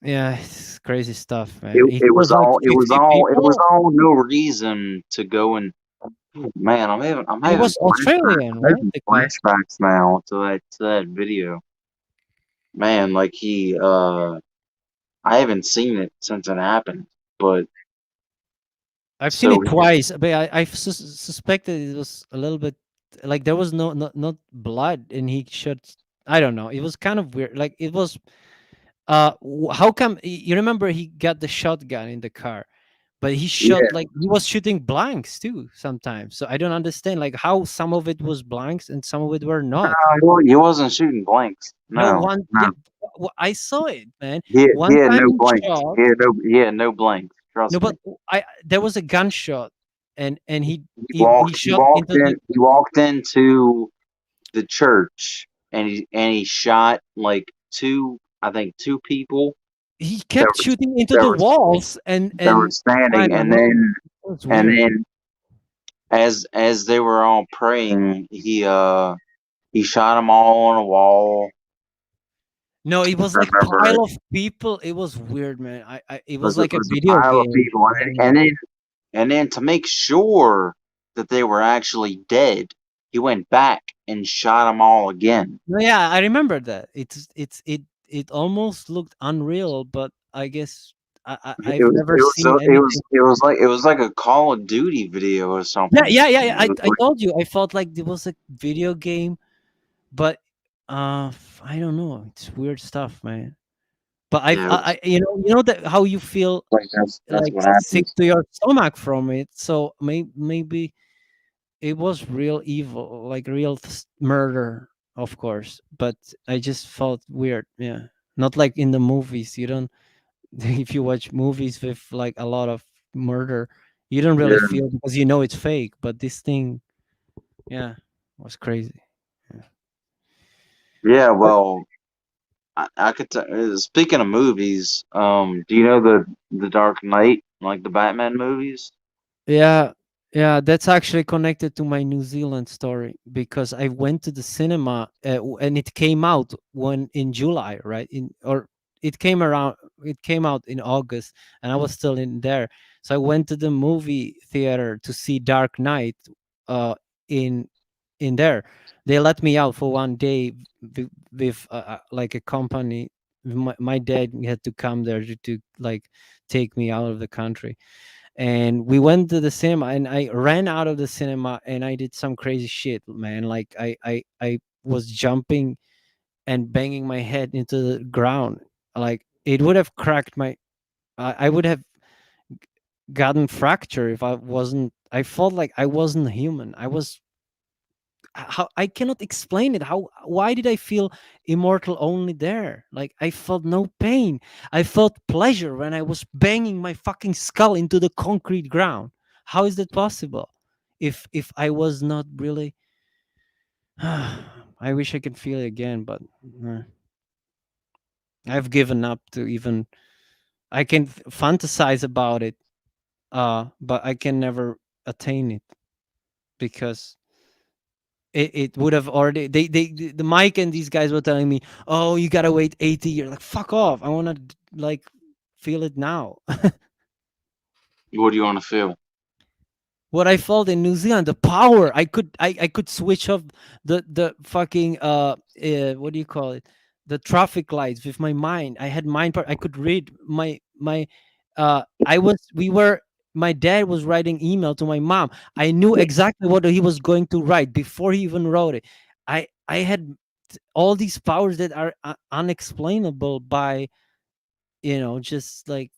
yeah, it's crazy stuff, man. It was all no reason to go and man, I'm having It was Australian, right? Flashbacks now to that video. Man, like I haven't seen it since it happened, but I've seen it twice. But I suspected it was a little bit like there was not blood, and he shot. I don't know. It was kind of weird. Like it was. How come you remember he got the shotgun in the car, but he shot like he was shooting blanks too sometimes. So I don't understand like how some of it was blanks and some of it were not. No, he wasn't shooting blanks. No. I saw it, man. He had no blanks. He had no blanks. Trust me. But there was a gunshot, and he walked into the church and he shot like two people. He kept shooting into the walls and they were standing, and then as they were all praying, he shot them all on a wall. No, it was like a pile of people. It was weird, man. It was like a video pile game. Of people. And then to make sure that they were actually dead, he went back and shot them all again. Yeah, I remember that. It almost looked unreal, but I guess I've never seen anything. It was like a Call of Duty video or something. Yeah. I told you, I felt like it was a video game, but I don't know. It's weird stuff, man. But Yeah, you know that how you feel like that's like what sick happens. to your stomach from it. So maybe it was real evil, like real murder, of course. But I just felt weird. Yeah, not like in the movies. You don't if you watch movies with like a lot of murder, you don't really Yeah, feel because you know it's fake. But this thing, yeah, was crazy. Yeah. yeah. Well, I could. Speaking of movies, do you know the Dark Knight, like the Batman movies? Yeah, yeah, that's actually connected to my New Zealand story because I went to the cinema and it came out when in July, right? In or it came out in August and I was still in there. So I went to the movie theater to see Dark Knight uh in there. They let me out for one day with like a company. My dad had to come there to like take me out of the country, and we went to the cinema and I ran out of the cinema and I did some crazy shit, man. Like I was jumping and banging my head into the ground. Like it would have cracked my I would have gotten fracture if I wasn't. I felt like I wasn't human. I was how I cannot explain it. How why did I feel immortal only there? Like I felt no pain. I felt pleasure when I was banging my fucking skull into the concrete ground. How is that possible? If I was not really I wish I could feel it again, but I've given up to even I can fantasize about it, but I can never attain it because it would have already the Mike and these guys were telling me, oh, you gotta wait 80 years. Like fuck off, I want to like feel it now. What do you want to feel? What I felt in New Zealand, the power. I could switch off the fucking what do you call it, the traffic lights with my mind. I had mind power. I could read my I was we were my dad was writing email to my mom. I knew exactly what he was going to write before he even wrote it. I had all these powers that are unexplainable by just like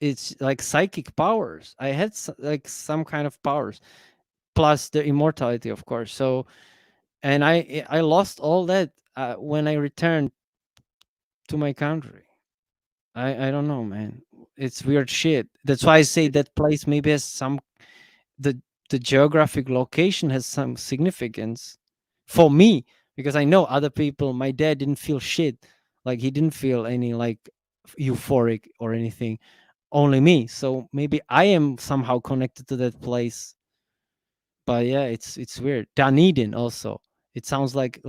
it's like psychic powers. I had like some kind of powers plus the immortality, of course. So and I lost all that when I returned to my country. I don't know, man. It's weird shit. That's why I say that place maybe has some the the geographic location has some significance for me because I know other people. My dad didn't feel shit. Like he didn't feel any like euphoric or anything. Only me. So maybe I am somehow connected to that place. But yeah, it's weird. Dunedin also. It sounds like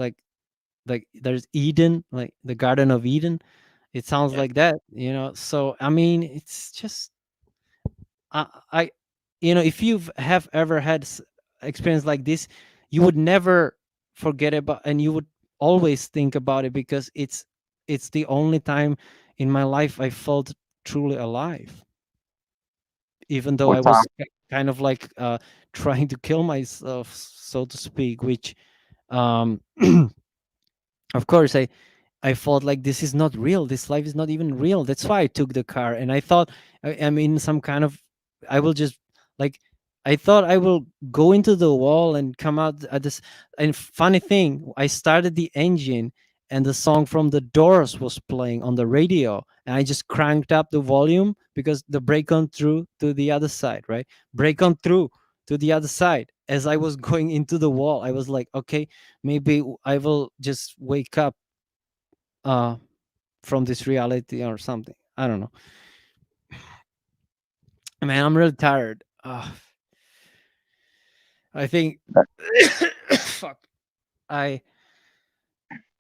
there's Eden, like the Garden of Eden. It sounds Yeah. like that. So I mean, it's just I if you've have ever had experience like this, you would never forget about, and you would always think about it because it's the only time in my life I felt truly alive, even though I What time? was kind of like trying to kill myself, so to speak, which um of course I felt like this is not real. This life is not even real. That's why I took the car. And I thought I'm in some kind of, I will just like, I thought I will go into the wall and come out at this. And funny thing, I started the engine and the song from the Doors was playing on the radio. And I just cranked up the volume because the break on through to the other side, right? Break on through to the other side. As I was going into the wall, I was like, okay, maybe I will just wake up uh from this reality or something. I don't know, man. I'm really tired. I think fuck, i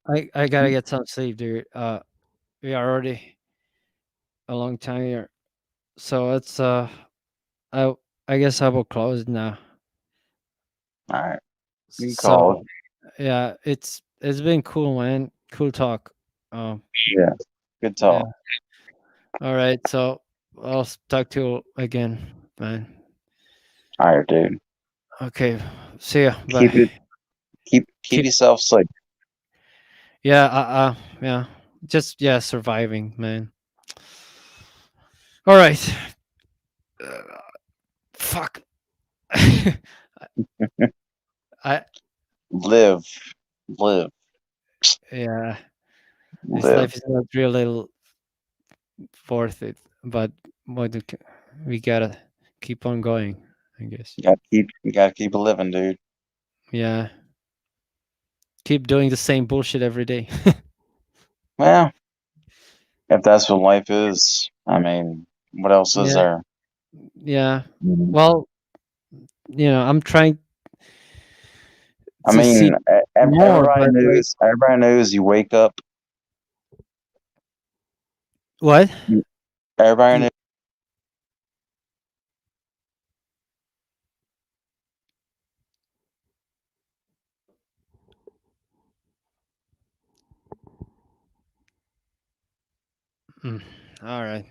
I gotta get some sleep, dude. We are already a long time here, so it's i I guess I will close now. All right, you can call it. So yeah, it's been cool, man. Cool talk. um Yeah, good yeah, talk. all right, so I'll talk to you again, man. All right, dude. Okay, see ya, Keep bye. it. Keep yourself safe. Yeah, yeah, just surviving, man. All right. Fuck. I Live. yeah. This Live. life is not really worth it, but we gotta keep on going, I guess. You gotta keep it living, dude. Yeah. Keep doing the same bullshit every day. Well, if that's what life is, I mean, what else is Yeah. there? Yeah. Well, I'm trying I to see mean, more, but like, everybody knows you wake up. what? Everybody knows. All right.